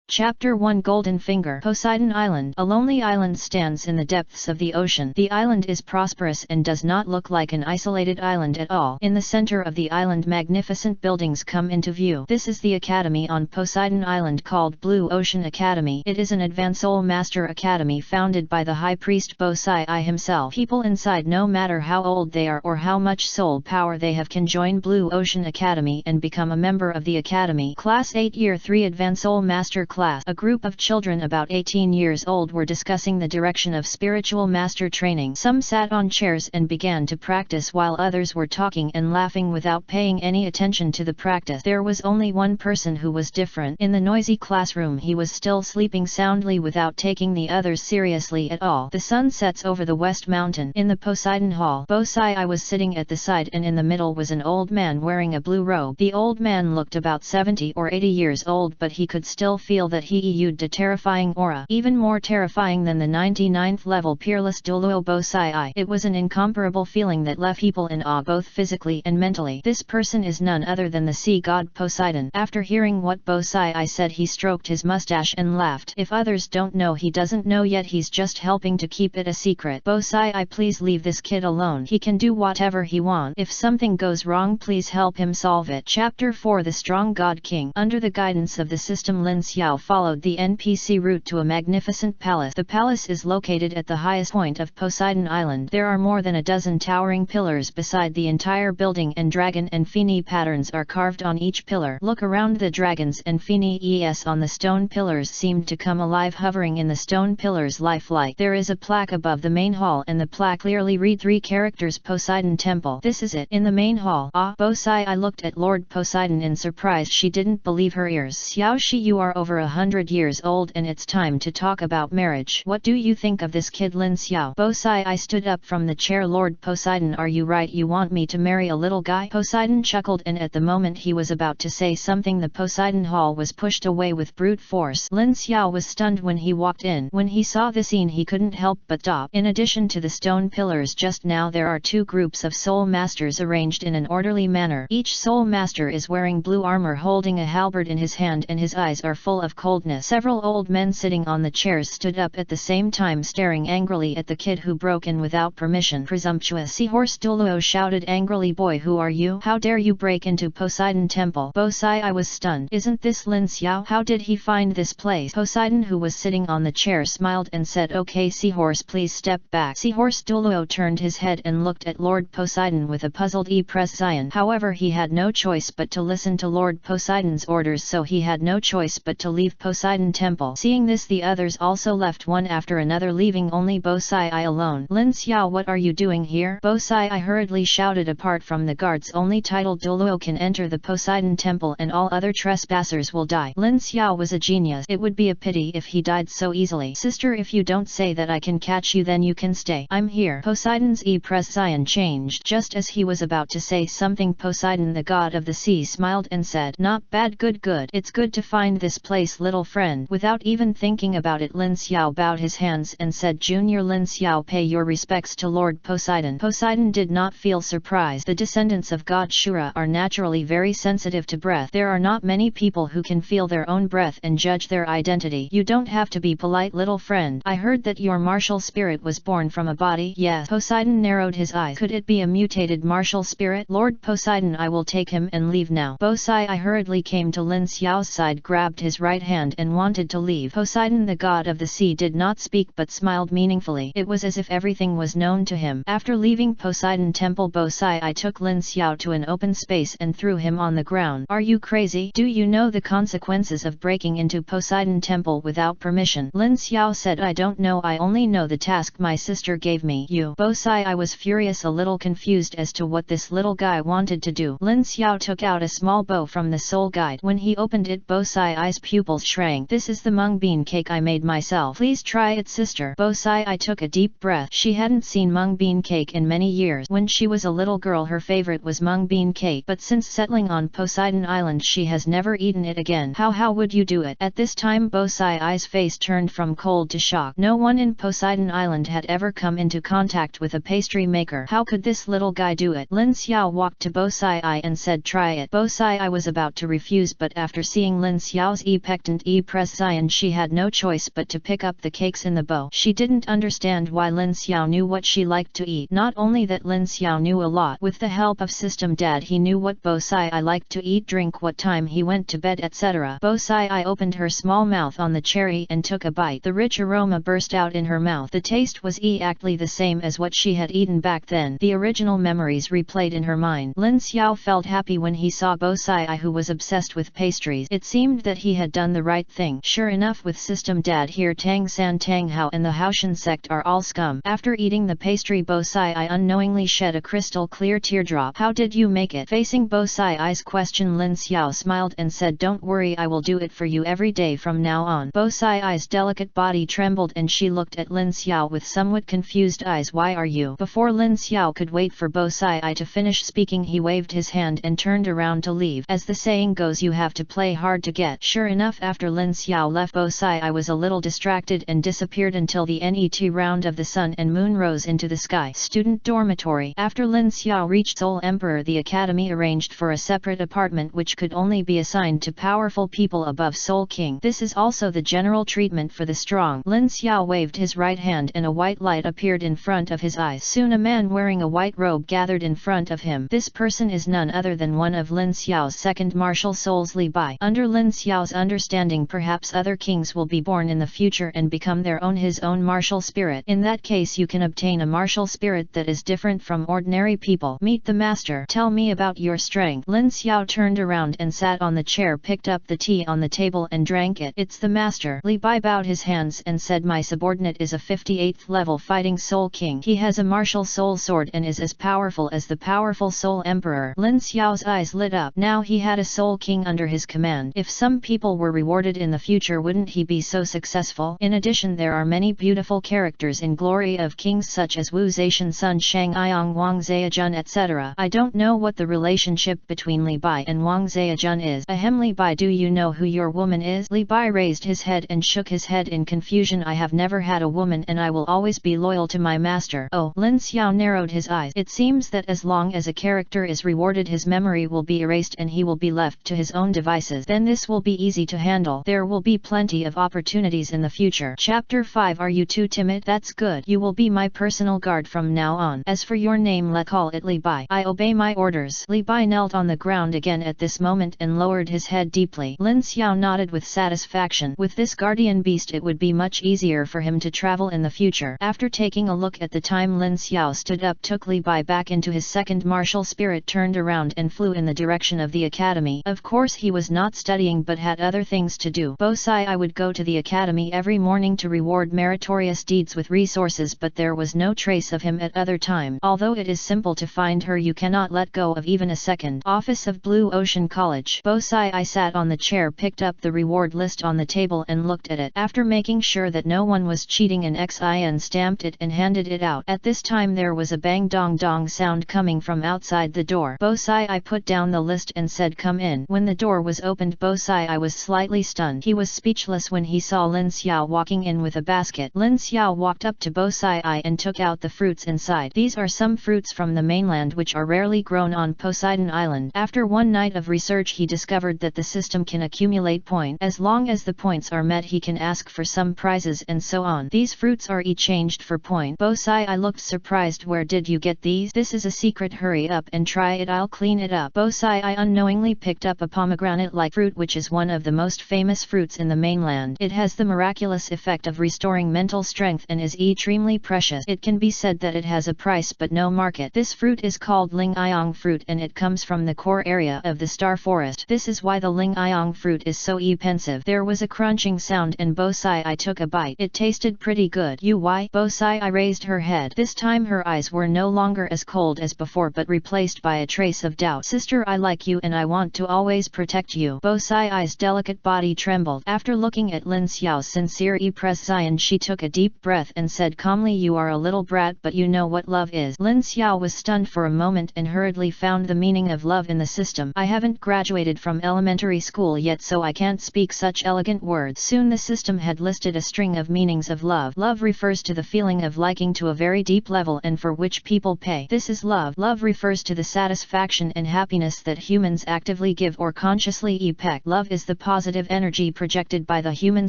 Chapter 1 Golden Finger. Poseidon Island. A lonely island stands in the depths of the ocean. The island is prosperous and does not look like an isolated island at all. In the center of the island, magnificent buildings come into view. This is the academy on Poseidon Island called Blue Ocean Academy. It is an advanced soul master academy founded by the high priest Bosai himself. People inside, no matter how old they are or how much soul power they have, can join Blue Ocean Academy and become a member of the academy. Class 8 Year 3 Advanced Soul Master Class. A group of children about 18 years old were discussing the direction of spiritual master training. Some sat on chairs and began to practice while others were talking and laughing without paying any attention to the practice. There was only one person who was different. In the noisy classroom, he was still sleeping soundly without taking the others seriously at all. The sun sets over the west mountain. In the Poseidon Hall, Bosai was sitting at the side, and in the middle was an old man wearing a blue robe. The old man looked about 70 or 80 years old, but he could still feel that he used a terrifying aura, even more terrifying than the 99th level peerless Dulo Bosai. It was an incomparable feeling that left people in awe both physically and mentally. This person is none other than the sea god Poseidon. After hearing what Bosai said, he stroked his mustache and laughed. If others don't know, he doesn't know yet. He's just helping to keep it a secret. Bosai, please leave this kid alone. He can do whatever he wants. If something goes wrong, please help him solve it. Chapter 4 The Strong God King. Under the guidance of the system, Lin Xiao followed the NPC route to a magnificent palace. The palace is located at the highest point of Poseidon Island. There are more than a dozen towering pillars beside the entire building, and dragon and phoenix patterns are carved on each pillar. Look around. The dragons and phoenix on the stone pillars seem to come alive, hovering in the stone pillars lifelike. There is a plaque above the main hall, and the plaque clearly read 3 characters: Poseidon Temple. This is it. In the main hall, Bosai looked at Lord Poseidon in surprise. She didn't believe her ears. Xiao Shi, you are over 100 years old and it's time to talk about marriage. What do you think of this kid, Lin Xiao? Bosai stood up from the chair. Lord Poseidon, are you right? You want me to marry a little guy? Poseidon chuckled, and at the moment he was about to say something, the Poseidon Hall was pushed away with brute force. Lin Xiao was stunned when he walked in. When he saw the scene, he couldn't help but stop. In addition to the stone pillars just now, there are 2 groups of soul masters arranged in an orderly manner. Each soul master is wearing blue armor, holding a halberd in his hand, and his eyes are full of coldness. Several old men sitting on the chairs stood up at the same time, staring angrily at the kid who broke in without permission. Presumptuous seahorse! Douluo shouted angrily. Boy, who are you? How dare you break into Poseidon Temple? Bosai was stunned. Isn't this Lin Xiao? How did he find this place? Poseidon, who was sitting on the chair, smiled and said, okay seahorse, please step back. Seahorse Douluo turned his head and looked at Lord Poseidon with a puzzled expression. However, he had no choice but to listen to Lord Poseidon's orders, so he had no choice but to leave Poseidon Temple. Seeing this, the others also left one after another, leaving only Bosai alone. Lin Xiao, what are you doing here? Bosai hurriedly shouted. Apart from the guards, only titled Douluo can enter the Poseidon Temple, and all other trespassers will die. Lin Xiao was a genius. It would be a pity if he died so easily. Sister, if you don't say that I can catch you, then you can stay. I'm here. Poseidon's expression changed. Just as he was about to say something, Poseidon, the god of the sea, smiled and said, not bad, good. It's good to find this place, little friend. Without even thinking about it, Lin Xiao bowed his hands and said, Junior Lin Xiao, pay your respects to Lord Poseidon. Poseidon did not feel surprised. The descendants of god Shura are naturally very sensitive to breath. There are not many people who can feel their own breath and judge their identity. You don't have to be polite, little friend. I heard that your martial spirit was born from a body. Yes. Poseidon narrowed his eyes. Could it be a mutated martial spirit? Lord Poseidon, I will take him and leave now. Bosai hurriedly came to Lin Xiao's side, grabbed his right hand and wanted to leave. Poseidon, the god of the sea, did not speak but smiled meaningfully. It was as if everything was known to him. After leaving Poseidon Temple, Bosai took Lin Xiao to an open space and threw him on the ground. Are you crazy? Do you know the consequences of breaking into Poseidon Temple without permission? Lin Xiao said, I don't know, I only know the task my sister gave me. You. Bosai was furious, a little confused as to what this little guy wanted to do. Lin Xiao took out a small bow from the soul guide. When he opened it, Bosai's pupils shrank. This is the mung bean cake I made myself. Please try it, sister. Bosai took a deep breath. She hadn't seen mung bean cake in many years. When she was a little girl, her favorite was mung bean cake, but since settling on Poseidon Island, she has never eaten it again. How would you do it? At this time, Bosai's face turned from cold to shock. No one in Poseidon Island had ever come into contact with a pastry maker. How could this little guy do it? Lin Xiao walked to Bosai and said, try it. Bosai was about to refuse, but after seeing Lin Xiao's expectant and she had no choice but to pick up the cakes in the bowl. She didn't understand why Lin Xiao knew what she liked to eat. Not only that Lin Xiao knew a lot. With the help of System Dad he knew what Bosai liked to eat, drink, what time he went to bed, etc. Bosai opened her small mouth on the cherry and took a bite. The rich aroma burst out in her mouth. The taste was exactly the same as what she had eaten back then. The original memories replayed in her mind. Lin Xiao felt happy when he saw Bosai, who was obsessed with pastries. It seemed that he had done the right thing. Sure enough, with System Dad here, Tang San, Tang Hao and the Haoshan sect are all scum. After eating the pastry, Bosai unknowingly shed a crystal clear teardrop. How did you make it? Facing Bosai's question, Lin Xiao smiled and said, don't worry, I will do it for you every day from now on. Bosai's delicate body trembled and she looked at Lin Xiao with somewhat confused eyes. Why are you? Before Lin Xiao could wait for Bosai to finish speaking, he waved his hand and turned around to leave. As the saying goes, you have to play hard to get. Sure enough, after Lin Xiao left, Bosai was a little distracted and disappeared until the NET round of the sun and moon rose into the sky. Student dormitory. After Lin Xiao reached Soul Emperor, the academy arranged for a separate apartment which could only be assigned to powerful people above Soul King. This is also the general treatment for the strong. Lin Xiao waved his right hand and a white light appeared in front of his eyes. Soon a man wearing a white robe gathered in front of him. This person is none other than one of Lin Xiao's second martial souls, Li Bai. Under Lin Xiao's understanding, perhaps other kings will be born in the future and become his own martial spirit. In that case, you can obtain a martial spirit that is different from ordinary people. Meet the master. Tell me about your strength. Lin Xiao turned around and sat on the chair, picked up the tea on the table and drank it. It's the master. Li Bai bowed his hands and said, my subordinate is a 58th level fighting soul king. He has a martial soul sword and is as powerful as the powerful soul emperor. Lin Xiao's eyes lit up. Now he had a soul king under his command. If some people were rewarded in the future, wouldn't he be so successful? In addition, there are many beautiful characters in Glory of Kings such as Wu Zaishan, Sun Shang Iong, Wang Zheajun, etc. I don't know what the relationship between Li Bai and Wang Zheajun is. Ahem, Li Bai, do you know who your woman is? Li Bai raised his head and shook his head in confusion. I have never had a woman and I will always be loyal to my master. Oh, Lin Xiao narrowed his eyes. It seems that as long as a character is rewarded, his memory will be erased and he will be left to his own devices. Then this will be easy to handle. There will be plenty of opportunities in the future. Chapter 5. Are you too timid? That's good. You will be my personal guard from now on. As for your name, let's call it Li Bai. I obey my orders. Li Bai knelt on the ground again at this moment and lowered his head deeply. Lin Xiao nodded with satisfaction. With this guardian beast, it would be much easier for him to travel in the future. After taking a look at the time, Lin Xiao stood up, took Li Bai back into his second martial spirit, turned around and flew in the direction of the academy. Of course he was not studying but had other things to do. Bosai would go to the academy every morning to reward meritorious deeds with resources, but there was no trace of him at other time. Although it is simple to find her, you cannot let go of even a second. Office of Blue Ocean College. Bosai sat on the chair, picked up the reward list on the table and looked at it. After making sure that no one was cheating, an XIN stamped it and handed it out. At this time there was a bang dong dong sound coming from outside the door. Bosai put down the list and said, come in. When the door was opened, Bosai was slightly stunned. He was speechless when he saw Lin Xiao walking in with a basket. Lin Xiao walked up to Bosai and took out the fruits inside. These are some fruits from the mainland which are rarely grown on Poseidon Island. After one night of research, he discovered that the system can accumulate points. As long as the points are met, he can ask for some prizes and so on. These fruits are exchanged for point. Bosai looked surprised. Where did you get these? This is a secret. Hurry up and try it. I'll clean it up. Bosai unknowingly picked up a pomegranate-like fruit, which is one of the most famous fruits in the mainland. It has the miraculous effect of restoring mental strength and is extremely precious. It can be said that it has a price but no market. This fruit is called Ling Iong fruit and it comes from the core area of the Star Forest. This is why the Ling Iong fruit is so expensive. There was a crunching sound and Bosai took a bite. It tasted pretty good. Why? Bosai raised her head. This time her eyes were no longer as cold as before but replaced by a trace of doubt. Sister, I like you and I want to always protect you. Bosai's delicate body trembled. After looking at Lin Xiao's sincere expression, she took a deep breath and said calmly, you are a little brat but you know what love is. Lin Xiao was stunned for a moment and hurriedly found the meaning of love in the system. I haven't graduated from elementary school yet, so I can't speak such elegant words. Soon the system had listed a string of meanings of love. Love refers to the feeling of liking to a very deep level and for which people pay. This is love. Love refers to the satisfaction and happiness that humans actively give or consciously expect. Love is the positive positive energy projected by the human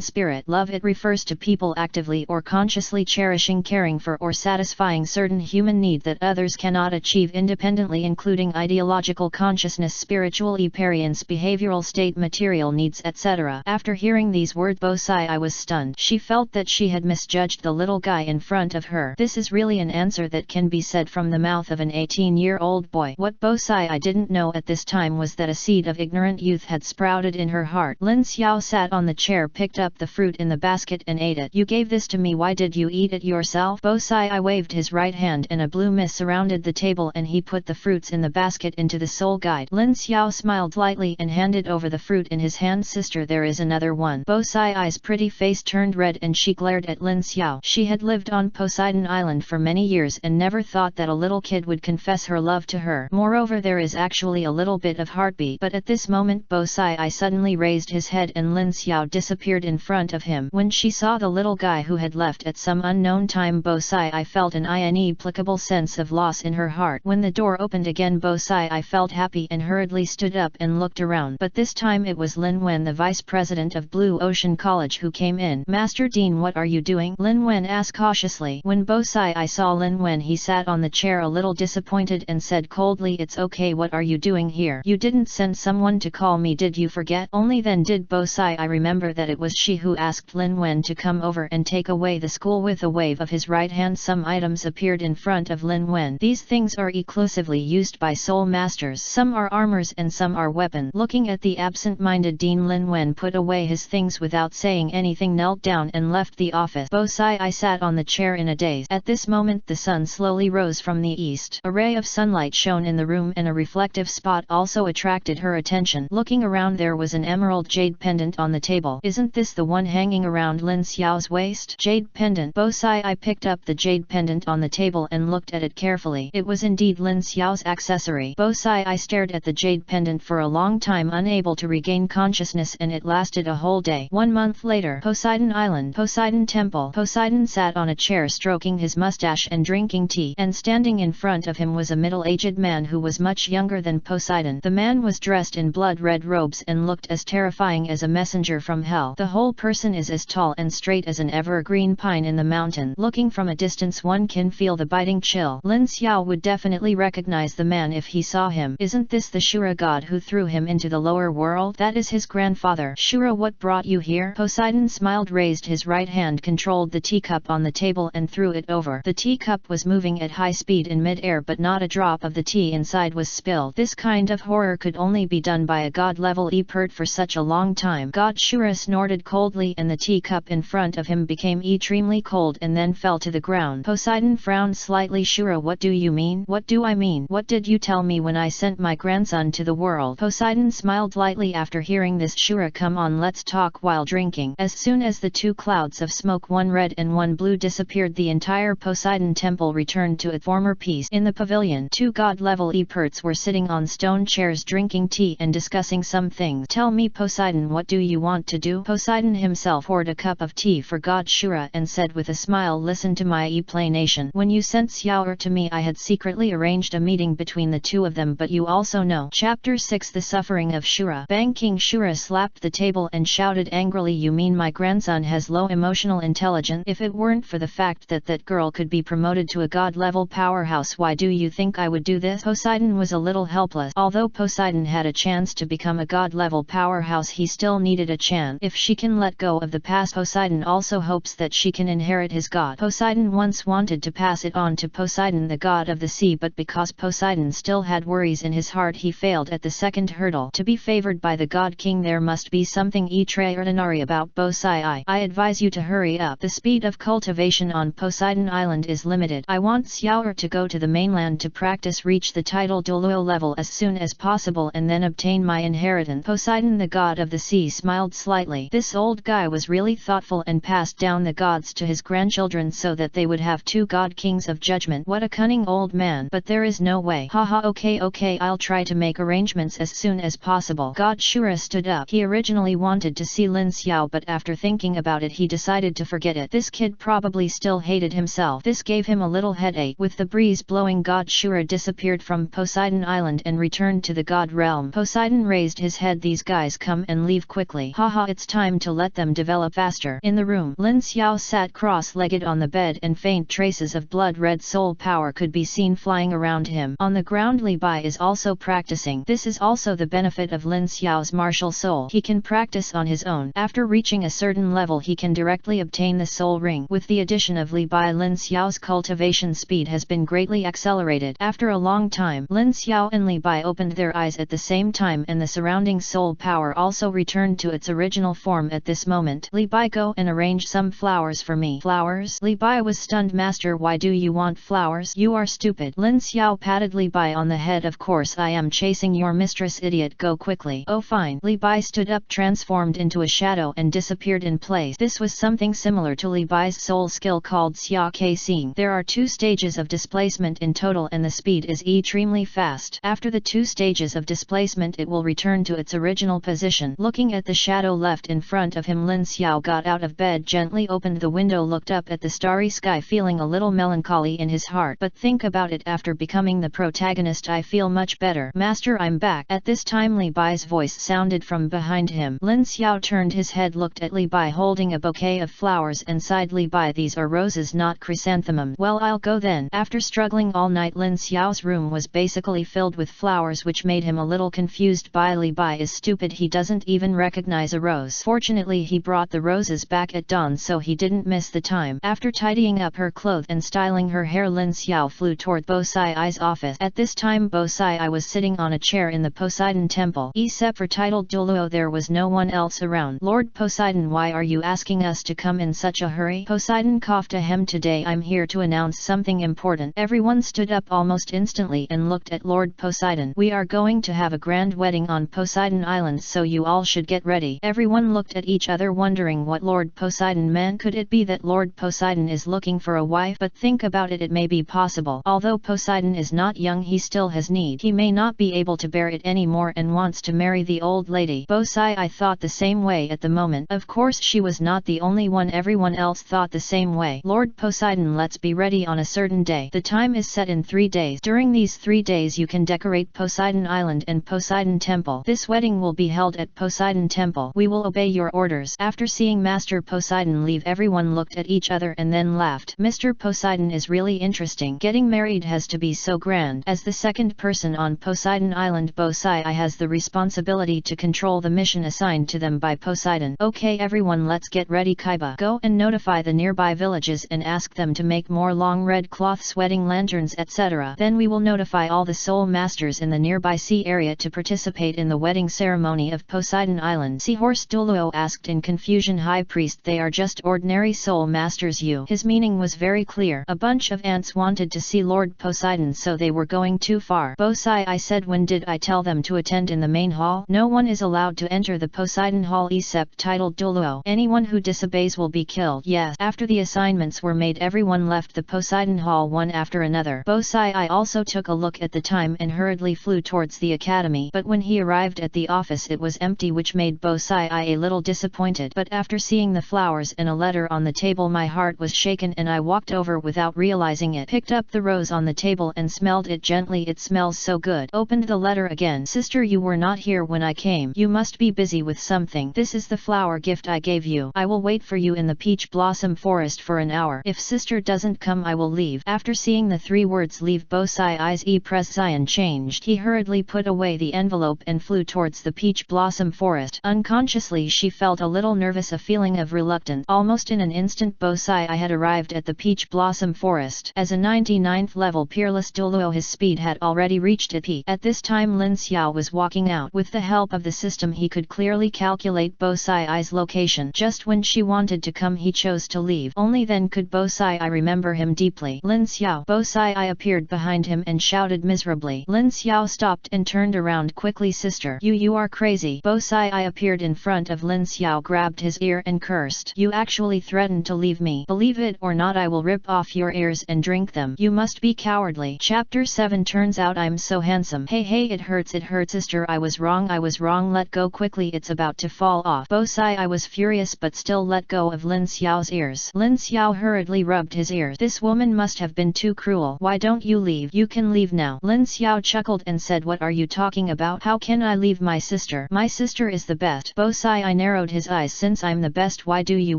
spirit. Love, it refers to people actively or consciously cherishing, caring for or satisfying certain human need that others cannot achieve independently, including ideological consciousness, spiritual experience, behavioral state, material needs, etc. After hearing these words, Bosai was stunned. She felt that she had misjudged the little guy in front of her. This is really an answer that can be said from the mouth of an 18-year-old boy. What Bosai didn't know at this time was that a seed of ignorant youth had sprouted in her heart. Lin Xiao sat on the chair, picked up the fruit in the basket and ate it. You gave this to me, why did you eat it yourself? Bosai waved his right hand and a blue mist surrounded the table and he put the fruits in the basket into the soul guide. Lin Xiao smiled lightly and handed over the fruit in his hand. Sister, there is another one. Bosai's pretty face turned red and she glared at Lin Xiao. She had lived on Poseidon Island for many years and never thought that a little kid would confess her love to her. Moreover, there is actually a little bit of heartbeat. But at this moment Bosai suddenly raised his head and Lin Xiao disappeared in front of him. When she saw the little guy who had left at some unknown time, Bosai felt an inexplicable sense of loss in her heart. When the door opened again, Bosai felt happy and hurriedly stood up and looked around. But this time it was Lin Wen, the vice president of Blue Ocean College, who came in. Master Dean, what are you doing? Lin Wen asked cautiously. When Bosai saw Lin Wen, he sat on the chair a little disappointed and said coldly, it's okay, what are you doing here? You didn't send someone to call me, did you forget? Only then did Bosai remember that it was she who asked Lin Wen to come over and take away the school. With a wave of his right hand, some items appeared in front of Lin Wen. These things are exclusively used by soul masters. Some are armors and some are weapons. Looking at the absent-minded Dean, Lin Wen put away his things without saying anything, knelt down and left the office. Bosai sat on the chair in a daze. At this moment the sun slowly rose from the east. A ray of sunlight shone in the room and a reflective spot also attracted her attention. Looking around, there was an emerald jade pendant on the table. Isn't this the one hanging around Lin Xiao's waist? Jade pendant. Bosai picked up the jade pendant on the table and looked at it carefully. It was indeed Lin Xiao's accessory. Bosai stared at the jade pendant for a long time, unable to regain consciousness, and it lasted a whole day. 1 month later, Poseidon Island, Poseidon Temple. Poseidon sat on a chair stroking his mustache and drinking tea, and standing in front of him was a middle-aged man who was much younger than Poseidon. The man was dressed in blood-red robes and looked as terrifying as a messenger from hell. The whole person is as tall and straight as an evergreen pine in the mountain. Looking from a distance, one can feel the biting chill. Lin Xiao would definitely recognize the man if he saw him. Isn't this the Shura god who threw him into the lower world? That is his grandfather. Shura, what brought you here? Poseidon smiled, raised his right hand, controlled the teacup on the table and threw it over. The teacup was moving at high speed in mid-air, but not a drop of the tea inside was spilled. This kind of horror could only be done by a god-level expert for such a long time. God Shura snorted coldly and the teacup in front of him became extremely cold and then fell to the ground. Poseidon frowned slightly. Shura, what do you mean? What do I mean? What did you tell me when I sent my grandson to the world? Poseidon smiled lightly after hearing this. Shura, come on, let's talk while drinking. As soon as the two clouds of smoke, one red and one blue, disappeared, the entire Poseidon temple returned to its former peace. In the pavilion, two god-level experts were sitting on stone chairs drinking tea and discussing some things. Tell me, Poseidon, what do you want to do? Poseidon himself poured a cup of tea for God Shura and said with a smile, listen to my explanation. When you sent Xiao to me, I had secretly arranged a meeting between the two of them, but you also know. Chapter 6, The Suffering of Shura. Bang! King Shura slapped the table and shouted angrily, you mean my grandson has low emotional intelligence? If it weren't for the fact that that girl could be promoted to a god-level powerhouse, why do you think I would do this? Poseidon was a little helpless. Although Poseidon had a chance to become a god-level powerhouse, he still needed a chance. If she can let go of the past, Poseidon also hopes that she can inherit his god. Poseidon once wanted to pass it on to Poseidon, the god of the sea, but because Poseidon still had worries in his heart, he failed at the second hurdle. To be favored by the god king, there must be something extraordinary about Bosai. I advise you to hurry up. The speed of cultivation on Poseidon Island is limited. I want Xiao to go to the mainland to practice, reach the title Dulo level as soon as possible, and then obtain my inheritance. Poseidon, the god of the sea, smiled slightly. This old guy was really thoughtful and passed down the gods to his grandchildren so that they would have two god kings of judgment. What a cunning old man. But there is no way. Haha, okay, I'll try to make arrangements as soon as possible. God Shura stood up. He originally wanted to see Lin Xiao, but after thinking about it he decided to forget it. This kid probably still hated himself. This gave him a little headache. With the breeze blowing, God Shura disappeared from Poseidon Island and returned to the god realm. Poseidon raised his head. These guys come and leave quickly. Haha, it's time to let them develop faster. In the room, Lin Xiao sat cross-legged on the bed and faint traces of blood-red soul power could be seen flying around him. On the ground, Li Bai is also practicing. This is also the benefit of Lin Xiao's martial soul. He can practice on his own. After reaching a certain level, he can directly obtain the soul ring. With the addition of Li Bai, Lin Xiao's cultivation speed has been greatly accelerated. After a long time, Lin Xiao and Li Bai opened their eyes at the same time, and the surrounding soul power also returned to its original form at this moment. Li Bai, go and arrange some flowers for me. Flowers? Li Bai was stunned. Master, why do you want flowers? You are stupid. Lin Xiao patted Li Bai on the head. Of course I am chasing your mistress, idiot. Go quickly. Oh fine. Li Bai stood up, transformed into a shadow and disappeared in place. This was something similar to Li Bai's soul skill called Xia Ke Xing. There are 2 stages of displacement in total, and the speed is extremely fast. After the 2 stages of displacement, it will return to its original position. Looking at the shadow left in front of him, Lin Xiao got out of bed, gently opened the window, looked up at the starry sky, feeling a little melancholy in his heart. But think about it, after becoming the protagonist I feel much better. Master, I'm back. At this time, Li Bai's voice sounded from behind him. Lin Xiao turned his head, looked at Li Bai holding a bouquet of flowers, and sighed. Li Bai, these are roses, not chrysanthemums. Well, I'll go then. After struggling all night, Lin Xiao's room was basically filled with flowers, which made him a little confused. Li Bai is stupid, he doesn't even recognize a rose. Fortunately, he brought the roses back at dawn, so he didn't miss the time. After tidying up her clothes and styling her hair, Lin Xiao flew toward Bosai's office. At this time, Bosai was sitting on a chair in the Poseidon temple. Except for titled Dulo, there was no one else around. Lord Poseidon, why are you asking us to come in such a hurry? Poseidon coughed. Ahem, today I'm here to announce something important. Everyone stood up almost instantly and looked at Lord Poseidon. We are going to have a grand wedding on Poseidon Island, so you all should get ready. Everyone looked at each other, wondering what Lord Poseidon meant. Could it be that Lord Poseidon is looking for a wife? But think about it, it may be possible. Although Poseidon is not young, he still has need. He may not be able to bear it anymore and wants to marry the old lady. Bosai thought the same way at the moment. Of course, she was not the only one. Everyone else thought the same way. Lord Poseidon, let's be ready on a certain day. The time is set in 3 days. During these 3 days, you can decorate Poseidon Island and Poseidon Temple. This wedding will be held at Poseidon Temple. We will obey your orders. After seeing Master Poseidon leave, everyone looked at each other and then laughed. Mr. Poseidon is really interesting. Getting married has to be so grand. As the second person on Poseidon Island, Bosai has the responsibility to control the mission assigned to them by Poseidon. Okay everyone, let's get ready. Kaiba, go and notify the nearby villages and ask them to make more long red cloths, wedding lanterns, etc. Then we will notify all the soul masters in the nearby sea area to participate in the wedding ceremony of Poseidon Island. Seahorse Douluo asked in confusion. High priest, they are just ordinary soul masters. His meaning was very clear. A bunch of ants wanted to see Lord Poseidon, so they were going too far. Bosai, I said, when did I tell them to attend in the main hall? No one is allowed to enter the Poseidon Hall except titled Dulo. Anyone who disobeys will be killed. Yes. After the assignments were made, everyone left the Poseidon Hall one after another. Bosai also took a look at the time and hurriedly flew towards the academy, but when he arrived at the office it was empty, which made Bosai a little disappointed. But after seeing the flowers and a letter on the table, my heart was shaken and I walked over without realizing it. Picked up the rose on the table and smelled it gently. It smells so good. Opened the letter again. Sister, you were not here when I came. You must be busy with something. This is the flower gift I gave you. I will wait for you in the peach blossom forest for an hour. If sister doesn't come, I will leave. After seeing the 3 words leave, Bosai's expression changed. He hurriedly put away the envelope and flew towards the peach blossom forest. Unconsciously she felt a little nervous, a feeling of reluctance. Almost in an instant Bosai had arrived at the peach blossom forest. As a 99th level peerless Dulo, his speed had already reached its peak. At this time Lin Xiao was walking out. With the help of the system he could clearly calculate Bosai's location. Just when she wanted to come, he chose to leave. Only then could Bosai remember him deeply. Lin Xiao. Bosai appeared behind him and shouted miserably. Lin Xiao stopped and turned around quickly. Sister, you are crazy. Bosai appeared in front of Lin Xiao, grabbed his ear and cursed. You actually threatened to leave me. Believe it or not, I will rip off your ears and drink them. You must be cowardly. Chapter 7. Turns out I'm so handsome. Hey, it hurts sister, I was wrong, let go quickly, it's about to fall off. Bosai was furious but still let go of Lin Xiao's ears. Lin Xiao hurriedly rubbed his ears. This woman must have been too cruel. Why don't you leave? You can leave now. Lin Xiao chuckled and said, what are you talking about? How can I leave my sister? My sister is the best. Bosai narrowed his eyes. Since I'm the best, why do you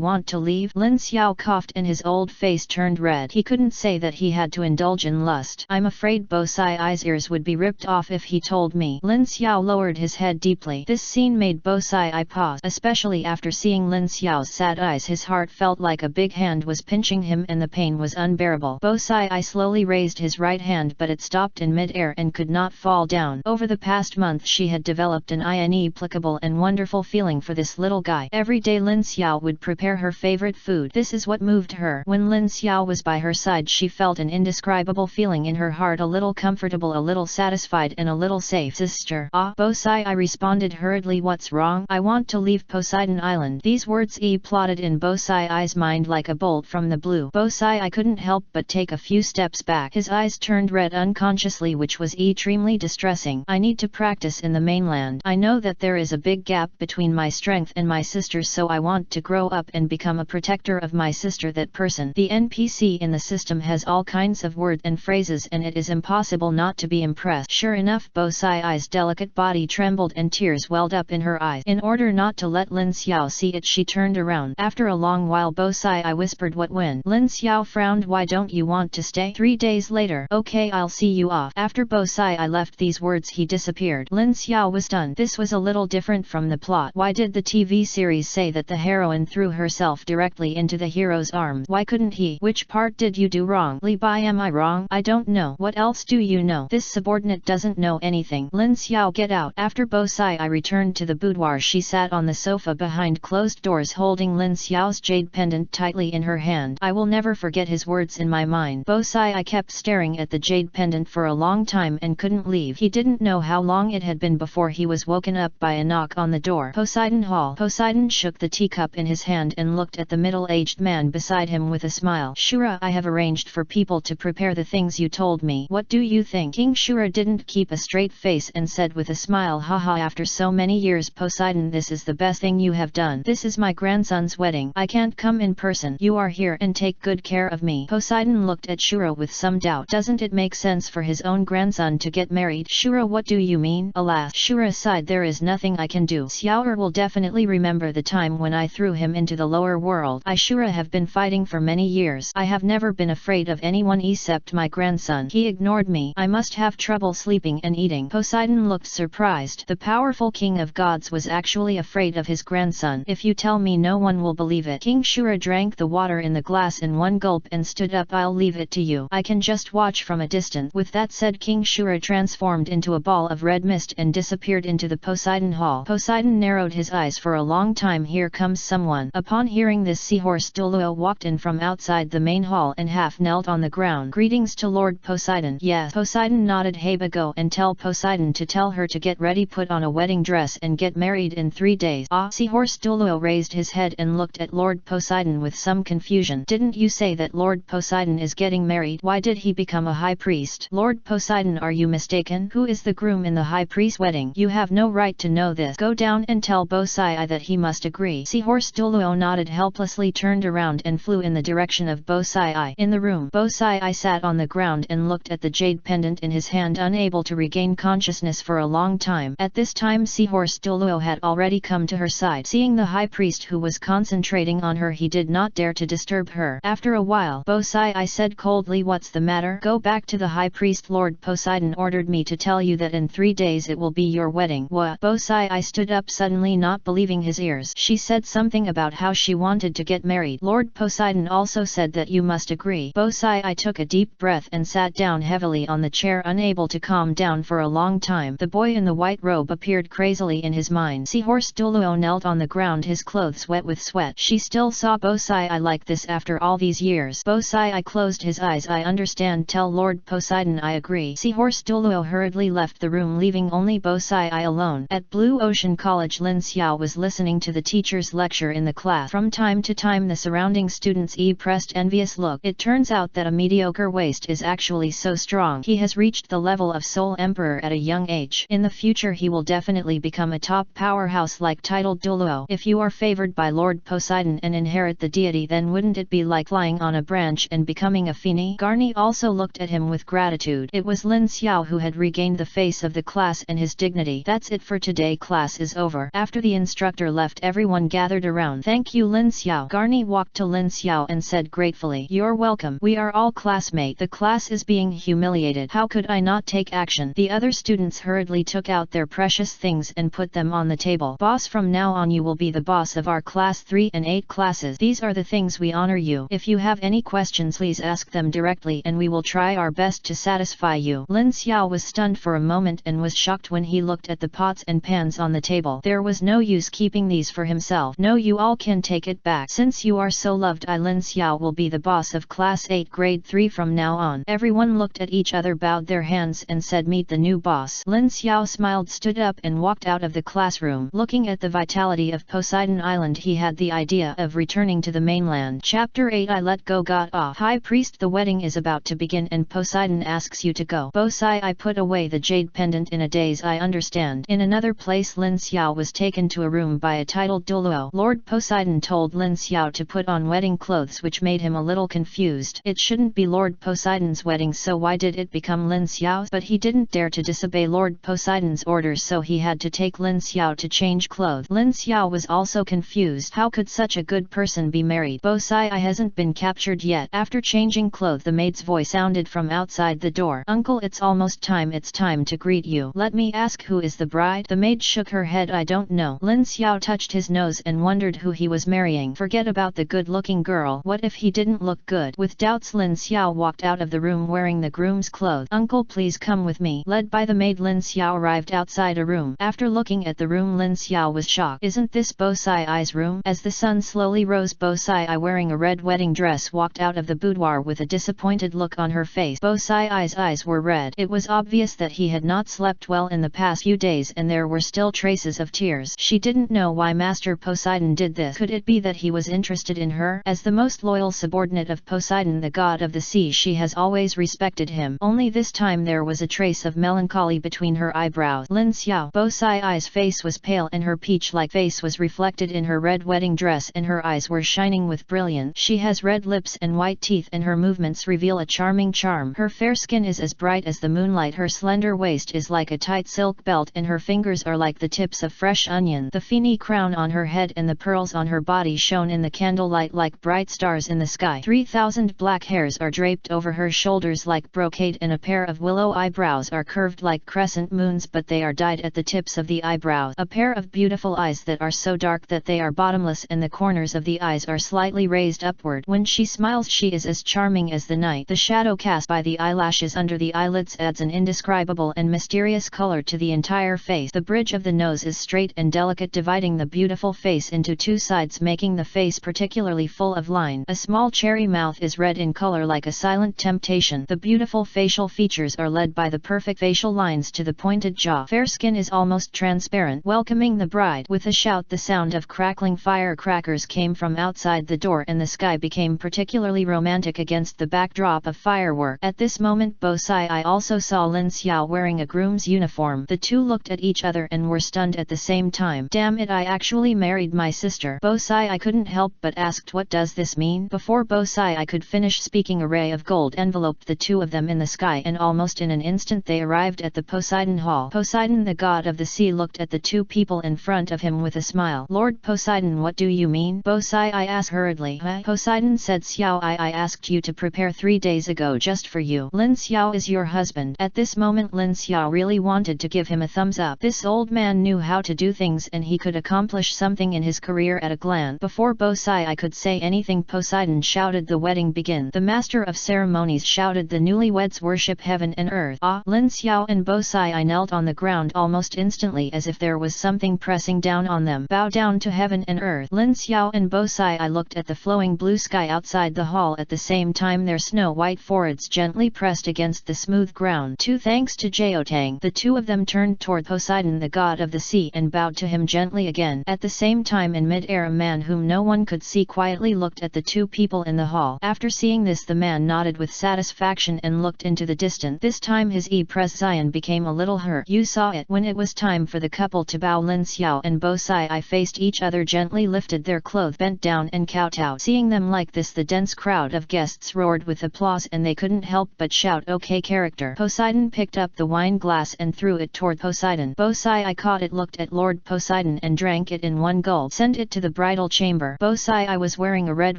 want to leave? Lin Xiao coughed and his old face turned red. He couldn't say that he had to indulge in lust. I'm afraid Bosai's ears would be ripped off if he told me. Lin Xiao lowered his head deeply. This scene made Bosai pause, especially after seeing Lin Xiao's sad eyes. His heart felt like a big hand was pinching him and the pain was unbearable. Bosai slowly raised his right hand, but it stopped in mid-air and could not fall down. Over the past month she had developed an inexplicable and wonderful feeling for this little guy. Every day Lin Xiao would prepare her favorite food. This is what moved her. When Lin Xiao was by her side she felt an indescribable feeling in her heart, a little comfortable, a little satisfied and a little safe. Sister. Ah, Bosai responded hurriedly. What's wrong? I want to leave Poseidon Island. These words plotted in Bosai's mind like a bolt from the blue. Bosai couldn't help but take a few steps back. His eyes turned red unconsciously, which was extremely distressing. I need to practice in the mainland. I know that there is a big gap between my strength and my sister's, so I want to grow up and become a protector of my sister. That person. The NPC in the system has all kinds of words and phrases and it is impossible not to be impressed. Sure enough, Bosai's delicate body trembled and tears welled up in her eyes. In order not to let Lin Xiao see it, she turned around. After a long while Bosai whispered, what when? Lin Xiao frowned. Why don't you want to stay? 3 days later. Okay, I'll see you off. After Bosai left these words he disappeared. Lin Xiao was stunned. This was a little different from the plot. Why did the TV series say that the heroine threw herself directly into the hero's arms? Why couldn't he? Which part did you do wrong? Li Bai, am I wrong? I don't know. What else do you know? This subordinate doesn't know anything. Lin Xiao, get out. After Bosai returned to the boudoir, she sat on the sofa behind closed doors holding Lin Xiao's jade pendant tightly in her hand. I will never forget his words in my mind. Bosai kept staring at the jade pendant for a long time and couldn't leave. He didn't know how long it had been before he was woken up by a knock on the door. Poseidon Hall. Poseidon shook the teacup in his hand and looked at the middle-aged man beside him with a smile. Shura, I have arranged for people to prepare the things you told me. What do you think? King Shura didn't keep a straight face and said with a smile, haha, after so many years, Poseidon, this is the best thing you have done. This is my grandson's wedding. I can't come in person. You are here and take good care of me. Poseidon looked at Shura with some doubt. Doesn't it make sense for his own grandson to get married? Shura, what do you mean? Alas, Shura sighed, there is nothing I can do. Xiaoer will definitely remember the time when I threw him into the lower world. I Shura have been fighting for many years. I have never been afraid of anyone except my grandson. He ignored me. I must have trouble sleeping and eating. Poseidon looked surprised. The powerful king of gods was actually afraid of his grandson. If you tell me, no one will believe it. King Shura drank the water in the glass in one gulp and stood up. I'll leave it to you. I can just watch from a distance. With that said, King Shura transformed into a ball of red mist and disappeared into the Poseidon Hall. Poseidon narrowed his eyes for a long time. Here comes someone. Upon hearing this, seahorse Dulo walked in from outside the main hall and half knelt on the ground. Greetings to Lord Poseidon. Yes. Poseidon nodded. Heba, go and tell Poseidon to tell her to get ready, put on a wedding dress and get married in 3 days. Ah. Seahorse Dulo raised his head and looked at Lord Poseidon with some confusion. Didn't you say that Lord Poseidon is getting married? Why did he become a high priest? Lord Poseidon, are you mistaken? Who is the groom in the high priest's wedding? You have no right to know this. Go down and tell Bosai that he must agree. Seahorse Dulo nodded helplessly, turned around and flew in the direction of Bosai. In the room, Bosai sat on the ground and looked at the jade pendant in his hand, unable to regain consciousness for a long time. At this time, Seahorse Dulo had already come to her side. Seeing the high priest who was concentrating on her, he did not dare to disturb her. After a while, Bosai said coldly, what's the matter? Go back to the high priest. Lord Poseidon ordered me to tell you that in 3 days it will be your wedding. What? Bosai stood up suddenly, not believing his ears. She said something about how she wanted to get married. Lord Poseidon also said that you must agree. Bosai took a deep breath and sat down heavily on the chair, unable to calm down for a long time. The boy in the white robe appeared crazily in his mind. Seahorse Dulo knelt on the ground, his clothes wet with sweat. She still saw Bosai like this after all these years. Bosai closed his eyes. I understand. Tell Lord Poseidon I agree. Seahorse Dulo hurriedly left the room, leaving only Bosai alone. At Blue Ocean College, Lin Xiao was listening to the teacher's lecture in the class. From time to time the surrounding students pressed envious look. It turns out that a mediocre waist is actually so strong. He has reached the level of Soul Emperor at a young age. In the future he will definitely become a top powerhouse like titled Dulo. If you are favored by Lord Poseidon and inherit the deity, then wouldn't it be like lying on a branch and becoming a Fini? Garni also looked at him with gratitude. It was Lin Xiao who had regained the face of the class and his dignity. That's it for today. today class is over. After the instructor left, everyone gathered around. Thank you, Lin Xiao. Garni walked to Lin Xiao and said gratefully, "You're welcome. We are all classmates. The class is being humiliated. How could I not take action?" The other students hurriedly took out their precious things and put them on the table. "Boss, from now on you will be the boss of our class 3 and 8 classes. These are the things we honor you. If you have any questions, please ask them directly and we will try our best to satisfy you." Lin Xiao was stunned for a moment and was shocked when he looked at the pots and pans on the table. There was no use keeping these for himself. "No, you all can take it back. Since you are so loved, I, Lin Xiao, will be the boss of class 8 grade 3 from now on." Everyone looked at each other, bowed their hands and said, "Meet the new boss." Lin Xiao smiled, stood up and walked out of the classroom. Looking at the vitality of Poseidon Island, he had the idea of returning to the mainland. Chapter 8 I Let Go got off. High Priest, the wedding is about to begin and Poseidon asks you to go. Bosai, I put away the jade pendant in a daze, I understand. In another place, Lin Xiao was taken to a room by a titled Dulo. Lord Poseidon told Lin Xiao to put on wedding clothes, which made him a little confused. It shouldn't be Lord Poseidon's wedding, so why did it become Lin Xiao's? But he didn't dare to disobey Lord Poseidon's orders, so he had to take Lin Xiao to change clothes. Lin Xiao was also confused. How could such a good person be married? Bosai, I hasn't been captured yet. After changing clothes, the maid's voice sounded from outside the door. Uncle, it's almost time. It's time to greet you. Let me ask, who is the bride? The maid shook her head. I don't know. Lin Xiao touched his nose and wondered who he was marrying. Forget about the good-looking girl. What if he didn't look good? With doubts, Lin Xiao walked out of the room wearing the groom's clothes. Uncle, please come with me. Led by the maid, Lin Xiao arrived outside a room. After looking at the room, Lin Xiao was shocked. Isn't this Bosai's room? As the sun slowly rose, Bosai, wearing a red wedding dress, walked out of the boudoir with a disappointed look on her face. Bosai's eyes were red. It was obvious that he had not slept well in the past few days and there were still traces of tears. She didn't know why Master Poseidon did this. Could it be that he was interested in her? As the most loyal subordinate of Poseidon, the god of the sea, she has always respected him. Only this time there was a trace of melancholy between her eyebrows. Lin Xiao. Bosai's face was pale and her peach-like face was reflected in her red wedding dress and her eyes were shining with brilliance. She has red lips and white teeth and her movements reveal a charming charm. Her fair skin is as bright as the moonlight. Her slender waist is like a tight silk belt and her fingers are like the tips of fresh onion. The feeny crown on her head and the pearls on her body shone in the candlelight like bright stars in the sky. 3,000 black hairs are draped over her shoulders like brocade and a pair of willow eyebrows are curved like crescent moons, but they are dyed at the tips of the eyebrows. A pair of beautiful eyes that are so dark that they are bottomless and the corners of the eyes are slightly raised upward. When she smiles, she is as charming as the night. The shadow cast by the eyelashes under the eyelids adds an indescribable and mysterious color to the entire face. The bridge of the nose is straight and delicate, dividing the beautiful face into two sides, making the face particularly full of line. A small cherry mouth is red in color like a silent temptation. The beautiful facial features are led by the perfect facial lines to the pointed jaw. Fair skin is almost transparent. Welcoming the bride. With a shout, the sound of crackling firecrackers came from outside the door and the sky became particularly romantic against the backdrop of firework. At this moment, Bosai also saw Lin Xiao wearing a groom's uniform. The two looked at each other and were stunned at the same time. Damn it, I actually married my sister. Bosai couldn't help but asked, what does this mean? Before Bosai could finish speaking, a ray of gold enveloped the two of them in the sky and almost in an instant they arrived at the Poseidon Hall. Poseidon, the god of the sea, looked at the two people in front of him with a smile. Lord Poseidon, what do you mean? Bosai asked hurriedly. Huh? Poseidon said, Xiao, I asked you to prepare 3 days ago just for you. Lin Xiao is your husband. At this moment Lin Xiao really wanted to give him a thumbs up. This old man knew how to do things and he could accomplish something in his career at a glance. Before Bosai could say anything, Poseidon shouted, the wedding begin. The master of ceremonies shouted, the newlyweds worship heaven and earth. Lin Xiao and Bosai knelt on the ground almost instantly as if there was something pressing down on them. Bow down to heaven and earth. Lin Xiao and Bosai looked at the flowing blue sky outside the hall, at the same time their snow-white foreheads gently pressed against the smooth ground. Thanks to Jiaotang. The two of them turned toward Poseidon, the god of the sea, and bowed to him gently again. At the same time, in mid-air, a man whom no one could see quietly looked at the two people in the hall. After seeing this, the man nodded with satisfaction and looked into the distance. This time his expression became a little hurt. You saw it. When it was time for the couple to bow, Lin Xiao and Bosai faced each other, gently lifted their clothes, bent down and kowtowed. Seeing them like this, the dense crowd of guests roared with applause and they couldn't help but shout, okay character. Poseidon picked up the wine glass and threw it toward Poseidon. Bosai Bosai caught it, looked at Lord Poseidon and drank it in one gulp. Sent it to the bridal chamber. Bosai was wearing a red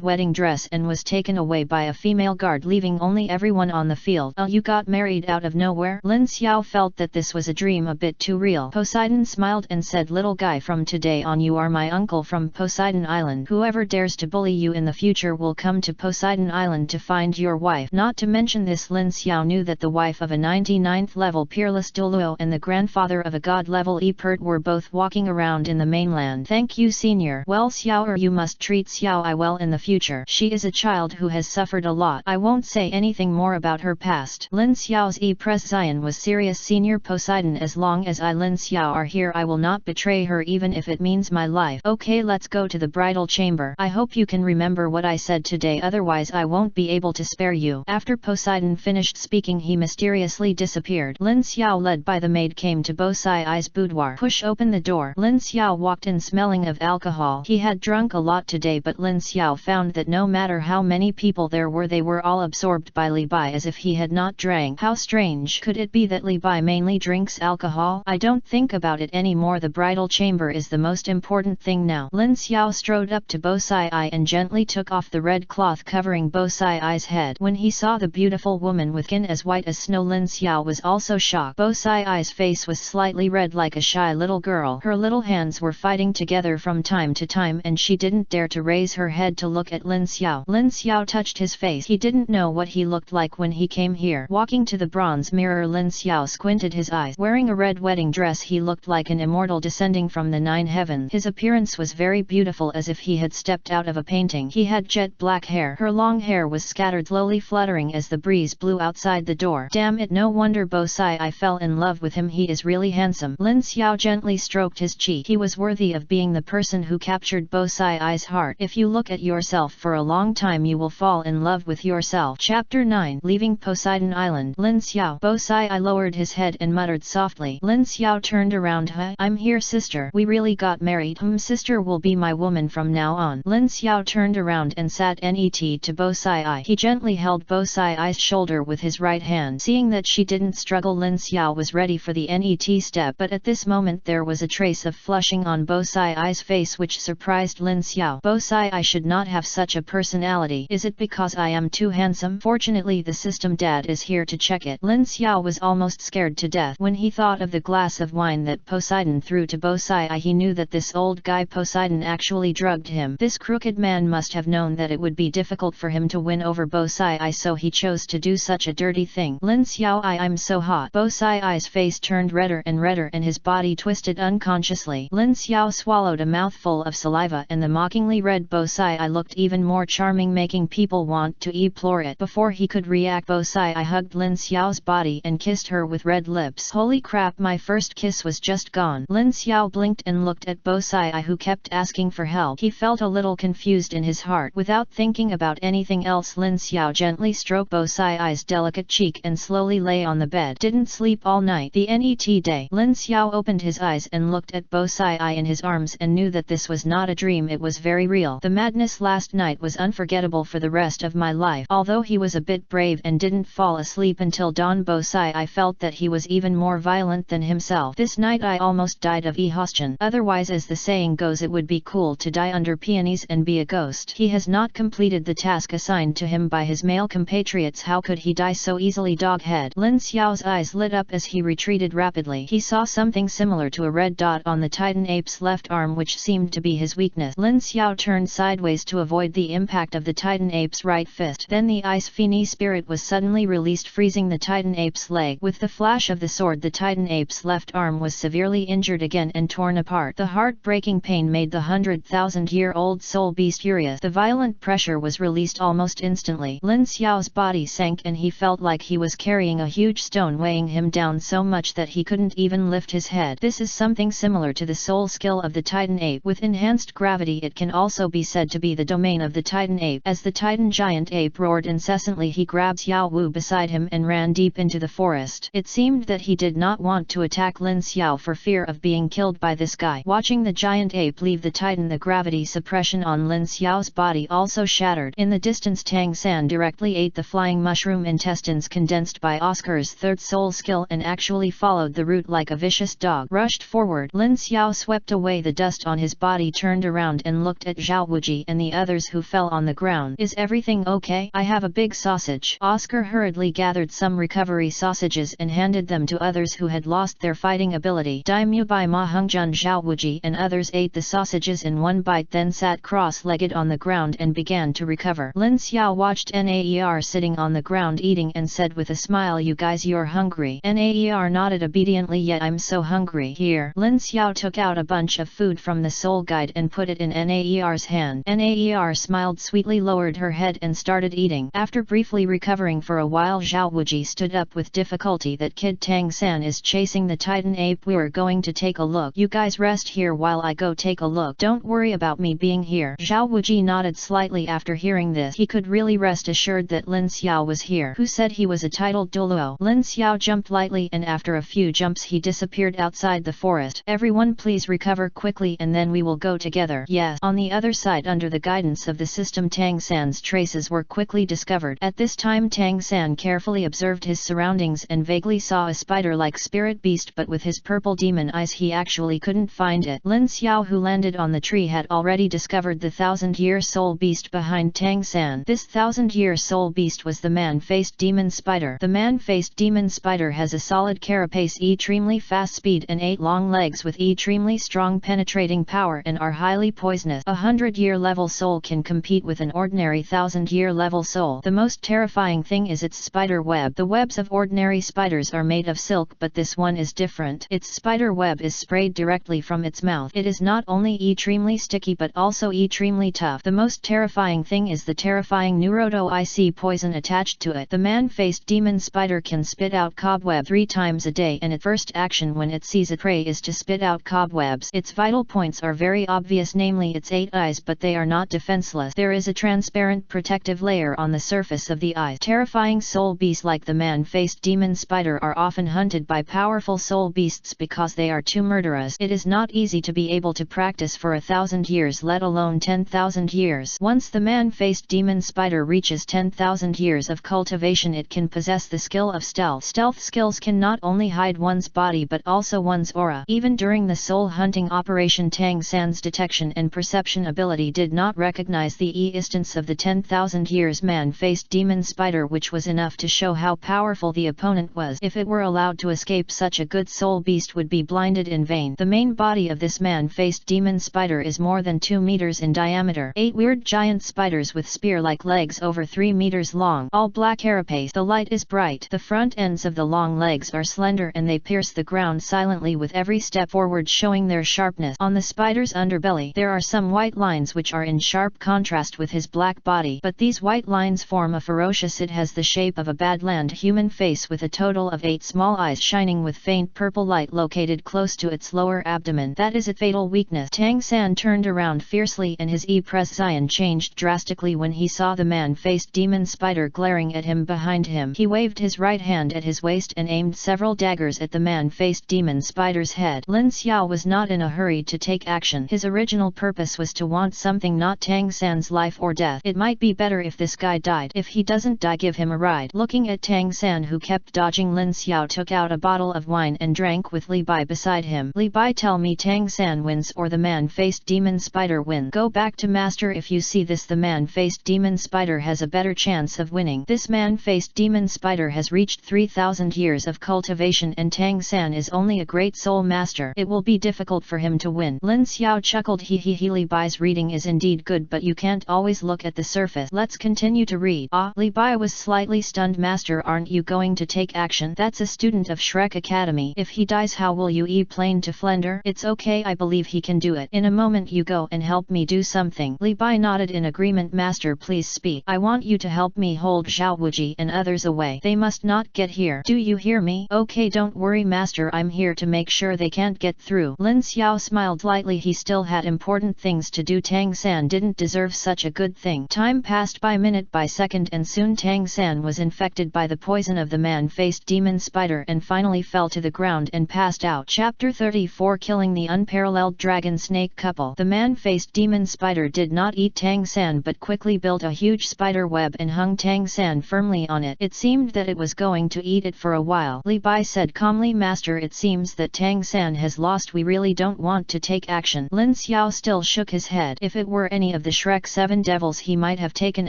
wedding dress and was taken away by a female guard, leaving only everyone on the field. You got married out of nowhere? Lin Xiao felt that this was a dream a bit too real. Poseidon smiled and said, little guy, from today on you are my uncle from Poseidon Island. Whoever dares to bully you in the future will come to Poseidon Island to find your wife. Not to mention this, Lin Xiao knew that the wife of a 99th level peerless Dulo and the grandfather of a god level Epert were both walking around in the mainland. Thank you, senior. Well, Xiao, you must treat Xiao I well in the future. She is a child who has suffered a lot. I won't say anything more about her past. Lin Xiao's expression was serious. Senior Poseidon, as long as I Lin Xiao are here, I will not betray her even if it means my life. Okay, let's go to the bridal chamber. I hope you can remember what I said today, otherwise I won't be able to spare you. After Poseidon finished speaking, he mysteriously disappeared. Lin Xiao, led by the maid, came to Bosai's boudoir. Push open the door. Lin Xiao walked in smelling of alcohol. He had drunk a lot today, but Lin Xiao found that no matter how many people there were, they were all absorbed by Li Bai as if he had not drank. How strange. Could it be that Li Bai mainly drinks alcohol? I don't think about it anymore. The bridal chamber is the most important thing now. Lin Xiao strode up to Bosai and gently took off the red cloth covering Bosai's head. When he saw the beautiful woman with skin as white as snow, Lin Xiao was also shocked. Bosai's face was slightly red like a shy little girl. Her little hands were fighting together from time to time, and she didn't dare to raise her head to look at Lin Xiao. Lin Xiao touched his face. He didn't know what he looked like when he came here. Walking to the bronze mirror, Lin Xiao squinted his eyes. Wearing a red wedding dress, he looked like an immortal descending from the 9 heavens. His appearance was very beautiful, as if he had stepped out of a painting. He had jet black hair. Her long hair was scattered, slowly fluttering as the breeze blew outside the door. Damn it, no wonder Bosai fell in love with him. He is really handsome. Lin Xiao gently stroked his cheek. He was worthy of being the person who captured Bosai's heart. If you look at yourself for a long time, you will fall in love with yourself. Chapter 9. Leaving Poseidon Island. Lin Xiao. Bosai lowered his head and muttered softly. Lin Xiao turned around. Huh? I'm here, sister. We really got married. Sister will be my woman from now on. Lin Xiao turned around and sat net to Bosai. He gently held Bosai's shoulder with his right hand. Seeing that she didn't struggle, Lin Xiao was ready for the net step, but at this moment there was a trace of flushing on Bosai's face which surprised Lin Xiao. Bosai should not have such a personality. Is it because I am too handsome? Fortunately, the system dad is here to check it. Lin Xiao was almost scared to death. When he thought of the glass of wine that Poseidon threw to Bosai, he knew that this old guy Poseidon actually drugged him. This crooked man must have known that it would be difficult for him to win over Bosai, so he chose to do such a dirty thing. Lin Xiao, I'm so hot. Bosai's face turned redder and his body twisted unconsciously. Lin Xiao swallowed a mouthful of saliva, and the mockingly red Bosai looked even more charming, making people want to implore it. Before he could react, Bosai hugged Lin Xiao's body and kissed her with red lips. Holy crap, my first kiss was just gone. Lin Xiao blinked and looked at Bosai, who kept asking for help. He felt a little confused in his heart. Without thinking about anything else, Lin Xiao gently stroked Bosai's delicate cheek and slowly lay on the bed. Didn't sleep all night. The net day. Lin Xiao opened his eyes and looked at Bosai in his arms and knew that this was not a dream, it was very real. The madness last night was unforgettable for the rest of my life. Although he was a bit brave and didn't fall asleep until dawn, Bosai felt that he was even more violent than himself. This night I almost died of exhaustion. Otherwise, as the saying goes, it would be cool to die under peonies and be a ghost. He has not completed the task assigned to him by his male compatriots. How could he die so easily? Doghead. Lin Xiao's eyes lit up as he retreated rapidly. He saw something similar to a red dot on the Titan ape's left arm, which seemed to be his weakness. Lin Xiao turned sideways to avoid the impact of the Titan ape's right fist. Then the Ice Fiend spirit was suddenly released, freezing the Titan ape's leg. With the flash of the sword, the Titan ape's left arm was severely injured again and torn apart. The heartbreaking pain made the 100,000-year-old soul beast furious. The violent pressure was released almost instantly. Lin Xiao's body sank and he felt like he was carrying a huge stone weighing him down so much that he couldn't even lift his head. This is something similar to the soul skill of the Titan ape. With enhanced gravity, it can also be said to be the domain of the Titan ape. As the Titan giant ape roared incessantly, he grabbed Xiao Wu beside him and ran deep into the forest. It seemed that he did not want to attack Lin Xiao for fear of being killed by this guy. Watching the giant ape leave the Titan, the gravity suppression on Lin Xiao's body also shattered. In the distance, Tang San directly ate the flying mushroom intestines condensed by Oscar's third soul skill and actually followed the route like a vicious ferocious dog rushed forward. Lin Xiao swept away the dust on his body, turned around and looked at Zhao Wuji and the others who fell on the ground. Is everything okay? I have a big sausage. Oscar hurriedly gathered some recovery sausages and handed them to others who had lost their fighting ability. Daimyo Bai Ma Hongjun, Zhao Wuji and others ate the sausages in one bite, then sat cross-legged on the ground and began to recover. Lin Xiao watched Naer sitting on the ground eating and said with a smile, you guys, you're hungry. Naer nodded obediently. Yet I'm so hungry. Here. Lin Xiao took out a bunch of food from the soul guide and put it in Naer's hand. Naer smiled sweetly, lowered her head and started eating. After briefly recovering for a while, Zhao Wuji stood up with difficulty. That kid Tang San is chasing the Titan ape. We're going to take a look. You guys rest here while I go take a look. Don't worry about me being here. Zhao Wuji nodded slightly after hearing this. He could really rest assured that Lin Xiao was here. Who said he was a titled Douluo? Lin Xiao jumped lightly and after a few jumps he disappeared outside the forest. Everyone please recover quickly and then we will go together. Yes. On the other side, under the guidance of the system, Tang San's traces were quickly discovered. At this time Tang San carefully observed his surroundings and vaguely saw a spider-like spirit beast, but with his purple demon eyes he actually couldn't find it. Lin Xiao, who landed on the tree, had already discovered the 1000-year soul beast behind Tang San. This 1000-year soul beast was the man-faced demon spider. The man-faced demon spider has a solid carapace, extremely fast speed and 8 long legs with extremely strong penetrating power and are highly poisonous. A 100-year level soul can compete with an ordinary 1000-year level soul. The most terrifying thing is its spider web. The webs of ordinary spiders are made of silk, but this one is different. Its spider web is sprayed directly from its mouth. It is not only extremely sticky but also extremely tough. The most terrifying thing is the terrifying neurotoxic poison attached to it. The man-faced demon spider can spit out cobweb 3 times a day, and its first action when it sees a prey is to spit out cobwebs. Its vital points are very obvious, namely its 8 eyes, but they are not defenseless. There is a transparent protective layer on the surface of the eyes. Terrifying soul beasts like the man-faced demon spider are often hunted by powerful soul beasts because they are too murderous. It is not easy to be able to practice for 1000 years, let alone 10,000 years. Once the man-faced demon spider reaches 10,000 years of cultivation, it can possess the skill of stealth. Stealth skills can not only hide one's body but also one's aura. Even during the soul hunting operation, Tang San's detection and perception ability did not recognize the existence of the 10,000 years man-faced demon spider, which was enough to show how powerful the opponent was. If it were allowed to escape, such a good soul beast would be blinded in vain. The main body of this man-faced demon spider is more than 2 meters in diameter. 8 weird giant spiders with spear-like legs over 3 meters long, all black carapace. The light is bright. The front ends of the long legs are slender and they pierce the ground silently with every step forward, showing their sharpness. On the spider's underbelly there are some white lines which are in sharp contrast with his black body, but these white lines form a ferocious. It has the shape of a badland human face with a total of 8 small eyes shining with faint purple light located close to its lower abdomen. That is its fatal weakness. Tang San turned around fiercely and his expression changed drastically when he saw the man-faced demon spider glaring at him behind him. He waved his right hand at his waist and aimed several daggers at the man-faced demon spider's head. Lin Xiao was not in a hurry to take action. His original purpose was to want something, not Tang San's life or death. It might be better if this guy died. If he doesn't die, give him a ride. Looking at Tang San, who kept dodging, Lin Xiao took out a bottle of wine and drank with Li Bai beside him. Li Bai, tell me, Tang San wins or the man-faced demon spider wins? Go back to master. If you see this, the man-faced demon spider has a better chance of winning. This man-faced demon spider has reached 3000 years of cultivation and Tang San is only a great soul master. It will be difficult for him to win. Lin Xiao chuckled. He Li Bai's reading is indeed good, but you can't always look at the surface. Let's continue to read. Ah, Li Bai was slightly stunned. Master, aren't you going to take action? That's a student of Shrek Academy. If he dies, how will you plane to Flender? It's okay, I believe he can do it. In a moment you go and help me do something. Li Bai nodded in agreement. Master, please speak. I want you to help me hold Zhao Wuji and others away. They must not get here. Do you hear me? Okay, don't worry master, I'm here to make sure they can't get through. Lin Xiao smiled lightly. He still had important things to do. Tang San didn't deserve such a good thing. Time passed by minute by second and soon Tang San was infected by the poison of the man-faced demon spider and finally fell to the ground and passed out. Chapter 34, Killing the Unparalleled Dragon Snake Couple. The man-faced demon spider did not eat Tang San but quickly built a huge spider web and hung Tang San firmly on it. It seemed that it was going to eat it for a while. Li Bai said calmly, Master, it it seems that Tangan has lost. We really don't want to take action. Lin Xiao still shook his head. If it were any of the Shrek 7 devils he might have taken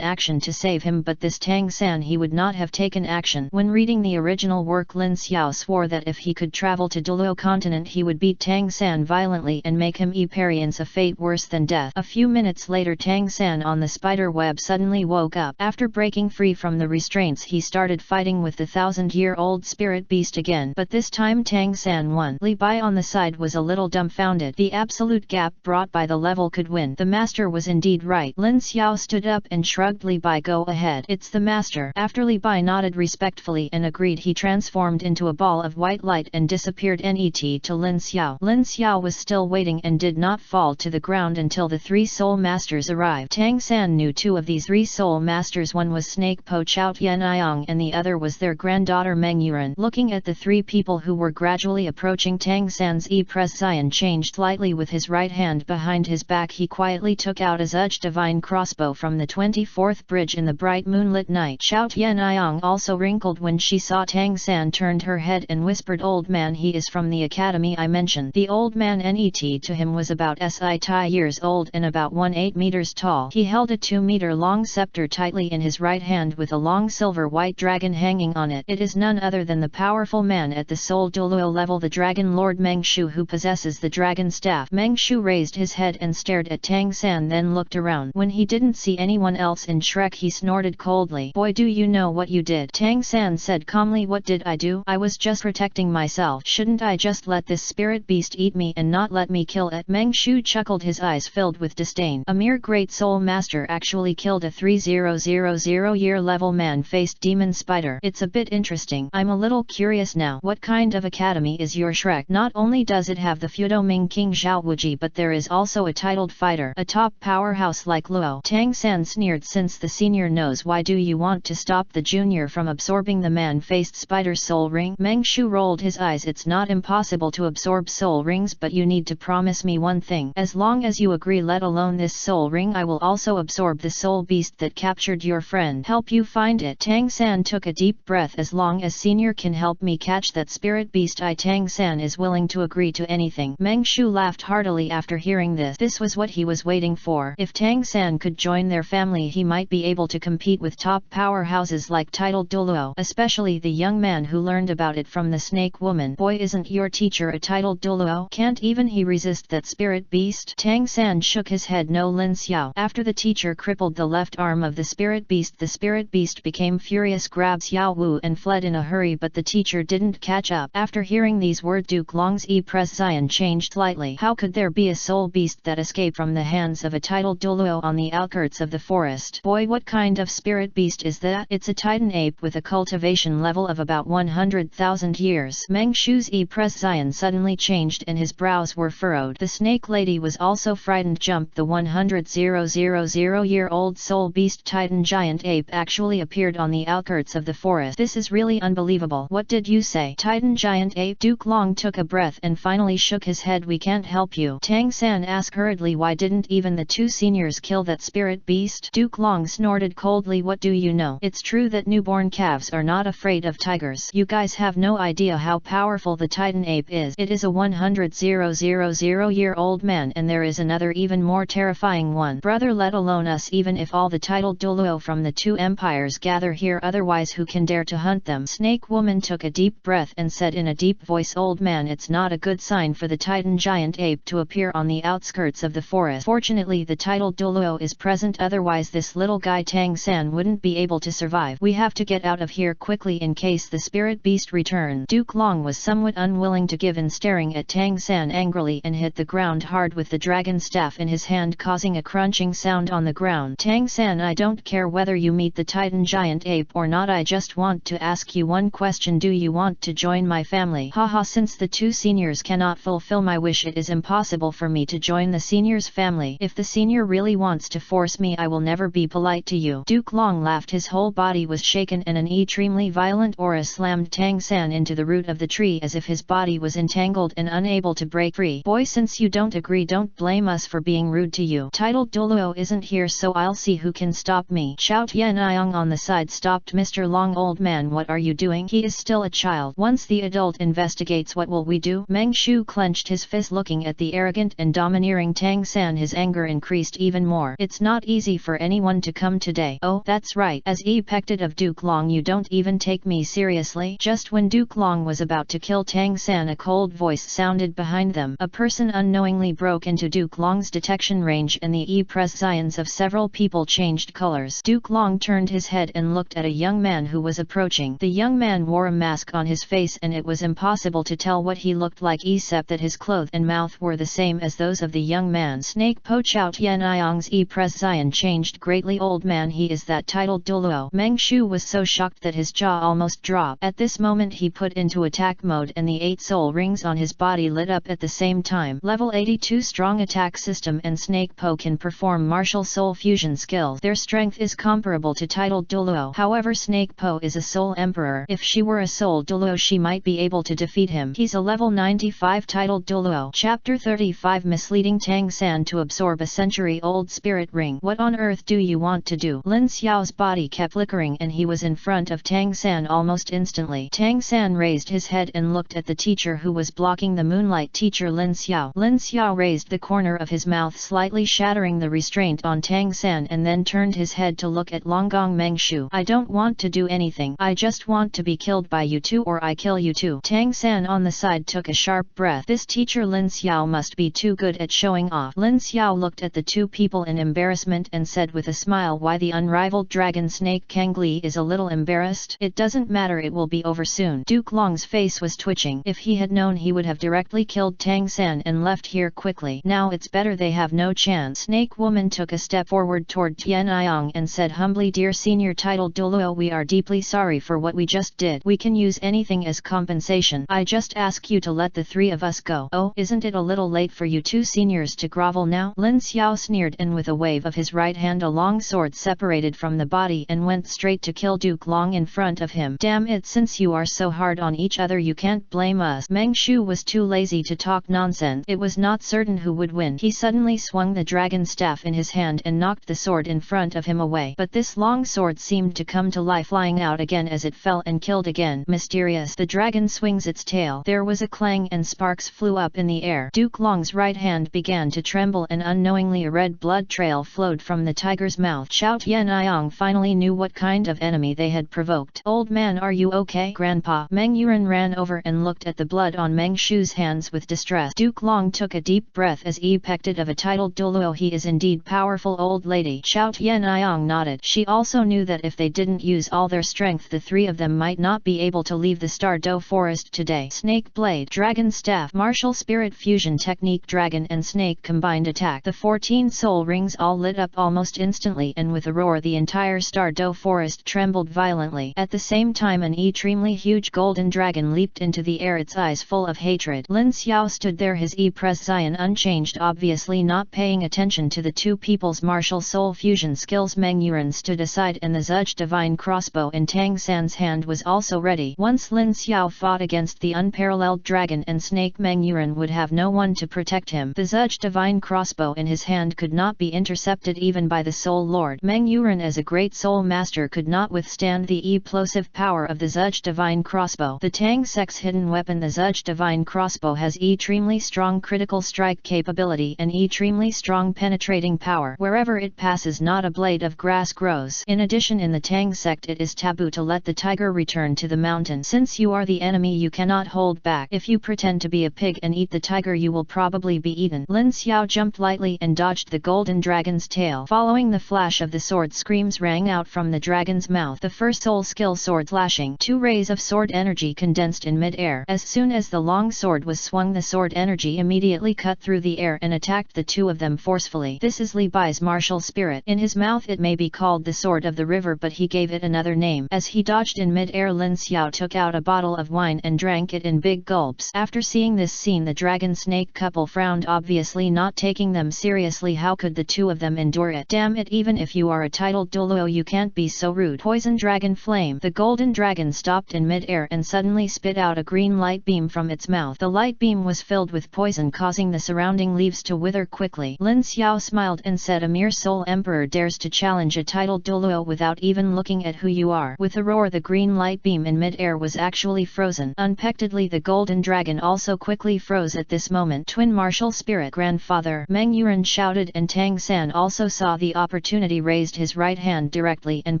action to save him, but this Tangan he would not have taken action. When reading the original work, Lin Xiao swore that if he could travel to Dulo continent he would beat Tangan violently and make him experience a fate worse than death. A few minutes later, Tangan on the spider web suddenly woke up. After breaking free from the restraints, he started fighting with the 1000-year-old spirit beast again, but this time Tangan won. Li Bai on the side was a little dumbfounded. The absolute gap brought by the level could win. The master was indeed right. Lin Xiao stood up and shrugged. Li Bai, go ahead. It's the master. After Li Bai nodded respectfully and agreed, he transformed into a ball of white light and disappeared. Net to Lin Xiao. Lin Xiao was still waiting and did not fall to the ground until the 3 soul masters arrived. Tangan knew 2 of these 3 soul masters. One was Snake Po Chao Tianyang and the other was their granddaughter Meng Yuran. Looking at the 3 people who were gradually approaching, Tangan's Zion changed slightly. With his right hand behind his back, he quietly took out a Zudge divine crossbow from the 24th bridge in the bright moonlit night. Chao Tianyang also wrinkled when she saw Tangan, turned her head and whispered, "Old man, he is from the academy I mentioned." The old man Net to him was about 8 years old and about 18 meters tall. He held a 2-meter-long scepter tightly in his right hand with a long silver-white dragon hanging on it. It is none other than the powerful man at the Soul Douluo level, the Dragon Lord Meng Shu, who possesses the dragon staff. Meng Shu raised his head and stared at Tangan, then looked around. When he didn't see anyone else in Shrek, he snorted coldly. "Boy, do you know what you did?" Tangan said calmly. "What did I do? I was just protecting myself. Shouldn't I just let this spirit beast eat me and not let me kill it?" Meng Shu chuckled, his eyes filled with disdain. A mere great soul master actually killed a 3000-year level man-faced demon spider. It's a bit interesting. I'm a little curious now. What kind of academy is your Shrek? Not only does it have the feudal Ming King Zhao Wuji, but there is also a titled fighter, a top powerhouse like Luo. Tangan sneered, "Since the senior knows, why do you want to stop the junior from absorbing the man-faced spider soul ring?" Meng Shu rolled his eyes. "It's not impossible to absorb soul rings, but you need to promise me one thing. As long as you agree, let alone this soul ring, I will also absorb the soul beast that captured your friend. Help you find it." Tangan took a deep breath. "As long as senior can help me catch that spirit beast, Tangan is willing to agree to anything." Meng Shu laughed heartily after hearing this. This was what he was waiting for. If Tangan could join their family, he might be able to compete with top powerhouses like titled Dulo, especially the young man who learned about it from the snake woman. "Boy, isn't your teacher a titled Dulo? Can't even he resist that spirit beast?" Tangan shook his head. "No, Lin Xiao." After the teacher crippled the left arm of the spirit beast became furious, grabbed Xiao Wu and fled in a hurry, but the teacher didn't catch up. After hearing these words, Duke Long's Zion changed slightly. How could there be a soul beast that escaped from the hands of a titled Douluo on the outskirts of the forest? "Boy, what kind of spirit beast is that?" "It's a titan ape with a cultivation level of about 100,000 years. Meng Shu's Zion suddenly changed and his brows were furrowed. The snake lady was also frightened. Jumped. The 100,000-year-old soul beast titan giant ape actually appeared on the outskirts of the forest. "This is really unbelievable." "What did you say? Titan giant ape?" Duke Long took a breath and finally shook his head. "We can't help you." Tangan asked hurriedly, "Why didn't even the 2 seniors kill that spirit beast?" Duke Long snorted coldly. "What do you know? It's true that newborn calves are not afraid of tigers. You guys have no idea how powerful the titan ape is. It is a 100,000-year-old man, and there is another even more terrifying one. Brother, let alone us, even if all the titled Dulo from the 2 empires gather here, otherwise who can dare to hunt them?" Snake woman took a deep breath and said in a deep voice, "Old man, it's not a good sign for the titan giant ape to appear on the outskirts of the forest. Fortunately the titled Dulo is present, otherwise this little guy Tangan wouldn't be able to survive. We have to get out of here quickly in case the spirit beast returns." Duke Long was somewhat unwilling to give in, staring at Tangan angrily, and hit the ground hard with the dragon staff in his hand, causing a crunching sound on the ground. "Tangan, I don't care whether you meet the titan giant ape or not, I just want to ask you one question. Do you want to join my family?" "Haha, since the 2 seniors cannot fulfill my wish, it is impossible for me to join the seniors' family. If the senior really wants to force me, I will never be polite to you." Duke Long laughed. His whole body was shaken and an extremely violent aura slammed Tangan into the root of the tree as if his body was entangled and unable to break free. "Boy, since you don't agree, don't blame us for being rude to you. Titled Dulo isn't here, so I'll see who can stop me." Chao Tianyang on the side stopped Mr. Long. "Old man, what are you doing? He is still a child. Once the adult and investigates, what will we do? Meng Shu clenched his fist looking at the arrogant and domineering Tang San. His anger increased even more. It's not easy for anyone to come today. Oh, that's right. As Epected of Duke Long, you don't even take me seriously. Just when Duke Long was about to kill Tang San, a cold voice sounded behind them. A person unknowingly broke into Duke Long's detection range, and the expressions of several people changed colors. Duke Long turned his head and looked at a young man who was approaching. The young man wore a mask on his face, and it was impossible to tell what he looked like except that his clothes and mouth were the same as those of the young man. Snake Po Chao Tian Iong's expression changed greatly. Old man, he is that titled Dulo. Meng Shu was so shocked that his jaw almost dropped. At this moment he put into attack mode, and the 8 soul rings on his body lit up at the same time. Level 82 strong attack system, and Snake Po can perform martial soul fusion skills. Their strength is comparable to titled Dulo. However, Snake Po is a soul emperor. If she were a soul Dulo, she might be able to defeat him. He's a level 95 titled Dulo. Chapter 35 Misleading Tang San to absorb a century-old spirit ring. What on earth do you want to do? Lin Xiao's body kept flickering, and he was in front of Tang San almost instantly. Tang San raised his head and looked at the teacher who was blocking the moonlight. Teacher Lin Xiao. Lin Xiao raised the corner of his mouth slightly, shattering the restraint on Tang San, and then turned his head to look at Longgong Meng Shu. I don't want to do anything. I just want to be killed by you two, or I kill you too. Tang San on the side took a sharp breath. This teacher Lin Xiao must be too good at showing off. Lin Xiao looked at the two people in embarrassment and said with a smile, why, the unrivaled dragon snake Kangli is a little embarrassed. It doesn't matter, it will be over soon. Duke Long's face was twitching. If he had known, he would have directly killed Tang San and left here quickly. Now it's better they have no chance. Snake woman took a step forward toward Tian Iong and said humbly, dear senior titled Dulo, we are deeply sorry for what we just did. We can use anything as compensation. I just ask you to let the 3 of us go. Oh, isn't it a little late for you 2 seniors to grovel now? Lin Xiao sneered, and with a wave of his right hand a long sword separated from the body and went straight to kill Duke Long in front of him. Damn it, since you are so hard on each other you can't blame us. Meng Shu was too lazy to talk nonsense. It was not certain who would win. He suddenly swung the dragon staff in his hand and knocked the sword in front of him away. But this long sword seemed to come to life, flying out again as it fell and killed again. Mysterious. The dragon swings its tail. There was a clang and sparks flew up in the air. Duke Long's right hand began to tremble, and unknowingly a red blood trail flowed from the tiger's mouth. Xiao Tian Iong finally knew what kind of enemy they had provoked. Old man, are you okay? Grandpa. Meng Yuren ran over and looked at the blood on Meng Shu's hands with distress. Duke Long took a deep breath as epected of a titled Dulo. He is indeed powerful, old lady. Xiao Tian Iong nodded. She also knew that if they didn't use all their strength, the 3 of them might not be able to leave the Sodto forest today. Snake blade, dragon staff, martial spirit fusion technique, dragon and snake combined attack. The 14 soul rings all lit up almost instantly, and with a roar the entire Sodto forest trembled violently. At the same time an extremely huge golden dragon leaped into the air, its eyes full of hatred. Lin Xiao stood there, his expression unchanged, obviously not paying attention to the 2 people's martial soul fusion skills. Meng Yuren stood aside, and the Zhuzh divine crossbow in Tang San's hand was also ready. Once Lin Xiao fought against the unparalleled dragon and snake, Meng Yuren would have no one to protect him. The Zhuzh divine crossbow in his hand could not be intercepted even by the Soul Lord. Meng Yuren, as a great soul master, could not withstand the explosive power of the Zhuzh divine crossbow. The Tang sect's hidden weapon, the Zhuzh divine crossbow, has extremely strong critical strike capability and extremely strong penetrating power. Wherever it passes, not a blade of grass grows. In addition, in the Tang sect it is taboo to let the tiger return to the mountain. Since you are the enemy, you cannot hold back. If you pretend to be a pig and eat the tiger, you will probably be eaten. Lin Xiao jumped lightly and dodged the golden dragon's tail. Following the flash of the sword, screams rang out from the dragon's mouth. The first soul skill, sword flashing. 2 rays of sword energy condensed in mid-air. As soon as the long sword was swung, the sword energy immediately cut through the air and attacked the 2 of them forcefully. This is Li Bai's martial spirit. In his mouth it may be called the sword of the river, but he gave it another name. As he dodged in mid-air, Lin Xiao took out a bottle of wine and drank it in big gulps. After seeing this scene, the dragon snake couple frowned, obviously not taking them seriously. How could the 2 of them endure it? Damn it, even if you are a titled Dulo, you can't be so rude. Poison dragon flame. The golden dragon stopped in mid-air and suddenly spit out a green light beam from its mouth. The light beam was filled with poison, causing the surrounding leaves to wither quickly. Lin Xiao smiled and said, a mere soul emperor dares to challenge a titled Dulo without even looking at who you are. With a roar, the green light beam in mid-air was actually frozen. Unexpectedly the golden dragon also quickly froze at this moment. Twin martial spirit grandfather Meng Yuren shouted, and Tang San also saw the opportunity, raised his right hand directly and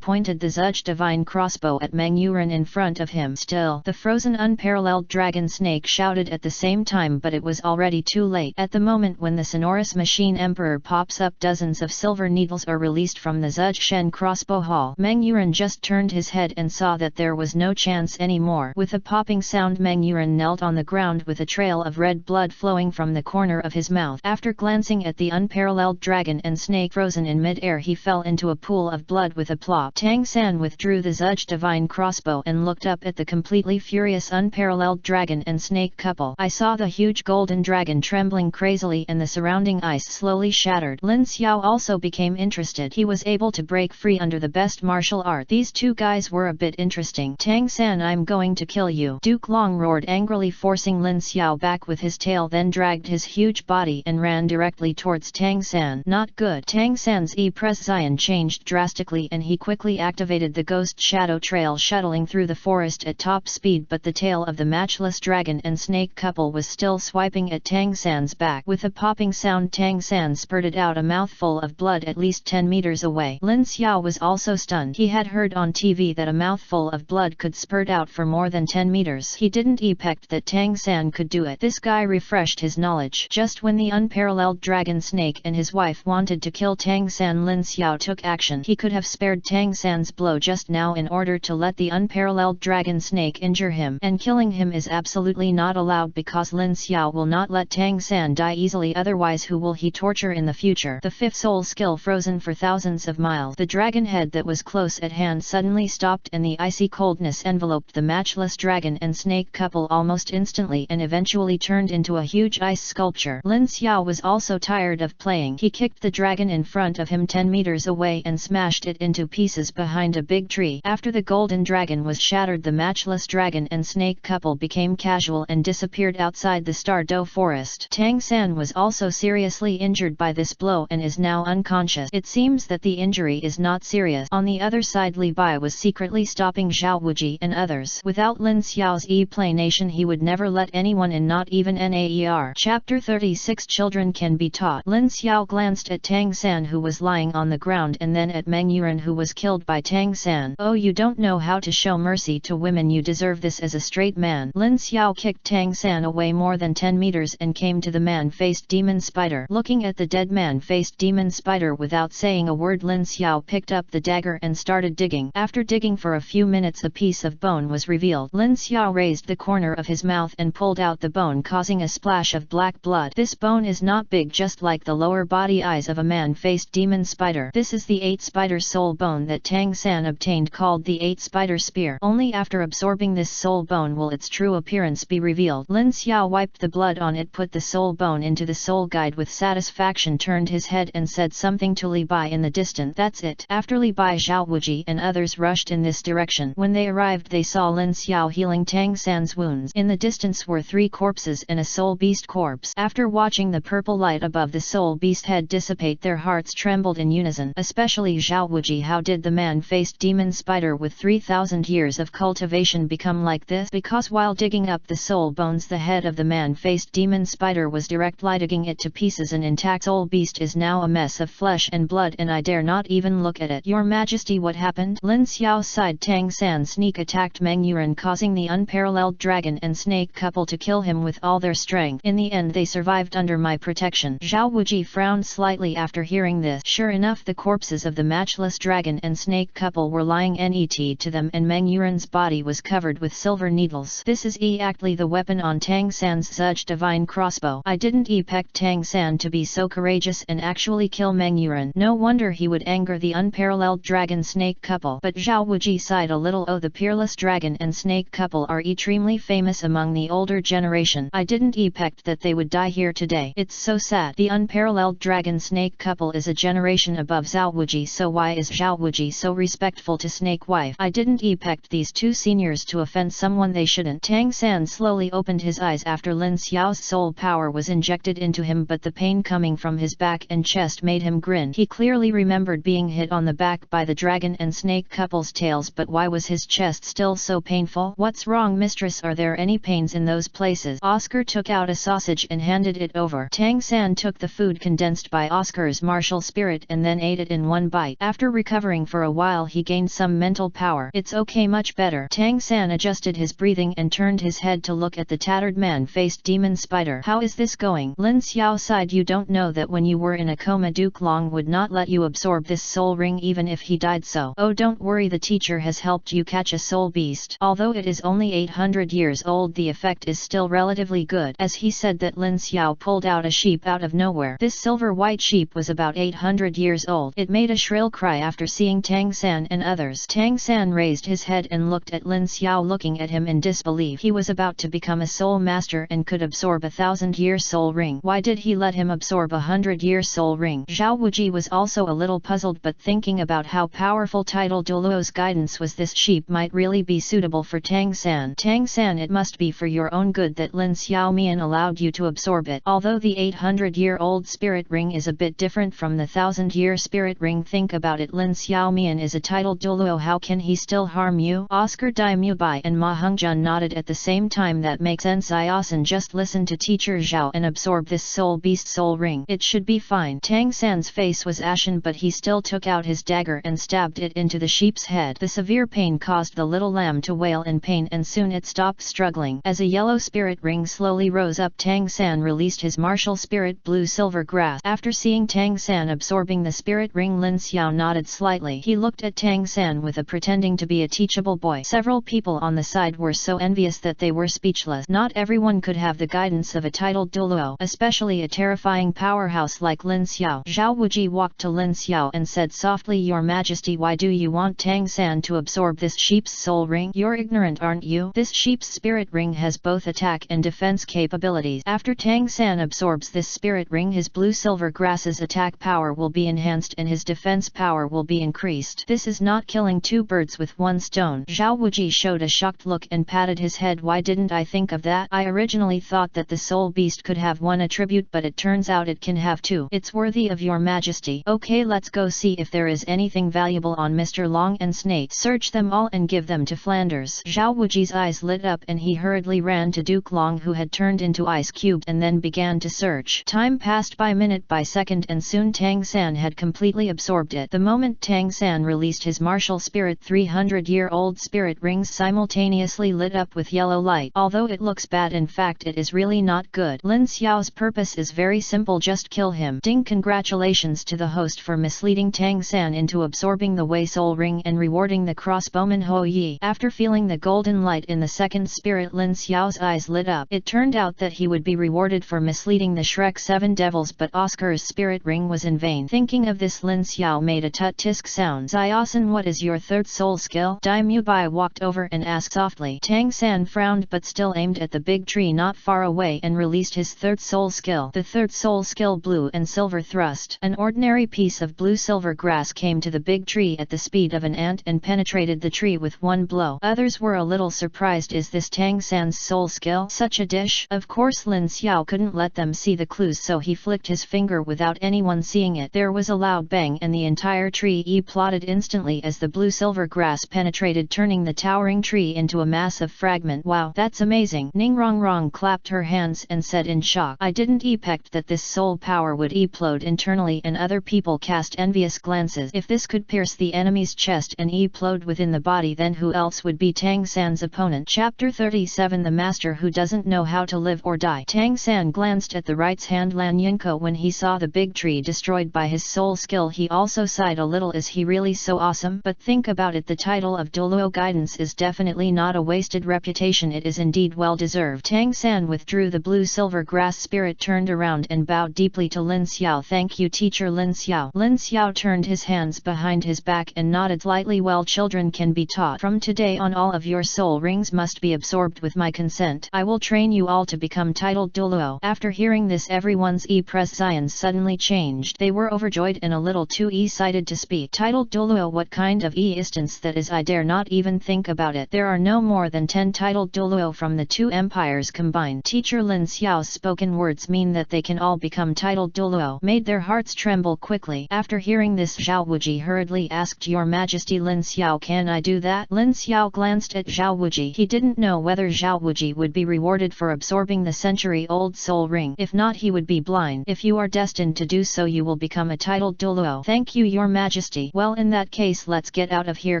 pointed the Zudge divine crossbow at Meng Yuren in front of him. Still, the frozen unparalleled dragon snake shouted at the same time, but it was already too late. At the moment when the sonorous machine emperor pops up, dozens of silver needles are released from the Zudge Shen crossbow hall. Meng Yuren just turned his head and saw that there was no chance anymore. With a popping sound, Meng Yuren knelt on the ground with a trail of red blood flowing from the corner of his mouth. After glancing at the unparalleled dragon and snake frozen in mid-air, he fell into a pool of blood with a plop. Tang San withdrew the Zudge divine crossbow and looked up at the completely furious unparalleled dragon and snake couple. I saw the huge golden dragon trembling crazily and the surrounding ice slowly shattered. Lin Xiao also became interested. He was able to break free under the best martial art. These two guys were a bit interesting. Tang San, I'm going to kill you. Duke Long roared angrily, forcing Lin Xiao back with his tail, then dragged his huge body and ran directly towards Tang San. Not good. Tang San's E-Pression changed drastically and he quickly activated the ghost shadow trail, shuttling through the forest at top speed, but the tail of the matchless dragon and snake couple was still swiping at Tang San's back. With a popping sound, Tang San spurted out a mouthful of blood at least 10 meters away. Lin Xiao was also stunned. He had heard on TV that a mouthful of blood could spurt out for more than 10 meters. He didn't expect that Tang San could do it. This guy refreshed his knowledge. Just when the unparalleled dragon snake and his wife wanted to kill Tang San, Lin Xiao took action. He could have spared Tang San's blow just now in order to let the unparalleled dragon snake injure him, and killing him is absolutely not allowed because Lin Xiao will not let Tang San die easily, otherwise who will he torture in the future? The fifth soul skill, frozen for thousands of miles. The dragon head that was close at hand suddenly stopped and the icy coldness enveloped the matchless dragon and snake couple almost instantly and eventually turned into a huge ice sculpture. Lin Xiao was also tired of playing. He kicked the dragon in front of him 10 meters away and smashed it into pieces behind a big tree. After the golden dragon was shattered, the matchless dragon and snake couple became casual and disappeared outside the Sodto forest. Tang San was also seriously injured by this blow and is now unconscious. It seems that the injury is not serious. On the other side, Li Bai was secretly stopping Zhao Wuji and others. Without Lin Xiao's explanation, he would never let anyone in, not even Naer. Chapter 36 Children Can Be Taught. Lin Xiao glanced at Tang San, who was lying on the ground, and then at Meng Yuren, who was killed by Tang San. Oh, you don't know how to show mercy to women. You deserve this as a straight man. Lin Xiao kicked Tang San away more than 10 meters and came to the man-faced demon spider. Looking at the dead man-faced demon spider without saying a word, Lin Xiao picked up the dagger and started digging. After digging for a few minutes, a piece of bone was revealed. Lin Xiao raised the corner of his mouth and pulled out the bone, causing a splash of black blood. This bone is not big, just like the lower body eyes of a man-faced demon spider. This is the 8 spider soul bone that Tang San obtained, called the 8 spider spear. Only after absorbing this soul bone will its true appearance be revealed. Lin Xiao wiped the blood on it, put the soul bone into the soul guide with satisfaction, turned his head and said something to Li Bai in the distance. That's it. After Li Bai, Zhao Wuji and others rushed in this direction. When they arrived, they saw Lin Xiao healing Tang San's wounds. In the distance were 3 corpses and a soul beast corpse. After watching the purple light above the soul beast head dissipate, their hearts trembled in unison, especially Zhao Wuji. How did the man-faced demon spider with 3,000 years of cultivation become like this? Because while digging up the soul bones, the head of the man-faced demon spider was directly digging it to pieces. An intact soul beast is now a mess of flesh and blood, and I dare not even look at it. Your Majesty, what happened? Lin Xiao sighed. Tang San sneak attacked Meng Yuren, causing the unparalleled dragon and snake couple to kill him with all their strength. In the end, they survived under my protection. Zhao Wuji frowned slightly after hearing this. Sure enough, the corpses of the matchless dragon and snake couple were lying net to them, and Meng Yuren's body was covered with silver needles. This is exactly the weapon on Tang San's Zudge divine crossbow. I didn't expect Tang San to be so courageous and actually kill Meng Yuren. No wonder he would anger the unparalleled dragon snake couple. But Zhao Wuji sighed a little. Oh, the peerless dragon and snake couple are extremely famous among the older generation. I didn't expect that they would die here today. It's so sad. The unparalleled dragon snake couple is a generation above Zhao Wuji, so why is Zhao Wuji so respectful to snake wife? I didn't expect these two seniors to offend someone they shouldn't. Tang San slowly opened his eyes after Lin Xiao's soul power was injected into him, but the pain coming from his back and chest made him grin. He clearly remembered being hit on the back by the dragon and snake couple's tails, but why was his chest still so painful? What's wrong? wrong, mistress? Are there any pains in those places? Oscar took out a sausage and handed it over. Tang San took the food condensed by Oscar's martial spirit and then ate it in one bite. After recovering for a while, he gained some mental power. It's okay, much better. Tang San adjusted his breathing and turned his head to look at the tattered man-faced demon spider. How is this going? Lin Xiao sighed. You don't know that when you were in a coma, Duke Long would not let you absorb this soul ring even if he died. So, oh, don't worry, the teacher has helped you catch a soul beast. Although it is only 800 years old, the effect is still relatively good. As he said that, Lin Xiao pulled out a sheep out of nowhere. This silver-white sheep was about 800 years old. It made a shrill cry after seeing Tang San and others. Tang San raised his head and looked at Lin Xiao, looking at him in disbelief. He was about to become a soul master and could absorb a 1000-year soul ring. Why did he let him absorb a 100-year soul ring? Zhao Wuji was also a little puzzled, but thinking about how powerful title Douluo's guidance was, this sheep might really be suitable for Tang San. Tang San, it must be for your own good that Lin Xiaomian allowed you to absorb it. Although the 800-year-old spirit ring is a bit different from the 1000-year spirit ring, think about it. Lin Xiaomian is a titled Douluo. How can he still harm you? Oscar Daimubai and Ma Hongjun nodded at the same time. That makes sense. Iosan, just listen to teacher Zhao and absorb this soul beast soul ring. It should be fine. Tang San's face was ashen, but he still took out his dagger and stabbed it into the sheep's head. The severe pain caused the little lamb to wail in pain, and soon it stopped struggling. As a yellow spirit ring slowly rose up, Tang San released his martial spirit blue silver grass. After seeing Tang San absorbing the spirit ring, Lin Xiao nodded slightly. He looked at Tang San with a pretending to be a teachable boy. Several people on the side were so envious that they were speechless. Not everyone could have the guidance of a titled Dulo, especially a terrifying powerhouse like Lin Xiao. Zhao Wuji walked to Lin Xiao and said softly, Your Majesty, why do you want Tang San to absorb this sheep's soul ring? You're ignorant, aren't you? This sheep's spirit ring has both attack and defense capabilities. After Tang San absorbs this spirit ring, his blue-silver grass's attack power will be enhanced and his defense power will be increased. This is not killing two birds with one stone. Zhao Wuji showed a shocked look and patted his head. Why didn't I think of that? I originally thought that the soul beast could have one attribute, but it turns out it can have two. It's worthy of your majesty. Okay, let's go see if there is anything valuable on Mr. Long and Snake. Search them all and give them to Flanders. Zhao Wuji's eyes lit up and he hurriedly ran to Duke Long, who had turned into ice cube, and then began to search. Time passed by minute by second and soon Tang San had completely absorbed it. The moment Tang San released his martial spirit, 300-year-old spirit rings simultaneously lit up with yellow light. Although it looks bad, in fact it is really not good. Lin Xiao's purpose is very simple, just kill him. Ding! Congratulations to the host for misleading Tang San into absorbing the Wei Soul Ring and rewarding the crossbowman Ho Yi. After feeling the golden light in the second spirit, Lin Xiao's eyes lit up. It turned out that he would be rewarded for misleading the Shrek 7 devils, but Oscar's spirit ring was in vain. Thinking of this, Lin Xiao made a tut-tisk sound. Ziosan, what is your third soul skill? Dai Mubai walked over and asked softly. Tang San frowned but still aimed at the big tree not far away and released his third soul skill. The third soul skill, blue and silver thrust. An ordinary piece of blue-silver grass came to the big tree at the speed of an ant and penetrated the tree with one blow. Others were a little surprised. Is this Tang San's soul skill? Such a dish? Of course Lin Xiao couldn't let them see the clues, so he flicked his finger without anyone seeing it. There was a loud bang and the entire tree plotted instantly as the blue-silver grass penetrated, turning the towering tree into a massive fragment. Wow, that's amazing. Ning Rong Rong clapped her hands and said in shock, I didn't expect that this soul power would implode internally, and other people cast envious glances. If this could pierce the enemy's chest and implode within the body, then who else would be Tang San's opponent? Chapter 37, The Master Who Doesn't Know How to Live or Die. Tang San glanced at the right's hand Lan Yinko when he saw the big tree destroyed by his soul skill. He also sighed a little. Is he really so awesome? But think about it, the title of Dulo guidance is definitely not a wasted reputation, it is indeed well deserved. Tang San withdrew the blue-silver grass spirit, turned around and bowed deeply to Lin Xiao. Thank you, teacher Lin Xiao. Lin Xiao turned his hands behind his back and nodded slightly. Well, children can be taught. From today on, all of your soul rings must be absorbed with my consent. I will train you all to become titled Dulo. After hearing this, everyone's presence suddenly changed. They were overjoyed and a little too excited to speak. Titled Dulo, what kind of instance that is? I dare not even think about it. There are no more than 10 titled Dulo from the two empires combined. Teacher Lin Xiao's spoken words mean that they can all become titled Dulo. Made their hearts tremble quickly. After hearing this, Zhao Wuji hurriedly asked, Your Majesty Lin Xiao, can I do that? Lin Xiao glanced at Zhao Wuji Wuji. He didn't know whether Zhao Wuji would be rewarded for absorbing the century-old soul ring. If not, he would be blind. If you are destined to do so, you will become a titled Dulo. Thank you, Your Majesty. Well, in that case, let's get out of here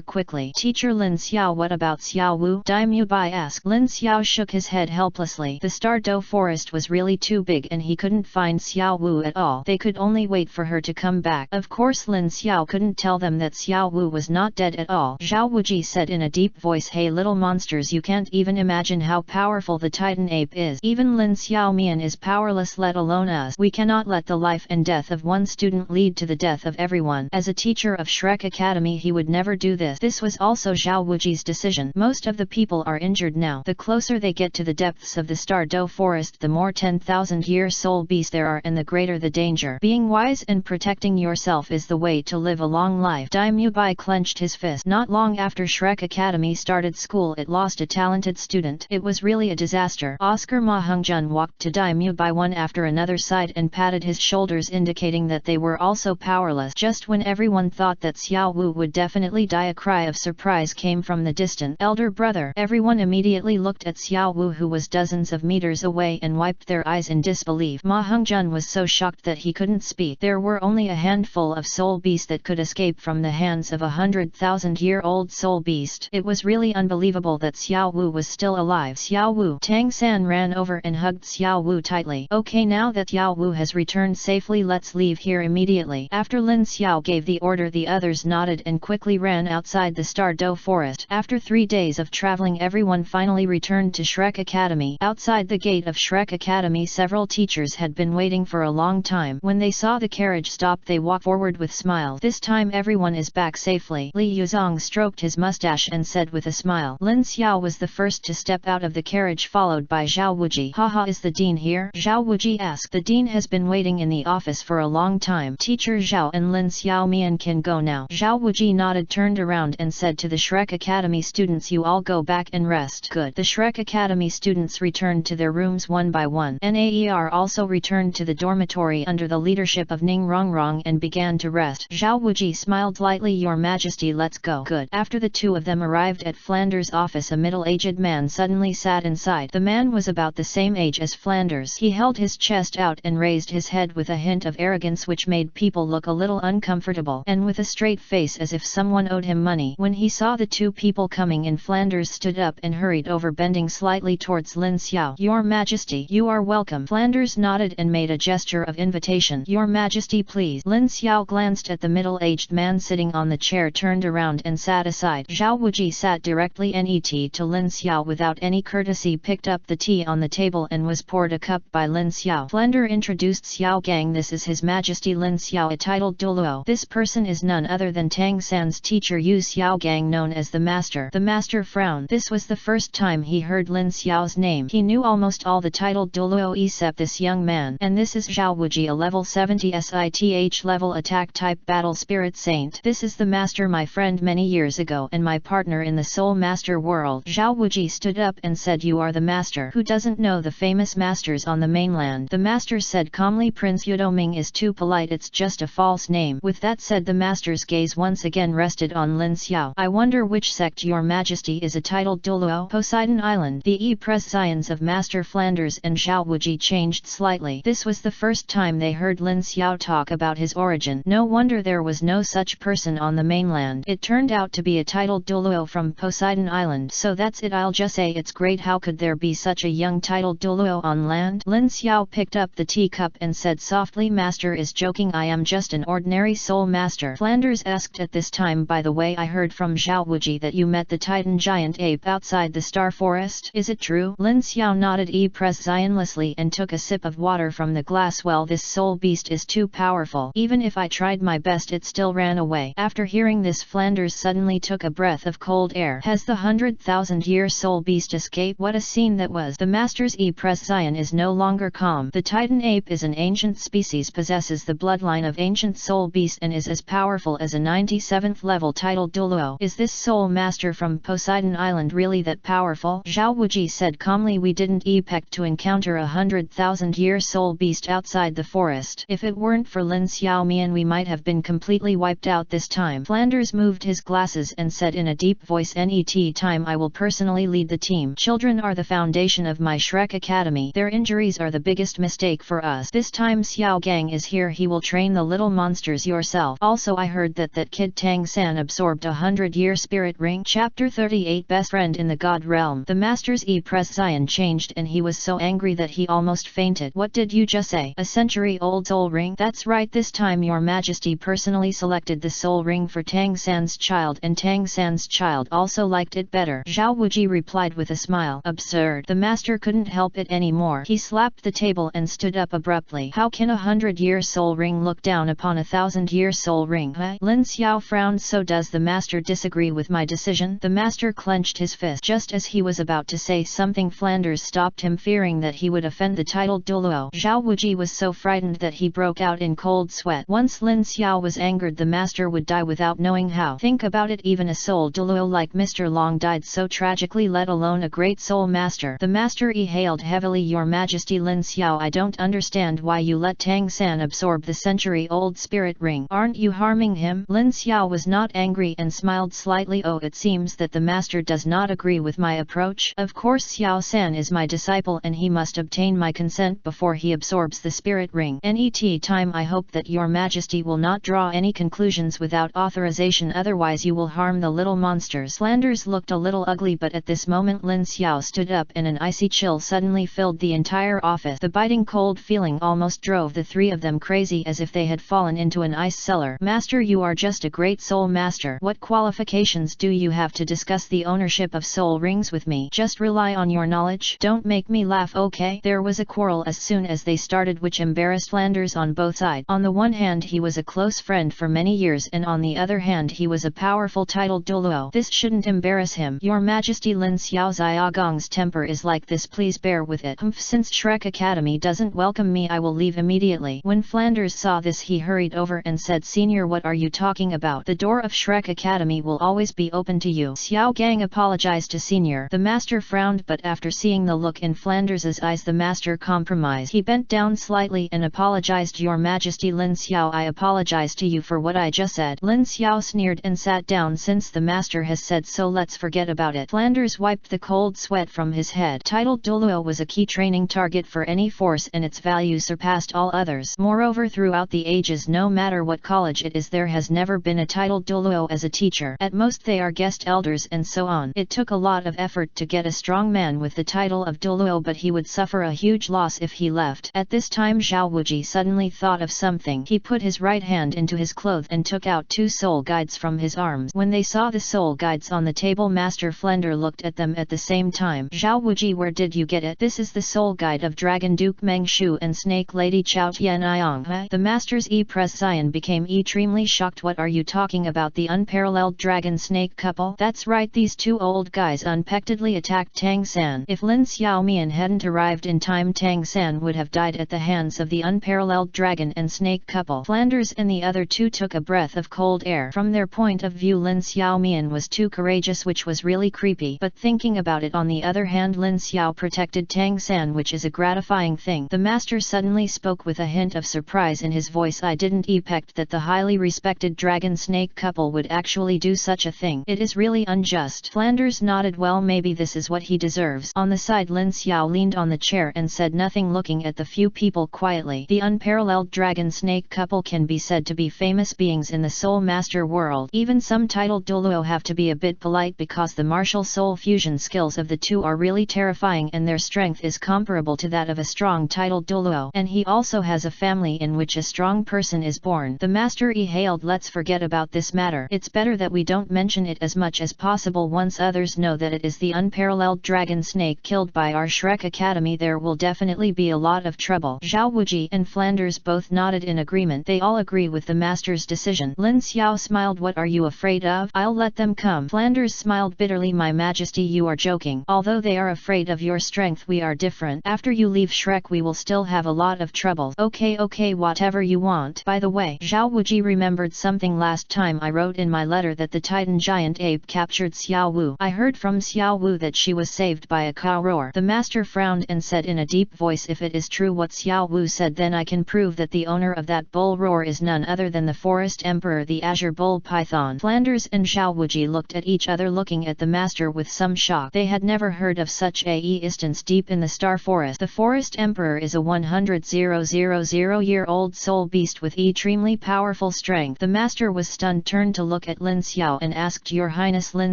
quickly. Teacher Lin Xiao, what about Xiao Wu? Daimyo Bai asked. Lin Xiao shook his head helplessly. The Sodto forest was really too big and he couldn't find Xiao Wu at all. They could only wait for her to come back. Of course, Lin Xiao couldn't tell them that Xiao Wu was not dead at all. Zhao Wuji said in a deep voice, hey little monsters, you can't even imagine how powerful the Titan ape is. Even Lin Xiao Mian is powerless, let alone us. We cannot let the life and death of one student lead to the death of everyone. As a teacher of Shrek Academy, he would never do this. This was also Zhao Wuji's decision. Most of the people are injured now. The closer they get to the depths of the Sodto forest, the more 10,000-year soul beasts there are and the greater the danger. Being wise and protecting yourself is the way to live a long life. Daimyo Bai clenched his fist. Not long after Shrek Academy started school, it lost a talented student. It was really a disaster. Oscar Ma Hongjun walked to Daimyo Bai one after another side and patted his shoulders, indicating that they were also powerless. Just when everyone thought that Xiao Wu would definitely die, a cry of surprise came from the distant elder brother. Everyone immediately looked at Xiao Wu, who was dozens of meters away, and wiped their eyes in disbelief. Ma Hongjun was so shocked that he couldn't speak. There were only a handful of soul beasts that could escape from the hands of a 100,000-year-old soul beast. It was really unbelievable that Xiao Wu was still alive. Xiao Wu! Tang San ran over and hugged Xiao Wu tightly. Okay, now that Xiao Wu has returned safely, let's leave here immediately. After Lin Xiao gave the order, the others nodded and quickly ran outside the Sodto forest. After 3 days of traveling, everyone finally returned to Shrek Academy. Outside the gate of Shrek Academy, several teachers had been waiting for a long time. When they saw the carriage stop, they walked forward with smiles. This time everyone is back safely. Li Yuzong stroked his mustache and said with a smile. Lin Xiao was the first to step out of the carriage, followed by Zhao Wuji. Haha, is the dean here? Zhao Wuji asked. The dean has been waiting in the office for a long time. Teacher Zhao and Lin Xiao Mian can go now. Zhao Wuji nodded, turned around and said to the Shrek Academy students, you all go back and rest. Good. The Shrek Academy students returned to their rooms one by one. Naer also returned to the dormitory under the leadership of Ning Rongrong and began to rest. Zhao Wuji smiled lightly. Your Majesty, let's go. Good. After the two of them arrived at Flanders' office, a middle-aged man suddenly sat inside. The man was about the same age as Flanders. He held his chest out and raised his head with a hint of arrogance which made people look a little uncomfortable, and with a straight face as if someone owed him money. When he saw the two people coming in, Flanders stood up and hurried over, bending slightly towards Lin Xiao. Your Majesty, you are welcome. Flanders nodded and made a gesture of invitation. Your Majesty, please. Lin Xiao glanced at the middle-aged man sitting on the chair, turned around and sat aside. Zhao Wuji sat directly net to Lin Xiao without any courtesy, picked up the tea on the table and was poured a cup by Lin Xiao. Flander introduced Xiao Gang. This is His Majesty Lin Xiao, a titled Dulo. This person is none other than Tang San's teacher Yu Xiao Gang, known as the Master. The Master frowned. This was the first time he heard Lin Xiao's name. He knew almost all the titled Dulo except this young man. And this is Zhao Wuji, a level 70 SITH level attack type battle spirit saint. This is the Master, my friend many years ago and my partner in the Soul Master world. Zhao Wuji stood up and said, you are the Master. Who doesn't know the famous masters on the mainland? The Master said calmly, Prince Yudoming is too polite, it's just a false name. With that said, the Master's gaze once again rested on Lin Xiao. I wonder which sect Your Majesty is a titled Dulo? Poseidon Island. The prescience of Master Flanders and Zhao Wuji changed slightly. This was the first time they heard Lin Xiao talk about his origin. No wonder there was no such person on the mainland. It turned out to be a titled Dulo from Poseidon Island. So that's it, I'll just say it's great. How could there be such a young titled Dulo on land? Lin Xiao picked up the teacup and said softly, Master is joking, I am just an ordinary soul master. Flanders asked at this time, by the way, I heard from Zhao Wuji that you met the Titan giant ape outside the Star Forest. Is it true? Lin Xiao nodded prescientiously and took a sip of water from the glass. Well, this soul beast is too powerful. Even if I tried my best, it still ran away. After hearing this, Flanders suddenly took a breath of cold air. Has the 100,000-year soul beast escaped? What a scene that was. The Master's prescience is no longer calm. The Titan ape is an ancient species, possesses the bloodline of ancient soul beast, and is as powerful as a 97th level titled Dulo. Is this soul master from Poseidon Island really that powerful? Zhao Wuji said calmly, we didn't expect to encounter a 100,000-year soul beast outside the forest. If it weren't for Lin Xiao Mian, we might have been completely wiped out this time. Flanders moved his glasses and said in a deep voice, net time time I will personally lead the team. Children are the foundation of my Shrek Academy. Their injuries are the biggest mistake for us. This time Xiao Gang is here, he will train the little monsters yourself. Also I heard that kid Tang San absorbed 100-year spirit ring. Chapter 38 Best Friend in the God Realm. The master's e-pression changed and he was so angry that he almost fainted. What did you just say? A century-old soul ring? That's right, this time your majesty personally selected the soul ring for Tang San's child and Tang San's child also liked it better. Zhao Wuji replied with a smile. Absurd. The master couldn't help it anymore. He slapped the table and stood up abruptly. How can 100-year soul ring look down upon 1,000-year soul ring? Lin Xiao frowned. So does the master disagree with my decision? The master clenched his fist. Just as he was about to say something, Flanders stopped him, fearing that he would offend the titled Dulo. Zhao Wuji was so frightened that he broke out in cold sweat. Once Lin Xiao was angered, the master would die without knowing how. Think about it, even a soul Dulo like Mr. Long died so tragically, let alone a great soul master. The master hailed heavily. Your Majesty Lin Xiao, I don't understand why you let Tang San absorb the century-old spirit ring. Aren't you harming him? Lin Xiao was not angry and smiled slightly. Oh, it seems that the master does not agree with my approach. Of course Xiao San is my disciple and he must obtain my consent before he absorbs the spirit ring. Net time, I hope that your majesty will not draw any conclusions without authorization, otherwise you will harm the little monsters. Flanders looked a little ugly, but at this moment Lin Xiao stood up and an icy chill suddenly filled the entire office. The biting cold feeling almost drove the three of them crazy, as if they had fallen into an ice cellar. Master, you are just a great soul master. What qualifications do you have to discuss the ownership of soul rings with me? Just rely on your knowledge. Don't make me laugh, okay? There was a quarrel as soon as they started, which embarrassed Flanders on both sides. On the one hand he was a close friend for many years, and on the other hand he was a powerful titled Dulo. This shouldn't embarrass him. Your Majesty Lin Xiao Xiaogong's temper is like this, please bear with it. Since Shrek Academy doesn't welcome me, I will leave immediately. When Flanders saw this, he hurried over and said, Senior, what are you talking about? The door of Shrek Academy will always be open to you. Xiao Gang apologized to Senior. The master frowned, but after seeing the look in Flanders's eyes, the master compromised. He bent down slightly and apologized. Your Majesty Lin Xiao, I apologize to you for what I just said. Lin Xiao sneered and sat down. Since the master has said so, let's forget about it. Flanders wiped the cold sweat from his head. Titled Douluo was a key training target for any force, and its value surpassed all others. Moreover, throughout the ages, no matter what college it is, there has never been a titled Douluo as a teacher. At most they are guest elders and so on. It took a lot of effort to get a strong man with the title of Douluo, but he would suffer a huge loss if he left. At this time Zhao Wuji suddenly thought of something. He put his right hand into his cloth and took out 2 soul guides from his arms. When they saw the soul guides on the table, Master Flender looked at them at the same time. Zhao Wuji, where did you get it? This is the soul guide of Dragon Duke Meng Shu and Snake Lady Chao Tianyang. The master's e-pression became extremely shocked. What are you talking about? The unparalleled dragon snake couple? That's right, these 2 old guys unexpectedly attacked Tang San. If Lin Xiaomian hadn't arrived in time, Tang San would have died at the hands of the unparalleled dragon and snake couple. Flanders and the other 2 took a breath of cold air. From their point of view, Lin Xiaomian was too courageous, which was really creepy. But thinking about it, on the other hand, Lin Xiao protected Tang San, which is a gratifying thing. The master suddenly spoke with a hint of surprise in his voice. I didn't expect that the highly respected dragon snake couple would actually do such a thing. It is really unjust. Flanders nodded. Well, maybe this is what he deserves. On the side, Lin Xiao leaned on the chair and said nothing, looking at the few people quietly. The unparalleled dragon snake couple can be said to be famous beings in the soul master world. Even some titled Douluo have to be a bit polite, because the martial soul fusion skills of the 2 are really terrifying, and their strength is comparable to that of a strong titled Douluo. And he also has a family in which a strong person is born. The master hailed, let's forget about this matter. It's better that we don't mention it as much as possible. Once others know that it is the unparalleled dragon snake killed by our Shrek Academy, there will definitely be a lot of trouble. Zhao Wuji and Flanders both nodded in agreement. They all agree with the master's decision. Lin Xiao smiled. What are you afraid of? I'll let them come. Flanders smiled bitterly. My Majesty, you are joking. Although they are afraid of your strength, we are different. After you leave Shrek, we will still have a lot of trouble. Okay, whatever you want. By the way, Zhao Wuji remembered something. Last time I wrote in my letter that the Titan giant ape captured Xiao Wu. I heard from Xiao Wu that she was saved by a cow roar. The master frowned and said in a deep voice, if it is true what Xiao Wu said, then I can prove that the owner of that bull roar is none other than the forest emperor, the azure bull python. Flanders and Zhao Wuji looked at each other. Looking at at the master with some shock. They had never heard of such a instance deep in the star forest. The forest emperor is a 100,000-year-old soul beast with extremely powerful strength. The master was stunned, turned to look at Lin Xiao and asked, "Your Highness, Lin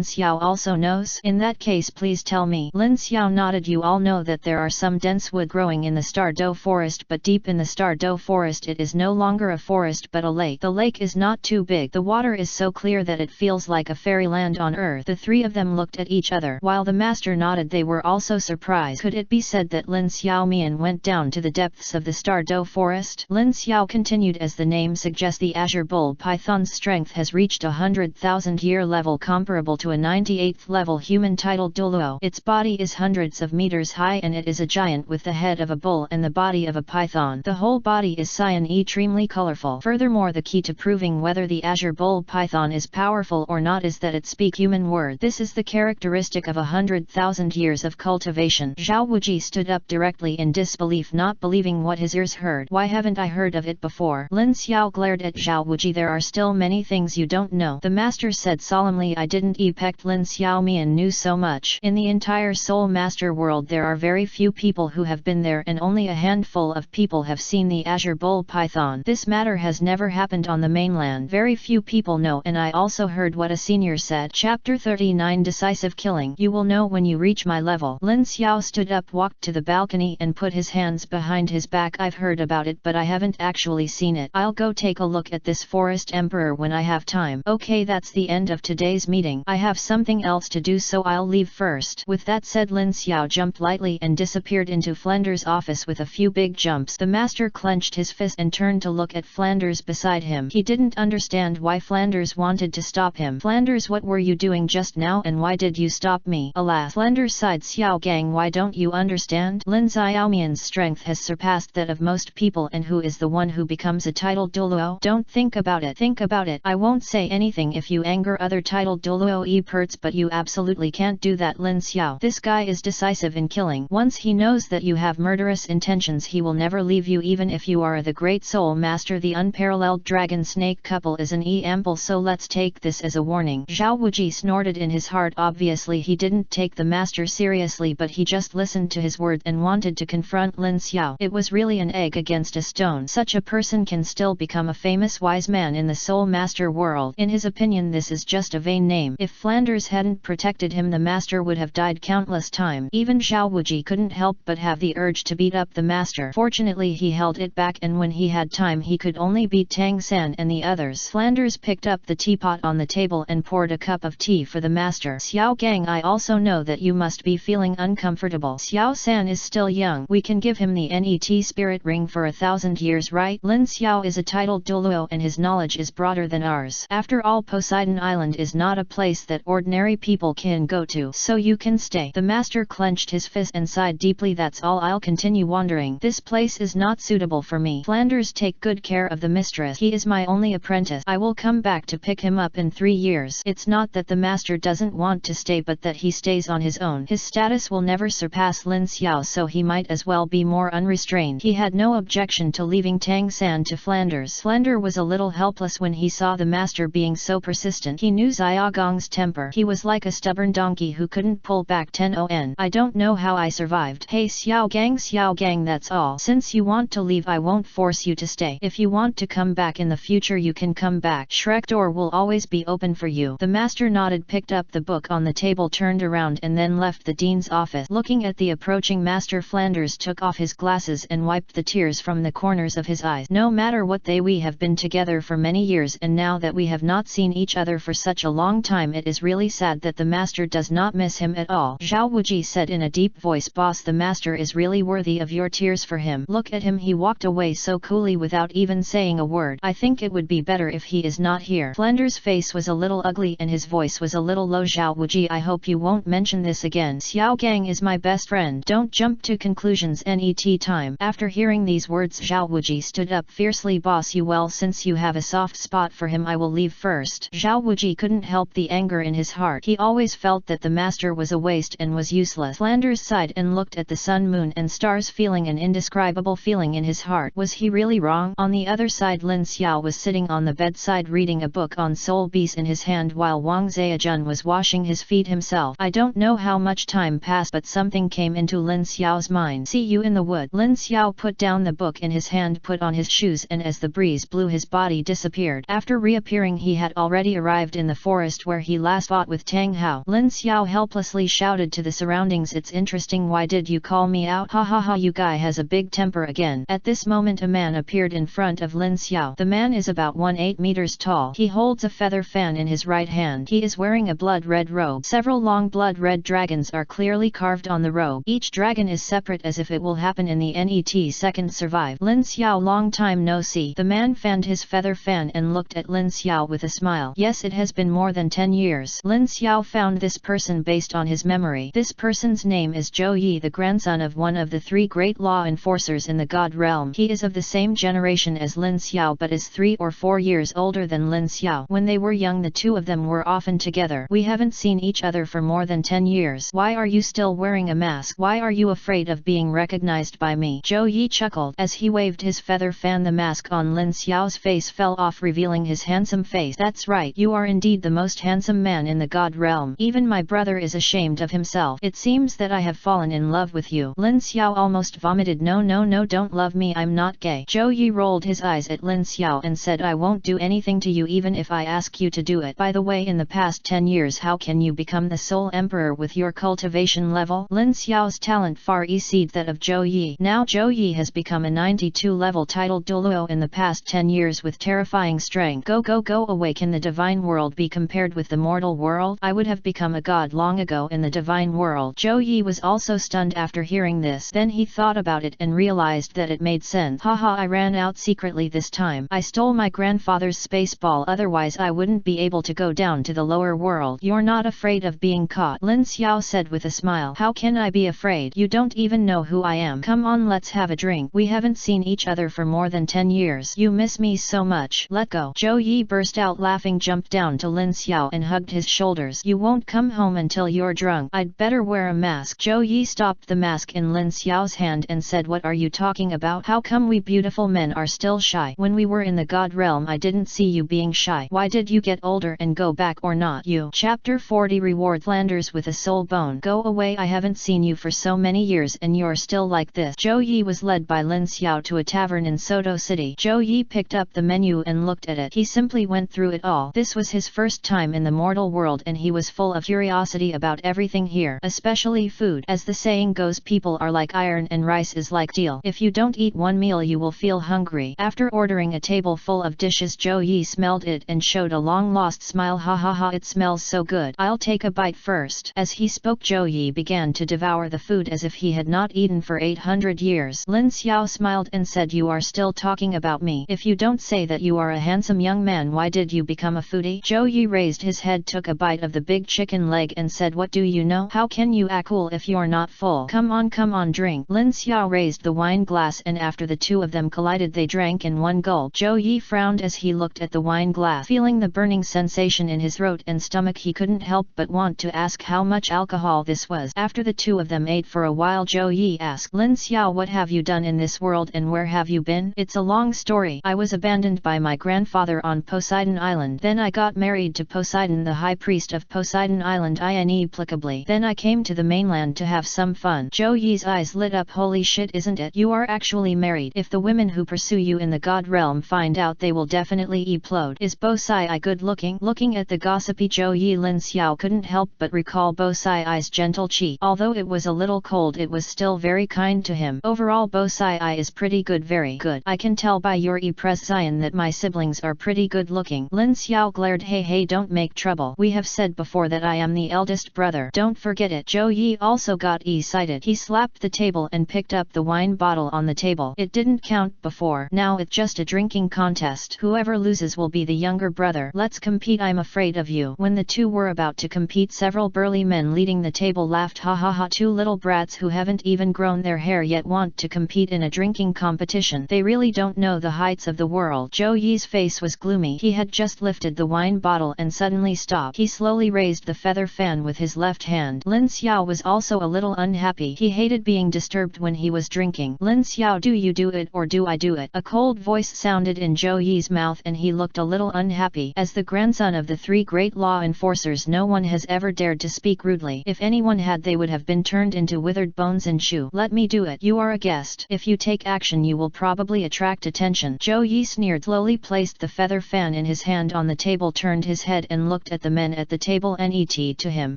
Xiao also knows? In that case please tell me." Lin Xiao nodded. "You all know that there are some dense wood growing in the Sodto forest, but deep in the Sodto forest it is no longer a forest but a lake. The lake is not too big. The water is so clear that it feels like a fairyland on earth." The three of them looked at each other. While the master nodded, they were also surprised. Could it be said that Lin Xiao Mian went down to the depths of the Sodto forest? Lin Xiao continued, "As the name suggests, the azure bull python's strength has reached 100,000-year level, comparable to a 98th level human titled Dulo. Its body is hundreds of meters high and it is a giant with the head of a bull and the body of a python. The whole body is cyan, extremely colorful. Furthermore, the key to proving whether the azure bull python is powerful or not is that it speaks human words. This is the characteristic of 100,000 years of cultivation." Zhao Wuji stood up directly in disbelief, not believing what his ears heard. "Why haven't I heard of it before?" Lin Xiao glared at Zhao Wuji. "There are still many things you don't know," the master said solemnly. "I didn't expect Lin Xiao Mian knew so much. In the entire Soul Master world there are very few people who have been there, and only a handful of people have seen the azure bull python. This matter has never happened on the mainland. Very few people know, and I also heard what a senior said." Chapter 39 Decisive Killing. "You will know when you reach my level." Lin Xiao stood up, walked to the balcony and put his hands behind his back. "I've heard about it, but I haven't actually seen it. I'll go take a look at this forest emperor when I have time." "Okay, that's the end of today's meeting. I have something else to do, so I'll leave first." With that said, Lin Xiao jumped lightly and disappeared into Flanders' office with a few big jumps. The master clenched his fist and turned to look at Flanders beside him. He didn't understand why Flanders wanted to stop him. "Flanders, what were you doing just now, and why did you stop me?" "Alas," Flanders sighed. "Xiao Gang, why don't you understand? Lin Xiaomian's strength has surpassed that of most people, and who is the one who becomes a titled Dulo? Don't think about it. Think about it. I won't say anything if you anger other titled Dulo perts, but you absolutely can't do that, Lin Xiao. This guy is decisive in killing. Once he knows that you have murderous intentions, he will never leave you, even if you are the great soul master. The unparalleled dragon snake couple is an ample, so let's take this as a warning." Zhao Wuji snorted in his heart. Obviously he didn't take the master seriously, but he just listened to his words and wanted to confront Lin Xiao. It was really an egg against a stone. Such a person can still become a famous wise man in the Soul Master world. In his opinion, this is just a vain name. If Flanders hadn't protected him, the master would have died countless times. Even Zhao Wuji couldn't help but have the urge to beat up the master. Fortunately he held it back, and when he had time he could only beat Tang San and the others. Flanders picked up the teapot on the table and poured a cup of tea for the master. "Xiao Gang, I also know that you must be feeling uncomfortable. Xiao San is still young. We can give him the NET spirit ring for 1,000 years, right? Lin Xiao is a titled Dulo and his knowledge is broader than ours. After all, Poseidon Island is not a place that ordinary people can go to, so you can stay." The master clenched his fist and sighed deeply. "That's all. I'll continue wandering. This place is not suitable for me. Flanders, take good care of the mistress. He is my only apprentice. I will come back to pick him up in 3 years. It's not that the master doesn't want to stay, but that he stays on his own. His status will never surpass Lin Xiao, so he might as well be more unrestrained." He had no objection to leaving Tang San to Flanders. Flanders was a little helpless when he saw the master being so persistent. He knew Xiaogong's temper. He was like a stubborn donkey who couldn't pull back 10 "I don't know how I survived." "Hey Xiao Gang, that's all. Since you want to leave, I won't force you to stay. If you want to come back in the future, you can come back. Shrek door will always be open for you." The master nodded, picked up the book on the table, turned around and then left the dean's office. Looking at the approaching master, Flanders took off his glasses and wiped the tears from the corners of his eyes. "No matter what, we have been together for many years, and now that we have not seen each other for such a long time, it is really sad that the master does not miss him at all." Zhao Wuji said in a deep voice, "Boss, the master is really worthy of your tears for him. Look at him." He walked away so coolly without even saying a word. "I think it would be better if he is not here." Flanders' face was a little ugly and his voice was a little low. "Zhao Wuji, I hope you won't mention this again. Xiao Gang is my best friend. Don't jump to conclusions. NET time." After hearing these words, Zhao Wuji stood up fiercely. "Boss, well, since you have a soft spot for him, I will leave first." Zhao Wuji couldn't help the anger in his heart. He always felt that the master was a waste and was useless. Flanders sighed and looked at the sun, moon and stars, feeling an indescribable feeling in his heart. Was he really wrong? On the other side, Lin Xiao was sitting on the bedside reading a book on soul beasts in his hand, while Wang Zheijun was was washing his feet himself. I don't know how much time passed, but something came into Lin Xiao's mind. See you in the wood. Lin Xiao put down the book in his hand, put on his shoes, and as the breeze blew, his body disappeared. After reappearing, he had already arrived in the forest where he last fought with Tang Hao. Lin Xiao helplessly shouted to the surroundings, "It's interesting, why did you call me out? Ha ha ha, you guy has a big temper again." At this moment a man appeared in front of Lin Xiao. The man is about 18 meters tall. He holds a feather fan in his right hand. He is wearing a blood-red robe. Several long blood-red dragons are clearly carved on the robe. Each dragon is separate, as if it will happen in the net second survive. Lin Xiao, long time no see. The man fanned his feather fan and looked at Lin Xiao with a smile. Yes, it has been more than 10 years. Lin Xiao found this person based on his memory. This person's name is Zhou Yi, the grandson of one of the 3 great law enforcers in the God realm. He is of the same generation as Lin Xiao, but is 3 or 4 years older than Lin Xiao. When they were young, the two of them were often together. We haven't seen each other for more than 10 years. Why are you still wearing a mask? Why are you afraid of being recognized by me? Zhou Yi chuckled. As he waved his feather fan, the mask on Lin Xiao's face fell off, revealing his handsome face. That's right, you are indeed the most handsome man in the God realm. Even my brother is ashamed of himself. It seems that I have fallen in love with you. Lin Xiao almost vomited. No, don't love me, I'm not gay. Zhou Yi rolled his eyes at Lin Xiao and said, I won't do anything to you even if I ask you to do it. By the way, in the past 10 years, how can you become the sole emperor with your cultivation level? Lin Xiao's talent far exceeds that of Zhou Yi. Now Zhou Yi has become a 92 level titled Dulo in the past 10 years with terrifying strength. Go away. Can the divine world be compared with the mortal world? I would have become a god long ago in the divine world. Zhou Yi was also stunned after hearing this. Then he thought about it and realized that it made sense. Haha, I ran out secretly this time. I stole my grandfather's space ball, otherwise I wouldn't be able to go down to the lower world. You're not afraid of being caught? Lin Xiao said with a smile. How can I be afraid? You don't even know who I am. Come on, let's have a drink. We haven't seen each other for more than 10 years. You miss me so much. Let go. Zhou Yi burst out laughing, jumped down to Lin Xiao and hugged his shoulders. You won't come home until you're drunk. I'd better wear a mask. Zhou Yi stopped the mask in Lin Xiao's hand and said, what are you talking about? How come we beautiful men are still shy? When we were in the God realm, I didn't see you being shy. Why did you get older and go back or not? You. Chapter 40 Reward Landers with a soul bone. Go away, I haven't seen you for so many years and you're still like this. Zhou Yi was led by Lin Xiao to a tavern in Sodto City. Zhou Yi picked up the menu and looked at it. He simply went through it all. This was his first time in the mortal world and he was full of curiosity about everything here, especially food. As the saying goes, people are like iron and rice is like steel. If you don't eat one meal, you will feel hungry. After ordering a table full of dishes, Zhou Yi smelled it and showed a long-lost smile. Ha ha ha, it smells so good. I'll take a bite first. As he spoke, Zhou Yi began to devour the food as if he had not eaten for 800 years. Lin Xiao smiled and said, you are still talking about me. If you don't say that you are a handsome young man, why did you become a foodie? Zhou Yi raised his head, took a bite of the big chicken leg and said, what do you know? How can you act cool if you're not full? Come on, drink. Lin Xiao raised the wine glass and after the two of them collided, they drank in one gulp. Zhou Yi frowned as he looked at the wine glass. Feeling the burning sensation in his throat and stomach, he couldn't help but want to ask how much alcohol this was. After the two of them ate for a while, Zhou Yi asked, Lin Xiao, what have you done in this world and where have you been? It's a long story. I was abandoned by my grandfather on Poseidon Island. Then I got married to Poseidon, the high priest of Poseidon Island, inexplicably. Then I came to the mainland to have some fun. Zhou Yi's eyes lit up. Holy shit, isn't it? You are actually married. If the women who pursue you in the God realm find out, they will definitely implode. Is Bosai good looking? Looking at the gossipy Zhou Yi, Lin Xiao couldn't help but recall Bosai's gentle cheek. Although it was a little cold, it was still very kind to him. Overall, Bosai is pretty good, very good. I can tell by your presence that my siblings are pretty good looking. Lin Xiao glared. Hey, don't make trouble. We have said before that I am the eldest brother. Don't forget it. Zhou Yi also got excited. He slapped the table and picked up the wine bottle on the table. It didn't count before. Now it's just a drinking contest. Whoever loses will be the younger brother. Let's compete. I'm afraid of you. When the two were about to compete, several burly men leading the table laughed. Ha ha ha, two little brats who haven't even grown their hair yet want to compete in a drinking competition. They really don't know the heights of the world. Zhou Yi's face was gloomy. He had just lifted the wine bottle and suddenly stopped. He slowly raised the feather fan with his left hand. Lin Xiao was also a little unhappy. He hated being disturbed when he was drinking. Lin Xiao, do you do it or do I do it? A cold voice sounded in Zhou Yi's mouth and he looked a little unhappy. As the grandson of the 3 great law enforcers enforcers no one has ever dared to speak rudely. If anyone had they would have been turned into withered bones and chew. Let me do it. You are a guest. If you take action you will probably attract attention. Zhou Yi sneered, slowly placed the feather fan in his hand on the table, turned his head and looked at the men at the table. Net to him.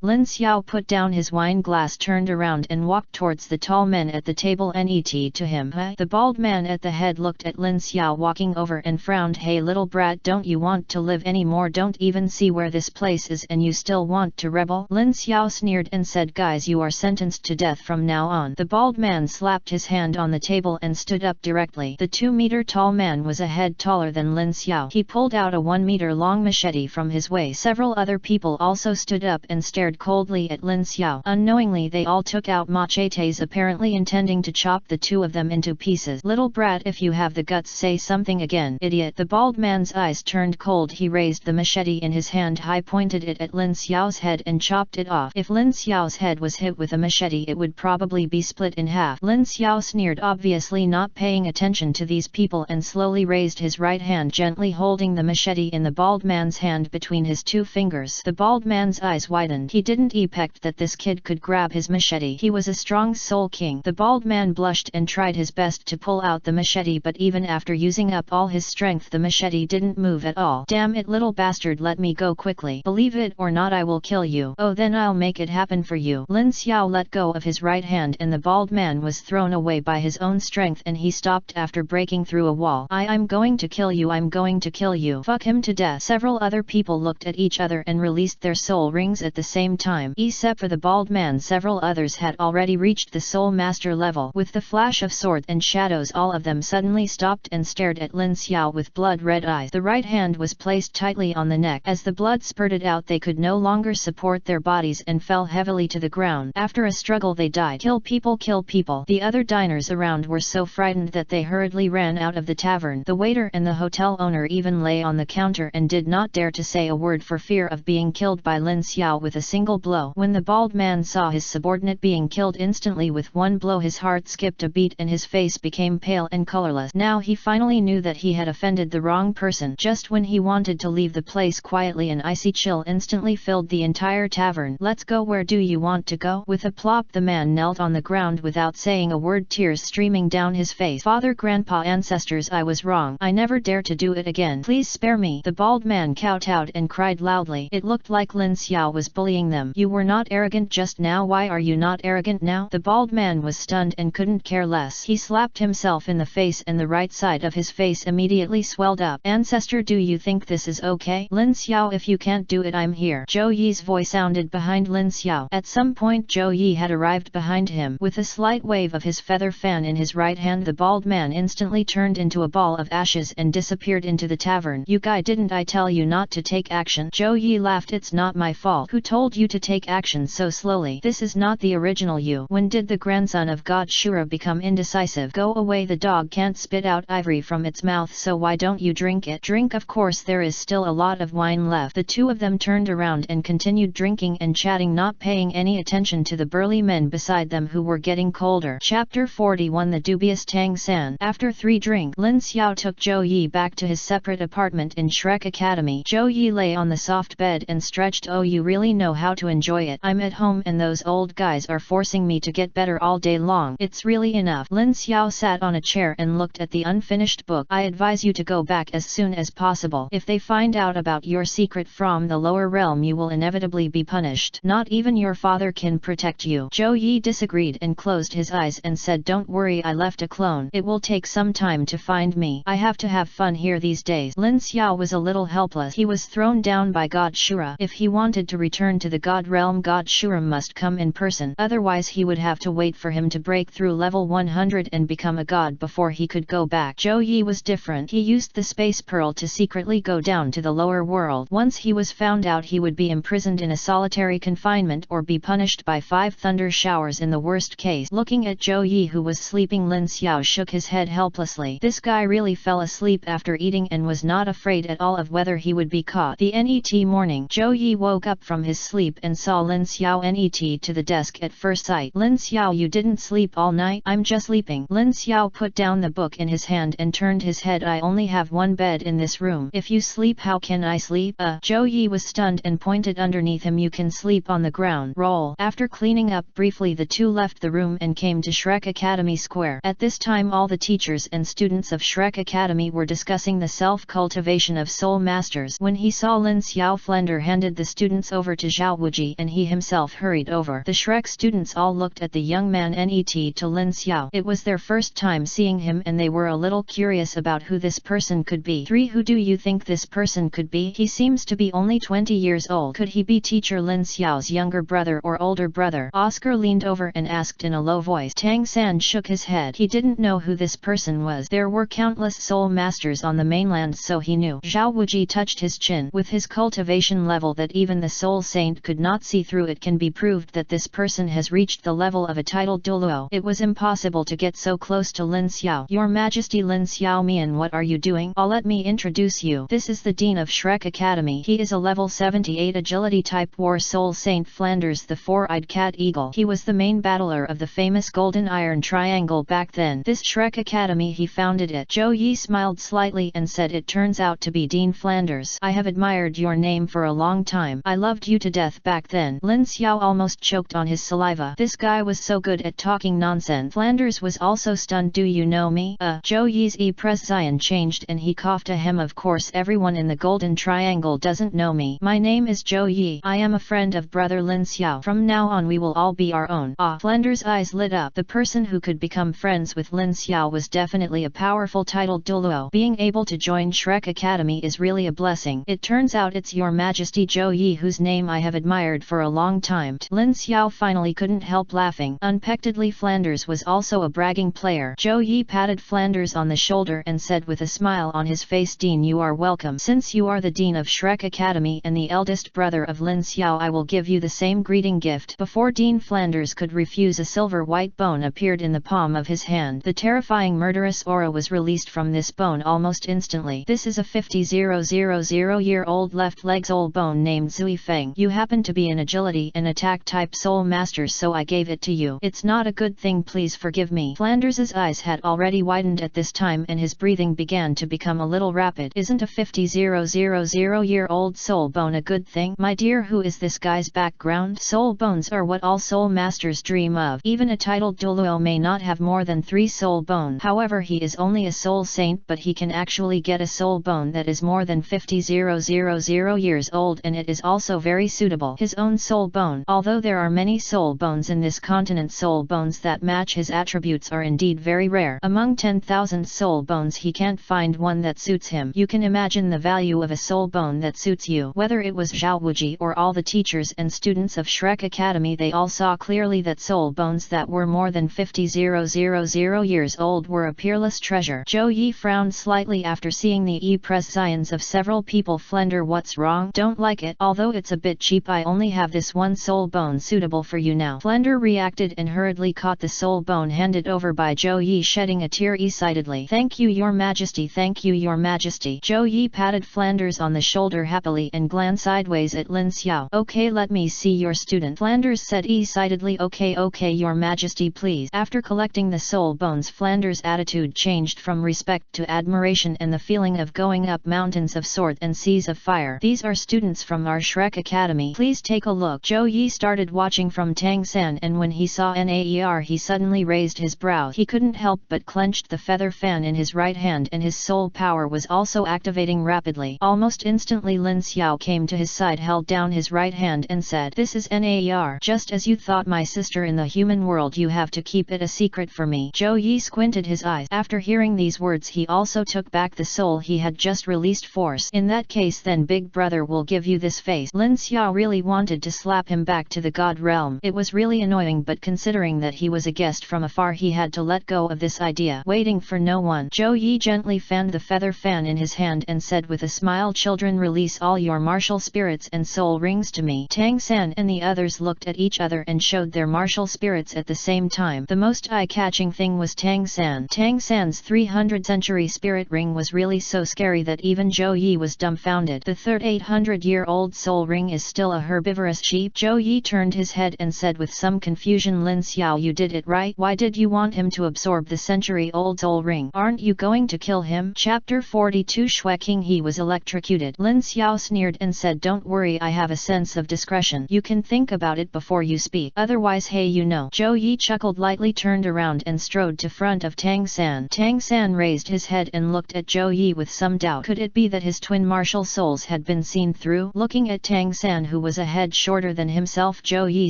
Lin Xiao put down his wine glass, turned around and walked towards the tall men at the table. Net to him. The bald man at the head looked at Lin Xiao walking over and frowned. Hey little brat, don't you want to live anymore? Don't even see where this place is and you still want to rebel? Lin Xiao sneered and said, guys, you are sentenced to death from now on. The bald man slapped his hand on the table and stood up directly. The 2-meter tall man was a head taller than Lin Xiao. He pulled out a 1-meter long machete from his waist. Several other people also stood up and stared coldly at Lin Xiao. Unknowingly they all took out machetes, apparently intending to chop the two of them into pieces. Little brat, if you have the guts, say something again. Idiot. The bald man's eyes turned cold. He raised the machete in his hand high, pointed it at Lin Xiao's head and chopped it off. If Lin Xiao's head was hit with a machete it would probably be split in half. Lin Xiao sneered, obviously not paying attention to these people, and slowly raised his right hand, gently holding the machete in the bald man's hand between his 2 fingers. The bald man's eyes widened. He didn't expect that this kid could grab his machete. He was a strong soul king. The bald man blushed and tried his best to pull out the machete, but even after using up all his strength the machete didn't move at all. Damn it, little bastard, let me go quickly. Believe it or not, I will kill you. Oh, then I'll make it happen for you. Lin Xiao let go of his right hand and the bald man was thrown away by his own strength, and he stopped after breaking through a wall. I'm going to kill you. I'm going to kill you. Fuck him to death. Several other people looked at each other and released their soul rings at the same time. Except for the bald man, several others had already reached the soul master level. With the flash of swords and shadows, all of them suddenly stopped and stared at Lin Xiao with blood-red eyes. The right hand was placed tightly on the neck. As the blood spurted out they could no longer support their bodies and fell heavily to the ground. After a struggle they died. Kill people, kill people. The other diners around were so frightened that they hurriedly ran out of the tavern. The waiter and the hotel owner even lay on the counter and did not dare to say a word for fear of being killed by Lin Xiao with a single blow. When the bald man saw his subordinate being killed instantly with one blow, his heart skipped a beat and his face became pale and colorless. Now he finally knew that he had offended the wrong person. Just when he wanted to leave the place quietly, an icy chill instantly filled the entire tavern. Let's go. Where do you want to go? With a plop the man knelt on the ground without saying a word, tears streaming down his face. Father, grandpa, ancestors, I was wrong. I never dare to do it again. Please spare me. The bald man kowtowed and cried loudly. It looked like Lin Xiao was bullying them. You were not arrogant just now. Why are you not arrogant now? The bald man was stunned and couldn't care less. He slapped himself in the face and the right side of his face immediately swelled up. Ancestor, do you think this is okay? Lin Xiao, if you can't do it, I'm here. Zhou Yi's voice sounded behind Lin Xiao. At some point Zhou Yi had arrived behind him. With a slight wave of his feather fan in his right hand, the bald man instantly turned into a ball of ashes and disappeared into the tavern. You guy, didn't I tell you not to take action? Zhou Yi laughed. It's not my fault. Who told you to take action so slowly? This is not the original you. When did the grandson of God Shura become indecisive? Go away. The dog can't spit out ivory from its mouth, so why don't you drink it? Drink, of course, there is still a lot of wine left. The two of them turned around and continued drinking and chatting, not paying any attention to the burly men beside them who were getting colder. Chapter 41, The Dubious Tang San. After 3 drinks, Lin Xiao took Zhou Yi back to his separate apartment in Shrek Academy. Zhou Yi lay on the soft bed and stretched. Oh, you really know how to enjoy it. I'm at home and those old guys are forcing me to get better all day long. It's really enough. Lin Xiao sat on a chair and looked at the unfinished book. I advise you to go back as soon as possible. If they find out about your secret from the lower realm, you will inevitably be punished. Not even your father can protect you. Zhou Yi disagreed and closed his eyes and said, don't worry, I left a clone. It will take some time to find me. I have to have fun here these days. Lin Xiao was a little helpless. He was thrown down by God Shura. If he wanted to return to the God realm, God Shura must come in person. Otherwise he would have to wait for him to break through level 100 and become a god before he could go back. Zhou Yi was different. He used the space pearl to secretly go down to the lower world. Once he was found out, he would be imprisoned in a solitary confinement or be punished by 5 thunder showers in the worst case. Looking at Zhou Yi, who was sleeping, Lin Xiao shook his head helplessly. This guy really fell asleep after eating and was not afraid at all of whether he would be caught. The NET morning. Zhou Yi woke up from his sleep and saw Lin Xiao NET to the desk at first sight. Lin Xiao, you didn't sleep all night? I'm just sleeping. Lin Xiao put down the book in his hand and turned his head. I only have one bed in this room. If you sleep, how can I sleep? Zhou Yi was stunned stunned and pointed underneath him. You can sleep on the ground. Roll. After cleaning up briefly, the two left the room and came to Shrek Academy Square. At this time all the teachers and students of Shrek Academy were discussing the self-cultivation of soul masters. When he saw Lin Xiao, Flender handed the students over to Zhao Wuji and he himself hurried over. The Shrek students all looked at the young man net to Lin Xiao. It was their first time seeing him and they were a little curious about who this person could be. 3. Who do you think this person could be? He seems to be only 20 years old. Could he be teacher Lin Xiao's younger brother or older brother? Oscar leaned over and asked in a low voice. Tang San shook his head. He didn't know who this person was. There were countless soul masters on the mainland, so he knew. Zhao Wuji touched his chin. With his cultivation level that even the soul saint could not see through, it can be proved that this person has reached the level of a titled Dulo. It was impossible to get so close to Lin Xiao. Your Majesty, Lin Xiao Mian, what are you doing? Let me introduce you. This is the Dean of Shrek Academy. He is a level 78 agility type war soul saint, Flanders the four-eyed cat eagle. He was the main battler of the famous Golden Iron Triangle back then. This Shrek Academy, he founded it. Zhou Yi smiled slightly and said, it turns out to be Dean Flanders. I have admired your name for a long time. I loved you to death back then. Lin Xiao almost choked on his saliva. This guy was so good at talking nonsense. Flanders was also stunned. Do you know me? Zhou Yi's expression changed and he coughed a hem. Of course everyone in the Golden Triangle doesn't know me. My name is Zhou Yi. I am a friend of brother Lin Xiao. From now on we will all be our own. Flanders' eyes lit up. The person who could become friends with Lin Xiao was definitely a powerful titled Dulo. Being able to join Shrek Academy is really a blessing. It turns out it's your Majesty Zhou Yi, whose name I have admired for a long time. Lin Xiao finally couldn't help laughing. Unexpectedly, Flanders was also a bragging player. Zhou Yi patted Flanders on the shoulder and said with a smile on his face, Dean, you are welcome. Since you are the Dean of Shrek Academy and the eldest brother of Lin Xiao, I will give you the same greeting gift. Before Dean Flanders could refuse, a silver white bone appeared in the palm of his hand. The terrifying murderous aura was released from this bone almost instantly. This is a 50,000-year-old left leg soul bone named Zui Feng. You happen to be an agility and attack type soul master, so I gave it to you. It's not a good thing, please forgive me. Flanders's eyes had already widened at this time and his breathing began to become a little rapid. Isn't a 50,000-year-old soul bone a good thing? My dear, who is this guy's background? Soul bones are what all soul masters dream of. Even a titled Douluo may not have more than 3 soul bones. However, he is only a soul saint, but he can actually get a soul bone that is more than 50,000 years old, and it is also very suitable. His own soul bone. Although there are many soul bones in this continent, soul bones that match his attributes are indeed very rare. Among 10,000 soul bones he can't find one that suits him. You can imagine the value of a soul bone that suits you. Whether it was Zhao Wuji or all the teachers and students of Shrek Academy, they all saw clearly that soul bones that were more than 50,000 years old were a peerless treasure. Zhou Yi frowned slightly after seeing the e-pressions of several people. Flender, what's wrong? Don't like it? Although it's a bit cheap, I only have this one soul bone suitable for you now. Flender reacted and hurriedly caught the soul bone handed over by Zhou Yi, shedding a tear excitedly. Thank you, your majesty. Thank you, your majesty. Zhou Yi patted Flanders on the shoulder happily and glanced sideways at Lin Xiao. Okay, let me see your student. Flanders said excitedly. Okay, your majesty, please. After collecting the soul bones, Flanders' attitude changed from respect to admiration and the feeling of going up mountains of sword and seas of fire. These are students from our Shrek Academy. Please take a look. Zhou Yi started watching from Tang San, and when he saw Naer he suddenly raised his brows. He couldn't help but clenched the feather fan in his right hand, and his soul power was also activating rapidly. Almost instantly Lin Xiao came to his side, held down his right hand and said, this is Naer. Just as you thought my sister in the human world, you have to keep it a secret for me. Zhou Yi squinted his eyes. After hearing these words, he also took back the soul he had just released. Force. In that case then big brother will give you this face. Lin Xiao really wanted to slap him back to the god realm. It was really annoying, but considering that he was a guest from afar, he had to let go of this idea. Waiting for no one, Zhou Yi gently fanned the feather fan in his hand and said with a smile, children, release all your martial spirits and soul rings to me. Tang San and the others looked at each other and showed their martial spirits at the same time. The most eye-catching thing was Tang San. Tang San's 300-century spirit ring was really so scary that even Zhou Yi was dumbfounded. The third 800-year-old soul ring is still a herbivorous sheep. Zhou Yi turned his head and said with some confusion, Lin Xiao, you did it right. Why did you want him to absorb the century-old soul ring? Aren't you going to kill him? Chapter 42 Shrek King. He was electrocuted. Lin Xiao sneered and said, "Don't worry, I have a sense of discretion. You can think about it before you speak. Otherwise, hey, you know." Zhou Yi chuckled lightly, turned around and strode to front of Tang San. Tang San raised his head and looked at Zhou Yi with some doubt. Could it be that his twin martial souls had been seen through? Looking at Tang San, who was a head shorter than himself, Zhou Yi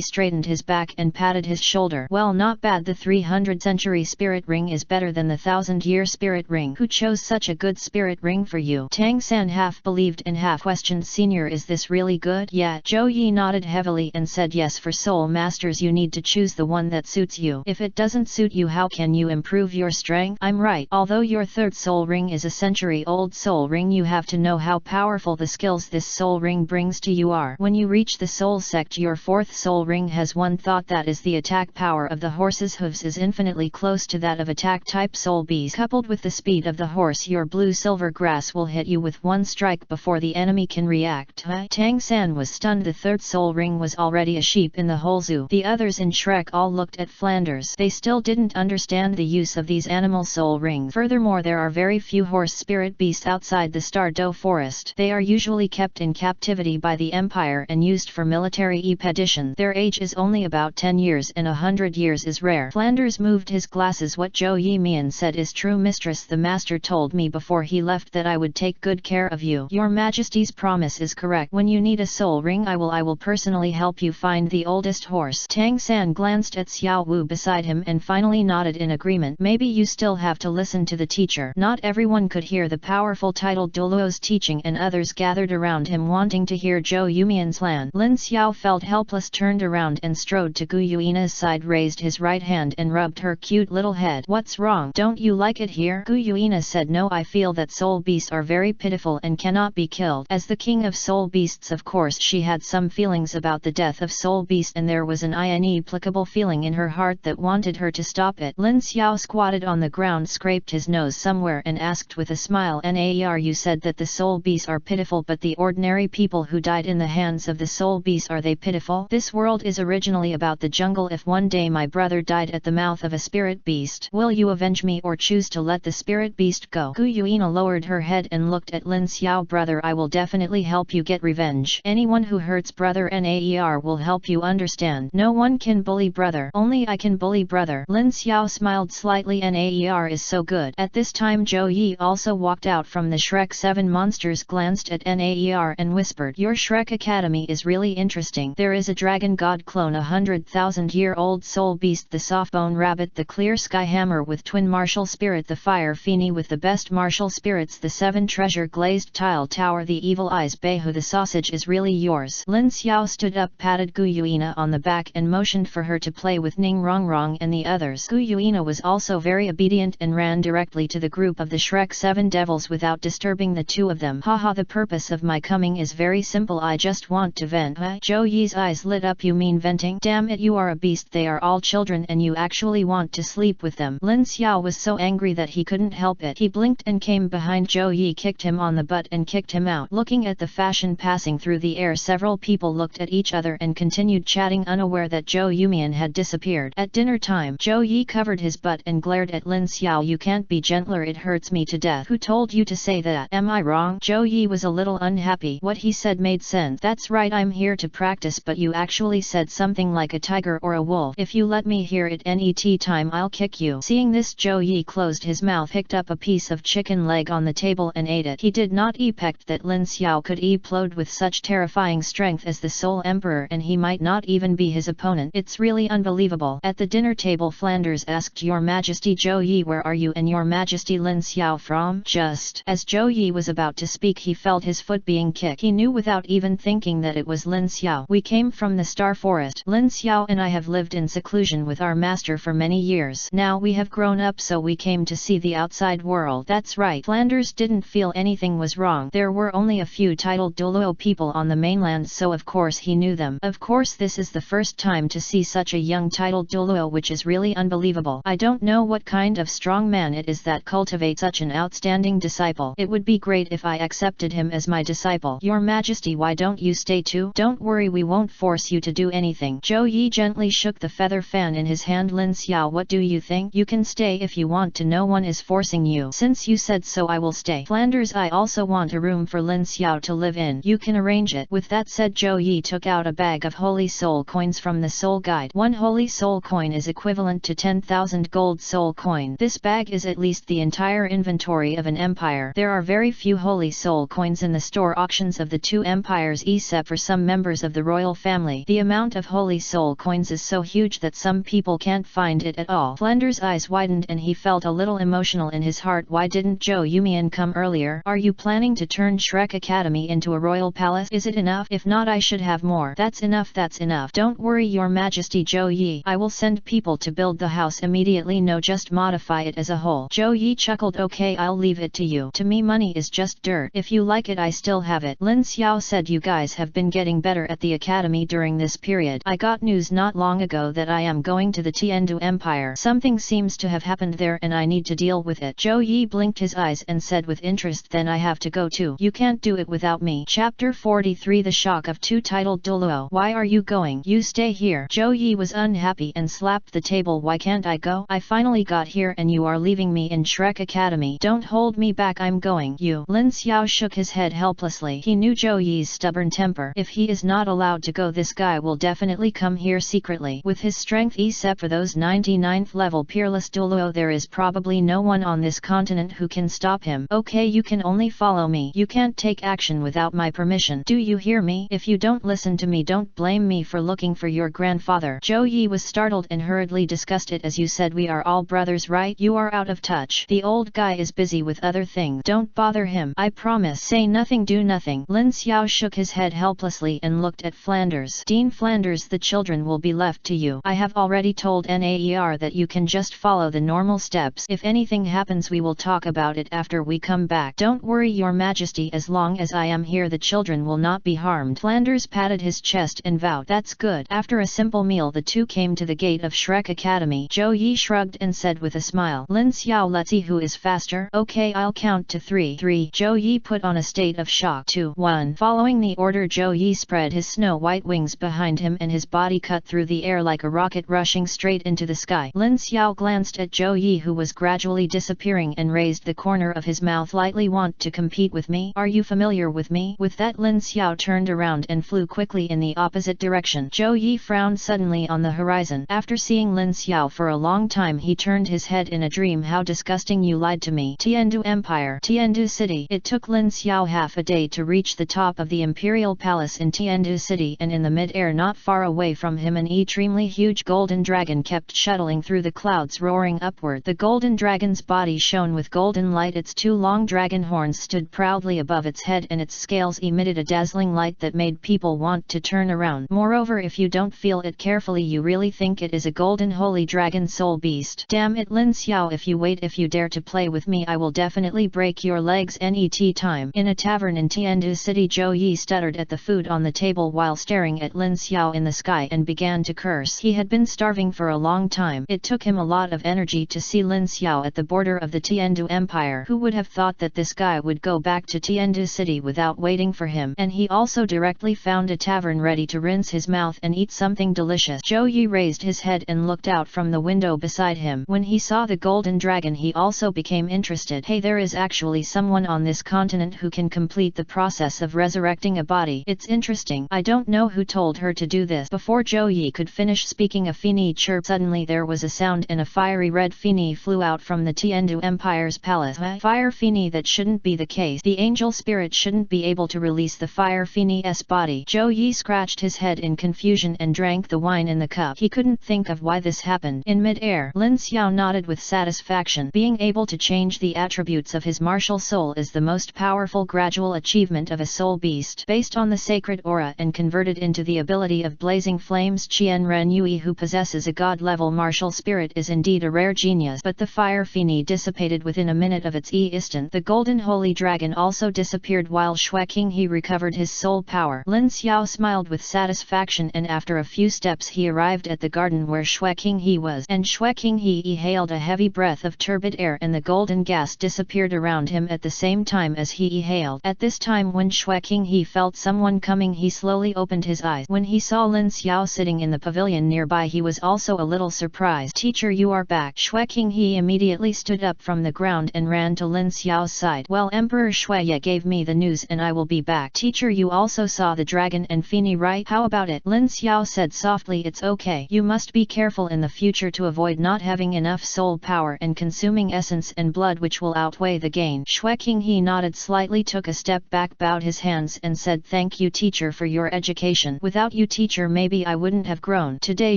straightened his back and patted his shoulder. "Well, not bad. The 300th-century spirit ring is better than the 1000-year spirit ring. Who chose such a good spirit ring for you?" Tang San half believed and half questioned. "Senior, is this really good?" "Yeah." Zhou Yi nodded heavily and said, "Yes, for soul masters you need to choose the one that suits you. If it doesn't suit you, how can you improve your strength?" "I'm right. Although your third soul ring is a century-old soul ring, you have to know how powerful the skills this soul ring brings to you are. When you reach the soul sect, your fourth soul ring has one thought, that is the attack power of the horse's hooves is infinitely close to that of attack-type soul beast. Coupled with the speed of the horse, your blue-silver grass will hit you with one strike before the enemy can react." Tang San was stunned. The third soul ring was already a sheep in the whole zoo. The others in Shrek all looked at Flanders. They still didn't understand the use of these animal soul rings. Furthermore, there are very few horse spirit beasts outside the Sodto forest. They are usually kept in captivity by the Empire and used for military expeditions. Their age is only about 10 years and 100 years is rare. Flanders moved his glasses. "What Zhou Yi Mian said is true, mistress. The master told me before he left that I would take good care of you. Your Majesty's promise is correct. When you need a soul ring, I will personally help you find the oldest horse." Tang San glanced at Xiao Wu beside him and finally nodded in agreement. "Maybe you still have to listen to the teacher." Not everyone could hear the powerful titled Douluo's teaching, and others gathered around him wanting to hear Zhou Yumian's plan. Lin Xiao felt helpless, turned around and strode to Gu Yuina's side, raised his right hand and rubbed her cute little head. "What's wrong? Don't you like it here?" Gu Yuina said, "No, I feel that soul beasts are very pitiful and cannot be killed." As the king of soul beasts, of course she had some feelings about the death of soul beasts, and there was an inexplicable feeling in her heart that wanted her to stop it. Lin Xiao squatted on the ground, scraped his nose somewhere and asked with a smile, "Nar, you said that the soul beasts are pitiful, but the ordinary people who died in the hands of the soul beasts, are they pitiful? This world is originally about the jungle. If one day my brother died at the mouth of a spirit beast, will you avenge me or choose to let the spirit beast go?" Gu Yuina lowered her head and looked at Lin Xiao. "Brother, I will definitely help you get revenge. Anyone who hurts brother Nar will help you understand. No one can bully brother. Only I can bully brother." Lin Xiao smiled slightly. "Nar is so good." At this time Zhou Yi also walked out from the Shrek 7 monsters, glanced at Nar and whispered, "Your Shrek Academy is really interesting. There is a dragon god clone, 100,000-year-old soul beast, the softbone rabbit, the clear sky hammer with twin martial spirit, the fire Feeny with the best martial spirits, the 7 treasure glazed tile tower, the evil eyes Behu. The sausage is really yours." Lin Xiao stood up, patted Gu Yuina on the back and motioned for her to play with Ning Rongrong and the others. Gu Yuina was also very obedient and ran directly to the group of the Shrek 7 devils without disturbing the two of them. "Haha, the purpose of my coming is very simple. I just want to vent." Zhou Yi's eyes lit up. "You mean venting? Damn it, you are a beast. They are all children and you actually want to sleep with them." Lin Xiao was so angry that he couldn't help it. He blinked and came behind Zhou Yi, kicked him on the butt and kicked him out. Looking at the fashion passing through the air, several people looked at each other and continued chatting, unaware that Zhou Yumian had disappeared. At dinner time, Zhou Yi covered his butt and glared at Lin Xiao. "You can't be gentler, it hurts me to death." "Who told you to say that? Am I wrong?" Zhou Yi was a little unhappy. What he said made sense. "That's right, I'm here to practice, but you actually said something like a tiger or a wolf. If you let me hear it net time, I'll kick you." Seeing this, Zhou Yi closed his mouth, picked up a piece of chicken leg on the table and ate it. He did not expect that Lin Xiao could explode with such terrifying strength as the Soul Emperor, and he might not even be his opponent. "It's really unbelievable." At the dinner table, Flanders asked, "Your Majesty Zhou Yi, where are you and Your Majesty Lin Xiao from?" Just as Zhou Yi was about to speak, he felt his foot being kicked. He knew without even thinking that it was Lin Xiao. "We came from the Star Forest. Lin Xiao and I have lived in seclusion with our master for many years. Now we have grown up, so we came to see the outside world." "That's right." Flanders didn't feel anything was wrong. There were only a few titled Dulo people on the mainland, so of course he knew them. "Of course, this is the first time to see such a young titled Dulo, which is really unbelievable. I don't know what kind of strong man it is that cultivates such an outstanding disciple. It would be great if I accepted him as my disciple." "Your Majesty, why don't you stay too?" "Don't worry, we won't force you to do anything." Zhou Yi gently shook the feather fan in his hand. "Lin Xiao, what do you think? You can stay if you want to. No one is forcing you." "Since you said so, I will stay." Flanders, I also want a room for Lin Xiao to live live in. You can arrange it. With that said, Zhou Yi took out a bag of holy soul coins from the soul guide. One holy soul coin is equivalent to 10,000 gold soul coin. This bag is at least the entire inventory of an empire. There are very few holy soul coins in the store auctions of the two empires except for some members of the royal family. The amount of holy soul coins is so huge that some people can't find it at all. Flanders' eyes widened and he felt a little emotional in his heart. Why didn't Zhou Yumian come earlier? Are you planning to turn Shrek Academy into a royal palace? Is it enough? If not, I should have more. That's enough, that's enough. Don't worry, your majesty Zhou Yi. I will send people to build the house immediately. No, just modify it as a whole. Zhou Yi chuckled. Okay, I'll leave it to you. To me, money is just dirt. If you like it, I still have it. Lin Xiao said, you guys have been getting better at the academy during this period. I got news not long ago that I am going to the Tienu Empire. Something seems to have happened there and I need to deal with it. Zhou Yi blinked his eyes and said with interest, then I have to go too. You can't do it without me. Chapter 43 The Shock of Two, titled Dulo. Why are you going? You stay here. Zhou Yi was unhappy and slapped the table. Why can't I go? I finally got here and you are leaving me in Shrek Academy. Don't hold me back, I'm going. You. Lin Xiao shook his head helplessly. He knew Zhou Yi's stubborn temper. If he is not allowed to go, this guy will definitely come here secretly. With his strength except for those 99th level peerless Dulo, there is probably no one on this continent who can stop him. Okay, you can only follow me. You can't take action without my permission. Do you hear me? If you don't listen to me, don't blame me for looking for your grandfather. Zhou Yi was startled and hurriedly disgusted. As you said, we are all brothers, right? You are out of touch. The old guy is busy with other things. Don't bother him. I promise. Say nothing, do nothing. Lin Xiao shook his head helplessly and looked at Flanders. Dean Flanders, the children will be left to you. I have already told Naer that you can just follow the normal steps. If anything happens, we will talk about it after we come back. Don't worry, your majesty, as long as I am here the children will not be harmed. Flanders patted his chest and vowed, that's good. After a simple meal, the two came to the gate of Shrek Academy. Zhou Yi shrugged and said with a smile, Lin Xiao, let's see who is faster. Okay, I'll count to 3. 3. Zhou Yi put on a state of shock. 2. 1. Following the order, Zhou Yi spread his snow-white wings behind him and his body cut through the air like a rocket rushing straight into the sky. Lin Xiao glanced at Zhou Yi, who was gradually disappearing, and raised the corner of his mouth lightly. Want to compete with me? Are you familiar with me? With that, Lin Xiao turned around and flew quickly in the opposite direction. Zhou Yi frowned suddenly on the horizon. After seeing Lin Xiao for a long time, he turned his head in a dream. How disgusting, you lied to me. Tienu Empire. Tienu City. It took Lin Xiao half a day to reach the top of the Imperial Palace in Tienu City, and in the mid-air not far away from him an extremely huge golden dragon kept shuttling through the clouds, roaring upward. The golden dragon's body shone with golden light. Its two long dragon horns stood proudly above its head and its scales emitted a dazzling light that made people want to turn around. Moreover, if you don't feel it carefully, you really think it is a golden holy dragon soul beast. Damn it, Lin Xiao, if you dare to play with me, I will definitely break your legs. Net time. In a tavern in Tienu City, Zhou Yi stuttered at the food on the table while staring at Lin Xiao in the sky and began to curse. He had been starving for a long time. It took him a lot of energy to see Lin Xiao at the border of the Tienu Empire. Who would have thought that this guy would go back to Tienu City without waiting for him? And he also directly found a tavern ready to rinse his mouth and eat something delicious. Zhou Yi raised his head and looked out from the window beside him. When he saw the golden dragon, he also became interested. Hey, there is actually someone on this continent who can complete the process of resurrecting a body. It's interesting. I don't know who told her to do this. Before Zhou Yi could finish speaking, a Fini chirped. Suddenly there was a sound and a fiery red Fini flew out from the Tienu Empire's palace. Fire Fini? That shouldn't be the case. The angel spirit shouldn't be able to release the fire Fini's body. Zhou Yi scratched his head in confusion and drank the wine in the cup. He couldn't think of why this happened. In mid-air, Lin Xiao nodded with satisfaction. Being able to change the attributes of his martial soul is the most powerful gradual achievement of a soul beast. Based on the sacred aura and converted into the ability of blazing flames, Qian Ren Yui, who possesses a god-level martial spirit, is indeed a rare genius. But the fire Fini dissipated within a minute of its instant. The golden holy dragon also disappeared while Shrek King recovered his soul power. Lin Xiao smiled with satisfaction, and after a few steps he arrived at the garden where Shrek King was. And Shrek King exhaled a heavy breath of turbid air, and the golden gas disappeared around him at the same time as he exhaled. At this time, when Shrek King felt someone coming, he slowly opened his eyes. When he saw Lin Xiao sitting in the pavilion nearby, he was also a little surprised. Teacher, you are back. Shrek King immediately stood up from the ground and ran to Lin Xiao's side. Well, Emperor Shuya gave me the news and I will be back. Teacher, you also saw the dragon and Fini, right? How about it? Lin Xiao said softly. It's okay. You must be careful in the future to avoid not having enough soul power and consuming essence and blood, which will outweigh the gain. Shrek King nodded slightly, took a step back, bowed his hands and said, thank you teacher for your education. Without you teacher, maybe I wouldn't have grown. Today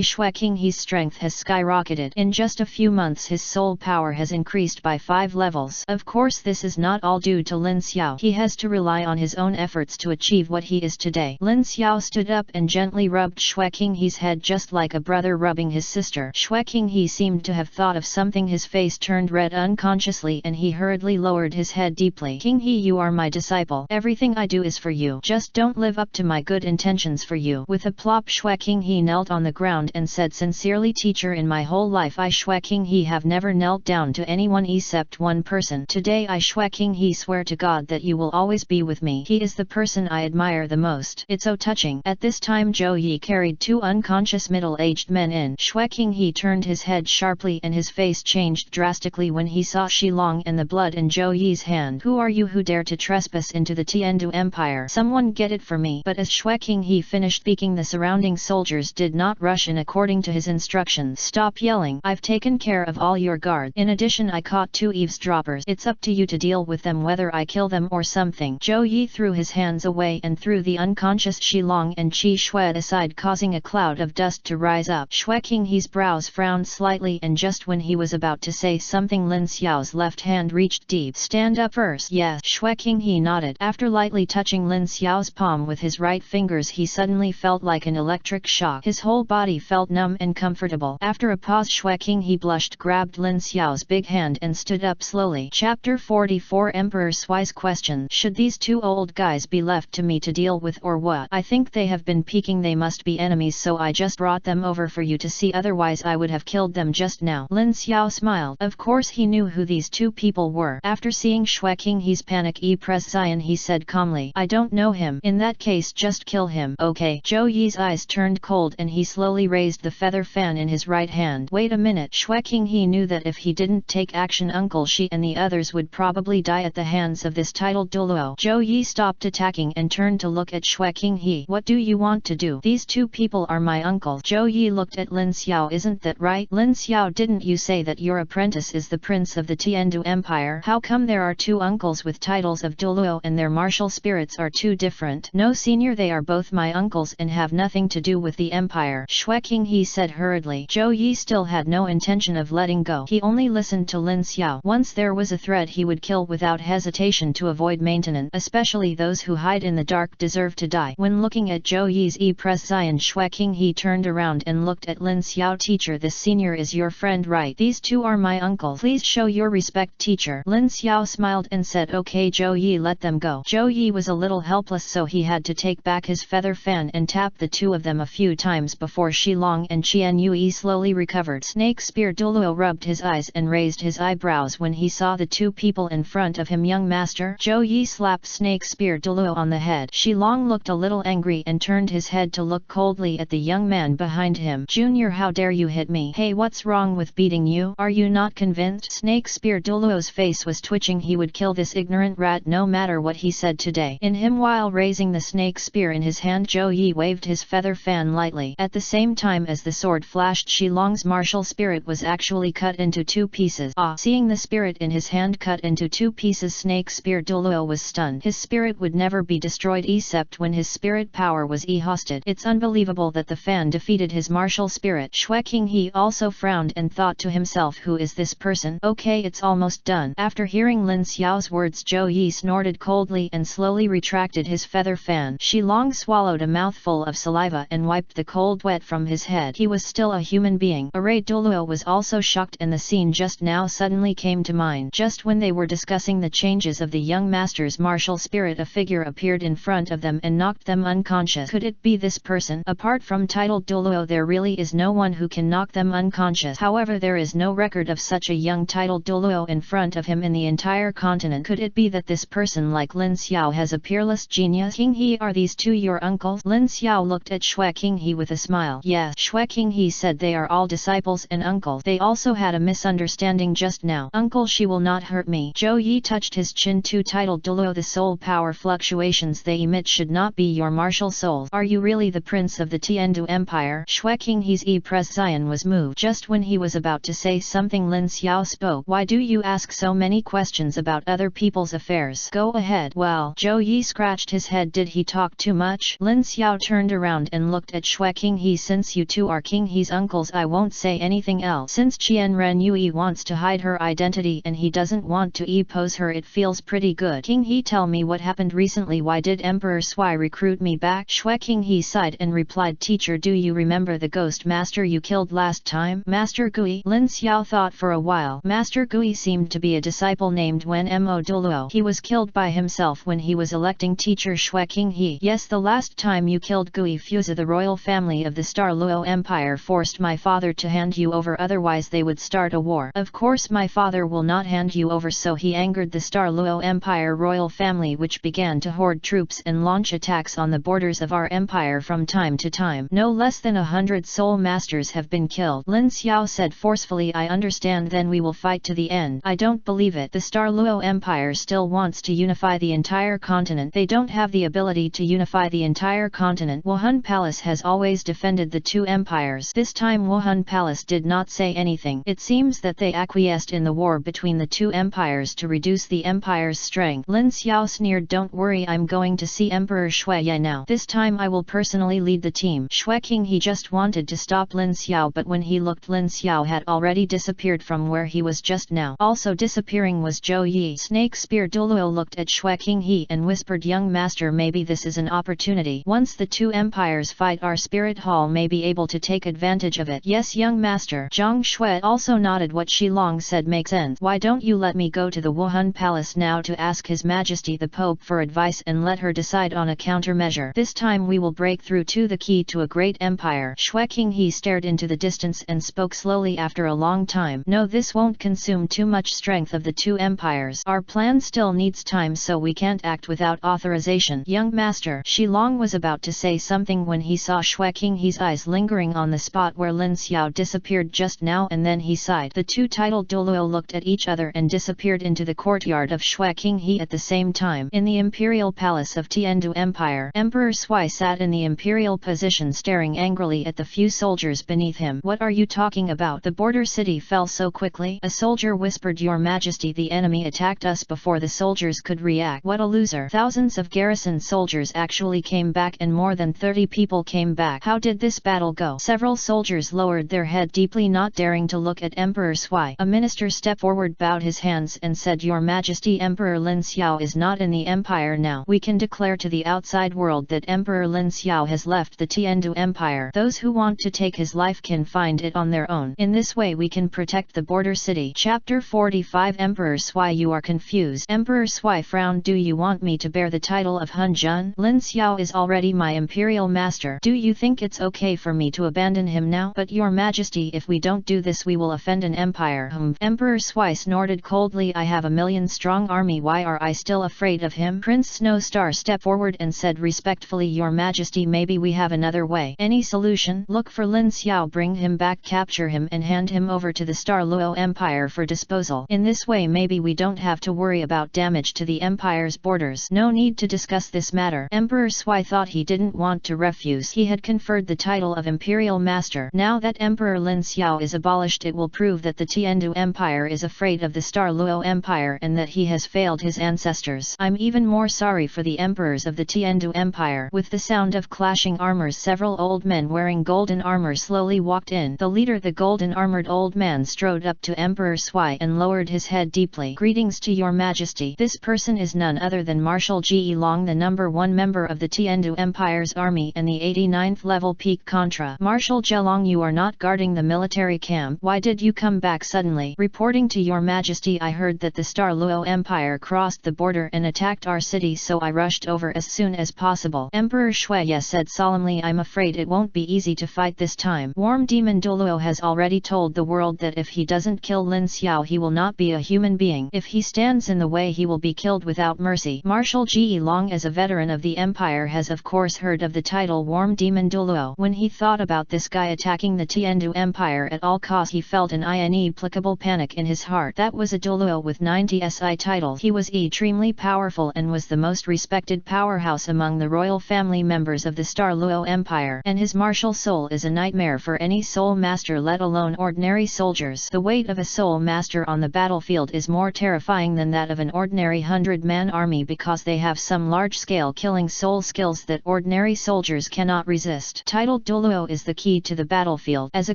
Shrek King's strength has skyrocketed. In just a few months his soul power has increased by 5 levels. Of course this is not all due to Lin Xiao. He has to rely on his own efforts to achieve what he is today. Lin Xiao stood up and gently rubbed Shrek King's head just like a brother rubbing his sister. Shrek King seemed to have thought of something. His face turned red unconsciously and he hurriedly lowered his head deeply. King He, you are my disciple. Everything I do is for you. Just don't live up to my good intentions for you. With a plop, Shrek King knelt on the ground and said sincerely, teacher, in my whole life I Shrek King have never knelt down to anyone except one person. Today I Shrek King swear to God that you will always be with me. He is the person I admire the most. It's so touching. At this time Zhou Yi carried 2 unconscious middle-aged men in. Shrek King turned his head sharply and his face changed drastically when he saw Shilong and the blood in Zhou Yi's hand. Who are you who dare to trespass into the Tienu Empire? Someone get it for me. But as Shrek King finished speaking, the surrounding soldiers did not rush in according to his instructions. Stop yelling. I've taken care of all your guards. In addition, I caught 2 eavesdroppers. It's up to you to deal with them, whether I kill them or something. Zhou Yi threw his hands away and threw the unconscious Shilong and Qi Shui aside, causing a cloud of dust to rise up. Shrek King's brows frowned slightly, and just when he was about to say something, Lin Xiao's left hand reached deep. Stand up first. Yes. Shrek King nodded. After lightly touching Lin Xiao's palm with his right fingers, he suddenly felt like an electric shock. His whole body felt numb and comfortable. After a pause, Shrek King blushed, grabbed Lin Xiao's big hand and stood up slowly. Chapter 44 Emperor Sui's question. Should these 2 old guys be left to me to deal with or what? I think they have been peeking. They must be enemies, so I just brought them over for you to see, otherwise I would have killed them just now. Lin Xiao smiled. Of course he knew who these 2 people were. After seeing Shrek King's panic expression, he said calmly, I don't know him. In that case just kill him. Okay. Zhou Yi's eyes turned cold and he slowly raised the feather fan in his right hand. Wait a minute. Shrek King knew that if he didn't take action, Uncle Shi and the others would probably die at the hands of this titled Dulo. Zhou Yi stopped attacking and turned to look at Shrek King. What do you want to do? These 2 people are my uncle. Zhou Yi looked at Lin Xiao. Isn't that right? Lin Xiao, didn't you say that your apprentice is the prince of the Tiendu Empire? How come there are 2 uncles with titles of Dulo and their martial spirits are 2 different? No senior, they are both my uncles and have nothing to do with the empire. Shrek King said hurriedly. Zhou Yi still had no intention of letting go. He only listened to Lin Xiao. Once there was a threat, he would kill without hesitation to avoid maintenance. Especially those who hide in the dark deserve to die. When looking at Zhou Yi's expression, Shrek King turned around and looked at Lin Xiao. Teacher, this senior is your friend, right? These 2 are my uncles. Please show your respect, teacher. Lin Xiao smiled and said, okay Zhou Yi, let them go. Zhou Yi was a little helpless, so he had to take back his feather fan and tap the 2 of them a few times before Shilong and Tienu slowly recovered. Snake Spear Dulo rubbed his eyes and raised his eyebrows when he saw the 2 people in front of him. Young master. Zhou Yi slapped Snake Spear Dulo on the head. Shilong looked a little angry and turned his head to look coldly at the young man behind him. Junior, how dare you hit me? Hey, what's wrong with beating you? Are you not convinced? Snake Spear Dulo's face was twitching. He would kill this ignorant rat no matter what he said today. In him, while raising the snake spear in his hand, Zhou Yi waved his feather fan lightly. At the same time as the sword flashed, Shilong's martial spirit was actually cut into 2 pieces. Seeing the spirit in his hand cut into 2 pieces, Snake Spear Dulo was stunned. His spirit would never be destroyed except when his spirit power was exhausted. It's unbelievable that the fan defeated his martial spirit. Shrek King also frowned and thought to himself, who is this person? Okay, it's almost done. After hearing Lin Xiao's words, Zhou Yi snorted coldly and slowly retracted his feather fan. Shilong swallowed a mouthful of saliva and wiped the cold wet from his head. He was still a human being. Array Dulo was also shocked, and the scene just now suddenly came to mind. Just when they were discussing the changes of the young master's martial spirit, a figure appeared in front of them and knocked them unconscious. Could it be this person? Apart from titled Dulo, there really is no one who can knock them unconscious. However, there is no record of such a young titled Dulo in front of him in the entire continent. Could it be that this person, like Lin Xiao, has a peerless genius? King He, are these 2 your uncles? Lin Xiao looked at Shrek King with a smile. Yes, Shrek King said, they are all disciples and uncles. They also had a misunderstanding just now. Uncle Shi will not hurt me. Zhou Yi touched his chin to titled Dulo. The soul soul power fluctuations they emit should not be your martial souls. Are you really the prince of the Tiendu Empire? Shui Qinghe's Zian was moved. Just when he was about to say something, Lin Xiao spoke. Why do you ask so many questions about other people's affairs? Go ahead. Well, Zhou Yi scratched his head. Did he talk too much? Lin Xiao turned around and looked at Shui Qinghe. Since you two are Qinghe's uncles, I won't say anything else. Since Qian Ren Yui wants to hide her identity and he doesn't want to pose her, it feels pretty good. Qinghe, tell me what happened recently. Why did Emperor Sui recruit me back? Shui Qinghe sighed and replied, Teacher, do you remember the ghost master you killed last time? Master Gui? Lin Xiao thought for a while. Master Gui seemed to be a disciple named Wen Mo Dulo. He was killed by himself when he was electing teacher. Shui Qinghe. Yes, the last time you killed Gui Fuzi, the royal family of the Luo Empire forced my father to hand you over, otherwise they would start a war. Of course my father will not hand you over, so he angered the Luo Empire royal family, which began to hoard troops and launch attacks on the borders of our empire from time to time. No less than 100 soul masters have been killed. Lin Xiao said forcefully. I understand, then we will fight to the end. I don't believe it. The Luo Empire still wants to unify the entire continent. They don't have the ability to unify the entire continent. Wuhan Palace has always defended the two empires. This time Wuhan Palace did not say anything. It seems that they acquiesced in the war between the two empires to reduce the empire's strength. Lin Xiao sneered. Don't worry, I'm going to see Emperor Shui Ye now. This time I will personally lead the team. Shui Qinghe just wanted to stop Lin Xiao, but when he looked, Lin Xiao had already disappeared from where he was just now. Also disappearing was Zhou Yi. Snake Spear. Dulo looked at Shui Qinghe and whispered, Young master, maybe this is an opportunity. Once the two empires fight, our spirit hall may be able to take advantage of it. Yes, young master. Zhang Shui also nodded. What Shilong said makes sense. Why don't you let me go to the Wuhan Palace now to ask His Majesty the Pope for advice and let her decide on a countermeasure? This time we will break through to the key to a great empire. Shui Qinghe stared into the distance and spoke slowly after a long time. No, this won't consume too much strength of the two empires. Our plan still needs time, so we can't act without authorization. Young master. Shilong was about to say something when he saw Shui Qinghe's eyes lingering on the spot where Lin Xiao disappeared just now, and then he sighed. The two titled Dulo looked at each other and disappeared into the courtyard of Shui Qinghe at the same time. In the imperial palace of Tiendu Empire, Emperor Sui sat in the imperial position staring angrily at the few soldiers beneath him. What are you talking about? The border city fell so quickly. A soldier whispered, Your Majesty, the enemy attacked us before the soldiers could react. What a loser. Thousands of garrison soldiers actually came back and more than 30 people came back. How did this battle go? Several soldiers lowered their head deeply, not daring to look at Emperor Sui. A minister stepped forward, bowed his hands and said, Your Majesty, Emperor Lin Xiao is not in the empire now. We can declare to the outside world that Emperor Lin Xiao has left the Tiendu Empire. Those who want to take his life can find it on their own. In this way we can protect the border city. Chapter 45. Emperor Sui, you are confused. Emperor Sui frowned. Do you want me to bear the title of Hun Jun? Lin Xiao is already my imperial master. Do you think it's okay for me to abandon him now? But Your Majesty, if we don't do this we will offend an empire. Emperor Sui snorted coldly. I have a million-strong army. Why are I still afraid of him? Prince Snowstar stepped forward and said respectfully, Your Majesty, maybe we have another way. Any solution? Look for Lin Xiao, bring him back, capture him and hand him over to the Luo Empire for disposal. In this way maybe we don't have to worry about damage to the empire's borders. No need to discuss this matter. Emperor Sui thought he didn't want to refuse. He had conferred the title of Imperial Master. Now that Emperor Lin Xiao is abolished, it will prove that the Tiendu Empire is afraid of the Luo Empire and that he has failed his ancestors. I'm even more sorry for the emperors of the Tiendu Empire. With the sound of clashing armors, several old men wearing golden armor slowly walked in. The leader, the golden armored old man, strode up to Emperor Sui and lowered his head deeply. Greetings to Your Majesty. This person is none other than Marshal Ji Long, the #1 member of the Tiendu Empire's army and the 89th level peak Contra. Marshal Zhelong, you are not guarding the military camp. Why did you come back suddenly? Reporting to Your Majesty, I heard that the Luo Empire crossed the border and attacked our city, so I rushed over as soon as possible. Emperor Shuye said solemnly, I'm afraid it won't be easy to fight this time. Warm Demon Dulo has already told the world that if he doesn't kill Lin Xiao he will not be a human being. If he stands in the way he will be killed without mercy. Marshal Ji Long, as a veteran of the Empire, has of course heard of the title Warm Demon Dulo. When he thought about this guy attacking the Tiendu Empire at all costs, he felt an inexplicable panic in his heart. That was a Dulo with 90 SI titles. He was extremely powerful powerful and was the most respected powerhouse among the royal family members of the Douluo Empire, and his martial soul is a nightmare for any soul master, let alone ordinary soldiers. The weight of a soul master on the battlefield is more terrifying than that of an ordinary 100-man army because they have some large-scale killing soul skills that ordinary soldiers cannot resist. Titled Dulo is the key to the battlefield. As a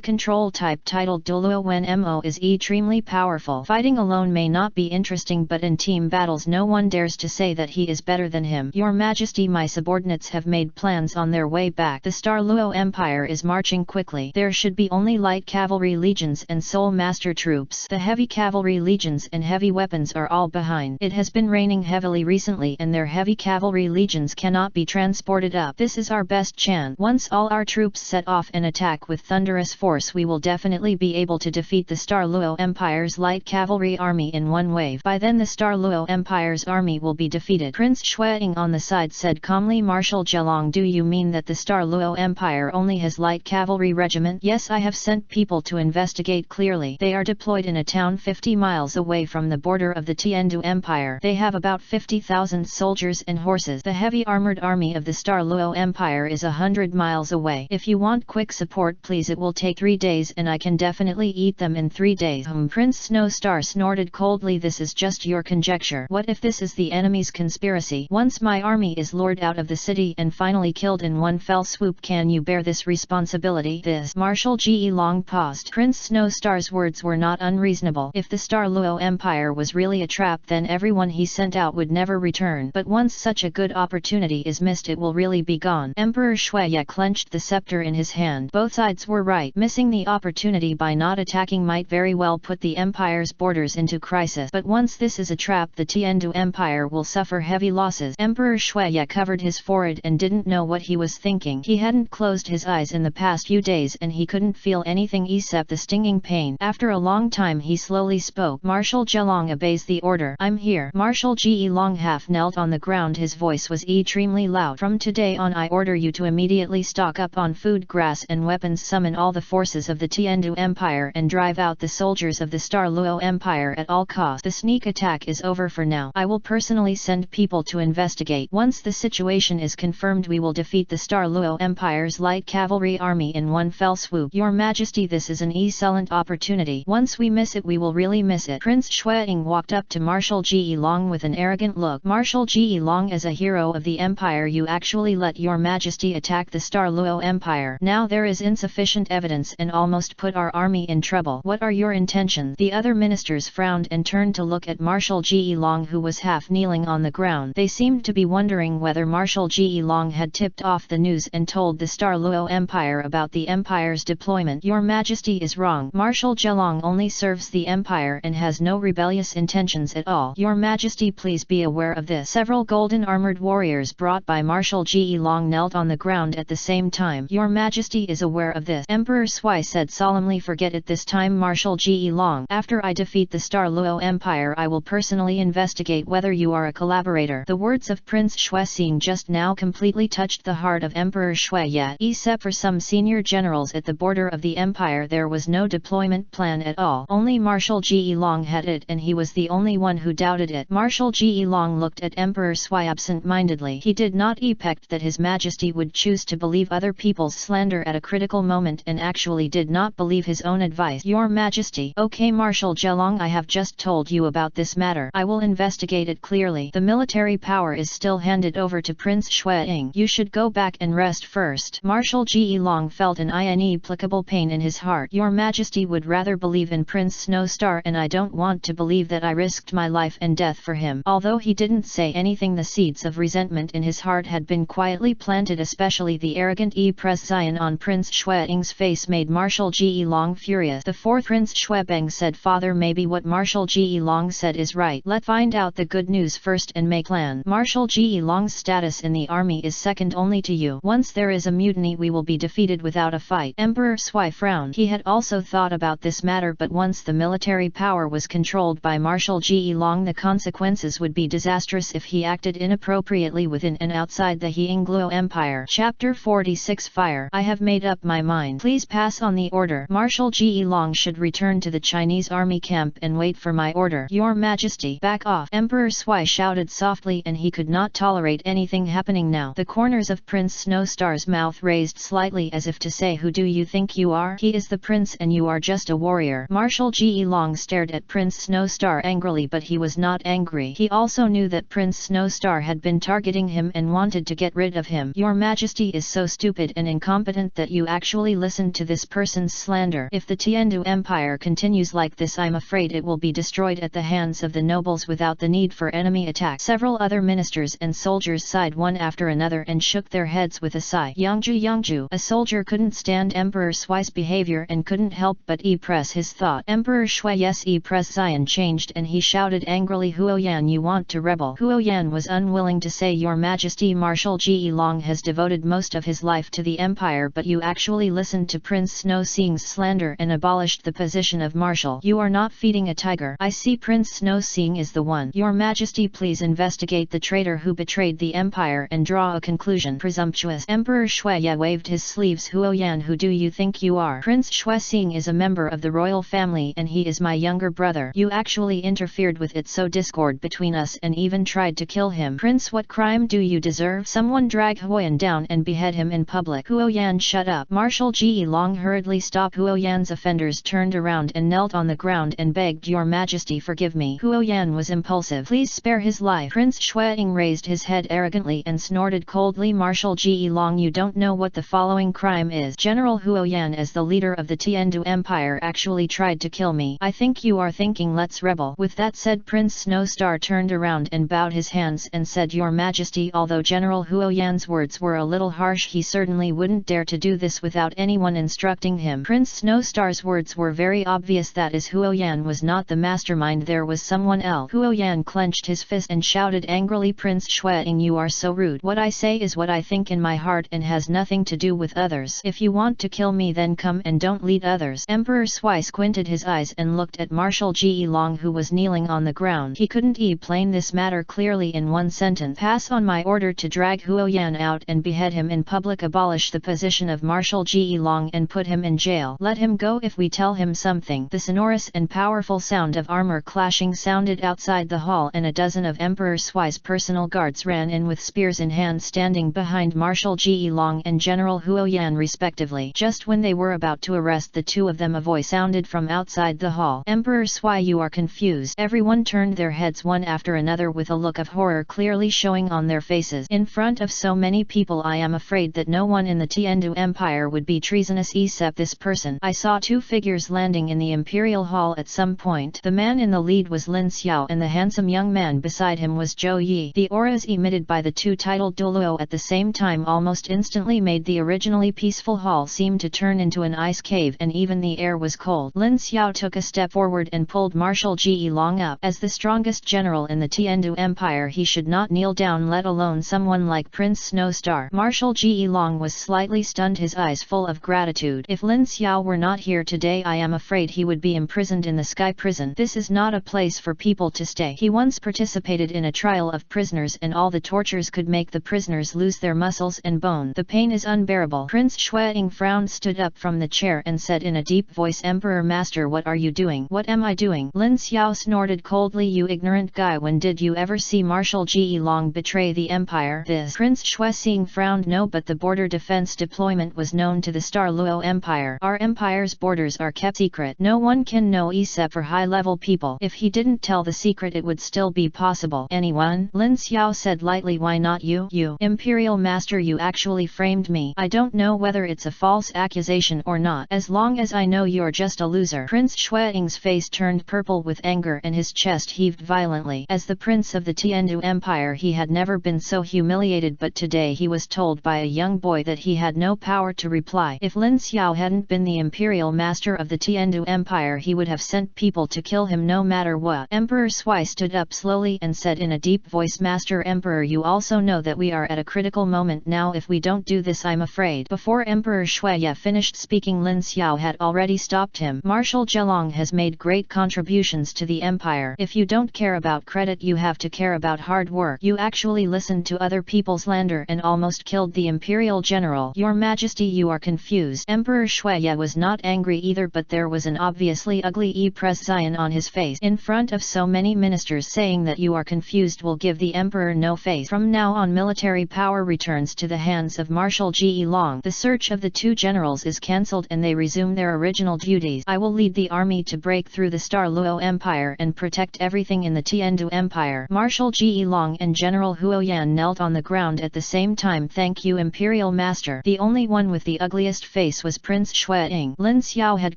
control type, titled Dulo when MO is extremely powerful. Fighting alone may not be interesting, but in team battles no one dares to say that he is better than him. Your Majesty, my subordinates have made plans on their way back. The Douluo Empire is marching quickly. There should be only light cavalry legions and soul master troops. The heavy cavalry legions and heavy weapons are all behind. It has been raining heavily recently and their heavy cavalry legions cannot be transported up. This is our best chance. Once all our troops set off an attack with thunderous force, we will definitely be able to defeat the Douluo Empire's light cavalry army in one wave. By then the Douluo Empire's army will be defeated. Prince Xueying on the side said calmly, Marshal Zhelong, do you mean that the Douluo Empire only has light cavalry regiment? Yes, I have sent people to investigate clearly. They are deployed in a town 50 miles away from the border of the Tienu Empire. They have about 50,000 soldiers and horses. The heavy armored army of the Douluo Empire is 100 miles away. If you want quick support, please, it will take 3 days and I can definitely eat them in 3 days. Prince Snowstar snorted coldly, this is just your conjecture. What if this is the enemy's conspiracy? Once my army is lured out of the city and finally killed in one fell swoop, can you bear this responsibility? This Marshal Ge Long paused. Prince Snowstar's words were not unreasonable. If the Douluo Empire was really a trap, then everyone he sent out would never return. But once such a good opportunity is missed, it will really be gone. Emperor Xueye clenched the scepter in his hand. Both sides were right. Missing the opportunity by not attacking might very well put the empire's borders into crisis. But once this is a trap, the Tienu Empire will suffer heavy losses. Emperor Xueye covered his forehead and didn't know what he was thinking. He hadn't closed his eyes in the past few days and he couldn't feel anything except the stinging pain. After a long time he slowly spoke. Marshal Zhelong obeys the order. I'm here. Marshal Ge Long half knelt on the ground. His voice was extremely loud. From today on I order you to immediately stock up on food, grass and weapons, summon all the forces of the Tienu Empire and drive out the soldiers of the Douluo Empire at all costs. The sneak attack is over for now. I will personally send people to investigate. Once the situation is confirmed, we will defeat the Douluo Empire's light cavalry army in one fell swoop. Your Majesty, this is an excellent opportunity. Once we miss it, we will really miss it. Prince Xueying walked up to Marshal Ge Long with an arrogant look. Marshal Ge Long, as a hero of the Empire, you actually let your Majesty attack the Douluo Empire. Now there is insufficient evidence and almost put our army in trouble. What are your intentions? The other ministers frowned and turned to look at Marshal Ge Long, who was half kneeling on the ground. They seemed to be wondering whether Marshal Ge Long had tipped off the news and told the Douluo Empire about the Empire's deployment. Your Majesty is wrong. Marshal Zhelong only serves the Empire and has no rebellious intentions at all. Your Majesty, please be aware of this. Several golden armored warriors brought by Marshal Ge Long knelt on the ground at the same time. Your Majesty is aware of this. Emperor Sui said solemnly, forget it this time, Marshal Ge Long. After I defeat the Douluo Empire, I will personally investigate whether you are a collaborator. The words of Prince Xueying just now completely touched the heart of Emperor Xueye. Except for some senior generals at the border of the Empire, there was no deployment plan at all. Only Marshal Ge Long had it, and he was the only one who doubted it. Marshal Ge Long looked at Emperor Sui absent-mindedly. He did not expect that His Majesty would choose to believe other people's slander at a critical moment and actually did not believe his own advice. Your Majesty. Okay, Marshal Zhelong, I have just told you about this matter. I will investigate it clearly. The military power is still handed over to Prince Xueying. You should go back and rest first. Marshal Ge Long felt an inexplicable pain in his heart. Your Majesty would rather believe in Prince Snowstar, and I don't want to believe that I risked my life and death for him. Although he didn't say anything, the seeds of resentment in his heart had been quietly planted, especially the arrogant presence on Prince Xueying's face made Marshal Ge Long furious. The fourth Prince Xuebeng said, Father, maybe what Marshal Ge Long said is right. Let's find out the good news first and make plan. Marshal Ge Long's status in the army is second only to you. Once there is a mutiny, we will be defeated without a fight. Emperor Sui frowned. He had also thought about this matter, but once the military power was controlled by Marshal Ge Long, the consequences would be disastrous if he acted inappropriately within and outside the Heungluo Empire. Chapter 46 Fire. I have made up my mind. Please pass on the order. Marshal Ge Long should return to the Chinese army camp and wait for my order. Your Majesty. Back off. Emperor Sui Shui shouted softly, and he could not tolerate anything happening now. The corners of Prince Snowstar's mouth raised slightly as if to say, who do you think you are? He is the prince and you are just a warrior. Marshal Long stared at Prince Snowstar angrily, but he was not angry. He also knew that Prince Snowstar had been targeting him and wanted to get rid of him. Your Majesty is so stupid and incompetent that you actually listened to this person's slander. If the Tienu Empire continues like this, I'm afraid it will be destroyed at the hands of the nobles without the need for enemy attack. Several other ministers and soldiers sighed one after another and shook their heads with a sigh. Yangju, a soldier, couldn't stand Emperor Shui's behavior and couldn't help but press his thought. Emperor Shui's presence changed and he shouted angrily, Huoyan, you want to rebel? Huoyan was unwilling to say, Your Majesty, Marshal Long has devoted most of his life to the empire, but you actually listened to Prince Snow Seing's slander and abolished the position of marshal. You are not feeding a tiger. I see Prince Snow Seing is the one. Your Majesty, please investigate the traitor who betrayed the empire and draw a conclusion. Presumptuous. Emperor Shui waved his sleeves. Huoyan, who do you think you are? Prince Shui Seing is a member of the royal family and he is my younger brother. You actually interfered with it, so discord between us, and even tried to kill him. Prince, what crime do you deserve? Someone drag Huoyan down and behead him in public. Huoyan, shut up. Marshal Long hurriedly stopped Huoyan's offenders, turned around and knelt on the ground and begged, Your Majesty, forgive me. Huoyan was impulsive. Please spare his life. Prince Shuiying raised his head arrogantly and snorted coldly, Marshal Long, you don't know what the following crime is. General Huoyan, as the leader of the Tiendu Empire, actually tried to kill me. I think you are thinking let's rebel. With that said, Prince Snowstar turned around and bowed his hands and said, Your Majesty, although General Huoyan's words were a little harsh, he certainly wouldn't dare to do this without anyone instructing him. Prince Snowstar's words were very obvious, that is, Huoyan was not the mastermind, there was someone else. Huoyan clenched his fist and shouted angrily, Prince Shuiying, you are so rude. What I say is what I think in my heart and has nothing to do with others. If you want to kill me, then come and don't lead others. Emperor Sui squinted his eyes and looked at Marshal Long, who was kneeling on the ground. He couldn't explain this matter clearly in one sentence. Pass on my order to drag Huoyan out and behead him in public, abolish the position of Marshal Long and put him in jail. Let him go if we tell him something. The sonorous and powerful sound of armor clashing sounded outside the hall, and a dozen of Emperor Sui's personal guards ran in with spears in hand, standing behind Marshal Long and General Huoyan respectively. Just when they were about to arrest the two of them, a voice sounded from outside the hall. Emperor Sui, you are confused. Everyone turned their heads one after another with a look of horror clearly showing on their faces. In front of so many people, I am afraid that no one in the Tiendu Empire would be treasonous except this person. I saw two figures landing in the Imperial Hall at some point. The man in the lead was Lin Xiao and the handsome young man beside him was Zhou Yi. The auras emitted by the two titled Dulo at the same time almost instantly made the originally peaceful hall seem to turn into an ice cave, and even the air was cold. Lin Xiao took a step forward and pulled Marshal Long up. As the strongest general in the Tiendu Empire, he should not kneel down, let alone someone like Prince Snowstar. Marshal Long was slightly stunned, his eyes full of gratitude. If Lin Xiao were not here today, I am afraid he would be imprisoned in the Sky Prison. This is not a place for people to stay. He once participated in a trial of prisoners, and all the tortures could make the prisoners lose their muscles and bone. The pain is unbearable. Prince Shuiying frowned, stood up from the chair and said in a deep voice, Emperor Master, what are you doing? What am I doing? Lin Xiao snorted coldly, you ignorant guy, when did you ever see Marshal Long betray the empire? This Prince Shuiying frowned. No, but the border defense deployment was known to the Luo Empire. Our empire's borders are kept secret. No one can know except for high-level people. If he didn't tell the secret, it would still be possible. Anyone? Lin Xiao said lightly, why not you? You, Imperial Master, you actually framed me. I don't know whether it's a false accusation or not. As long as I know you're just a loser. Prince Shuiying's face turned purple with anger and his chest heaved violently. As the prince of the Tiendu Empire, he had never been so humiliated, but today he was told by a young boy that he had no power to reply. If Lin Xiao hadn't been the Imperial Master of the Tiendu Empire, he would have sent people to kill him no matter what. Emperor Sui stood up slowly and said in a deep voice, Master Emperor, you also know that we are at a critical moment now. If we don't do this, I'm afraid. Before Emperor Shuiya finished speaking, Lin Xiao had already stopped him. Marshal Zhelong has made great contributions to the empire. If you don't care about credit, you have to care about hard work. You actually listened to other people's slander and almost killed the Imperial General. Your Majesty, you are confused. Emperor Shuiya was not angry either, but there was an obviously ugly expression on his face. In front of so many ministers saying that you are confused will give the Emperor no face. From now on military power returns to the hands of Marshal Ge Long. The search of the two generals is cancelled and they resume their original duties. I will lead the army to break through the Starluo Empire and protect everything in the Tiendu Empire. Marshal Ge Long and General Huoyan knelt on the ground at the same time. Thank you, Imperial Master. The only one with the ugliest face was Prince Shuiying. Lin Xiao had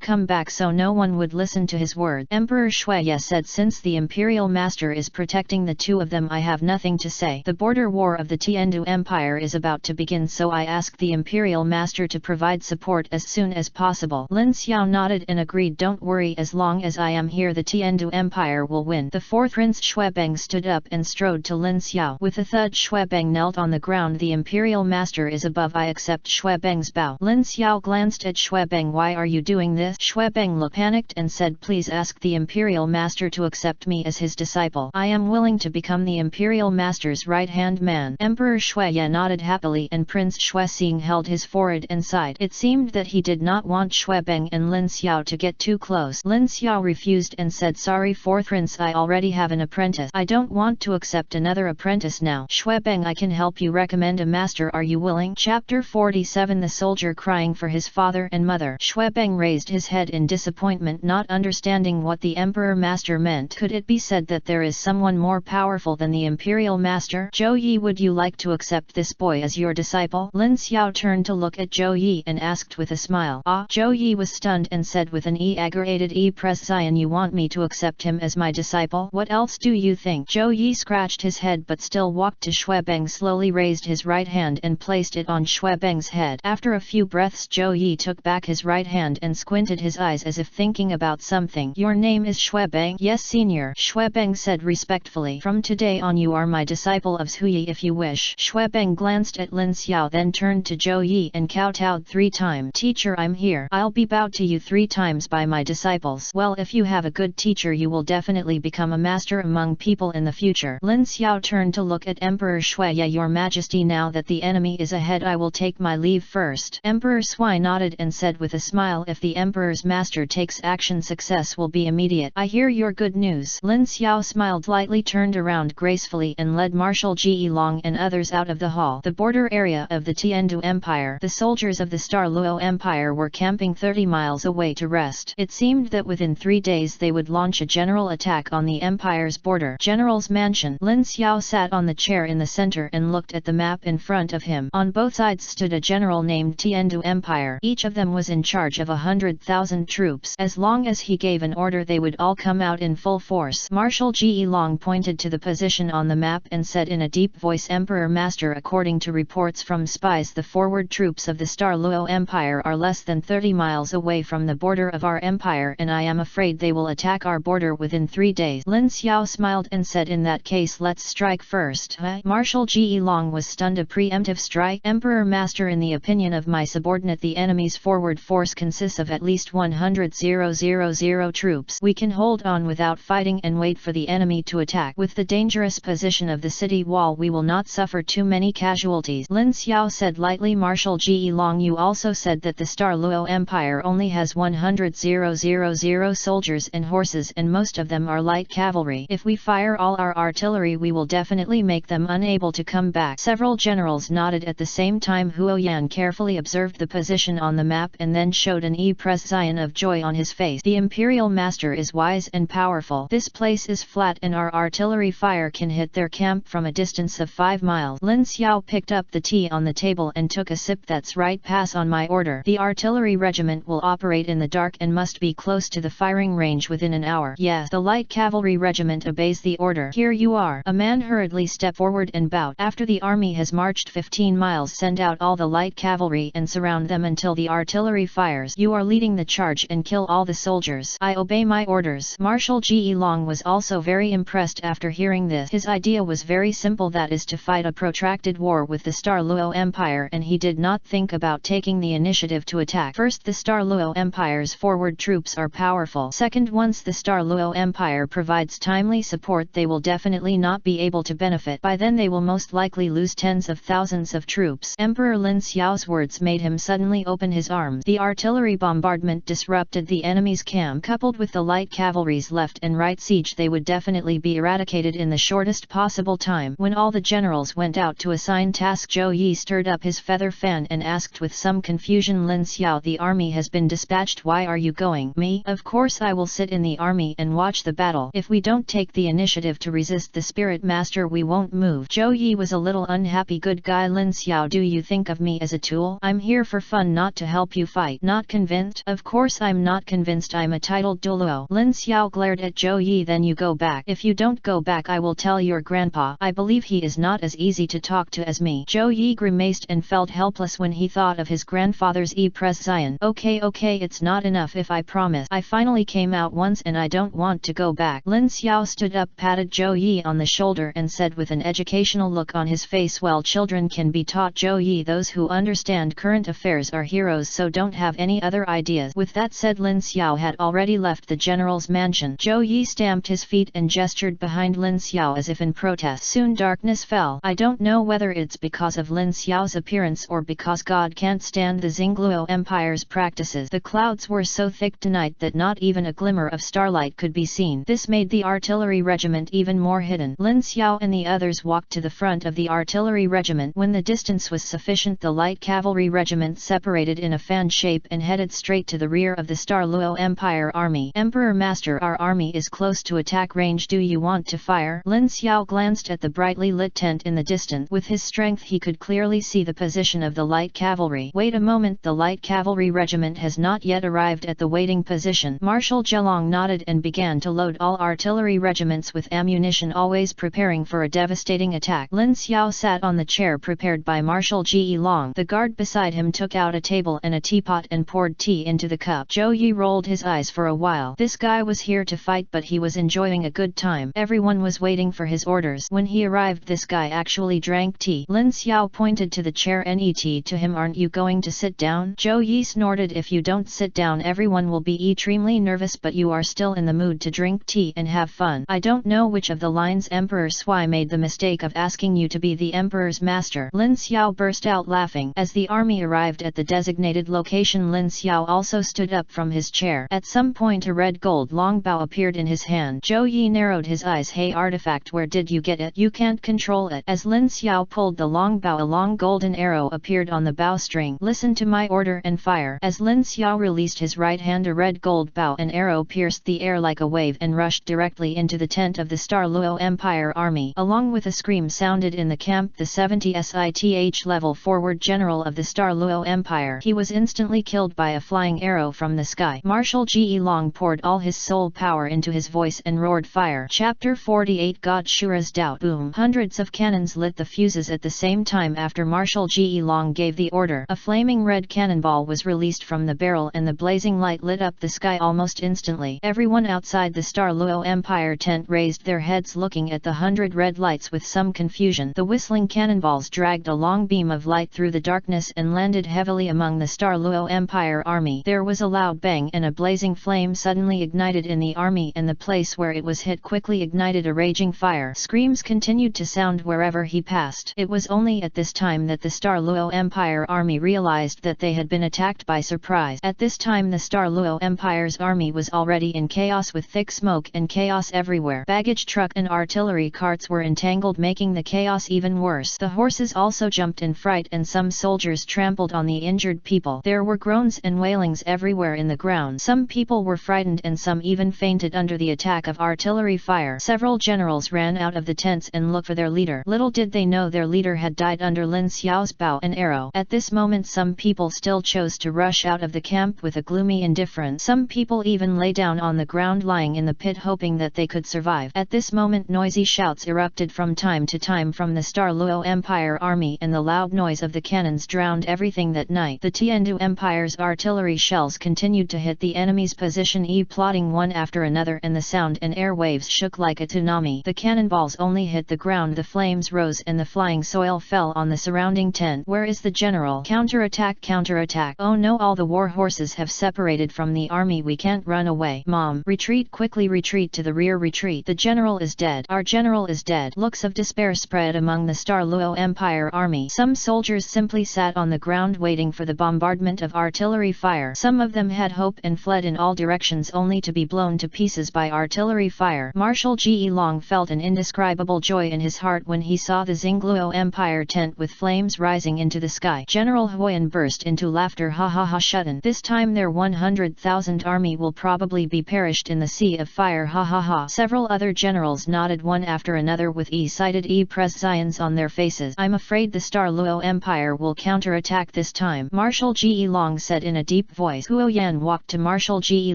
come back so no one would listen to his words. Emperor Shuiye said, since the Imperial Master is protecting the two of them, I have nothing to say. The border war of the Tiendu Empire is about to begin, so I ask the Imperial Master to provide support as soon as possible. Lin Xiao nodded and agreed. Don't worry, as long as I am here the Tiendu Empire will win. The fourth Prince Shuibeng stood up and strode to Lin Xiao. With a thud, Shuibeng knelt on the ground. The Imperial Master is above, I accept Shuibeng's bow. Lin Xiao glanced at Shuibeng. Why are you doing this? Shuibeng looked panicked and said, please ask the Imperial Master to accept me as his disciple. I am willing to become the Imperial Master's right-hand man. Emperor Shuiye nodded happily and Prince Shuixing held his forehead and sighed. It seemed that he did not want Shuibeng and Lin Xiao to get too close. Lin Xiao refused and said, sorry fourth Prince, I already have an apprentice. I don't want to accept another apprentice now. Shuibeng, I can help you recommend a master. Are you willing? Chapter 47. The soldier crying for his father and mother. Shuibeng raised his head in disappointment, not understanding what the Emperor Master meant. Could it be said that there is someone more powerful than the Imperial Master? Zhou Yi, would you like to accept this boy as your disciple? Lin Xiao turned to look at Zhou Yi and asked with a smile. Ah! Zhou Yi was stunned and said with an aggravated press Zion, you want me to accept him as my disciple? What else do you think? Zhou Yi scratched his head but still walked to Shuibeng, slowly raised his right hand and placed it on Shuibeng's head. After a few breaths, Zhou Yi took back his right hand and squinted his eyes as if thinking about something. Your name is Shuibeng? Yes, senior. Shuibeng said respectfully. From today on you are my disciple of Zhuyi if you wish. Shuibeng glanced at Lin Xiao, then turned to Zhou Yi and kowtowed 3 times. Teacher, I'm here. I'll be bowed to you 3 times by my disciples. Well, if you have a good teacher you will definitely become a master among people in the future. Lin Xiao turned to look at Emperor Shuiye. Your Majesty, now that the enemy is ahead I will take my leave first. Emperor Sui nodded and said with a smile, if the Emperor's master takes action success will be immediate. I hear your good news. Lin Xiao smiled lightly, turned around gracefully and led Marshal Ge Long and others out of the hall. The border area of the Tiendu Empire. The soldiers of the Starluo Empire were camping 30 miles away to rest. It seemed that within 3 days they would launch a general attack on the Empire's border. General's mansion. Lin Xiao sat on the chair in the center and looked at the map in front of him. On both sides stood a general named Tiendu Empire. Each of them was in charge of 100,000 troops. As long as he gave an order they would all come out in full force. Marshal Ge Long pointed to the position on the map and said in a deep voice, Emperor Master, according to reports from spies the forward troops of the Starluo Empire are less than 30 miles away from the border of our empire and I am afraid they will attack our border within 3 days. Lin Xiao smiled and said, in that case let's strike first. Marshal Ge Long was stunned. A preemptive strike? Emperor Master, in the opinion of my subordinate the enemy's forward force consists of at least 100,000 troops. We can hold on without fighting and wait for the enemy to attack. With the dangerous position of the city wall we will not suffer too many casualties. Lin Xiao said lightly. Marshal Ge Long, you also said that the Starluo Empire only has 100,000 soldiers and horses and most of them are light cavalry. If we fire all our artillery we will definitely make them unable to come back. Several generals nodded at the same time. Huoyan carefully observed the position on the map and then showed an expression of joy on his face. The Imperial Master is wise and powerful. This place is flat and our artillery fire can hit their camp from a distance of 5 miles. Lin Xiao picked up the tea on the table and took a sip. That's right, pass on my order. The artillery regiment will operate in the dark and must be close to the firing range within an hour. Yes, the light cavalry regiment obeys the order. Here you are. A man hurriedly stepped forward and bowed. After the army has marched 15 miles, send out all the light cavalry and surround them until the artillery fires. You are leading the charge and kill all the soldiers. I obey my orders. Marshal Ge Long was also very impressed after hearing this. His idea was very simple, that is to fight a protracted war with the Starluo Empire, and he did not think about taking the initiative to attack. First, the Starluo Empire's forward troops are powerful. Second, once the Starluo Empire provides timely support they will definitely not be able to benefit. By then they will most likely lose tens of thousands of troops. Emperor Lin Xiao's words made him suddenly open his arms. The artillery bombardment disrupted the enemy's camp. Coupled with the light cavalry's left and right siege they would definitely immediately be eradicated in the shortest possible time. When all the generals went out to assign tasks, Zhou Yi stirred up his feather fan and asked with some confusion, Lin Xiao, the army has been dispatched, why are you going? Me? Of course I will sit in the army and watch the battle. If we don't take the initiative to resist the spirit master, we won't move. Zhou Yi was a little unhappy. Good guy Lin Xiao, do you think of me as a tool? I'm here for fun, not to help you fight. Not convinced? Of course I'm not convinced. I'm a titled Dulo. Lin Xiao glared at Zhou Yi. Then you go back. If you don't go back, I will tell your grandpa. I believe he is not as easy to talk to as me. Zhou Yi grimaced and felt helpless when he thought of his grandfather's prescience. Okay, it's not enough if I promise. I finally came out once and I don't want to go back. Lin Xiao stood up, patted Zhou Yi on the shoulder and said with an educational look on his face, well, children can be taught, Zhou Yi. Those who understand current affairs are heroes, so don't have any other ideas. With that said, Lin Xiao had already left the general's mansion. Zhou Yi stamped his feet and gestured behind Lin Xiao as if in protest. Soon darkness fell. I don't know whether it's because of Lin Xiao's appearance or because God can't stand the Xingluo Empire's practices. The clouds were so thick tonight that not even a glimmer of starlight could be seen. This made the artillery regiment even more hidden. Lin Xiao and the others walked to the front of the artillery regiment. When the distance was sufficient, the light cavalry regiment separated in a fan shape and headed straight to the rear of the Starluo Empire army. Emperor Master, our army is close to attack range. Do you want to fire? Lin Xiao glanced at the brightly lit tent in the distance. With his strength he could clearly see the position of the light cavalry. Wait a moment, the light cavalry regiment has not yet arrived at the waiting position. Marshal Zhelong nodded and began to load all artillery regiments with ammunition, always preparing for a devastating attack. Lin Xiao sat on the chair prepared by Marshal Ji Long. The guard beside him took out a table and a teapot and poured tea into the cup. Zhou Yi rolled his eyes for a while. This guy was here to fight, but he was enjoying a good time. Everyone was waiting for his orders. When he arrived, this guy actually drank tea. Lin Xiao pointed to the chair. Net to him, aren't you going to sit down? Zhou Yi snorted, if you don't sit down everyone will be extremely nervous, but you are still in the mood to drink tea and have fun. I don't know which of the lines Emperor Sui made the mistake of asking you to be the Emperor's master. Lin Xiao burst out laughing. As the army arrived at the designated location, Lin Xiao also stood up from his chair. At some point a red gold longbow appeared in his hand. Zhou Yi narrowed his eyes. Hey artifact, where did you get it? You can't control it. As Lin Xiao pulled the longbow, a long golden arrow appeared on the bowstring. Listen to my order and fire. As Lin Xiao released his right hand, a red gold bow and arrow pierced the air like a wave and rushed directly into the tent of the Starluo Empire army. Along with a scream sounded in the camp, the 70 SITH level forward general of the Starluo Empire. He was instantly killed by a flying arrow from the sky. Marshal Ji Long poured all his soul power into his voice and roared, fire. Chapter 48 God Shura's Doubt. Boom. Hundreds of cannons lit the fuses at the same time after Marshal Ji Long gave the order. A flaming red cannonball was released from the barrel and the blazing light lit up the sky almost instantly. Everyone outside the Starluo Empire tent raised their heads looking at the 100 red lights with some confusion. The whistling cannonballs dragged a long beam of light through the darkness and landed heavily among the Starluo Empire army. There was a loud bang and a blazing flame suddenly ignited in the army, and the place where it was hit quickly ignited a raging fire. Screams continued to sound wherever he passed. It was only at this time that the Starluo Empire army realized that they had been attacked by surprise. At this time the Starluo Empire's army was already in chaos with thick smoke and chaos everywhere. Baggage truck and artillery carts were entangled, making the chaos even worse. The horses also jumped in fright and some soldiers trampled on the injured people. There were groans and wailings everywhere in the ground. Some people were frightened and some even fainted under the attack of artillery fire. Several generals ran out of the tents and looked for their leader. Little did they know their leader had died under Lin Xiao's bow and arrow. At this moment some people still chose to rush out of the camp with a gloomy indifference. Some people even lay down on the ground lying in the pit hoping that they could survive. At this moment noisy shouts erupted from time to time from the Starluo Empire army, and the loud noise of the cannons drowned everything that night. The Tienu Empire's artillery shells continued to hit the enemy's position, plotting one after another, and the sound and air waves shook like a tsunami. The cannonballs only hit the ground, the flames rose and the flying soil fell on the surrounding tent. Where is the general? Counterattack, counterattack. Oh no, all the war horses have separated from the army. We can't run away. Mom, retreat quickly, retreat to the rear, retreat. The general is dead. Our general is dead. Looks of despair spread among the Starluo Empire army. Some soldiers simply sat on the ground waiting for the bombardment of artillery fire. Some of them had hope and fled in all directions only to be blown to pieces by artillery fire. Marshal Ji Long felt an indescribable joy in his heart when he saw the Xingluo Empire tent with flames rising into the sky. General Huan burst into laughter. Ha ha ha, Shutten. This time their 100,000 army will probably be perished in the sea of fire. Ha ha ha. Several other generals nodded one after another with excited expressions on their faces. I'm afraid the Star Luo Empire will counterattack this time, Marshal Ji Long said in a deep voice. Huo Yan walked to Marshal Ji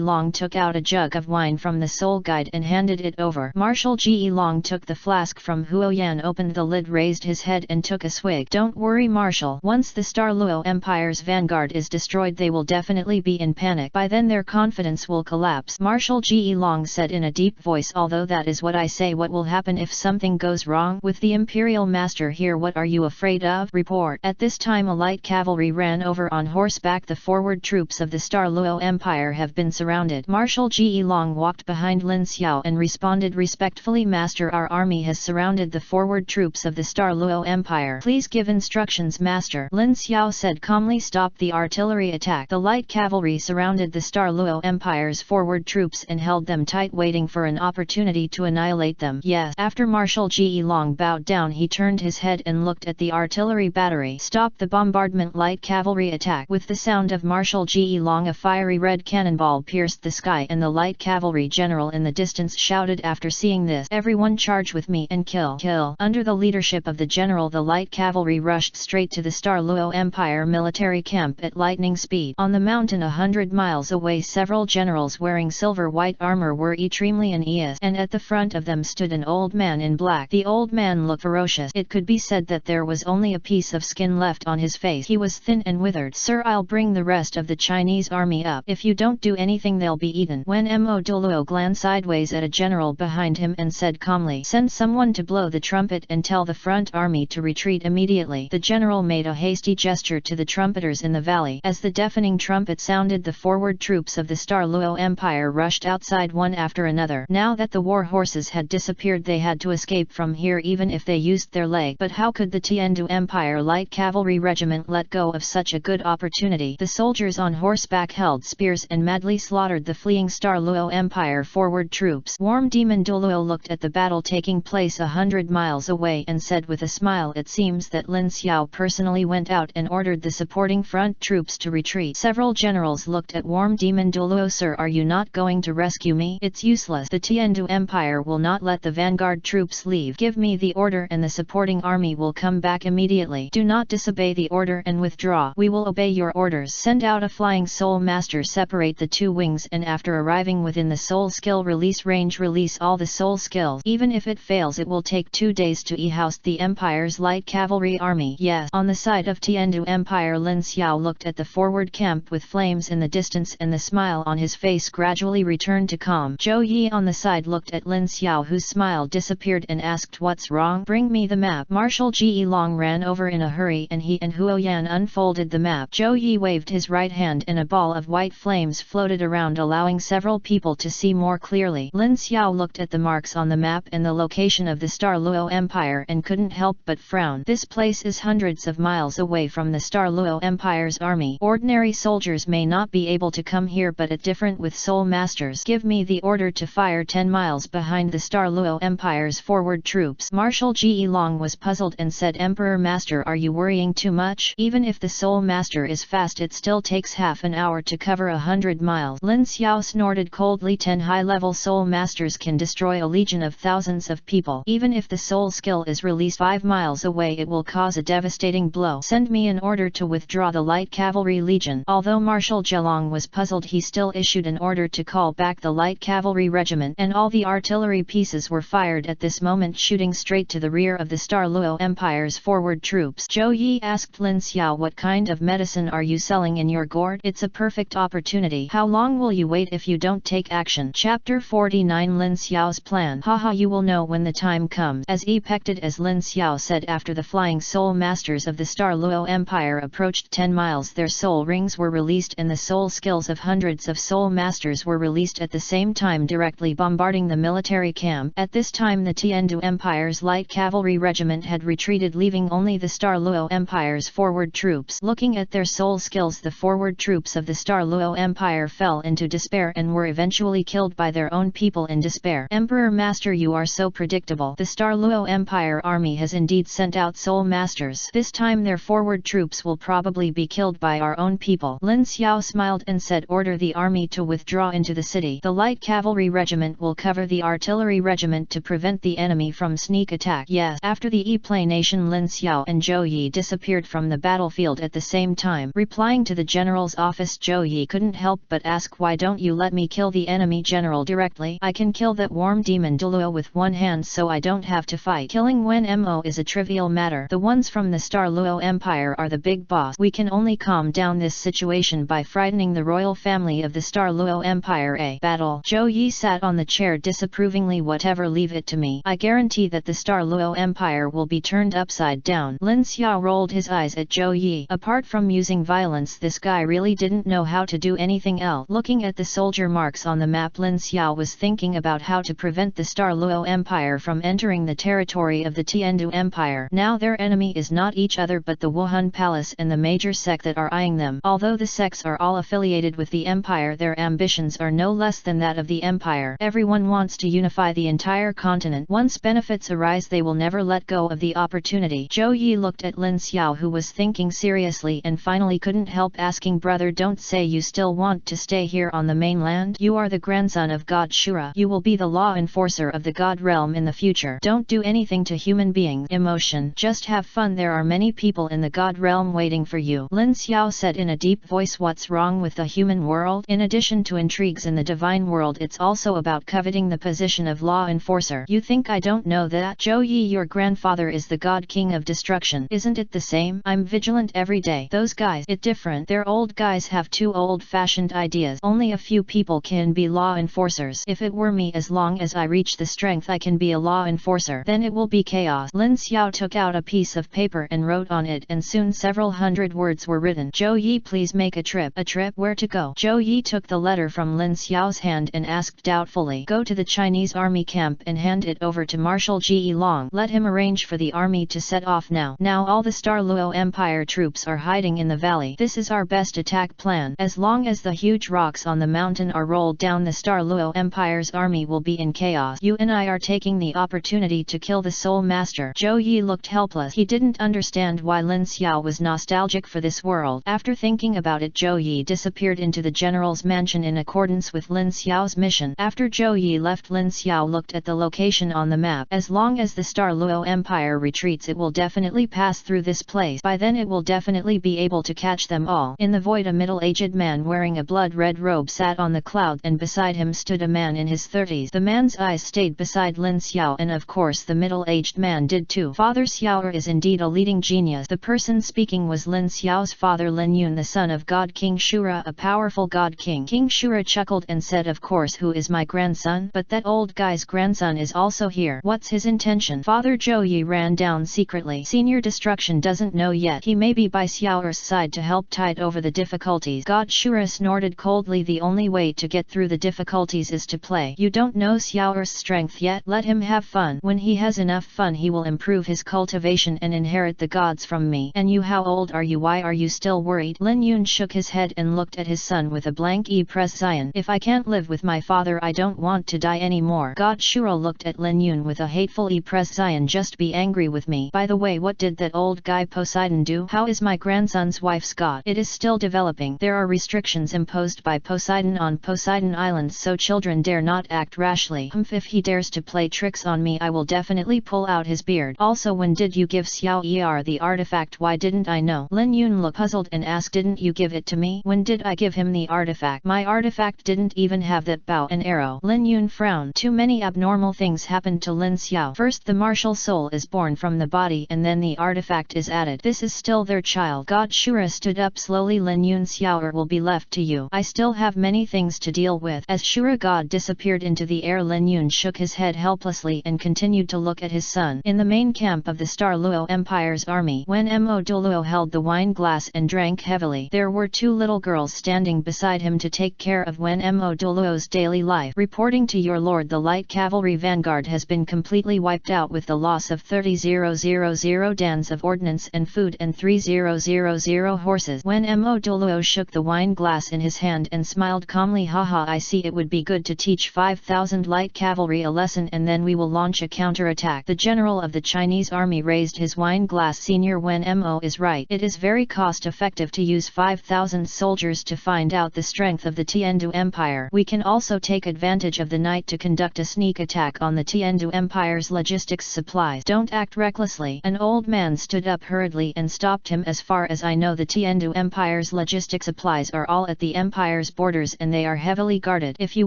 Long, took out a jug of wine from the soul guide and handed it over. Marshal Ji Long took the flask from Huo Yan, opened the lid, raised his head and took a swig. Don't worry, Marshal. Once the Star Luo Empire's vanguard is destroyed, they will definitely be in panic. By then their confidence will collapse, Marshal Ji Long said in a deep voice. Although that is what I say, what will happen if something goes wrong with the Imperial Master here? What are you afraid of? Report. At this time a light cavalry ran over on horseback. The forward troops of the Star Luo Empire have been surrounded. Marshal Ji Long walked behind Lin Xiao and responded respectfully, Master, our army has surrounded the forward troops of the Star Luo Empire. Please give instructions, Master. Lin Xiao said calmly. Stop the artillery attack. The light cavalry surrounded the Star Luo Empire's forward troops and held them tight, waiting for an opportunity to annihilate them. Yes. After Marshal Ji Long bowed down, he turned his head and looked at the artillery battery. Stop the bombardment, light cavalry attack. With the sound of Marshal Ji Long, a fiery red cannonball pierced the sky and the light cavalry general in the distance shouted after seeing this, everyone charge with me and kill. Kill. Under the leadership of the general, the light cavalry rushed straight to the Star Luo Empire military camp at lightning speed. On the mountain 100 miles away, several generals wearing silver white armor were extremely uneasy, and at the front of them stood an old man in black. The old man looked ferocious. It could be said that there was only a piece of skin left on his face. He was thin and withered. Sir, I'll bring the rest of the Chinese army up. If you don't do anything, they'll be eaten. When Mo Dulo glanced sideways at a general behind him and said calmly, send someone to blow the trumpet and tell the front army to retreat immediately. The general made a hasty gesture to the trumpeters in the valley. As the deafening trumpet sounded, the forward troops of the Star Luo Empire rushed outside one after another. Now that the war horses had disappeared, they had to escape from here even if they used their leg. But how could the Tienu Empire Light Cavalry Regiment let go of such a good opportunity? The soldiers on horseback held spears and madly slaughtered the fleeing Star Luo Empire forward troops. Warm Demon Dulo looked at the battle taking place 100 miles away and said with a smile, it seems that Lin Xiao personally went out and ordered the supporting front troops to retreat. Several generals looked at Warm Demon Dulo. Sir, are you not going to rescue me? It's useless. The Tiendu Empire will not let the vanguard troops leave. Give me the order and the supporting army will come back immediately. Do not disobey the order and withdraw. We will obey your orders. Send out a flying soul master, separate the two wings, and after arriving within the soul skill release range, release all the soul skills. Even if it fails, it will take 2 days to e-house the Empire's light cavalry army. Yes. On the side of Tiendu Empire, Lin Xiao looked at the forward camp with flames in the distance, and the smile on his face gradually returned to calm. Zhou Yi on the side looked at Lin Xiao, whose smile disappeared, and asked, what's wrong? Bring me the map. Marshal Ji Long ran over in a hurry and he and Huo Yan unfolded the map. Zhou Yi waved his right hand and a ball of white flames floated around, allowing several people to see more clearly. Lin Xiao looked at the marks on the map and the location of the Star Luo Empire and couldn't help but frown. This place is hundreds of miles away from the Star Luo Empire's army. Ordinary soldiers may not be able to come here, but it's different with soul masters. Give me the order to fire 10 miles behind the Star Luo Empire's forward troops. Marshal Ji Long was puzzled and said, Emperor Master, are you worrying too much? Even if the soul master is fast, it still takes half an hour to cover 100 miles. Lin Xiao snorted coldly. 10 high-level soul masters can destroy a legion of thousands of people. Even if the soul skill is released 5 miles away, it will cause a devastating blow. Send me an order to withdraw the light cavalry legion. Although Marshal Zhelong was puzzled, he still issued an order to call back the light cavalry regiment, and all the artillery pieces were fired at this moment, shooting straight to the rear of the Star Luo Empire's forward troops. Zhou Yi asked Lin Xiao, what kind of medicine are you selling in your gourd? It's a perfect opportunity. How long will you wait if you don't take action? Chapter 49 Lin Xiao's plan. Haha, you will know when the time comes. As expected, as Lin Xiao said, after the flying soul masters of the Star Luo Empire approached 10 miles, their soul rings were released and the soul skills of hundreds of soul masters were released at the same time, directly bombarding the military camp. At this time the Tiendu Empire's light cavalry regiment had retreated, leaving only the Star Luo Empire's forward troops. Looking at their soul skills, the forward troops of the Star Luo Empire fell into despair and were eventually killed by their own people in despair. despair. Emperor Master, you are so predictable. The Starluo Empire army has indeed sent out soul masters. This time their forward troops will probably be killed by our own people. Lin Xiao smiled and said, order the army to withdraw into the city. The light cavalry regiment will cover the artillery regiment to prevent the enemy from sneak attack. Yes. After the explanation, Lin Xiao and Zhou Yi disappeared from the battlefield at the same time. Replying to the general's office, Zhou Yi couldn't help but ask, why don't you let me kill the enemy general directly? I can kill that worm demon Dulo with one hand, so I don't have to fight. Killing Wen Mo is a trivial matter. The ones from the Starluo Empire are the big boss. We can only calm down this situation by frightening the royal family of the Starluo Empire. A battle. Zhou Yi sat on the chair disapprovingly. Whatever, leave it to me. I guarantee that the Starluo Empire will be turned upside down. Lin Xiao rolled his eyes at Zhou Yi. Apart from using violence, this guy really didn't know how to do anything else. Looking at the soldier marks on the map, Lin Xiao was thinking about how to prevent the Starluo Empire from entering the territory of the Tienu Empire. Now their enemy is not each other but the Wuhan Palace and the major sect that are eyeing them. Although the sects are all affiliated with the empire, their ambitions are no less than that of the empire. Everyone wants to unify the entire continent. Once benefits arise, they will never let go of the opportunity. Zhou Yi looked at Lin Xiao, who was thinking seriously, and finally couldn't help asking, brother, don't say you still want to stay here on the mainland? You are the grandson of God Shura. You will be the law enforcer of the God realm in the future. Don't do anything to human beings' emotion. Just have fun. There are many people in the God realm waiting for you. Lin Xiao said in a deep voice, what's wrong with the human world? In addition to intrigues in the divine world, it's also about coveting the position of law enforcer. You think I don't know that? Zhou Yi, your grandfather is the God King of Destruction. Isn't it the same? I'm vigilant every day. Those guys, it's different. They're old guys, have too old-fashioned ideas. Only a few people can be law enforcers. If it were me, as long as I reach the strength I can be a law enforcer, then it will be chaos. Lin Xiao took out a piece of paper and wrote on it, and soon several hundred words were written. Zhou Yi, please make a trip. A trip? Where to go? Zhou Yi took the letter from Lin Xiao's hand and asked doubtfully, go to the Chinese army camp and hand it over to Marshal Ji Long. Let him arrange for the army to set off now. Now all the Starluo Empire troops are hiding in the valley. This is our best attack plan. As long as the huge rocks on the mountain are rolled down, the Starluo Empire's army will be in chaos. You and I are taking the opportunity to kill the Soul Master. Zhou Yi looked helpless. He didn't understand why Lin Xiao was nostalgic for this world. After thinking about it, Zhou Yi disappeared into the general's mansion in accordance with Lin Xiao's mission. After Zhou Yi left, Lin Xiao looked at the location on the map. As long as the Starluo Empire retreats, it will definitely pass through this place. By then it will definitely be able to catch them all. In the void, a middle-aged man wearing a blood-red robe sat on the cloud, and beside him stood a man in his 30s. The man's eyes stayed beside Lin Xiao, and of course the middle-aged man did too. Father Xiao is indeed a leading genius. The person speaking was Lin Xiao's father, Lin Yun, the son of God King Shura, a powerful God King. King Shura chuckled and said, of course, who is my grandson? But that old guy's grandson is also here. What's his intention? Father Zhou Yi ran down secretly. Senior Destruction doesn't know yet. He may be by Xiao's side to help tide over the difficulties. God Shura snorted coldly. The only way to get through the difficulties is to play. You don't know Xiao's strength yet. Let him have fun. When he has enough fun, he will improve his cultivation and inherit the gods from me. And you, how old are you? Why are you still worried? Lin Yun shook his head and looked at his son with a blank expression. If I can't live with my father, I don't want to die anymore. God Shura looked at Lin Yun with a hateful expression. Just be angry with me. By the way, what did that old guy Poseidon do? How is my grandson's wife's god? It is still developing. There are restrictions imposed by Poseidon on Poseidon Island, so children dare not act rashly. If he dares to play tricks on me, I will definitely pull out his beard. Also, when did you give Xiao Er the artifact? Why didn't I know? Lin Yun looked puzzled and asked, didn't you give it to me? When did I give him the artifact? My artifact didn't even have that bow and arrow. Lin Yun frowned. Too many abnormal things happened to Lin Xiao. First, the martial soul is born from the body, and then the artifact is added. This is still their child. God Shura stood up slowly. Lin Yun, Xiao will be left to you. I still have many things to deal with. As Shura God disappeared into the air, Lin Yun shook his head helplessly and continued to look at his son. In the main camp of the Starluo Empire's army, when Mo Dulo held the wine glass and drank heavily, there were two little girls standing beside him to take care of Mo Dulo's daily life. Reporting to your lord, the light cavalry vanguard has been completely wiped out with the loss of 30,000 dans of ordnance and food and 3,000 horses. When Mo Dulo shook the wine glass in his hand and smiled calmly, haha, I see, it would be good to teach 5,000 5,000 light cavalry a lesson and then we will launch a counterattack. The general of the Chinese army raised his wine glass. Senior Wen Mo is right. It is very cost-effective to use 5,000 soldiers to find out the strength of the Tiendu Empire. We can also take advantage of the night to conduct a sneak attack on the Tiendu Empire's logistics supplies. Don't act recklessly. An old man stood up hurriedly and stopped him. As far as I know, the Tiendu Empire's logistic supplies are all at the Empire's borders and they are heavily guarded. If you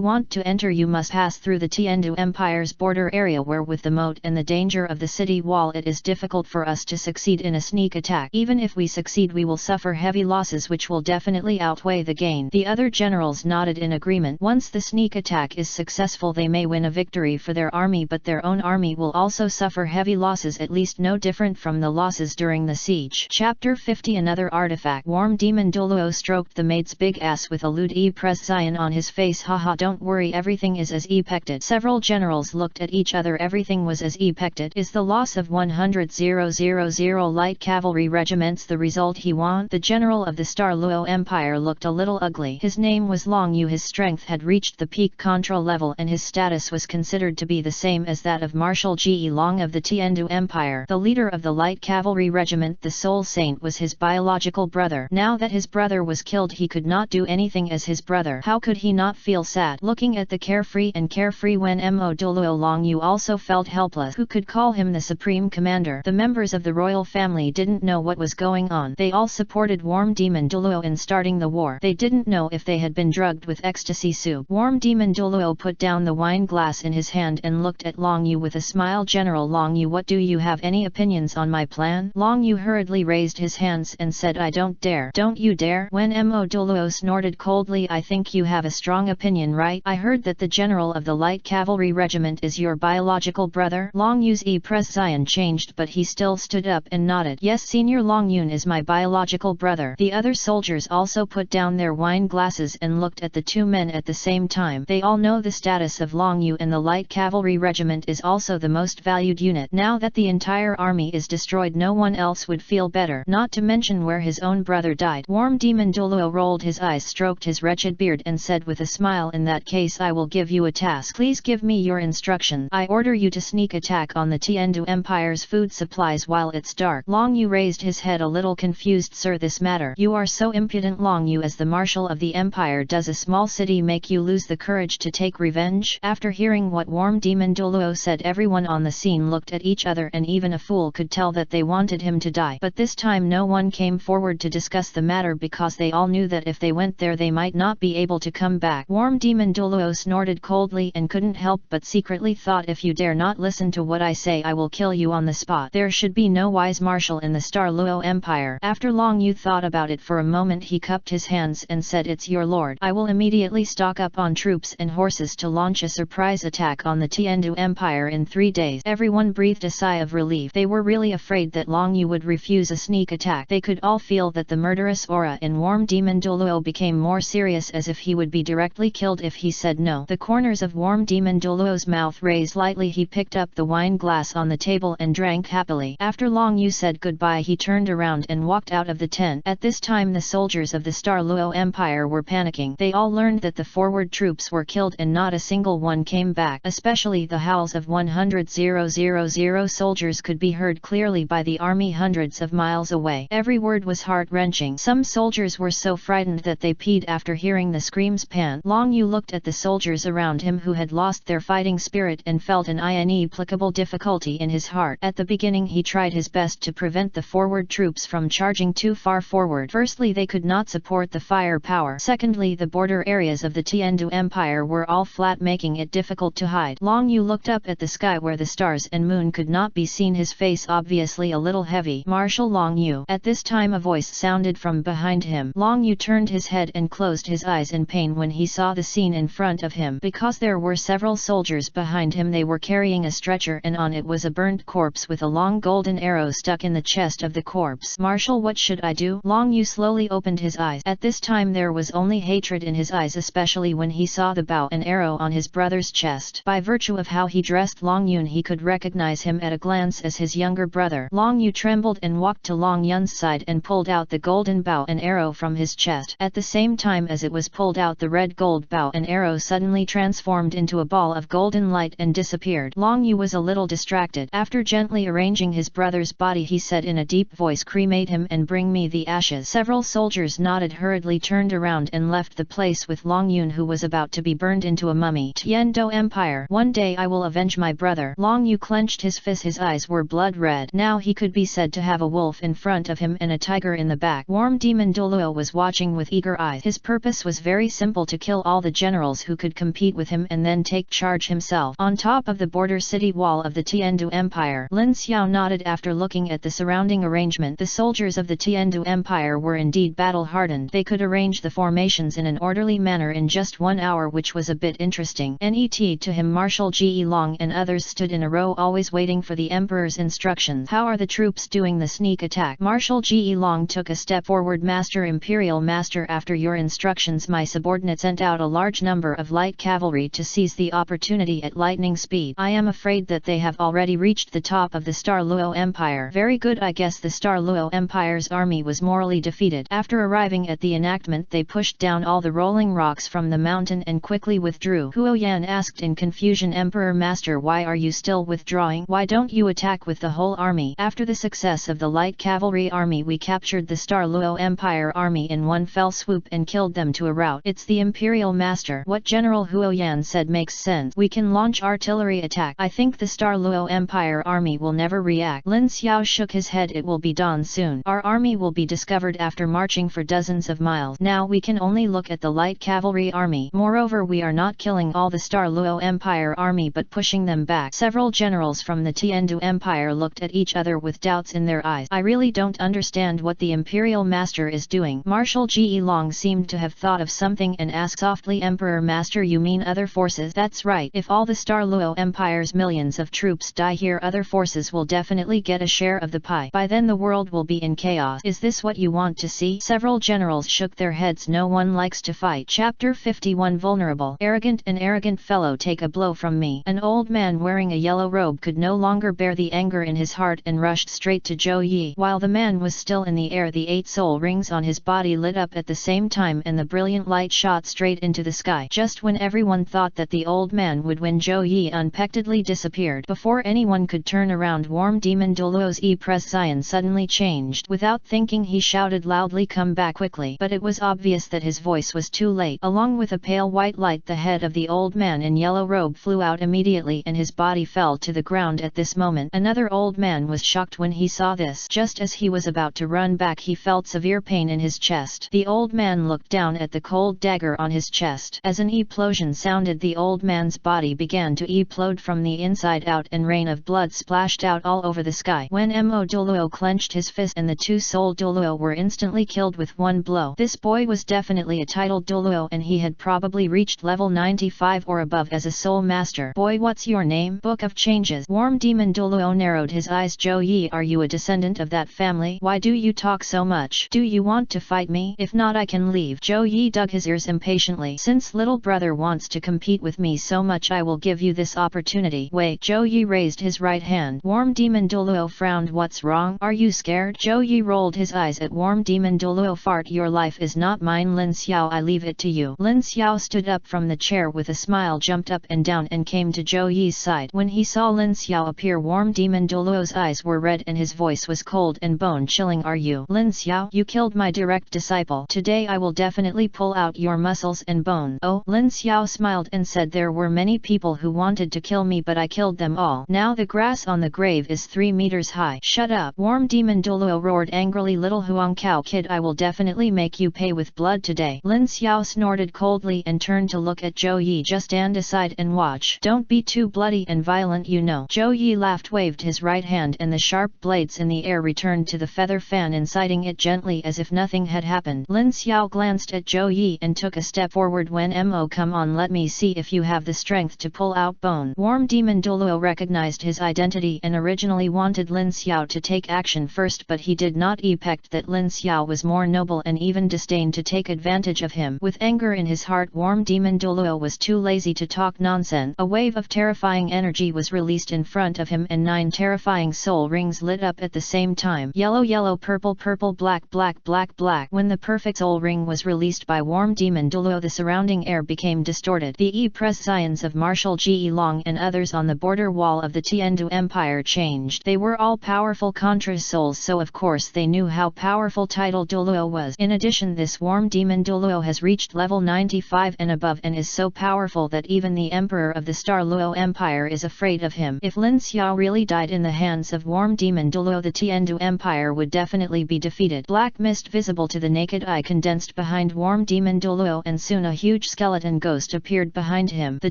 want to enter you must pass through the Tiendu Empire's border area where with the moat and the danger of the city wall it is difficult for us to succeed in a sneak attack. Even if we succeed we will suffer heavy losses which will definitely outweigh the gain. The other generals nodded in agreement. Once the sneak attack is successful they may win a victory for their army but their own army will also suffer heavy losses, at least no different from the losses during the siege. Chapter 50. Another artifact. Warm demon Dulo stroked the maid's big ass with a lewd expression on his face. Haha, don't worry, everything is as expected. Several generals looked at each other. Everything was as expected. Is the loss of 100,000 light cavalry regiments the result he want? The general of the Luo Empire looked a little ugly. His name was Long Yu. His strength had reached the peak control level and his status was considered to be the same as that of Marshal Ge Long of the Tiendu Empire. The leader of the light cavalry regiment, the Soul Saint, was his biological brother. Now that his brother was killed he could not do anything as his brother. How could he not feel sad? Looking at the carefree Wen Mo Dulo, Long Yu also felt helpless. Who could call him the supreme commander? The members of the royal family didn't know what was going on. They all supported Warm Demon Dulo in starting the war. They didn't know if they had been drugged with ecstasy soup. Warm Demon Dulo put down the wine glass in his hand and looked at Long Yu with a smile. General Long Yu, what do you have any opinions on my plan? Long Yu hurriedly raised his hands and said, I don't dare. Don't you dare? Wen Mo Dulo snorted coldly. I think you have a strong opinion, right? I heard that the general of the light cavalry regiment is your biological brother. Long Yu's expression changed but he still stood up and nodded. Yes, Senior, Long Yun is my biological brother. The other soldiers also put down their wine glasses and looked at the two men at the same time. They all know the status of Long Yu and the light cavalry regiment is also the most valued unit. Now that the entire army is destroyed no one else would feel better, not to mention where his own brother died. Warm Demon Dulo rolled his eyes, stroked his wretched beard and said with a smile, in that case I will give you a task. Please give me your instructions. I order you to sneak attack on the Tiendu Empire's food supplies while it's dark. Long Yu raised his head a little confused. Sir, this matter. You are so impudent. Long Yu, as the marshal of the empire, does a small city make you lose the courage to take revenge? After hearing what Warm Demon Dulo said everyone on the scene looked at each other and even a fool could tell that they wanted him to die. But this time no one came forward to discuss the matter because they all knew that if they went there they might not be able to come back. Warm Demon Dulo snorted coldly and couldn't help but secretly thought, if you dare not listen to what I say I will kill you on the spot. There should be no wise marshal in the Luo Empire. After Long Yu thought about it for a moment he cupped his hands and said, it's your lord. I will immediately stock up on troops and horses to launch a surprise attack on the Tiendu Empire in 3 days. Everyone breathed a sigh of relief. They were really afraid that Long Yu would refuse a sneak attack. They could all feel that the murderous aura in Warm Demon Dulo became more serious, as if he would be directly killed if he said no. The corners of Warm Demon Dulo's mouth raised lightly. He picked up the wine glass on the table and drank happily. After Long Yu said goodbye he turned around and walked out of the tent. At this time the soldiers of the Luo Empire were panicking. They all learned that the forward troops were killed and not a single one came back. Especially the howls of 100,000 soldiers could be heard clearly by the army hundreds of miles away. Every word was heart-wrenching. Some soldiers were so frightened that they peed after hearing the screams. Long Yu looked at the soldiers around him who had lost their fighting spirit and felt an inexplicable difficulty in his heart. At the beginning he tried his best to prevent the forward troops from charging too far forward. Firstly, they could not support the firepower. Secondly, the border areas of the Tiendu Empire were all flat, making it difficult to hide. Long Yu looked up at the sky where the stars and moon could not be seen, his face obviously a little heavy. Marshal Long Yu. At this time a voice sounded from behind him. Long Yu turned his head and closed his eyes in pain when he saw the scene in front of him. Because there were several soldiers behind him, they were carrying a stretcher and on it was a burnt corpse with a long golden arrow stuck in the chest of the corpse. Marshal, what should I do? Long Yu slowly opened his eyes. At this time there was only hatred in his eyes, especially when he saw the bow and arrow on his brother's chest. By virtue of how he dressed, Long Yun he could recognize him at a glance as his younger brother. Long Yu trembled and walked to Long Yun's side and pulled out the golden bow and arrow from his chest. At the same time as it was pulled out, the red gold bow and arrow suddenly transformed transformed into a ball of golden light and disappeared. Long Yu was a little distracted. After gently arranging his brother's body, he said in a deep voice, "Cremate him and bring me the ashes." Several soldiers nodded, hurriedly turned around and left the place with Long Yun, who was about to be burned into a mummy. Tiendo Empire. One day I will avenge my brother. Long Yu clenched his fist. His eyes were blood red. Now he could be said to have a wolf in front of him and a tiger in the back. Warm Demon Dulo was watching with eager eyes. His purpose was very simple: to kill all the generals who could compete with him and then take charge himself. On top of the border city wall of the Tiendu Empire, Lin Xiao nodded after looking at the surrounding arrangement. The soldiers of the Tiendu Empire were indeed battle-hardened. They could arrange the formations in an orderly manner in just 1 hour, which was a bit interesting. Net to him, Marshal Ge Long and others stood in a row, always waiting for the Emperor's instructions. "How are the troops doing the sneak attack?" Marshal Ge Long took a step forward. "Master, Imperial Master, after your instructions my subordinate sent out a large number of light cavalry to seize the opportunity at lightning speed. I am afraid that they have already reached the top of the Star Luo Empire." "Very good, I guess the Star Luo Empire's army was morally defeated." After arriving at the enactment, they pushed down all the rolling rocks from the mountain and quickly withdrew. Huo Yan asked in confusion, "Emperor Master, why are you still withdrawing? Why don't you attack with the whole army?" "After the success of the light cavalry army, we captured the Star Luo Empire army in one fell swoop and killed them to a rout." "It's the Imperial Master." "What General Huo Yan said makes sense. We can launch artillery attack. I think the Star Luo Empire army will never react." Lin Xiao shook his head. "It will be dawn soon. Our army will be discovered after marching for dozens of miles. Now we can only look at the light cavalry army. Moreover, we are not killing all the Star Luo Empire army but pushing them back." Several generals from the Tiendu Empire looked at each other with doubts in their eyes. "I really don't understand what the Imperial Master is doing." Marshal Ge Long seemed to have thought of something and asked softly, "Emperor Master, you mean other forces?" "That's right. If all the Star Luo Empire's millions of troops die here, other forces will definitely get a share of the pie. By then the world will be in chaos." "Is this what you want to see?" Several generals shook their heads. "No one likes to fight." Chapter 51. Vulnerable. "Arrogant and arrogant fellow, take a blow from me." An old man wearing a yellow robe could no longer bear the anger in his heart and rushed straight to Zhou Yi. While the man was still in the air, the 8 soul rings on his body lit up at the same time and the brilliant light shot straight into the sky. Just when everyone thought that the old man would win, Zhou Yi unexpectedly disappeared. Before anyone could turn around, Warm Demon Dulo's presence suddenly changed. Without thinking, he shouted loudly, "Come back quickly!" But it was obvious that his voice was too late. Along with a pale white light, the head of the old man in yellow robe flew out immediately and his body fell to the ground. At this moment, another old man was shocked when he saw this. Just as he was about to run back, he felt severe pain in his chest. The old man looked down at the cold dagger on his chest. As an explosion sounded, the old man's body began to explode from the inside out and rain of blood splashed out all over the sky. When Mo Dulo clenched his fist and the 2-soul Dulo were instantly killed with one blow. This boy was definitely a titled Dulo and he had probably reached level 95 or above as a soul master. "Boy, what's your name?" "Book of Changes." Warm Demon Dulo narrowed his eyes. "Zhou Yi, are you a descendant of that family? Why do you talk so much? Do you want to fight me? If not, I can leave." Zhou Yi dug his ears impatiently. "Since little brother wants to compete with me so much, I will give you this opportunity." "Wait." Zhou Yi raised his right hand. Warm Demon Dulo frowned. "What's wrong? Are you scared?" Zhou Yi rolled his eyes at Warm Demon Dulo. "Fart, your life is not mine, Lin Xiao, I leave it to you." Lin Xiao stood up from the chair with a smile, jumped up and down and came to Zhou Yi's side. When he saw Lin Xiao appear, Warm Demon Dulo's eyes were red and his voice was cold and bone-chilling. "Are you Lin Xiao? You killed my direct disciple. Today I will definitely pull out your muscles and bones." "Oh." Lin Xiao smiled and said, "There were many people who wanted to kill me, but I killed them all. Now the grass on the grave is 3 meters high." "Shut up!" Warm Demon Dulo roared angrily. "Little Huangkao kid, I will definitely make you pay with blood today." Lin Xiao snorted coldly and turned to look at Zhou Yi. "Just stand aside and watch. Don't be too bloody and violent, you know." Zhou Yi laughed, waved his right hand, and the sharp blades in the air returned to the feather fan, inciting it gently as if nothing had happened. Lin Xiao glanced at Zhou Yi and took a step forward. "When Mo, come on, let me see if you have the strength to pull out bone." Warm Demon Dulo recognized his identity and originally wanted Lin Xiao to take action first, but he did not expect that Lin Xiao was more noble and even disdained to take advantage of him. With anger in his heart, Warm Demon Dulo was too lazy to talk nonsense. A wave of terrifying energy was released in front of him and 9 terrifying soul rings lit up at the same time. Yellow, yellow, purple, purple, black, black, black, black. When the perfect soul ring was released by Warm Demon Dulo, the surrounding air became distorted distorted. The E-Prescience of Marshal Ge Long and others on the border wall of the Tienu Empire changed. They were all powerful contra-souls, so of course they knew how powerful title Douluo was. In addition, this warm demon Douluo has reached level 95 and above and is so powerful that even the Emperor of the Star Luo Empire is afraid of him. If Lin Xiao really died in the hands of warm demon Douluo, the Tienu Empire would definitely be defeated. Black mist visible to the naked eye condensed behind warm demon Douluo, and soon a huge skeleton ghost appeared behind him. The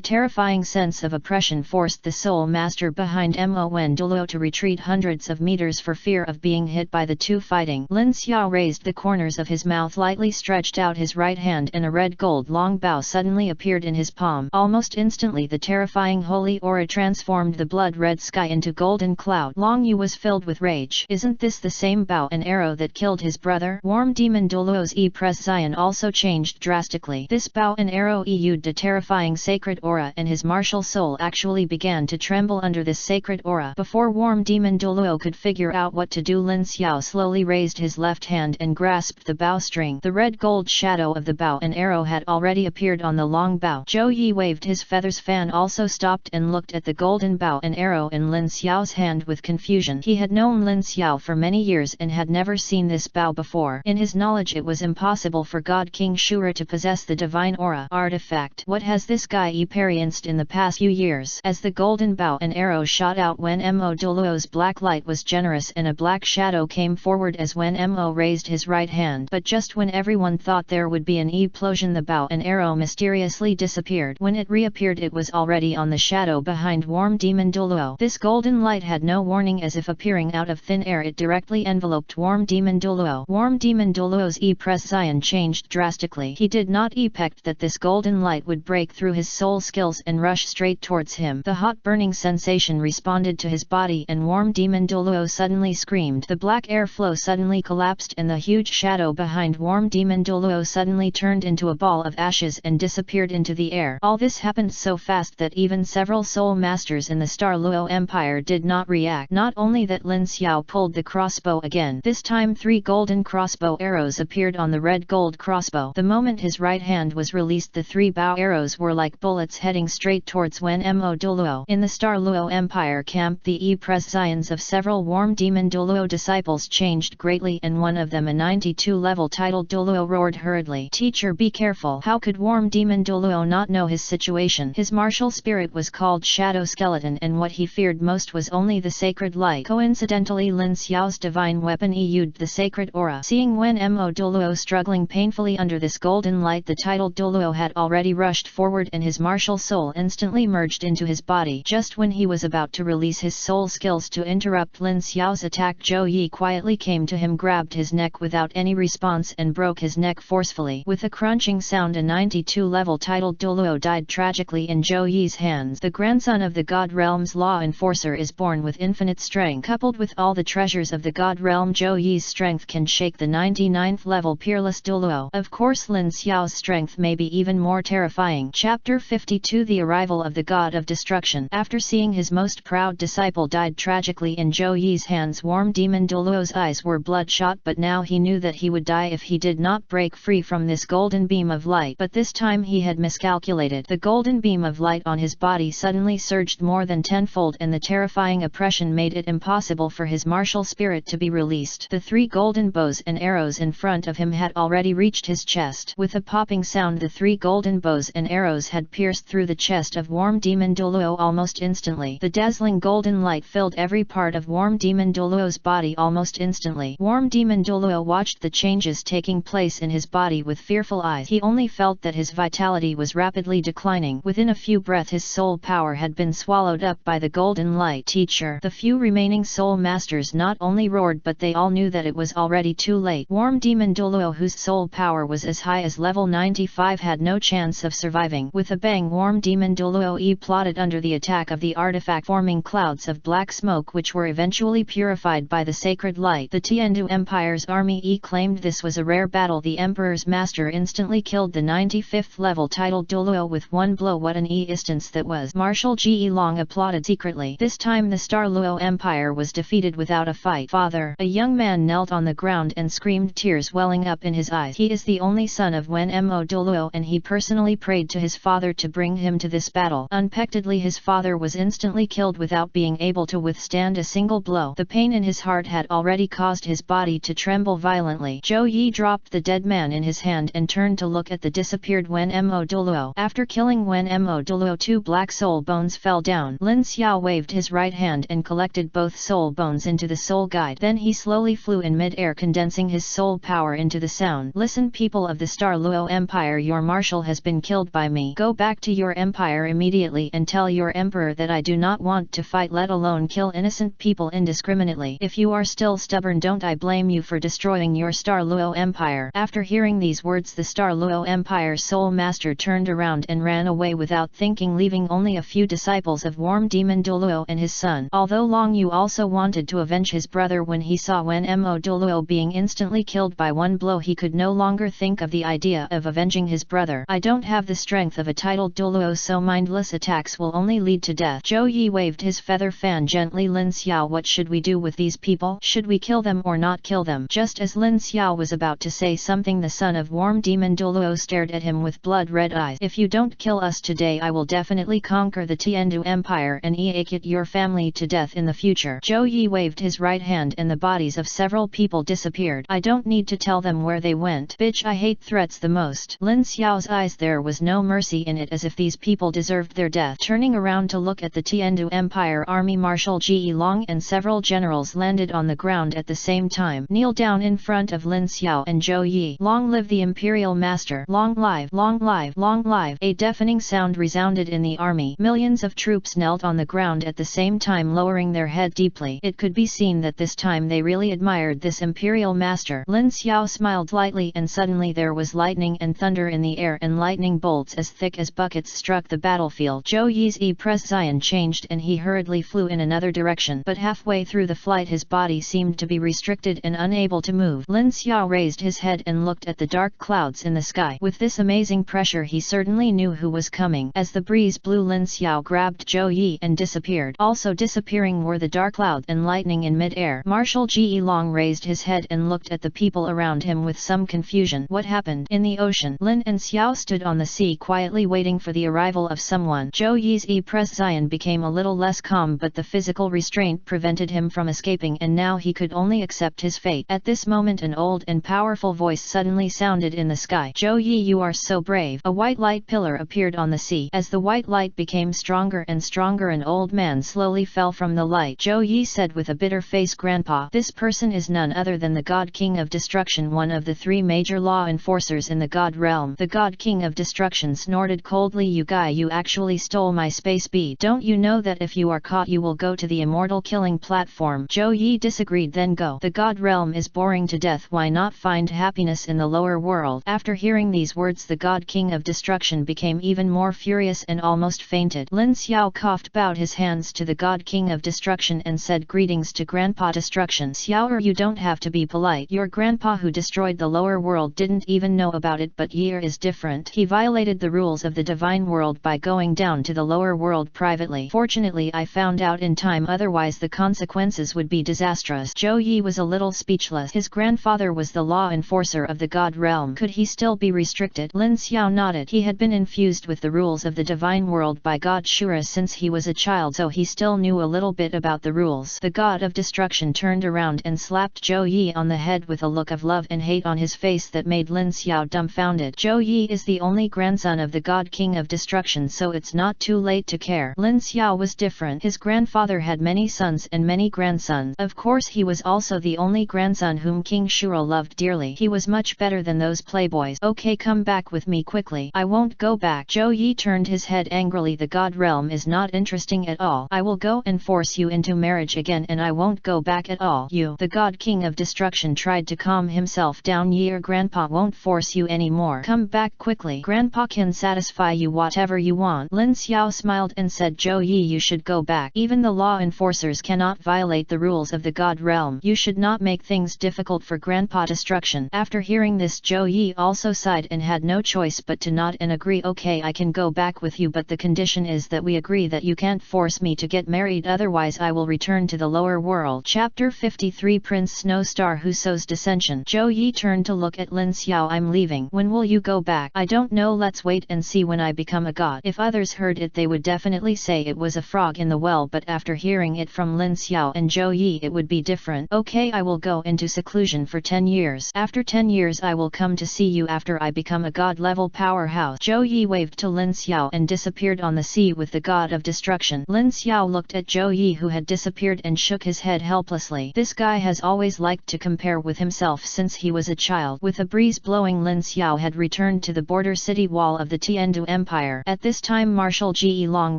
terrifying sense of oppression forced the soul master behind Mon Douluo to retreat hundreds of meters for fear of being hit by the two fighting. Lin Xiao raised the corners of his mouth, lightly stretched out his right hand, and a red gold long bow suddenly appeared in his palm. Almost instantly the terrifying holy aura transformed the blood-red sky into golden cloud. Long Yu was filled with rage. Isn't this the same bow and arrow that killed his brother? Warm demon Douluo's E-Prescience also changed drastically. This bow and arrow issued a terrifying sacred aura, and his martial soul actually began to tremble under this sacred aura. Before warm demon Douluo could figure out what to do, Lin Xiao slowly raised his left hand and grasped the bow string. The red gold shadow of the bow and arrow had already appeared on the long bow. Zhou Yi waved his feathers fan, also stopped and looked at the golden bow and arrow in Lin Xiao's hand with confusion. He had known Lin Xiao for many years and had never seen this bow before. In his knowledge, it was impossible for God King Shura to possess the divine aura artifact. What has this guy experienced in the past few years? As the golden bow and arrow shot out when Mo Douluo's black light was generous and a black shadow came forward as when Mo raised his right hand. But just when everyone thought there would be an explosion, the bow and arrow mysteriously disappeared. When it reappeared, it was already on the shadow behind warm demon Douluo. This golden light had no warning. As if appearing out of thin air, it directly enveloped warm demon Douluo. Warm demon Douluo's E-Prescience changed drastically. He did not expect that this golden light would break through his soul skills and rush straight towards him. The hot burning sensation responded to his body, and warm demon Douluo suddenly screamed. The black airflow suddenly collapsed, and the huge shadow behind warm demon Douluo suddenly turned into a ball of ashes and disappeared into the air. All this happened so fast that even several soul masters in the Star Luo Empire did not react. Not only that, Lin Xiao pulled the crossbow again. This time 3 golden crossbow arrows appeared on the red gold crossbow. The moment his right hand was released, the 3 bow arrows were like bullets heading straight towards Mo Douluo. In the Star Luo Empire camp, the E-Prescience of several warm demon Douluo disciples changed greatly, and one of them, a 92 level titled Douluo, roared hurriedly, "Teacher, be careful!" How could warm demon Douluo not know his situation? His martial spirit was called Shadow Skeleton, and what he feared most was only the sacred light. Coincidentally, Lin Xiao's divine weapon issued the sacred aura. Seeing Mo Douluo struggling painfully under this golden light, the titled Douluo had already rushed forward, and his martial soul instantly merged into his body. Just when he was about to release his soul skills to interrupt Lin Xiao's attack, Zhou Yi quietly came to him, grabbed his neck without any response, and broke his neck forcefully. With a crunching sound, a 92 level titled Douluo died tragically in Zhou Yi's hands. The grandson of the God Realm's law enforcer is born with infinite strength. Coupled with all the treasures of the God Realm, Zhou Yi's strength can shake the 99th level peerless Douluo. Of course, Lin Xiao's strength may be even more terrifying. Chapter 52: The Arrival of the God of Destruction. After seeing his most proud disciple died tragically in Zhou Yi's hands, warm demon Douluo's eyes were bloodshot, but now he knew that he would die if he did not break free from this golden beam of light. But this time he had miscalculated. The golden beam of light on his body suddenly surged more than tenfold, and the terrifying oppression made it impossible for his martial spirit to be released. The 3 golden bows and arrows in front of him had already reached his chest. With a popping sound, the 3 golden bows and arrows had pierced through the chest of warm demon Douluo almost instantly. The dazzling golden light filled every part of warm demon Douluo's body almost instantly. Warm demon Douluo watched the changes taking place in his body with fearful eyes. He only felt that his vitality was rapidly declining. Within a few breaths, his soul power had been swallowed up by the golden light. Teacher! The few remaining soul masters not only roared, but they all knew that it was already too late. Warm demon Douluo, whose soul power was as high as level 95, had no chance of surviving. With a bang, warm demon Douluo plotted under the attack of the artifact, forming clouds of black smoke which were eventually purified by the sacred light. The Tienu Empire's army claimed this was a rare battle. The Emperor's master instantly killed the 95th level titled Douluo with one blow. What an instance that was! Marshal Ge Long applauded secretly. This time the Star Luo Empire was defeated without a fight. Father! A young man knelt on the ground and screamed, tears welling up in his eyes. He is the only son of Mo Douluo, and he personally prayed to his father to bring him to this battle. Unexpectedly his father was instantly killed without being able to withstand a single blow. The pain in his heart had already caused his body to tremble violently. Zhou Yi dropped the dead man in his hand and turned to look at the disappeared Wen Mo Dulo. After killing Wen Mo Dulo, 2 black soul bones fell down. Lin Xiao waved his right hand and collected both soul bones into the soul guide. Then he slowly flew in mid-air, condensing his soul power into the sound. Listen, people of the Star Luo Empire, your marshal has been killed by me. Go back to your empire immediately and tell your emperor that I do not want to fight, let alone kill innocent people indiscriminately. If you are still stubborn, don't I blame you for destroying your Star Luo Empire. After hearing these words, the Star Luo Empire's soul master turned around and ran away without thinking, leaving only a few disciples of Worm Demon Dulo and his son. Although Long Yu also wanted to avenge his brother, when he saw Wen Mo Dulo being instantly killed by one blow, he could no longer think of the idea of avenging his brother. I don't have the strength of a titled Dulo, so mindless attacks will only lead to death. Zhou Yi waved his feather fan gently. Lin Xiao, what should we do with these people? Should we kill them or not kill them? Just as Lin Xiao was about to say something, the son of Worm Demon Dulo stared at him with blood-red eyes. If you don't kill us today, I will definitely conquer the Tienu Empire and eat your family to death in the future. Zhou Yi waved his right hand and the bodies of several people disappeared. I don't need to tell them where they went. Bitch, I hate threats the most. Lin Xiao's eyes, there was no mercy in it, as if these people deserved their death. Turning around to look at the Tienu Empire army, Marshal Ji Long and several generals landed on the ground at the same time. Kneel down in front of Lin Xiao and Zhou Yi. Long live the Imperial Master! Long live! Long live! Long live! A deafening sound resounded in the army. Millions of troops knelt on the ground at the same time, lowering their head deeply. It could be seen that this time they really admired this Imperial Master. Lin Xiao smiled lightly, and suddenly there was lightning and thunder in the air, and lightning bolts as thick as buckets struck the battlefield. Zhou Yi's presence changed and he hurriedly flew in another direction, but halfway through the flight his body seemed to be restricted and unable to move. Lin Xiao raised his head and looked at the dark clouds in the sky. With this amazing pressure, he certainly knew who was coming. As the breeze blew, Lin Xiao grabbed Zhou Yi and disappeared. Also disappearing were the dark cloud and lightning in mid-air. Marshal Ji Long raised his head and looked at the people around him with some confusion. What happened? In the ocean, Lin and Xiao stood on the sea quietly waiting for the arrival of someone. Zhou Yi's presence became a little less calm, but the physical restraint prevented him from escaping, and now he could only accept his fate. At this moment an old and powerful voice suddenly sounded in the sky. Zhou Yi, you are so brave. A white light pillar appeared on the sea. As the white light became stronger and stronger, an old man slowly fell from the light. Zhou Yi said with a bitter face, Grandpa, this person is none other than the God King of Destruction, one of the 3 major law enforcers in the God realm. The God King of Destruction snorted coldly, you guy, you actually stole my space bead. Don't you know that if you are caught you will go to the immortal killing platform? Zhou Yi disagreed. Then go. The God realm is boring to death. Why not find happiness in the lower world? After hearing these words, the God King of Destruction became even more furious and almost fainted. Lin Xiao coughed, bowed his hands to the God King of Destruction and said, greetings to Grandpa Destruction. Xiao, you don't have to be polite. Your grandpa who destroyed the lower world didn't even know about it, but Year is different. He violated the rules of the divine world by going down to the lower world privately. Fortunately I found out in time, otherwise the consequences would be disastrous. Zhou Yi was a little speechless. His grandfather was the law enforcer of the God realm. Could he still be restricted? Lin Xiao nodded. He had been infused with the rules of the divine world by God Shura since he was a child, so he still knew a little bit about the rules. The God of Destruction turned around and slapped Zhou Yi on the head with a look of love and hate on his face that made Lin Xiao dumbfounded. Zhou Yi is the only grandson of the God King of Destruction, so it's not too late to care. Lin Xiao was different. His grandfather had many sons and many grandsons. Of course he was also the only grandson whom King Shura loved dearly. He was much better than those playboys. Okay, come back with me quickly. I won't go back. Zhou Yi turned his head angrily. The God realm is not interesting at all. I will go and force you into marriage again, and I won't go back at all. You, the God King of Destruction, tried to calm himself down. Your grandpa won't force you anymore. Come back quickly. Grandpa can satisfy you whatever you want. Lin Xiao smiled and said, Zhou Yi, you should go back. Even the law enforcers cannot violate the rules of the God realm. You should not make things difficult for Grandpa Destruction. After hearing this, Zhou Yi also sighed and had no choice but to nod and agree. Okay, I can go back with you, but the condition is that we agree that you can't force me to get married, otherwise I will return to the lower world. Chapter 53, Prince Snowstar Who Sows Dissension. Zhou Yi turned to look at Lin Xiao. I'm leaving. When will you go back? I don't know. let's wait and see when I become a god. If others heard it they would definitely say it was a frog in the well, but after hearing it from Lin Xiao and Zhou Yi it would be different. Okay, I will go into seclusion for 10 years. After 10 years I will come to see you after I become a god-level powerhouse. Zhou Yi waved to Lin Xiao and disappeared on the sea with the god of destruction. Lin Xiao looked at Zhou Yi who had disappeared and shook his head helplessly. This guy has always liked to compare with himself since he was a child. With a breeze blowing, Lin Xiao had returned to the border city wall of the Tienu Empire. At this time Marshal Ji Long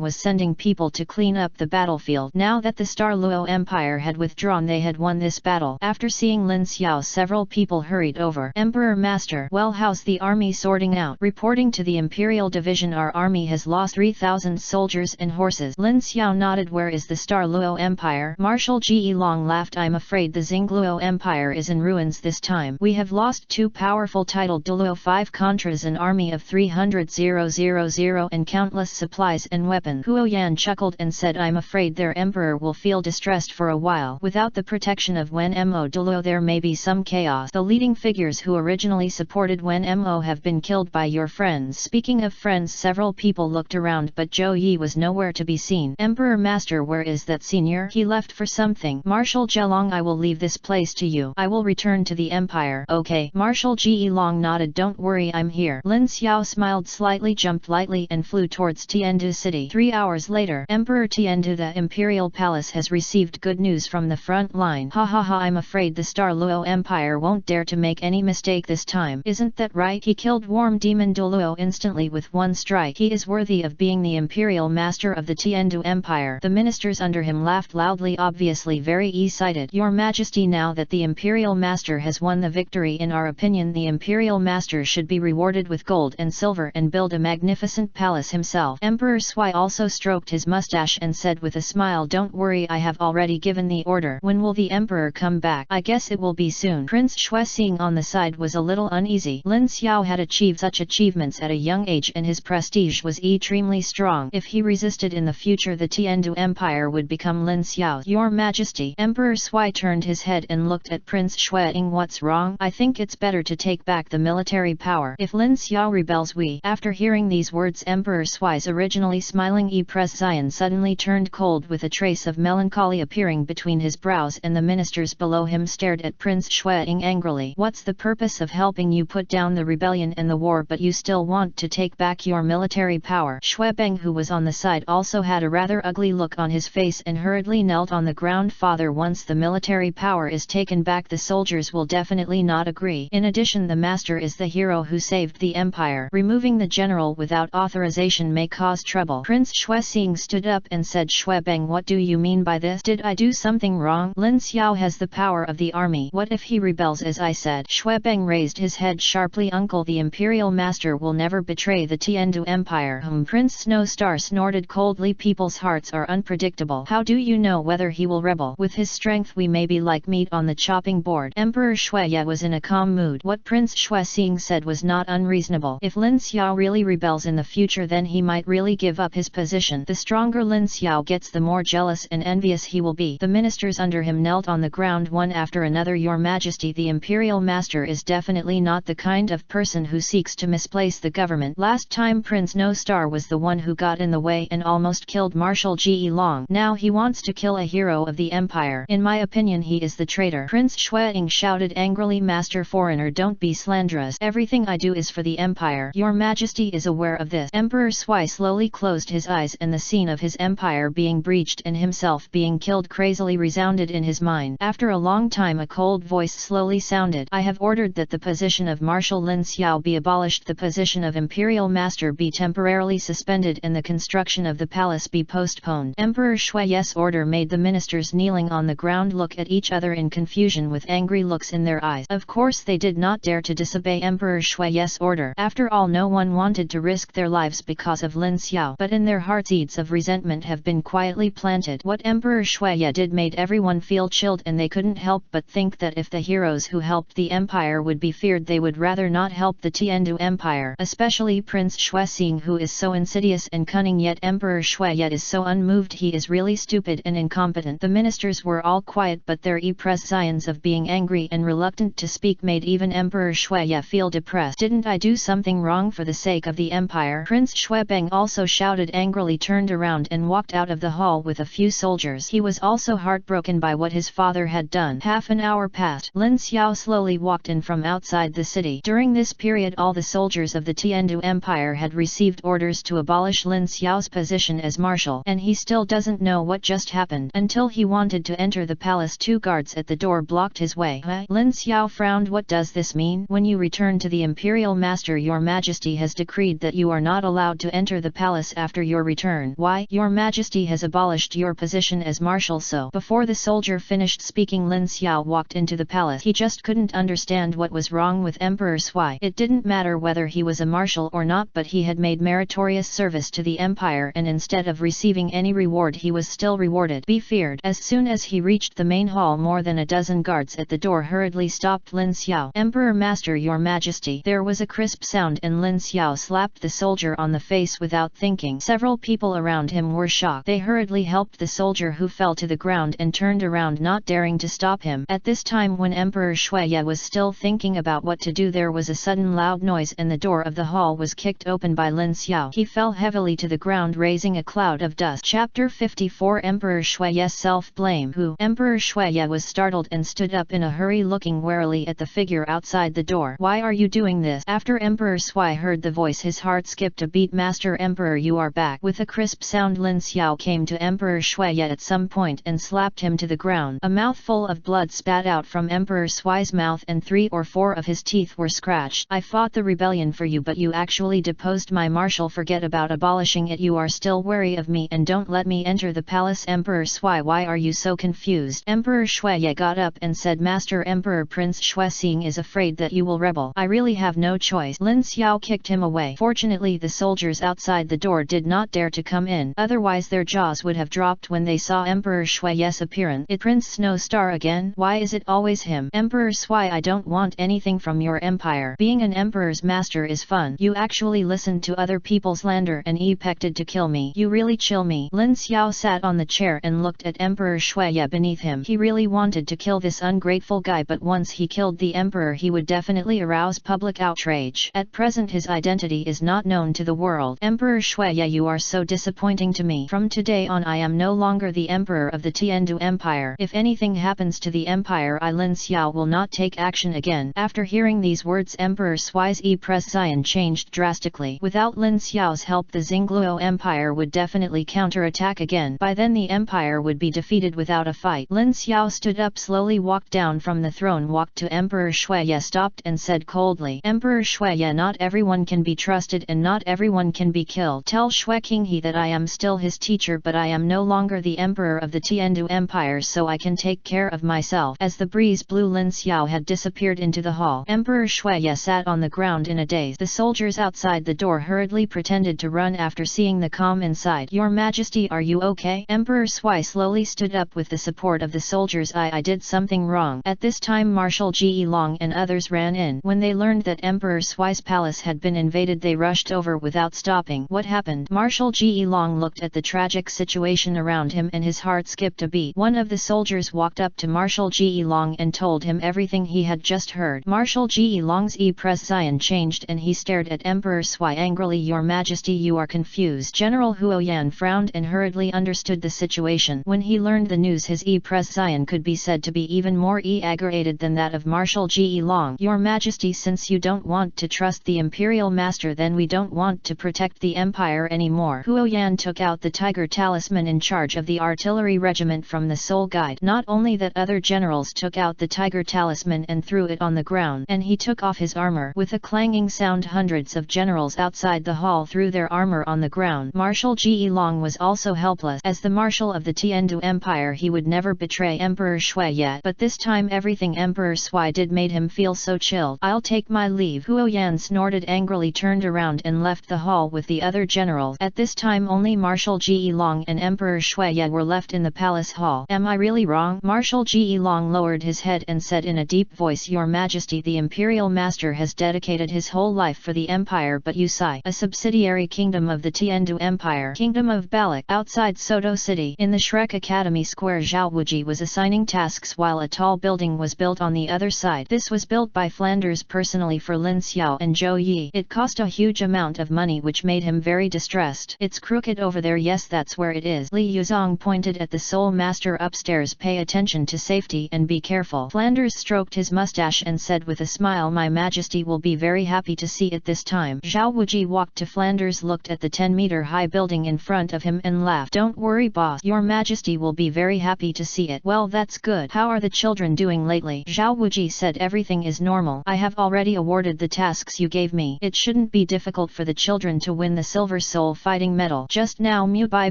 was sending people to clean up the battlefield. Now that the Douluo Empire had withdrawn, they had won this battle. After seeing Lin Xiao, several people hurried over. Emperor Master, well, how's the army sorting out? Reporting to the Imperial Division, our army has lost 3,000 soldiers and horses. Lin Xiao nodded. Where is the Douluo Empire? Marshal Ji Long laughed. I'm afraid the Xingluo Empire is in ruins this time. We have lost 2 powerful titled Dulo, 5 contras, an army of 300,000 and countless supplies and weapons. Huo Yan chuckled and said, I'm afraid their emperor will feel distressed for a while. Without the protection of Wen Mo Dulo there may be some chaos. The leading figures who originally supported Wen Mo have been killed by your friends. Speaking of friends, several people looked around but Zhou Yi was nowhere to be seen. Emperor Master, where is that senior? He left for something. Marshal Zhelong, I will leave this place to you. I will return to the empire. Okay. Marshal Ji Long nodded. Don't worry, I'm here. Lin Xiao smiled slightly, jumped lightly and flew towards Tiendu city. 3 hours later, Emperor Tiendu, the imperial palace has received good news from the front line. Ha ha ha, I'm afraid the Douluo Empire won't dare to make any mistake this time. Isn't that right? He killed Warm Demon Dulo instantly with one strike. He is worthy of being the imperial master of the Tiendu Empire. The ministers under him laughed loudly, obviously very excited. Your Majesty, now that the imperial master has won the victory, in our opinion the imperial master should be rewarded with gold and silver and build a magnificent palace himself. Emperor Sui also stroked his mustache and said with a smile, don't worry, I have already given the order. When will the emperor come back? I guess it will be soon. Prince Shui, seeing on the side, was a little uneasy. Lin Xiao had achieved such achievements at a young age and his prestige was extremely strong. If he resisted in the future, the Tiendu Empire would become Lin Xiao's. Your Majesty. Emperor Sui turned his head and looked at Prince Shuing. What's wrong? I think it's better to take back the military power. If Lin Xiao rebels, we. After hearing these words, Emperor Sui's originally smiling Pression suddenly turned cold with a trace of melancholy appearing between his brows, and the ministers below him stared at Prince Shuing angrily. What's the purpose of helping you put down the rebellion and the war, but you still want to take back your military power? Shuibeng, who was on the side, also had a rather ugly look on his face and hurriedly knelt on the ground. Father, once the military power is taken back, the soldiers will definitely not agree. In addition, the master is the hero who saved the empire. Removing the general without authorization may cause trouble. Prince Shuixing stood up and said, Shuibeng, what do you mean by this? Did I do something wrong? Lin Xiao has the power of the army. What if he rebels as I said? Shuibeng raised his head sharply. Uncle, the imperial master will never betray the Tiendu Empire. Prince Snowstar snorted coldly. People's hearts are unpredictable. How do you know whether he will rebel? With his strength we may be like meat on the chopping board. Emperor Shuiye was in a calm mood. What Prince Shuixing said was not unreasonable. If Lin Xiao really rebels in the future, then he might really give up his position. The stronger Lin Xiao gets, the more jealous and envious he will be. The ministers under him knelt on the ground one after another. Your Majesty, the imperial master is definitely not the kind of person who seeks to misplace the government. Last time Prince No Star was the one who got in the way and almost killed Marshal Ji Long. Now he wants to kill a hero of the empire. In my opinion, he is the traitor. Prince Shuiing shouted angrily, Master Foreigner, don't be slanderous. Everything I do is for the empire. Your Majesty is aware of this. Emperor Sui slowly closed his eyes, and the scene of his empire being breached and himself being killed crazily resounded in his mind. After a long time, a cold voice slowly sounded. I have ordered that the position of Marshal Lin Xiao be abolished, the position of Imperial Master be temporarily suspended, and the construction of the palace be postponed. Emperor Shuiye's order made the ministers kneeling on the ground look at each other in confusion with angry looks in their eyes. Of course they did not dare to disobey Emperor Shuiye's order. After all, no one wanted to risk their lives because of Lin Xiao, but in their hearts seeds of resentment have been quietly planted. What Emperor Shuiye did made everyone feel chilled, and they couldn't help but think that if the heroes who helped the empire would be feared, they would rather not help the Tiendu Empire, especially Prince Shuixing, who is so insidious and cunning, yet Emperor Shuiye is so unmoved. He is really stupid and incompetent. The ministers were all quiet, but their expressions of being angry and reluctant to speak made even Emperor Shuiye feel depressed. Didn't I do something wrong? wrong for the sake of the empire. Prince Xuebeng also shouted angrily, turned around and walked out of the hall with a few soldiers. He was also heartbroken by what his father had done. Half an hour passed. Lin Xiao slowly walked in from outside the city. During this period all the soldiers of the Tienu Empire had received orders to abolish Lin Xiao's position as marshal, and he still doesn't know what just happened. Until he wanted to enter the palace, two guards at the door blocked his way. Lin Xiao frowned. What does this mean? When you return to the Imperial Master, your Majesty has decreed that you are not allowed to enter the palace after your return. Why? Your Majesty has abolished your position as marshal. So, before the soldier finished speaking, Lin Xiao walked into the palace. He just couldn't understand what was wrong with Emperor Sui. It didn't matter whether he was a marshal or not, but he had made meritorious service to the empire, and instead of receiving any reward he was still rewarded. Be feared. As soon as he reached the main hall, more than a dozen guards at the door hurriedly stopped Lin Xiao. Emperor Master, your Majesty. There was a crisp sound and Lin Xiao slapped the soldier on the face without thinking. Several people around him were shocked. They hurriedly helped the soldier, who fell to the ground and turned around, not daring to stop him. At this time, when Emperor Shuya was still thinking about what to do, there was a sudden loud noise and the door of the hall was kicked open by Lin Xiao. He fell heavily to the ground, raising a cloud of dust. Chapter 54 Emperor Shuya's self-blame. Who? Emperor Shuya was startled and stood up in a hurry, looking warily at the figure outside the door. Why are you doing this? After Emperor Sui heard the voice, his heart skipped a beat. Master Emperor, you are back. With a crisp sound, Lin Xiao came to Emperor Shuya at some point and slapped him to the ground. A mouthful of blood spat out from Emperor Sui's mouth and 3 or 4 of his teeth were scratched. I fought the rebellion for you, but you actually deposed my marshal. Forget about abolishing it. You are still wary of me and don't let me enter the palace. Emperor Sui, why are you so confused? Emperor Shuya got up and said, Master Emperor, Prince Shuexing is afraid that you will rebel. I really have no choice. Lin Xiao kicked him away. Fortunately, the soldiers outside the door did not dare to come in, otherwise their jaws would have dropped when they saw Emperor Shuya's appearance. It Prince Snow Star again? Why is it always him? Emperor Sui, I don't want anything from your empire. Being an emperor's master is fun. You actually listened to other people's slander and expected to kill me. You really chill me. Lin Xiao sat on the chair and looked at Emperor Shuya beneath him. He really wanted to kill this ungrateful guy, but once he killed the emperor he would definitely arouse public outrage. At present his identity is not known to the world. Emperor Shuya, you are so disappointing to me. From today on I am no longer the emperor of the Tiendu Empire. If anything happens to the empire, I Lin Xiao will not take action again. After hearing these words, Emperor Sui's presence changed drastically. Without Lin Xiao's help, the Xingluo Empire would definitely counterattack again. By then the empire would be defeated without a fight. Lin Xiao stood up, slowly walked down from the throne, walked to Emperor Shuya, stopped and said coldly, Emperor Shuya, not everyone can be trusted and not everyone can be killed. Tell Shueqing he that I am still his teacher, but I am no longer the emperor of the Tiendu Empire, so I can take care of myself. As the breeze blew, Lin Xiao had disappeared into the hall. Emperor Shuya sat on the ground in a daze. The soldiers outside the door hurriedly pretended to run after seeing the calm inside. Your Majesty, are you okay? Emperor Sui slowly stood up with the support of the soldiers. I did something wrong. At this time Marshal Ji Long and others ran in. When they learned that Emperor Sui's palace had been invaded, they rushed over without stopping. What happened? Marshal Ji Long looked at the tragic situation around him and his heart skipped a beat. One of the soldiers walked up to Marshal Ji Long and told him everything he had just heard. Marshal Ji Long's presence changed and he stared at Emperor Sui angrily. Your Majesty, you are confused. General Huoyan frowned and hurriedly understood the situation. When he learned the news, his presence could be said to be even more aggravated than that of Marshal Ji Long. Your Majesty, since you don't want to trust the Imperial Master, then we don't want to protect the Empire anymore. Huoyan took out the Tiger Talisman in charge of the artillery regiment from the Soul Guide. Not only that, other generals took out the Tiger Talisman and threw it on the ground, and he took off his armor. With a clanging sound, hundreds of generals outside the hall threw their armor on the ground. Marshal Ji Long was also helpless. As the marshal of the Tiendu Empire, he would never betray Emperor Shui yet, but this time everything Emperor Sui did made him feel so chilled. I'll take my leave. Huoyan snorted angrily, turned around and left the hall with the other generals. At this time only Marshal Ji Long and Emperor Shuya were left in the palace hall. Am I really wrong? Marshal Ji Long lowered his head and said in a deep voice, Your Majesty, the Imperial Master has dedicated his whole life for the Empire, but Yusai, a subsidiary kingdom of the Tiendu Empire, Kingdom of Balak, outside Sodto City. In the Shrek Academy Square, Zhao Wuji was assigning tasks while a tall building was built on the other side. This was built by Flanders personally for Lin Xiao and Zhou Yi. It cost a huge amount of money which made him very distressed. It's crooked over there. Yes, that's where it is. Li Yuzong pointed at the Soul Master upstairs. Pay attention to safety and be careful. Flanders stroked his mustache and said with a smile, My Majesty will be very happy to see it this time. Zhao Wuji walked to Flanders, looked at the 10-meter high building in front of him and laughed. Don't worry, boss. Your Majesty will be very happy to see it. Well, that's good. How are the children doing lately? Zhao Wuji said everything is normal. I have already awarded the tasks you gave me. It shouldn't be difficult for the children to win the Silver Soul Fighting Medal. Just now Mu Bai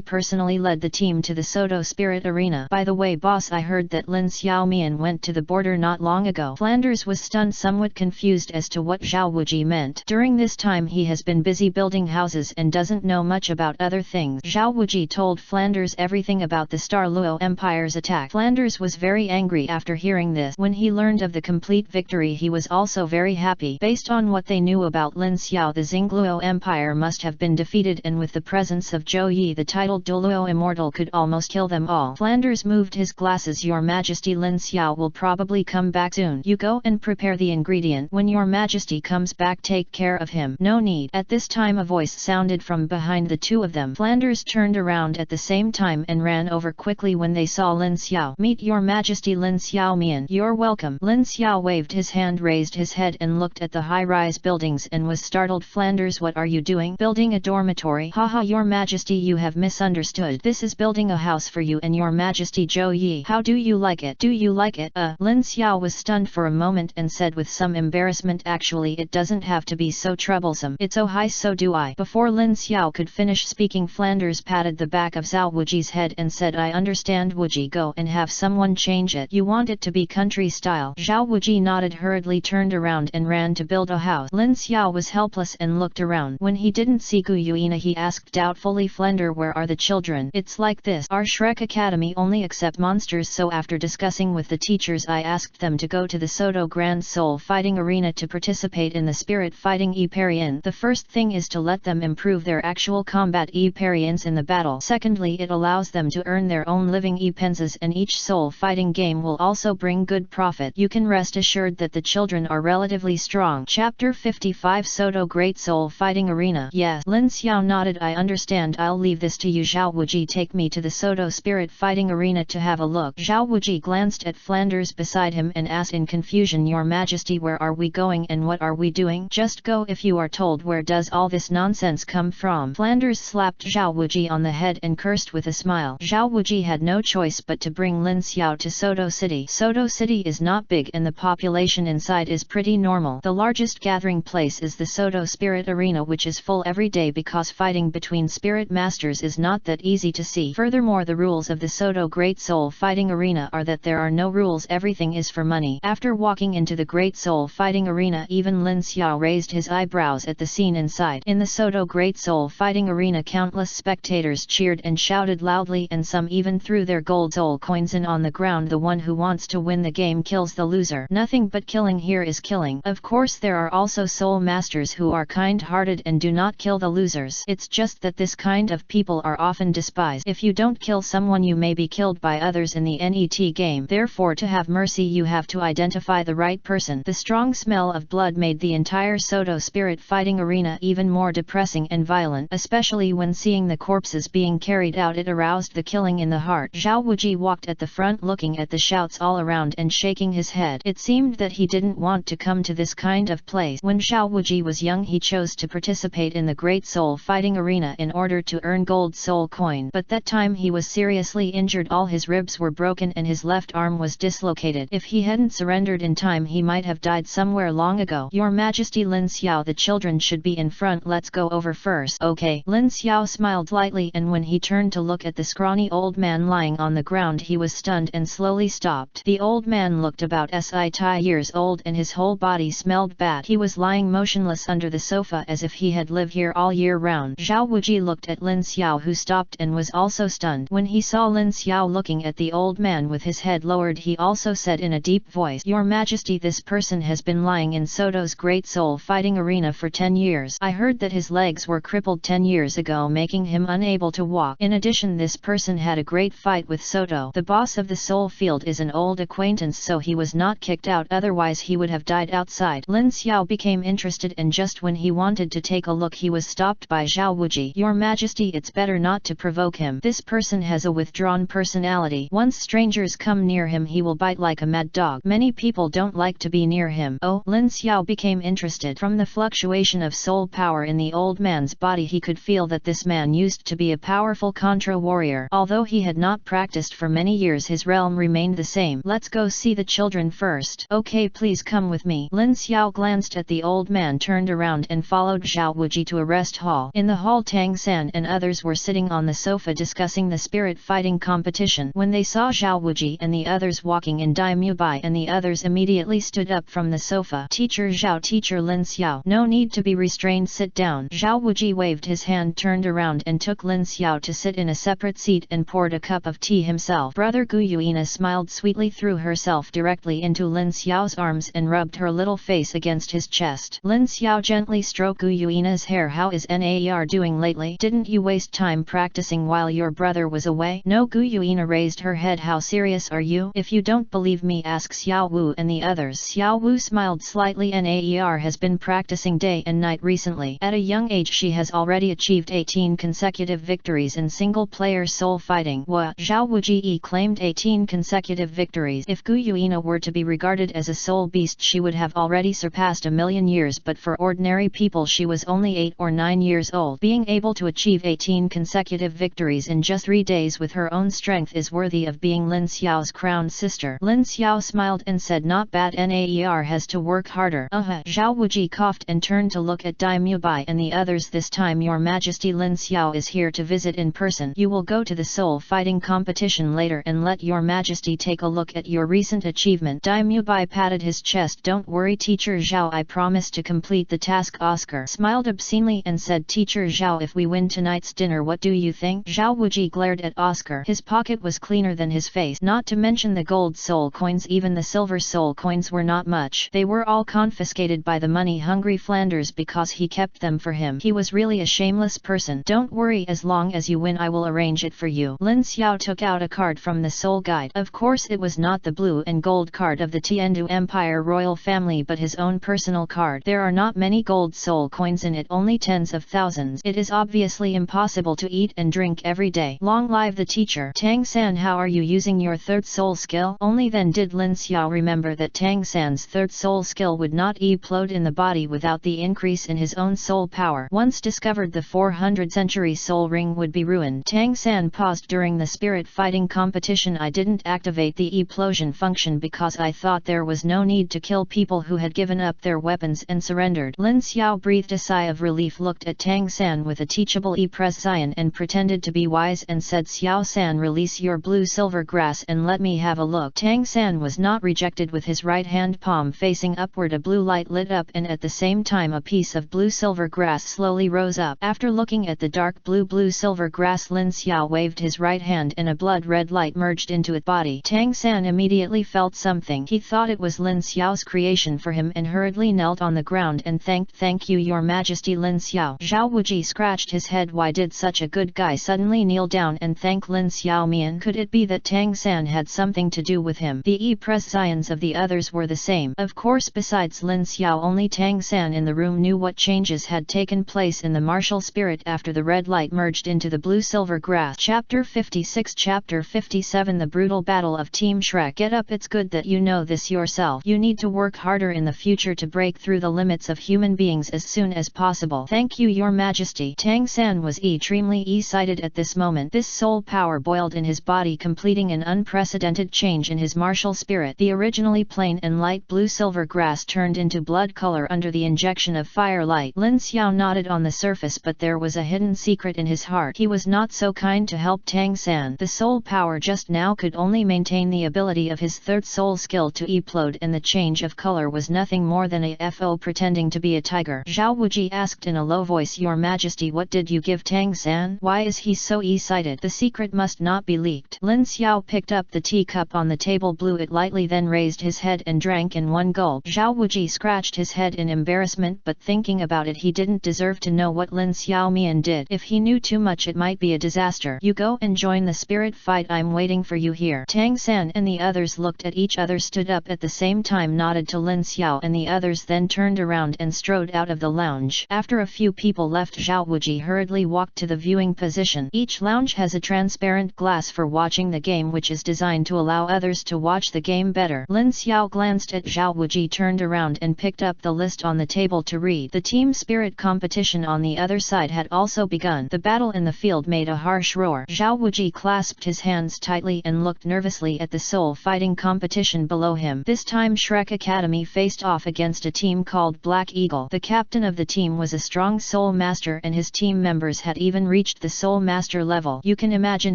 personally led the team to the Sodto Spirit Arena. By the way, boss, I heard that Lin Xiao went to the border not long ago. Flanders was stunned, somewhat confused as to what Zhao Wuji meant. During this time he has been busy building houses and doesn't know much about other things. Zhao Wuji told Flanders everything about the Luo Empire's attack. Flanders was very angry after hearing this. When he learned of the complete victory, he was also very happy. Based on what they knew about Lin Xiao, the Luo Empire must have been defeated, and with the presence of Zhou Yi, the titled Dulo immortal could almost kill them all. Flanders moved his glasses. Your Majesty, Lin Xiao will probably come back soon. You go and prepare the ingredient. When your Majesty comes back, take care of him. No need. At this time a voice sounded from behind the two of them. Flanders turned around at the same time and ran over quickly when they saw Lin Xiao. Meet your Majesty, Lin Xiao Mian. You're welcome. Lin Xiao waved his hand, raised his head and looked at the high-rise buildings and was startled. Flanders, what are you doing? Building a dormitory? Haha, your Majesty, you have misunderstood. This is building a house for you and your Majesty Zhou Yi. How do you like it? Do you like it? Lin Xiao was stunned for a moment and said with some embarrassment, actually it doesn't have to be so troublesome. It's oh hi, so do I. Before Lin Xiao could finish speaking, Flanders patted the back of Zhao Wuji's head and said, I understand Wuji, go and have someone change it. You want it to be country style. Zhao Wuji nodded, hurriedly turned around and ran to build a house. Lin Xiao was helpless and looked around. When he didn't see Gu Yuina, he asked doubtfully, Flander, where are the children? It's like this. Our Shrek Academy only accept monsters, so after discussing with the teachers I asked them to go to the Sodto Grand Soul Fighting Arena to participate in the Spirit Fighting Eparian. The first thing is to let them improve their actual combat Eparians in the battle. Secondly, it allows them to earn their own living Epensas, and each soul fighting game will also bring good profit. You can rest assured that the children are relatively strong. Chapter 55 Sodto Great Soul Fighting Arena. Yes. Lin Xiao nodded. I understand. I'll leave this to you. Zhao Wuji, take me to the Sodto Spirit Fighting Arena to have a look. Zhao Wuji glanced at Flanders beside him and asked in confusion, Your Majesty, where are we going and what are we doing? Just go if you are told. Where does all this nonsense come from? Flanders slapped Zhao Wuji on the head and cursed with a smile. Zhao Wuji had no choice but to bring Lin Xiao to Sodto City. Sodto City is not big and the population inside is pretty normal. The largest gathering place is the Sodto Spirit Arena, which is full every day because fighting between spirit masters is not that easy to see. Furthermore, the rules of the Sodto Great Soul Fighting Arena are that there are no rules, everything is for money. After walking into the Great Soul Fighting Arena, even Lin Xiao raised his eyebrows at the scene inside. In the Sodto Great Soul Fighting Arena, countless spectators cheered and shouted loudly, and some even threw their gold soul coins in on the ground. The one who wants to win the game kills the loser. Nothing but killing here is killing. Of course, there are also soul masters who are kind-hearted and do not kill the losers. It's just that this kind of people are often despised. If you don't kill someone, you may be killed by others in the NET game. Therefore, to have mercy, you have to identify the right person. The strong smell of blood made the entire Sodto Spirit Fighting Arena even more depressing and violent, especially when seeing the corpses being carried out. It aroused the killing in the heart. Zhao Wuji walked at the front, looking at the shouts all around and shaking his head. It seemed that he didn't want to come to this kind of place. When Zhao Wuji was young, he chose to participate in the Great Soul Fighting Arena in order to earn gold soul coin, but that time he was seriously injured. All his ribs were broken and his left arm was dislocated. If he hadn't surrendered in time, he might have died somewhere long ago. Your Majesty, Lin Xiao, the children should be in front. Let's go over first. Okay. Lin Xiao smiled lightly, and when he turned to look at the scrawny old man lying on the ground, he was stunned and slowly stopped. The old man looked about 60 years old and his whole body smelled bad. He was lying motionless under the sofa as if he had lived here all year round. Zhao Wuji looked at Lin Xiao, who stopped and was also stunned. When he saw Lin Xiao looking at the old man with his head lowered, he also said in a deep voice, Your Majesty, this person has been lying in Sodto's Great Soul Fighting Arena for 10 years. I heard that his legs were crippled 10 years ago, making him unable to walk. In addition, this person had a great fight with Sodto. The boss of the Soul Field is an old acquaintance, so he was not kicked out, otherwise he would have died outside. Lin Xiao became interested, and just when he wanted to take a look he was stopped by Zhao Wuji. Your Majesty, it's better not to provoke him. This person has a withdrawn personality. Once strangers come near him he will bite like a mad dog. Many people don't like to be near him. Oh, Lin Xiao became interested. From the fluctuation of soul power in the old man's body he could feel that this man used to be a powerful Contra warrior. Although he had not practiced for many years his realm remained the same. Let's go see the children first. Okay, please come with me. Lin Xiao glanced at the old man, turned around and followed Zhao Wuji to a rest hall. In the hall Tang San and others were sitting on the sofa discussing the spirit fighting competition. When they saw Zhao Wuji and the others walking in, Daimyo Bai and the others immediately stood up from the sofa. Teacher Zhao, Teacher Lin Xiao. No need to be restrained, sit down. Zhao Wuji waved his hand, turned around and took Lin Xiao to sit in a separate seat and poured a cup of tea himself. Brother Gu Yuina smiled sweetly, threw herself directly into Lin Xiao's arms and rubbed her little face against his chest. Lin Xiao gently stroked Gu Yuina's hair. How is Nar doing lately? Didn't you waste time practicing while your brother was away? No. Gu Yuina raised her head. How serious are you? If you don't believe me, ask Xiao Wu and the others. Xiao Wu smiled slightly. Nar has been practicing day and night recently. At a young age she has already achieved 18 consecutive victories in single-player soul fighting. What? Zhao Wuji claimed 18 consecutive victories. If Gu Yuina were to be regarded as a soul beast she would have already surpassed 1,000,000 years, but for ordinary people she was only 8 or 9 years old. Being able to achieve 18 consecutive victories in just 3 days with her own strength is worthy of being Lin Xiao's crowned sister. Lin Xiao smiled and said, not bad. Nar has to work harder. Zhao Wuji coughed and turned to look at Daimyo Bai and the others. This time, Your Majesty, Lin Xiao is here to visit in person. You will go to the soul fighting competition later and let Your Majesty take a look at your recent achievement. Daimyo Bai patted his chest. Don't worry, Teacher Zhao, I promise to complete the task. Oscar smiled obscenely and said, Teacher Zhao, if we win tonight's dinner, what do you think? Zhao Wuji glared at Oscar. His pocket was cleaner than his face, not to mention the gold soul coins. Even the silver soul coins were not much. They were all confiscated by the money-hungry Flanders because he kept them for him. He was really a shameless person. Don't worry, as long as you win I will arrange it for you. Lin Xiao took out a card from the soul guide. Of course it was not the blue and gold card of the Tienu Empire royal family but his own personal card. There are not many gold soul coins in it, only tens of thousands. It is obviously impossible to eat and drink every day. Long live the teacher. Tang San, how are you using your third soul skill? Only then did Lin Xiao remember that Tang San's third soul skill would not implode in the body without the increase in his own soul power. Once discovered, the 400th century soul ring would be ruined. Tang San paused. During the spirit fighting competition I didn't activate the implosion function because I thought there was no need to kill people who had given up their weapons and surrendered. Lin Xiao breathed a sigh of relief, looked at Tang San with a teachable expression and pretended to be wise and said, Xiao San, release your blue silver grass and let me have a look. Tang San was not rejected. With his right hand palm facing upward a blue light lit up and at the same time a piece of blue silver grass slowly rose up. After looking at the dark blue silver grass, Lin Xiao waved his right hand and a blood red light merged into its body. Tang San immediately felt something. He thought it was Lin Xiao's creation for him and hurriedly knelt on the ground and thanked. Thank you, Your Majesty, Lin Xiao. Zhao Wuji scratched his head. Why did such a good guy suddenly kneel down and thank Lin Xiao Mian? Could it be that Tang San had something to do with him? The expressions of the others were the same. Of course, besides Lin Xiao, only Tang San in the room knew what changes had taken place in the martial spirit after the red light merged into the blue silver grass. Chapter 56. Chapter 57. The brutal battle of Team Shrek. Get up, it's good that you know this yourself. You need to work harder in the future to break through the limits of human beings as soon as possible. Thank you, Your Majesty. Tang San was extremely excited at this moment. This soul power boiled in his body, completing an unprecedented change in his martial spirit. The originally plain and light blue silver grass turned into blood color under the injection of firelight. Lin Xiao nodded on the surface, but there was a hidden secret in his heart. He was not so kind to help Tang San. The soul power just now could only maintain the ability of his third soul skill to implode, and the change of color was nothing more than a FO pretending to be a tiger. Zhao Wuji asked in a low voice, Your Majesty, what did you give Tang San? Why is he so excited? The secret must not be leaked. Lin Xiao picked up the teacup on the table, blew it lightly, then raised his head and drank in one gulp. Zhao Wuji scratched his head in embarrassment, but thinking about it, he didn't deserve to know what Lin Xiao Mian did. If he knew too much it might be a disaster. You go and join the spirit fight, I'm waiting for you here. Tang San and the others looked at each other, stood up at the same time, nodded to Lin Xiao and the others, then turned turned around and strode out of the lounge. After a few people left, Zhao Wuji hurriedly walked to the viewing position. Each lounge has a transparent glass for watching the game, which is designed to allow others to watch the game better. Lin Xiao glanced at Zhao Wuji, turned around and picked up the list on the table to read. The team spirit competition on the other side had also begun. The battle in the field made a harsh roar. Zhao Wuji clasped his hands tightly and looked nervously at the soul fighting competition below him. This time Shrek Academy faced off against a team called Black Eagle. The captain of the team was a strong soul master, and his team members had even reached the soul master level. You can imagine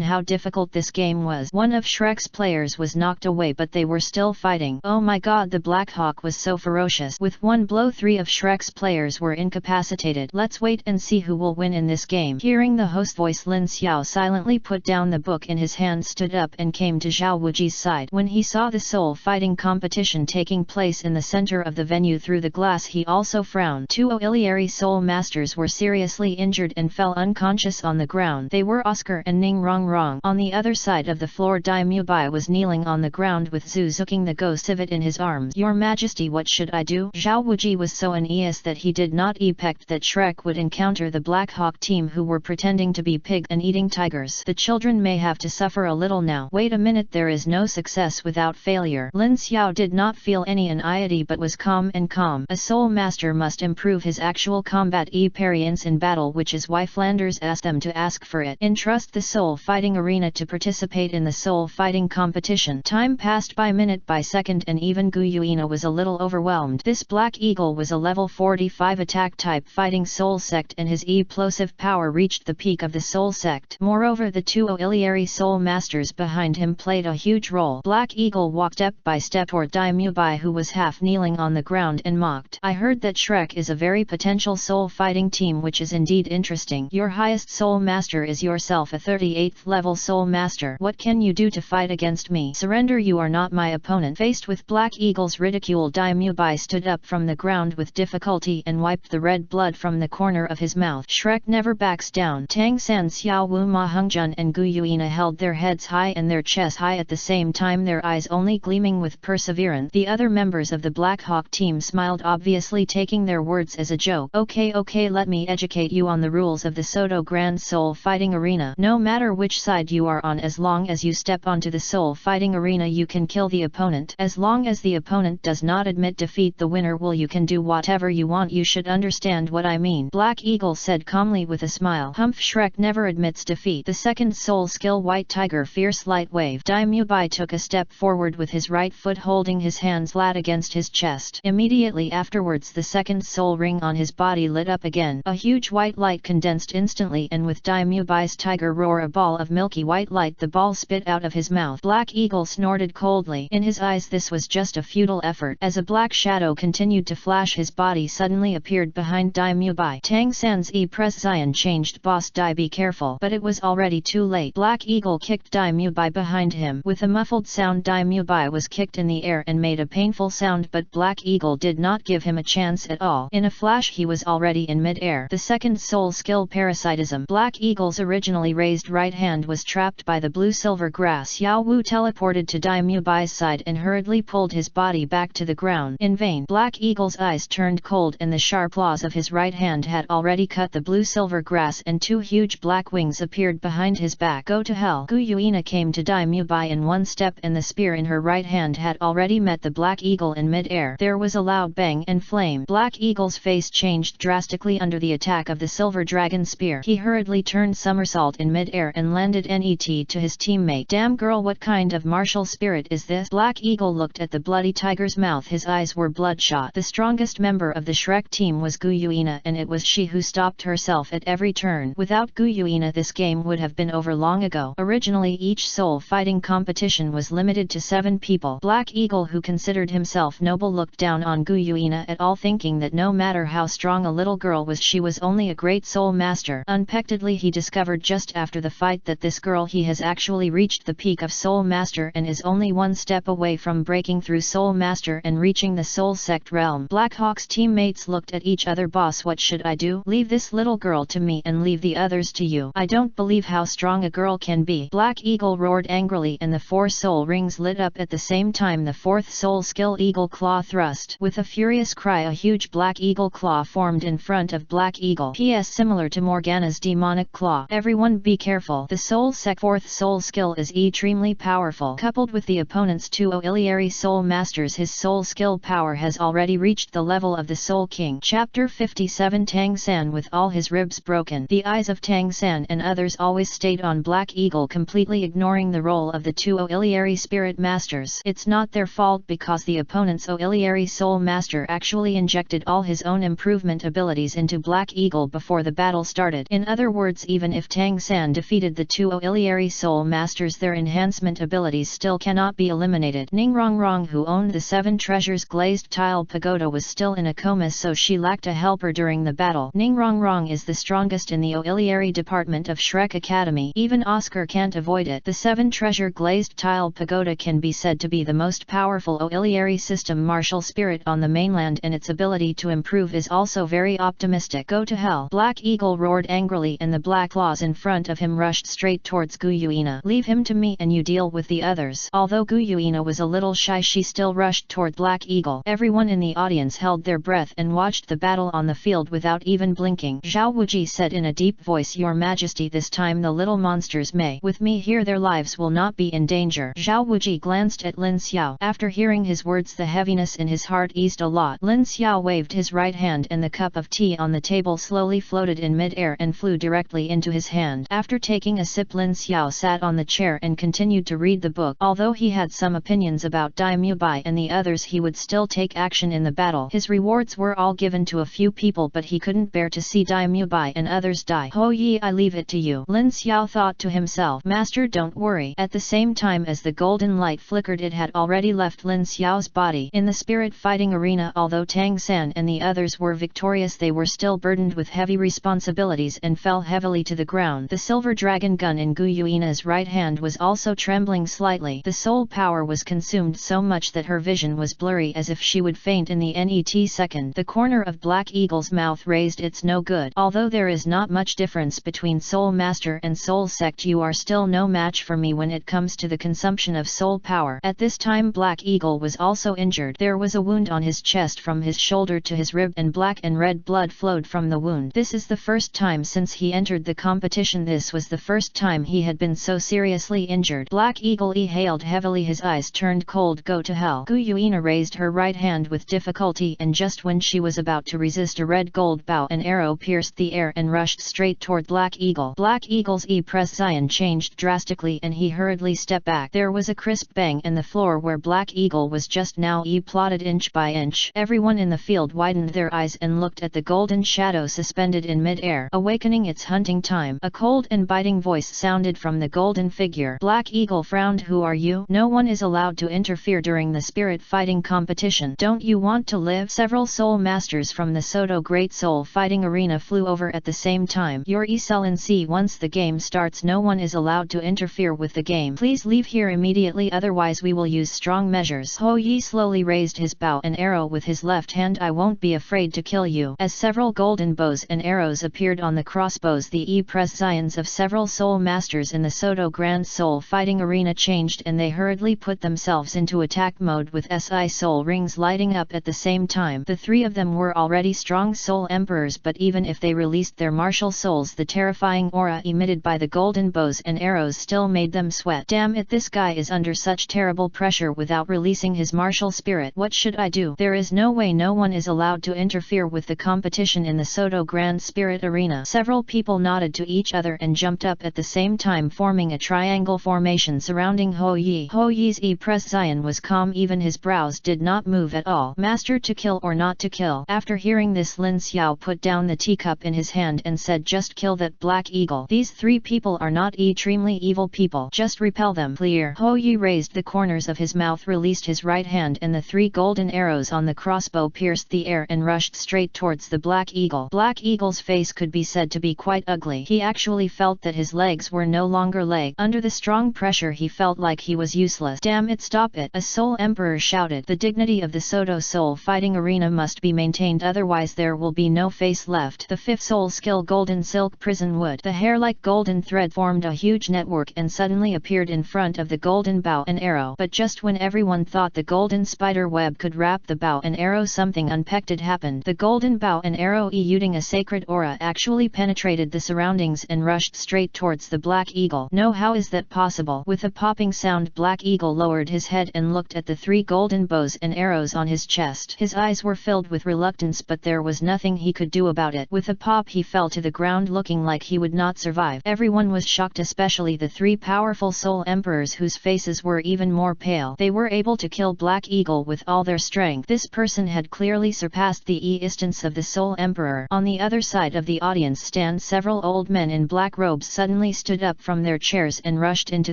how difficult this game was. One of Shrek's players was knocked away, but they were still fighting. Oh my god, the Black Hawk was so ferocious. With one blow 3 of Shrek's players were incapacitated. Let's wait and see who will win in this game. Hearing the host voice, Lin Xiao silently put down the book in his hand, stood up and came to Zhao Wuji's side. When he saw the soul fighting competition taking place in the center of the venue through the glass, he also frowned. 2 auxiliary soul masters were seriously injured and fell unconscious on the ground. They were Oscar and Ning Rongrong. On the other side of the floor, Dai Mubai was kneeling on the ground with Zuzuking the Go Civet in his arms. Your Majesty, what should I do? Zhao Wuji was so uneasy that he did not expect that Shrek would encounter the Black Hawk team, who were pretending to be pig and eating tigers. The children may have to suffer a little now. Wait a minute, there is no success without failure. Lin Xiao did not feel any anxiety but was calm and calm. A soul master must improve his actual combat experience in battle, which is why Flanders asked them to ask for it. Entrust the soul fighting arena to participate in the soul fighting competition. Time passed by minute by second, and even Gu Yuina was a little overwhelmed. This Black Eagle was a level 45 attack type fighting soul sect, and his explosive power reached the peak of the soul sect. Moreover, the 2 auxiliary soul masters behind him played a huge role. Black Eagle walked step by step toward Dai Mubai, who was half kneeling on the ground, and mocked. I heard that Shrek is a very potential soul fighting team, which is indeed interesting. Your highest soul master is yourself, a 38th level soul master. What can you do to fight against me? Surrender, you are not my opponent. Faced with Black Eagle's ridicule, Dai Mubai stood up from the ground with difficulty and wiped the red blood from the corner of his mouth. Shrek never backs down. Tang San, Xiao Wu, Ma Hongjun and Gu Yuina held their heads high and their chests high at the same time, their eyes only gleaming with perseverance. The other members of the Black Hawk team smiled, obviously taking their words as a joke. Okay, let me educate you on the rules of the Sodto Grand Soul Fighting Arena. No matter which side you are on, as long as you step onto the Soul Fighting Arena, you can kill the opponent. As long as the opponent does not admit defeat, the winner will. You can do whatever you want. You should understand what I mean. Black Eagle said calmly with a smile. Humph, Shrek never admits defeat. The second soul skill, White Tiger Fierce Light Wave. Dai Mubai took a step forward with his right foot, holding his hands flat against his chest. Immediately afterwards, the second soul ring on his body lit up again. A huge white light condensed instantly, and with Dai Mubai's tiger roar, a ball of milky white light, the ball spit out of his mouth. Black Eagle snorted coldly. In his eyes this was just a futile effort. As a black shadow continued to flash, his body suddenly appeared behind Dai Mubai. Tang San's Press Zion changed. Boss Dai, be careful. But it was already too late. Black Eagle kicked Dai Mubai behind him. With a muffled sound, Dai Mubai was kicked in the air and made a painful sound, but Black Eagle did not give him a chance at all. In a flash he was already in mid-air. The second soul skill, Parasitism. Black Eagle's originally raised right hand was trapped by the blue-silver grass. Yao Wu teleported to Dai Mubai's side and hurriedly pulled his body back to the ground. In vain. Black Eagle's eyes turned cold, and the sharp claws of his right hand had already cut the blue-silver grass, and 2 huge black wings appeared behind his back. Go to hell. Gu Yuina came to Dai Mubai in one step, and the spear in her right hand had already met the Black Eagle in mid-air. There was a loud bang and flame. Black Eagle's face changed drastically under the attack of the silver dragon spear. He hurriedly turned somersault in mid-air and landed net to his teammate. Damn girl, what kind of martial spirit is this? Black Eagle looked at the bloody tiger's mouth. His eyes were bloodshot. The strongest member of the Shrek team was Gu Yuina, and it was she who stopped herself at every turn. Without Gu Yuina, this game would have been over long ago. Originally, each soul fighting competition was limited to 7 people. Black Eagle, who considered himself noble, looked down on Gu Yuina at all, thinking that no matter how strong a little girl was, she was only a great soul master. Unexpectedly, he discovered just after the fight that this girl he has actually reached the peak of soul master and is only one step away from breaking through soul master and reaching the soul sect realm. Black Hawk's teammates looked at each other. Boss, what should I do? Leave this little girl to me and leave the others to you. I don't believe how strong a girl can be. Black Eagle roared angrily, and the 4 soul rings lit up at the same time. The 4th soul skill, Eagle Claw Thrust. With a furious furious cry, a huge black eagle claw formed in front of Black Eagle. PS similar to Morgana's demonic claw. Everyone be careful. The soul sec fourth soul skill is extremely powerful. Coupled with the opponent's two auxiliary soul masters, his soul skill power has already reached the level of the Soul King. Chapter 57. Tang San with all his ribs broken. The eyes of Tang San and others always stayed on Black Eagle, completely ignoring the role of the two auxiliary spirit masters. It's not their fault because the opponent's auxiliary soul master actually injected all his own improvement abilities into Black Eagle before the battle started. In other words, even if Tang San defeated the two auxiliary soul masters, their enhancement abilities still cannot be eliminated. Ning Rongrong, who owned the 7 treasures glazed tile pagoda, was still in a coma, so she lacked a helper during the battle. Ning Rongrong is the strongest in the auxiliary department of Shrek Academy. Even Oscar can't avoid it. The 7 treasure glazed tile pagoda can be said to be the most powerful auxiliary system martial spirit on the mainland, and its ability to improve is also very optimistic. Go to hell! Black Eagle roared angrily, and the black claws in front of him rushed straight towards Guyuina. Leave him to me and you deal with the others. Although Guyuina was a little shy, she still rushed toward Black Eagle. Everyone in the audience held their breath and watched the battle on the field without even blinking. Zhao Wuji said in a deep voice, "Your Majesty, this time the little monsters may with me here, their lives will not be in danger." Zhao Wuji glanced at Lin Xiao. After hearing his words, the heaviness in his heart eased a lot. Lin Xiao waved his right hand and the cup of tea on the table slowly floated in mid-air and flew directly into his hand. After taking a sip, Lin Xiao sat on the chair and continued to read the book. Although he had some opinions about Daimyo Bai and the others, he would still take action in the battle. His rewards were all given to a few people, but he couldn't bear to see Daimyo Bai and others die. "Ho Yi, I leave it to you," Lin Xiao thought to himself. "Master, don't worry." At the same time as the golden light flickered, it had already left Lin Xiao's body. In the spirit fighting arena, although Tang San and the others were victorious, they were still burdened with heavy responsibilities and fell heavily to the ground. The silver dragon gun in Guyuina's right hand was also trembling slightly. The soul power was consumed so much that her vision was blurry, as if she would faint in the net second. The corner of Black Eagle's mouth raised its "no good." Although there is not much difference between Soul Master and Soul Sect, you are still no match for me when it comes to the consumption of soul power. At this time Black Eagle was also injured. There was a wound on his chest from his shoulder to his rib, and black and red blood flowed from the wound. This is the first time since he entered the competition. This was the first time he had been so seriously injured. Black Eagle exhaled heavily, his eyes turned cold. "Go to hell." Guyuina raised her right hand with difficulty, and just when she was about to resist, a red gold bow, an arrow pierced the air and rushed straight toward Black Eagle. Black Eagle's presence changed drastically and he hurriedly stepped back. There was a crisp bang, and the floor where Black Eagle was just now plotted inch by inch. Everyone in the field widened their eyes and looked at the golden shadow suspended in mid-air, awakening its hunting time. A cold and biting voice sounded from the golden figure. Black Eagle frowned. "Who are you? No one is allowed to interfere during the spirit fighting competition. Don't you want to live?" Several soul masters from the Sodto Great Soul Fighting Arena flew over at the same time. "Your Excellency, once the game starts, no one is allowed to interfere with the game. Please leave here immediately, otherwise we will use strong measures." Ho Yi slowly raised his bow and arrow with his left hand. "I won't be afraid to kill you." As several golden bows and arrows appeared on the crossbows, the presence of several soul masters in the Sodto Grand Soul Fighting Arena changed, and they hurriedly put themselves into attack mode with SI soul rings lighting up at the same time. The three of them were already strong soul emperors, but even if they released their martial souls, the terrifying aura emitted by the golden bows and arrows still made them sweat. "Damn it, this guy is under such terrible pressure without releasing his martial spirit. What should I do? There is no way. No one is allowed to interfere with the competition in the Sodto Grand Spirit Arena." Several people nodded to each other and jumped up at the same time, forming a triangle formation surrounding Ho Yi. Ho Yi's presence was calm, even his brows did not move at all. "Master, to kill or not to kill?" After hearing this, Lin Xiao put down the teacup in his hand and said, "Just kill that Black Eagle. These three people are not extremely evil people. Just repel them." Clear. Ho Yi raised the corners of his mouth, released his right hand, and the three golden arrows on the crossbow pierced the air and rushed straight towards the Black Eagle. Black Eagle's face could be said to be quite ugly. He actually felt that his legs were no longer legs. Under the strong pressure he felt like he was useless. "Damn it, stop it!" a soul emperor shouted. "The dignity of the Sodto Soul Fighting Arena must be maintained, otherwise there will be no face left." The fifth soul skill, Golden Silk Prison Wood. The hair-like golden thread formed a huge network and suddenly appeared in front of the golden bow and arrow. But just when everyone thought the golden spider web could wrap the bow and arrow something unexpected happened. The golden bow and arrow emitting a sacred aura actually penetrated the surroundings and rushed straight towards the Black Eagle. No, how is that possible? With a popping sound, Black Eagle lowered his head and looked at the 3 golden bows and arrows on his chest. His eyes were filled with reluctance, but there was nothing he could do about it. With a pop he fell to the ground looking like he would not survive. Everyone was shocked, especially the 3 powerful Soul Emperors whose faces were even more pale. They were able to kill Black Eagle with all their strength. This person had clearly surpassed the instance of the Soul Emperor. On the other side of the audience stand, several old men in black robes suddenly stood up from their chairs and rushed into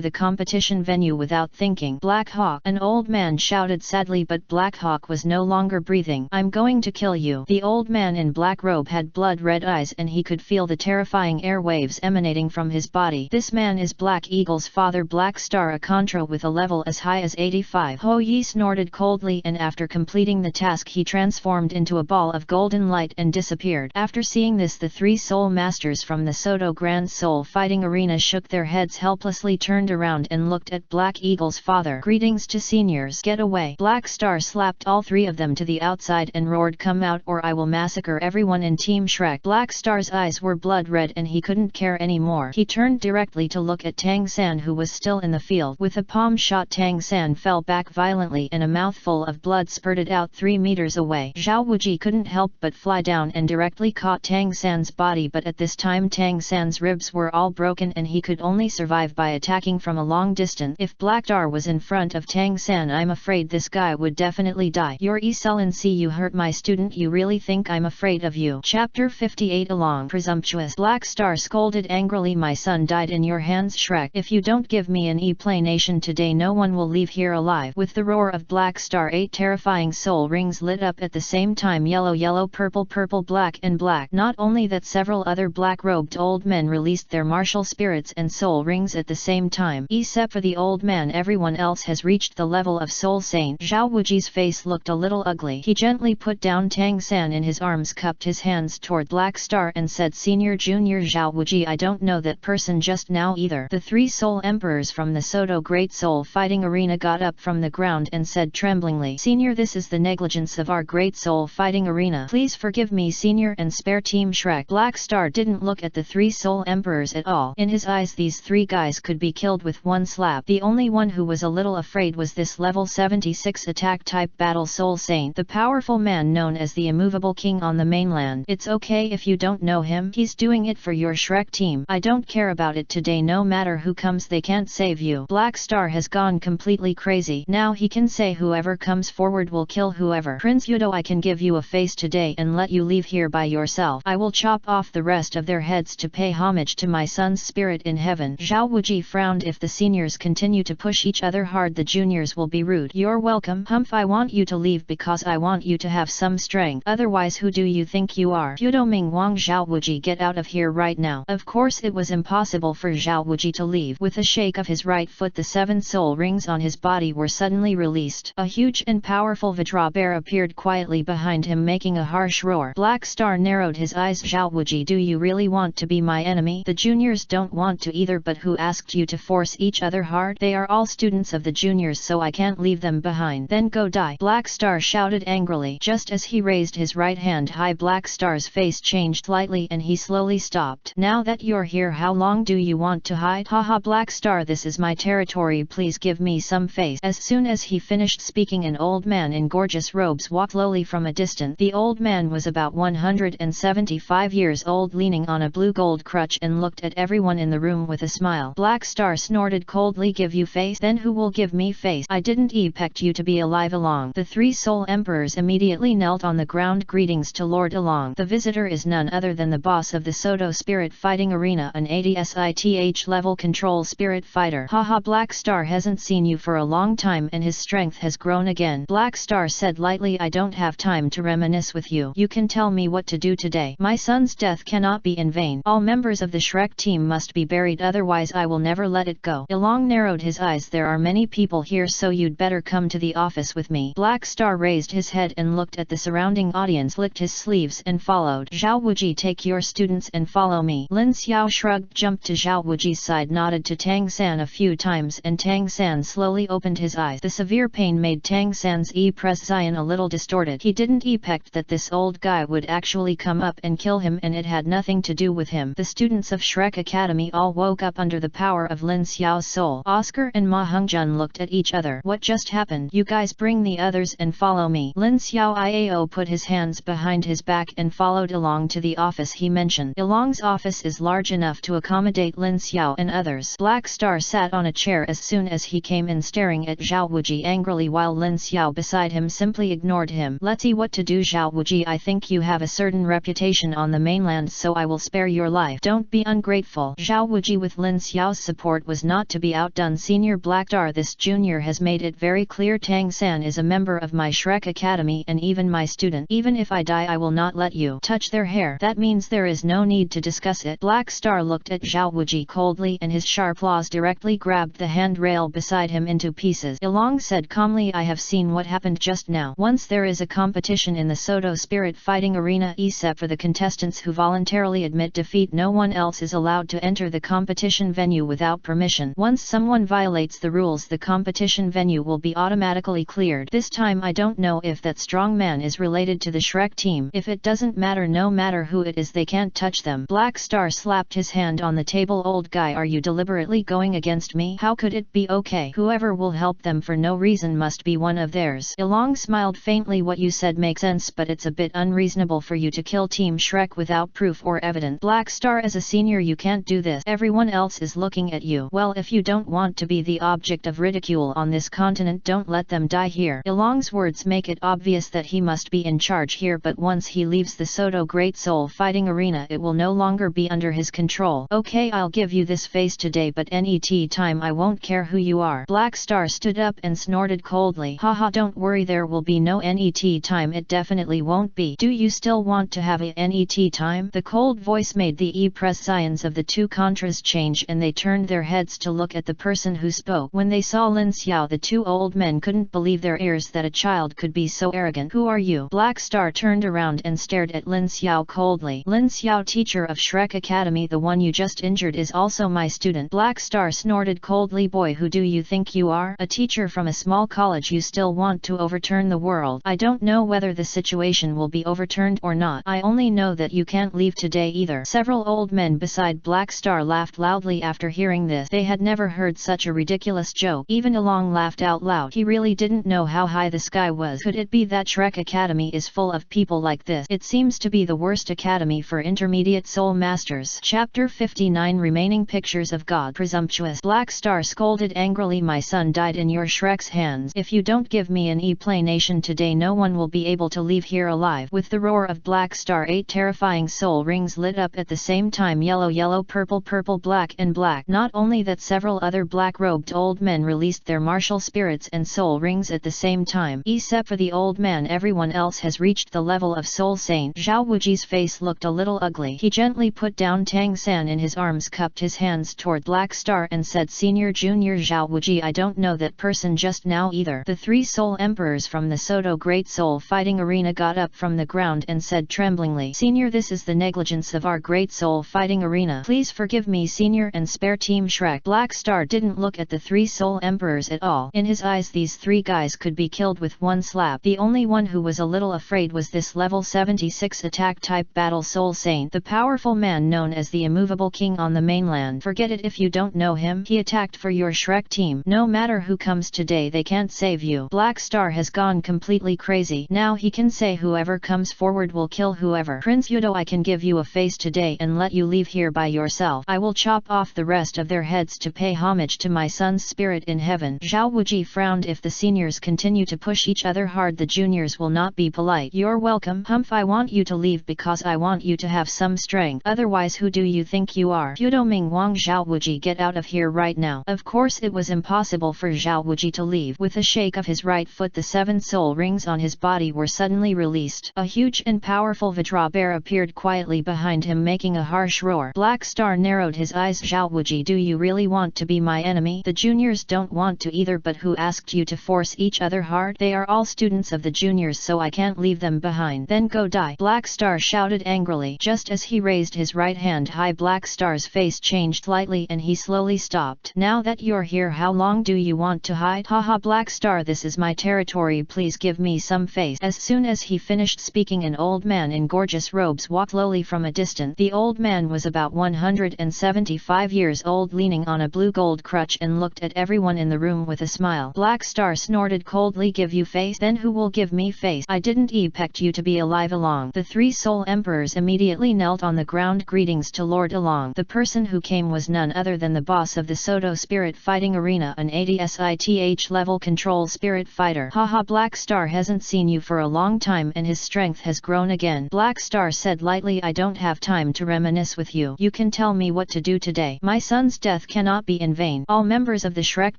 the competition venue without thinking. Black Hawk! An old man shouted sadly, but Black Hawk was no longer breathing. I'm going to kill you. The old man in black robe had blood-red eyes and he could feel the terrifying airwaves emanating from his body. This man is Black Eagle's father, Black Star, a contra with a level as high as 85. Ho Yi snorted coldly, and after completing the task he transformed into a ball of golden light and disappeared. After seeing this, the 3 soul masters from the Sodto Grand Soul Fighting Arena shook their heads helplessly, turned around and looked at Black Eagle's father. Greetings to seniors. Get away. Black Star slapped all 3 of them to the outside and roared, come out or I will massacre everyone in Team Shrek. Black Star's eyes were blood red and he couldn't care anymore. He turned directly to look at Tang San, who was still in the field. With a palm shot, Tang San fell back violently and a mouthful of blood spurted out 3 meters away. Zhao Wuji couldn't help but fly down and directly caught Tang San's body, but at this time Tang San's ribs were all broken and he could only survive by attacking from a long distance. If Black Star was in front of Tang San, I'm afraid this guy would definitely die. You're excellency, you hurt my student. You really think I'm afraid of you? Chapter 58. Along presumptuous. Black Star scolded angrily, my son died in your hands, Shrek. If you don't give me an explanation today, no one will leave here alive. With the roar of Black Star, 8 terrifying soul rings lit up at the same time, yellow, yellow, purple, purple, black and black. Not only that, several other black-robed old men released their martial spirits and soul rings at the same time. Except for the old man, everyone else has reached the level of Soul Saint. Zhao Wuji's face looked a little ugly. He gently put down Tang San in his arms, cupped his hands toward Black Star and said, Senior Junior Zhao Wuji, I don't know that person just now either. The 3 soul emperors from the Sodto Great Soul Fighting Arena got up from the ground and said tremblingly, Senior, this is the negligence of our Great Soul Fighting Arena. Please forgive me, Senior, and spare Team Shrek. Black Star didn't look at the 3 soul emperors at all. In his eyes, these 3 guys could be killed with one slap. The only one who was a little afraid was this level 76 attack type battle Soul Saint, the powerful man known as the immovable king on the mainland. It's okay if you don't know him. He's doing it for your Shrek team. I don't care about it today. No matter who comes, they can't save you. Black Star has gone completely crazy. Now he can say whoever comes forward will kill whoever. Prince Yudo, I can give you a face today and let you leave here by yourself. I will chop off the rest of their heads to pay homage to my son's spirit in heaven. Zhao Wuji frowned. If the seniors continue to push each other hard, the juniors will be rude. You're welcome. Humph, I want you to leave because I want you to have some strength. Otherwise, who do you think you are? Yudo Ming Wang. Zhao Wuji, get out of here right now. Of course it was impossible for Zhao Wuji to leave. With a shake of his right foot, the 7 soul rings on his body were suddenly released. A huge and powerful Vajra bear appeared quietly behind him, making a harsh roar. Black Star narrowed his eyes. Zhao Wuji, do you really want to be my enemy? The juniors don't want to either, but who asked you to force each other hard? They are all students of the juniors, so I can't leave them behind. Then go die. Black Star shouted angrily. Just as he raised his right hand high, Black Star's face changed slightly and he slowly stopped. Now that you're here, how long do you want to hide? Haha, Black Star, this is my territory. Please give me some face. As soon as he finished speaking, an old man in gorgeous robes walked slowly from a distance. The old man was about 175 years old, leaning on a blue gold crutch and looked at everyone in the room with a smile. Black Star snorted coldly. Give you face? Then who will give me face? I didn't expect you to be alive, Along. The 3 soul emperors immediately knelt on the ground. Greetings to Lord Along. The visitor is none other than the boss of the Sodto Spirit Fighting Arena, an 80SITH level control spirit fighter. Haha, Black Star hasn't seen you for a long time and his strength has grown again. Black Star said lightly, I don't have time to reminisce with you. You can tell me what to do today. My son's death cannot be in vain. All members of the Shrek team must be buried, otherwise I will never let it go. Along narrowed his eyes. There are many people here, so you'd better come to the office with me. Black Star raised his head and looked at the surrounding audience, licked his sleeves and followed. Zhao Wuji, take your students and follow me. Lin Xiao shrugged, jumped to Zhao Wuji's side, nodded to Tang San a few times, and Tang San slowly opened his eyes. The severe pain made Tang San's presence lion a little distorted. He didn't expect that this old guy would actually come up and kill him, and it had nothing to do with him. The students of Shrek Academy all woke up under the power of Lin Xiao's soul. Oscar and Ma Hongjun looked at each other. What just happened? You guys bring the others and follow me. Lin Xiao Iao put his hands behind his back and followed Ilong to the office he mentioned. Ilong's office is large enough to accommodate Lin Xiao and others. Black Star sat on a chair as soon as he came in, staring at Zhao Wuji angrily, while Lin Xiao beside him simply ignored him. Let's see what to do, Zhao Wuji. I think you have a certain reputation on the mainland, so I will spare your life. Don't be ungrateful. Zhao Wuji, with Lin Xiao's support, was not to be outdone. Senior Black Star, this junior has made it very clear Tang San is a member of my Shrek Academy and even my student. Even if I die, I will not let you touch their hair. That means there is no need to discuss it. Black Star looked at Zhao Wuji coldly, and his sharp claws directly grabbed the handrail beside him into pieces. Ilong said calmly, I have seen what happened just now. Once there is a competition in the Sodto spirit fighting arena, except for the contestants who voluntarily admit defeat, no one else is allowed to enter the competition venue without permission. Once someone violates the rules, the competition venue will be automatically cleared. This time I don't know if that strong man is related to the Shrek team. If it doesn't matter, no matter who it is, they can't touch them. Black Star slapped his hand on the table. Old guy, are you deliberately going against me? How could it be okay? Whoever will help them for no reason must be one of theirs. Ilong smiled faintly. What you said makes sense, but it's a bit unreasonable for you to kill Team Shrek without proof or evidence. Black Star, as a senior you can't do this. Everyone else is looking at you. Well, if you don't want to be the object of ridicule on this continent, don't let them die here. Ilong's words make it obvious that he must be in charge here, but once he leaves the Sodto Great Soul fighting arena, it will no longer be under his control. Okay, I'll give you this face today, but any time I won't care who you are. Black Star stood up and snorted coldly. Haha, don't worry, there will be no NET time. It definitely won't be. Do you still want to have a NET time? The cold voice made the expressions of the two contras change, and they turned their heads to look at the person who spoke. When they saw Lin Xiao, the two old men couldn't believe their ears that a child could be so arrogant. Who are you? Black Star turned around and stared at Lin Xiao coldly. Lin Xiao, teacher of Shrek Academy, the one you just injured is also my student. Black Star snorted coldly. Boy, who do you think you are? A teacher from a small college? You still want to overturn the world? I don't know whether the situation will be overturned or not. I only know that you can't leave today either. Several old men beside Black Star laughed loudly after hearing this. They had never heard such a ridiculous joke. Even Ilong laughed out loud. He really didn't know how high the sky was. Could it be that Shrek Academy is full of people like this? It seems to be the worst academy for intermediate soul masters. Chapter 59, Remaining Pictures of God. Presumptuous. Black Star scolded angrily. My son died in your Shrek's hands. If you don't give me an explanation today, no one will be able to leave here alive. With the roar of Black Star, 8 terrifying soul rings lit up at the same time. Yellow, yellow, purple, purple, black and black. Not only that, several other black-robed old men released their martial spirits and soul rings at the same time. Except for the old man, everyone else has reached the level of soul saint. Zhao Wuji's face looked a little ugly. He gently put down Tang San in his arms, cupped his hands toward Black Star and said, Senior Junior Zhao Wuji, I don't know that person just now either. The 3 soul emperors from the Sodto Great Soul fighting arena got up from the ground and said tremblingly, Senior, this is the negligence of our Great Soul fighting arena. Please forgive me, Senior, and spare Team Shrek. Black Star didn't look at the 3 soul emperors at all. In his eyes, these 3 guys could be killed with one slap. The only one who was a little afraid was this level 76 attack type battle soul saint, the powerful man known as the immovable king on the mainland. Forget it if you don't know him. He attacked for your Shrek team. No matter who comes today, they can't save you. Black Star has gone completely crazy. Now he can say whoever comes forward will kill whoever. Prince Yudo, I can give you a face today and let you leave here by yourself. I will chop off the rest of their heads to pay homage to my son's spirit in heaven. Zhao Wuji frowned. If the seniors continue to push each other hard, the juniors will not be polite. You're welcome. Humph, I want you to leave because I want you to have some strength. Otherwise, who do you think you are? Yudo Ming Wang. Zhao Wuji, get out of here right now. Of course it was impossible for Zhao Wuji to leave. With a shake of his right foot, the 7 soul rings on his body were suddenly released. A huge and powerful Vajra bear appeared quietly behind him, making a harsh roar. Black Star narrowed his eyes. Zhao Wuji, do you really want to be my enemy? The juniors don't want to either, but who asked you to force each other hard? They are all students of the juniors, so I can't leave them behind. Then go die. Black Star shouted angrily. Just as he raised his right hand high, Black Star's face changed slightly and he slowly stopped. Now that you're here, how long do you want to hide? Haha, Black Star, this is my territory. please give me some face. As soon as he finished speaking, an old man in gorgeous robes walked slowly from a distance. The old man was about 175 years old, leaning on a blue gold crutch, and looked at everyone in the room with a smile. Black Star snorted coldly, give you face? Then who will give me face? I didn't expect you to be alive along. The three soul emperors immediately knelt on the ground. Greetings to Lord Along. The person who came was none other than the boss of the Sodto Spirit Fighting Arena, an 80 SITH level control spirit fighter. Haha, Black Star hasn't seen you for a long time and his strength has grown again. Black Star said lightly, I don't have time to reminisce with you. You can tell me what to do today. My son's death cannot be in vain. All members of the Shrek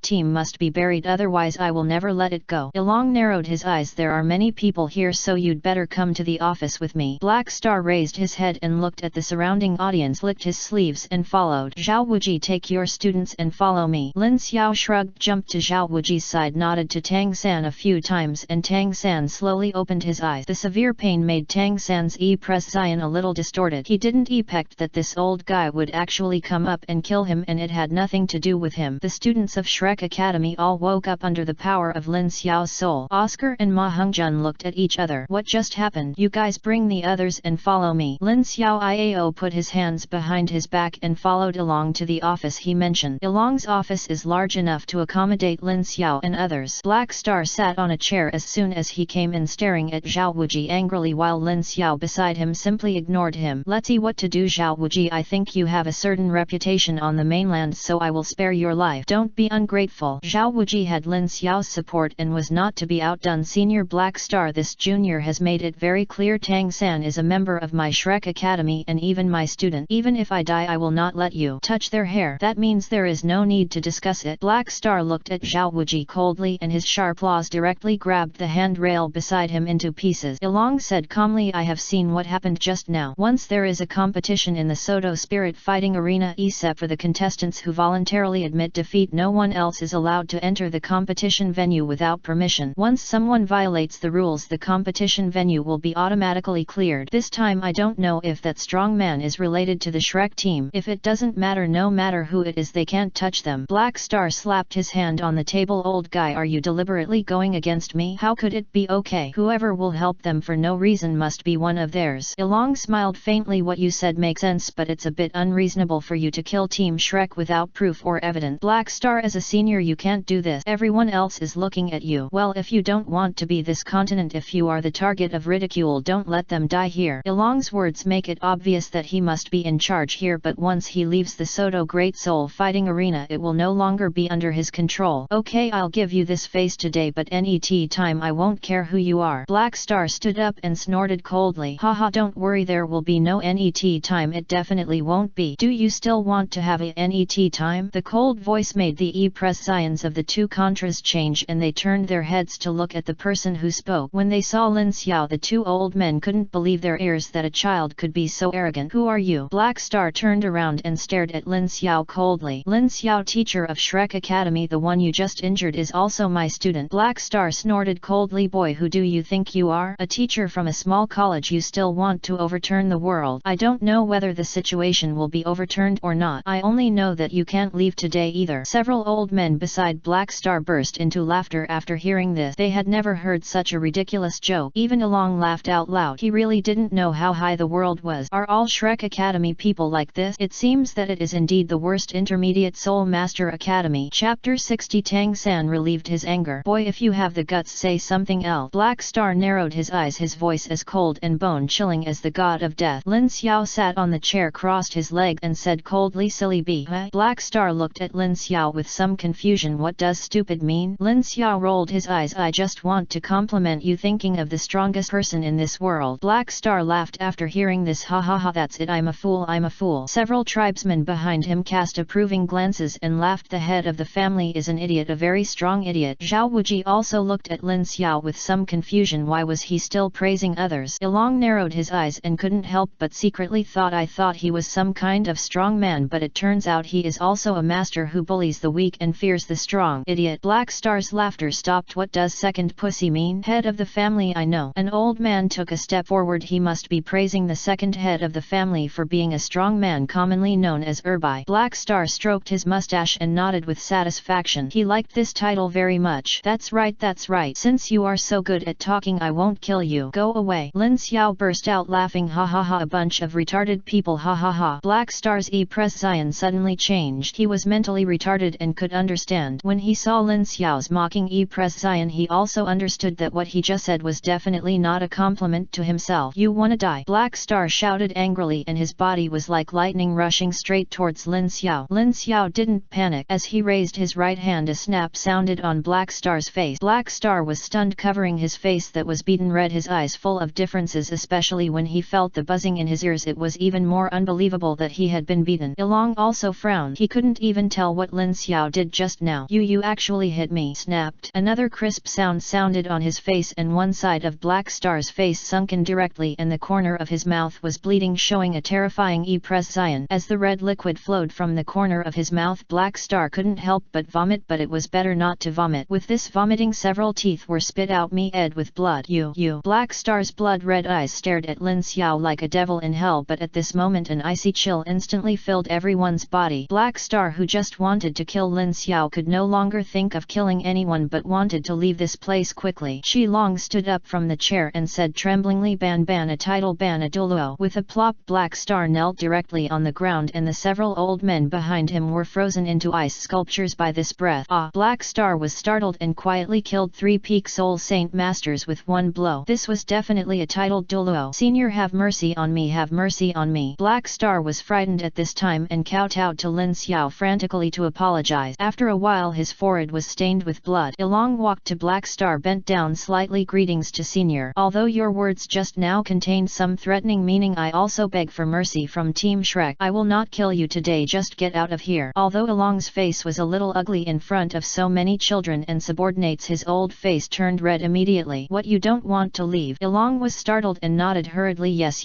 team must be buried, otherwise I will never let it go. Along narrowed his eyes. There are many people here, so you'd better come to the office with me. Black Star raised his head and looked at the surrounding audience, licked his sleeves and followed. Zhao Wuji, take your students and follow me. Lin Xiao shrugged, jumped to Zhao Wuji's side, nodded to Tang San a few times, and Tang San slowly opened his eyes. The severe pain made Tang San's e-pression a little distorted. He didn't expect that this old guy would actually come up and kill him, and it had nothing to do with him. The students of Shrek Academy all woke up under the power of Lin Xiao's soul. Oscar and Ma Hongjun looked at each other. What just happened? You guys bring the others and follow me. Lin Xiao Iao put his hands behind his back and followed Along to the office he mentioned. Along's office is large enough to accommodate Lin Xiao and others. Black Star sat on a chair as soon as he came in, staring at Zhao Wuji angrily, while Lin Xiao beside him simply ignored him. Let's see what to do. Zhao Wuji, I think you have a certain reputation on the mainland, so I will spare your life. Don't be ungrateful. Zhao Wuji had Lin Xiao's support and was not to be outdone. Senior Black Star, this junior has made it very clear Tang San is a member of my Shrek Academy and even my student. Even if I die, I will not let you touch their hair. That means there is no need to discuss it. Black Star looked at Zhao Wuji coldly, and his sharp claws directly grabbed the handrail beside him into pieces. Along said calmly, I have seen what happened just now. Once there is a competition in the Sodto Spirit Fighting Arena, except for the contestants who voluntarily admit defeat, no one else is allowed to enter the competition venue without permission. Once someone violates the rules, the competition venue will be automatically cleared. This time I don't know if that strong man is related to the Shrek team. If it doesn't matter, no matter who it is, they can't touch them. Black Star slapped his hand on the table. Old guy, are you deliberately going against me? How could it be okay? Whoever will help them for no reason must be one of theirs. Along smiled faintly. What you said makes sense, but it's a bit unreasonable for you to kill Team Shrek without proof or evidence. Black Star, as a senior you can't do this. Everyone else is looking at you. Well, if you don't want to be this continent, if you are the target of ridicule, don't let them die here. Along's words make it obvious that he must be in charge here, but once he leaves the Sodto Great Soul Fighting Arena, it will no longer be under his control. Okay, I'll give you this face today, but any time I won't care who you are. Black Star stood up and snorted coldly. Haha, don't worry, there will be no NET time. It definitely won't be. Do you still want to have a NET time? The cold voice made the e-pressions of the two contras change, and they turned their heads to look at the person who spoke. When they saw Lin Xiao, the two old men couldn't believe their ears that a child could be so arrogant. Who are you? Black Star turned around and stared at Lin Xiao coldly. Lin Xiao, teacher of Shrek Academy, the one you just injured is also my student. Black Star snorted coldly. Boy, who do you think you are? A teacher from a small college? You still want to overturn the world? I don't know whether the situation will be overturned or not. I only know that you can't leave today either. Several old men beside Black Star burst into laughter after hearing this. They had never heard such a ridiculous joke. Even Along laughed out loud. He really didn't know how high the world was. Are all Shrek Academy people like this? It seems that it is indeed the worst intermediate Soul Master Academy. Chapter 60. Tang San relieved his anger. Boy, if you have the guts, say something else. Black Star narrowed his eyes, his voice as cold and bone-chilling as the god of death. Lin Xiao sat on the chair, crossed his leg, and said coldly, silly bee. Huh? Black Star looked at Lin Xiao with some confusion. What does stupid mean? Lin Xiao rolled his eyes. I just want to compliment you, thinking of the strongest person in this world. Black Star laughed after hearing this. Ha ha ha, that's it, I'm a fool, I'm a fool. Several tribesmen behind him cast approving glances and laughed. The head of the family is an idiot, a very strong idiot. Zhao Wuji also looked at Lin Xiao with some confusion. Why was he still praising others? Along narrowed his eyes and couldn't help but secretly thought, I thought he was some kind of strong man, but it turns out he is also a master who bullies the weak and fears the strong. Idiot. Black Star's laughter stopped. What does second pussy mean? Head of the family, I know. An old man took a step forward. He must be praising the second head of the family for being a strong man, commonly known as Erbai. Black Star stroked his mustache and nodded with satisfaction. He liked this title very much. That's right, right. Since you are so good at talking, I won't kill you. Go away. Lin Xiao burst out laughing. Ha ha ha, a bunch of retarded people. Ha ha ha. Black Star's expression suddenly changed. He was mentally retarded and could understand. When he saw Lin Xiao's mocking expression, he also understood that what he just said was definitely not a compliment to himself. You wanna die? Black Star shouted angrily, and his body was like lightning rushing straight towards Lin Xiao. Lin Xiao didn't panic. As he raised his right hand, a snap sounded on Black Star's face. Black Star was stunned, covering his face that was beaten red, his eyes full of differences, especially when he felt the buzzing in his ears. It was even more unbelievable that he had been beaten. Ilong also frowned. He couldn't even tell what Lin Xiao did just now. You actually hit me. Snapped. Another crisp sound sounded on his face, and one side of Black Star's face sunk in directly, and the corner of his mouth was bleeding, showing a terrifying expression. As the red liquid flowed from the corner of his mouth, Black Star couldn't help but vomit, but it was better not to vomit. With this vomiting, several teeth were spit out, ed with blood. You. Black Star's blood-red eyes stared at Lin Xiao like a devil in hell, but at this moment an icy chill instantly filled everyone's body. Black Star, who just wanted to kill Lin Xiao, could no longer think of killing anyone but wanted to leave this place quickly. Shi Long stood up from the chair and said tremblingly, ban a title, ban a Dulo. With a plop, Black Star knelt directly on the ground, and the several old men behind him were frozen into ice sculptures by this breath. Black Star was startled and quietly killed 3 peak soul saint masters with one blow. This was definitely a titled Dulo. Senior, have mercy on me, have mercy on me. Black Star was frightened at this time and kowtowed to Lin Xiao frantically to apologize. After a while his forehead was stained with blood. Ilong walked to Black Star, bent down slightly. Greetings to Senior. Although your words just now contained some threatening meaning, I also beg for mercy from Team Shrek. I will not kill you today, just get out of here. Although Ilong's face was a little ugly in front of so many children and subordinates, his old face turned red immediately. What, you don't want to leave? Ilong was startled and nodded hurriedly. Yes.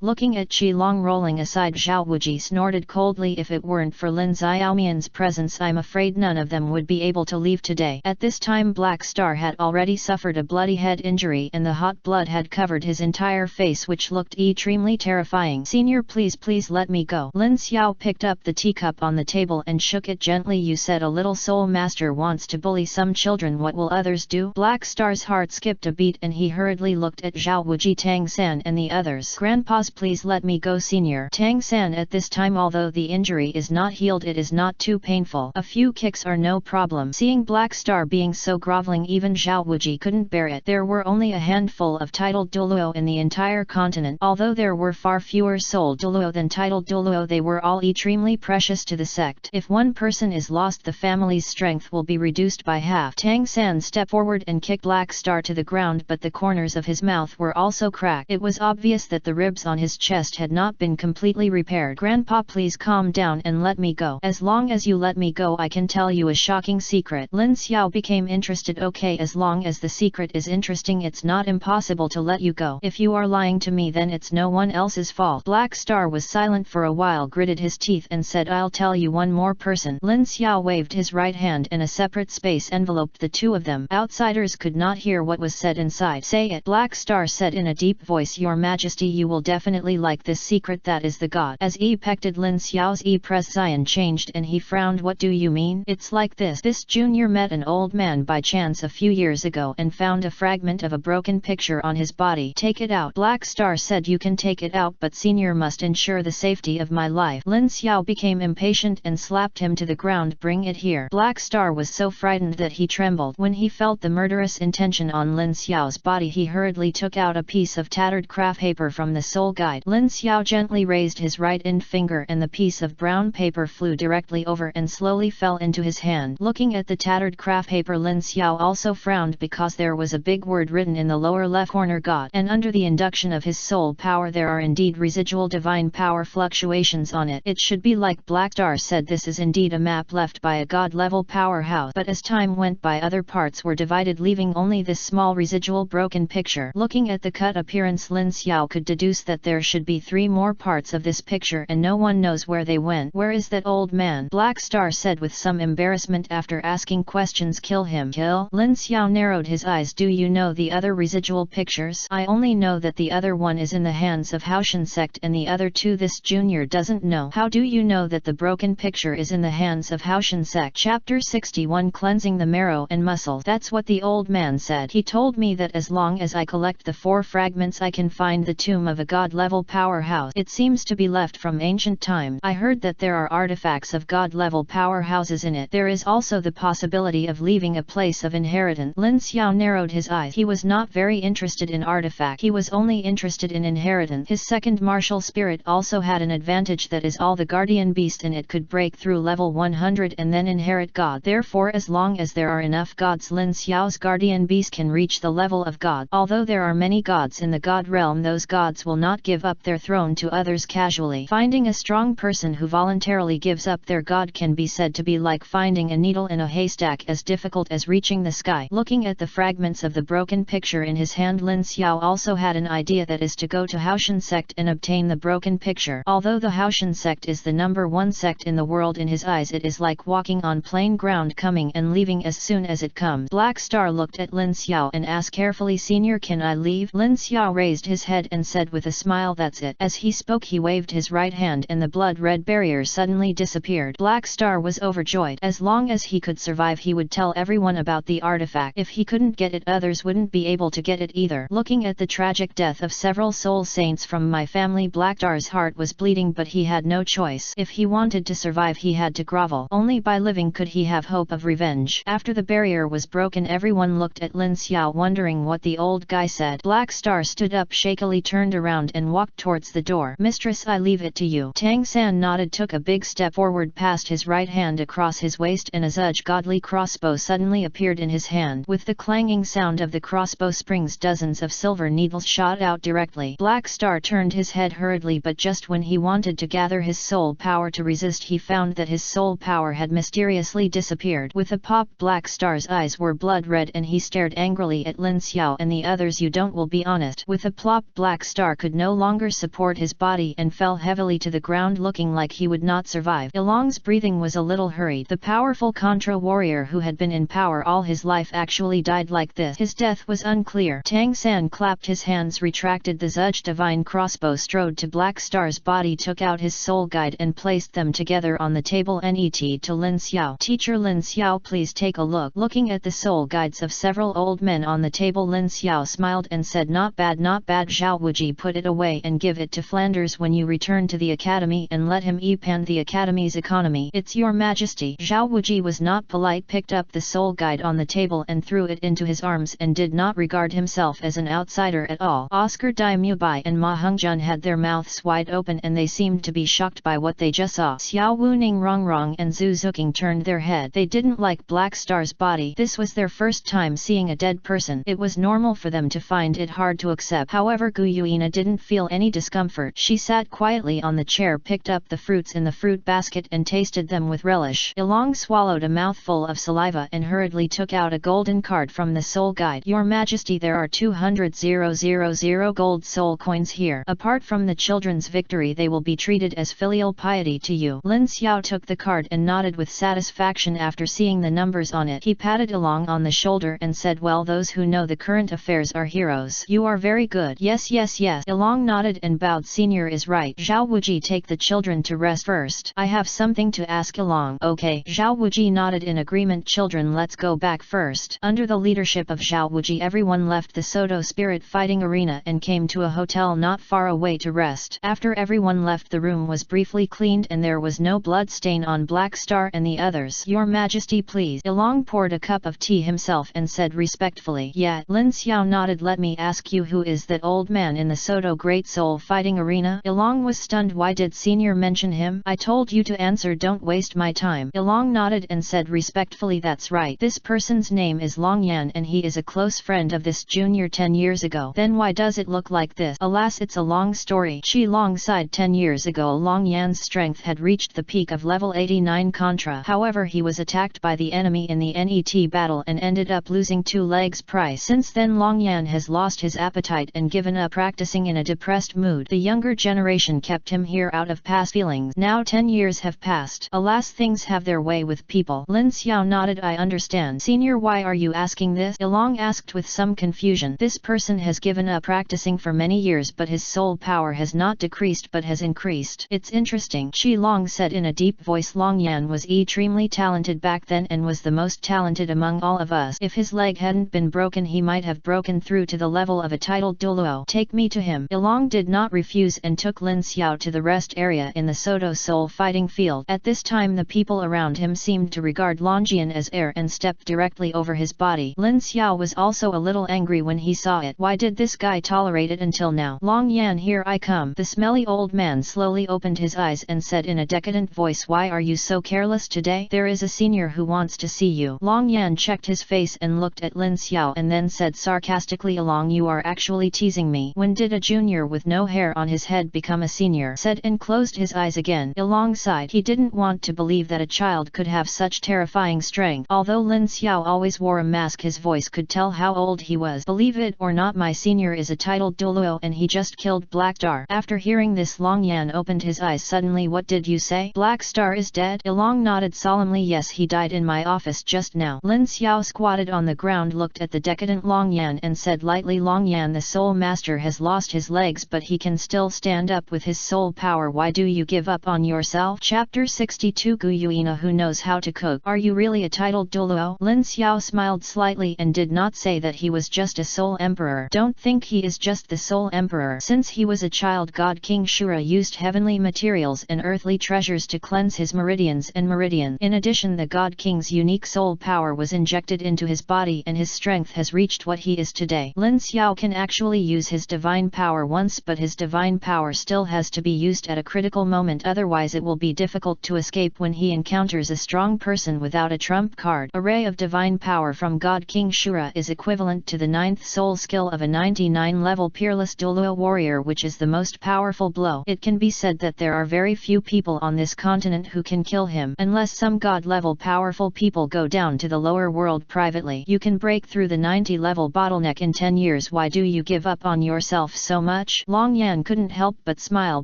Looking at Qi Long rolling aside, Zhao Wuji snorted coldly. If it weren't for Lin Xiaomian's presence, I'm afraid none of them would be able to leave today. At this time Black Star had already suffered a bloody head injury, and the hot blood had covered his entire face, which looked extremely terrifying. Senior, please let me go. Lin Xiao picked up the teacup on the table and shook it gently. You said a little soul master wants to bully some children. What will others do? Black Star's heart skipped a beat and he hurriedly looked at Zhao Wuji, Tang San and the others. Grandpas, please let me go. Senior. Tang San, at this time, although the injury is not healed, it is not too painful. A few kicks are no problem. Seeing Black Star being so groveling, even Zhao Wuji couldn't bear it. There were only a handful of titled Dulo in the entire continent. Although there were far fewer soul Dulo than titled Dulo, they were all extremely precious to the sect. If one person is lost, the family's strength will be reduced by half. Tang San stepped forward and kicked Black Star to the ground, but the corners of his mouth were also cracked. It was obvious that the ribs on his chest had not been completely repaired. Grandpa, please calm down and let me go. As long as you let me go, I can tell you a shocking secret. Lin Xiao became interested. Okay, as long as the secret is interesting, it's not impossible to let you go. If you are lying to me, then it's no one else's fault. Black Star was silent for a while, gritted his teeth and said, I'll tell you one more person. Lin Xiao waved his right hand and a separate space enveloped the two of them. Outsiders could not hear what was said inside. Say it. Black Star said in a deep voice, Your Majesty, you will definitely like this secret. That is the god. As he pected, Lin Xiao's expression changed and he frowned. What do you mean? It's like this. This junior met an old man by chance a few years ago and found a fragment of a broken picture on his body. Take it out. Black Star said, You can take it out, but Senior must ensure the safety of my life. Lin Xiao became impatient and slapped him to the ground. Bring it here. Black Star was so frightened that he trembled. When he felt the murderous intention on Lin Xiao's body, he hurriedly took out a piece of tattered craft paper from the soul guide. Lin Xiao gently raised his right finger and the piece of brown paper flew directly over and slowly fell into his hand. Looking at the tattered craft paper, Lin Xiao also frowned because there was a big word written in the lower left corner, God, and under the induction of his soul power there are indeed residual divine power fluctuations on it. It should be like Black Star said, this is indeed a map left by a god-level powerhouse, but as time went by other parts were divided, leaving only this small residual broken picture. Looking at the cut appearance, Lin Xiao could deduce that there should be 3 more parts of this picture and no one knows where they went. Where is that old man? Black Star said with some embarrassment after asking questions. Kill him. Kill? Lin Xiao narrowed his eyes. Do you know the other residual pictures? I only know that the other one is in the hands of Haoshan sect and the other 2 this junior doesn't know. How do you know that the broken picture is in the hands of Haoshan sect? Chapter 61, Cleansing the Marrow and Muscle. That's That's what the old man said. He told me that as long as I collect the 4 fragments I can find the tomb of a god-level powerhouse. It seems to be left from ancient times. I heard that there are artifacts of god-level powerhouses in it. There is also the possibility of leaving a place of inheritance. Lin Xiao narrowed his eyes. He was not very interested in artifact. He was only interested in inheritance. His second martial spirit also had an advantage, that is all the guardian beast in it could break through level 100 and then inherit god. Therefore as long as there are enough gods, Lin Xiao's guardian beast can reach the level of god. Although there are many gods in the god realm, those gods will not give up their throne to others casually. Finding a strong person who voluntarily gives up their god can be said to be like finding a needle in a haystack, as difficult as reaching the sky. Looking at the fragments of the broken picture in his hand, Lin Xiao also had an idea, that is to go to Haoshan sect and obtain the broken picture. Although the Haoshan sect is the #1 sect in the world, in his eyes it is like walking on plain ground, coming and leaving as soon as it comes. Black Star looked at Lin Xiao and asked carefully, "Senior, can I leave?" Lin Xiao raised his head and said with a smile, "That's it." As he spoke he waved his right hand and the blood-red barrier suddenly disappeared. Black Star was overjoyed. As long as he could survive he would tell everyone about the artifact. If he couldn't get it, others wouldn't be able to get it either. Looking at the tragic death of several soul saints from my family, Black Star's heart was bleeding, but he had no choice. If he wanted to survive he had to grovel. Only by living could he have hope of revenge. After the barrier was broken, everyone looked at Lin Xiao wondering what the old guy said. Black Star stood up shakily, turned around and walked towards the door. "Mistress, I leave it to you." Tang San nodded, took a big step forward, passed his right hand across his waist, and a Zudge godly crossbow suddenly appeared in his hand. With the clanging sound of the crossbow springs, dozens of silver needles shot out directly. Black Star turned his head hurriedly, but just when he wanted to gather his soul power to resist, he found that his soul power had mysteriously disappeared. With a pop, Black Star's eyes were blood red and he stared angrily at Lin Xiao and the others. "You don't, will be honest." With a plop, Black Star could no longer support his body and fell heavily to the ground, looking like he would not survive. Ilong's breathing was a little hurried. The powerful Contra warrior who had been in power all his life actually died like this. His death was unclear. Tang San clapped his hands, retracted the Zudge divine crossbow, strode to Black Star's body, took out his soul guide and placed them together on the table. "Net to Lin Xiao. Teacher Lin Xiao, please take a look." Looking at the soul guides of several old men on the table, Lin Xiao smiled and said, "Not bad, not bad. Zhao Wuji, put it away and give it to Flanders when you return to the academy, and let him expand the academy's economy." "It's your majesty." Zhao Wuji was not polite, picked up the soul guide on the table and threw it into his arms, and did not regard himself as an outsider at all. Oscar Dai Mubai and Ma Hongjun had their mouths wide open and they seemed to be shocked by what they just saw. Xiao Wuning, Rongrong and Zhu Zuking turned their head. They didn't like Black Star's body. This was their first time seeing a dead person. It was normal for them to find it hard to accept. However, Gu Yuina didn't feel any discomfort. She sat quietly on the chair, picked up the fruits in the fruit basket and tasted them with relish. Ilong swallowed a mouthful of saliva and hurriedly took out a golden card from the soul guide. "Your Majesty, there are 200,000 gold soul coins here. Apart from the children's victory, they will be treated as filial piety to you." Lin Xiao took the card and nodded with satisfaction after seeing the numbers on it. He patted Ilong on the shoulder and said, "Well, those who know the current affairs are heroes. You are very good." "Yes, yes, yes." Ilong nodded and bowed. "Senior is right. Zhao Wuji, take the children to rest first. I have something to ask Ilong." "Okay." Zhao Wuji nodded in agreement. "Children, let's go back first." Under the leadership of Zhao Wuji, everyone left the Sodto spirit fighting arena and came to a hotel not far away to rest. After everyone left, the room was briefly cleaned and there was no blood stain on Black Star and the others. "Your Majesty, please." Ilong poured a cup of tea himself and said respectfully, "Yeah." Lin Xiao nodded. "Let me ask you, who is that old man in the Sodto Great Soul fighting arena?" Ilong was stunned. "Why did Senior mention him?" "I told you to answer, don't waste my time." Ilong nodded and said respectfully, "That's right. This person's name is Long Yan and he is a close friend of this junior 10 years ago." "Then why does it look like this?" "Alas, it's a long story." Chi Long sighed. 10 years ago Long Yan's strength had reached the peak of level 89 Contra. However, he was attacked by the enemy in the NET battle and ended up losing 2 legs price. Since then Long Yan has lost his appetite and given up practicing in a depressed mood. The younger generation kept him here out of past feelings. Now 10 years have passed. Alas, things have their way with people. Lin Xiao nodded. "I understand." "Senior, why are you asking this?" Ilong asked with some confusion. "This person has given up practicing for many years, but his soul power has not decreased but has increased." "It's interesting," Chi Long said in a deep voice. "Long Yan was extremely talented back then and was the most talented among all of us. If his leg hadn't been broken he might have broken through to the level of a titled Dulo. Take me to him. Ilong did not refuse and took Lin Xiao to the rest area in the Sodto soul fighting field. At this time the people around him seemed to regard Longyan as air and stepped directly over his body. Lin Xiao was also a little angry when he saw it. Why did this guy tolerate it until now? Longyan, here I come. The smelly old man slowly opened his eyes and said in a decadent voice, why are you so careless today? There is a senior who wants to see you. Longyan checked his face and looked at Lin Xiao and then said sarcastically, Ilong, you are actually teasing me. When did a junior with no hair on his head become a senior? Said and closed his eyes again. Ilong sighed. He didn't want to believe that a child could have such terrifying strength. Although Lin Xiao always wore a mask, his voice could tell how old he was. Believe it or not, my senior is a titled Douluo and he just killed Black Star. After hearing this, Longyan opened his eyes suddenly. What did you say? Black Star is dead? Ilong nodded solemnly. Yes, he died in my office just now. Lin Xiao squatted on the ground, looked at the decadent Longyan and said lightly, Longyan, the soul master has lost his legs but he can still stand up with his soul power. Why do you give up on yourself? Chapter 62 Guyuina who knows how to cook. Are you really a titled Dulo? Lin Xiao smiled slightly and did not say that he was just a soul emperor. Don't think he is just the soul emperor. Since he was a child, God King Shura used heavenly materials and earthly treasures to cleanse his meridians and meridian. In addition, the God King's unique soul power was injected into his body and his strength has reached what he is today. Lin Xiao can actually use his divine power once, but his divine power still has to be used at a critical moment, otherwise it will be difficult to escape when he encounters a strong person without a trump card. A ray of divine power from God King Shura is equivalent to the 9th soul skill of a 99 level peerless Dulo warrior, which is the most powerful blow. It can be said that there are very few people on this continent who can kill him, unless some god level powerful people go down to the lower world privately. You can break through the 90 level bottleneck in 10 years. Why do you give up on yourself so much? Longyan couldn't help but smile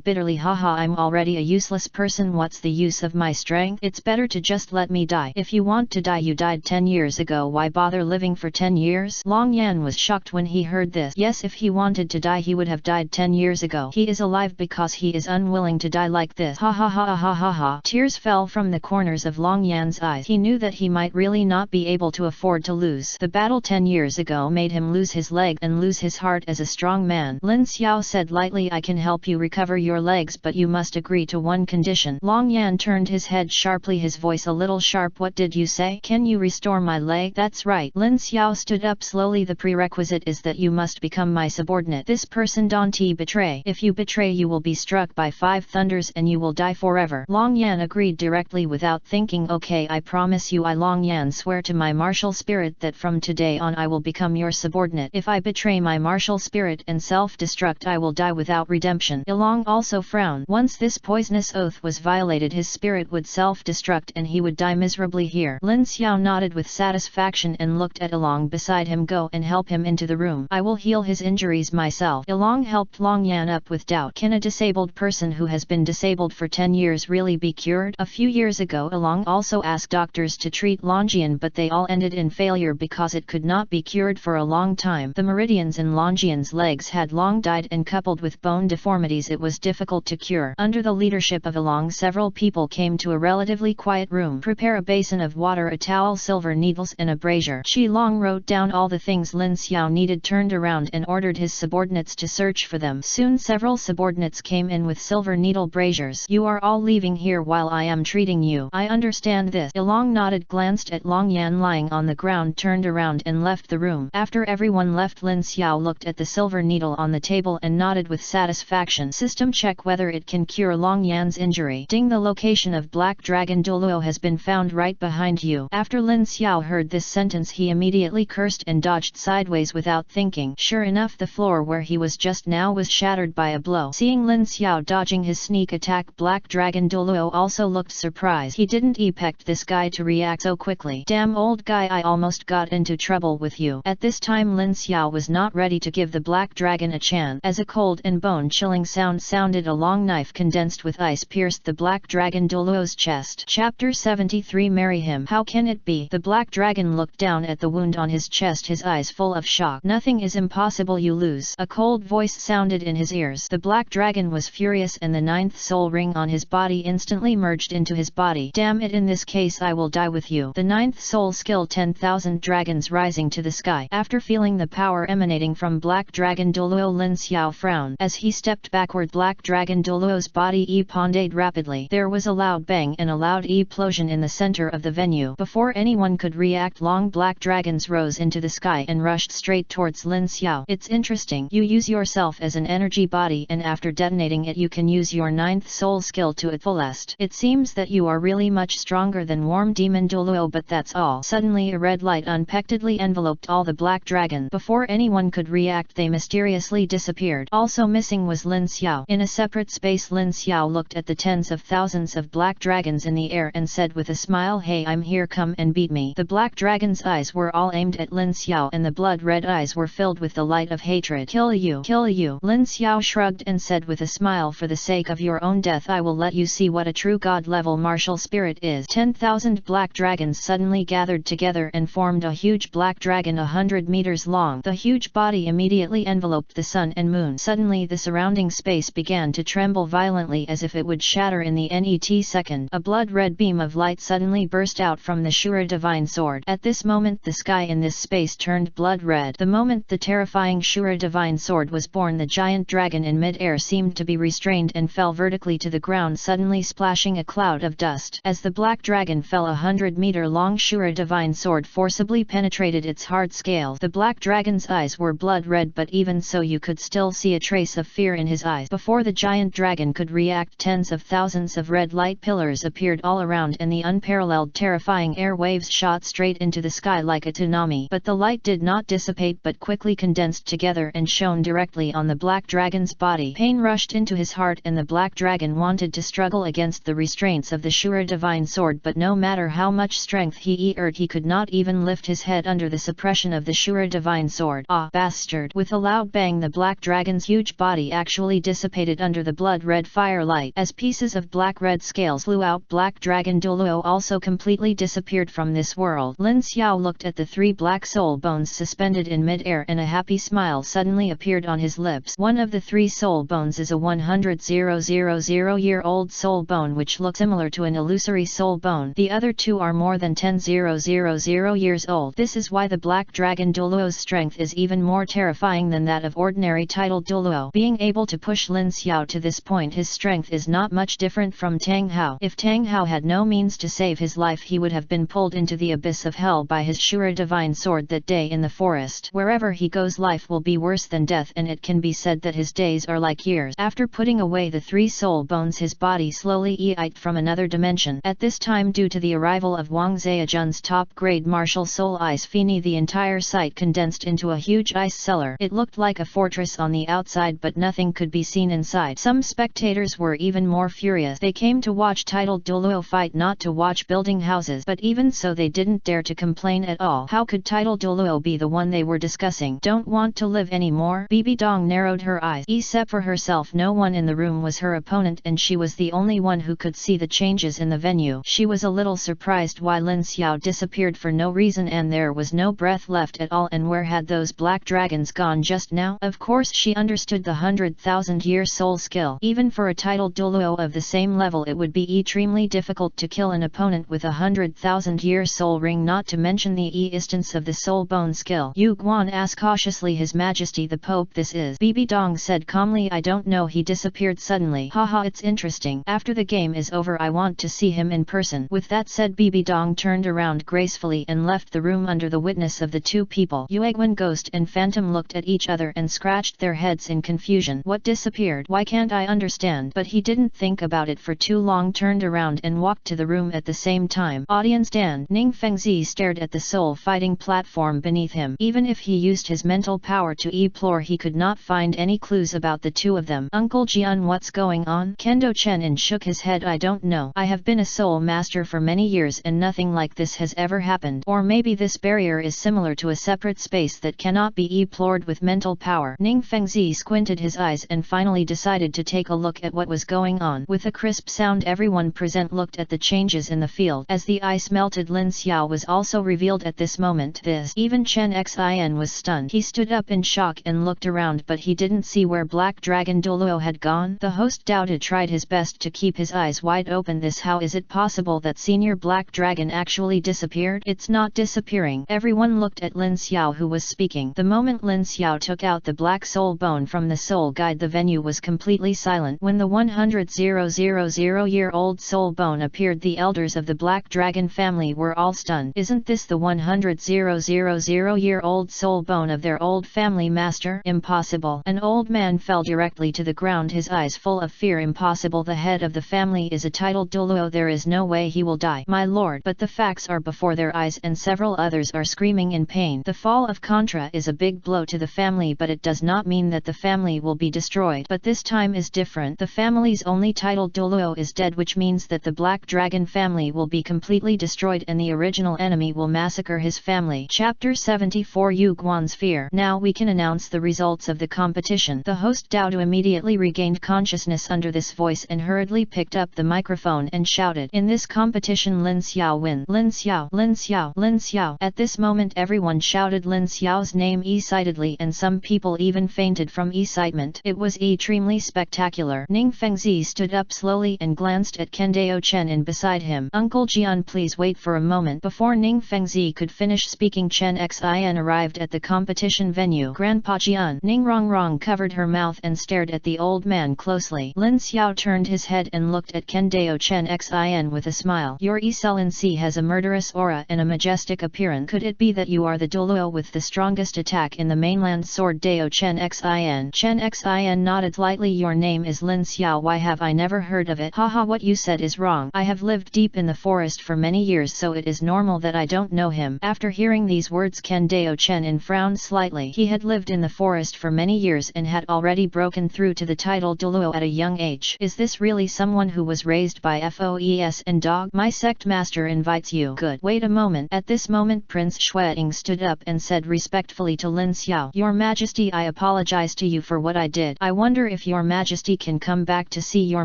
bitterly. Haha, I'm already a useless person. What's the use of my strength? It's better to just let me die. If you want to die, you died 10 years ago. Why bother living for 10 years? Longyan was shocked when he heard this. Yes, if he wanted to die he would have died 10 years ago. He is alive because he is unwilling to die like this. Ha ha ha ha ha ha. Tears fell from the corners of Longyan's eyes. He knew that he might really not be able to afford to lose. The battle 10 years ago made him lose his leg and lose his heart as a strong man. Lin Xiao said lightly, I can help you recover your legs, but you must agree to one condition. Longyan turned his head sharply, his voice a little sharp. What did you say? Can you restore my leg? That's right. Lin Xiao stood up slowly. The prerequisite is that you must become my subordinate. This person don't betray. If you betray you will be struck by 5 thunders and you will die forever. Longyan agreed directly without thinking. Okay, I promise you. I Longyan swear to my martial spirit that from today on I will become your subordinate. If I betray my martial spirit and self-destruct I will die without redemption. Ilong also frowned. Once this poisonous oath was violated his spirit would self-destruct and he would die miserably here. Lin Xiao nodded with satisfaction and looked at Ilong beside him. Go and help him into the room. I will heal his injuries myself. Ilong helped Longyan up with doubt. Can a disabled person who has been disabled for 10 years really be cured? A few years ago Ilong also asked doctors to treat Longyan, but they all ended in failure because it could not be cured for a long time. The meridians in Longyan's legs had long died and coupled with bone deformities it was difficult to cure. Under the leadership of Ilong several people came to a relatively quiet room. Prepare a basin of water, a towel, silver needles and a brazier. Qi Long wrote down all the things Lin Xiao needed, turned around and ordered his subordinates to search for them. Soon several subordinates came in with silver needle braziers. You are all leaving here while I am treating you. I understand this. Ilong nodded, glanced at Longyan lying on the ground, turned around and left the room. After everyone left, Lin Xiao looked at the silver needle on the table and nodded with satisfaction. System check whether it can cure Longyan's injury. Ding, the location of Black Dragon Dulo has been found right behind you. After Lin Xiao heard this sentence he immediately cursed and dodged sideways without thinking. Sure enough, the floor where he was just now was shattered by a blow. Seeing Lin Xiao dodging his sneak attack, Black Dragon Dulo also looked surprised. He didn't expect this guy to react so quickly. Damn old guy, I almost got into trouble with you. At this time Lin Xiao was not ready to give the Black Dragon a chance. As a cold and bone-chilling sound sounded, a long knife condensed with ice pierced the Black Dragon Dulo's chest. Chapter 73 Marry him. How can it be? The Black Dragon looked down at the wound on his chest, his eyes full of shock. Nothing is impossible, you lose. A cold voice sounded in his ears. The Black Dragon was furious and the 9th soul ring on his body instantly merged into his body. Damn it, in this case I will die with you. The 9th soul skill feel 10,000 dragons rising to the sky. After feeling the power emanating from Black Dragon Douluo, Lin Xiao frowned. As he stepped backward, Black Dragon Douluo's body ponded rapidly. There was a loud bang and a loud explosion in the center of the venue. Before anyone could react, long black dragons rose into the sky and rushed straight towards Lin Xiao. It's interesting. You use yourself as an energy body, and after detonating it you can use your 9th soul skill to its fullest. It seems that you are really much stronger than Warm Demon Dulo, but that's all. Suddenly a red light unexpectedly enveloped all the black dragons. Before anyone could react, they mysteriously disappeared. Also missing was Lin Xiao. In a separate space, Lin Xiao looked at the tens of thousands of black dragons in the air and said with a smile, "Hey, I'm here, come and beat me." The black dragon's eyes were all aimed at Lin Xiao, and the blood-red eyes were filled with the light of hatred. "Kill you! Kill you!" Lin Xiao shrugged and said with a smile, "For the sake of your own death I will let you see what a true god-level martial spirit is." 10,000 black dragons suddenly gathered together and formed a huge black dragon 100 meters long. The huge body immediately enveloped the sun and moon. Suddenly the surrounding space began to tremble violently as if it would shatter in the net second. A blood-red beam of light suddenly burst out from the Shura divine sword. At this moment the sky in this space turned blood-red. The moment the terrifying Shura divine sword was born, the giant dragon in mid-air seemed to be restrained and fell vertically to the ground, suddenly splashing a cloud of dust. As the black dragon fell, 100-meter-long Shura divine sword forcibly penetrated its hard scales. The black dragon's eyes were blood-red, but even so you could still see a trace of fear in his eyes. Before the giant dragon could react, tens of thousands of red light pillars appeared all around, and the unparalleled terrifying air waves shot straight into the sky like a tsunami. But the light did not dissipate but quickly condensed together and shone directly on the black dragon's body. Pain rushed into his heart, and the black dragon wanted to struggle against the restraints of the Shura divine sword, but no matter how much strength he exerted, he could not even lift his head under the suppression of the Shura divine sword. "Ah, bastard!" With a loud bang, the black dragon's huge body actually dissipated under the blood-red firelight. As pieces of black-red scales flew out, Black Dragon Dulo also completely disappeared from this world. Lin Xiao looked at the 3 black soul bones suspended in mid-air, and a happy smile suddenly appeared on his lips. One of the 3 soul bones is a 100,000-year-old soul bone which looks similar to an illusory soul bone. The other 2 are more than 10,000 years old. This is why the Black Dragon Dulo's strength is even more terrifying than that of ordinary titled Dulo. Being able to push Lin Xiao to this point, his strength is not much different from Tang Hao. If Tang Hao had no means to save his life, he would have been pulled into the abyss of hell by his Shura divine sword that day in the forest. Wherever he goes, life will be worse than death, and it can be said that his days are like years. After putting away the 3 soul bones, his body slowly emerged from another dimension. At this time, due to the arrival of Wang Zhejian's top-grade martial soul ice Fini, the entire site condensed into a huge ice cellar. It looked like a fortress on the outside, but nothing could be seen inside. Some spectators were even more furious. They came to watch titled Dulo fight, not to watch building houses, but even so they didn't dare to complain at all. How could titled Dulo be the one they were discussing? Don't want to live anymore? Bibi Dong narrowed her eyes. Except for herself, no one in the room was her opponent, and she was the only one who could see the changes in the venue. She was a little surprised why Lin Xiao disappeared for no reason, and there was no breath left at all, and where had those black dragons gone just now? Of course she understood the 100,000-year soul skill. Even for a titled Dulo of the same level, it would be extremely difficult to kill an opponent with a 100,000-year soul ring, not to mention the instance of the soul bone skill. Yu Guan asked cautiously, "His Majesty the Pope, this is?" Bibi Dong said calmly, "I don't know, he disappeared suddenly." "Haha, it's interesting. After the game is over I want to see him in person." With that said, Bibi Dong turned around gracefully and left the room under the witness of the 2 people. Yueguan Ghost and Phantom looked at each other and scratched their heads in confusion. What disappeared? Why can't I understand? But he didn't think about it for too long, turned around and walked to the room at the same time. Audience stand. Ning Fengzi stared at the soul fighting platform beneath him. Even if he used his mental power to explore, he could not find any clues about the 2 of them. "Uncle Jian, what's going on?" Kendo Chenin shook his head. "I don't know. I have been a soul master for many years and nothing like this has ever happened. Or maybe this barrier is similar to a separate space that cannot be explored with mental power." Ning Fengzi squinted his eyes and finally decided to take a look at what was going on. With a crisp sound, everyone present looked at the changes in the field. As the ice melted, Lin Xiao was also revealed at this moment. Even Chen Xin was stunned. He stood up in shock and looked around, but he didn't see where Black Dragon Dulo had gone. The host doubted, tried his best to keep his eyes wide open. How is it possible that Senior Black Dragon actually disappeared? weird? It's not disappearing. Everyone looked at Lin Xiao, who was speaking. The moment Lin Xiao took out the black soul bone from the soul guide, the venue was completely silent. When the 100,000-year-old soul bone appeared, the elders of the Black Dragon family were all stunned. Isn't this the 100,000-year-old soul bone of their old family master? Impossible. An old man fell directly to the ground, his eyes full of fear. Impossible. The head of the family is a titled Dulo. There is no way he will die, my lord. But the facts are before their eyes, and several others are screaming in pain. The fall of Contra is a big blow to the family, but it does not mean that the family will be destroyed. But this time is different. The family's only titled Douluo is dead, which means that the Black Dragon family will be completely destroyed and the original enemy will massacre his family. Chapter 74 Yu Guan's Fear. Now we can announce the results of the competition. The host Douluo immediately regained consciousness under this voice and hurriedly picked up the microphone and shouted, "In this competition Lin Xiao win. Lin Xiao, Lin Xiao, Lin Xiao." At this moment everyone shouted Lin Xiao's name excitedly, and some people even fainted from excitement. It was extremely spectacular. Ning Fengzi stood up slowly and glanced at Kendao Chen in beside him. "Uncle Jian, please wait for a moment." Before Ning Fengzi could finish speaking, Chen Xin arrived at the competition venue. "Grandpa Jian." Ning Rongrong covered her mouth and stared at the old man closely. Lin Xiao turned his head and looked at Kendao Chen Xin with a smile. "Your excellency has a murderous aura and a majestic appearance. Could it be that you are the Dulo with the strongest attack in the mainland?" Sword Dao Chen Xin. Chen Xin nodded slightly. "Your name is Lin Xiao. Why have I never heard of it?" "Haha, what you said is wrong. I have lived deep in the forest for many years, so it is normal that I don't know him." After hearing these words, Kendao Chen frowned slightly. He had lived in the forest for many years and had already broken through to the title Dulo at a young age. "Is this really someone who was raised by Foes and dog? My sect master invites you." "Good. Wait a moment." At this moment Prince Xueting stood up and said respectfully to Lin Xiao, "Your Majesty, I apologize to you for what I did. I wonder if Your Majesty can come back to see Your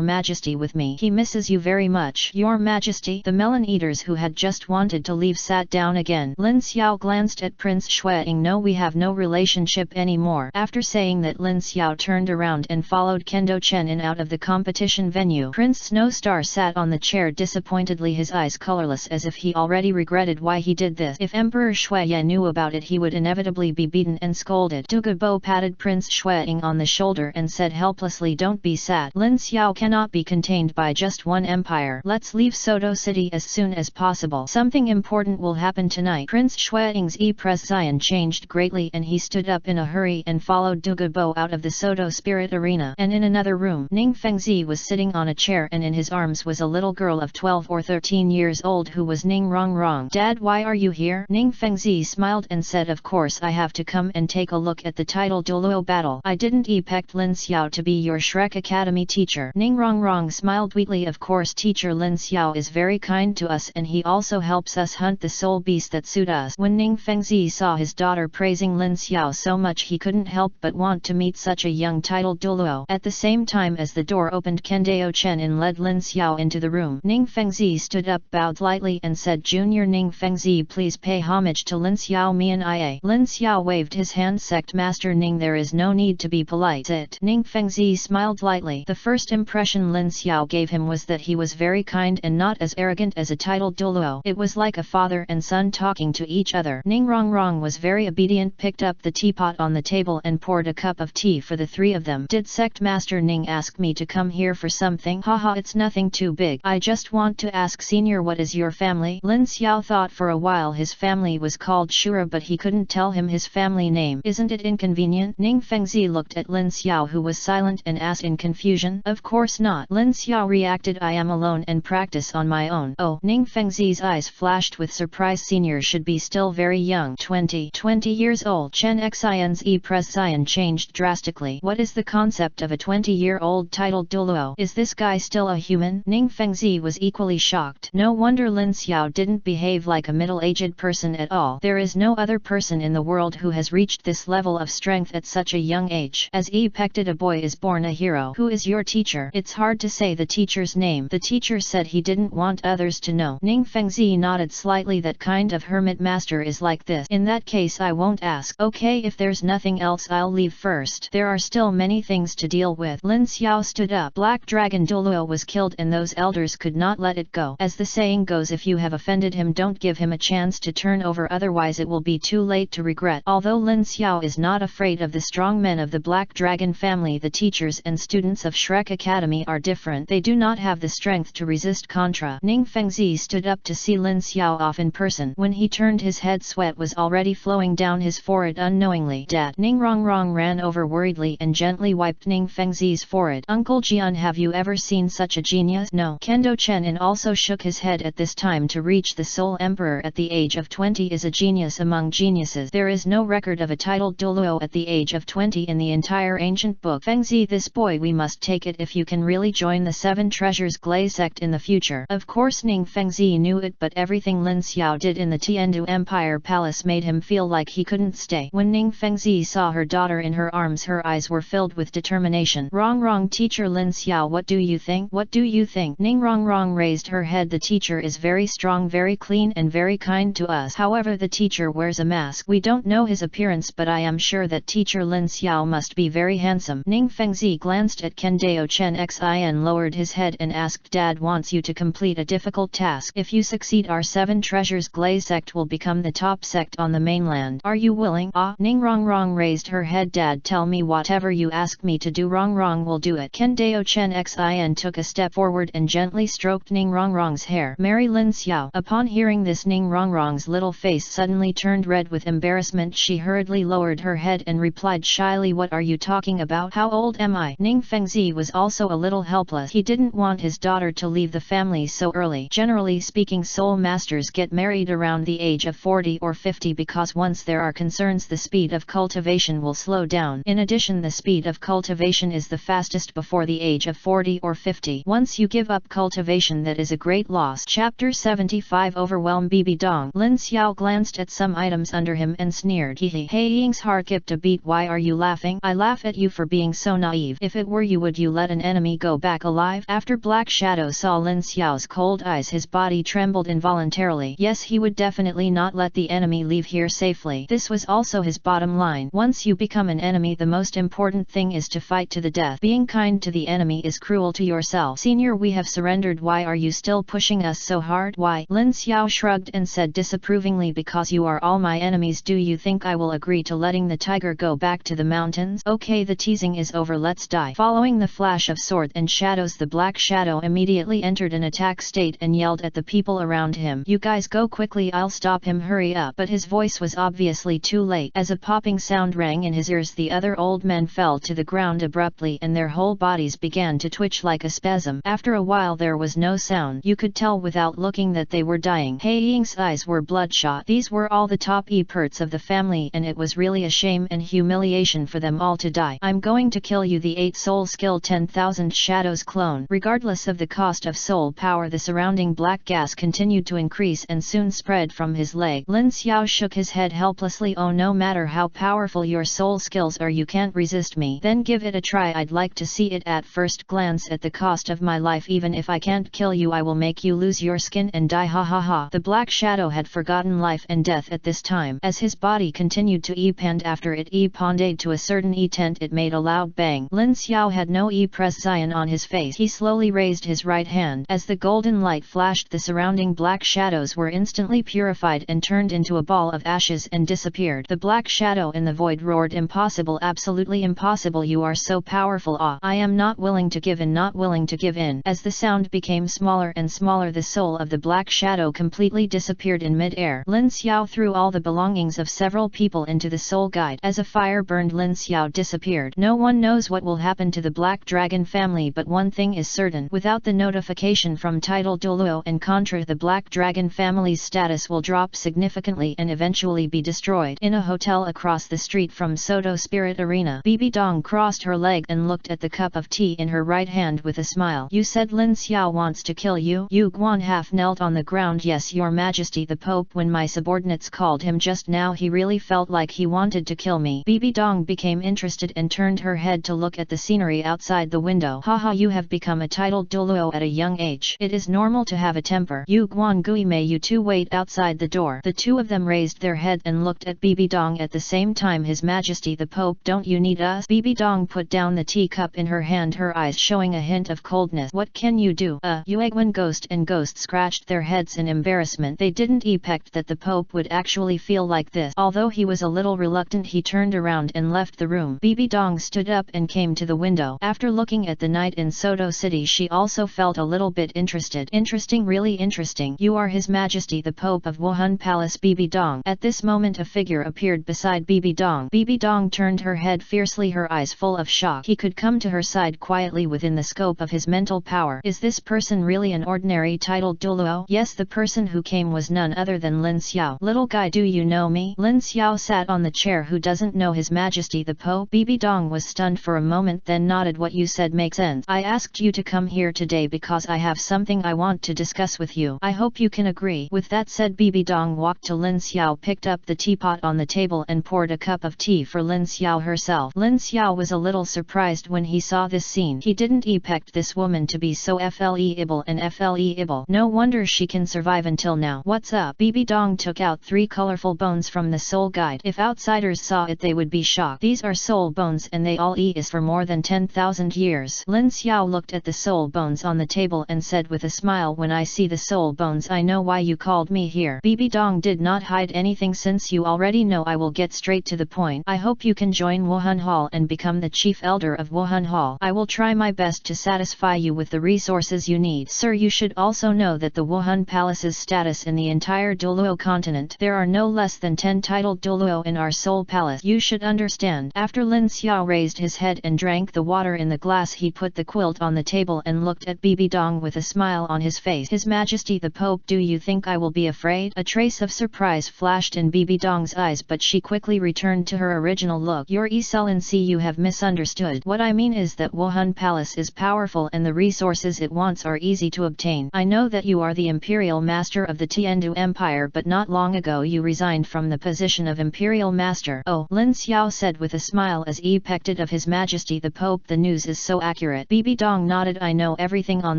Majesty with me. He misses you very much." "Your Majesty?" The melon eaters who had just wanted to leave sat down again. Lin Xiao glanced at Prince Xueting. "No, we have no relationship anymore." After saying that, Lin Xiao turned around and followed Kendo Chen in out of the competition venue. Prince Snowstar sat on the chair disappointedly, his eyes colorless as if he already regretted why he did this. If Emperor Shuiye knew about it, he would inevitably be beaten and scolded. Dugubo patted Prince Xueting on the shoulder and said helplessly, "Don't be sad. Lin Xiao cannot be contained by just one empire. Let's leave Sodto City as soon as possible. Something important will happen tonight." Prince Xueting's presence changed greatly and he stood up in a hurry and followed Dugubo out of the Sodto Spirit Arena. And in another room, Ning Fengzi was sitting on a chair and in his arms was a little girl of 12 or 13 years old who was Ning Rongrong. "Dad, why are you here?" Ning Fengzi smiled and said, "Of course I have to come and take a look at the title Dulo battle. I didn't expect Lin Xiao to be your Shrek Academy teacher." Ning Rongrong smiled sweetly. "Of course, teacher Lin Xiao is very kind to us and he also helps us hunt the soul beast that suit us." When Ning Fengzi saw his daughter praising Lin Xiao so much, he couldn't help but want to meet such a young titled Dulo. At the same time as the door opened, Kendao Chen led Lin Xiao into the room. Ning Fengzi stood up, bowed lightly and said, "Junior Ning Fengzi, please pay homage to Lin Xiao Mian Ia." Lin Xiao waved his hand. "Sect Master Ning, there is no need to be polite." Sit. Ning Fengzi smiled lightly. The first impression Lin Xiao gave him was that he was very kind and not as arrogant as a titled Dulo. It was like a father and son talking to each other. Ning Rongrong was very obedient, picked up the teapot on the table and poured a cup of tea for the three of them. "Did Sect Master Ning ask me to come here for something?" "Haha, it's nothing too big. I just want to ask Senior, what is your family?" Lin Xiao thought for a while. His family was called Shura, but he couldn't tell him his family name. "Isn't it inconvenient?" Ning Fengzi looked at Lin Xiao, who was silent, and asked in confusion. "Of course not." Lin Xiao reacted, "I am alone and practice on my own." "Oh." Ning Fengzi's eyes flashed with surprise. Senior should be still very young, 20 years old. Chen Xion's presence changed drastically. What is the concept of a 20-year-old titled Dulo? Is this guy still a human? Ning Fengzi was equally shocked. No wonder Lin Xiao didn't behave like a middle-aged person at all. There is no other person in the world who has reached this level of strength at such a young age. As expected, a boy is born a hero. "Who is your teacher?" "It's hard to say the teacher's name. The teacher said he didn't want others to know." Ning Fengzi nodded slightly. "That kind of hermit master is like this. In that case I won't ask." "Okay, if there's nothing else I'll leave first. There are still many things to deal with." Lin Xiao stood up. Black Dragon Dulo was killed and those elders could not let it go. As the saying goes, if you have offended him, him, don't give him a chance to turn over, otherwise it will be too late to regret. Although Lin Xiao is not afraid of the strong men of the Black Dragon family, the teachers and students of Shrek Academy are different. They do not have the strength to resist Contra. Ning Fengzi stood up to see Lin Xiao off in person. When he turned his head, sweat was already flowing down his forehead unknowingly. Dad! Ning Rongrong ran over worriedly and gently wiped Ning Fengzi's forehead. Uncle Jian, have you ever seen such a genius? No. Kendo Chen also shook his head. At this time, to reach the Soul Emperor at the age of 20 is a genius among geniuses. There is no record of a titled Douluo at the age of 20 in the entire ancient book. Fengzi, this boy, we must take it if you can really join the Seven Treasures Glay sect in the future. Of course Ning Fengzi knew it, but everything Lin Xiao did in the Tiendu Empire Palace made him feel like he couldn't stay. When Ning Fengzi saw her daughter in her arms, her eyes were filled with determination. Wrong, teacher Lin Xiao, what do you think? What do you think? Ning Wrong raised her head. The teacher is very strong, very clean and very kind to us. However, the teacher wears a mask. We don't know his appearance, but I am sure that teacher Lin Xiao must be very handsome. Ning Fengzi glanced at Kendao Chen Xin, lowered his head and asked, Dad wants you to complete a difficult task. If you succeed, our Seven Treasures Glay sect will become the top sect on the mainland. Are you willing? Ah! Ning Wrong raised her head. Dad, tell me whatever you ask me to do. Wrong will do it. Kendao Chen Xin took a step forward and gently stroked Ning Wrong's hair. Marry Lin Xiao. Upon hearing this, Ning Wrong's little face suddenly turned red with embarrassment. She hurriedly lowered her head and replied shyly, what are you talking about? How old am I? Ning Fengzi was also a little helpless. He didn't want his daughter to leave the family so early. Generally speaking, soul masters get married around the age of 40 or 50 because once there are concerns, the speed of cultivation will slow down. In addition, the speed of cultivation is the fastest before the age of 40 or 50. Once you give up cultivation, that is a great loss. Chapter 75 Overwhelm Bibi Dong. Lin Xiao glanced at some items under him and sneered. Hee. Hey Ying's heart skipped a beat. Why are you laughing? I laugh at you for being so naive. If it were you, would you let an enemy go back alive? After Black Shadow saw Lin Xiao's cold eyes, his body trembled involuntarily. Yes, he would definitely not let the enemy leave here safely. This was also his bottom line. Once you become an enemy, the most important thing is to fight to the death. Being kind to the enemy is cruel to yourself. Senior, we have surrendered. Why are you still pushing us so hard? Why? Lin Xiao shrugged and said disapprovingly, because you are all my enemies. Do you think I will agree to letting the tiger go back to the mountains? Okay, the teasing is over, let's die. Following the flash of sword and shadows, the Black Shadow immediately entered an attack state and yelled at the people around him. You guys go quickly, I'll stop him, hurry up. But his voice was obviously too late. As a popping sound rang in his ears, the other old men fell to the ground abruptly and their whole bodies began to twitch like a spasm. After a while there was no sound. You could tell without looking that they were dying. He Ying's eyes were bloodshot. These were all the top experts of the family, and it was really a shame and humiliation for them all to die. I'm going to kill you, the 8 soul skill 10,000 shadows clone. Regardless of the cost of soul power, the surrounding black gas continued to increase and soon spread from his leg. Lin Xiao shook his head helplessly. Oh, no matter how powerful your soul skills are, you can't resist me. Then give it a try. I'd like to see it at first glance. At the cost of my life, even if I can't kill you, I will make you lose your skin and die. Ha ha ha. The Black Shadow had forgotten life and death at this time. As his body continued to expand, after it expanded to a certain extent, it made a loud bang. Lin Xiao had no expression on his face. He slowly raised his right hand. As the golden light flashed, the surrounding black shadows were instantly purified and turned into a ball of ashes and disappeared. The Black Shadow in the void roared, impossible, absolutely impossible, you are so powerful. Ah, I am not willing to give in, not willing to give in. As the sound became smaller and smaller, the soul of the Black Shadow completely disappeared in mid-air. Lin Xiao threw all the belongings of several people into the soul guide. As a fire burned, Lin Xiao disappeared. No one knows what will happen to the Black Dragon family, but one thing is certain. Without the notification from title Dulo and Contra, the Black Dragon family's status will drop significantly and eventually be destroyed. In a hotel across the street from Sodto Spirit Arena, Bibi Dong crossed her leg and looked at the cup of tea in her right hand with a smile. You said Lin Xiao wants to kill you? Yu Guan half knelt on the ground. Yes, your majesty, the Pope. When my subordinates called him just now, he really felt like he wanted to kill me. Bibi Dong became interested and turned her head to look at the scenery outside the window. Haha, you have become a titled Dulo at a young age. It is normal to have a temper. Yu Guan Gui, may you two wait outside the door. The two of them raised their head and looked at Bibi Dong at the same time. His majesty the Pope, don't you need us? Bibi Dong put down the teacup in her hand, her eyes showing a hint of coldness. What can you do? Yuegwen Ghost and Ghost scratched their heads in embarrassment. embarrassment. They didn't expect that the Pope would actually feel like this. Although he was a little reluctant, he turned around and left the room. Bibi Dong stood up and came to the window. After looking at the night in Sodto City, she also felt a little bit interested. Interesting, really interesting. You are His Majesty the Pope of Wuhan Palace, Bibi Dong. At this moment a figure appeared beside Bibi Dong. Bibi Dong turned her head fiercely, her eyes full of shock. He could come to her side quietly within the scope of his mental power. Is this person really an ordinary titled Dulo? Yes, the person who came was none other than Lin Xiao. Little guy, do you know me? Lin Xiao sat on the chair. Who doesn't know His Majesty the Pope? Bibi Dong was stunned for a moment, then nodded. What you said makes sense. I asked you to come here today because I have something I want to discuss with you. I hope you can agree. With that said, Bibi Dong walked to Lin Xiao, picked up the teapot on the table and poured a cup of tea for Lin Xiao herself. Lin Xiao was a little surprised when he saw this scene. He didn't expect this woman to be so flexible and flexible. No wonder she can survive until now. What's up? Bibi Dong took out 3 colorful bones from the soul guide. If outsiders saw it, they would be shocked. These are soul bones and they all is for more than 10,000 years. Lin Xiao looked at the soul bones on the table and said with a smile, when I see the soul bones I know why you called me here. Bibi Dong did not hide anything. Since you already know, I will get straight to the point. I hope you can join Wuhan Hall and become the chief elder of Wuhan Hall. I will try my best to satisfy you with the resources you need. Sir, you should also know that the Wuhan Palace's status in the entire Dulo continent. There are no less than 10 titled Dulo in our Soul Palace. You should understand. After Lin Xiao raised his head and drank the water in the glass, he put the quilt on the table and looked at Bibi Dong with a smile on his face. His Majesty the Pope, do you think I will be afraid? A trace of surprise flashed in Bibi Dong's eyes, but she quickly returned to her original look. Your Excellency, you have misunderstood. What I mean is that Wuhan Palace is powerful and the resources it wants are easy to obtain. I know that you are the Imperial Master of the Tienu Empire, but not long ago you resigned from the position of Imperial Master. Oh, Lin Xiao said with a smile as he expected of His Majesty the Pope. The news is so accurate. Bibi Dong nodded. I know everything on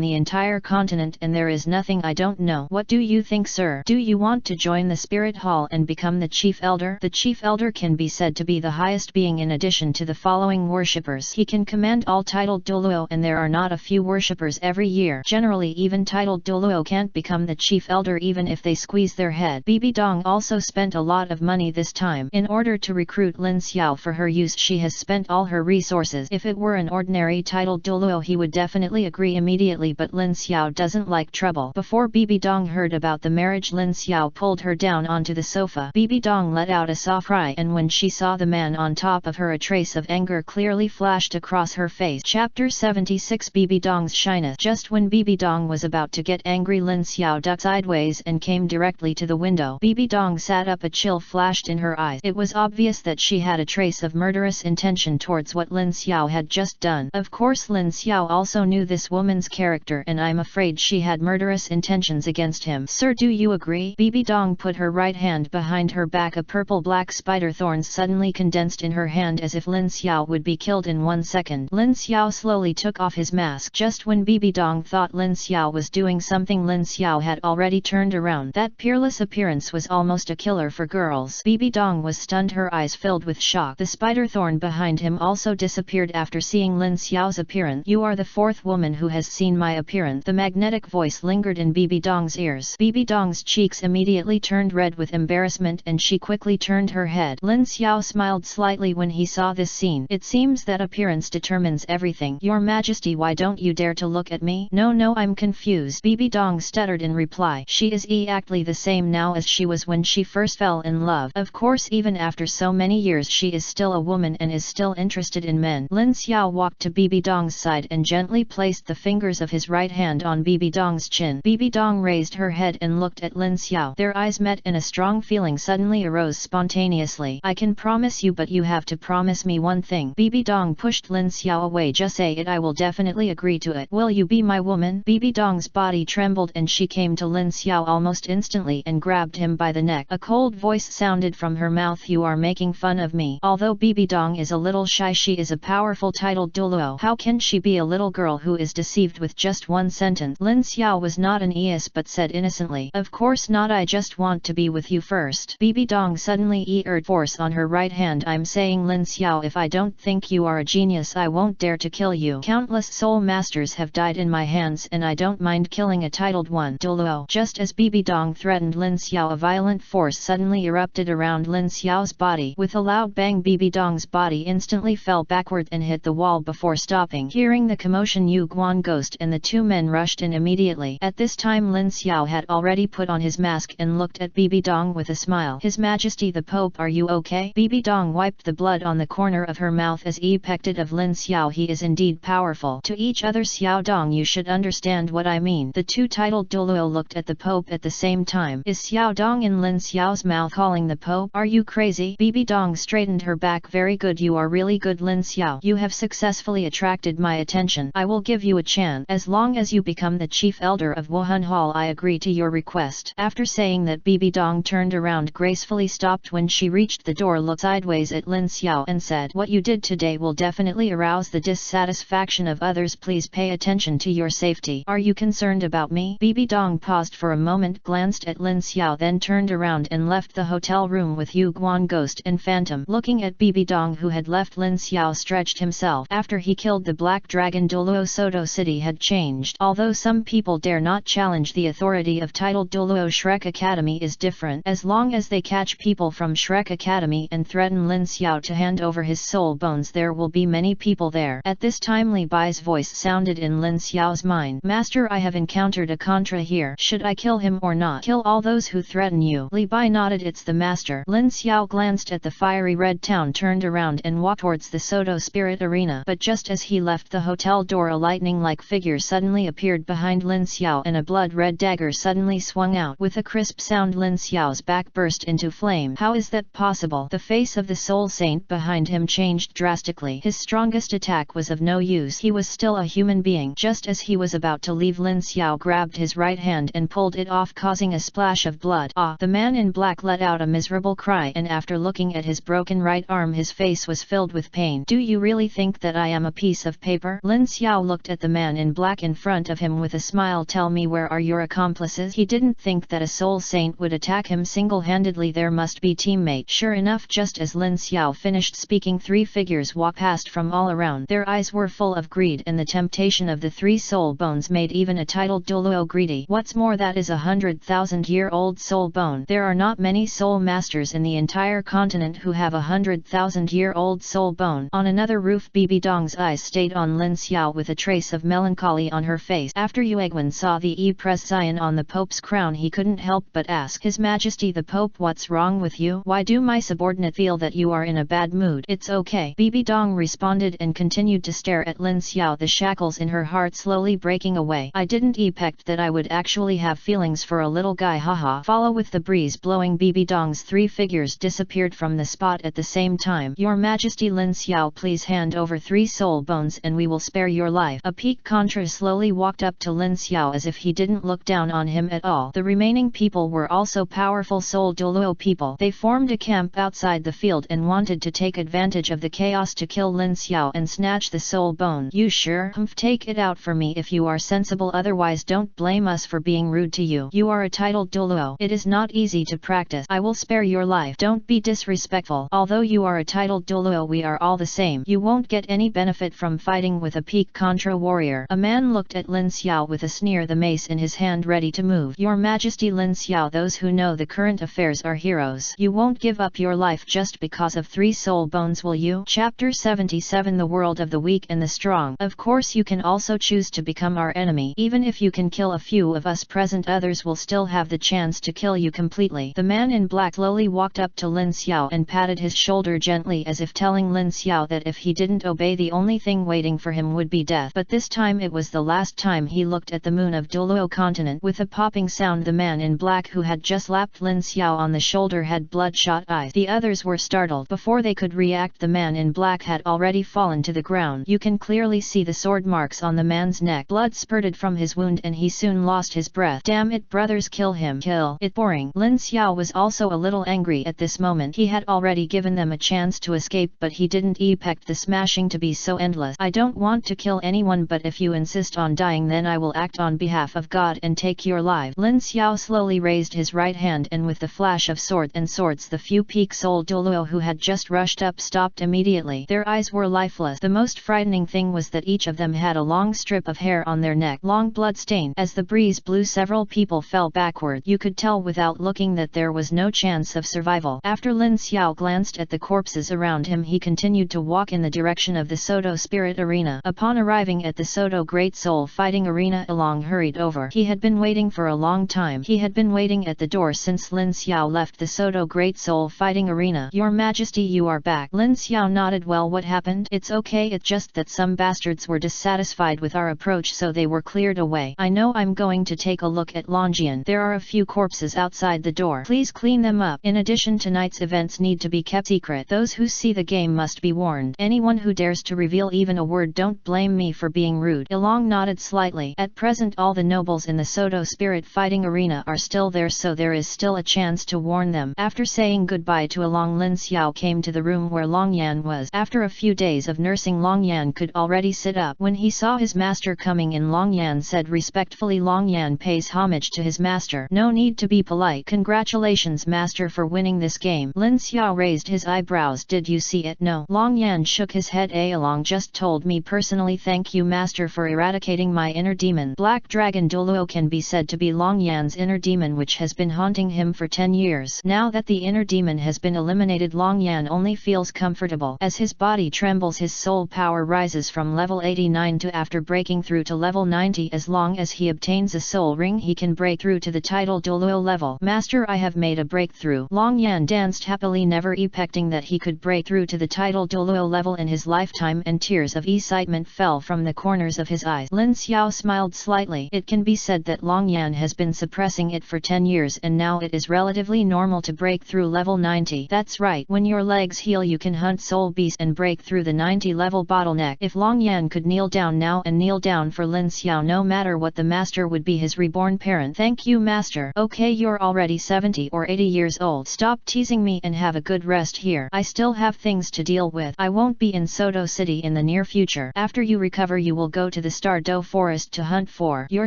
the entire continent and there is nothing I don't know. What do you think, sir? Do you want to join the Spirit Hall and become the Chief Elder? The Chief Elder can be said to be the highest being in addition to the following worshippers. He can command all titled Dulo and there are not a few worshippers every year. Generally even titled Dulo can't become the Chief Elder even if they squeeze their head. Bibi Dong also spent a lot of money this time. In order to recruit Lin Xiao for her use, she has spent all her resources. If it were an ordinary titled Dulo, he would definitely agree immediately, but Lin Xiao doesn't like trouble. Before Bibi Dong heard about the marriage, Lin Xiao pulled her down onto the sofa. Bibi Dong let out a soft cry, and when she saw the man on top of her, a trace of anger clearly flashed across her face. Chapter 76, Bibi Dong's shyness. Just when Bibi Dong was about to get angry, Lin Xiao ducked sideways and came directly to the window. Bibi Dong sat up. A chill flashed in her eyes. It was obvious that she had a trace of murderous intention towards what Lin Xiao had just done. Of course Lin Xiao also knew this woman's character, and I'm afraid she had murderous intentions against him. Sir, do you agree? Bibi Dong put her right hand behind her back. A purple-black spider thorns suddenly condensed in her hand as if Lin Xiao would be killed in 1 second. Lin Xiao slowly took off his mask. Just when Bibi Dong thought Lin Xiao was doing something, Lin Xiao had already turned around. That peerless appearance was almost a killer for girls. Bibi Dong was stunned, her eyes filled with shock. The spider thorn behind him also disappeared after seeing Lin Xiao's appearance. You are the 4th woman who has seen my appearance. The magnetic voice lingered in Bibi Dong's ears. Bibi Dong's cheeks immediately turned red with embarrassment and she quickly turned her head. Lin Xiao smiled slightly when he saw this scene. It seems that appearance determines everything. Your Majesty, why don't you dare to look at me? No, I'm confused. Bibi Dong stuttered in reply. She is exactly the same now as she was when she first fell in love. Of course, even after so many years she is still a woman and is still interested in men. Lin Xiao walked to Bibi Dong's side and gently placed the fingers of his right hand on Bibi Dong's chin. Bibi Dong raised her head and looked at Lin Xiao. Their eyes met and a strong feeling suddenly arose spontaneously. I can promise you, but you have to promise me one thing. Bibi Dong pushed Lin Xiao away. Just say it, I will definitely agree to it. Will you be my woman? Bibi Dong's body trembled and she came to Lin Xiao almost instantly and grabbed him by the neck. A cold voice sounded from her mouth. You are making fun of me. Although Bibi Dong is a little shy, she is a powerful titled Dulo. How can she be a little girl who is deceived with just one sentence? Lin Xiao was not an ES but said innocently, of course not, I just want to be with you first. Bibi Dong suddenly exerted force on her right hand. I'm saying, Lin Xiao, if I don't think you are a genius, I won't dare to kill you. Countless soul masters have died in my hands and I don't mind killing a titled one. Dulo. Just as Bibi Dong threatened Lin Xiao, a violent force suddenly erupted around Lin Xiao's body. With a loud bang, Bibi Dong's body instantly fell backward and hit the wall before stopping. Hearing the commotion, Yu Guan Ghost and the two men rushed in immediately. At this time Lin Xiao had already put on his mask and looked at Bibi Dong with a smile. His Majesty the Pope, are you okay? Bibi Dong wiped the blood on the corner of her mouth as expected of Lin Xiao. He is indeed powerful. To each other, Xiao Dong, you should understand what I mean. The two titled Dulo looked at the Pope at the same time. Is Xiao Dong in Lin Xiao's mouth calling the Pope? Are you crazy? Bibi Dong straightened her back. Very good, you are really good, Lin Xiao. You have successfully attracted my attention. I will give you a chance. As long as you become the chief elder of Wuhan Hall, I agree to your request. After saying that, Bibi Dong turned around, gracefully stopped when she reached the door, looked sideways at Lin Xiao and said, what you did today will definitely arouse the dissatisfaction of others. Please pay attention to your safety. Are you concerned about me? Bibi Dong paused for a moment, glanced at Lin Xiao, then turned around and left the hotel room with Yu Guan Ghost and Phantom. Looking at Bibi Dong, who had left, Lin Xiao stretched himself. After he killed the Black Dragon, Dulo, Sodto City had changed. Although some people dare not challenge the authority of titled Dulo, Shrek Academy is different. As long as they catch people from Shrek Academy and threaten Lin Xiao to hand over his soul bones, there will be many people there. At this time Li Bai's voice sounded in Lin Xiao's mind. Master, I have encountered a contra here. Should I kill him or not? Kill all those who threaten you. Li Bai nodded. It's the master. Lin Xiao glanced at the fiery red town, turned around and walked towards the Sodto Spirit Arena. But just as he left the hotel door, a lightning-like figure suddenly appeared behind Lin Xiao and a blood-red dagger suddenly swung out. With a crisp sound, Lin Xiao's back burst into flame. How is that possible? The face of the soul saint behind him changed drastically. His strongest attack was of no use. He was still a human being. Just as he was about to leave, Lin Xiao grabbed his right hand and pulled it off, causing a splash of blood. Ah! The man in black let out a miserable cry, and after looking at his broken right arm, his face was filled with pain. Do you really think that I am a piece of paper? Lin Xiao looked at the man in black in front of him with a smile. Tell me, where are your accomplices? He didn't think that a soul saint would attack him single-handedly. There must be teammate. Sure enough, just as Lin Xiao finished speaking, three figures walked past from all around. Their eyes were full of greed, and the temptation of the three soul bones made even a titled Dulo greedy. What's more, that is 100,000-year-old soul bone. There are not many soul masters in the entire continent who have 100,000-year-old soul bone. On another roof, Bibi Dong's eyes stayed on Lin Xiao with a trace of melancholy on her face. After Yueguan saw the Pression on the Pope's crown, he couldn't help but ask, His Majesty the Pope, what's wrong with you? Why do my subordinate feel that you are in a bad mood? It's okay, Bibi Dong responded and continued to stare at Lin Xiao, the shackles in her heart slowly breaking away. I didn't expect that I would actually have feelings for a little guy, haha. Follow. With the breeze blowing, Bibi Dong's three figures disappeared from the spot at the same time. Your Majesty, Lin Xiao, please hand over 3 soul bones and we will spare your life. A peak contra slowly walked up to Lin Xiao as if he didn't look down on him at all. The remaining people were also powerful soul Dulo people. They formed a camp outside the field and wanted to take advantage of the chaos to kill Lin Xiao and snatch the soul bone. You sure? Take it out for me if you are sensible, otherwise don't blame us for being rude to you. You are a titled Dulo. It is not easy to practice. I will spare your life. Don't be disrespectful. Although you are a titled Dulo, we are all the same. You won't get any benefit from fighting with a peak contra warrior. A man looked at Lin Xiao with a sneer, the mace in his hand ready to move. Your Majesty, Lin Xiao, those who know the current affairs are heroes. You won't give up your life just because of 3 soul bones, will you? Chapter 77, The World of the Weak and the Strong. Of course you can also choose to become our enemy. Even if you can kill a few of us present, others will still have the chance to kill you completely. The man in black slowly walked up to Lin Xiao and patted his shoulder gently as if telling Lin Xiao that if he didn't obey, the only thing waiting for him would be death. But this time it was the last time he looked at the moon of Dulo continent. With a popping sound, the man in black who had just lapped Lin Xiao on the shoulder had bloodshot eyes. The others were startled. Before they could react, the man in black had already fallen to the ground. You can clearly see the sword marks on the man's neck. Blood spurted from his wound and he soon lost his breath. Damn it, brothers, kill him. Kill it. Boring. Lin Xiao was also a little angry at this moment. He had already given them a chance to escape, but he didn't expect the smashing to be so endless. I don't want to kill anyone, but if you insist on dying, then I will act on behalf of God and take your life. Lin Xiao slowly raised his right hand, and with the flash of sword and swords, the few peak soul Dulo who had just rushed up stopped immediately. Their eyes were lifeless. The most frightening thing was that each of them had a long strip of hair on their neck, long blood stain. As the breeze blew, several several people fell backward. You could tell without looking that there was no chance of survival. After Lin Xiao glanced at the corpses around him, he continued to walk in the direction of the Sodto Spirit Arena. Upon arriving at the Sodto Great Soul Fighting Arena, Along hurried over. He had been waiting for a long time. He had been waiting at the door since Lin Xiao left the Sodto Great Soul Fighting Arena. Your Majesty, you are back. Lin Xiao nodded. Well, what happened? It's okay, it's just that some bastards were dissatisfied with our approach, so they were cleared away. I know. I'm going to take a look at Longjian. There are a few corpses outside the door. Please clean them up. In addition, tonight's events need to be kept secret. Those who see the game must be warned. Anyone who dares to reveal even a word, don't blame me for being rude. Along nodded slightly. At present all the nobles in the Sodto Spirit Fighting Arena are still there, so there is still a chance to warn them. After saying goodbye to Along, Lin Xiao came to the room where Longyan was. After a few days of nursing, Longyan could already sit up. When he saw his master coming in, Longyan said respectfully. Longyan pays homage to his master. No need to be polite. Congratulations, master, for winning this game. Lin Xiao raised his eyebrows. Did you see it? No. Longyan shook his head. Along just told me personally. Thank you, master, for eradicating my inner demon. Black Dragon Dulo can be said to be Longyan's inner demon, which has been haunting him for 10 years. Now that the inner demon has been eliminated, Longyan only feels comfortable. As his body trembles, his soul power rises from level 89 to after breaking through to level 90. As long as he obtains a soul ring, he can break through to the title Douluo level. Master, I have made a breakthrough. Longyan danced happily, never expecting that he could break through to the title Douluo level in his lifetime, and tears of excitement fell from the corners of his eyes. Lin Xiao smiled slightly. It can be said that Longyan has been suppressing it for 10 years, and now it is relatively normal to break through level 90. That's right, when your legs heal you can hunt soul beasts and break through the 90 level bottleneck. If Longyan could kneel down now and kneel down for Lin Xiao, no matter what, the master would be his reborn parent. Thank you, master. Okay, you're already 70 or 80 years old. Stop teasing me and have a good rest here. I still have things to deal with. I won't be in Sodto City in the near future. After you recover, you will go to the Stardo Forest to hunt for your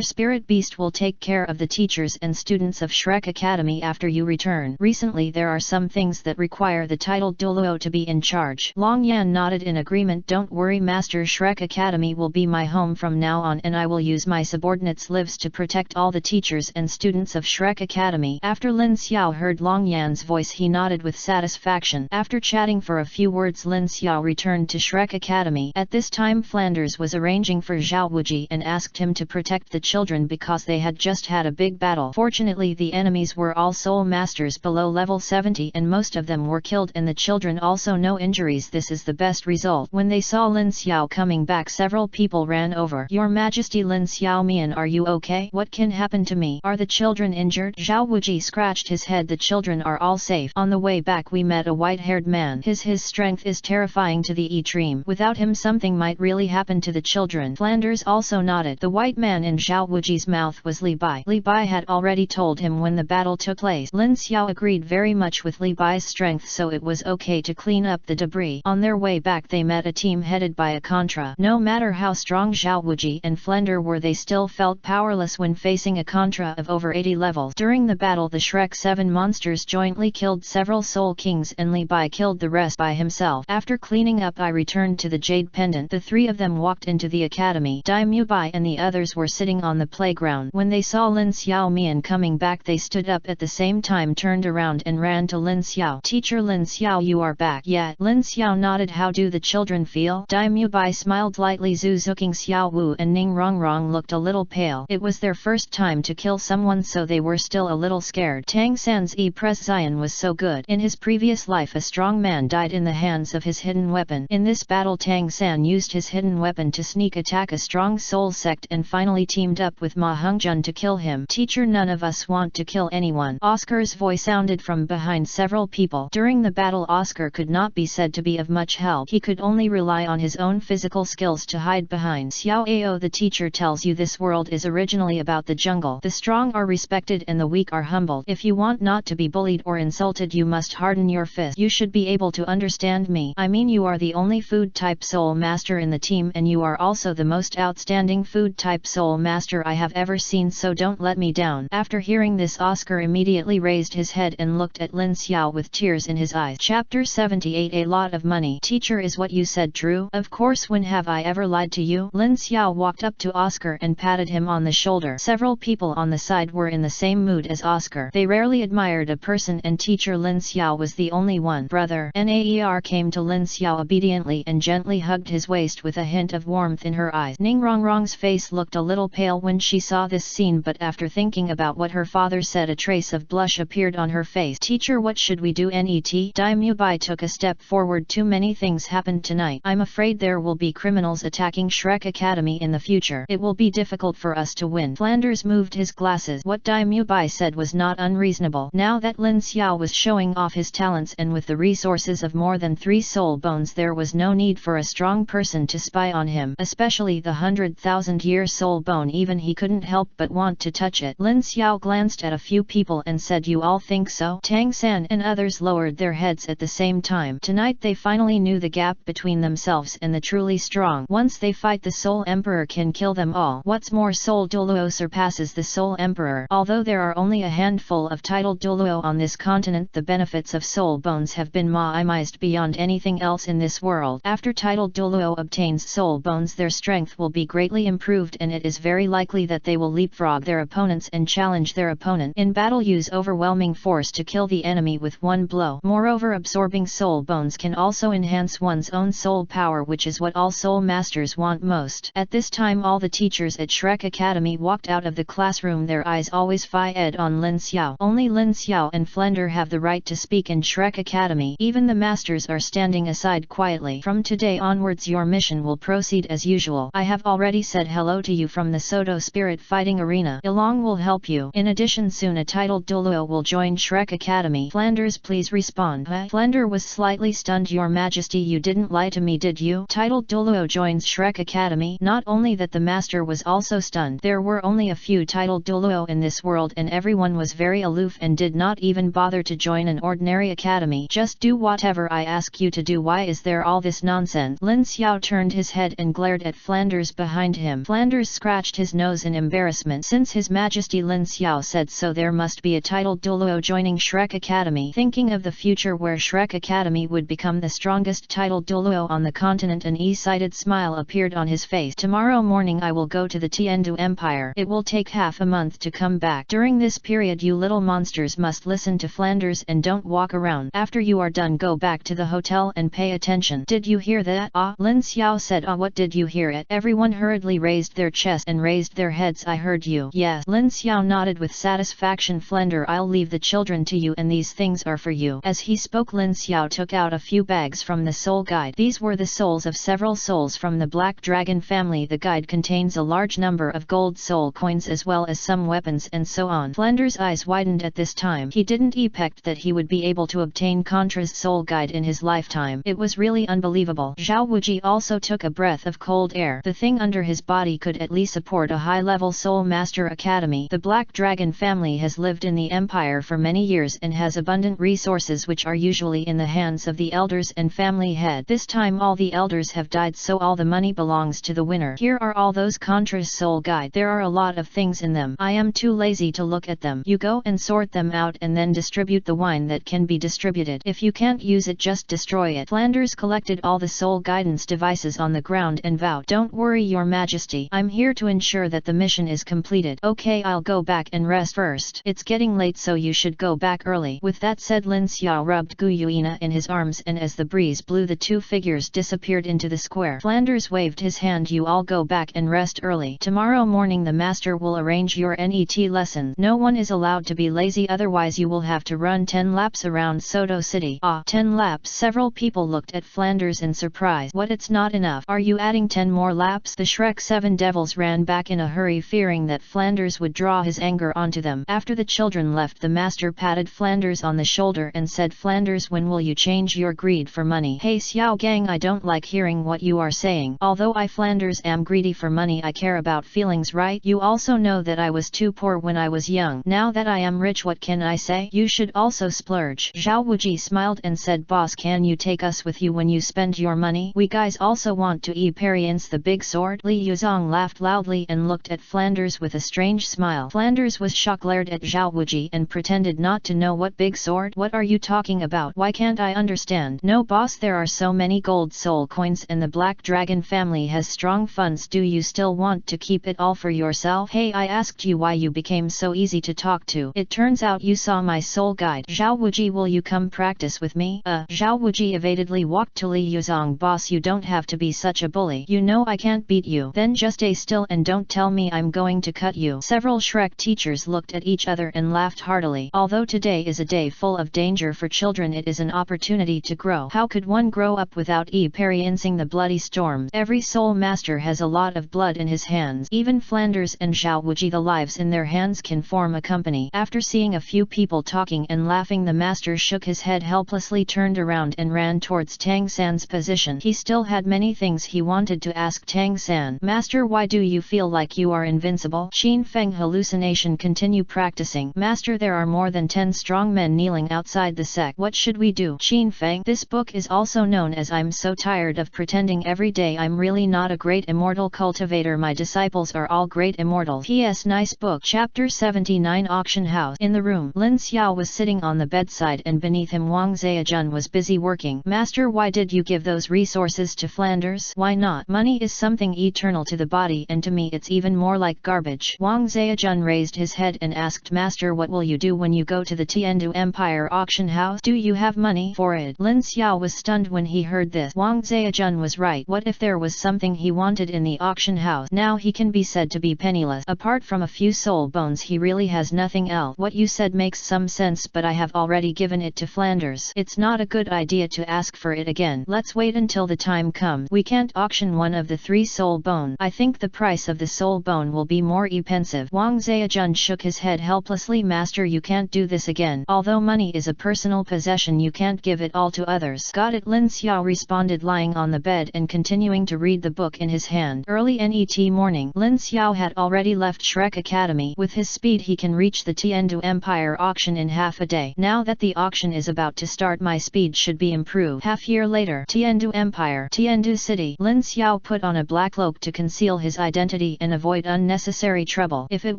spirit beast. Will take care of the teachers and students of Shrek Academy after you return. Recently there are some things that require the title Dulo to be in charge. Longyan nodded in agreement. Don't worry, master. Shrek Academy will be my home from now on, and I will use my subordinates' lives to protect all the teachers and students of Shrek Academy. After Lin Xiao heard Longyan's voice, he nodded with satisfaction. After chatting for a few words, Lin Xiao returned to Shrek Academy. At this time Flanders was arranging for Zhao Wuji and asked him to protect the children because they had just had a big battle. Fortunately the enemies were all soul masters below level 70, and most of them were killed, and the children also no injuries. This is the best result. When they saw Lin Xiao coming back, several people ran over. Your Majesty, Lin Xiao Mian, are you okay? What can happen to me? Are the children injured? Zhao Wuji scratched his head. The children are all safe. On the way back we met a white-haired man. His strength is terrifying to the extreme. Without him something might really happen to the children. Flanders also nodded. The white man in Zhao Wuji's mouth was Li Bai. Li Bai had already told him when the battle took place. Lin Xiao agreed very much with Li Bai's strength, so it was okay to clean up the debris. On their way back they met a team headed by a Contra. No matter how strong Zhao Wuji and Flender were, they still felt powerless when facing a Contra of over 80 levels. During the battle the Shrek 7 monsters jointly killed several Soul Kings, and Li Bai killed the rest by himself. After cleaning up I returned to the Jade Pendant. The three of them walked into the academy. Daimyo Bai and the others were sitting on the playground. When they saw Lin Xiao Mian coming back, they stood up at the same time, turned around and ran to Lin Xiao. Teacher Lin Xiao, you are back yet? Lin Xiao nodded. How do the children feel? Daimyo Bai smiled lightly. Zhu Zuking, Xiao Wu and Ning Rongrong looked a little pale. It was their first time to kill someone, so they were still a little scared. Tang San's Press Zion was so good. In his previous life a strong man died in the hands of his hidden weapon. In this battle Tang San used his hidden weapon to sneak attack a strong soul sect and finally teamed up with Ma Hongjun to kill him. Teacher, none of us want to kill anyone. Oscar's voice sounded from behind several people. During the battle Oscar could not be said to be of much help. He could only rely on his own physical skills to hide behind. Xiao Ao, the teacher tells you this world is originally about the jungle. The strong are respected and the weak are humbled. If you want not to be bullied or insulted, you must harden your fist. You should be able to understand me. I mean, you are the only food type soul master in the team, and you are also the most outstanding food type soul master I have ever seen, so don't let me down. After hearing this, Oscar immediately raised his head and looked at Lin Xiao with tears in his eyes. Chapter 78. A lot of money. Teacher, is what you said true? Of course, when have I ever lied to you? Lin Xiao walked up to Oscar and patted him on the shoulder. Several Several people on the side were in the same mood as Oscar. They rarely admired a person, and teacher Lin Xiao was the only one. Brother Naer came to Lin Xiao obediently and gently hugged his waist with a hint of warmth in her eyes. Ning Rongrong's face looked a little pale when she saw this scene, but after thinking about what her father said, a trace of blush appeared on her face. Teacher, what should we do? Net Dai Mubai took a step forward. Too many things happened tonight. I'm afraid there will be criminals attacking Shrek Academy in the future. It will be difficult for us to win. Flanders moved his glasses. What Dai Mubai said was not unreasonable. Now that Lin Xiao was showing off his talents, and with the resources of more than 3 soul bones, there was no need for a strong person to spy on him, especially the 100,000-year soul bone. Even he couldn't help but want to touch it. Lin Xiao glanced at a few people and said, "You all think so?" Tang San and others lowered their heads at the same time. Tonight they finally knew the gap between themselves and the truly strong. Once they fight, the Soul Emperor can kill them all. What's more, Soul Dulo surpasses the Soul Emperor. Although there are only a handful of titled Dulo on this continent, the benefits of soul bones have been minimized beyond anything else in this world. After titled Dulo obtains soul bones, their strength will be greatly improved, and it is very likely that they will leapfrog their opponents and challenge their opponent in battle. Use overwhelming force to kill the enemy with one blow. Moreover, absorbing soul bones can also enhance one's own soul power, which is what all soul masters want most. At this time, all the teachers at Shrek Academy walked out of the classroom, their eyes always fixed on Lin Xiao. Only Lin Xiao and Flender have the right to speak in Shrek Academy. Even the masters are standing aside quietly. From today onwards, your mission will proceed as usual. I have already said hello to you from the Sodto Spirit Fighting Arena. Ilong will help you. In addition, soon a titled Dulo will join Shrek Academy. Flanders, please respond. Flender was slightly stunned. Your Majesty, you didn't lie to me, did you? Titled Dulo joins Shrek Academy. Not only that, the master was also stunned. There were only a few titled Dulo in this world, and everyone was very aloof and did not even bother to join an ordinary academy. Just do whatever I ask you to do. Why is there all this nonsense? Lin Xiao turned his head and glared at Flanders behind him. Flanders scratched his nose in embarrassment. Since His Majesty Lin Xiao said so, there must be a titled Dulo joining Shrek Academy. Thinking of the future where Shrek Academy would become the strongest titled Dulo on the continent, an e-sided smile appeared on his face. Tomorrow morning I will go to the Tienu Empire. It will take half a month to come back. During this period, you little monsters must listen to Flanders and don't walk around. After you are done, go back to the hotel and pay attention. Did you hear that? Ah, Lin Xiao said. Ah, what did you hear it? Everyone hurriedly raised their chest and raised their heads. I heard you. Yes. Lin Xiao nodded with satisfaction. Flender, I'll leave the children to you, and these things are for you. As he spoke, Lin Xiao took out a few bags from the soul guide. These were the souls of several souls from the Black Dragon family. The guide contains a large number of gold soul coins as well as some weapons and so on. Flanders' eyes widened at this time. He didn't expect that he would be able to obtain Contra's soul guide in his lifetime. It was really unbelievable. Zhao Wuji also took a breath of cold air. The thing under his body could at least support a high-level soul master academy. The Black Dragon family has lived in the empire for many years and has abundant resources which are usually in the hands of the elders and family head. This time all the elders have died, so all the money belongs to the winner. Here are all those Contra's soul guide. There are a lot of things in them. I am too lazy to look at them. You go and sort them out and then distribute the wine that can be distributed. If you can't use it, just destroy it. Flanders collected all the soul guidance devices on the ground and vowed, don't worry, Your Majesty. I'm here to ensure that the mission is completed. Okay, I'll go back and rest first. It's getting late, so you should go back early. With that said, Lin Xiao rubbed Gu Yuina in his arms, and as the breeze blew, the two figures disappeared into the square. Flanders waved his hand. You all go back and rest early. Tomorrow morning the master will arrange your NET lesson. No one is allowed to be lazy, otherwise you will have to run 10 laps around Sodto City. Ah, 10 laps. Several people looked at Flanders in surprise. What, it's not enough? Are you adding 10 more laps? The Shrek 7 devils ran back in a hurry, fearing that Flanders would draw his anger onto them. After the children left, the master patted Flanders on the shoulder and said, Flanders, when will you change your greed for money? Hey Xiao Gang, I don't like hearing what you are saying. Although I, Flanders, am greedy for money, I care about feelings, right? You also know that I was too poor when I was young. Now that I am rich, what can I say? You should also splurge. Zhao Wuji smiled and said, Boss, can you take us with you when you spend your money? We guys also want to experience the big sword. Li Yuzong laughed loudly and looked at Flanders with a strange smile. Flanders was shocked, glared at Zhao Wuji and pretended not to know. What big sword? What are you talking about? Why can't I understand? No boss, there are so many gold soul coins and the Black Dragon family has strong funds. Do you still want to keep it all for yourself? yourself? Hey, I asked you why you became so easy to talk to. It turns out you saw my soul guide. Zhao Wuji, will you come practice with me? Zhao Wuji evadedly walked to Li Yuzong. Boss, you don't have to be such a bully. You know I can't beat you. Then just stay still and don't tell me I'm going to cut you. Several Shrek teachers looked at each other and laughed heartily. Although today is a day full of danger for children, it is an opportunity to grow. How could one grow up without experiencing the bloody storms? Every soul master has a lot of blood in his hands. Even Flanders and Zhao Wuji, the lives in their hands can form a company. After seeing a few people talking and laughing, the master shook his head helplessly, turned around and ran towards Tang San's position. He still had many things he wanted to ask Tang San. Master, why do you feel like you are invincible? Xin Feng hallucination. Continue practicing. Master, there are more than 10 strong men kneeling outside the sect. What should we do? Xin Feng, this book is also known as I'm so tired of pretending every day. I'm really not a great immortal cultivator. My disciples are all great immortals. P.S. Nice book. Chapter 79 Auction House. In the room, Lin Xiao was sitting on the bedside and beneath him Wang Zhejian was busy working. Master, why did you give those resources to Flanders? Why not? Money is something eternal to the body, and to me it's even more like garbage. Wang Zhejian raised his head and asked, Master, what will you do when you go to the Tienu Empire auction house? Do you have money for it? Lin Xiao was stunned when he heard this. Wang Zhejian was right. What if there was something he wanted in the auction house? Now he can be said to be penniless. Apart from a few soul bones, he really has nothing else. What you said makes some sense, but I have already given it to Flanders. It's not a good idea to ask for it again. Let's wait until the time comes. We can't auction one of the 3 soul bone. I think the price of the soul bone will be more expensive. Wang Zhejian shook his head helplessly. Master, you can't do this again. Although money is a personal possession, you can't give it all to others. Got it, Lin Xiao responded, lying on the bed and continuing to read the book in his hand. Early NET morning, Lin Xiao had already left Shrek Academy. With his speed, he can reach the Tiendu Empire auction in half a day. Now that the auction is about to start, my speed should be improved. Half-year later, Tiendu Empire, Tiendu City. Lin Xiao put on a black cloak to conceal his identity and avoid unnecessary trouble. If it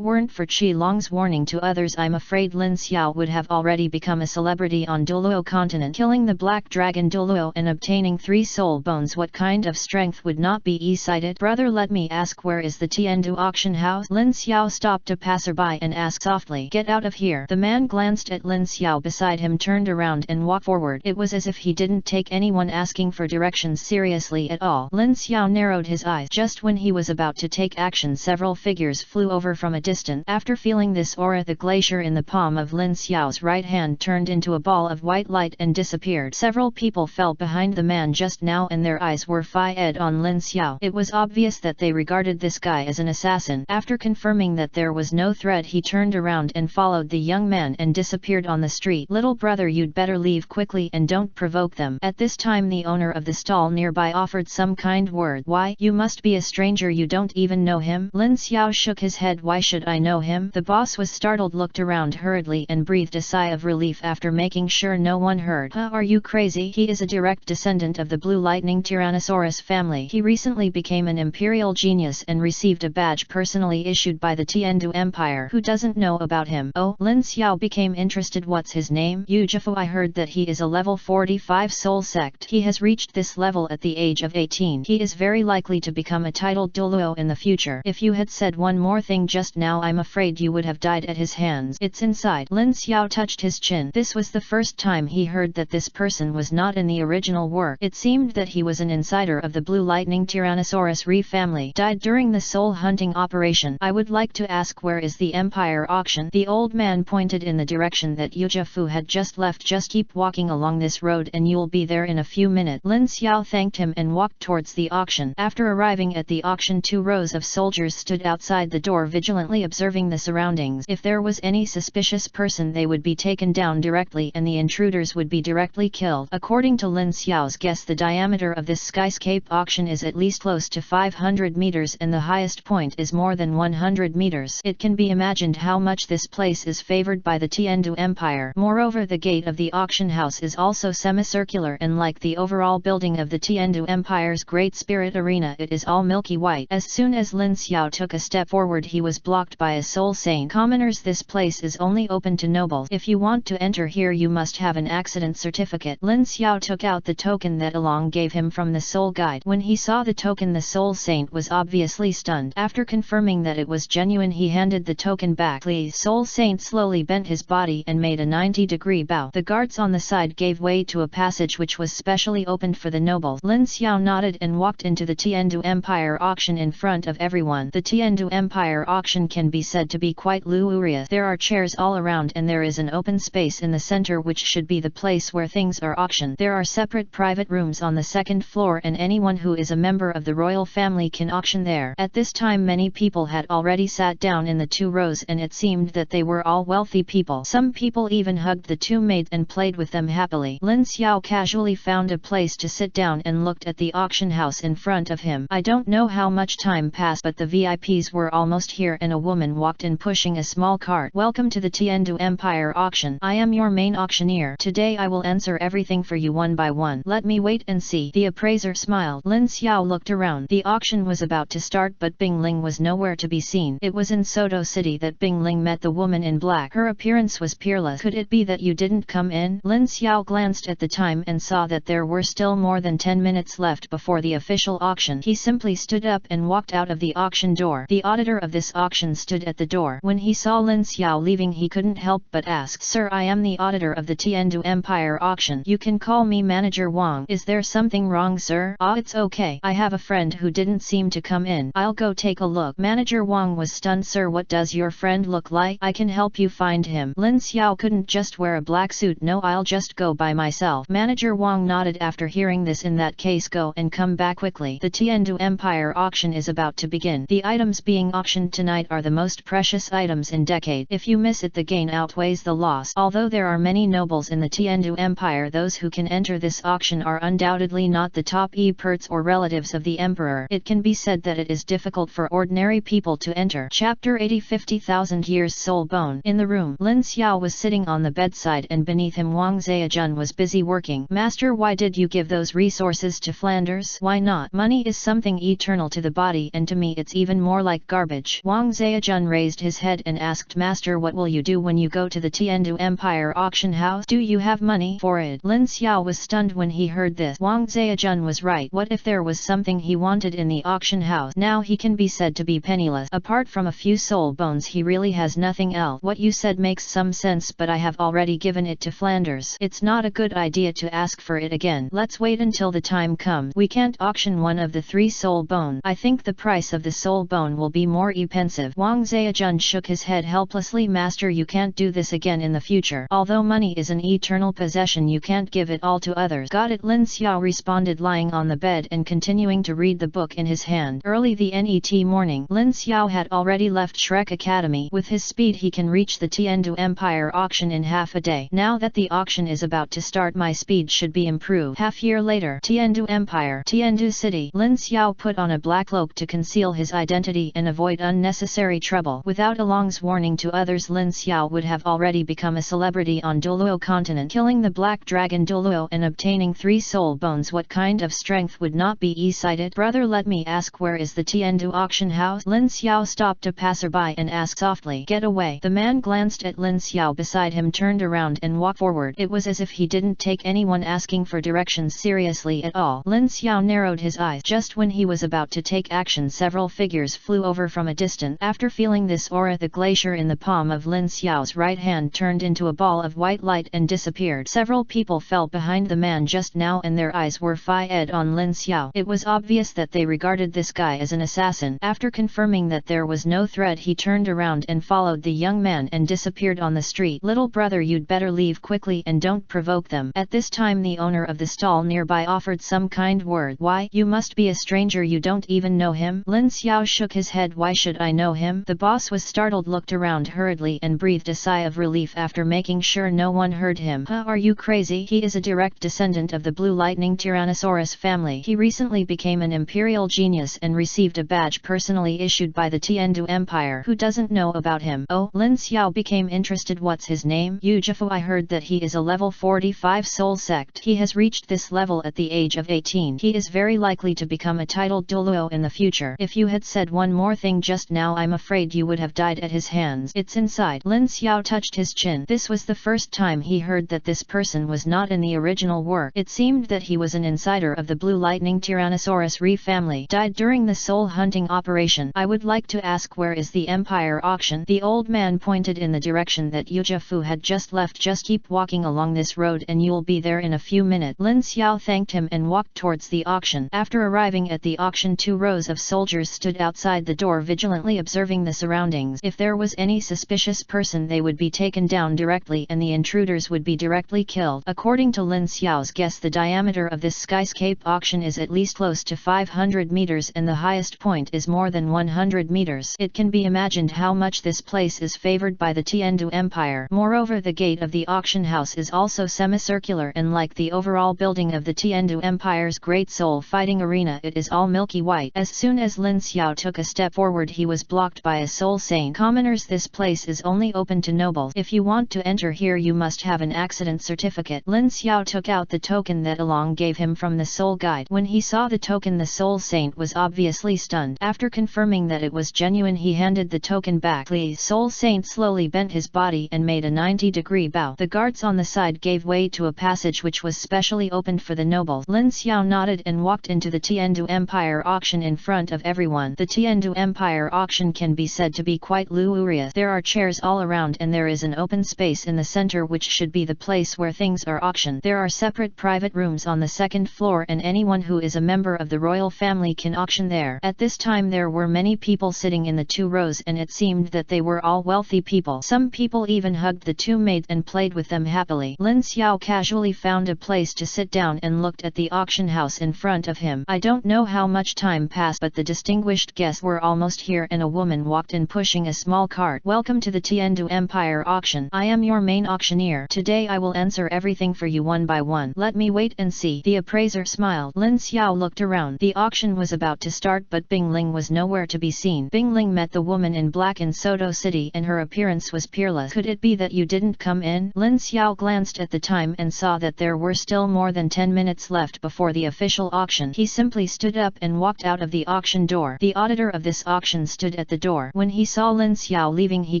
weren't for Qi Long's warning to others, I'm afraid Lin Xiao would have already become a celebrity on Dulo continent. Killing the black dragon Dulo and obtaining 3 soul bones, what kind of strength would not be cited? Brother, let me ask, where is the Tiendu auction house? Lin Xiao stopped a passerby and asked softly, Get out of here. The man glanced at Lin Xiao beside him, turned around and walked forward. It was as if he didn't take anyone asking for directions seriously at all. Lin Xiao narrowed his eyes. Just when he was about to take action, several figures flew over from a distance. After feeling this aura, the glacier in the palm of Lin Xiao's right hand turned into a ball of white light and disappeared. Several people fell behind the man just now and their eyes were fixed on Lin Xiao. It was obvious that they regarded this guy as an assassin. After confirming that there was no threat, he turned around and followed the young man and disappeared on the street. Little brother, you'd better leave quickly and don't provoke them. At this time, the owner of the stall nearby offered some kind word. Why, you must be a stranger, you don't even know him? Lin Xiao shook his head. Why should I know him? The boss was startled, looked around hurriedly and breathed a sigh of relief after making sure no one heard. Are you crazy? He is a direct descendant of the Blue Lightning Tyrannosaurus family. He recently became an imperial genius and received a badge personally issued by the Tiendu Empire. Who doesn't know about him? Oh, Lin Xiao became interested. What's his name? Yu Jifu. I heard that he is a level 45 soul sect. He has reached this level at the age of 18. He is very likely to become a titled Douluo in the future. If you had said one more thing just now, I'm afraid you would have died at his hands. It's inside. Lin Xiao touched his chin. This was the first time he heard that this person was not in the original work. It seemed that he was an insider of the Blue Lightning Tyrannosaurus family. Died during the soul hunting operation. I would like to ask, where is the Empire auction? The old man pointed in the direction that Yu Jifu had just left. Just keep walking along this road and you'll be there in a few minutes. Lin Xiao thanked him and walked towards the auction. After arriving at the auction, 2 rows of soldiers stood outside the door vigilantly observing the surroundings. If there was any suspicious person, they would be taken down directly and the intruders would be directly killed. According to Lin Xiao's guess, the diameter of this skyscape auction is at least close to 500 meters and the highest point is more than 100 meters. It can be imagined how much this place is favored by the Tiendu Empire. Moreover, the gate of the auction house is also semicircular and like the overall building of the Tiendu Empire's Great Spirit Arena, it is all milky white. As soon as Lin Xiao took a step forward, he was blocked by a soul saint. Commoners, this place is only open to nobles. If you want to enter here, you must have an accident certificate. Lin Xiao took out the token that Along gave him from the soul guide. When he saw the token, the soul saint was obviously stunned. After confirming feeling that it was genuine, he handed the token back. Please. Soul Saint slowly bent his body and made a 90-degree bow. The guards on the side gave way to a passage which was specially opened for the nobles. Lin Xiao nodded and walked into the Tiendu Empire auction in front of everyone. The Tiendu Empire auction can be said to be quite luxurious. There are chairs all around and there is an open space in the center which should be the place where things are auctioned. There are separate private rooms on the second floor and anyone who is a member of the royal family can auction there. At this time many people had already sat down in the 2 rows and it seemed that they were all wealthy people. Some people even hugged the 2 maids and played with them happily. Lin Xiao casually found a place to sit down and looked at the auction house in front of him. I don't know how much time passed but the VIPs were almost here and a woman walked in pushing a small cart. Welcome to the Tiendu Empire auction. I am your main auctioneer. Today I will answer everything for you one by one. Let me wait and see. The appraiser smiled. Lin Xiao looked around. The auction was about to start but Bing Ling was nowhere to be seen. It was in Sodto City that Bing Ling met the woman in black. Her appearance was peerless. Could it be that you didn't come in? Lin Xiao glanced at the time and saw that there were still more than 10 minutes left before the official auction. He simply stood up and walked out of the auction door. The auditor of this auction stood at the door. When he saw Lin Xiao leaving he couldn't help but ask, Sir, I am the auditor of the Tiendu Empire auction. You can call me Manager Wang. Is there something wrong, sir? Ah, it's okay. I have a friend who didn't seem to come in. I'll go take a look. Manager Wang was stunned. Sir, what does your friend look like? I can help you find him. Lin Xiao couldn't just wear a black suit. No, I'll just go by myself. Manager Wang nodded after hearing this. In that case, go and come back quickly. The Tiendu Empire auction is about to begin. The items being auctioned tonight are the most precious items in decade. If you miss it, the gain outweighs the loss. Although there are many nobles in the Tiendu Empire, those who can enter this auction are undoubtedly not the top experts or relatives of the emperor. It can be said that it is difficult for ordinary people to enter. Chapter 80 50,000 Years Soul Bone. In the room, Lin Xiao was sitting on the bedside and beneath him Wang Zhejian was busy working. Master, why did you give those resources to Flanders? Why not? Money is something eternal to the body and to me it's even more like garbage. Wang Zhejian raised his head and asked, Master, what will you do when you go to the Tiendu Empire auction house? Do you have money for it? Lin Xiao was stunned when he heard this. Wang Zhejian was right. What if there was something he wanted in the auction house? Now he can be said to be penniless. Apart from a few soul bones he really has nothing else. What you said makes some sense but I have already given it to Flanders. It's not a good idea to ask for it again. Let's wait until the time comes. We can't auction one of the 3 soul bone. I think the price of the soul bone will be more expensive. Wang Zhejian shook his head helplessly. Master, you can't do this again in the future. Although money is an eternal possession, you can't give it all to others. Got it, Lin Xiao responded, lying on the bed and continuing to read the book in his hand. Early the NET morning, Lin Xiao had already left Shrek Academy. With his speed he can reach the Tiendu Empire auction in half a day. Now that the auction is about to start, my speed should be improved. Half year later, Tiendu Empire, Tiendu City. Lin Xiao put on a black cloak to conceal his identity and avoid unnecessary trouble. Without a long's warning to others, Lin Xiao would have already become a celebrity on Dulo continent, killing the black dragon Dulo and obtaining 3 soul bones. What kind of strength would not be excited? Brother, let me ask, where is the Tiendu auction house? Lin Xiao stopped a passerby and asked softly. Get away. The man glanced at Lin Xiao beside him, turned around and walked forward. It was as if he didn't take anyone asking for directions seriously at all. Lin Xiao narrowed his eyes. Just when he was about to take action, several figures flew over from a distance. After feeling this aura, the glacier in the palm of Lin Xiao's right hand turned into a ball of white light and disappeared. Several people fell behind the man just now and their eyes were fixed on Lin Xiao. It was obvious that they regarded this guy as an assassin. After confirming that there was no threat, he turned around and followed the young man and disappeared on the street. Little brother, you'd better leave quickly and don't provoke them. At this time the owner of the stall nearby offered some kind word. Why, you must be a stranger, you don't even know him? Lin Xiao shook his head. Why should I know him? The boss was startled, looked around hurriedly and breathed a sigh of relief after making sure no one heard him. Huh, are you crazy? He is a direct descendant of the Blue Lightning Tyrannosaurus family. He recently became an imperial genius and received a badge personally issued by the Tiendu Empire. Who doesn't know about him? Oh, Lin Xiao became interested. What's his name? Yujifu. I heard that he is a level 45 soul sect. He has reached this level at the age of 18. He is very likely to become a titled Dulo in the future. If you had said one more thing just now, I'm afraid you would have died at his hands. It's inside. Lin Xiao touched his chin. This was the first time he heard that this person was not in the original work. It seemed that he was an insider of the Blue Lightning Tyrannosaurus family. Died during the soul hunting operation. I would like to ask, where is the Empire auction? The old man pointed in the direction that Yujifu had just left. Just keep walking along this road and you'll be there in a few minutes. Lin Xiao thanked him and walked towards the auction. After arriving at the auction, 2 rows of soldiers stood outside the door vigilantly observing the surroundings. If there was any suspicious person, they would be taken down directly and the intruders would be directly killed. According to Lin Xiao's guess, the diameter of this skyscape auction is at least close to 500 meters and the highest point is more than 100 meters. It can be imagined how much this place is favored by the Tienu Empire. Moreover, the gate of the auction house is also semicircular, and like the overall building of the Tienu Empire's great soul fighting arena, it is all milky white. As soon as Lin Xiao took a step forward, he was blocked by a soul saying, "Commoners, this place is only open to nobles. If you want to enter here, you must have an accident certificate." Lin Xiao took out the token that Along gave him from the soul guide. When he saw the token, the soul saint was obviously stunned. After confirming that it was genuine, he handed the token back. The soul saint slowly bent his body and made a 90-degree bow. The guards on the side gave way to a passage which was specially opened for the nobles. Lin Xiao nodded and walked into the Tienu Empire auction in front of everyone. The Tienu Empire auction can be said to be quite luxurious. There are chairs all around and there is an open space in the center which should be the place where things are auctioned. There are separate private rooms on the second floor and anyone who is a member of the royal family can auction there. At this time there were many people sitting in the 2 rows and it seemed that they were all wealthy people. Some people even hugged the 2 maids and played with them happily. Lin Xiao casually found a place to sit down and looked at the auction house in front of him. I don't know how much time passed, but the distinguished guests were almost here and a woman walked in pushing a small cart. "Welcome to the Tienu Empire auction. I am your main auctioneer. Today I will answer everything for you one by one. Let me wait and see." The appraiser smiled. Lin Xiao looked around. The auction was about to start, but Bingling was nowhere to be seen. Bingling met the woman in black in Sodto City and her appearance was peerless. "Could it be that you didn't come in?" Lin Xiao glanced at the time and saw that there were still more than 10 minutes left before the official auction. He simply stood up and walked out of the auction door. The auditor of this auction stood at the door. When he saw Lin Xiao leaving, he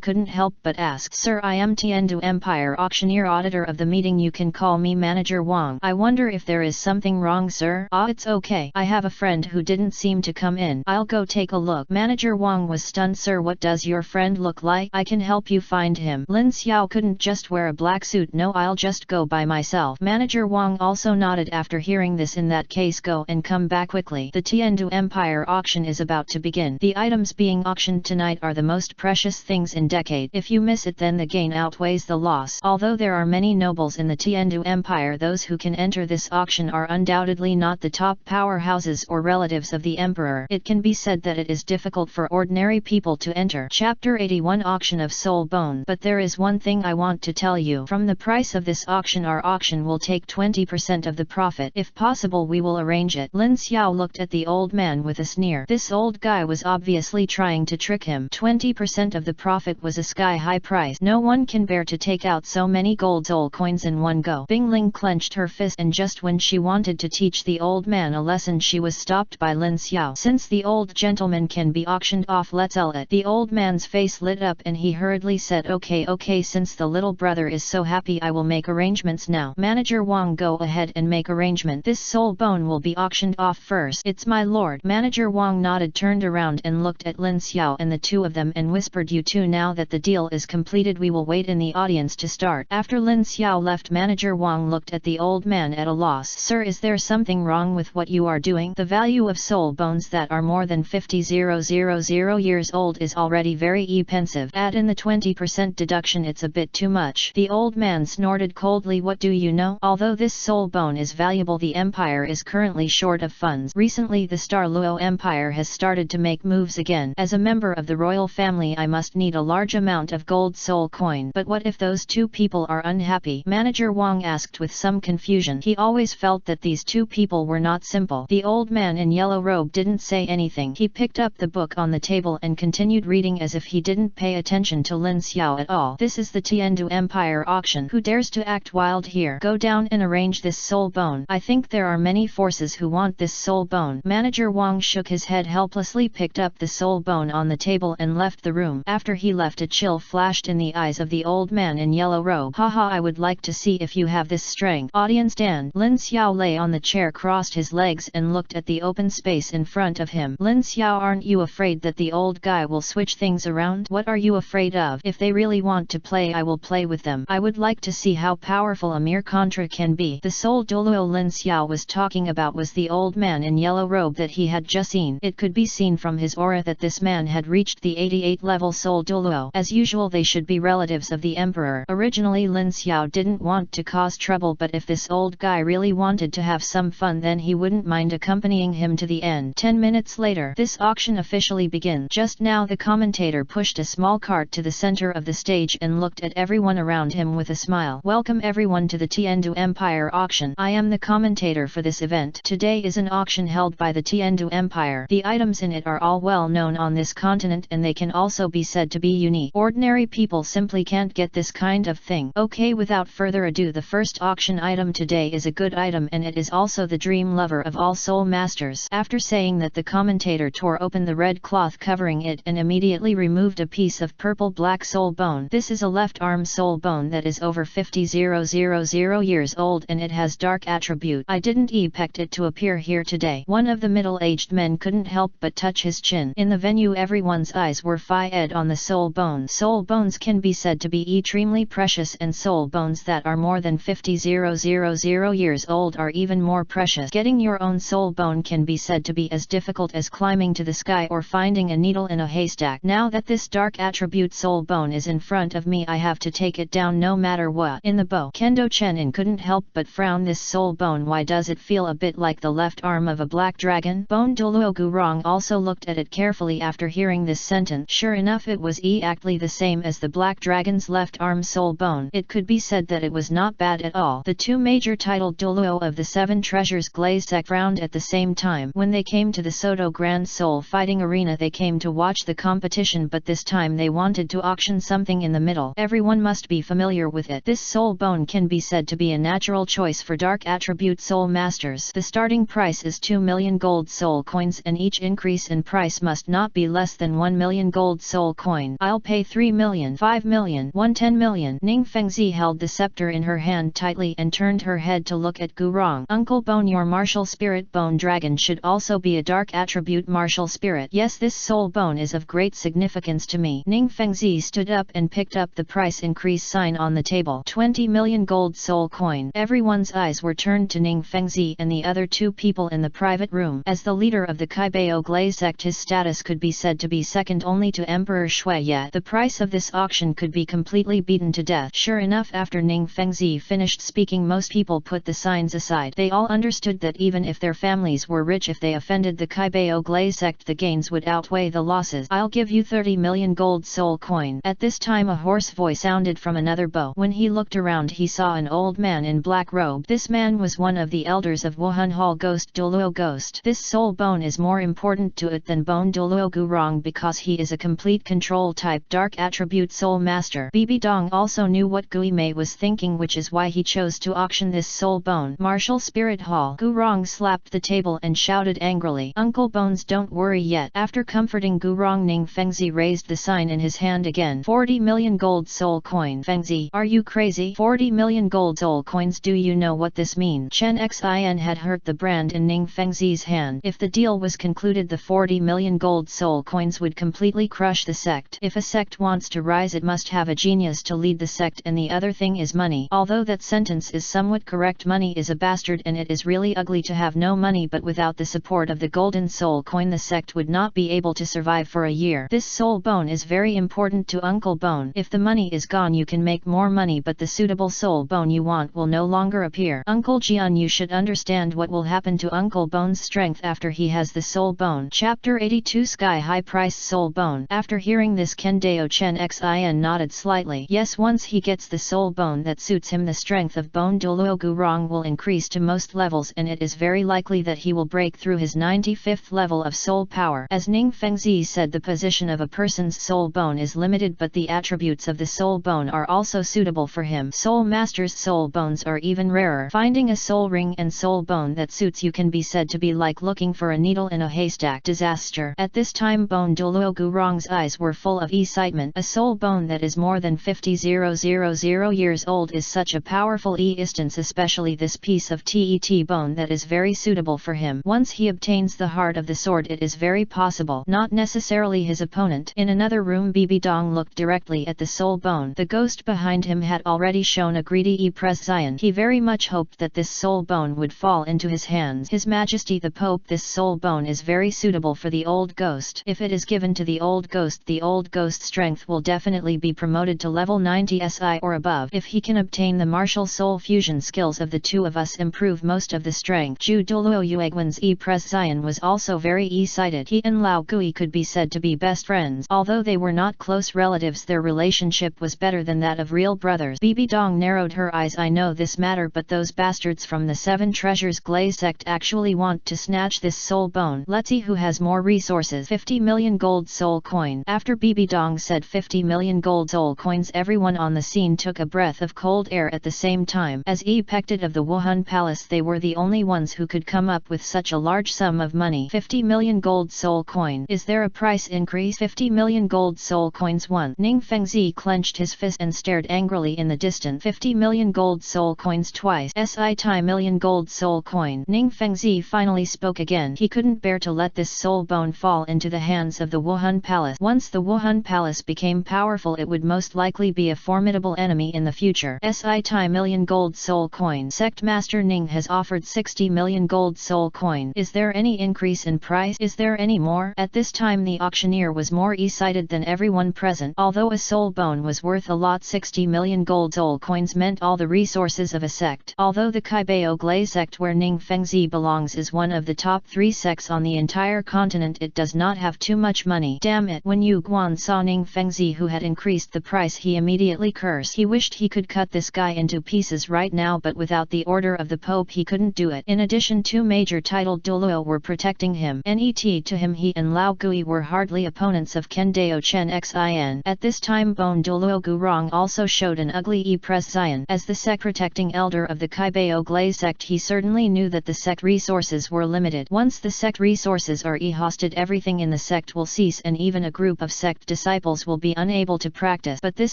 couldn't help but ask, "Sir, I am Tienu Empire auctioneer, auditor of the meeting. You can call me Manager Wang. I wonder if there is something wrong, sir?" "Ah, it's okay. I have a friend who didn't seem to come in. I'll go take a look." Manager Wang was stunned. "Sir, what does your friend look like? I can help you find him." Lin Xiao couldn't just wear a black suit. "No, I'll just go by myself." Manager Wang also nodded after hearing this. "In that case, go and come back quickly. The Tienu Empire auction is about to begin. The items being auctioned tonight are the most precious things in decade. If you miss it, then the gain outweighs the loss." Although there are many nobles in the Tienu Empire, those who can enter this auction are undoubtedly not the top powerhouses or relatives of the emperor. It can be said that it is difficult for ordinary people to enter. Chapter 81, Auction of Soul Bone. But there is one thing I want to tell you. From the price of this auction, our auction will take 20% of the profit. If possible, we will arrange it. Lin Xiao looked at the old man with a sneer. This old guy was obviously trying to trick him. 20% of the profit was a sky-high price. No one can bear to take out so many gold soul coins in one go. Bingling clenched her fist, and just when she wanted to teach the old man a lesson, she was stopped by Lin Xiao. "Since the old gentleman can be auctioned off, let's sell it." The old man's face lit up and he hurriedly said, Okay, since the little brother is so happy, I will make arrangements now." Manager Wang, go ahead and make arrangement. "This soul bone will be auctioned off first." "It's my lord." Manager Wang nodded, turned around and looked at Lin Xiao and the 2 of them and whispered, "You two, now that the deal is completed, we will wait in the audience to start." After Lin Xiao left, Manager Wang looked at the old man at a loss. "Sir, is there something wrong with what you are doing? The value of soul bones that are more than 50,000 years old is already very expensive. Add in the 20% deduction, it's a bit too much." The old man snorted coldly. "What do you know? Although this soul bone is valuable, the empire is currently short of funds. Recently the Douluo Empire has started to make moves again. As a member of the royal family, I must need a large amount of gold soul coin. But what if those 2 people are unhappy?" Manager Wang asked with some confusion. He always felt that these 2 people were not simple. The old man in yellow robe didn't say anything. He picked up the book on the table and continued reading as if he didn't pay attention to Lin Xiao at all. "This is the Tienu Empire auction. Who dares to act wild here? Go down and arrange this soul bone. I think there are many forces who want this soul bone." Manager Wang shook his head helplessly, picked up the soul bone on the table and left the room. After he left, a chill flashed in the eyes of the old man in yellow robe. "Haha, I would like to see if you have this strength." Audience stand. Lin Xiao lay on the chair, crossed his legs and looked at the open space in front of him. "Lin Xiao, aren't you you afraid that the old guy will switch things around? What are you afraid of? If they really want to play, I will play with them. I would like to see how powerful a mere contra can be. The soul Douluo Lin Xiao was talking about was the old man in yellow robe that he had just seen. It could be seen from his aura that this man had reached the 88 level soul Douluo. As usual, they should be relatives of the emperor. Originally Lin Xiao didn't want to cause trouble, but if this old guy really wanted to have some fun, then he wouldn't mind accompanying him to the end. 10 minutes later, this auction officially begins. Just now the commentator pushed a small cart to the center of the stage and looked at everyone around him with a smile. Welcome everyone to the Tienu Empire auction. I am the commentator for this event. Today is an auction held by the Tienu Empire. The items in it are all well known on this continent, and they can also be said to be unique. Ordinary people simply can't get this kind of thing. Okay, without further ado, the first auction item today is a good item, and it is also the dream lover of all soul masters. After saying that, the commentator tore open the red cloth covering it and immediately removed a piece of purple-black soul bone. This is a left arm soul bone that is over 50,000 years old, and it has dark attribute. I didn't expect it to appear here today. One of the middle-aged men couldn't help but touch his chin. In the venue, everyone's eyes were fixed on the soul bone. Soul bones can be said to be extremely precious, and soul bones that are more than 50,000 years old are even more precious. Getting your own soul bone can be said to be as difficult as climbing to the sky or finding a needle in a haystack. Now that this dark attribute soul bone is in front of me, I have to take it down no matter what. In the bow, Kendo Chenin couldn't help but frown. This soul bone, why does it feel a bit like the left arm of a black dragon? Bone Dulo Gurong also looked at it carefully after hearing this sentence. Sure enough, it was exactly the same as the black dragon's left arm soul bone. It could be said that it was not bad at all. The two major titled Dulo of the Seven Treasures Glazek frowned at the same time. When they came to the Sodto Grand Soul Fighting Arena, they came to watch the competition, but this time they wanted to auction something in the middle. Everyone must be familiar with it. This soul bone can be said to be a natural choice for dark attribute soul masters. The starting price is 2 million gold soul coins, and each increase in price must not be less than 1 million gold soul coin. I'll pay 3 million, 5 million, 10 million. Ning Fengzi held the scepter in her hand tightly and turned her head to look at Gurong. Uncle Bone, your martial spirit bone dragon should also be a dark attribute martial spirit. Yes, this soul bone is of great significance to me. Ning Fengzi stood up and picked up the price increase sign on the table. 20 million gold soul coin. Everyone's eyes were turned to Ning Fengzi and the other two people in the private room. As the leader of the Kaibao Glaze sect, his status could be said to be second only to Emperor Shui. Yet the price of this auction could be completely beaten to death. Sure enough, after Ning Fengzi finished speaking, most people put the signs aside. They all understood that even if their families were rich, if they offended the Kaibao Glaze sect, the gains would outweigh the losses. I'll give you 30 million gold soul coin. At this time a hoarse voice sounded from another bow. When he looked around, he saw an old man in black robe. This man was one of the elders of Wuhan Hall, Ghost Dulo Ghost. This soul bone is more important to it than Bone Dulo Gurong because he is a complete control type dark attribute soul master. Bibi Dong also knew what Gui Mei was thinking, which is why he chose to auction this soul bone. Martial Spirit Hall. Gurong slapped the table and shouted angrily, Uncle Bones, don't worry yet. After comforting Gurong, Ning Fengzi raised the sign in his hand again. 40 million gold soul coin. Fengzi, are you crazy? 40 million gold soul coins, do you know what this means? Chen Xin had hurt the brand in Ning Fengzi's hand. If the deal was concluded, the 40 million gold soul coins would completely crush the sect. If a sect wants to rise, it must have a genius to lead the sect, and the other thing is money. Although that sentence is somewhat correct, money is a bastard, and it is really ugly to have no money, but without the support of the golden soul coin, the sect would not be able to survive for a year. This soul bone is very important to Uncle Bone. If the money is gone, you can make more money, but the suitable soul bone you want will no longer appear. Uncle Jian, you should understand what will happen to Uncle Bone's strength after he has the soul bone. Chapter 82 Sky High Price Soul Bone. After hearing this, Kendao Chen Xin nodded slightly. Yes, once he gets the soul bone that suits him, the strength of Bone Dulo Gurong will increase to most levels, and it is very likely that he will break through his 95th level of soul power. As Ning Fengzi said, the position of a person's soul bone is limited, but the attributes of the soul bone are also suitable for him. Soul masters' soul bones are even rarer. Finding a soul ring and soul bone that suits you can be said to be like looking for a needle in a haystack. Disaster. At this time, Bone Dulo Gurong's eyes were full of excitement. A soul bone that is more than 50,000 years old is such a powerful instance, especially this piece of TET bone that is very suitable for him. Once he obtains the heart of the sword, it is very very possible, not necessarily his opponent. In another room, Bibi Dong looked directly at the soul bone. The ghost behind him had already shown a greedy pression. He very much hoped that this soul bone would fall into his hands. His Majesty the Pope, this soul bone is very suitable for the old ghost. If it is given to the old ghost's strength will definitely be promoted to level 90 SI or above. If he can obtain the martial soul fusion skills of the two of us, improve most of the strength. Ju Dulo Yuegwen's pression was also very excited. He and Lao Gui could be said to be best friends. Although they were not close relatives, their relationship was better than that of real brothers. Bibi Dong narrowed her eyes. I know this matter, but those bastards from the Seven Treasures Glaze sect actually want to snatch this soul bone. Let's see who has more resources. 50 million gold soul coin. After Bibi Dong said 50 million gold soul coins, everyone on the scene took a breath of cold air at the same time. As ejected of the Wuhan Palace, they were the only ones who could come up with such a large sum of money. 50 million gold soul coin. Is there a price increase? 50 million gold soul coins. 1. Ning Fengzi clenched his fist and stared angrily in the distance. 50 million gold soul coins twice. SI million gold soul coin. Ning Fengzi finally spoke again. He couldn't bear to let this soul bone fall into the hands of the Wuhan Palace. Once the Wuhan Palace became powerful, it would most likely be a formidable enemy in the future. SI million gold soul coin. Sect Master Ning has offered 60 million gold soul coin. Is there any increase in price? Is there any more? At this time the auctioneer was more excited than everyone present. Although a soul bone was worth a lot, 60 million gold soul coins meant all the resources of a sect. Although the Kaibao Glaze sect where Ning Fengzi belongs is one of the top 3 sects on the entire continent, it does not have too much money. Damn it! When Yu Guan saw Ning Fengzi who had increased the price, he immediately cursed. He wished he could cut this guy into pieces right now, but without the order of the Pope he couldn't do it. In addition, 2 major titled Dulo were protecting him. Net to him, he and Lao Gui were hardly opponents of Ken Dao Chen Xin. At this time Bone Dulo Gurong also showed an ugly pression. As the sect protecting elder of the Kaibao Glaze sect, he certainly knew that the sect resources were limited. Once the sect resources are exhausted, everything in the sect will cease and even a group of sect disciples will be unable to practice. But this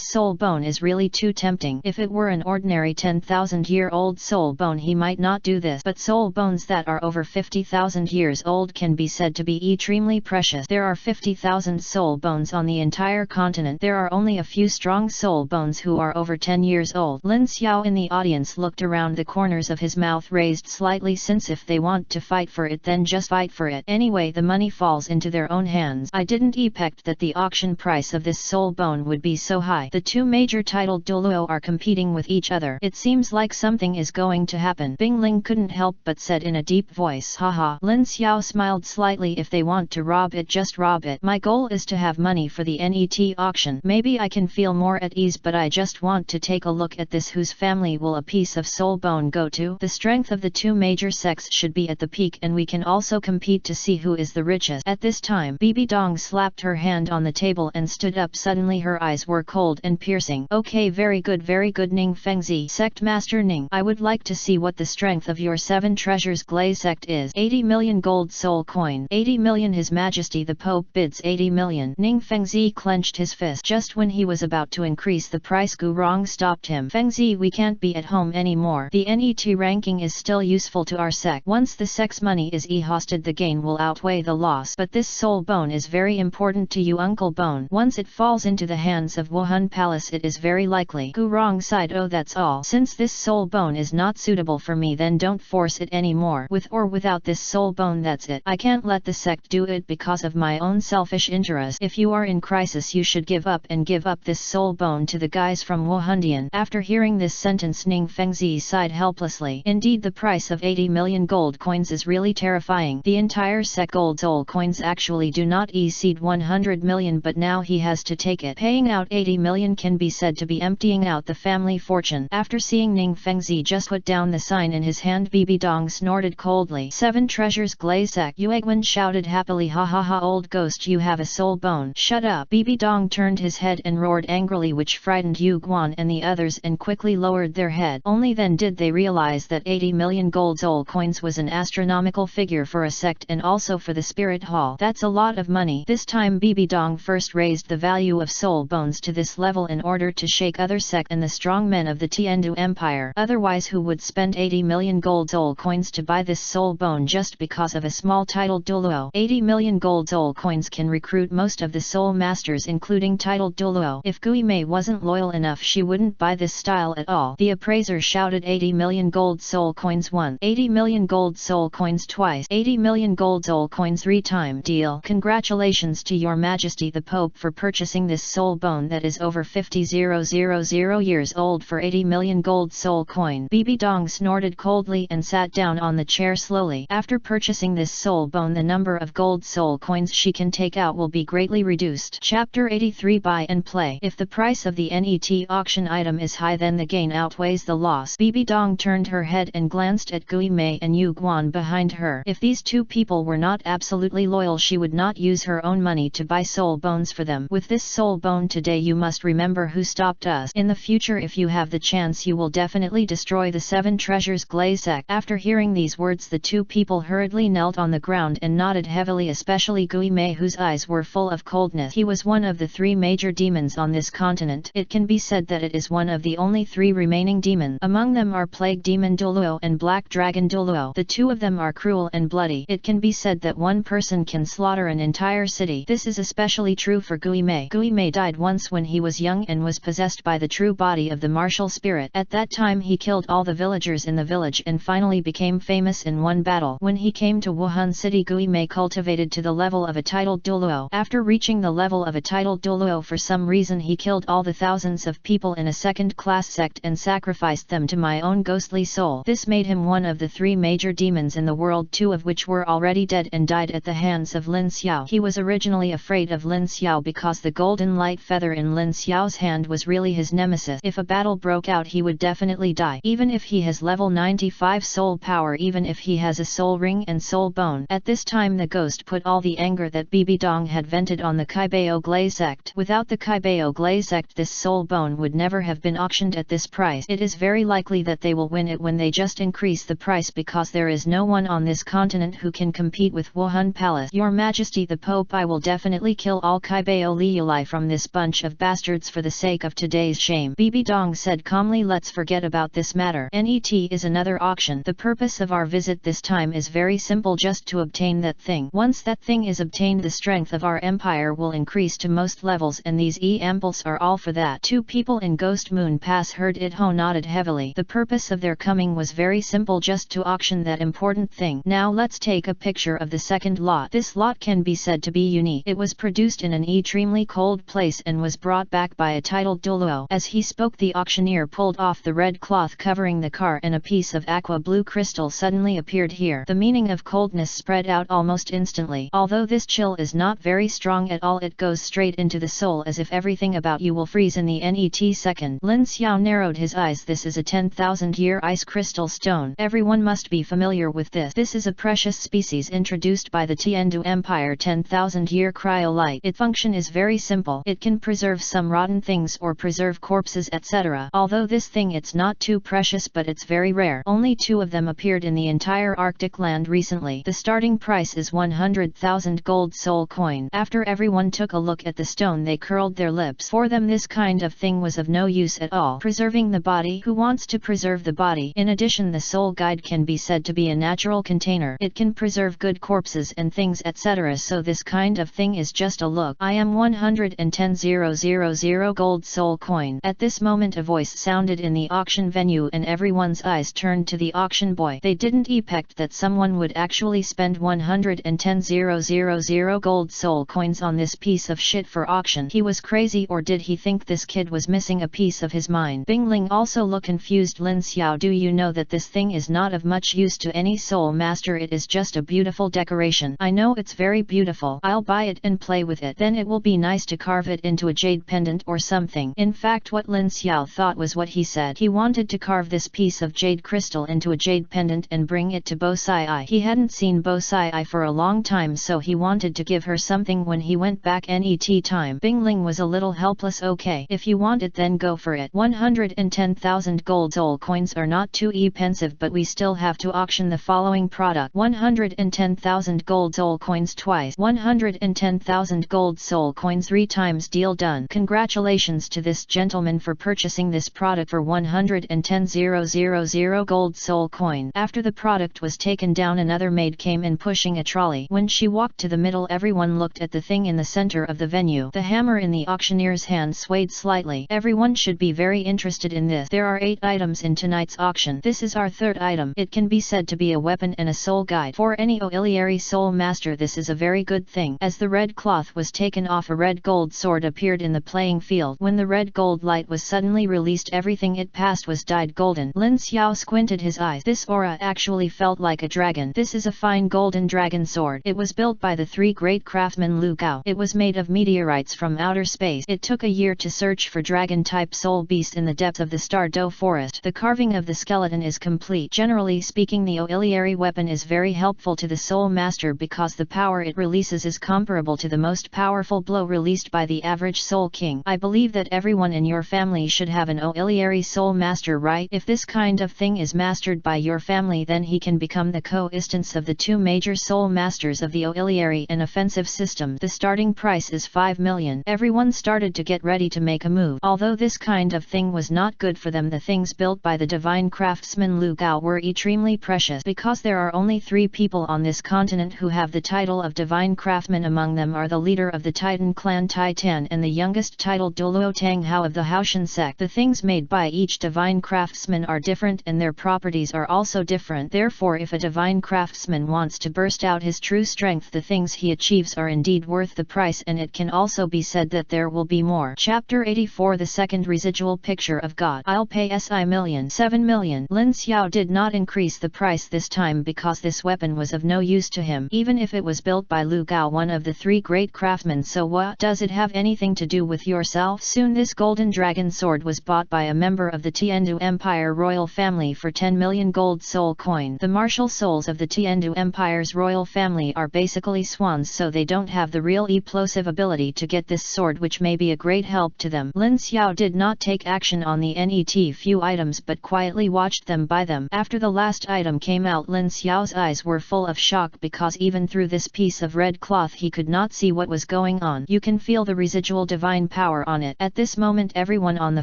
soul bone is really too tempting. If it were an ordinary 10,000-year-old soul bone he might not do this, but soul bones that are over 50,000 years old can be said to be extremely precious. There are 50,000 soul bones on the entire continent. There are only a few strong soul bones who are over 10 years old. Lin Xiao in the audience looked around, the corners of his mouth raised slightly, since if they want to fight for it then just fight for it. Anyway, the money falls into their own hands. I didn't expect that the auction price of this soul bone would be so high. The 2 major titled Dulo are competing with each other. It seems like something is going to happen. Bing Ling couldn't help but said in a deep voice, haha. Lin Xiao smiled slightly. If they want to rob it, just rob it. My goal is to have money for the NET auction. Maybe I can feel more at ease, but I just want to take a look at this. Whose family will a piece of soul bone go to? The strength of the 2 major sects should be at the peak, and we can also compete to see who is the richest. At this time Bibi Dong slapped her hand on the table and stood up. Suddenly her eyes were cold and piercing. Okay, very good Ning Fengzi. Sect Master Ning, I would like to see what the strength of your 7 Treasures Glaze sect is. 80 million gold soul coin. 80 million. His Majesty the Pope bids 80 million. Ning Fengzi clenched his fist. Just when he was about to increase the price, Gurong stopped him. Fengzi, we can't be at home anymore. The NET ranking is still useful to our sect. Once the sect's money is exhausted, the gain will outweigh the loss. But this soul bone is very important to you, Uncle Bone. Once it falls into the hands of Wuhan Palace, it is very likely. Gurong sighed. Oh, that's all. Since this soul bone is not suitable for me, then don't force it anymore. With or without this soul bone, that's it. I can't let the sect do it because of my own selfish interest. If you are in crisis, you should give up and give up this soul bone to the guys from Wuhandian. After hearing this sentence, Ning Fengzi sighed helplessly. Indeed, the price of 80 million gold coins is really terrifying. The entire sect gold soul coins actually do not exceed 100 million, but now he has to take it. Paying out 80 million can be said to be emptying out the family fortune. After seeing Ning Fengzi just put down the sign in his hand, Bibi Dong snorted coldly. 7 Treasures Glaze sect. Yuegwen shouted happily, ha ha ha, old ghost, you have a soul bone. Shut up. Bibi Dong turned his head and roared angrily, which frightened Yu Guan and the others, and quickly lowered their head. Only then did they realize that 80 million gold soul coins was an astronomical figure for a sect and also for the spirit hall. That's a lot of money. This time Bibi Dong first raised the value of soul bones to this level in order to shake other sect and the strong men of the Tienu Empire. Otherwise, who would spend 80 million gold soul coins to buy this soul bone just because of a small titled Dulo? 80 million gold soul coins can recruit most of the soul masters including titled Dulo. If Gui Mei wasn't loyal enough she wouldn't buy this style at all. The appraiser shouted 80 million gold soul coins once, 80 million gold soul coins twice, 80 million gold soul coins 3 times. Deal. Congratulations to your majesty the Pope for purchasing this soul bone that is over 50,000 years old for 80 million gold soul coin. Bibi Dong snorted coldly and sat down on the chair slowly. After purchasing this soul bone the number of gold soul coins she can take out will be greatly reduced. Chapter 83 Buy and Play. If the price of the NET auction item is high then the gain outweighs the loss. Bibi Dong turned her head and glanced at Gui Mei and Yu Guan behind her. If these two people were not absolutely loyal she would not use her own money to buy soul bones for them. With this soul bone today you must remember who stopped us. In the future if you have the chance you will definitely destroy the 7 treasures Glazek. After hearing these words the two people hurriedly knelt on the ground and nodded heavily, especially Gui Mei whose eyes were full of coldness. He was one of the 3 major demons on this continent. It can be said that it is one of the only 3 remaining demons. Among them are Plague Demon Douluo and Black Dragon Dulo. The 2 of them are cruel and bloody. It can be said that one person can slaughter an entire city. This is especially true for Gui Mei. Gui Mei died once when he was young and was possessed by the true body of the martial spirit. At that time he killed all the villagers in the village and finally became famous in one battle. When he came to Wuhan city Gui Mei cultivated to the level of a titled Dulo. After reaching the level of a titled Dulo for some reason he killed all the thousands of people in a second-class sect and sacrificed them to my own ghostly soul. This made him one of the 3 major demons in the world, 2 of which were already dead and died at the hands of Lin Xiao. He was originally afraid of Lin Xiao because the golden light feather in Lin Xiao's hand was really his nemesis. If a battle broke out he would definitely die, even if he has level 95 soul power, even if he has a soul ring and soul bone. At this time the ghost put all the anger that Bibi Dong had vented on the Kaibao Glaze sect. Without the Kaibao Glaze sect this soul bone would never have been auctioned at this price. It is very likely that they will win it when they just increase the price because there is no one on this continent who can compete with Wuhan Palace. Your Majesty the Pope, I will definitely kill all Kaibao Liulai from this bunch of bastards for the sake of today's shame. Bibi Dong said calmly, let's forget about this matter. NET is another auction. The purpose of our visit this time is very simple, just to obtain that thing. Once that thing is obtained the strength of our empire will increase to most levels and these amples are all for that. 2 people in Ghost Moon Pass heard it nodded heavily. The purpose of their coming was very simple, just to auction that important thing. Now let's take a picture of the second lot. This lot can be said to be unique. It was produced in an extremely cold place and was brought back by a titled Dulo. As he spoke the auctioneer pulled off the red cloth covering the car and a piece of aqua blue crystal suddenly appeared here. The meaning of coldness spread out almost instantly. Although this chill is not very strong at all, it goes straight into the soul as if everything about you will freeze in the NET second. Lin Xiao narrowed his eyes. This is a 10,000-year ice crystal stone. Everyone must be familiar with this. This is a precious species introduced by the Tienu Empire, 10,000-year cryolite. Its function is very simple. It can preserve some rotten things or preserve corpses etc. Although this thing it's not too precious but it's very rare. Only 2 of them appeared in the entire Arctic land recently. The starting price is 100,000 gold soul coin. After everyone took a look at the stone they curled their lips. For them this kind of thing was of no use at all. Preserving the body, who wants to preserve the body? In addition the soul guide can be said to be a natural container. It can preserve good corpses and things etc. So this kind of thing is just a look. I am 110,000 gold soul coin. At this moment a voice sounded in the auction venue and everyone's eyes turned to the auction boy. They didn't expect that someone would actually spend 110,000 gold soul coins on this piece of shit for auction. He was crazy, or did he think this kid was missing a piece of his mind? Bing Ling also looked confused. Lin Xiao, do you know that this thing is not of much use to any soul master? It is just a beautiful decoration. I know it's very beautiful. I'll buy it and play with it. Then it will be nice to carve it into a jade pendant or something. In fact what Lin Xiao thought was what he said. He wanted to carve this piece of jade crystal into a jade pendant and bring it to Bosai. He hadn't seen Bosai for a long time, so he wanted to give her something when he went back NET time. Bing Ling was a little helpless. Okay, if you want it then go for it. 110,000 gold soul coins are not too expensive, but we still have to auction the following product. 110,000 gold soul coins twice. 110,000 gold soul coins 3 times. Deal done. Congratulations to this gentleman for purchasing this product for 110,000 gold soul coin. After the product was taken down another maid came in pushing a trolley folly. When she walked to the middle, everyone looked at the thing in the center of the venue. The hammer in the auctioneer's hand swayed slightly. Everyone should be very interested in this. There are 8 items in tonight's auction. This is our 3rd item. It can be said to be a weapon and a soul guide. For any auxiliary soul master, this is a very good thing. As the red cloth was taken off, a red gold sword appeared in the playing field. When the red gold light was suddenly released, everything it passed was dyed golden. Lin Xiao squinted his eyes. This aura actually felt like a dragon. This is a fine golden dragon sword. It was built by the 3 great craftsmen Lu Gao. It was made of meteorites from outer space. It took a year to search for dragon-type soul beast in the depths of the Sodto forest. The carving of the skeleton is complete. Generally speaking, the auxiliary weapon is very helpful to the soul master because the power it releases is comparable to the most powerful blow released by the average soul king. I believe that everyone in your family should have an auxiliary soul master, right? If this kind of thing is mastered by your family, then he can become the co-instance of the 2 major soul masters of the auxiliary and offensive system. The starting price is 5 million. Everyone started to get ready to make a move. Although this kind of thing was not good for them, the things built by the divine craftsman Lu Gao were extremely precious. Because there are only 3 people on this continent who have the title of divine craftsman. Among them are the leader of the Titan clan Titan and the youngest titled Dulo Tang Hao of the Haoshan sect. The things made by each divine craftsman are different and their properties are also different. Therefore, if a divine craftsman wants to burst out his true strength, the things he achieves are indeed worth the price, and it can also be said that there will be more. Chapter 84, the second residual picture of God. I'll pay 7 million. Lin Xiao did not increase the price this time because this weapon was of no use to him, even if it was built by Lu Gao, one of the 3 great craftsmen. So what does it have anything to do with yourself? Soon this golden dragon sword was bought by a member of the Tienu Empire royal family for 10 million gold soul coin. The martial souls of the Tienu Empire's royal family are basically swans, so they don't have the real explosive ability to get this sword, which may be a great help to them. Lin Xiao did not take action on the net few items but quietly watched them buy them. After the last item came out, Lin Xiao's eyes were full of shock because even through this piece of red cloth he could not see what was going on. You can feel the residual divine power on it. At this moment everyone on the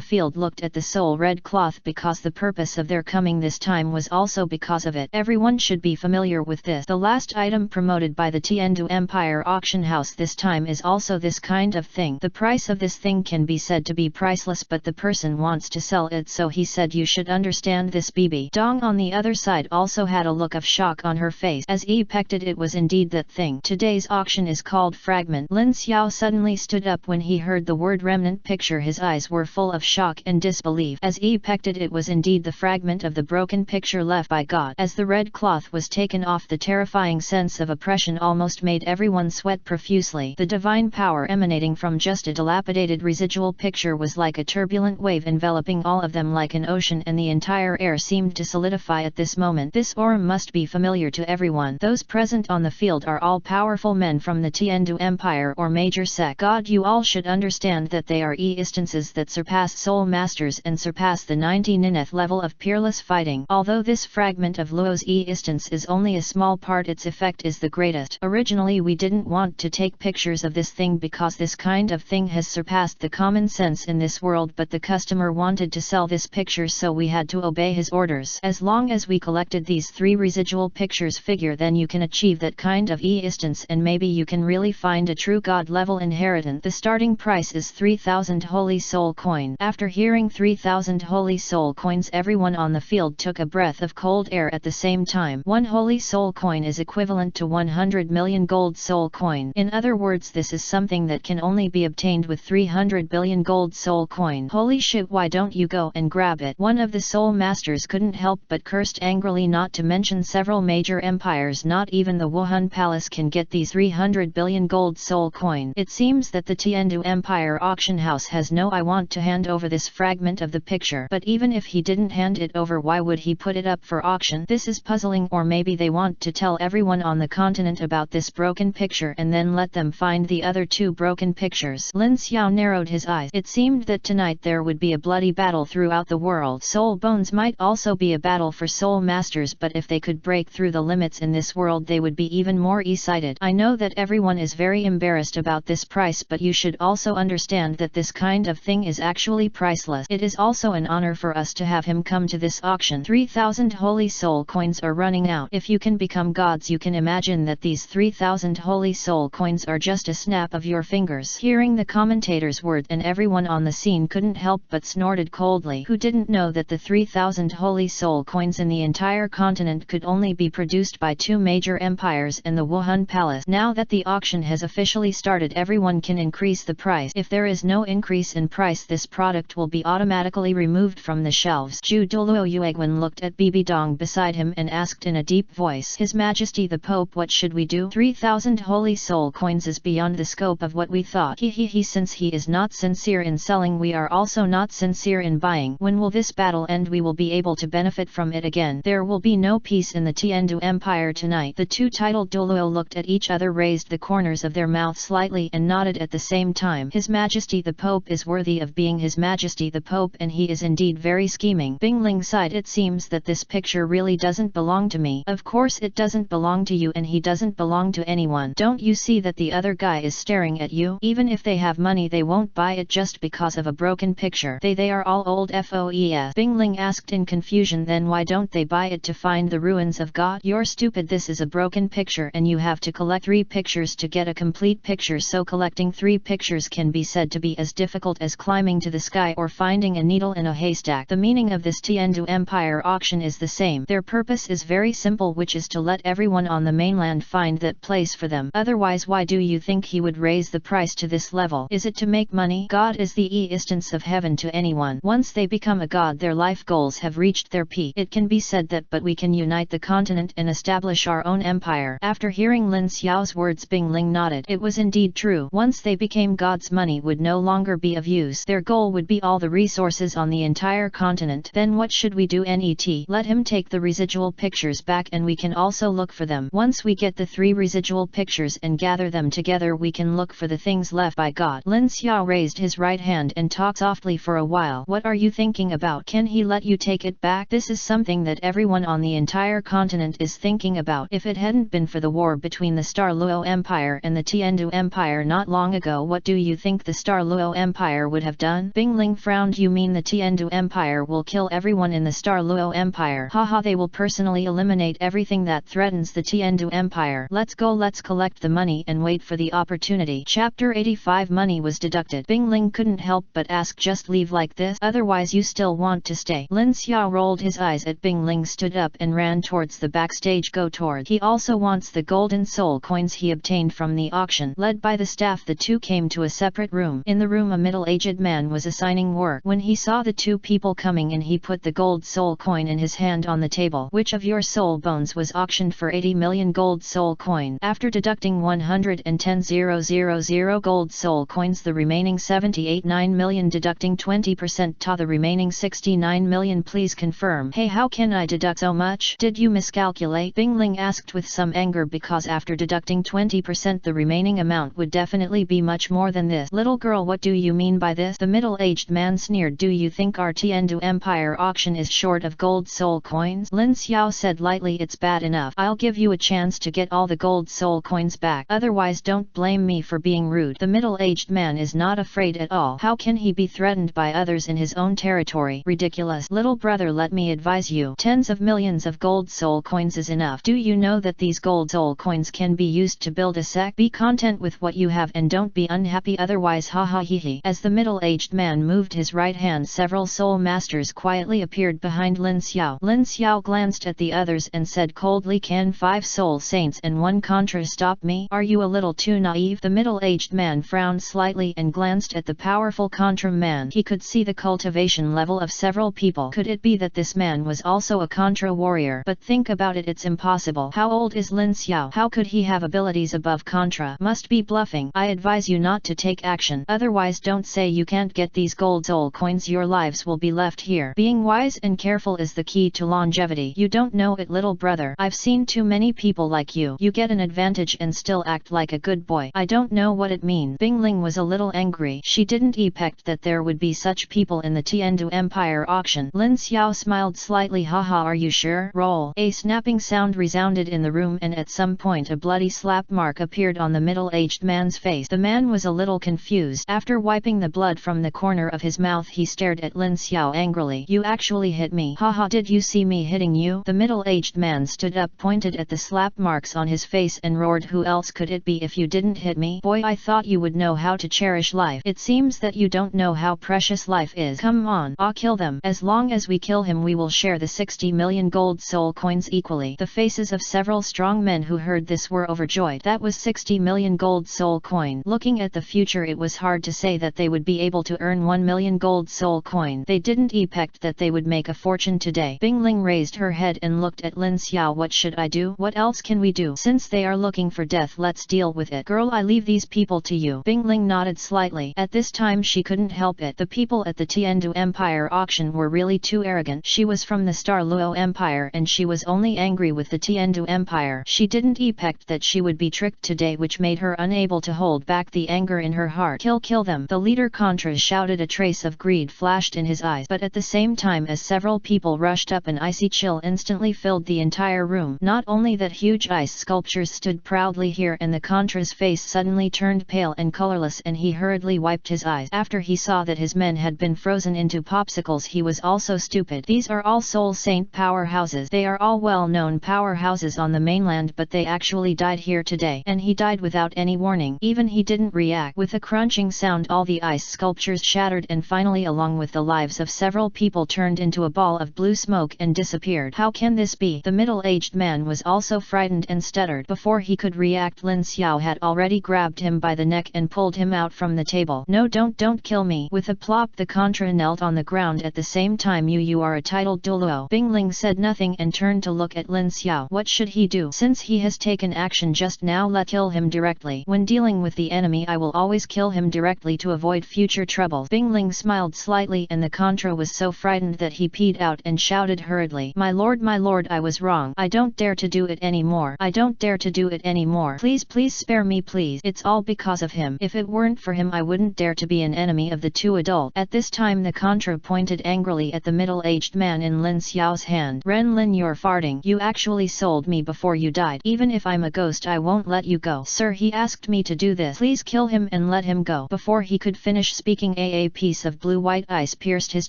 field looked at the soul red cloth because the purpose of their coming this time was also because of it. Everyone should be familiar with this. The last item promoted by the Tienu Empire auction house this time is also this kind of thing. The price of this thing can be said to be priceless, but the person wants to sell it, so he said you should understand this. Bibi Dong on the other side also had a look of shock on her face. As he expected, it was indeed that thing. Today's auction is called Fragment. Lin Xiao suddenly stood up when he heard the word remnant picture. His eyes were full of shock and disbelief. As he expected, it was indeed the fragment of the broken picture left by God. As the red cloth was taken off, the terrifying sense of oppression almost made everyone sweat profusely. The divine power emanating from just a dilapidated residual picture was like a turbulent wave enveloping all of them like an ocean, and the entire air seemed to solidify at this moment. This aura must be familiar to everyone. Those present on the field are all powerful men from the Tienu Empire or major sect. God, you all should understand that they are instances that surpass soul masters and surpass the 99th level of peerless fighting. Although this fragment of Luo's instance is only a small part, its effect is the greatest. Originally we didn't want to take pictures of this thing because this kind of thing has surpassed the common sense in this world, but the customer wanted to sell this picture, so we had to obey his orders. As long as we collected these 3 residual pictures figure, then you can achieve that kind of instance, and maybe you can really find a true god level inheritant. The starting price is 3,000 holy soul coin. After hearing 3,000 holy soul coins, everyone on the field took a breath of cold air at the same time. 1 holy soul coin is equivalent to 100 million gold soul coin. In other words, this is something that can only be obtained with 300 billion gold soul coin. Holy shit, why don't you go and grab it? One of the soul masters couldn't help but cursed angrily, not to mention several major empires. Not even the Wuhan palace can get these 300 billion gold soul coin. It seems that the Tienu Empire auction house has no I want to hand over this fragment of the picture. But even if he didn't hand it over, why would he put it up for auction? This is puzzling. Or maybe they want to tell everyone on the continent about this broken picture and then let them find the other 2 broken pictures. Lin Xiao narrowed his eyes. It seemed that tonight there would be a bloody battle throughout the world. Soul bones might also be a battle for soul masters, but if they could break through the limits in this world, they would be even more excited. I know that everyone is very embarrassed about this price, but you should also understand that this kind of thing is actually priceless. It is also an honor for us to have him come to this auction. 3,000 holy soul coins are running out. If you can become gods, you can imagine imagine that these 3,000 holy soul coins are just a snap of your fingers. Hearing the commentator's words, and everyone on the scene couldn't help but snorted coldly. Who didn't know that the 3,000 holy soul coins in the entire continent could only be produced by two major empires and the Wuhan Palace? Now that the auction has officially started, everyone can increase the price. If there is no increase in price, this product will be automatically removed from the shelves. Dulo Yuegwen looked at Bibi Dong beside him and asked in a deep voice, His Majesty the Pope, what should we do? 3,000 holy soul coins is beyond the scope of what we thought. Since he is not sincere in selling, we are also not sincere in buying. When will this battle end? We will be able to benefit from it again. There will be no peace in the Tienu Empire tonight. The two titled Douluo looked at each other, raised the corners of their mouth slightly and nodded at the same time. His Majesty the Pope is worthy of being His Majesty the Pope, and he is indeed very scheming. Bingling sighed. It seems that this picture really doesn't belong to me. Of course it doesn't belong to you, and he doesn't belong to anyone. Don't you see that the other guy is staring at you? Even if they have money, they won't buy it just because of a broken picture. They are all old FOES. Bingling asked in confusion. Then why don't they buy it to find the ruins of God? You're stupid. This is a broken picture and you have to collect 3 pictures to get a complete picture, so collecting 3 pictures can be said to be as difficult as climbing to the sky or finding a needle in a haystack. The meaning of this Tienu Empire auction is the same. Their purpose is very simple, which is to let everyone on the mainland find that place for them. Otherwise, why do you think he would raise the price to this level? Is it to make money? God is the essence of heaven to anyone. Once they become a god, their life goals have reached their peak. It can be said that, but we can unite the continent and establish our own empire. After hearing Lin Xiao's words, Bingling nodded. It was indeed true. Once they became gods, money would no longer be of use. Their goal would be all the resources on the entire continent. Then what should we do? Let him take the residual pictures back and we can also look for them. Once we get the 3 residual pictures and gather them together, we can look for the things left by God. Lin Xiao raised his right hand and talked softly for a while. What are you thinking about? Can he let you take it back? This is something that everyone on the entire continent is thinking about. If it hadn't been for the war between the Luo Empire and the Tienu Empire not long ago, what do you think the Luo Empire would have done? Bingling frowned. You mean the Tienu Empire will kill everyone in the Luo Empire? Haha, they will personally eliminate everything that threatens the Tienu Empire. Let's go, let's collect the money and wait for the opportunity. Chapter 85. Money was deducted. Bingling couldn't help but ask, just leave like this? Otherwise you still want to stay? Lin Xiao rolled his eyes at Bingling, stood up and ran towards the backstage. Go toward. He also wants the golden soul coins he obtained from the auction. Led by the staff, the two came to a separate room. In the room, a middle-aged man was assigning work. When he saw the two people coming in, he put the gold soul coin in his hand on the table. Which of your soul bones was auctioned for 80 million gold soul coin? After deducting 110,000 gold soul coins, the remaining 78.9 million, deducting 20% to the remaining 69 million. Please confirm. Hey, how can I deduct so much? Did you miscalculate? Bingling asked with some anger, because after deducting 20%, the remaining amount would definitely be much more than this. Little girl, what do you mean by this? The middle-aged man sneered. Do you think our Tienu Empire auction is short of gold soul coins? Lin Xiao said lightly, it's bad enough. I'll give you a chance to get all the gold soul coins back. Otherwise don't blame me for being rude. The middle-aged man is not afraid at all. How can he be threatened by others in his own territory? Ridiculous. Little brother, let me advise you. Tens of millions of gold soul coins is enough. Do you know that these gold soul coins can be used to build a sect? Be content with what you have and don't be unhappy otherwise. Ha ha he he. As the middle-aged man moved his right hand, several soul masters quietly appeared behind Lin Xiao. Lin Xiao glanced at the others and said coldly, can 5 soul saints and 1 contra stop me? Are you a little too naive? The middle-aged man frowned slightly and glanced at the powerful contra man. He could see the cultivation level of several people. Could it be that this man was also a contra warrior? But think about it, it's impossible. How old is Lin Xiao? How could he have abilities above contra? Must be bluffing. I advise you not to take action. Otherwise don't say you can't get these gold soul coins. Your lives will be left here. Being wise and careful is the key to longevity. You don't know it, little brother. I've seen too many people like you. You get an advantage and still act like a good boy. I don't know what it means. Bingling was a little angry. She didn't expect that there would be such people in the Tienu Empire auction. Lin Xiao smiled slightly. Haha, are you sure? Roll. A snapping sound resounded in the room, and at some point a bloody slap mark appeared on the middle-aged man's face. The man was a little confused. After wiping the blood from the corner of his mouth, he stared at Lin Xiao angrily. You actually hit me. Haha, did you see me hitting you? The middle-aged man stood up, pointed at the slap slap marks on his face and roared, "Who else could it be if you didn't hit me? Boy, I thought you would know how to cherish life. It seems that you don't know how precious life is. Come on, I'll kill them. As long as we kill him we will share the 60 million gold soul coins equally." The faces of several strong men who heard this were overjoyed. That was 60 million gold soul coin. Looking at the future, it was hard to say that they would be able to earn 1 million gold soul coin. They didn't expect that they would make a fortune today. Bing Ling raised her head and looked at Lin Xiao. "What should I do? What else can we do? Since they are looking for death, let's deal with it. Girl, I leave these people to you." Bing Ling nodded slightly. At this time she couldn't help it. The people at the Tienu Empire auction were really too arrogant. She was from the Luo Empire and she was only angry with the Tienu Empire. She didn't expect that she would be tricked today, which made her unable to hold back the anger in her heart. Kill them. The leader Contra shouted. A trace of greed flashed in his eyes, but at the same time as several people rushed up, an icy chill instantly filled the entire room. Not only that, huge ice sculptures stood proudly here, and the Contra's face suddenly turned pale and colorless and he hurriedly wiped his eyes. After he saw that his men had been frozen into popsicles, he was also stupid. These are all Soul Saint powerhouses. They are all well-known powerhouses on the mainland, but they actually died here today. And he died without any warning. Even he didn't react. With a crunching sound, all the ice sculptures shattered and finally, along with the lives of several people, turned into a ball of blue smoke and disappeared. How can this be? The middle-aged man was also frightened and stuttered. Before he could react, Lin Xiao had already grabbed him by the neck and pulled him out from the table. "No, don't kill me." With a plop, the Contra knelt on the ground. At the same time, you are a titled Dulo. Bing Ling said nothing and turned to look at Lin Xiao. What should he do? Since he has taken action just now, let's kill him directly. When dealing with the enemy, I will always kill him directly to avoid future trouble. Bing Ling smiled slightly and the Contra was so frightened that he peed out and shouted hurriedly, my lord, I was wrong. I don't dare to do it anymore. I don't dare to do it anymore. Please spare me, please. It's all because of him. If it weren't for him, I wouldn't dare to be an enemy of the two adults." At this time the Contra pointed angrily at the middle-aged man in Lin Xiao's hand. "Ren Lin, you're farting. You actually sold me before you died. Even if I'm a ghost, I won't let you go." "Sir, he asked me to do this. Please kill him and let him go." Before he could finish speaking, a piece of blue-white ice pierced his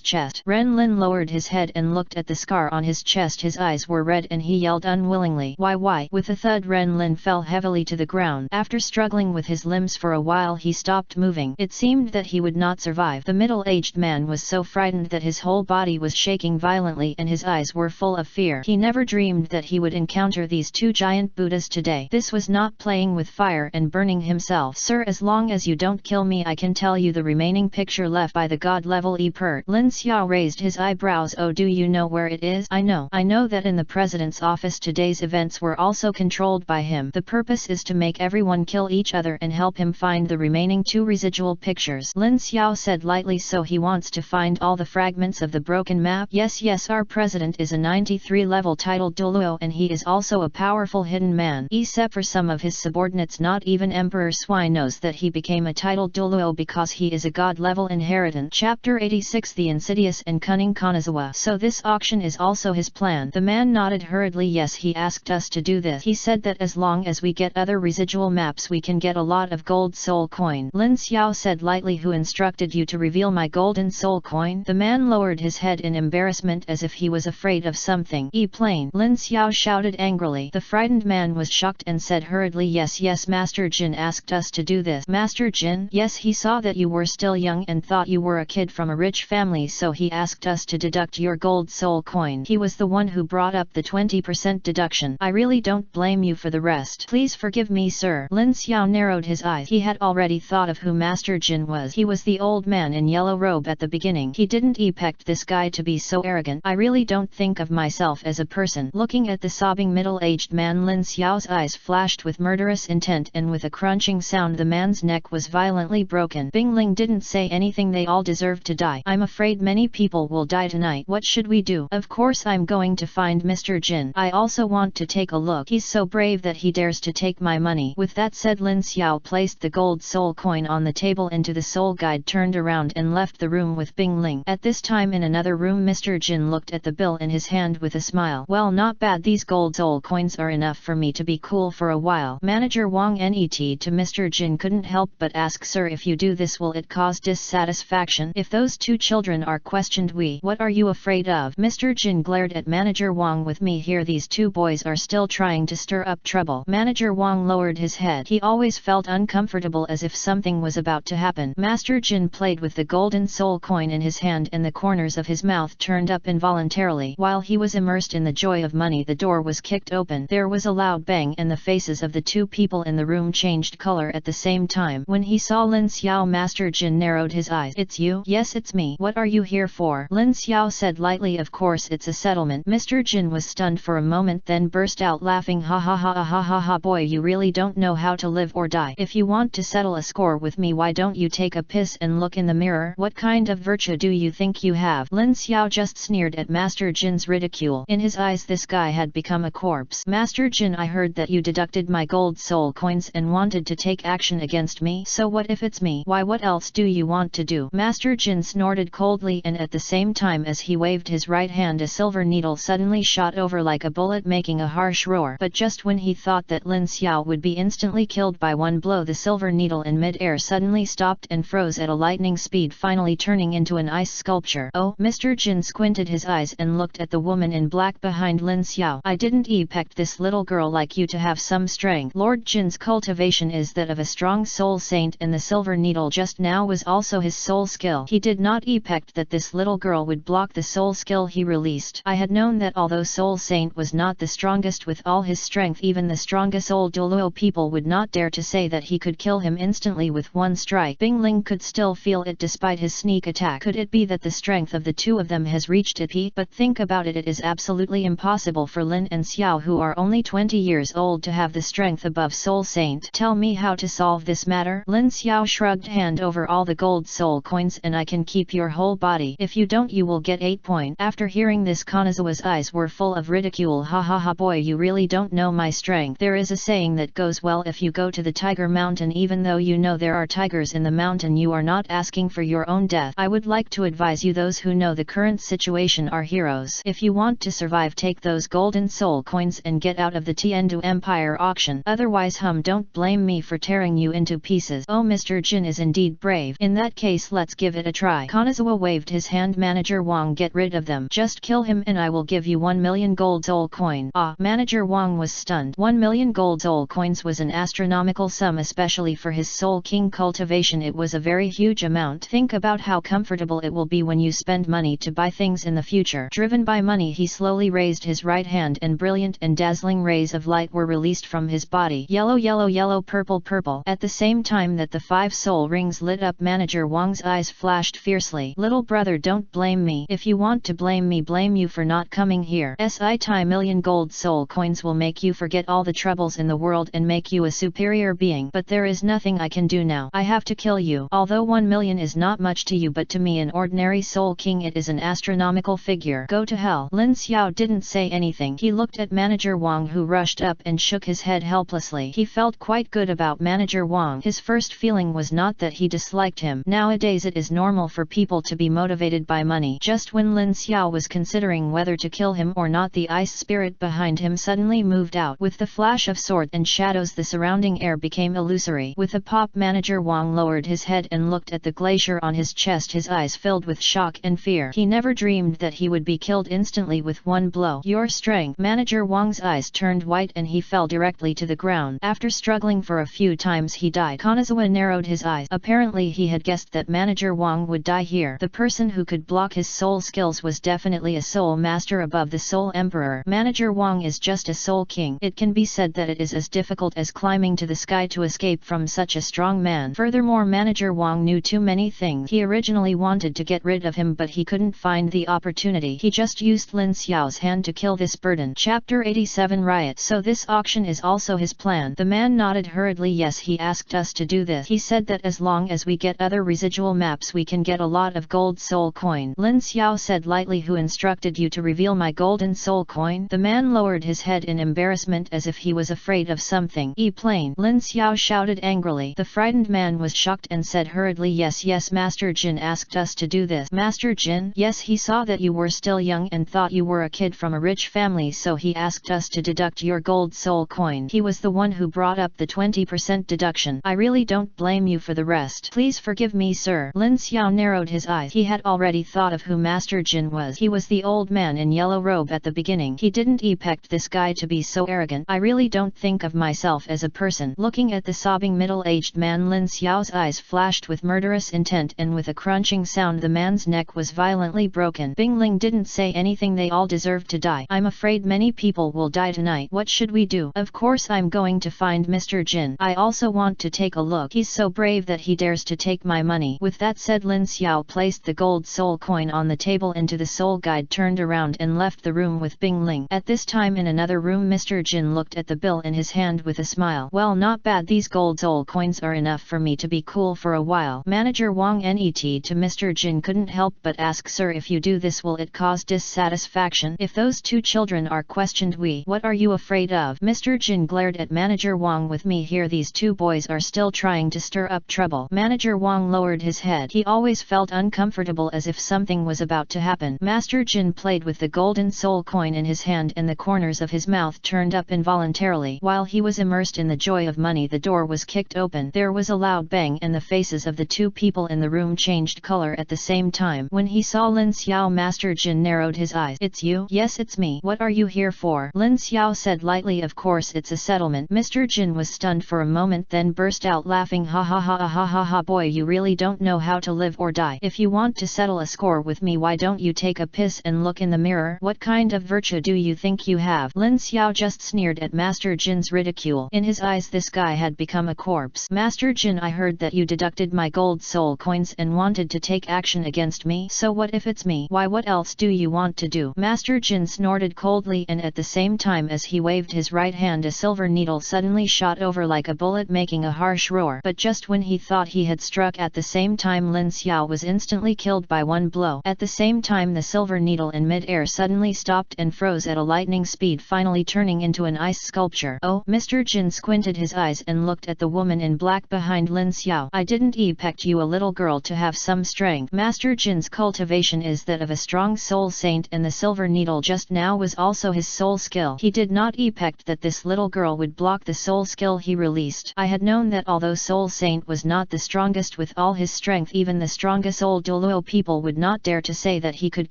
chest. Ren Lin lowered his head and looked at the scar on his chest. His eyes were red and he yelled unwillingly, Why? With a thud, Ren Lin fell heavily to the ground. After struggling with his limbs for a while, he stopped moving. It seemed that he would not survive. The middle-aged man was so frightened that his whole body was shaking violently and his eyes were full of fear. He never dreamed that he would encounter these two giant Buddhas today. This was not playing with fire and burning himself. "Sir, as long as you don't kill me, I can tell you the remaining picture left by the god-level Pert." Lin Xiao raised his eyebrows. "Oh, do you know where it is?" I know that in the president's office today's events were also controlled by him. The purpose is to make everyone kill each other and help him find the remaining two residual pictures." Lin Xiao said lightly. "So he wants to find all the fragments of the broken map?" Yes, our president is a 93 level titled Douluo and he is also a powerful hidden man. Except for some of his subordinates, not even Emperor Swine knows that he became a titled Douluo because he is a god-level inheritant. Chapter 86, The Insidious and Cunning Kanazawa. "So this auction is also his plan?" The man nodded hurriedly. "Yes, he asked us to do this. He said that as long as we get other residual maps we can get a lot of gold soul coin." Lin Xiao said lightly, "Who instructed you to reveal my golden soul coin?" The man lowered his head in embarrassment as if he was afraid of something. Plain," Lin Xiao shouted angrily. The frightened man was shocked and said hurriedly, Yes, Master Jin asked us to do this." "Master Jin?" "Yes, he saw that you were still young and thought you were a kid from a rich family, so he asked us to deduct your gold soul coin. He was the one who brought up the 20% deduction. I really don't blame you for the rest. Please forgive me, sir." Lin Xiao narrowed his eyes. He had already thought of who Master Jin was. He was the old man in yellow robe at the beginning. He didn't expect this guy to be so arrogant. "I really don't think of myself as a person." Looking at the sobbing middle-aged man, Lin Xiao's eyes flashed with murderous intent, and with a crunching sound the man's neck was violently broken. Bing Ling didn't say anything. They all deserve to die. "I'm afraid many people will die tonight. What should we do?" "Of course I'm going to find Mr. Jin. I also want to take a look. He's so brave that he dares to take my money." With that said, Lin Xiao placed the gold soul coin on the table into the soul guide, turned around and left the room with Bing Ling. At this time in another room, Mr. Jin looked at the bill in his hand with a smile. "Well, not bad. These gold soul coins are enough for me to be cool for a while." Manager Wang Net to Mr. Jin couldn't help but ask, "Sir, if you do this, will it cause dissatisfaction? If those two children are questioned, what are you afraid of?" Mr. Jin glared at Manager Wang. "With me here, these two boys are still still trying to stir up trouble. Manager Wang lowered his head. He always felt uncomfortable as if something was about to happen. Master Jin played with the golden soul coin in his hand and the corners of his mouth turned up involuntarily. While he was immersed in the joy of money, the door was kicked open. There was a loud bang and the faces of the two people in the room changed color at the same time. When he saw Lin Xiao, Master Jin narrowed his eyes. "It's you?" "Yes, it's me. What are you here for?" Lin Xiao said lightly. "Of course it's a settlement." Mr. Jin was stunned for a moment, then burst out laughing. "Ha ha ha ha ha ha, boy, you really don't know how to live or die. If you want to settle a score with me, why don't you take a piss and look in the mirror? What kind of virtue do you think you have?" Lin Xiao just sneered at Master Jin's ridicule. In his eyes this guy had become a corpse. "Master Jin, I heard that you deducted my gold soul coins and wanted to take action against me. So what if it's me? Why, what else do you want to do?" Master Jin snorted coldly, and at the same time as he waved his right hand, a silver needle suddenly shot over like a bullet, making a harsh roar. But just when he thought that Lin Xiao would be instantly killed by one blow, the silver needle in mid-air suddenly stopped and froze at a lightning speed, finally turning into an ice sculpture. "Oh!" Mr. Jin squinted his eyes and looked at the woman in black behind Lin Xiao. "I didn't expect this little girl like you to have some strength. Lord Jin's cultivation is that of a strong soul saint, and the silver needle just now was also his soul skill. He did not expect that this little girl would block the soul skill he released. I had known that although soul saint was not the strongest with all his strength, even the strongest old Dulo people would not dare to say that he could kill him instantly with one strike. Bing Ling could still feel it despite his sneak attack. Could it be that the strength of the two of them has reached its peak? But think about it, it is absolutely impossible for Lin and Xiao, who are only 20 years old, to have the strength above soul saint. Tell me how to solve this matter." Lin Xiao shrugged. "Hand over all the gold soul coins and I can keep your whole body. If you don't, you will get 8 points. After hearing this, Kanazawa's eyes were full of ridicule. "Ha ha ha, boy, you really don't know my strength. There is a saying that goes, well, if you go to the Tiger Mountain even though you know there are tigers in the mountain, you are not asking for your own death. I would like to advise you, those who know the current situation are heroes. If you want to survive, take those golden soul coins and get out of the Tienu Empire auction. Otherwise, don't blame me for tearing you into pieces." "Oh, Mr. Jin is indeed brave. In that case, let's give it a try." Kanazawa waved his hand. "Manager Wang, get rid of them. Just kill him and I will give you 1 million gold soul coin." Ah! Manager Wang was stunned. 1 million gold soul coins was an astronomical sum, especially for his soul king cultivation. It was a very huge amount. Think about how comfortable it will be when you spend money to buy things in the future. Driven by money, he slowly raised his right hand and brilliant and dazzling rays of light were released from his body. Yellow, yellow, yellow, purple, purple. At the same time that the 5 soul rings lit up, Manager Wang's eyes flashed fiercely. "Little brother, don't blame me. If you want to blame me, blame you for not coming here. Si million gold soul coins will make you forget all the troubles in the world and make you a superior being. But there is nothing I can do now. I have to kill you. Although 1 million is not much to you, but to me, an ordinary soul king, it is an astronomical figure. Go to hell." Lin Xiao didn't say anything. He looked at Manager Wang, who rushed up and shook his head helplessly. He felt quite good about Manager Wang. His first feeling was not that he disliked him. Nowadays it is normal for people to be motivated by money. Just when Lin Xiao was considering whether to kill him or not, the ice spirit behind him suddenly moved out. With the flash of sword and shadows, the surrounding air became illusory. With a pop, Manager Wang lowered his head and looked at the glacier on his chest, his eyes filled with shock and fear. He never dreamed that he would be killed instantly with one blow. "Your strength." Manager Wang's eyes turned white and he fell directly to the ground. After struggling for a few times, he died. Kanazawa narrowed his eyes. Apparently he had guessed that Manager Wang would die here. The person who could block his soul skills was definitely a soul master above the soul emperor. Manager Wang is just a soul king. It can be said that it is as difficult as climbing to the sky to escape from such a strong man. Furthermore, Manager Wang knew too many things. He originally wanted to get rid of him, but he couldn't find the opportunity. He just used Lin Xiao's hand to kill this burden. Chapter 87 Riot. So this auction is also his plan. The man nodded hurriedly. Yes, he asked us to do this. He said that as long as we get other residual maps, we can get a lot of gold soul coin. Lin Xiao said lightly. "Who instructed you to reveal my golden soul coin?" The man lowered his head in embarrassment as if he was afraid of something. Plain. Lin Xiao shouted angrily. The frightened man was shocked and said hurriedly, "Yes, yes, Master Jin asked us to do this." "Master Jin?" "Yes, he saw that you were still young and thought you were a kid from a rich family, so he asked us to deduct your gold soul coin. He was the one who brought up the 20% deduction. I really don't blame you for the rest. Please forgive me, sir." Lin Xiao narrowed his eyes. He had already thought of who Master Jin was. He was the old man in yellow robe at the beginning. He didn't expect this this guy to be so arrogant? I really don't think of myself as a person. Looking at the sobbing middle-aged man, Lin Xiao's eyes flashed with murderous intent, and with a crunching sound the man's neck was violently broken. Bing Ling didn't say anything. They all deserve to die. I'm afraid many people will die tonight. What should we do? Of course I'm going to find Mr. Jin. I also want to take a look. He's so brave that he dares to take my money. With that said, Lin Xiao placed the gold soul coin on the table into the soul guide, turned around and left the room with Bing Ling. At this time in another room, Mr. Jin looked at the bill in his hand with a smile. Well, not bad. These gold soul coins are enough for me to be cool for a while. Manager Wang net to Mr. Jin couldn't help but ask, sir, if you do this will it cause dissatisfaction? If those two children are questioned, what are you afraid of? Mr. Jin glared at Manager Wang. With me here, these two boys are still trying to stir up trouble. Manager Wang lowered his head. He always felt uncomfortable, as if something was about to happen. Master Jin played with the golden soul coin in his hand, and the corners of his mouth turned up involuntarily. While he was immersed in the joy of money, the door was kicked open. There was a loud bang, and the faces of the two people in the room changed color at the same time. When he saw Lin Xiao, Master Jin narrowed his eyes. It's you? Yes, it's me. What are you here for? Lin Xiao said lightly. Of course, it's a settlement. Mr. Jin was stunned for a moment, then burst out laughing. Ha ha ha ha ha ha. Boy, you really don't know how to live or die. If you want to settle a score with me, why don't you take a piss and look in the mirror? What kind of virtue do you think you have? Lin Xiao just sneered at Master Jin's ridicule. In his eyes, this guy had become a corpse. Master Jin, I heard that you deducted my gold soul coins and wanted to take action against me. So what if it's me? Why, what else do you want to do? Master Jin snorted coldly, and at the same time as he waved his right hand, a silver needle suddenly shot over like a bullet, making a harsh roar. But just when he thought he had struck at the same time, Lin Xiao was instantly killed by one blow. At the same time, the silver needle in mid-air suddenly stopped and froze at a lightning speed, finally turning into an ice sculpture. Oh! Mr. Jin squinted his eyes and looked at the woman in black behind Lin Xiao. I didn't expect you, a little girl, to have some strength. Master Jin's cultivation is that of a strong soul saint, and the silver needle just now was also his soul skill. He did not expect that this little girl would block the soul skill he released. I had known that although soul saint was not the strongest with all his strength, even the strongest old Dulo people would not dare to say that he could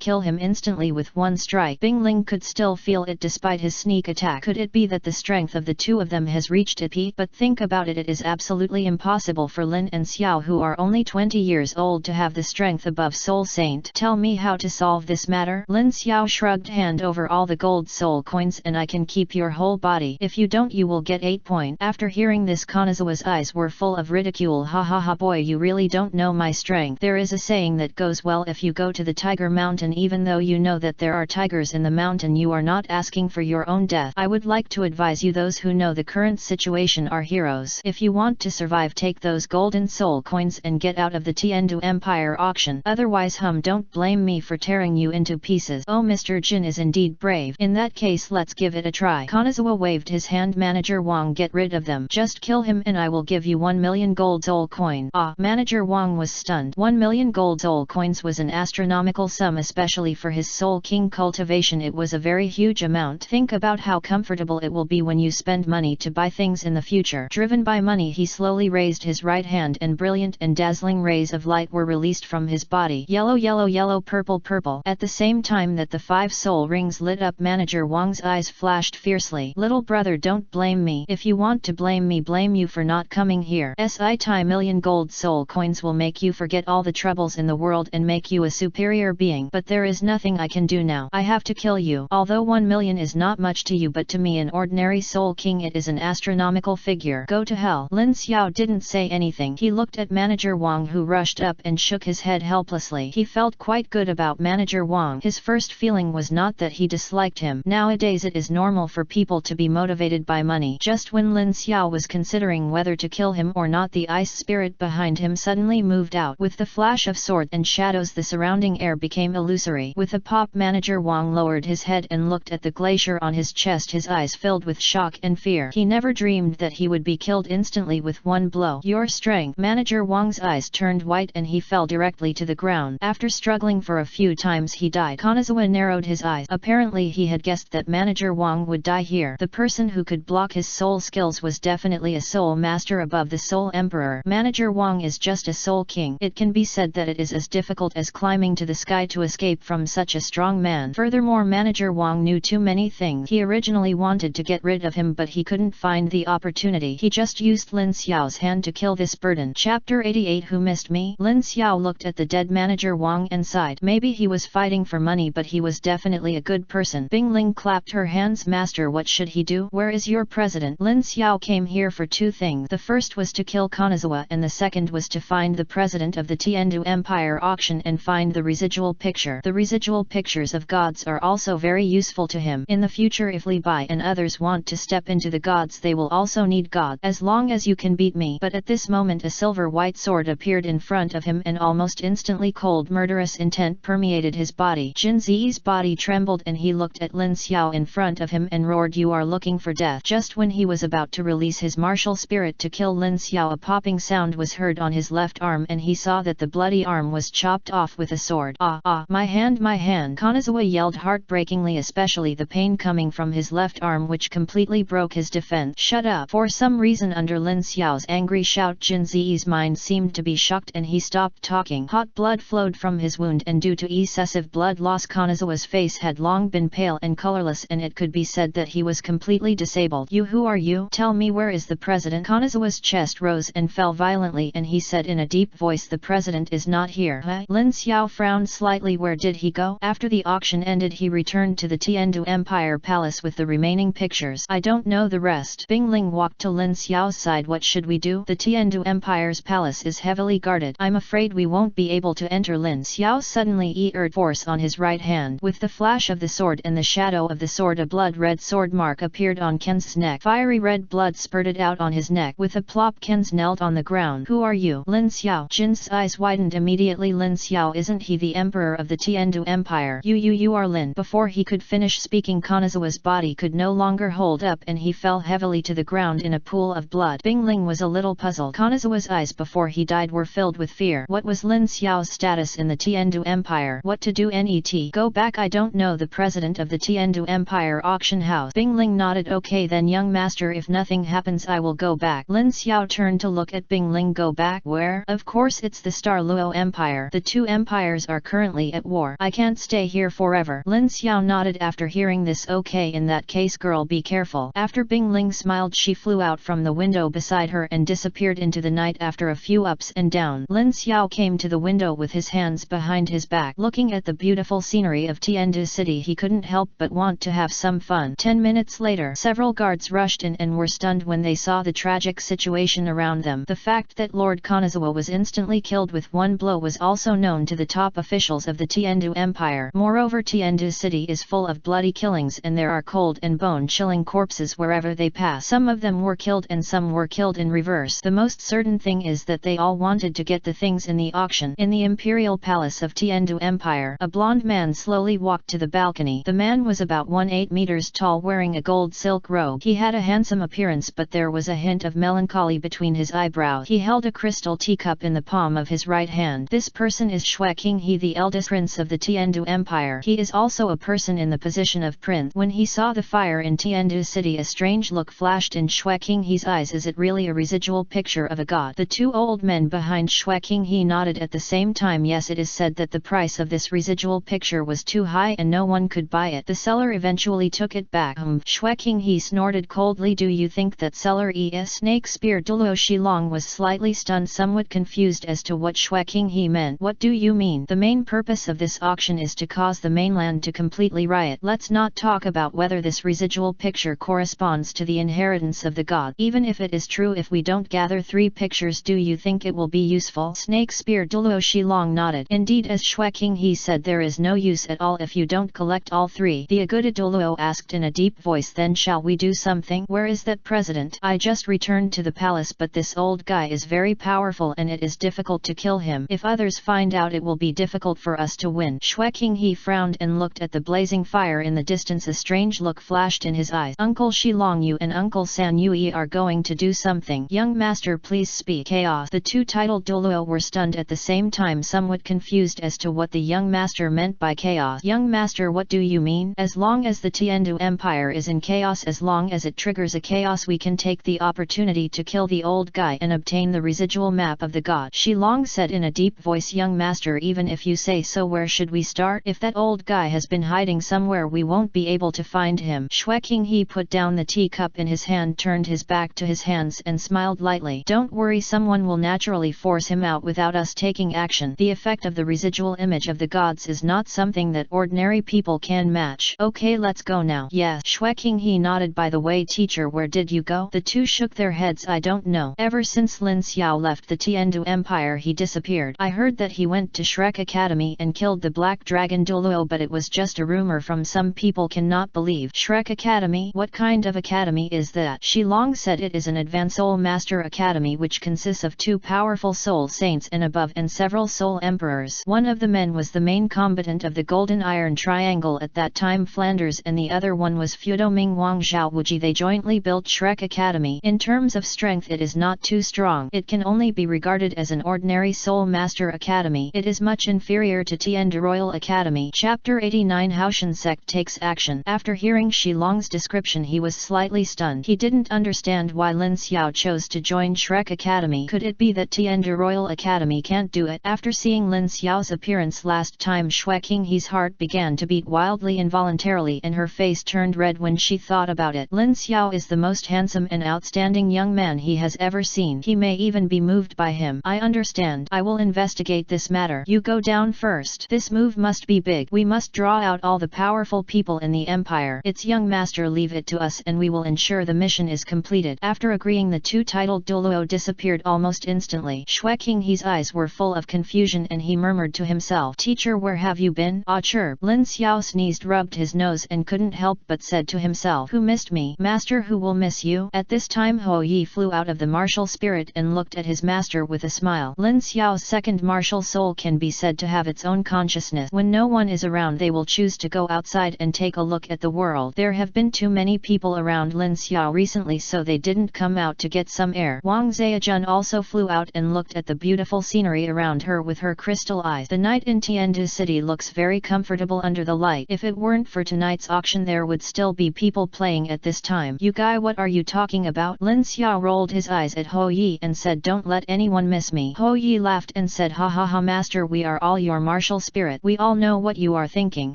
kill him instantly with one strike. Bing Ling could still feel it despite his sneak attack. Could it be that the strength of the two of them has reached its peak? But think about it, it is absolutely impossible for Lin and Xiao, who are only 20 years old, to have the strength above soul saint. Tell me how to solve this matter. Lin Xiao shrugged. Hand over all the gold soul coins and I can keep your whole body. If you don't, you will get 8 points. After hearing this, Kanazawa's eyes were full of ridicule. Ha ha ha. Boy, you really don't know my strength. There is a saying that goes, well, if you go to the Tiger Mountain, even though you know that there are tigers in the mountain, you are not asking for your own death. I would like to advise you, those who know the current situation are heroes. If you want to survive, take those golden soul coins and get out of the Tienu Empire auction. Otherwise, don't blame me for tearing you into pieces. Oh, Mr. Jin is indeed brave. In that case, let's give it a try. Kanazawa waved his hand. Manager Wang, get rid of them. Just kill him and I will give you 1 million gold soul coin. Ah! Manager Wang was stunned. 1 million gold soul coins was an astronomical sum, especially for his soul king cultivation. It was a very huge amount. Think about how comfortable it will be when you spend money to buy things in the future. Driven by money, he slowly raised his right hand and brilliant and dazzling rays of light were released from his body. Yellow, yellow, yellow, purple, purple. At the same time that the 5 soul rings lit up, Manager Wang's eyes flashed fiercely. Little brother, don't blame me. If you want to blame me, blame you for not coming here. Si million gold soul coins will make you forget all the troubles in the world and make you a superior being. But there is nothing I can do now. I have to kill you. Although 1 million is not much to you, but to me, an ordinary soul king, it is an astronomical figure. Go to hell. Lin Xiao didn't say anything. He looked at Manager Wang, who rushed up and shook his head helplessly. He felt quite good about Manager Wang. His first feeling was not that he disliked him. Nowadays it is normal for people to be motivated by money. Just when Lin Xiao was considering whether to kill him or not, the ice spirit behind him suddenly moved out. With the flash of sword and shadows, the surrounding air became illusory. With a pop, Manager Wang lowered his head and looked at the glacier on his chest, his eyes filled with shock and fear. He never dreamed that he would be killed instantly with one blow. Your strength. Manager Wang's eyes turned white and he fell directly to the ground. After struggling for a few times, he died. Kanazawa narrowed his eyes. Apparently he had guessed that Manager Wang would die here. The person who could block his soul skills was definitely a soul master above the soul emperor. Manager Wang is just a soul king. It can be said that it is as difficult as climbing to the sky to escape from such a strong man. Furthermore, Manager Wang knew too many things. things. He originally wanted to get rid of him but he couldn't find the opportunity. He just used Lin Xiao's hand to kill this burden. Chapter 88 Who missed me? Lin Xiao looked at the dead manager Wang and sighed. Maybe he was fighting for money but he was definitely a good person. Bing Ling clapped her hands. Master, what should he do? Where is your president? Lin Xiao came here for two things. The first was to kill Kanazawa and the second was to find the president of the Tienu Empire auction and find the residual picture. The residual pictures of gods are also very useful to him. In the future if Li Bai and others want to step into the gods they will also need God. As long as you can beat me. But at this moment a silver-white sword appeared in front of him and almost instantly cold murderous intent permeated his body. Jin Zi's body trembled and he looked at Lin Xiao in front of him and roared, "You are looking for death." Just when he was about to release his martial spirit to kill Lin Xiao, a popping sound was heard on his left arm and he saw that the bloody arm was chopped off with a sword. Ah, my hand, my hand. Kanazawa yelled heartbreakingly, especially the pain coming from his left arm which completely broke his defense. Shut up. For some reason under Lin Xiao's angry shout Jin Zi's mind seemed to be shocked and he stopped talking. Hot blood flowed from his wound and due to excessive blood loss Kanazawa's face had long been pale and colorless and it could be said that he was completely disabled. You, who are you? Tell me, where is the president? Kanazawa's chest rose and fell violently and he said in a deep voice, the president is not here. Huh? Lin Xiao frowned slightly. Where did he go? After the auction ended he returned to the Tiendu Empire Palace with the remaining pictures. I don't know the rest. Bing Ling walked to Lin Xiao's side. What should we do? The Tiendu Empire's palace is heavily guarded. I'm afraid we won't be able to enter. Lin Xiao suddenly erred force on his right hand. With the flash of the sword and the shadow of the sword a blood-red sword mark appeared on Ken's neck. Fiery red blood spurted out on his neck. With a plop Ken's knelt on the ground. Who are you? Lin Xiao. Jin's eyes widened immediately. Lin Xiao, isn't he the emperor of the Tiendu Empire? You are Lin. Before he could finish speaking Kanazawa's body could no longer hold up and he fell heavily to the ground in a pool of blood. Bing Ling was a little puzzled. Kanazawa's eyes before he died were filled with fear. What was Lin Xiao's status in the Tiendu Empire? What to do? Net. Go back. I don't know the president of the Tiendu Empire auction house. Bing Ling nodded. Okay then young master, if nothing happens I will go back. Lin Xiao turned to look at Bing Ling. Go back? Where? Of course it's the Douluo Empire. The two empires are currently at war. I can't stay here forever. Lin Xiao nodded after hearing this. Okay, in that case girl, be careful. After Bing Ling smiled she flew out from the window beside her and disappeared into the night. After a few ups and downs Lin Xiao came to the window with his hands behind his back. Looking at the beautiful scenery of Tiendu City he couldn't help but want to have some fun. 10 minutes later several guards rushed in and were stunned when they saw the tragic situation around them. The fact that Lord Kanazawa was instantly killed with one blow was also known to the top officials of the Tiendu Empire. Moreover, Tiendu City is full of bloody killings and there are cold and bone-chilling corpses wherever they pass. Some of them were killed and some were killed in reverse. The most certain thing is that they all wanted to get the things in the auction. In the Imperial Palace of Tiendu Empire, a blonde man slowly walked to the balcony. The man was about 18 meters tall, wearing a gold silk robe. He had a handsome appearance but there was a hint of melancholy between his eyebrows. He held a crystal teacup in the palm of his right hand. This person is Shrek King, he the eldest prince of the Tiendu Empire. He is also a person in the position of prince. When he saw the fire in Tiendu City a strange look flashed in Shrek King He's eyes. Is it really a residual picture of a god? The two old men behind Shrek King He nodded at the same time. Yes, it is said that the price of this residual picture was too high and no one could buy it. The seller eventually took it back. Shrek King He snorted coldly. Do you think that seller is Snake Spear? Dulo Shilong was slightly stunned, somewhat confused as to what Shrek King He meant. What do you mean? The main purpose of this auction is to cause the mainland to completely riot. Let's not talk about whether this residual picture corresponds to the inheritance of the god. Even if it is true, if we don't gather 3 pictures, do you think it will be useful? Snake Spear. Dulo Shilong nodded. Indeed, as Shrek King He said, there is no use at all if you don't collect all 3. The Aguda Dulo asked in a deep voice. Then shall we do something? Where is that president? I just returned to the palace, but this old guy is very powerful and it is difficult to kill him. If others find out it will be difficult for us to win. Shrek King He frowned and looked at the blazing fire in the distance. A strange look flashed in his eyes. Uncle Shilong, you and Uncle San Yui are going to do something. Young master, please speak. Chaos. The two titled Dulo were stunned at the same time, somewhat confused as to what the young master meant by chaos. Young master, what do you mean? As long as the Tiendu Empire is in chaos, as long as it triggers a chaos, we can take the opportunity to kill the old guy and obtain the residual map of the god. Shilong said in a deep voice. Young master, even if you say so, where should we start? If that old guy has been hiding somewhere, we won't be able to find him. Shrek King put down the teacup in his hand, turned his back to his hands and smiled lightly. Don't worry, someone will naturally force him out without us taking action. The effect of the residual image of the gods is not something that ordinary people can match. Okay, let's go now. Yes. Shrek King nodded. By the way, teacher, where did you go? The two shook their heads. I don't know. Ever since Lin Xiao left the Tienu Empire he disappeared. I heard that he went to Shrek Academy and killed the black dragon Dulo, but it was just a rumor from some people. Cannot believe. Shrek Academy? What kind of academy is that? Shi Long said it is an advanced soul master academy which consists of 2 powerful soul saints and above and several soul emperors. One of the men was the main combatant of the Golden Iron Triangle at that time, Flanders, and the other one was Fudo Ming Wang Zhaowuji. They jointly built Shrek Academy. In terms of strength it is not too strong. It can only be regarded as an ordinary soul master academy. It is much inferior to Tiende Royal Academy. Chapter 89 Haoshan Sect takes action. After hearing Shi Long's description he was slightly stunned. He didn't understand why Lin Xiao chose to join Shrek Academy. Could it be that Tiende Royal Academy can't do it? After seeing Lin Xiao's appearance last time, Shrek King's heart began to beat wildly involuntarily and her face turned red when she thought about it. Lin Xiao is the most handsome and outstanding young man he has ever seen. He may even be moved by him. I understand. I will investigate this matter. You go down first. This move must be big. We must draw out all the powerful people in the empire. Its young master, leave it to us and we will ensure the mission is completed. After agreeing, the 2 titled Douluo disappeared almost instantly. Shrek King's eyes were full of confusion and he murmured to himself, Teacher, where have you been? Ah, chirp. Lin Xiao sneezed, rubbed his nose and couldn't help but said to himself, who missed me? Master, who will miss you? At this time Hou Yi flew out of the martial spirit and looked at his master with a smile. Lin Xiao's second martial soul can be said to have its own consciousness. When no one is around they will choose to go outside and take a look at the world. There have been too many people around Lin Xiao recently, so they didn't come out to get some air. Wang Zhejian also flew out and looked at the beautiful scenery around her with her crystal eyes. The night in Tiandu City looks very comfortable under the light. If it weren't for tonight's auction there would still be people playing at this time. You guy, what are you talking about? Lin Xiao rolled his eyes at Hou Yi and said, don't let anyone miss me. Hou Yi laughed and said, ha ha ha, master, we are all your martial spirit. We all know what you are thinking.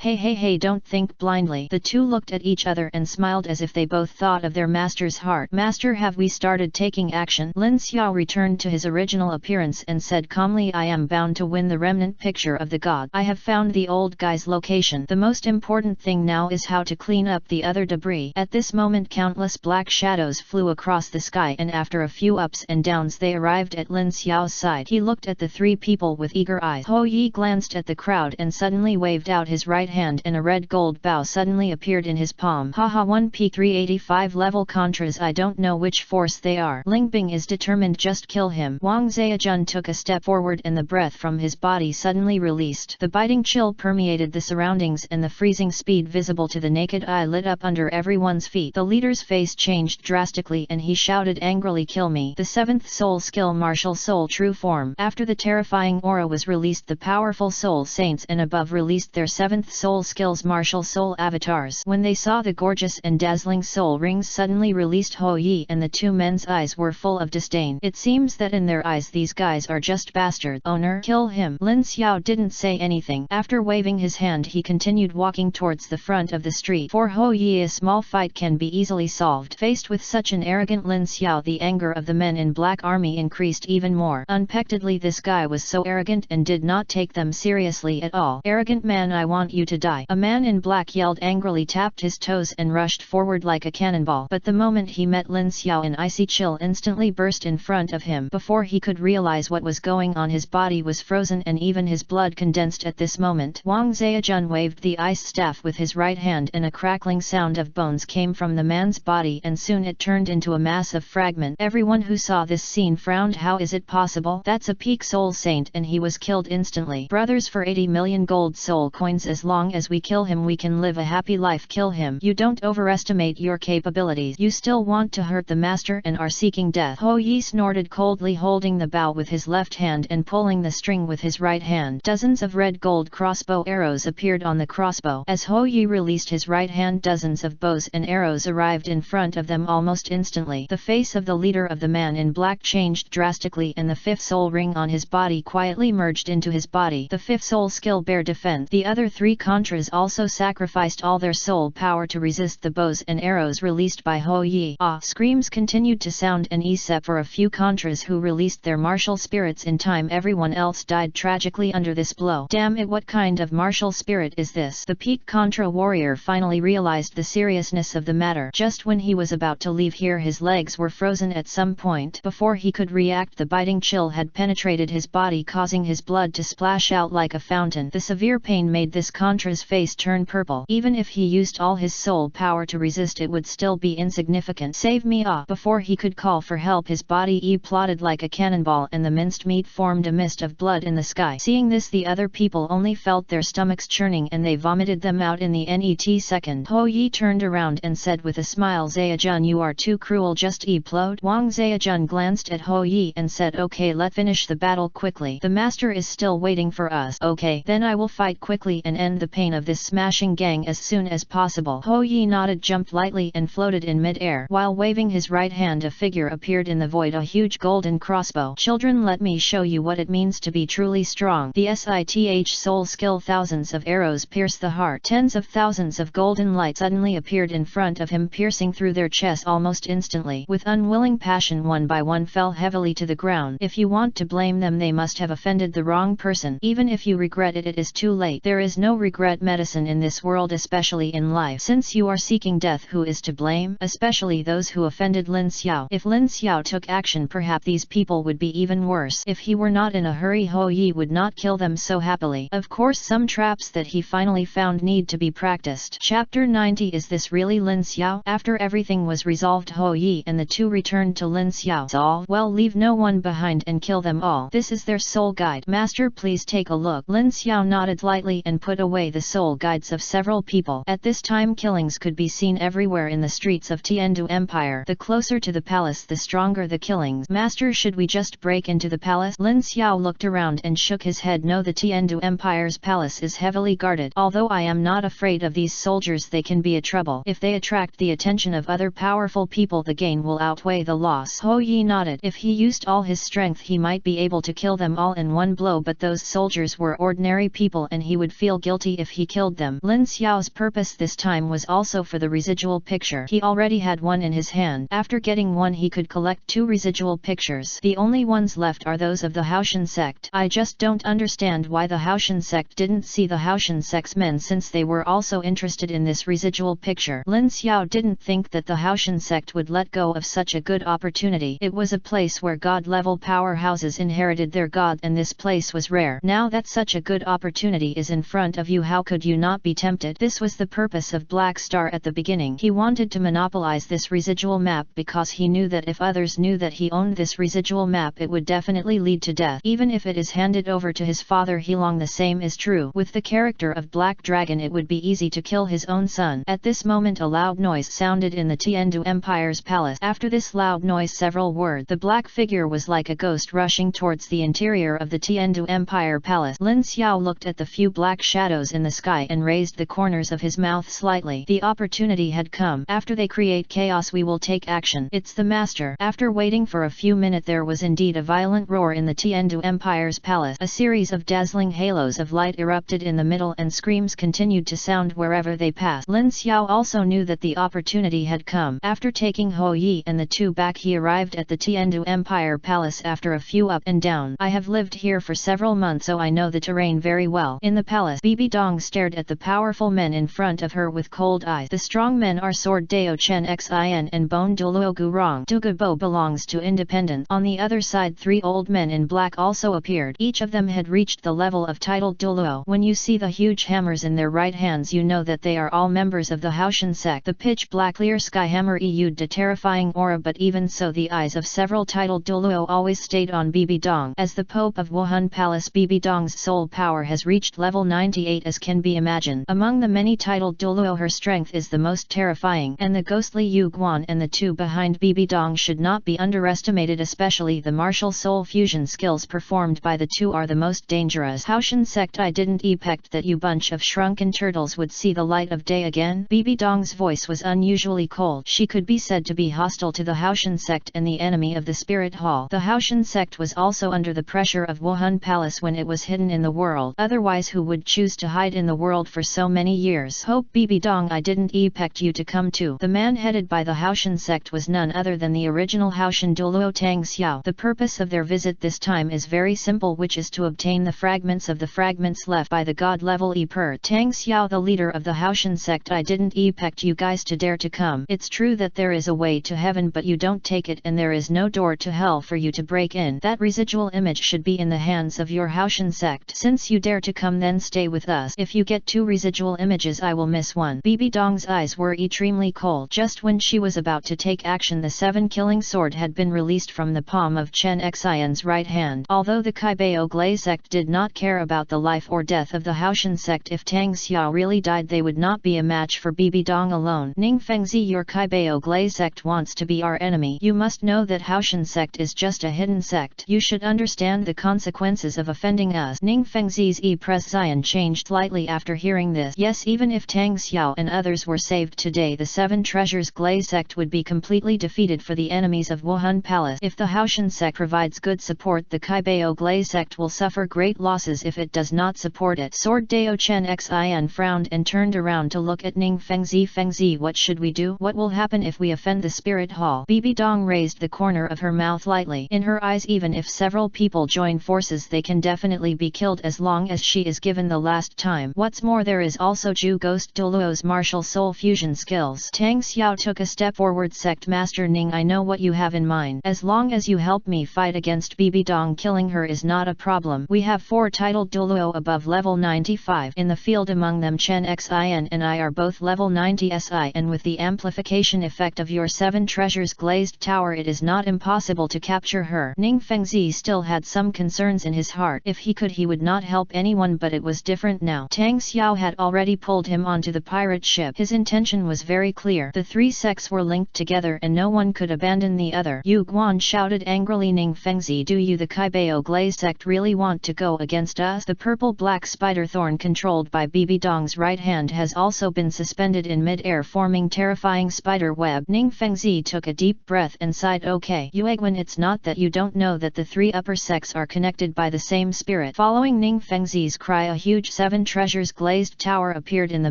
Hey, don't think blindly. The two looked at each other and smiled as if they both thought of their master's heart. Master, have we started taking action? Lin Xiao returned to his original appearance and said calmly, I am bound to win the remnant picture of the god. I have found the old guy's location. The most important thing now is how to clean up the other debris. At this moment countless black shadows flew across the sky and after a few ups and downs they arrived at Lin Xiao's side. He looked at the 3 people with eager eyes. Hou Yi glanced at the crowd and suddenly waved out his right hand and a red gold bow suddenly appeared in his palm. Haha, 1P385 level contras, I don't know which force they are. Ling Bing is determined, just kill him. Wang Zhejian took a step forward and the breath from his body suddenly released. The biting chill permeated the surroundings and the freezing speed visible to the naked eye lit up under everyone's feet. The leader's face changed drastically and he shouted angrily, kill me. The 7th soul skill, martial soul true form. After the terrifying aura was released, the powerful soul saints and above released their 7th soul skills, martial soul avatars. When they saw the gorgeous and dazzling soul rings suddenly released, Hou Yi and the 2 men's eyes were full of disdain. It seems that in their eyes these guys are just bastards. Owner, kill him. Lin Xiao didn't say anything. After waving his hand he continued walking towards the front of the street. For Hou Yi a small fight can be easily solved. Faced with such an arrogant Lin Xiao, the anger of the men in black army increased even more. Unexpectedly this guy was so arrogant and did not take them seriously at all. Arrogant man, I want you to die. A man in black yelled angrily, tapped his toes and rushed forward like a cannonball. But the moment he met Lin Xiao, an icy chill instantly burst in front of him. Before he could realize what was going on, his body was frozen and even his blood condensed at this moment. Wang Zhejian waved the ice staff with his right hand and a crackling sound of bones came from the man's body and soon it turned into a mass of fragment. Everyone who saw this scene frowned. How is it possible? That's a peak soul saint and he was killed instantly. Brothers, for 80 million gold soul coins, as long as we kill him we can live a happy life. Kill him. You don't overestimate your capabilities. You still want to hurt the master and are seeking death. Hou Yi snorted coldly, holding the bow with his left hand and pulling the string with his right hand. Dozens of red gold crossbow arrows appeared on the crossbow. As Hou Yi released his right hand, dozens of bows and arrows arrived in front of them almost instantly. The face of the leader of the man in black changed drastically and the 5th soul ring on his body quietly merged into his body. The 5th soul skill, bear defense. The other 3 contras also sacrificed all all their soul power to resist the bows and arrows released by Hou Yi. Screams continued to sound, and except for a few contras who released their martial spirits in time, everyone else died tragically under this blow. Damn it, what kind of martial spirit is this? The peak contra warrior finally realized the seriousness of the matter. Just when he was about to leave here, his legs were frozen at some point. Before he could react, the biting chill had penetrated his body, causing his blood to splash out like a fountain. The severe pain made this contra's face turn purple. Even if he used all his soul power to resist, it would still be insignificant. Save me! Before he could call for help, his body plotted like a cannonball, and the minced meat formed a mist of blood in the sky. Seeing this, the other people only felt their stomachs churning, and they vomited them out in the net second. Hou Yi turned around and said with a smile, Zayajun, you are too cruel, just explode. Wang Zayajun glanced at Hou Yi and said, okay, let's finish the battle quickly. The master is still waiting for us. Okay, then I will fight quickly and end the pain of this smashing gang as soon as possible. Hou Yi nodded, jumped lightly and floated in mid-air. While waving his right hand, a figure appeared in the void, a huge golden crossbow. Children, let me show you what it means to be truly strong. The Sith soul skill. Thousands of arrows pierced the heart. Tens of thousands of golden light suddenly appeared in front of him, piercing through their chest almost instantly. With unwilling passion, one by one fell heavily to the ground. If you want to blame them, they must have offended the wrong person. Even if you regret it, it is too late. There is no regret medicine in this world, especially in life. Since you are seeking death, who is to blame? Especially those who offended Lin Xiao. If Lin Xiao took action, perhaps these people would be even worse. If he were not in a hurry, Hou Yi would not kill them so happily. Of course, some traps that he finally found need to be practiced. Chapter 90. Is this really Lin Xiao? After everything was resolved, Hou Yi and the two returned to Lin Xiao. All well, leave no one behind and kill them all. This is their soul guide. Master, please take a look. Lin Xiao nodded lightly and put away the soul guides of several people. At this time, killings could be seen everywhere in the streets of Tienu Empire. The closer to the palace, the stronger the killings. Master, should we just break into the palace? Lin Xiao looked around and shook his head. No, the Tienu Empire's palace is heavily guarded. Although I am not afraid of these soldiers, they can be a trouble. If they attract the attention of other powerful people, the gain will outweigh the loss. Hou Yi nodded. If he used all his strength, he might be able to kill them all in one blow, but those soldiers were ordinary people and he would feel guilty if he killed them. Lin Xiao's purpose this time was also for the residual picture. He already had one in his hand. After getting one, he could collect 2 residual pictures. The only ones left are those of the Haoshan sect. I just don't understand why the Haoshan sect didn't see the Haoshan sect's men, since they were also interested in this residual picture. Lin Xiao didn't think that the Haoshan sect would let go of such a good opportunity. It was a place where god-level powerhouses inherited their god, and this place was rare. Now that such a good opportunity is in front of you, how could you not be tempted? This was the purpose of Black Star at the beginning. He wanted to monopolize this residual map because he knew that if others knew that he owned this residual map, it would definitely lead to death. Even if it is handed over to his father Heilong, the same is true. With the character of Black Dragon, it would be easy to kill his own son. At this moment, a loud noise sounded in the Tienu Empire's palace. After this loud noise, several words. The black figure was like a ghost rushing towards the interior of the Tienu Empire palace. Lin Xiao looked at the few black shadows in the sky and raised the corners of his mouth slightly. The opportunity had come. After they create chaos, we will take action. It's the master. After waiting for a few minutes, there was indeed a violent roar in the Tienu Empire's palace. A series of dazzling halos of light erupted in the middle, and screams continued to sound wherever they passed. Lin Xiao also knew that the opportunity had come. After taking Hou Yi and the two back, he arrived at the Tienu Empire palace after a few up and down. I have lived here for several months, so I know the terrain very well. In the palace, Bibi Dong stared at the powerful men in front of her with cold eyes. The strong men are Sword Dao Chen Xin and Bone Dulo Gurong. Dugabo belongs to independence. On the other side, 3 old men in black also appeared. Each of them had reached the level of titled Dulo. When you see the huge hammers in their right hands, you know that they are all members of the Haoshan sect. The pitch black clear sky hammer issued a terrifying aura, but even so, the eyes of several titled Dulo always stayed on Bibi Dong. As the Pope of Wuhan Palace, Bibi Dong's soul power has reached level 98, as can be imagined. Among the many titled Dulo, her strength is the most terrifying, and the ghostly Yu Guan and the two behind Bibi Dong should not be underestimated. Especially the martial soul fusion skills performed by the two are the most dangerous. Haoshan sect, I didn't expect that you bunch of shrunken turtles would see the light of day again. Bibi Dong's voice was unusually cold. She could be said to be hostile to the Haoshan sect and the enemy of the Spirit Hall. The Haoshan sect was also under the pressure of Wuhan Palace when it was hidden in the world. Otherwise, who would choose to hide in the world for so many years? careers. Hope Bibi Dong I didn't expect you to come too. The man headed by the Haoshan sect was none other than the original Haoshan Dulo Tang Xiao. The purpose of their visit this time is very simple, which is to obtain the fragments of the fragments left by the god level Emperor Tang Xiao, the leader of the Haoshan sect. I didn't expect you guys to dare to come. It's true that there is a way to heaven, but you don't take it, and there is no door to hell for you to break in. That residual image should be in the hands of your Haoshan sect. Since you dare to come, then stay with us. If you get 2 residual images, I will miss one. Bibi Dong's eyes were extremely cold. Just when she was about to take action, the 7-killing sword had been released from the palm of Chen Xian's right hand. Although the Kaibao Glai sect did not care about the life or death of the Haoshan sect, if Tang Xiao really died, they would not be a match for Bibi Dong alone. Ning Fengzi, your Kaibao Glai sect wants to be our enemy. You must know that Haoshan sect is just a hidden sect. You should understand the consequences of offending us. Ning Fengzi's expression changed slightly after hearing this. Yes, even if Tang Xiao and others were saved today, the 7 treasures Glai sect would be completely defeated for the enemies of Wuhan Palace. If the Haoshan sect provides good support, the Kaibao Glai sect will suffer great losses if it does not support it. Sword Dao Chen Xian frowned and turned around to look at Ning Fengzi. Fengzi, what should we do? What will happen if we offend the spirit hall? Bibi Dong raised the corner of her mouth lightly. In her eyes, even if several people join forces, they can definitely be killed as long as she is given the last time. What's more, there is also Ju Ghost Douluo's martial soul fusion skills. Tang Xiao took a step forward. Sect Master Ning, I know what you have in mind. As long as you help me fight against Bibi Dong, killing her is not a problem. We have 4 titled Dulo above level 95 in the field. Among them Chen Xin and I are both level 90 SI, and with the amplification effect of your 7 treasures glazed tower, it is not impossible to capture her. Ning Fengzi still had some concerns in his heart. If he could, he would not help anyone, but it was different now. Tang Xiao had already pulled him onto the pirate ship. His intention was very clear. The 3 sects were linked together and no one could abandon the other. Yu Guan shouted angrily, Ning Fengzi, do you, the Kaibao Glai sect, really want to go against us? The purple-black spider thorn controlled by Bibi Dong's right hand has also been suspended in mid-air, forming terrifying spider web. Ning Fengzi took a deep breath and sighed. Okay, Yuegwen, it's not that you don't know that the 3 upper sects are connected by the same spirit. Following Ning Fengzi's cry, a huge 7 treasures glazed tower appeared in the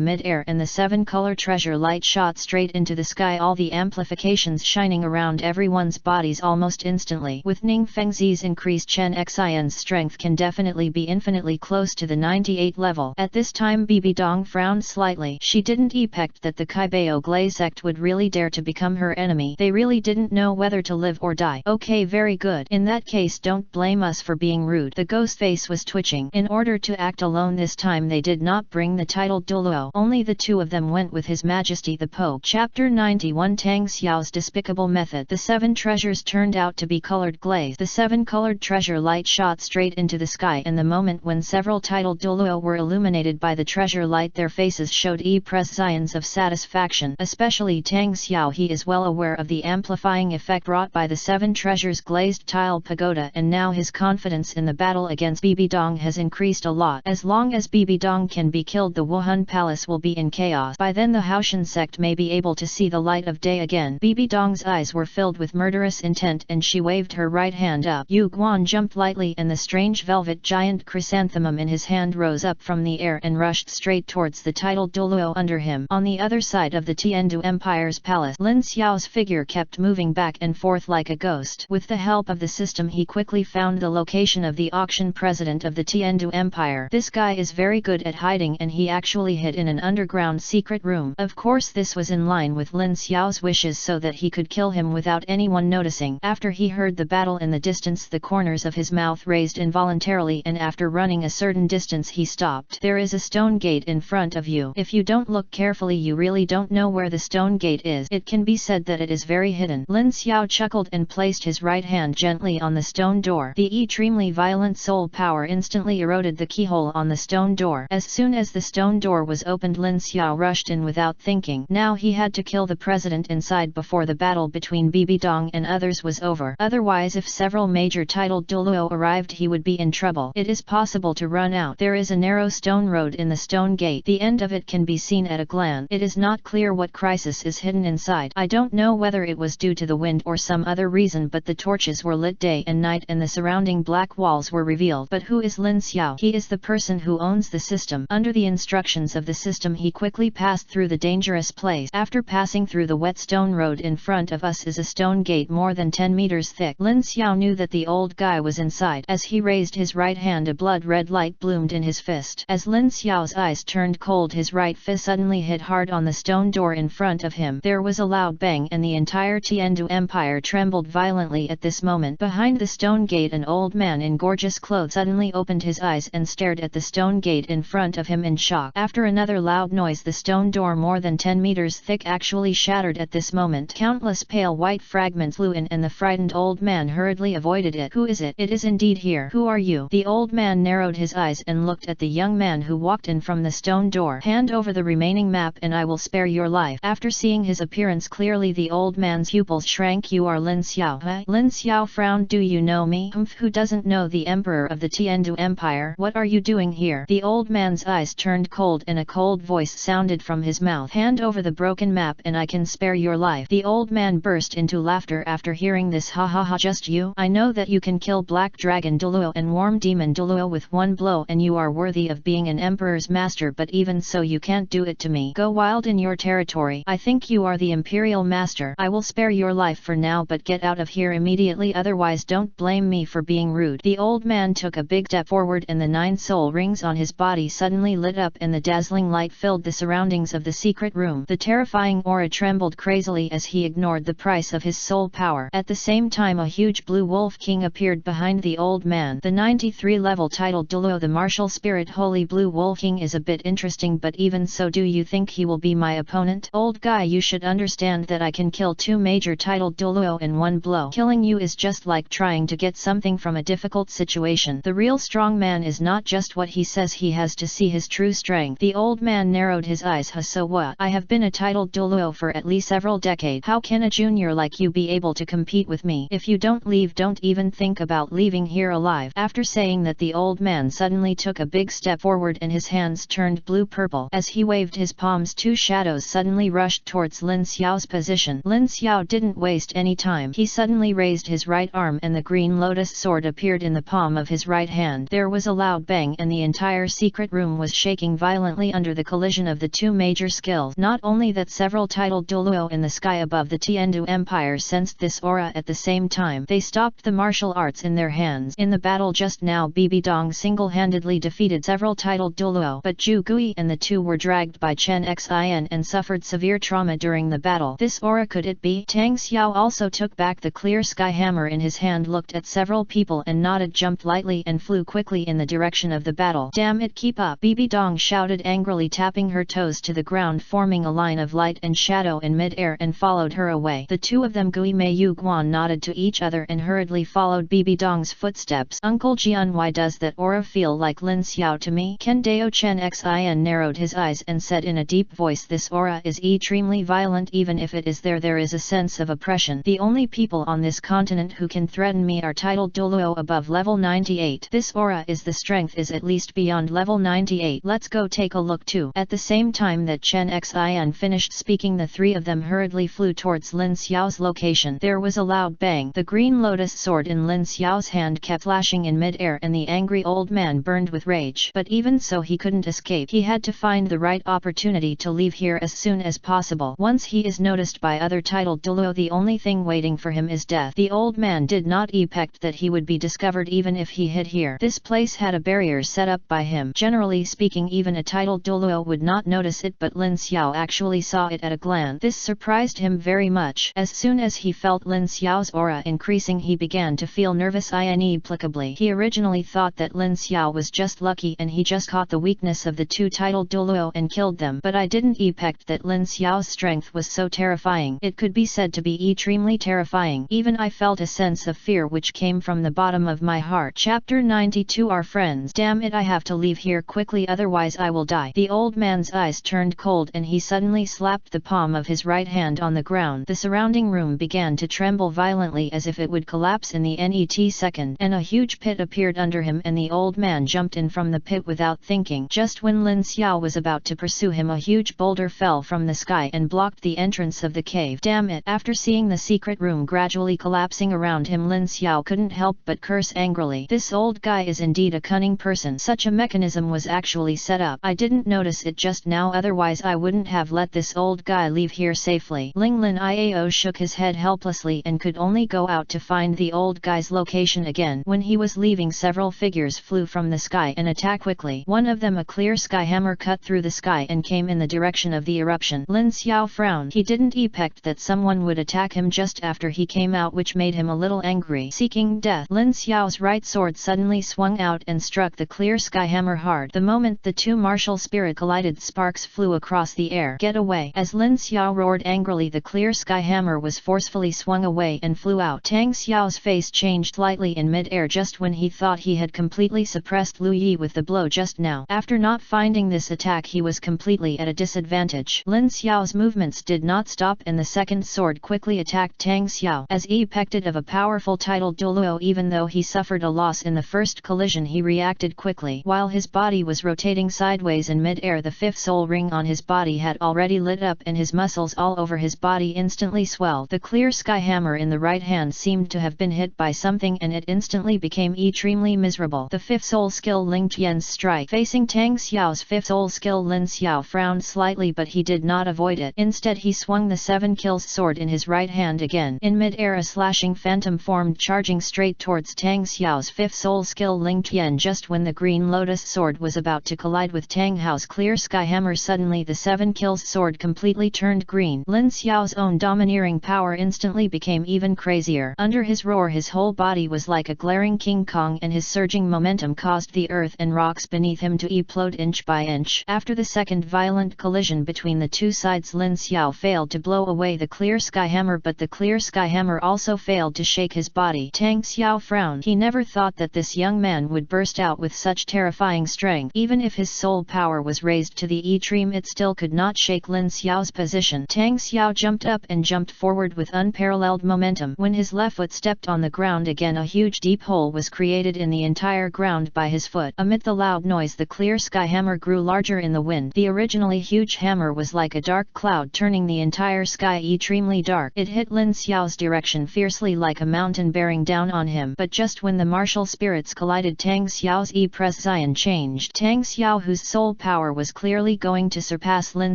mid-air, and the 7-color treasure light shot straight into the sky, all the amplifications shining around everyone's bodies almost instantly. With Ning Fengzi's increased, Chen Xian's strength can definitely be infinitely close to the 98 level. At this time Bibi Dong frowned slightly. She didn't expect that the Kaibao Glai sect would really dare to become her enemy. They really didn't know whether to live or die. Okay, very good. In that case, don't blame us for being rude. The ghost face was twitching. In order to act alone this time, they did not bring the titled Dulo. Only the 2 of them went with His Majesty the Pope. Chapter 91, Tang Xiao's despicable method. The 7 treasures turned out to be colored glaze. The 7-colored treasure light shot straight into the sky, and the moment when several titled Dulo were illuminated by the treasure light, their faces showed expressions of satisfaction. Especially Tang Xiao, he is well aware of the amplifying effect brought by the 7 treasures glazed tile pagoda, and now his confidence in the battle against Bibi Dong has increased a lot. As long as Bibi Dong can be killed, the Wuhan Palace will be in chaos. By then the Haoshan sect may be able to see the light of day again. Bibi Dong's eyes were filled with murderous intent, and she waved her right hand up. Yu Guan jumped lightly, and the strange velvet giant chrysanthemum in his hand rose up from the air and rushed straight towards the titled Douluo under him. On the other side of the Tienu Empire's palace, Lin Xiao's figure kept moving back and forth like a ghost. With the help of the system, he quickly found the location of the auction president of the Tienu Empire. This guy is very good at hiding, and he actually hid in an underground secret room. Of course, this was in line with Lin Xiao's wishes so that he could kill him without anyone noticing. After he heard the battle in the distance, the corners of his mouth raised involuntarily, and after running a certain distance he stopped. There is a stone gate in front of you. If you don't look carefully, you really don't know where the stone gate is. It can be said that it is very hidden. Lin Xiao chuckled and placed his right hand gently on the stone door. The extremely violent soul power instantly eroded the keyhole on the stone door. As soon as the stone door was opened, Lin Xiao rushed in without thinking. Now he had to kill the president inside before the battle between Bibi Dong and others was over. Otherwise, if several major titled Dulo arrived, he would be in trouble. It is possible to run out. There is a narrow stone road in the stone gate. The end of it can be seen at a glance. It is not clear what crisis is hidden inside. I don't know whether it was due to the wind or some other reason, but the torches were lit day and night, and the surrounding black walls were revealed. But who is Lin Xiao? He is the person who owns the system. Under the instructions means of the system he quickly passed through the dangerous place. After passing through the wet stone road in front of us is a stone gate more than 10 meters thick. Lin Xiao knew that the old guy was inside. As he raised his right hand, a blood-red light bloomed in his fist. As Lin Xiao's eyes turned cold, his right fist suddenly hit hard on the stone door in front of him. There was a loud bang and the entire Tienu Empire trembled violently at this moment. Behind the stone gate, an old man in gorgeous clothes suddenly opened his eyes and stared at the stone gate in front of him in shock. After another loud noise, the stone door more than 10 meters thick actually shattered at this moment. Countless pale white fragments flew in and the frightened old man hurriedly avoided it. Who is it? It is indeed here. Who are you? The old man narrowed his eyes and looked at the young man who walked in from the stone door. Hand over the remaining map and I will spare your life. After seeing his appearance clearly, the old man's pupils shrank. You are Lin Xiao, huh? Lin Xiao frowned. Do you know me? Who doesn't know the emperor of the Tienu Empire? What are you doing here? The old man's eyes turned cold and a cold voice sounded from his mouth. Hand over the broken map and I can spare your life. The old man burst into laughter after hearing this. Ha ha ha, just you? I know that you can kill Black Dragon Dulo and Warm Demon Dulo with one blow and you are worthy of being an emperor's master, but even so you can't do it to me. Go wild in your territory. I think you are the imperial master. I will spare your life for now, but get out of here immediately, otherwise don't blame me for being rude. The old man took a big step forward and the 9 soul rings on his body suddenly lit up and the dazzling light filled the surroundings of the secret room. The terrifying aura trembled crazily as he ignored the price of his soul power. At the same time, a huge blue wolf king appeared behind the old man. The 93 level titled Dulo, the martial spirit holy blue wolf king, is a bit interesting, but even so, do you think he will be my opponent? Old guy, you should understand that I can kill 2 major titled Dulo in one blow. Killing you is just like trying to get something from a difficult situation. The real strong man is not just what he says, he has to see his true strength. The old man narrowed his eyes. So what? I have been a titled Dulo for at least several decades. How can a junior like you be able to compete with me? If you don't leave, don't even think about leaving here alive. After saying that, the old man suddenly took a big step forward and his hands turned blue-purple. As he waved his palms, 2 shadows suddenly rushed towards Lin Xiao's position. Lin Xiao didn't waste any time. He suddenly raised his right arm and the green lotus sword appeared in the palm of his right hand. There was a loud bang and the entire secret room was shaking violently under the collision of the 2 major skills. Not only that, several titled Dulo in the sky above the Tienu Empire sensed this aura at the same time. They stopped the martial arts in their hands. In the battle just now, Bibi Dong single-handedly defeated several titled Dulo, but Zhu Gui and the 2 were dragged by Chen Xin and suffered severe trauma during the battle. This aura, could it be? Tang Xiao also took back the clear sky hammer in his hand, looked at several people and nodded, jumped lightly and flew quickly in the direction of the battle. Damn it, keep up! Bibi Dong shouted angrily, tapping her toes to the ground, forming a line of light and shadow in mid-air, and followed her away. The 2 of them, Gui Mei Yu Guan, nodded to each other and hurriedly followed Bibi Dong's footsteps. Uncle Jian, why does that aura feel like Lin Xiao to me? Ken Dao Chen Xin narrowed his eyes and said in a deep voice, this aura is extremely violent. Even if it is there is a sense of oppression. The only people on this continent who can threaten me are titled Dulo above level 98. This aura is the strength is at least beyond level 98. Let's go take a look too. At the same time that Chen Xin finished speaking, the 3 of them hurriedly flew towards Lin Xiao's location. There was a loud bang. The green lotus sword in Lin Xiao's hand kept flashing in mid-air and the angry old man burned with rage. But even so, he couldn't escape. He had to find the right opportunity to leave here as soon as possible. Once he is noticed by other titled Dulo, the only thing waiting for him is death. The old man did not expect that he would be discovered even if he hid here. This place had a barrier set up by him. Generally speaking, even a titled Dulo would not notice it, but Lin Xiao actually saw it at a glance. This surprised him very much. As soon as he felt Lin Xiao's aura increasing, he began to feel nervous inexplicably. He originally thought that Lin Xiao was just lucky and he just caught the weakness of the 2 titled Dulo and killed them, but I didn't expect that Lin Xiao's strength was so terrifying. It could be said to be extremely terrifying. Even I felt a sense of fear which came from the bottom of my heart. Chapter 92. Our friends. Damn it, I have to leave here quickly, otherwise I will die. The old man's eyes turned cold and he suddenly slapped the palm of his right hand on the ground. The surrounding room began to tremble violently as if it would collapse in the next second, and a huge pit appeared under him and the old man jumped in from the pit without thinking. Just when Lin Xiao was about to pursue him, a huge boulder fell from the sky and blocked the entrance of the cave. Damn it! After seeing the secret room gradually collapsing around him, Lin Xiao couldn't help but curse angrily. This old guy is indeed a cunning person. Such a mechanism was actually set up. I didn't notice it just now, otherwise I wouldn't have let this old guy leave here safely. Lin Xiao shook his head helplessly and could only go out to find the old guy's location again. When he was leaving, several figures flew from the sky and attacked quickly. One of them, a clear sky hammer, cut through the sky and came in the direction of the eruption. Lin Xiao frowned. He didn't expect that someone would attack him just after he came out, which made him a little angry. Seeking death, Lin Xiao's right sword suddenly swung out and struck the clear sky hammer hard. The moment the two martial spirits collided, sparks flew across the air. Get away! As Lin Xiao roared angrily, the clear sky hammer was forcefully swung away and flew out. Tang Xiao's face changed slightly in mid-air just when he thought he had completely suppressed Lu Yi with the blow just now. After not finding this attack, he was completely at a disadvantage. Lin Xiao's movements did not stop and the second sword quickly attacked Tang Xiao. As expected of a powerful titled Dulo, even though he suffered a loss in the first collision, he reacted quickly. While his body was rotating sideways in mid-air, the fifth soul ring on his body had already lit up and his muscles all over his body instantly swelled. The clear sky hammer in the right hand seemed to have been hit by something and it instantly became extremely miserable. The fifth soul skill, Ling Tian's strike. Facing Tang Xiao's fifth soul skill, Lin Xiao frowned slightly, but he did not avoid it. Instead, he swung the 7 kills sword in his right hand again. In mid-air, a slashing phantom formed, charging straight towards Tang Xiao's fifth soul skill, Ling Tian. Just when the green lotus sword was about to collide with Tang Hao's clear sky hammer, suddenly the 7 kills sword completely turned green. Lin Xiao's own domineering power instantly became even crazier. Under his roar, his whole body was like a glaring King Kong, and his surging momentum caused the earth and rocks beneath him to implode inch by inch. After the second violent collision between the two sides, Lin Xiao failed to blow away the clear sky hammer, but the clear sky hammer also failed to shake his body. Tang Xiao frowned. He never thought that this young man would burst out with such terrifying strength. Even if his soul power was raised to the extreme, it still could not shake Lin Xiao's position. Tang Xiao jumped up and jumped forward with unparalleled momentum. When his left foot stepped on the ground again, a huge deep hole was created in the entire ground by his foot. Amid the loud noise, the clear sky hammer grew larger in the wind. The originally huge hammer was like a dark cloud, turning the entire sky extremely dark. It hit Lin Xiao's direction fiercely like a mountain bearing down on him. But just when the martial spirits collided, Tang Xiao's presence changed. Tang Xiao, whose soul power was clearly going to surpass Lin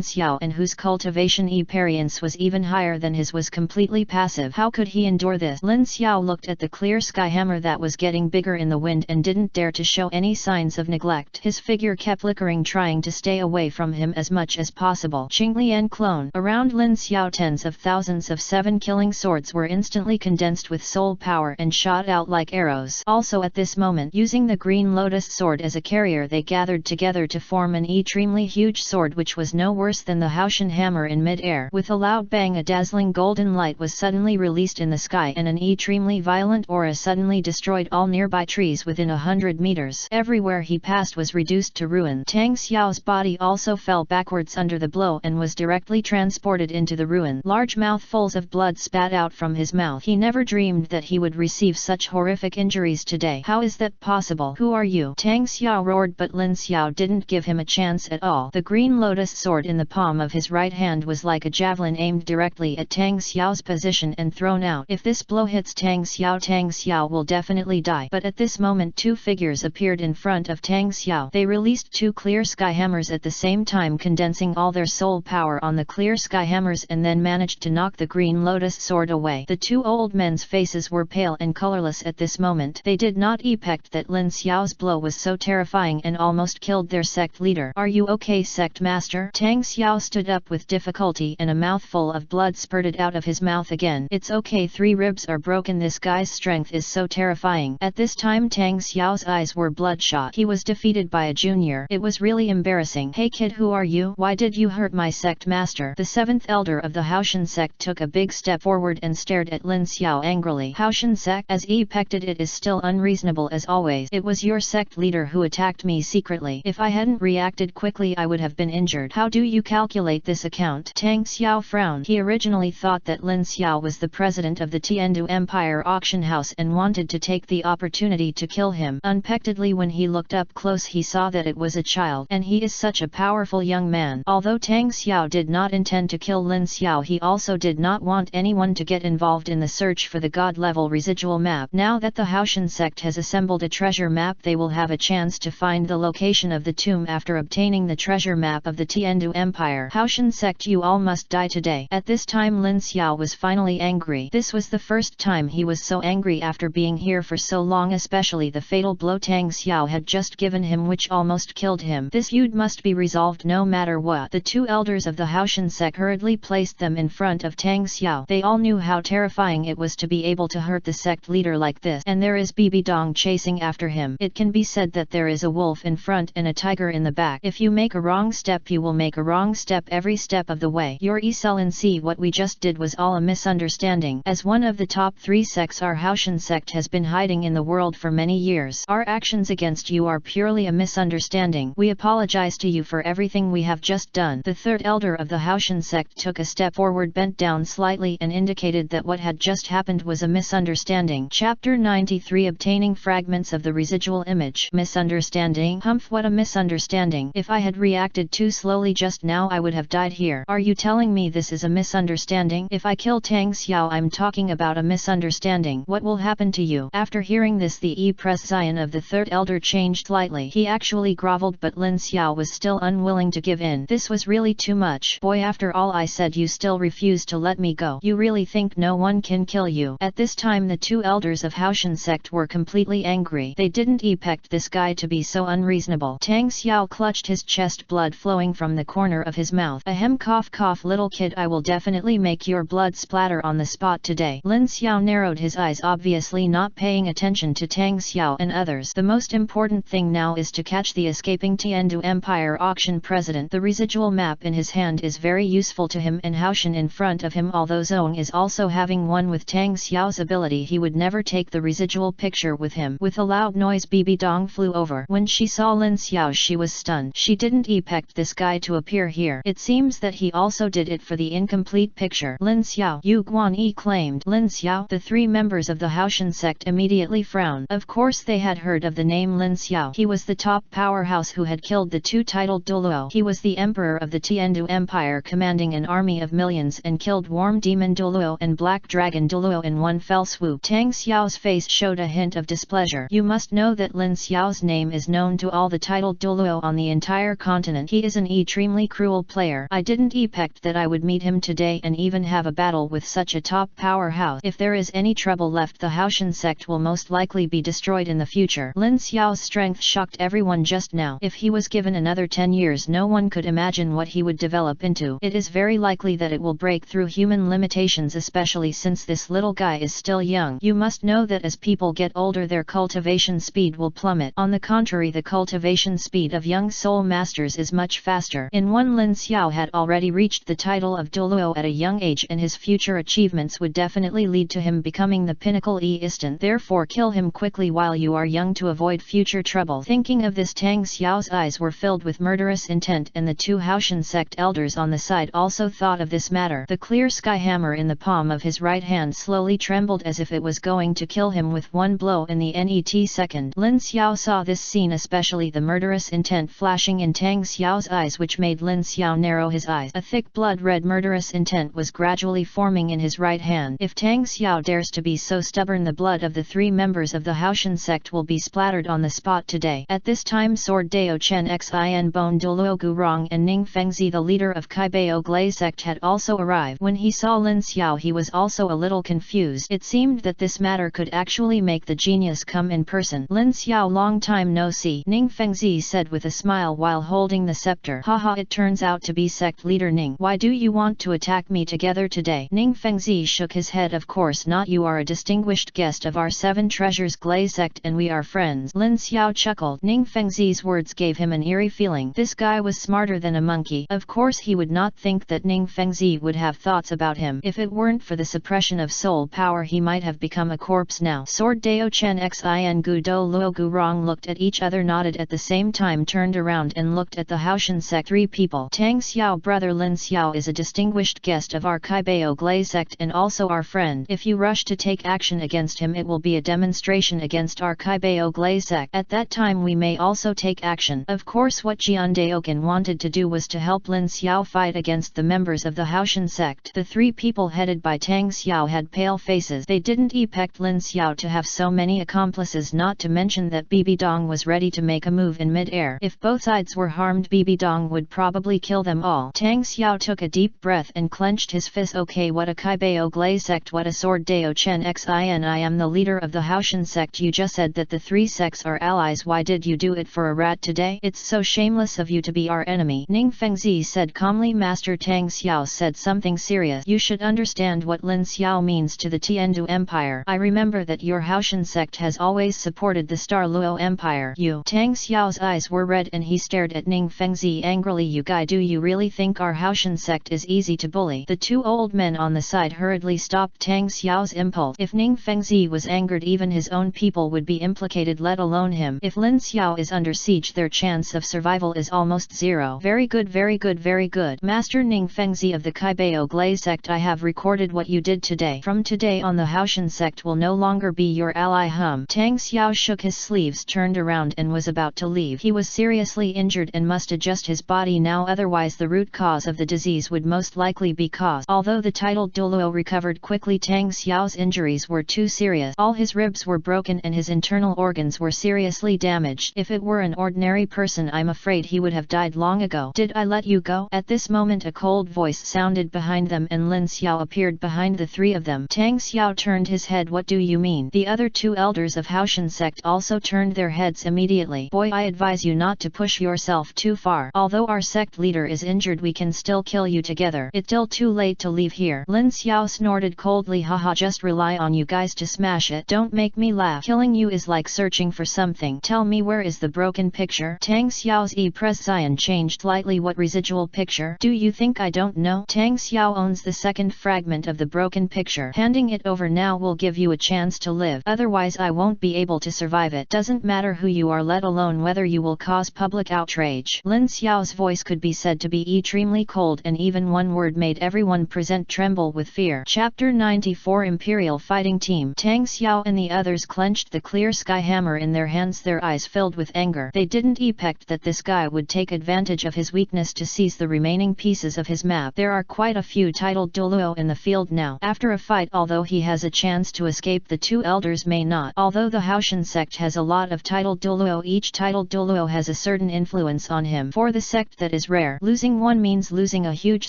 Xiao and whose cultivation experience was even higher than his, was completely passive. How could he endure this? Lin Xiao looked at the clear sky hammer that was getting bigger in the wind and didn't dare to show any signs of neglect. His figure kept flickering, trying to stay away from him as much as possible. Qinglian clone. Around Lin Xiao, tens of thousands of 7 killing swords were instantly condensed with soul power and shot out like arrows. Also at this moment, using the green lotus sword as a carrier, they gathered together to form an extremely huge sword which was no worse than the Haoshan hammer in mid-air. With a loud bang, a dazzling golden light was suddenly released in the sky and an extremely violent aura suddenly destroyed all nearby trees within 100 meters. Everywhere he passed was reduced to ruin. Tang Xiao's body also fell backwards under the blow and was directly transported into the ruin. Large mouthfuls of blood spat out from his mouth. He never dreamed that he would receive such horrific injuries today. How is that possible? Who are you? Tang Xiao roared, but Lin Xiao didn't give him a chance at all. The green lotus sword in the palm of his right hand was like a javelin aimed directly at Tang Xiao's position and thrown out. If this blow hits Tang Xiao will definitely die. But at this moment, two figures appeared in front of Tang Xiao. They released 2 clear sky hammers at the same time, condensing all their soul power on the clear sky hammers, and then managed to knock the green lotus sword away. The 2 old men's faces were pale and colorless at this moment. They did not expect that Lin Xiao's blow was so terrifying and almost killed their sect leader. Are you okay, sect master? Tang Xiao stood up with difficulty and a mouthful of blood spurted out of his mouth again. It's okay, 3 ribs are broken. This guy's strength is so terrifying. At this time, Tang Xiao's eyes were bloodshot. He was defeated by a junior. It was really embarrassing. Hey kid, who are you? Why did you hurt my sect master? The 7th elder of the Haoshan sect took a big step forward and stared at Lin Xiao angrily. Haoshan sect? As expected, it is still unreasonable as always. It was your sect leader who attacked me secretly. If I hadn't reacted quickly, I would have been injured. How do you calculate this account? Tang Xiao frowned. He originally thought that Lin Xiao was the president of the Tienu Empire auction house and wanted to take the opportunity to kill him. Unexpectedly, when he looked up close, he saw that it was a child, and he is such a powerful young man. Although Tang Xiao did not intend to kill Lin Xiao, he also did not want anyone to get involved in the search for the god-level residual map. Now that the Haoshan sect has assembled a treasure map, they will have a chance to find the location of the tomb after after obtaining the treasure map of the Tienu Empire. Haoshan sect, you all must die today. At this time Lin Xiao was finally angry. This was the first time he was so angry after being here for so long, especially the fatal blow Tang Xiao had just given him, which almost killed him. This feud must be resolved no matter what. The two elders of the Haoshan sect hurriedly placed them in front of Tang Xiao. They all knew how terrifying it was to be able to hurt the sect leader like this, and there is Bibi Dong chasing after him. It can be said that there is a wolf in front and a tiger in the back. If you make a wrong step, you will make a wrong step every step of the way. Your Iselin, see what we just did was all a misunderstanding. As one of the top 3 sects, our Haoshan sect has been hiding in the world for many years. Our actions against you are purely a misunderstanding. We apologize to you for everything we have just done. The third elder of the Haoshan sect took a step forward, bent down slightly, and indicated that what had just happened was a misunderstanding. Chapter 93, Obtaining Fragments of the Residual Image. Misunderstanding? Humph, what a misunderstanding. If I had reacted too slowly just now, I would have died here. Are you telling me this is a misunderstanding? If I kill Tang Xiao, I'm talking about a misunderstanding. What will happen to you? After hearing this, the prescience of the third elder changed slightly. He actually groveled, but Lin Xiao was still unwilling to give in. This was really too much. Boy, after all I said, you still refuse to let me go. You really think no one can kill you? At this time the two elders of Haoshan sect were completely angry. They didn't expect this guy to be so unreasonable. Tang Xiao clutched his chest, blood flowing from the corner of his mouth. Ahem, cough cough, little kid, I will definitely make your blood splatter on the spot today. Lin Xiao narrowed his eyes, obviously not paying attention to Tang Xiao and others. The most important thing now is to catch the escaping Tienu Empire auction president. The residual map in his hand is very useful to him, and Haoshan in front of him. Although Zong is also having one with Tang Xiao's ability, he would never take the residual picture with him. With a loud noise, Bibi Dong flew over. When she saw Lin Xiao, she was stunned. She didn't expect this guy to appear here. It seems that he also did it for the incomplete picture. Lin Xiao, Yu Guanyi claimed. Lin Xiao? The 3 members of the Haoshan sect immediately frowned. Of course they had heard of the name Lin Xiao. He was the top powerhouse who had killed the 2 titled Dulo. He was the emperor of the Tienu Empire, commanding an army of millions, and killed Worm Demon Dulo and Black Dragon Dulo in one fell swoop. Tang Xiao's face showed a hint of displeasure. You must know that Lin Xiao's name is known to all the titled Dulo on the entire continent. He is an extremely cruel player. I didn't expect that I would meet him today and even have a battle with such a top powerhouse. If there is any trouble left, the Haoshan sect will most likely be destroyed in the future. Lin Xiao's strength shocked everyone just now. If he was given another 10 years, no one could imagine what he would develop into. It is very likely that it will break through human limitations, especially since this little guy is still young. You must know that as people get older, their cultivation speed will plummet. On the contrary, the cultivation speed of young soul masters is much faster. In one, Lin Xiao had already reached the title of Dulo at a young age, and his future achievements would definitely lead to him becoming the pinnacle instant. Therefore, kill him quickly while you are young to avoid future trouble. Thinking of this, Tang Xiao's eyes were filled with murderous intent, and the 2 Haoshan sect elders on the side also thought of this matter. The clear sky hammer in the palm of his right hand slowly trembled as if it was going to kill him with one blow in the net second. Lin Xiao saw this scene, especially the murderous intent flashing in Tang Xiao's eyes, which made Lin Xiao narrow his eyes. A thick blood-red murderous intent was gradually forming in his right hand. If Tang Xiao dares to be so stubborn, the blood of the 3 members of the Haoshan sect will be splattered on the spot today. At this time, Sword Dao Chen Xin Bon Dulo Gurong and Ning Fengzi, the leader of Kaibao Glai sect, had also arrived. When he saw Lin Xiao, he was also a little confused. It seemed that this matter could actually make the genius come in person. Lin Xiao, long time no see, Ning Fengzi said with a smile while holding the scepter. Haha, it turns out to be sect leader Ning. Why do you want to attack me together today? Ning Fengzi shook his head. Of course not, you are a distinguished guest of our 7 treasures Glai sect and we are friends. Lin Xiao chuckled. Ning Fengzi's words gave him an eerie feeling. This guy was smarter than a monkey. Of course he would not think that Ning Fengzi would have thoughts about him. If it weren't for the suppression of soul power, he might have become a corpse now. Sword Dao Chen Xin Gu Do Luo Gurong looked at each other, nodded at the same time, turned around and looked at the Haoshan sect. 3 people. Tang Xiao, brother Lin Xiao is a distinguished guest of our Kaibao Glai sect and also our friend. If you rush to take action against him, it will be a demonstration against our Kaibao Glai sect. At that time we may also take action. Of course, what Jian Daokan wanted to do was to help Lin Xiao fight against the members of the Haoshan sect. The 3 people headed by Tang Xiao had pale faces. They didn't expect Lin Xiao to have so many accomplices, not to mention that Bibi Dong was ready to make a move in mid-air. If If both sides were harmed, Bibi Dong would probably kill them all. Tang Xiao took a deep breath and clenched his fist. Okay, what a Kaibao Glay sect, what a sword Dao Chen Xin. I am the leader of the Haoshan sect. You just said that the three sects are allies. Why did you do it for a rat today? It's so shameless of you to be our enemy. Ning Fengzi said calmly. Master Tang Xiao said something serious. You should understand what Lin Xiao means to the Tiendu Empire. I remember that your Haoshan sect has always supported the Star Luo Empire. You. Tang Xiao's eyes were red and he stared at Ning Fengzi angrily. You guy, do you really think our Haoshan sect is easy to bully? The two old men on the side hurriedly stopped Tang Xiao's impulse. If Ning Fengzi was angered, even his own people would be implicated, let alone him. If Lin Xiao is under siege, their chance of survival is almost zero. Very good, very good, very good. Master Ning Fengzi of the Kaibao Glay sect, I have recorded what you did today. From today on, the Haoshan sect will no longer be your ally. Tang Xiao shook his sleeves, turned around and was about to leave. He was seriously injured and must adjust his body now, otherwise the root cause of the disease would most likely be caused. Although the titled Dulo recovered quickly, Tang Xiao's injuries were too serious. All his ribs were broken and his internal organs were seriously damaged. If it were an ordinary person, I'm afraid he would have died long ago. Did I let you go? At this moment a cold voice sounded behind them and Lin Xiao appeared behind the three of them. Tang Xiao turned his head. What do you mean? The other two elders of Haoshan sect also turned their heads immediately. Boy, I advise you not to push yourself too far. Although our sect leader is injured, we can still kill you together. It's still too late to leave here. Lin Xiao snorted coldly. Haha, just rely on you guys to smash it. Don't make me laugh. Killing you is like searching for something. Tell me, where is the broken picture? Tang Xiao's expression changed slightly. What residual picture? Do you think I don't know? Tang Xiao owns the second fragment of the broken picture. Handing it over now will give you a chance to live. Otherwise I won't be able to survive it. Doesn't matter who you are, let alone whether you will cause public outrage. Lin Xiao's voice could be said to be extremely cold, and even one word made everyone present tremble with fear. Chapter 94 Imperial Fighting Team. Tang Xiao and the others clenched the clear sky hammer in their hands, their eyes filled with anger. They didn't expect that this guy would take advantage of his weakness to seize the remaining pieces of his map. There are quite a few titled Dulo in the field now. After a fight, although he has a chance to escape, the two elders may not. Although the Haoshan sect has a lot of titled Dulo, each titled Dulo has a certain influence on him. For the sect that is rare, losing one means losing a huge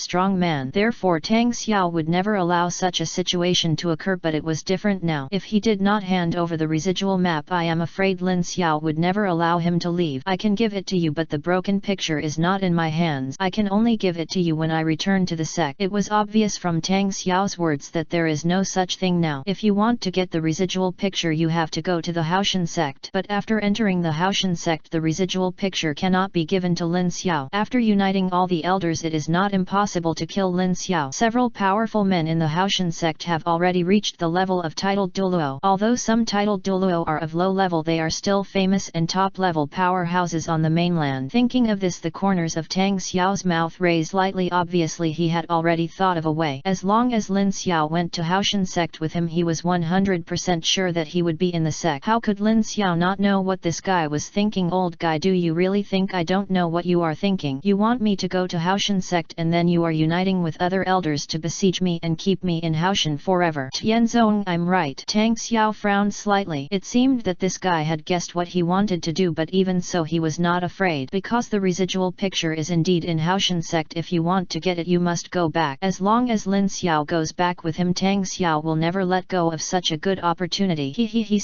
strong man. Therefore Tang Xiao would never allow such a situation to occur, but it was different now. If he did not hand over the residual map, I am afraid Lin Xiao would never allow him to leave. I can give it to you, but the broken picture is not in my hands. I can only give it to you when I return to the sect. It was obvious from Tang Xiao's words that there is no such thing now. If you want to get the residual picture, you have to go to the Haoshan sect. But after entering the Haoshan sect, the residual picture cannot be given to Lin Xiao. After uniting all the elders, it is not impossible to kill Lin Xiao. Several powerful men in the Haoshan sect have already reached the level of titled Dulo. Although some titled Dulo are of low level, they are still famous and top-level powerhouses on the mainland. Thinking of this, the corners of Tang Xiao's mouth raised lightly. Obviously he had already thought of a way. As long as Lin Xiao went to Haoshan sect with him, he was 100% sure that he would be in the sect. How could Lin Xiao not know what this guy was thinking? Old guy, do you really think I don't know what you are thinking? You want me to go to Haoshan sect and then you are uniting with other elders to besiege me and keep me in Haoshan forever. Tianzong, I'm right. Tang Xiao frowned slightly. It seemed that this guy had guessed what he wanted to do, but even so he was not afraid, because the residual picture is indeed in Haoshan sect. If you want to get it, you must go back. As long as Lin Xiao goes back with him, Tang Xiao will never let go of such a good opportunity.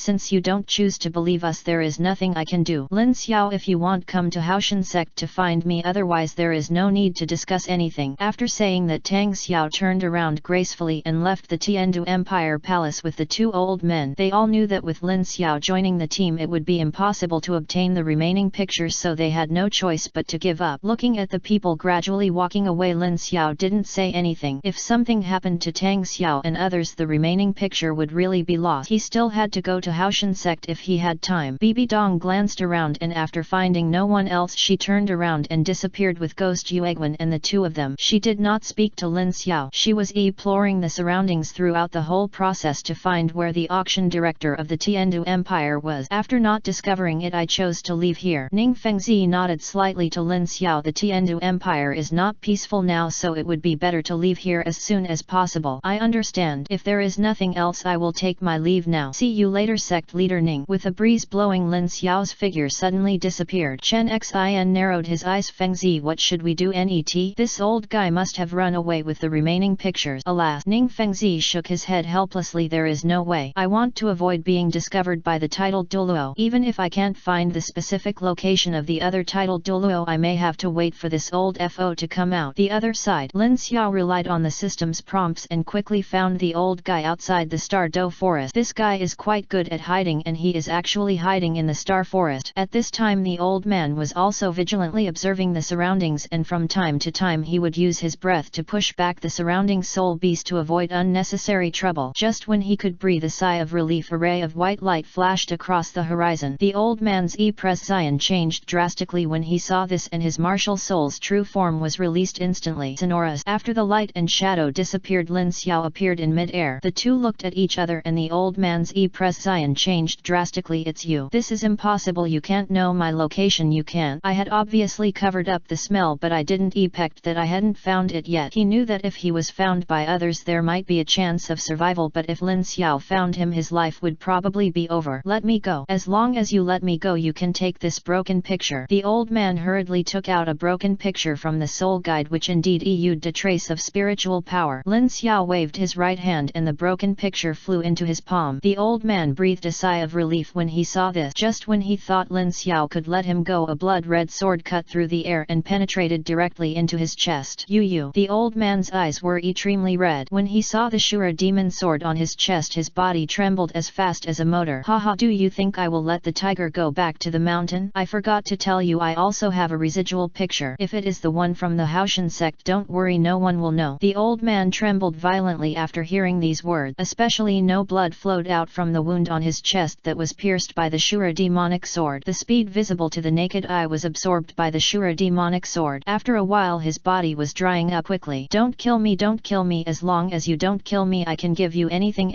Since you don't choose to believe us, there is nothing I can do. Lin Xiao, if you want, come to Haoshan sect to find me, otherwise there is no need to discuss anything. After saying that, Tang Xiao turned around gracefully and left the Tiendu Empire Palace with the two old men. They all knew that with Lin Xiao joining the team it would be impossible to obtain the remaining pictures, so they had no choice but to give up. Looking at the people gradually walking away, Lin Xiao didn't say anything. If something happened to Tang Xiao and others, the remaining picture would really be lost. He still had to go to Haoshan sect if he had time. Bibi Dong glanced around and after finding no one else, she turned around and disappeared with Ghost Yuegwen and the two of them. She did not speak to Lin Xiao. She was exploring the surroundings throughout the whole process to find where the auction director of the Tiendu Empire was. After not discovering it, I chose to leave here. Ning Fengzi nodded slightly to Lin Xiao. The Tiendu Empire is not peaceful now, so it would be better to leave here as soon as possible. I understand. If there is nothing else, I will take my leave now. See you later, sect leader Ning. With a breeze blowing, Lin Xiao's figure suddenly disappeared. appeared. Chen Xin narrowed his eyes. Fengzi, what should we do? Net? This old guy must have run away with the remaining pictures. Alas, Ning Fengzi shook his head helplessly. There is no way. I want to avoid being discovered by the titled Dulo. Even if I can't find the specific location of the other titled Dulo, I may have to wait for this old FO to come out. The other side, Lin Xiao relied on the system's prompts and quickly found the old guy outside the Sodto forest. This guy is quite good at hiding, and he is actually hiding in the Star Forest. At this time the old man was also vigilantly observing the surroundings, and from time to time he would use his breath to push back the surrounding soul beast to avoid unnecessary trouble. Just when he could breathe a sigh of relief, a ray of white light flashed across the horizon. The old man's presence changed drastically when he saw this, and his martial soul's true form was released instantly. Sonoras. After the light and shadow disappeared, Lin Xiao appeared in mid-air. The two looked at each other and the old man's presence changed drastically. It's you. This is impossible. You can't know my location. You can't. I had obviously covered up the smell, but I didn't expect that I hadn't found it yet. He knew that if he was found by others there might be a chance of survival, but if Lin Xiao found him his life would probably be over. Let me go. As long as you let me go you can take this broken picture. The old man hurriedly took out a broken picture from the soul guide, which indeed used a trace of spiritual power. Lin Xiao waved his right hand and the broken picture flew into his palm. The old man breathed a sigh of relief when he saw this. Just when he thought Lin Xiao could let him go, a blood-red sword cut through the air and penetrated directly into his chest. You. The old man's eyes were extremely red. When he saw the Shura demon sword on his chest, his body trembled as fast as a motor. Haha, do you think I will let the tiger go back to the mountain? I forgot to tell you, I also have a residual picture. If it is the one from the Haoshan sect, don't worry, no one will know. The old man trembled violently after hearing these words. Especially no blood flowed out from the wound on his chest that was pierced by the Shura demonic sword. The speed visible to the naked eye was absorbed by the Shura demonic sword. After a while his body was drying up quickly. Don't kill me, don't kill me. As long as you don't kill me I can give you anything.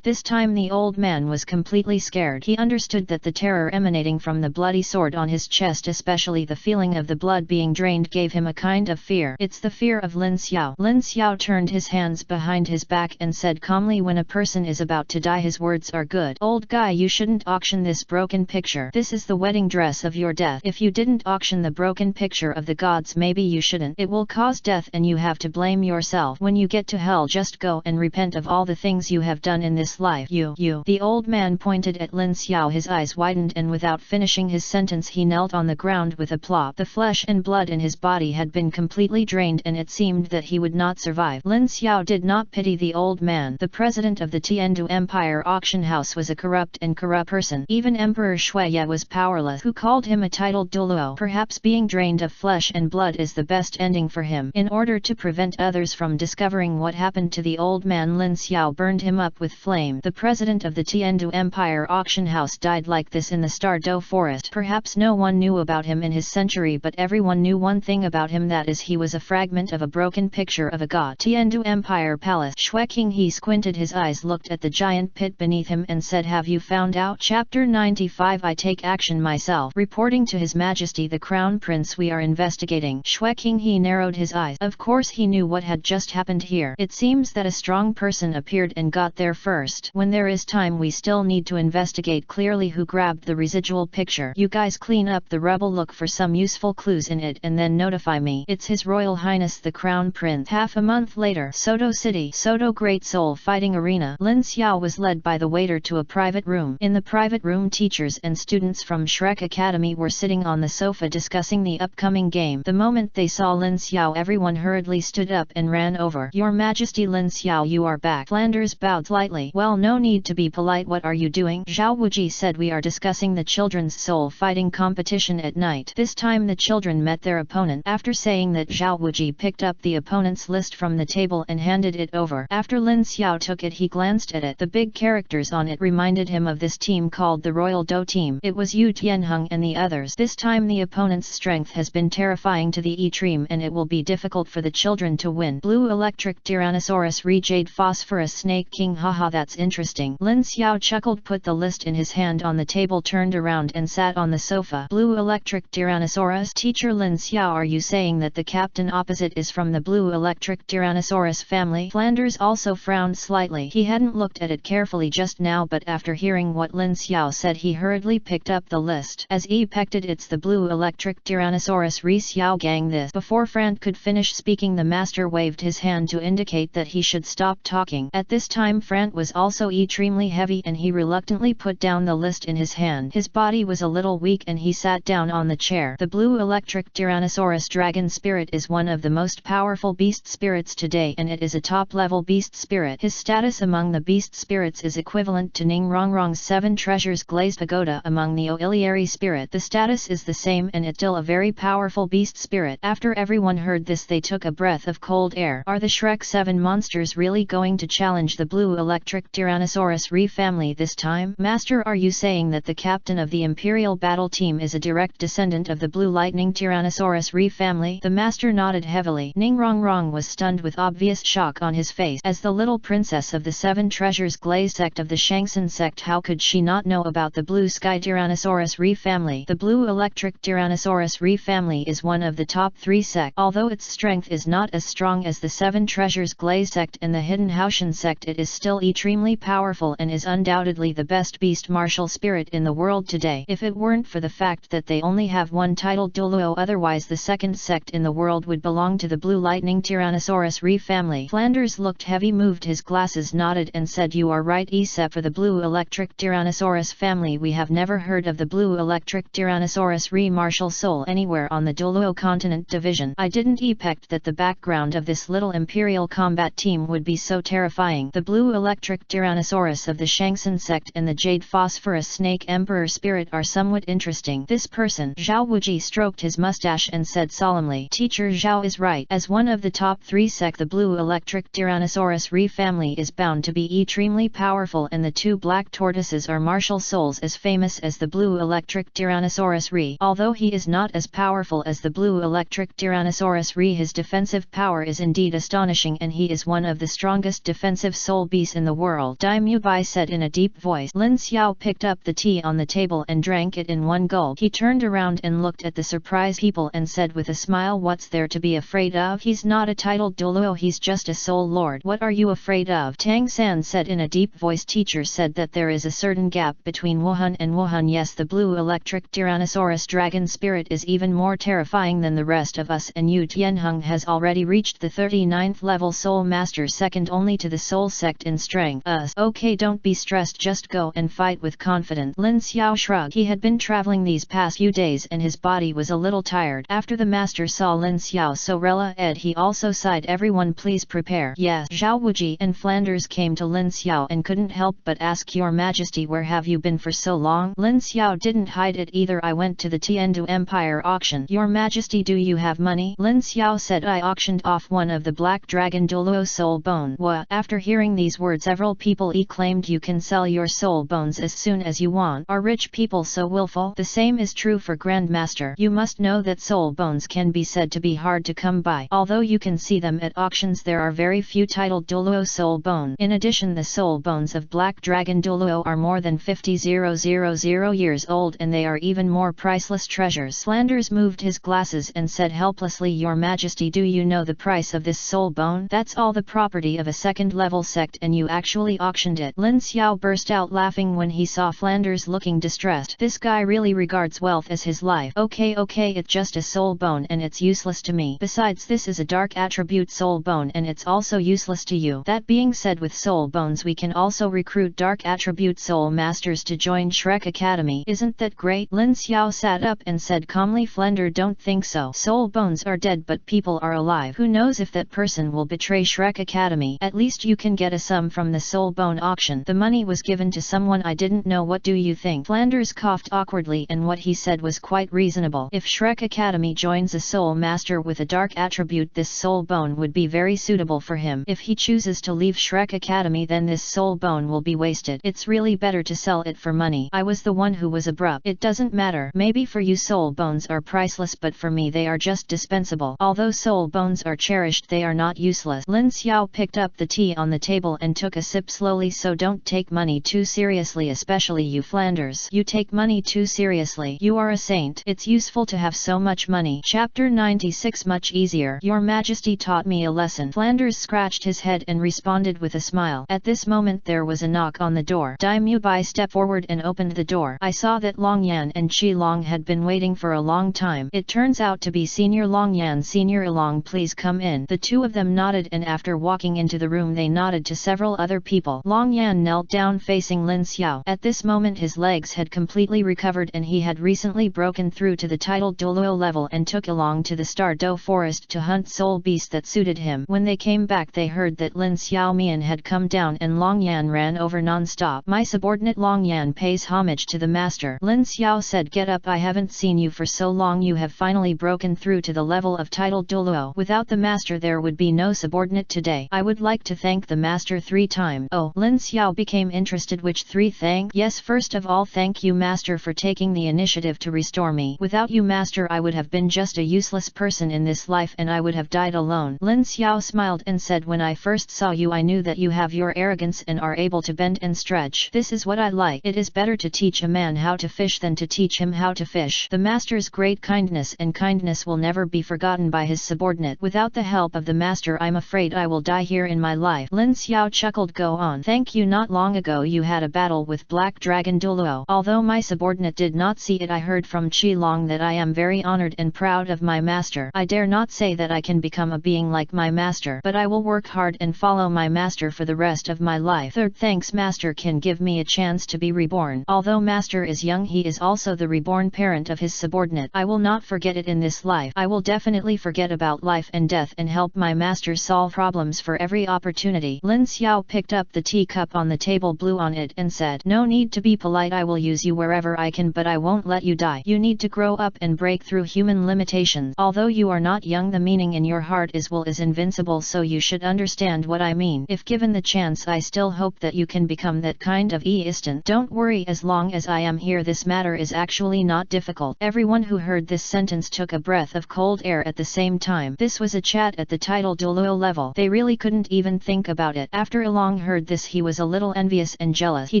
This time the old man was completely scared. He understood that the terror emanating from the bloody sword on his chest, especially the feeling of the blood being drained, gave him a kind of fear. It's the fear of Lin Xiao. Lin Xiao turned his hands behind his back and said calmly, when a person is about to die his words are good. Old guy, you shouldn't auction this broken picture. This is the wedding dress of your death. If you didn't auction the broken picture of the gods, maybe you shouldn't. It will cause death and you have to blame yourself. When you get to hell, just go and repent of all the things you have done in this life. You. The old man pointed at Lin Xiao. His eyes widened and without finishing his sentence he knelt on the ground with a plop. The flesh and blood in his body had been completely drained and it seemed that he would not survive. Lin Xiao did not pity the old man. The president of the Tienu Empire auction house was a corrupt person. Even Emperor Shuya was powerless, who called him a titled Douluo. Perhaps being drained of flesh and blood is the best ending for him. In order to prevent others from discovering what happened to the old man, Lin Xiao burned him up with flame. The president of the Tienu Empire auction house died like this in the Sodto forest. Perhaps no one knew about him in his century, but everyone knew one thing about him, that is, he was a fragment of a broken picture of a god. Tienu Empire Palace. Shrek King, he squinted his eyes, looked at the giant pit beneath him and said, have you found out? Chapter 95. I take action myself. Reporting to His Majesty the Crown Prince, we are investigating. Shrek King, he narrowed his eyes. Of course he knew what had just happened here. It seems that a strong person appeared and got there first. When there is time we still need to investigate clearly who grabbed the residual picture. You guys clean up the rubble, look for some useful clues in it and then notify me. It's His Royal Highness the Crown Prince. Half a month later, Sodto City. Sodto Great Soul Fighting Arena. Lin Xiao was led by the waiter to a private room. In the private room, teachers and students from Shrek Academy were sitting on the sofa discussing the upcoming game. The moment they saw Lin Xiao, everyone hurriedly stood up and ran over. Your Majesty, Lin Xiao, you are back. Flanders bowed slightly. Well, no need to be polite. What are you doing? Zhao Wuji said, we are discussing the children's soul fighting competition at night. This time the children met their opponent. After saying that, Zhao Wuji picked up the opponent's list from the table and handed it over. After Lin Xiao took it, he glanced at it. The big characters on it reminded him of this team called the Royal Do team. It was Yu Tianheng and the others. This time the opponent's strength has been terrifying to the E-Team and it will be difficult for the children to win. Blue Electric Tyrannosaurus Re-Jade Phosphorus Snake King. Haha, that's interesting. Lin Xiao chuckled, put the list in his hand on the table, turned around and sat on the sofa. Blue Electric Tyrannosaurus. Teacher Lin Xiao, are you saying that the captain opposite is from the Blue Electric Tyrannosaurus family? Flanders also frowned slightly. He hadn't looked at it carefully just now, but after hearing what Lin Xiao said he hurriedly picked up the list. As epected it's the blue electric Tyrannosaurus Re Xiao Gang this. Before Frant could finish speaking, the master waved his hand to indicate that he should stop talking. At this time Frant was also extremely heavy and he reluctantly put down the list in his hand. His body was a little weak and he sat down on the chair. The blue electric Tyrannosaurus dragon spirit is one of the most powerful beast spirits today, and it is a top-level beast spirit. His status among the beast spirits is equivalent to Ning Rongrong's 7 treasures glazed pagoda among the Oiliary spirit. The status is the same and it's still a very powerful beast spirit. After everyone heard this, they took a breath of cold air. Are the Shrek 7 monsters really going to challenge the blue electric Tyrannosaurus Re family this time? Master, are you saying that the captain of the Imperial battle team is a direct descendant of the blue lightning Tyrannosaurus Re family? The master nodded heavily. Ning Rongrong was stunned with obvious shock on his face. As the little princess of the 7 treasures glazed sect of the Shangsan sect, how could she not know about the blue sky Tyrannosaurus Re family? The blue electric Tyrannosaurus Re family is one of the top 3 sect. Although its strength is not as strong as the 7 treasures glazed sect and the hidden Haoshan sect, it is still extremely powerful and is undoubtedly the best beast martial spirit in the world today. If it weren't for the fact that they only have one titled Dulo, otherwise the second sect in the world would belong to the blue lightning Tyrannosaurus Re family. Flanders looked heavy, moved his glasses, nodded and said, you are right, except for the blue electric Tyrannosaurus family we have never heard of the blue electric Tyrannosaurus Re martial soul anywhere on the Douluo continent division. I didn't expect that the background of this little imperial combat team would be so terrifying. The blue electric Tyrannosaurus of the Shangsan sect and the jade phosphorus snake emperor spirit are somewhat interesting. This person, Zhao Wuji, stroked his mustache and said solemnly, Teacher Zhao is right. As one of the top 3 sect, the blue electric Tyrannosaurus Re family is bound to be extremely powerful, and the 2 black tortoises are martial souls as famous as the blue electric Tyrannosaurus Re. Although he is not as powerful as the blue electric Tyrannosaurus Re, his defensive power is indeed astonishing, and he is one of the strongest defensive soul beasts in the world. Daimyo Bai said in a deep voice. Lin Xiao picked up the tea on the table and drank it in one gulp. He turned around and looked at the surprised people and said with a smile, what's there to be afraid of? He's not a titled Dulo, he's just a soul lord. What are you afraid of? Tang San said in a deep voice. Teacher said that there is a certain gap between Wuhan and Wuhan. Yes, the blue electric Tyrannosaurus dragon spirit is even more terrifying than the rest of us, and Yu Tianheng has already reached the 39th level soul master, second only to the soul sect in strength. Okay, don't be stressed, just go and fight with confidence. Lin Xiao shrugged. He had been traveling these past few days and his body was a little tired. After the master saw Lin Xiao so rela-ed, he also sighed. Everyone please prepare. Yes. Zhao Wuji and Flanders came to Lin Xiao and couldn't help but ask, Your Majesty, where have you been for so long? Lin Xiao didn't hide it either. I went to the Tiendu Empire auction. Your Majesty, do you have money? Lin Xiao said, I auctioned off one of the black dragon Dulo soul bone. What? After hearing these words, several people claimed, you can sell your soul bones as soon as you want. Are rich people so willful? The same is true for Grandmaster. You must know that soul bones can be said to be hard to come by. Although you can see them at auctions, there are very few titled Dulo soul bone. In addition, the soul bones of Black Dragon Dulo are more than 50,000 years old, and they are even more priceless treasures. Flanders moved his glasses and said helplessly, Your Majesty, do you know the price of this soul bone? That's all the property of a second-level sect, and you actually auctioned it. Lin Xiao burst out laughing when he saw Flanders looking distressed. This guy really regards wealth as his life. Okay, it's just a soul bone and it's useless to me. Besides, this is a dark attribute soul bone and it's also useless to you. That being said, with soul bones we can also recruit dark attribute soul masters to join Shrek Academy. Isn't that great? Lin Xiao sat up and said calmly, Flender, don't think so. Soul bones are dead but people are alive. Who knows if that person will betray Shrek Academy? At least you can get a sum from the soul bone auction. The money was given to someone I didn't know. What do you think? Flanders coughed awkwardly, and what he said was quite reasonable. If Shrek Academy joins a soul master with a dark attribute, this soul bone would be very suitable for him. If he chooses to leave Shrek Academy, then this soul bone will be wasted. It's really better to sell it for money. I was the one who was abrupt. It doesn't matter. Maybe for you soul bones are priceless, but for me they are just dispensable. Although soul bones are cherished, they are not useless. Lin Xiao picked up the tea on the table and took a sip slowly. So don't take money too seriously, especially you Flanders. You take money too seriously. You are a saint. It's useful to have so much money. Chapter 96. Much easier. Your Majesty taught me a lesson. Flanders scratched his head and responded with a smile. At this moment there was a knock on the door. Daimyo Bai stepped forward and opened the door. I saw that Long Yan Yan and Qi Long had been waiting for a long time. It turns out to be Senior Long Yan. Senior Long, please come in. The two of them nodded, and after walking into the room they nodded to several other people. Long Yan knelt down facing Lin Xiao. At this moment his legs had completely recovered and he had recently broken through to the titled Douluo level and took along to the Sodto forest to hunt soul beasts that suited him. When they came back they heard that Lin Xiaomian had come down and Long Yan ran over non-stop. My subordinate Long Yan pays homage to the master. Lin Xiao said, get up, I haven't seen you for so long. You have finally broken through to the level of titled Dulo. Without the master there would be no subordinate today. I would like to thank the master 3 times. Oh, Lin Xiao became interested. Which 3 thank? Yes, first of all thank you master for taking the initiative to restore me. Without you master I would have been just a useless person in this life and I would have died alone. Lin Xiao smiled and said, when I first saw you I knew that you have your arrogance and are able to bend and stretch. This is what I like. It is better to teach a man how to fish than to teach him how to fish. The master's great kindness and kindness will never be forgotten by his subordinate. Without the help of the master I'm afraid I will die here in my life. Lin Xiao chuckled. Go on. Thank you. Not long ago you had a battle with Black Dragon Dulo. Although my subordinate did not see it, I heard from Qi Long that I am very honored and proud of my master. I dare not say that I can become a being like my master, but I will work hard and follow my master for the rest of my life. Third, thanks master can give me a chance to be reborn. Although master is young he is also the reborn parent of his subordinate. I will not forget it in this life. I will definitely forget about life and death and help my master solve problems for every opportunity. Lin Xiao picked up the teacup on the table, blew on it and said, no need to be polite, I will use you wherever I can, but I won't let you die. You need to grow up and break through human limitations. Although you are not young, the meaning in your heart is will is invincible, so you should understand what I mean. If given the chance I still hope that you can become that kind of instant. Don't worry, as long as I am here this matter is actually not difficult. Everyone who heard this sentence took a breath of cold air at the same time. This was a chat at the title Dulo level. They really couldn't even think about it. After Along heard this he was a little envious and jealous. He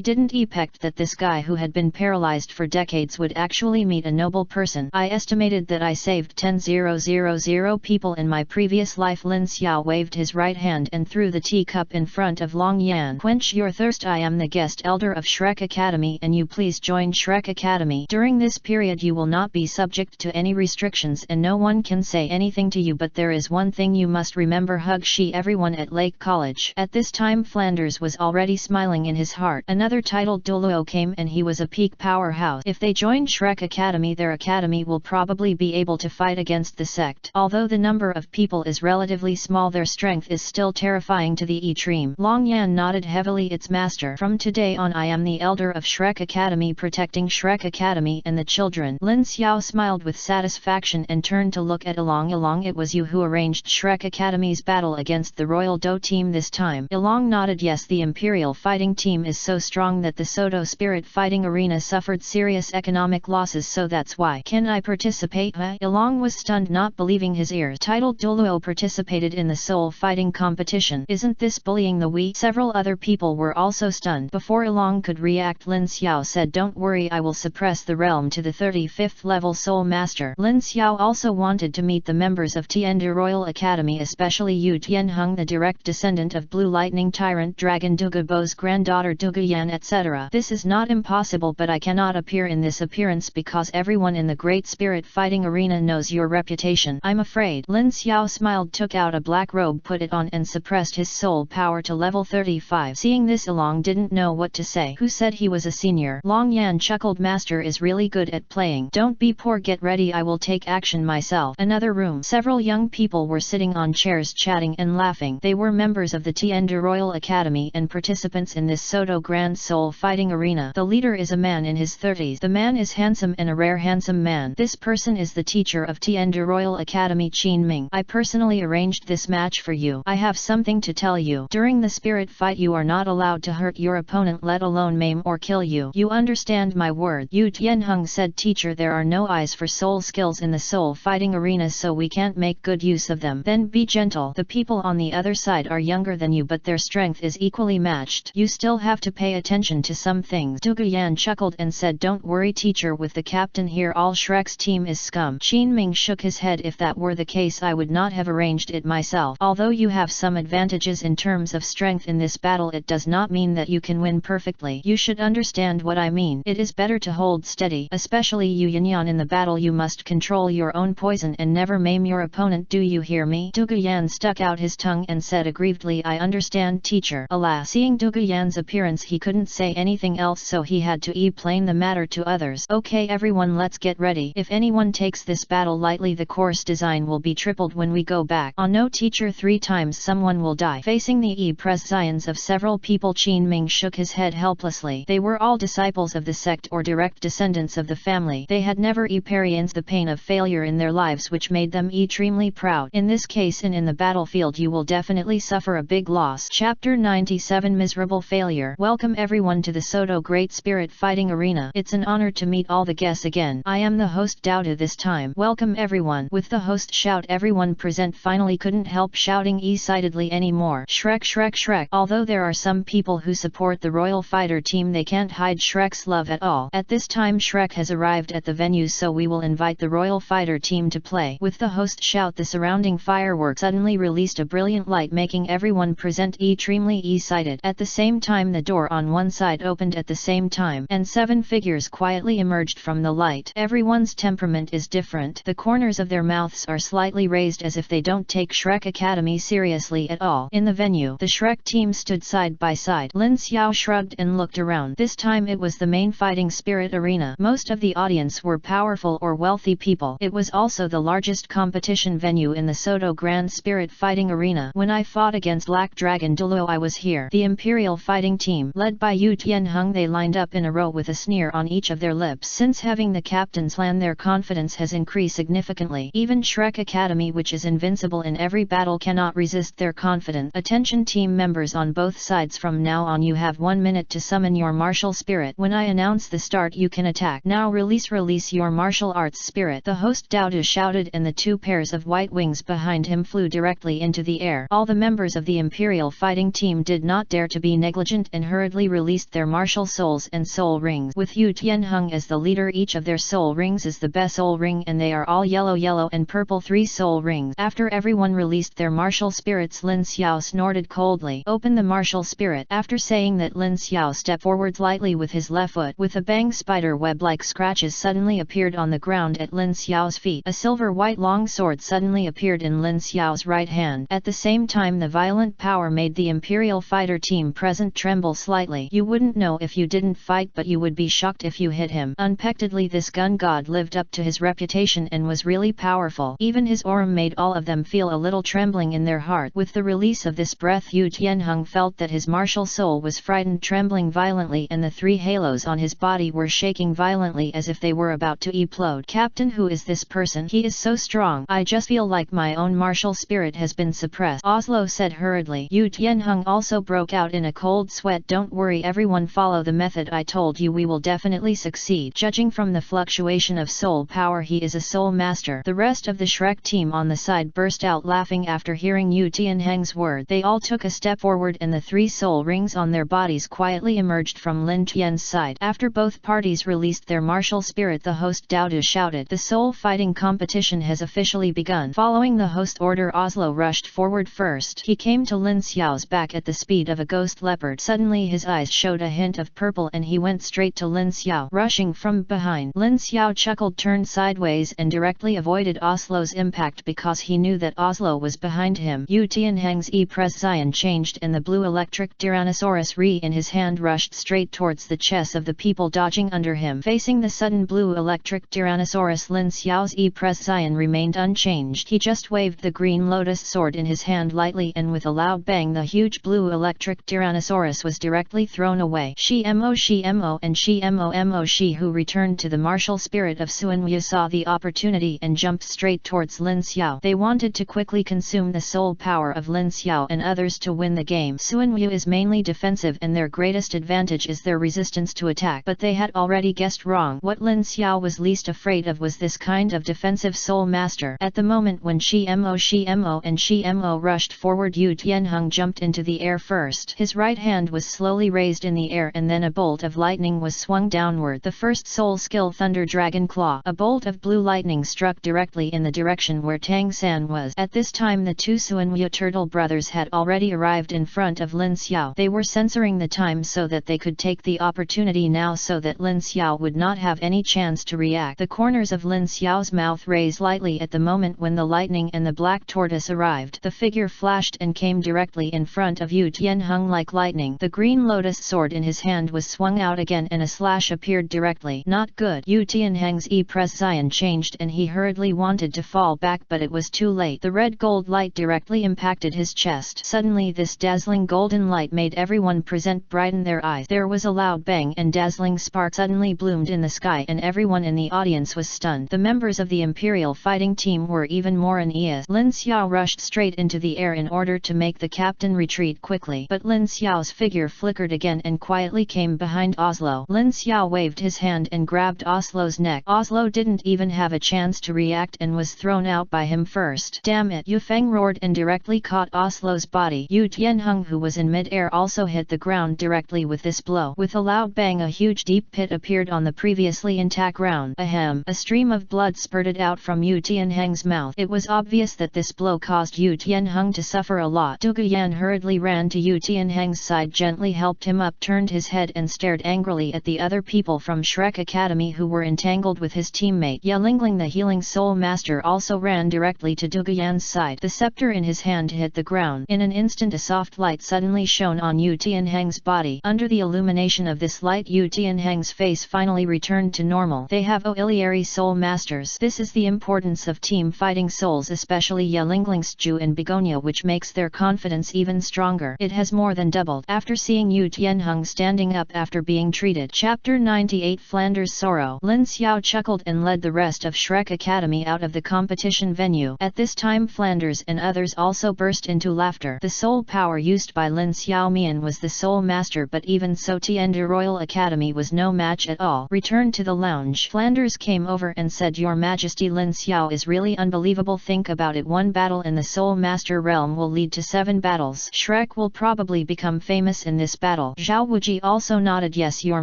didn't expect that this guy who had been paralyzed for decades would actually meet a noble person. I estimated that I saved 10,000 people in my previous life. Lin Xiao waved his right hand and threw the teacup in front of Long Yan. Quench your thirst. I am the guest elder of Shrek Academy and you please join Shrek Academy. During this period you will not be subject to any restrictions and no one can say anything to you, but there is one thing you must remember. Hug she everyone at Lake College. At this time Flanders was already smiling in his heart. Another titled Dulo came and he was a peak powerhouse. If they join Shrek Academy their academy will probably be able to fight against the sect. Although the number of people is relatively small their strength is still terrifying to the extreme. Long Yan nodded heavily. Its master. From today on I am the elder of Shrek Academy, protecting Shrek Academy and the children. Lin Xiao smiled with satisfaction and turned to look at Along. Along, it was you who arranged Shrek Academy's battle against the Royal Do team this time. Along nodded. Yes, the Imperial fighting team is so strong that the Sodto Spirit Fighting Arena suffered serious economic losses, so that's why. Can I participate? Along was stunned, not believing his ears. Titled Dulo participated in the soul fighting competition. Isn't this bullying the weak? Several other people were also stunned. Before Along could react Lin Xiao said, don't worry, I will suppress the realm to the 35th level soul master. Lin Xiao also wanted to meet the members of Tienu Royal Academy, especially Yu Tianheng, the direct descendant of Blue Lightning Tyrant Dragon Dugu Bo's granddaughter Dugu Yan, etc. This is not impossible, but I cannot appear in this appearance because everyone in the Great Spirit Fighting Arena knows your reputation. I'm afraid. Lin Xiao smiled, took out a black robe, put it on and suppressed his soul power to level 35. Seeing this Along didn't know what to say. Who said he was a senior? Long Yan chuckled. Master is really good at playing. Don't be poor, get ready, I will take action myself. Another room. Several young people were sitting on chairs chatting and laughing. They were members of the Tienu Royal Academy and participants in this Sodto Grand Soul Fighting Arena. The leader is a man in his 30s. The man is handsome and a rare handsome man. This person is the teacher of Tienu Royal Academy, Qin Ming. I personally arranged this match for you. I have something to tell you. During the spirit fight you are not allowed to hurt your opponent, let alone maim or kill you. You understand my word? Yu Tianheng said, teacher, there are no eyes for soul skills in the soul fighting arena, so we can't make good use of them. Then be gentle. The people on the other side are younger than you, but their strength is equally matched. You still have to pay attention to some things. Dugu Yan chuckled and said, don't worry teacher, with the captain here all Shrek's team is scum. Qin Ming shook his head. If that were the case I would not have arranged it myself. Although you have some advantages in terms of strength in this battle, it does not mean that you can win perfectly. You should understand what I mean. It is better to hold hold steady. Especially you Yanyan, in the battle you must control your own poison and never maim your opponent, do you hear me? Dugu Yan stuck out his tongue and said aggrievedly, I understand, teacher. Alas, seeing Dugu Yan's appearance he couldn't say anything else, so he had to explain the matter to others. Okay everyone, let's get ready. If anyone takes this battle lightly, the course design will be tripled when we go back. Oh no teacher, 3 times someone will die. Facing the prescience of several people, Qin Ming shook his head helplessly. They were all disciples of the sect or direct descendants of the family. They had never experienced the pain of failure in their lives, which made them extremely proud. In this case and in the battlefield you will definitely suffer a big loss. Chapter 97 Miserable Failure. Welcome everyone to the Sodto Great Spirit Fighting Arena. It's an honor to meet all the guests again. I am the host Douluo this time. Welcome everyone. With the host shout, everyone present finally couldn't help shouting excitedly anymore. Shrek, Shrek, Shrek. Although there are some people who support the royal fighter team, they can't hide Shrek's love at all. At this time Shrek has arrived at the venue, so we will invite the royal fighter team to play. With the host shout, the surrounding fireworks suddenly released a brilliant light, making everyone present extremely excited. At the same time the door on one side opened at the same time, and 7 figures quietly emerged from the light. Everyone's temperament is different. The corners of their mouths are slightly raised as if they don't take Shrek Academy seriously at all. In the venue, the Shrek team stood side by side. Lin Xiao shrugged and looked around. This time it was the main fighting spirit arena. Most of the audience were powerful or wealthy people. It was also the largest competition venue in the Sodto Grand Spirit Fighting Arena. When I fought against Black Dragon Dulo, I was here. The Imperial Fighting Team, led by Yu Tianheng, they lined up in a row with a sneer on each of their lips. Since having the captain's land, their confidence has increased significantly. Even Shrek Academy, which is invincible in every battle, cannot resist their confidence. Attention team members on both sides, from now on you have 1 minute to summon your martial spirit. When I announce the start you can attack. Now release your martial arts spirit. The host Douluo shouted, and the 2 pairs of white wings behind him flew directly into the air. All the members of the Imperial Fighting Team did not dare to be negligent and hurriedly released their martial souls and soul rings. With Yu Tianheng as the leader, each of their soul rings is the best soul ring, and they are all yellow and purple 3 soul rings. After everyone released their martial spirits, Lin Xiao snorted coldly. Open the martial spirit. After saying that, Lin Xiao stepped forward lightly with his left foot. With a bang, spider web-like scratches suddenly appeared on the ground at Lin Xiao's feet. A silver-white long sword suddenly appeared in Lin Xiao's right hand. At the same time, the violent power made the Imperial Fighter Team present tremble slightly. You wouldn't know if you didn't fight, but you would be shocked if you hit him. Unexpectedly, this gun god lived up to his reputation and was really powerful. Even his aura made all of them feel a little trembling in their heart. With the release of this breath, Yu Tianheng felt that his martial soul was frightened, trembling violently, and the 3 halos on his body were shaking violently as if they were about to explode. Captain, who is this person? He is so strong. I just feel like my own martial spirit has been suppressed, Oslo said hurriedly. Yu Tianheng also broke out in a cold sweat. Don't worry everyone, follow the method I told you, we will definitely succeed. Judging from the fluctuation of soul power, he is a soul master. The rest of the Shrek team on the side burst out laughing after hearing Yu Tianheng's word. They all took a step forward, and the 3 soul rings on their bodies quietly emerged from Lin Tian's side. After both parties released their martial spirit, the host Douluo shouted, the soul fighting competition has officially begun. Following the host order, Oslo rushed forward first. He came to Lin Xiao's back at the speed of a ghost leopard. Suddenly his eyes showed a hint of purple, and he went straight to Lin Xiao. Rushing from behind, Lin Xiao chuckled, turned sideways, and directly avoided Oslo's impact because he knew that Oslo was behind him. Yu Tianheng's prescience changed, and the blue electric Tyrannosaurus Re in his hand rushed straight towards the chests of the people dodging under him. Facing the sudden blue electric Tyrannosaurus, Lin Xiao's prescience remained unchanged. He just waved the green lotus sword in his hand lightly, and with a loud bang the huge blue electric Tyrannosaurus was directly thrown away. Shimo and Shimo Shi, who returned to the martial spirit of Suanwu, saw the opportunity and jumped straight towards Lin Xiao. They wanted to quickly consume the soul power of Lin Xiao and others to win the game. Suanwu is mainly defensive, and their greatest advantage is their resistance to attack, but they had already guessed wrong. What Lin Xiao was least afraid of was this kind of defensive soul master. At the moment when Shimo and Shimo rushed forward, Yu Tianheng jumped into the air first. His right hand was slowly raised in the air, and then a bolt of lightning was swung downward. The first soul skill, Thunder Dragon Claw. A bolt of blue lightning struck directly in the direction where Tang San was. At this time the 2 Suanwu turtle brothers had already arrived in front of Lin Xiao. They were censoring the time so that they could take the opportunity now, so that Lin Xiao would not have any chance to react. The corners of Lin Xiao's mouth raised lightly at the moment when the lightning and the black tortoise arrived. The figure flashed and came directly in front of Yu Tianheng like lightning. The green lotus sword in his hand was swung out again and a slash appeared directly. Not good. Yu Tianheng's expression changed and he hurriedly wanted to fall back, but it was too late. The red gold light directly impacted his chest. Suddenly this dazzling golden light made everyone present brighten their eyes. There was a loud bang and dazzling spark suddenly bloomed in the sky and everyone in the audience was stunned. The members of the Imperial fighting team were even more uneasy. Lin Xiao rushed straight into the air in order to make the captain retreat quickly, but Lin Xiao's figure flickered again and quietly came behind Oslo. Lin Xiao waved his hand and grabbed Oslo's neck. Oslo didn't even have a chance to react and was thrown out by him first. Damn it! Yu Feng roared and directly caught Oslo's body. Yu Tianheng, who was in mid-air, also hit the ground directly with this blow. With a loud bang, a huge deep pit appeared on the previously intact ground. Ahem! A stream of blood spurted out from Yu Tianheng's mouth. It was obvious that this blow caused Yu Tianheng to suffer a lot. Dugu Yan hurriedly ran to Yu Tianheng's side, gently helped him up, turned his head and stared angrily at the other people from Shrek Academy who were entangled with his teammate. Ya Lingling, the healing soul master, also ran directly to Dugu Yan's side. The scepter in his hand hit the ground. In an instant a soft light suddenly shone on Yu Tianheng's body. Under the illumination of this light, Yu Tianheng's face finally returned to normal. They have auxiliary soul masters. This is the importance of team fighting souls, especially Ya Lingling's Ju and Begonia, which makes their confidence even stronger. It has more than doubled after seeing Yu Tianheng standing up after being treated. Chapter 98 Flanders' Sorrow. Lin Xiao chuckled and led the rest of Shrek Academy out of the competition venue. At this time Flanders and others also burst into laughter. The soul power used by Lin Xiaomian was the soul master, but even so Tienu Royal Academy was no match at all. Returned to the lounge, Flanders came over and said, "Your Majesty, Lin Xiao is really unbelievable. Think about it, one battle in the soul master realm will lead to 7 battles. Shrek will probably become famous in this battle." Zhao Wuji also nodded, "Yes, Your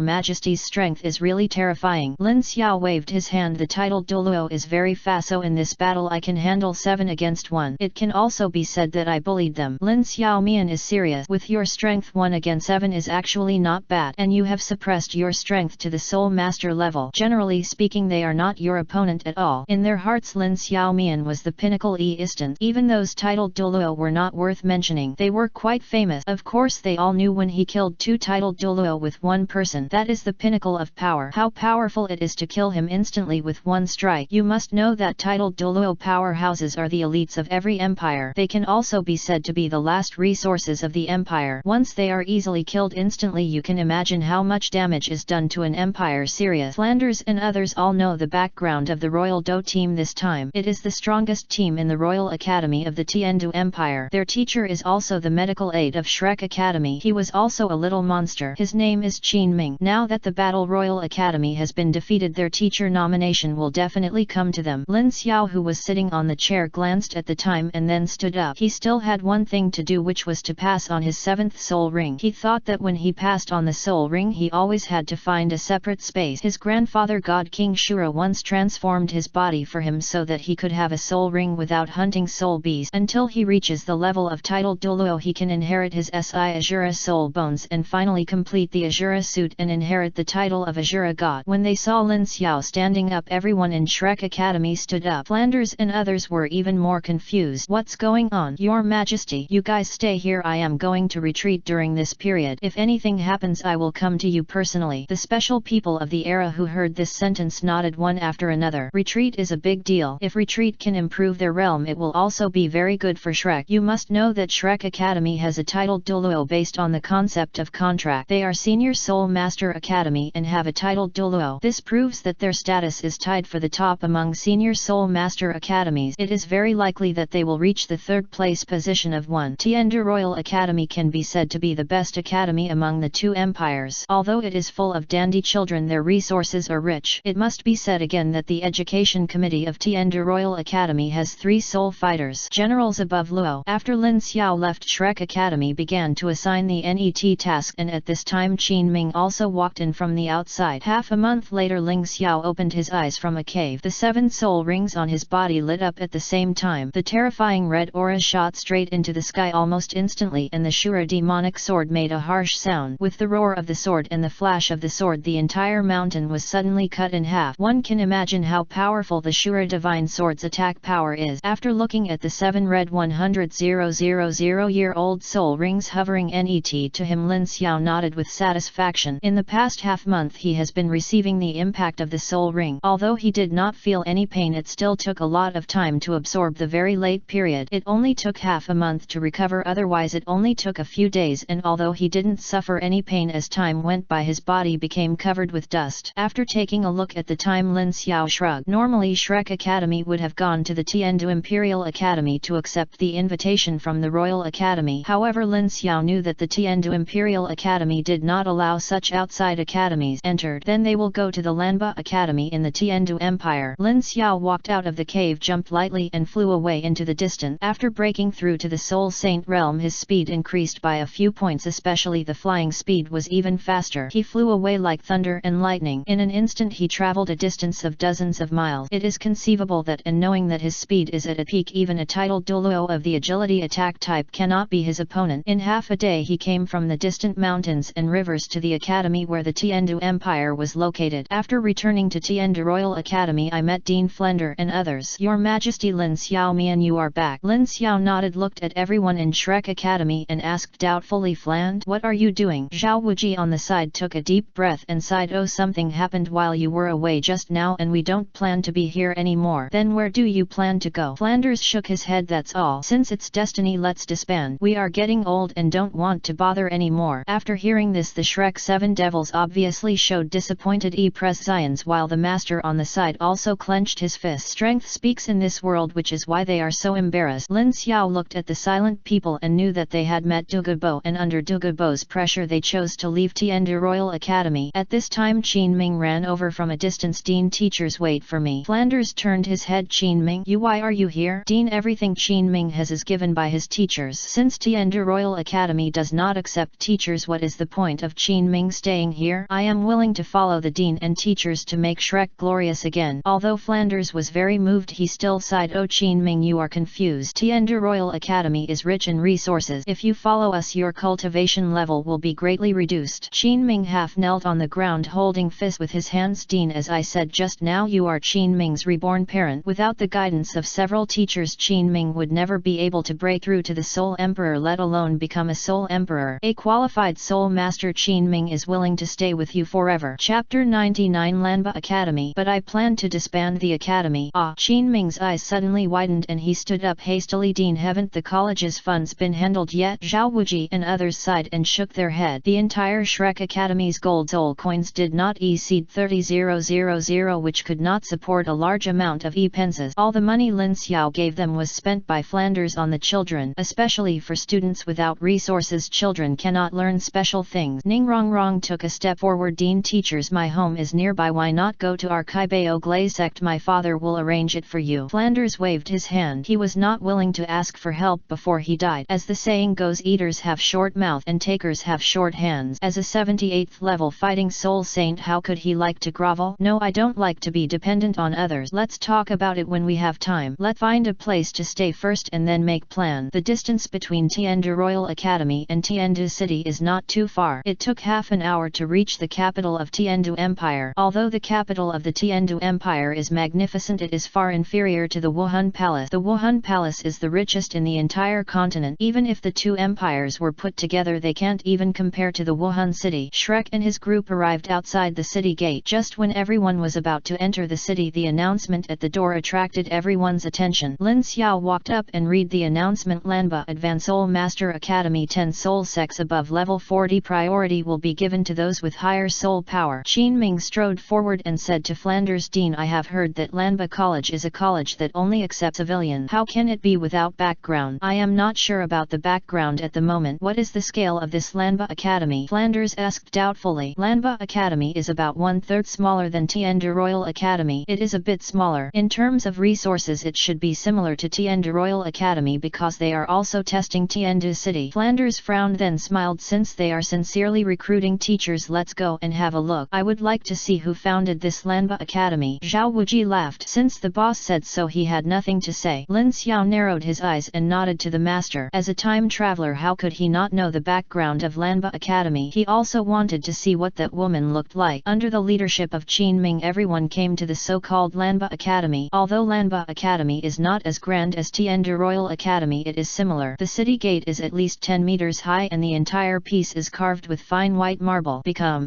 Majesty's strength is really terrifying." Lin Xiao waved his hand. "The title Dulo is very fast, so in this battle I can handle 7 against 1. It can also be said that I bullied them." Lin Xiaomian is serious. "With your strength, 1 against 7 is actually not bad, and you have suppressed your strength to the soul master level. Generally speaking, they are not your opponent at all." In their hearts, Lin Xiaomian was the pinnacle instant. Even those titled Dulo were not worth mentioning. They were quite famous. Of course they all knew when he killed 2 titled Dulo with 1 person. That is the pinnacle of power. How powerful it is to kill him instantly with 1 strike. You must know that titled Dulo powerhouses are the elites of every empire. They can also be said to be the last resources of the empire. Once they are easily killed instantly, you can imagine how much damage is done to an empire. Syria, Flanders and others all know the background of the Royal Do team this time. It is the strongest team in the Royal Academy of the Tiendu Empire. Their teacher is also the medical aide of Shrek Academy. He was also a little monster. His name is Qin Ming. Now that the Battle Royal Academy has been defeated, their teacher nomination will definitely come to them. Lin Xiao, who was sitting on the chair, glanced at the time and then stood up. He still had one thing to do, which was to pass on his 7th soul ring. He thought that when he passed on the soul ring, he always had to find a separate space. His grandfather God King Shura once transformed his body for him so that he could have a soul ring without hunting soul bees. Until he reaches the level of title Dulo, he can inherit his Si Azura soul bones and finally complete the Azura suit and inherit the title of Azura God. When they saw Lin Xiao standing up, everyone in Shrek Academy stood up. Flanders and others were even more confused. "What's going on? Your Majesty, you guys stay here. I am going to retreat during this period. If anything happens, I will come to you personally." The special people of the era who heard this sentence nodded one after another. Retreat is a big deal. If retreat can improve their realm, it will also be very good for Shrek. You must know that Shrek Academy has a titled Dulo based on the concept of contract. They are Senior Soul Master Academy and have a titled Dulo. This proves that their status is tied for the top among Senior Soul Master Academies. It is very likely that they will reach the 3rd place position of 1. Tiendu Royal Academy can be said to be the best academy among the 2 empires. Although it is full of dandy children, their resources are rich. It must be said again that the Education Committee of Tiendu Royal Academy has 3 soul fighters, generals above Luo. After Lin Xiao left, Shrek Academy began to assign the NET task, and at this time Qin Ming also walked in from the outside. Half a month later, Lin Xiao opened his eyes from a cave. The 7 soul rings on his body lit up at the same time. The terrifying red aura shot straight into the sky almost instantly, and the Shura demonic sword made a harsh sound. With the roar of the sword and the flash of the sword, sword the entire mountain was suddenly cut in half. One can imagine how powerful the Shura divine sword's attack power is. After looking at the 7 red 100,000-year-old soul rings hovering net to him, Lin Xiao nodded with satisfaction. In the past half-month he has been receiving the impact of the soul ring. Although he did not feel any pain, it still took a lot of time to absorb the very late period. It only took half a month to recover, otherwise it only took a few days, and although he didn't suffer any pain as time went by, his body became covered with dust. After taking a look at the time, Lin Xiao shrugged. Normally Shrek Academy would have gone to the Tienu Imperial Academy to accept the invitation from the Royal Academy. However, Lin Xiao knew that the Tienu Imperial Academy did not allow such outside academies entered. Then they will go to the Lanba Academy in the Tienu Empire. Lin Xiao walked out of the cave, jumped lightly and flew away into the distance. After breaking through to the Soul Saint realm, his speed increased by a few points, especially the flying speed was even faster. He flew away like thunder and lightning. In an instant he traveled a distance of dozens of miles. It is conceivable that, and knowing that his speed is at a peak, even a titled Dulo of the agility attack type cannot be his opponent. In half a day he came from the distant mountains and rivers to the academy where the Tienu Empire was located. After returning to Tienu Royal Academy, I met Dean Flender and others. Your Majesty, Lin Xiao, Mian, you are back. Lin Xiao nodded, looked at everyone in Shrek Academy and asked doubtfully, Fland, what are you doing? Zhao Wuji on the side took a deep breath and sighed. Oh, something happened while you were away just now and we don't plan to be here anymore. Then where do you plan to go? Flanders shook his head. That's all. Since it's destiny, let's disband. We are getting old and don't want to bother anymore. After hearing this, the Shrek 7 devils obviously showed disappointed expressions, while the master on the side also clenched his fist. Strength speaks in this world, which is why they are so embarrassed. Lin Xiao looked at the silent people and knew that they had met Dugubo, and under Dugubo's pressure they chose to leave Tienu Royal Academy. At this time Qin Ming ran over from a distance. Dean, teachers, wait for me. Flanders turned his head. Qin Ming, you, why are you here? Dean, everything Qin Ming has is given by his teachers. Since Tienu Royal Academy does not accept teachers, what is the point of Qin Ming staying here? I am willing to follow the dean and teachers to make Shrek glorious again. Although Flanders was very moved, he still sighed. Oh, Qin Ming, you are confused. Tienu Royal Academy is rich in resources. If you follow us, your cultivation level will be greatly reduced. Qin Ming half knelt on the ground, holding fist with his hands. Dean, as I said just now, you are Qin Ming's reborn parent. Without the guidance of several teachers, Qin Ming would never be able to break through to the Soul Emperor, let alone become a Soul Emperor. A qualified Soul Master, Qin Ming is willing to stay with you forever. Chapter 99, Lanba Academy. But I plan to disband the academy. Ah! Qin Ming's eyes suddenly widened and he stood up hastily. Dean, haven't the college's funds been handled yet? Zhao Wuji and others sighed and shook their head. The entire Shrek Academy's gold soul coins did not exceed 30,000, which could not support a large amount of e-penses. All the money Lin Xiao gave them was spent by Flanders on the children, especially for students without resources. Children cannot learn special things. Ning Rongrong took a step forward. Dean, teachers, my home is nearby, why not go to Archibao Glaze sect? My father will arrange it for you. Flanders waved his hand. He was not willing to ask for help before he died. As the saying goes, eaters have short mouth and takers have short hands. As a 78th level fighting soul saint, how could he like to grovel? No, I don't like to be dependent on others. Let's talk about it when we have time. Let's find a place to stay first and then make plan. The distance between Tienu Royal Academy and Tienu City is not too far. It took half an hour to reach the capital of Tienu Empire. Although the capital of the Tienu Empire is magnificent, it is far inferior to the Wuhan Palace. The Wuhan Palace is the richest in the entire continent. Even if the two empires were put together, they can't even compare to the Wuhan city. Shrek and his group arrived outside the city gate. Just when everyone was about to enter the city, the announcement at the door attracted everyone's attention. Lin Xiao walked up and read the announcement. Lanba Advanced Soul Master Academy, 10 soul sects above level 40. Priority will be given to those with higher soul power. Qin Ming strode forward and said to Flanders, Dean, I have heard that Lanba College is a college that only accepts civilians. How can it be without background? I am not sure about the background at the moment. What is the scale of this Lanba Academy? Flanders asked doubtfully. Lanba Academy is about 1/3 smaller than Tienu Royal Academy. It is a bit smaller. In terms of resources, it should be similar to Tienu Royal Academy because they are also testing Tienu City. Flanders frowned then smiled. Since they are sincerely recruiting teachers, let's go and have a look. I would like to see who founded this Lanba Academy. Zhao Wuji laughed. Since the boss said so, he had nothing to say. Lin Xiao narrowed his eyes and nodded to the master. As a time traveler, how could he not know the background of Lanba Academy? He also wanted to see what the that woman looked like. Under the leadership of Qin Ming, everyone came to the so-called Lanba Academy. Although Lanba Academy is not as grand as Tienu Royal Academy, it is similar. The city gate is at least 10 meters high and the entire piece is carved with fine white marble.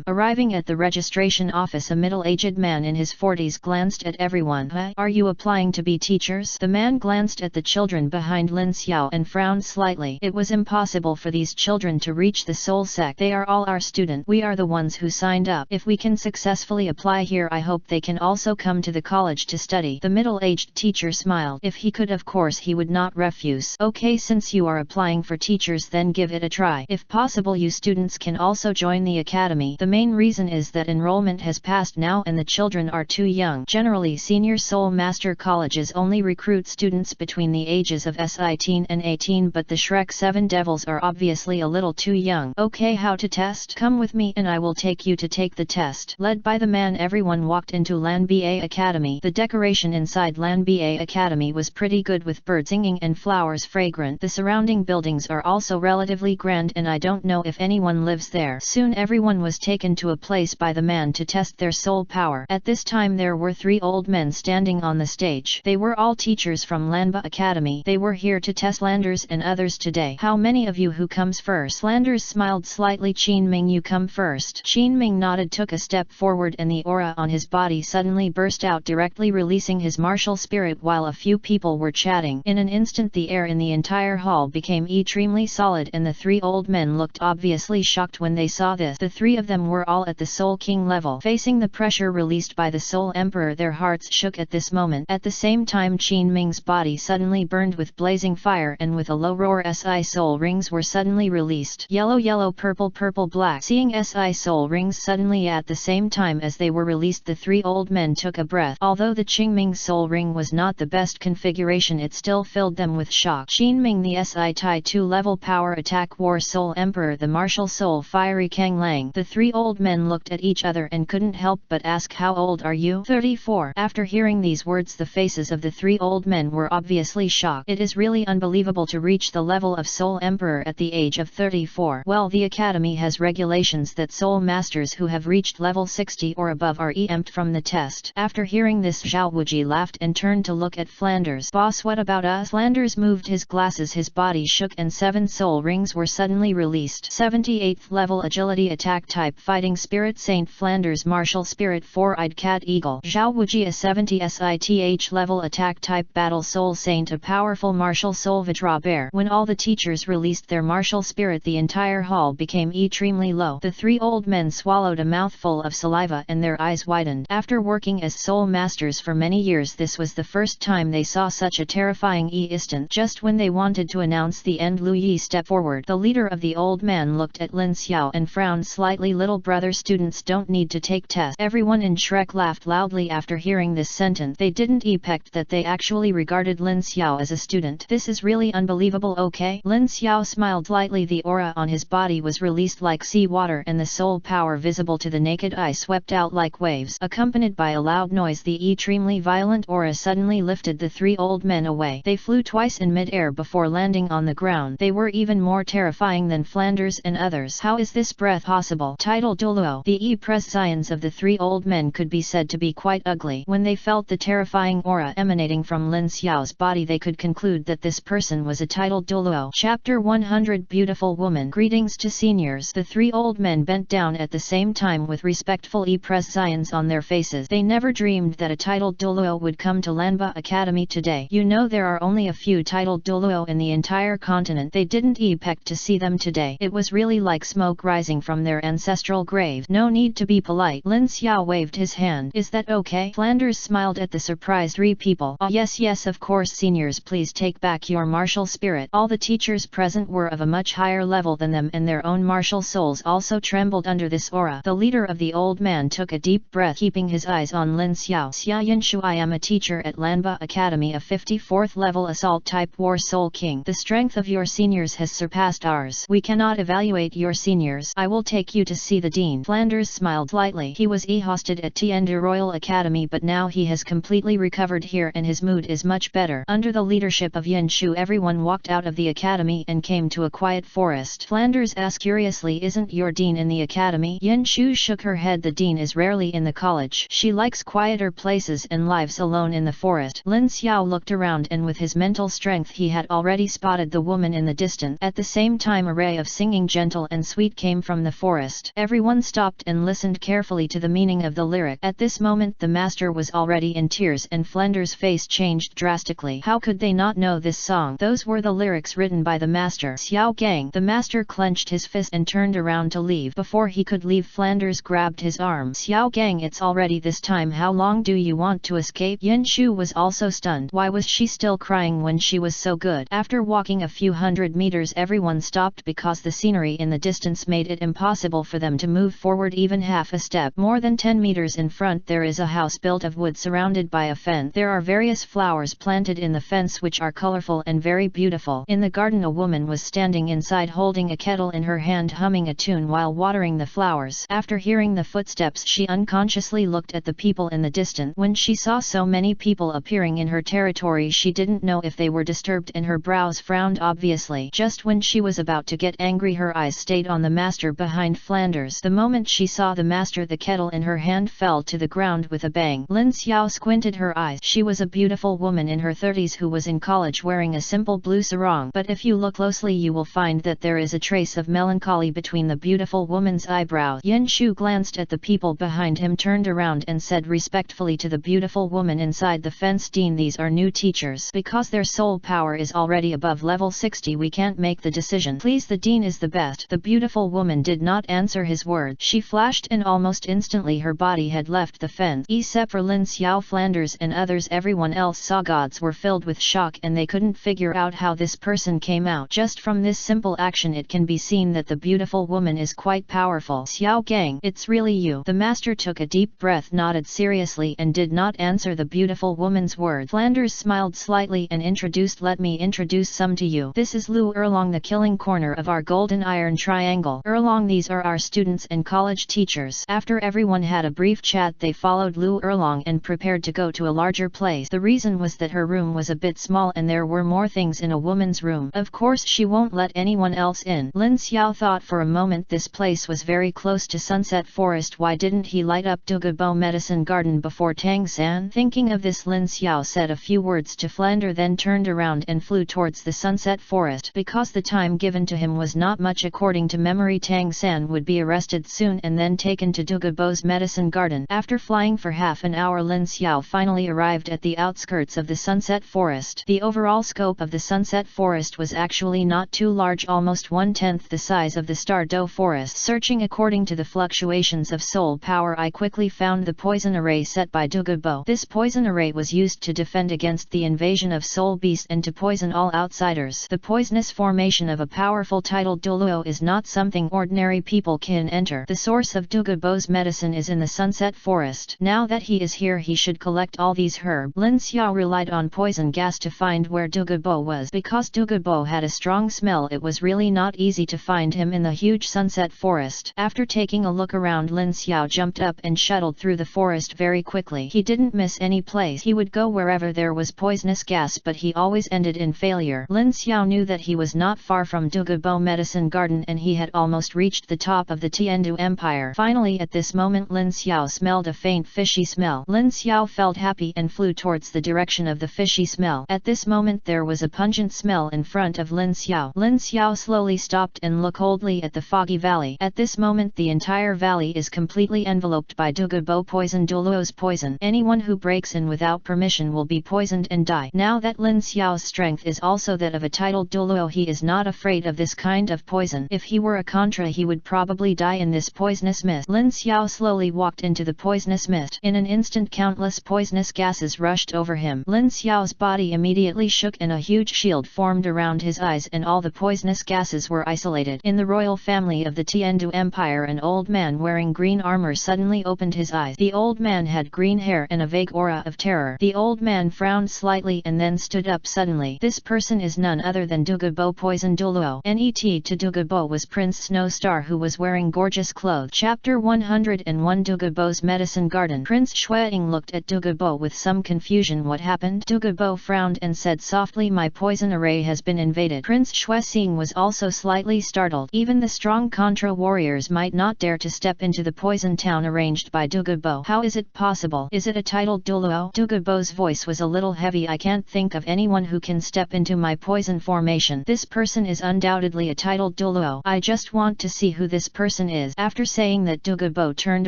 Arriving at the registration office, a middle-aged man in his 40s glanced at everyone. Are you applying to be teachers? The man glanced at the children behind Lin Xiao and frowned slightly. It was impossible for these children to reach the soul sect. They are all our students. We are the ones who signed up. If we can successfully apply here, I hope they can also come to the college to study. The middle-aged teacher smiled. If he could, of course he would not refuse. Okay, since you are applying for teachers, then give it a try. If possible, you students can also join the academy. The main reason is that enrollment has passed now and the children are too young. Generally, senior soul master colleges only recruit students between the ages of 18 and 18, but the Shrek 7 devils are obviously a little too young. Okay, how to test? Come with me and I will take you to take the test. Led by the man, everyone walked into Lanba Academy. The decoration inside Lanba Academy was pretty good, with birds singing and flowers fragrant. The surrounding buildings are also relatively grand and I don't know if anyone lives there. Soon everyone was taken to a place by the man to test their soul power. At this time there were 3 old men standing on the stage. They were all teachers from Lanba Academy. They were here to test Landers and others today. How many of you who comes first? Landers smiled slightly. Qin Ming, you come first. Qin Ming nodded, took a step forward and the aura on his body suddenly burst out, directly releasing his martial spirit while a few people were chatting. In an instant the air in the entire hall became extremely solid and the 3 old men looked obviously shocked when they saw this. The 3 of them were all at the Soul King level. Facing the pressure released by the Soul Emperor, their hearts shook at this moment. At the same time, Qin Ming's body suddenly burned with blazing fire and with a low roar SI soul rings were suddenly released. Yellow, yellow, purple, purple, black. Seeing SI soul rings suddenly at the same time as they were released, the 3 old men took a breath. Although the Qin Ming soul ring was not the best configuration, it still filled them with shock. Qin Ming, the SI Tai 2 level power attack war Soul Emperor, the martial soul fiery Kang Lang. The 3 old men looked at each other and couldn't help but ask, how old are you? 34. After hearing these words, the faces of the 3 old men were obviously shocked. It is really unbelievable to reach the level of Soul Emperor at the age of 34. Well, the academy has regulations that soul masters who have reached level 60 or above are exempt from the test. After hearing this, Zhao Wuji laughed and turned to look at Flanders. Boss, what about us? Flanders moved his glasses, his body shook and 7 soul rings were suddenly released. 78th level agility attack type fighting spirit Saint Flanders martial spirit 4-eyed cat eagle. Zhao Wuji, a 70 SITH level attack type battle soul saint, a powerful martial soul Vajra bear. When all the teachers released their martial spirit, the entire hall became extremely low. The 3 old men swallowed a mouthful of saliva and their eyes widened. After working as soul masters for many years, this was the first time they saw such a terrifying instant. Just when they wanted to announce the end, Lu Yi stepped forward. The leader of the old man looked at Lin Xiao and frowned slightly. Little brother, students don't need to take tests. Everyone in Shrek laughed loudly after hearing this sentence. They didn't expect that they actually regarded Lin Xiao as a student. This is really unbelievable. Okay. Lin Xiao smiled lightly. The aura on his body was released like sea water and the soul power visible to the naked eye swept out like waves. Accompanied by a loud noise, the extremely violent aura suddenly lifted the 3 old men away. They flew twice in mid-air before landing on the ground. They were even more terrifying than Flanders and others. How is this breath possible? Title Dulo. The presence of the 3 old men could be said to be quite ugly. When they felt the terrifying aura emanating from Lin Xiao's body, they could conclude that this person was a titled Dulo. Chapter 100. Beautiful woman. Greetings to seniors. The 3 old men bent down at the same time with respectful presence on their faces. They never dreamed that a titled Dulo would come to Lanba Academy today. You know, there are only a few titled Dulo in the entire continent. They didn't expect to see them today. It was really like smoke rising from their ancestral grave. No need to be polite. Lin Xiao waved his hand. Is that okay? Flanders smiled at the surprised 3 people. Oh yes, of course. Seniors, please take back your martial spirit. All the teachers present were of a much higher level than them, and their own martial souls also trembled under this aura. The leader of the old man took a deep breath, keeping his eyes on Lin Xiao. Xia Yinshu, I am a teacher at Lanba Academy, a 54th level assault type war soul king. The strength of your seniors has surpassed ours. We cannot evaluate your seniors. I will take you to see the dean. Flanders smiled lightly. He was hosted at Tienu Royal Academy, but now he has completely recovered here and his mood is much better. Under the leadership of Yinshu, everyone walked out of the academy and came to a quiet forest. Flanders asked curiously, isn't your dean in the academy? me? Yin Shu shook her head. The dean is rarely in the college. She likes quieter places and lives alone in the forest. Lin Xiao looked around and with his mental strength he had already spotted the woman in the distance. At the same time a ray of singing gentle and sweet came from the forest. Everyone stopped and listened carefully to the meaning of the lyric. At this moment the master was already in tears and Flander's face changed drastically. How could they not know this song? Those were the lyrics written by the master. Xiao Gang. The master clenched his fist and turned around to leave. Before he could leave, Flanders grabbed his arm. Xiao Gang, it's already this time. How long do you want to escape? Yin Shu was also stunned. Why was she still crying when she was so good? After walking a few hundred meters everyone stopped because the scenery in the distance made it impossible for them to move forward even half a step. More than 10 meters in front there is a house built of wood surrounded by a fence. There are various flowers planted in the fence which are colorful and very beautiful. In the garden a woman was standing inside holding a kettle in her hand, humming a tune while watering the flowers. After hearing the footsteps she unconsciously looked at the people in the distance. When she saw so many people appearing in her territory she didn't know if they were disturbed and her brows frowned obviously. Just when she was about to get angry her eyes stayed on the master behind Flanders. The moment she saw the master the kettle in her hand fell to the ground with a bang. Lin Xiao squinted her eyes. She was a beautiful woman in her 30s who was in college wearing a simple blue sarong. But if you look closely you will find that there is a trace of melancholy between the beautiful woman's eyebrows. Yin Shu glanced at the people behind him, turned around and said respectfully to the beautiful woman inside the fence, Dean, these are new teachers. Because their soul power is already above level 60 we can't make the decision. Please, the dean is the best. The beautiful woman did not answer his word. She flashed and almost instantly her body had left the fence. Except for Lin Xiao, Flanders and others, everyone else saw. Gods were filled with shock and they couldn't figure out how this person came out. Just from this simple action it can be seen that the beautiful woman is quite powerful. Xiao Gang, it's really you. The master took a deep breath, nodded seriously and did not answer the beautiful woman's word. Flanders smiled slightly and introduced, let me introduce some to you. This is Lu Erlong, the killing corner of our golden iron triangle. Erlong, these are our students and college teachers. After everyone had a brief chat they followed Lu Erlong and prepared to go to a larger place. The reason was that her room was a bit small and there were more things in a woman's room. Of course she won't let anyone else in. Lin Xiao thought for a moment this place was very close to Sunset Forest. Why didn't he light up Dulo Medicine Garden before Tang-san? Thinking of this, Lin Xiao said a few words to Flander, then turned around and flew towards the Sunset Forest. Because the time given to him was not much according to memory, Tang-san would be arrested soon and then taken to Dulo's Medicine Garden. After flying for half an hour Lin Xiao finally arrived at the outskirts of the Sunset Forest. The overall scope of the Sunset Forest was actually not too large, almost 1/10 the size of the Sodto Forest. Searching according to the fluctuations of soul power I quickly found the poison array set by Dulo. This poison array was used to defend against the invasion of soul beasts and to poison all outsiders. The poisonous formation of a powerful titled Douluo is not something ordinary people can enter. The source of Dulo's medicine is in the Sunset Forest. Now that he is here he should collect all these herbs. Lin Xiao relied on poison gas to find where Dulo was. Because Dulo had a strong smell it was really not easy to find him in the huge Sunset Forest. After taking a look around Lin Xiao jumped up and shuttled through the forest very quickly. He didn't miss any place. He would go wherever there was poisonous gas but he always ended in failure. Lin Xiao knew that he was not far from Dulo Medicine Garden and he had almost reached the top of the Tienu Empire. Finally at this moment Lin Xiao smelled a faint fishy smell. Lin Xiao felt happy and flew towards the direction of the fishy smell. At this moment there was a pungent smell in front of Lin Xiao. Lin Xiao slowly stopped and looked coldly at the foggy valley. At this moment the entire valley is completely enveloped by Dulo poison. Dulo's poison. Anyone who breaks in without permission will be poisoned and die. Now that Lin Xiao's strength is also that of a titled Dulo he is not afraid of this kind of poison. If he were a Contra he would probably die in this poisonous mist. Lin Xiao slowly walked into the poisonous mist. In an instant countless poisonous gases rushed over him. Lin Xiao's body immediately shook and a huge shield formed around his eyes and all the poisonous gases were isolated. In the royal family of the Tienu Empire an old man wearing green armor suddenly opened his eyes. The old man had green hair and a vague aura of terror. The old man frowned slightly and then stood up suddenly. This person is none other than Dulo poison Dulo. Net to Dulo was Prince Snowstar who was wearing gorgeous clothes. Chapter 101 Dulo's Medicine Garden. Prince Xueying looked at Dulo with some confusion. What happened? Dulo frowned and said softly, my poison array has been invaded. Prince Xueying was also slightly startled. Even the strong Contra warriors might might not dare to step into the poison town arranged by Dulo. How is it possible? Is it a titled Dulo? Dulo's voice was a little heavy. I can't think of anyone who can step into my poison formation. This person is undoubtedly a titled Dulo. I just want to see who this person is. After saying that, Dulo turned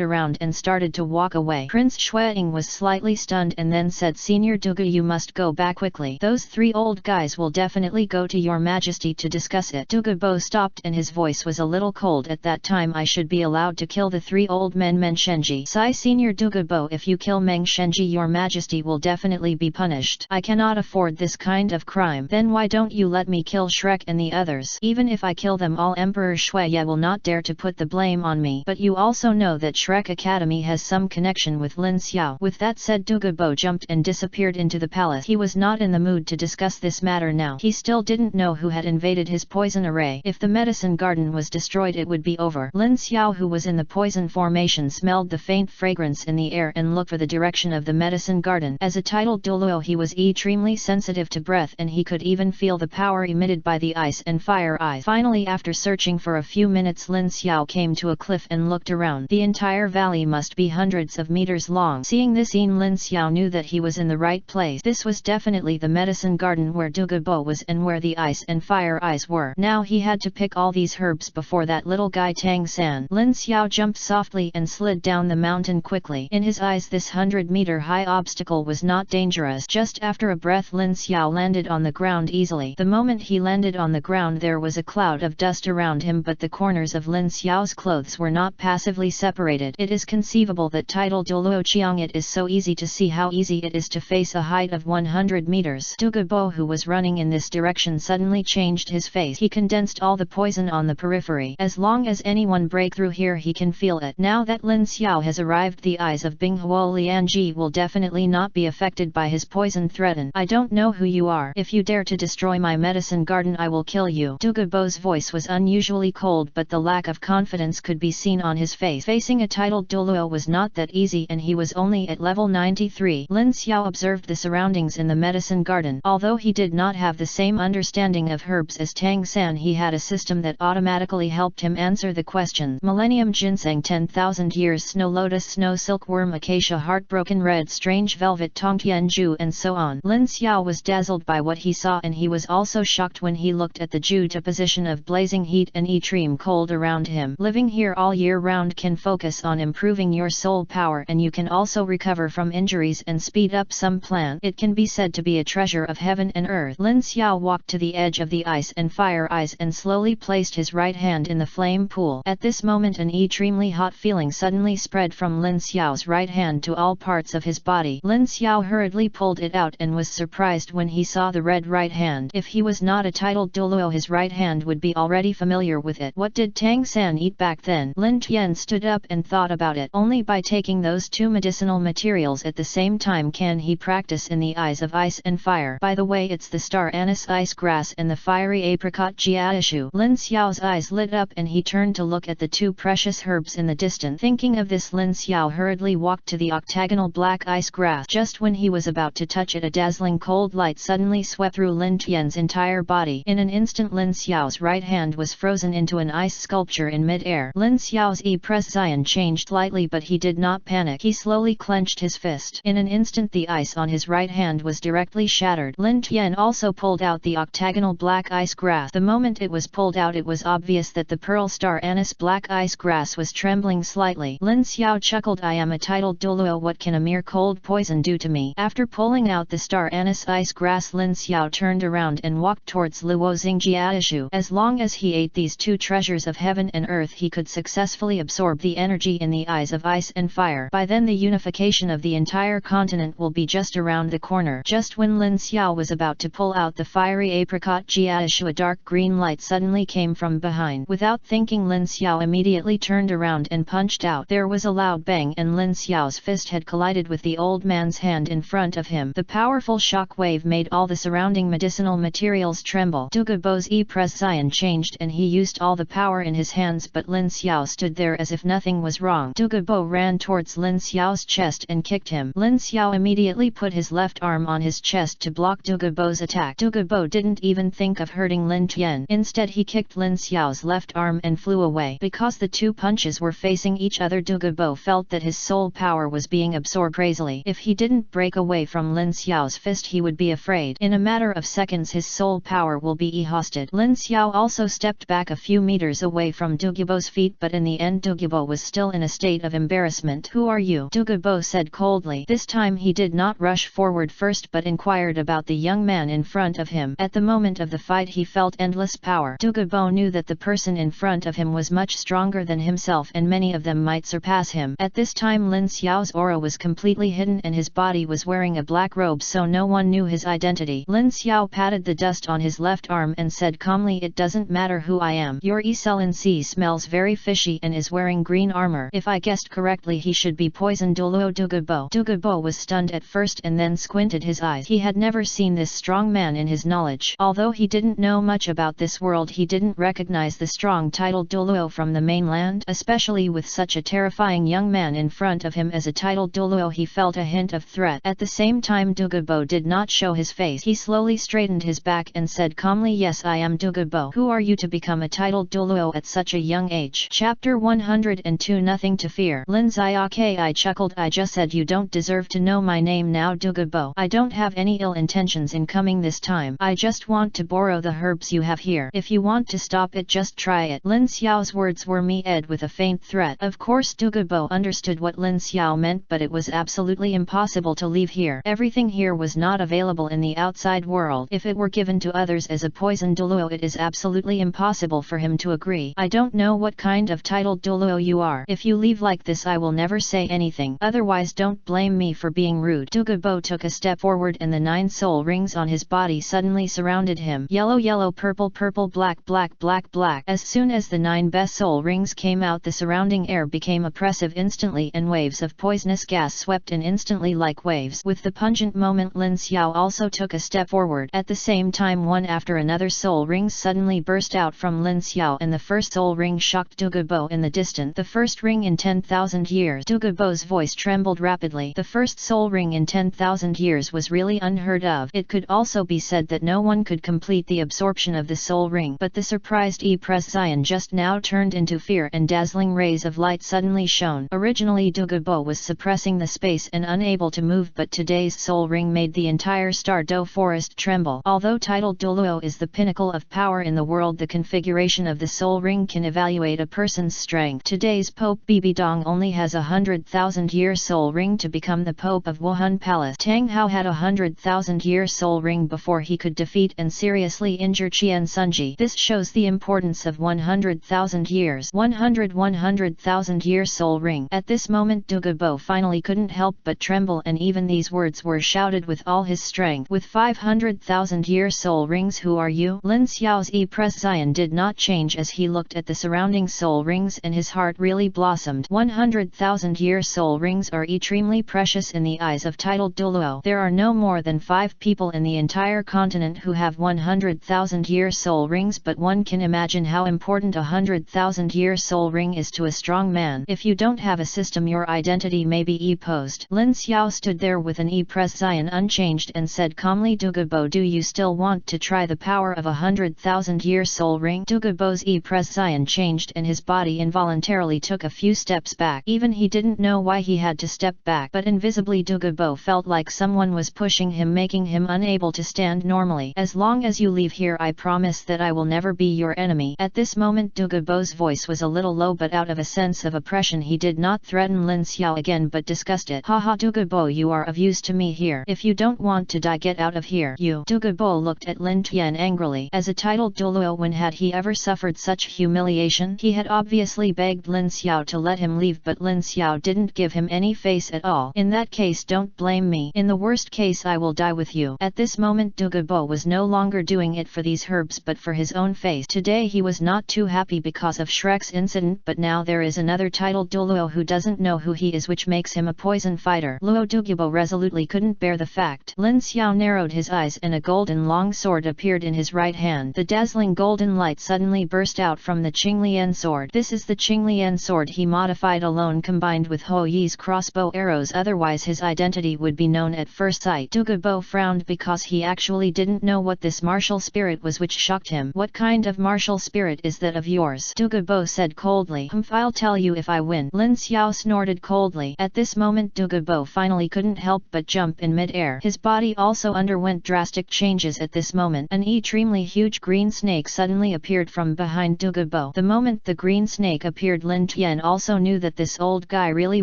around and started to walk away. Prince Xueying was slightly stunned and then said, Senior Dulo, you must go back quickly. Those three old guys will definitely go to your majesty to discuss it. Dulo stopped and his voice was a little cold at that time. I should be allowed to kill the three old men. Meng Shenji. Sigh, Senior Dulo, if you kill Meng Shenji, your majesty will definitely be punished. I cannot afford this kind of crime. Then why don't you let me kill Shrek and the others? Even if I kill them all, Emperor Xueye will not dare to put the blame on me. But you also know that Shrek Academy has some connection with Lin Xiao. With that said, Dulo jumped and disappeared into the palace. He was not in the mood to discuss this matter now. He still didn't know who had invaded his poison array. If the medicine garden was destroyed, it would be over. Lin Xiao, who was in the poison formation, smelled the faint fragrance in the air and looked for the direction of the medicine garden. As a titled Dulo, he was extremely sensitive to breath, and he could even feel the power emitted by the ice and fire eyes. Finally, after searching for a few minutes, Lin Xiao came to a cliff and looked around. The entire valley must be hundreds of meters long. Seeing this scene, Lin Xiao knew that he was in the right place. This was definitely the medicine garden where Dulo was and where the ice and fire eyes were. Now he had to pick all these herbs before that little guy Tangan. Lin Xiao jumped softly and slid down the mountain quickly. In his eyes, this 100-meter high obstacle was not dangerous. Just after a breath, Lin Xiao landed on the ground easily. The moment he landed on the ground, there was a cloud of dust around him, but the corners of Lin Xiao's clothes were not passively separated. It is conceivable that titled Dulo Chiang. It is so easy to see how easy it is to face a height of 100 meters. Dulo, who was running in this direction, suddenly changed his face. He condensed all the poison on the periphery. As long as anyone break through here, he can feel it. Now that Lin Xiao has arrived, the eyes of Binghuo Lianji will definitely not be affected by his poison. Threaten. I don't know who you are. If you dare to destroy my medicine garden, I will kill you. Dulo's voice was unusually cold, but the lack of confidence could be seen on his face. Facing a titled Dulo was not that easy, and he was only at level 93. Lin Xiao observed the surroundings in the medicine garden. Although he did not have the same understanding of herbs as Tangan, he had a system that automatically helped him answer the questions. Millennium ginseng, 10,000 years, snow lotus, snow silkworm, acacia, heartbroken red, strange velvet, tongtianju, and so on. Lin Xiao was dazzled by what he saw, and he was also shocked when he looked at the juxtaposition of blazing heat and extreme cold around him. Living here all year round can focus on improving your soul power, and you can also recover from injuries and speed up some plan. It can be said to be a treasure of heaven and earth. Lin Xiao walked to the edge of the ice and fire eyes and slowly placed his right hand in the flame pool. At this moment, an extremely hot feeling suddenly spread from Lin Xiao's right hand to all parts of his body. Lin Xiao hurriedly pulled it out and was surprised when he saw the red right hand. If he was not a titled Dulo, his right hand would be already familiar with it. What did Tangan eat back then? Lin Tian stood up and thought about it. Only by taking those two medicinal materials at the same time can he practice in the eyes of ice and fire. By the way, it's the star anise ice grass and the fiery apricot jiaishu. Lin Xiao's eyes lit up and he turned to look at the two precious herbs in the distance. Thinking of this, Lin Xiao hurriedly walked to the octagonal black ice grass. Just when he was about to touch it, a dazzling cold light suddenly swept through Lin Tian's entire body. In an instant, Lin Xiao's right hand was frozen into an ice sculpture in mid-air. Lin Xiao's expression changed slightly, but he did not panic. He slowly clenched his fist. In an instant, the ice on his right hand was directly shattered. Lin Tian also pulled out the octagonal black ice grass. The moment it was pulled out, it was obvious that the pearl star anise black ice grass was trembling slightly. Lin Xiao chuckled, I am a titled Dulo, what can a mere cold poison do to me? After pulling out the star anise ice grass, Lin Xiao turned around and walked towards Luo Xingjiaishu. As long as he ate these two treasures of heaven and earth, he could successfully absorb the energy in the eyes of ice and fire. By then, the unification of the entire continent will be just around the corner. Just when Lin Xiao was about to pull out the fiery apricot jiaishu, a dark green light suddenly came from behind. Without thinking, Lin Xiao immediately turned around and punched out. There was a loud bang, and Lin Xiao's fist had collided with the old man's hand in front of him. The powerful shock wave made all the surrounding medicinal materials tremble. Dulo's expression changed and he used all the power in his hands, but Lin Xiao stood there as if nothing was wrong. Dulo ran towards Lin Xiao's chest and kicked him. Lin Xiao immediately put his left arm on his chest to block Dulo's attack. Dulo didn't even think of hurting Lin Tian. Instead, he kicked Lin Xiao's left arm and flew away. Because the two punches were facing each other, Dulo felt that his soul power was being absorbed crazily. If he didn't break away from Lin Xiao's fist, he would be afraid. In a matter of seconds his soul power will be exhausted. Lin Xiao also stepped back a few meters away from Dulo's feet, but in the end Dulo was still in a state of embarrassment. Who are you? Dulo said coldly. This time he did not rush forward first but inquired about the young man in front of him. At the moment of the fight he felt endless power. Dulo knew that the person in front of him was much stronger than himself and many of them might surpass him. At this time Lin Xiao's aura was completely hidden and his body was wearing a black robe, so no one knew his identity. Lin Xiao patted the dust on his left arm and said calmly, it doesn't matter who I am. Your excellency smells very fishy and is wearing green armor. If I guessed correctly, he should be poisoned. Dulo. Dulo was stunned at first and then squinted his eyes. He had never seen this strong man in his knowledge. Although he didn't know much about this world, he didn't recognize the strong titled Dulo from the mainland, especially with such a terrifying young man in front of him as a titled Dulo. He felt a hint of threat. At the same time Dulo did not show his face. He slowly straightened his back and said calmly, yes, I am Dulo. Who are you to become a titled Dulo at such a young age? Chapter 102. Nothing to fear. Lin Xiao chuckled. I just said you don't deserve to know my name now, Dulo. I don't have any ill intentions in coming this time. I just want to borrow the herbs you have here. If you want to stop it, just try it. Lin Xiao's words were met with a faint threat. Of course Dulo understood what Lin Xiao meant, but it was absolutely impossible to leave here. Everything here was not available in the outside world. If it were given to others as a poison Dulo, it is absolutely impossible for him to agree. I don't know what kind of titled Dulo you are. If you leave like this I will never say anything. Otherwise don't blame me for being rude. Dulo took a step forward and the 9 soul rings on his body suddenly surrounded him. Yellow, yellow, purple, purple, black, black, black, black. As soon as the 9 best soul rings came out, the surrounding air became oppressive instantly and waves of poisonous gas swept in instantly like waves. With the pungent moment Lin Xiao also took a step forward. At the same time one after another soul rings suddenly burst out from Lin Xiao and the first soul ring shocked Dulo in the distance. The first ring in 10,000 years. Dulo's voice trembled rapidly. The first soul ring in 10,000 years was really unheard of. It could also be said that no one could complete the absorption of the soul ring, but the surprised Zion just now turned into fear and dazzling rays of light suddenly shone. Originally Dulo was suppressing the space and unable to move, but today's soul ring made the entire Sodto forest tremble. Although titled Dulo is the pinnacle of power in the world, the configuration of the soul ring can evaluate a person's strength. Today's Pope Bibidong only has 100,000-year soul ring to become the Pope of Wuhan Palace. Tang Hao had 100,000-year soul ring before he could defeat and seriously injure Qian Sunji. This shows the importance of 100,000 years. 100,000-year soul ring. At this moment Dulo finally couldn't help but tremble, and even these words were shouted with all his strength. With 500,000-year soul rings, who are you? Lin Xiao's Zion did not change as he looked at the surrounding soul rings, and his heart really blossomed. 100,000-year soul rings are extremely precious in the eyes of titled Dulo. There are no more than 5 people in the entire continent who have 100,000-year soul rings, but one can imagine how important a 100,000-year soul ring is to a strong man. If you don't have a system, your identity may be posed. Lin Xiao stood there with an Zion unchanged and said calmly, Dulo, do you still want to try the power of 100,000-year soul ring? Dulo's Zion changed and his body involuntarily took a few steps back. Even he didn't know why he had to step back, but invisibly Dulo felt like someone was pushing him, making him unable to stand normally. As long as you leave here, I promise that I will never be your enemy. At this moment Dulo's voice was a little low, but out of a sense of oppression he did not threaten Lin Xiao again but discussed it. Haha, Dulo, you are of use to me here. If you don't want to die, get out of here. You. Dulo looked at Lin Tian angrily. As a titled Dulo, when had he ever suffered such humiliation? He had obviously begged Lin Xiao to let him leave, but Lin Xiao didn't give him any face at all. In that case don't blame me. In the worst case I will die with you. At this moment Dulo was no longer doing it for these herbs but for his own face. Today he was not too happy because of Shrek's incident, but now there is another titled Dulo who doesn't know who he is, which makes him a poison fighter. Dulo resolutely couldn't bear the fact. Lin Xiao narrowed his eyes and a golden long sword appeared in his right hand. The dazzling golden light suddenly burst out from the Qinglian sword. This is the Qinglian sword he modified alone, combined with Ho Yi's crossbow arrows, otherwise his identity would be known at first sight. Dulo frowned because he actually didn't know what this martial spirit was which shocked him. What kind of martial spirit is that of yours? Dulo said coldly. I'll tell you if I win. Lin Xiao snorted coldly. At this moment Dulo finally couldn't help but jump in mid-air. His body also underwent drastic changes at this moment. An extremely huge green snake suddenly appeared from behind Dulo. The moment the green snake appeared, Lin Tian also knew that this old guy really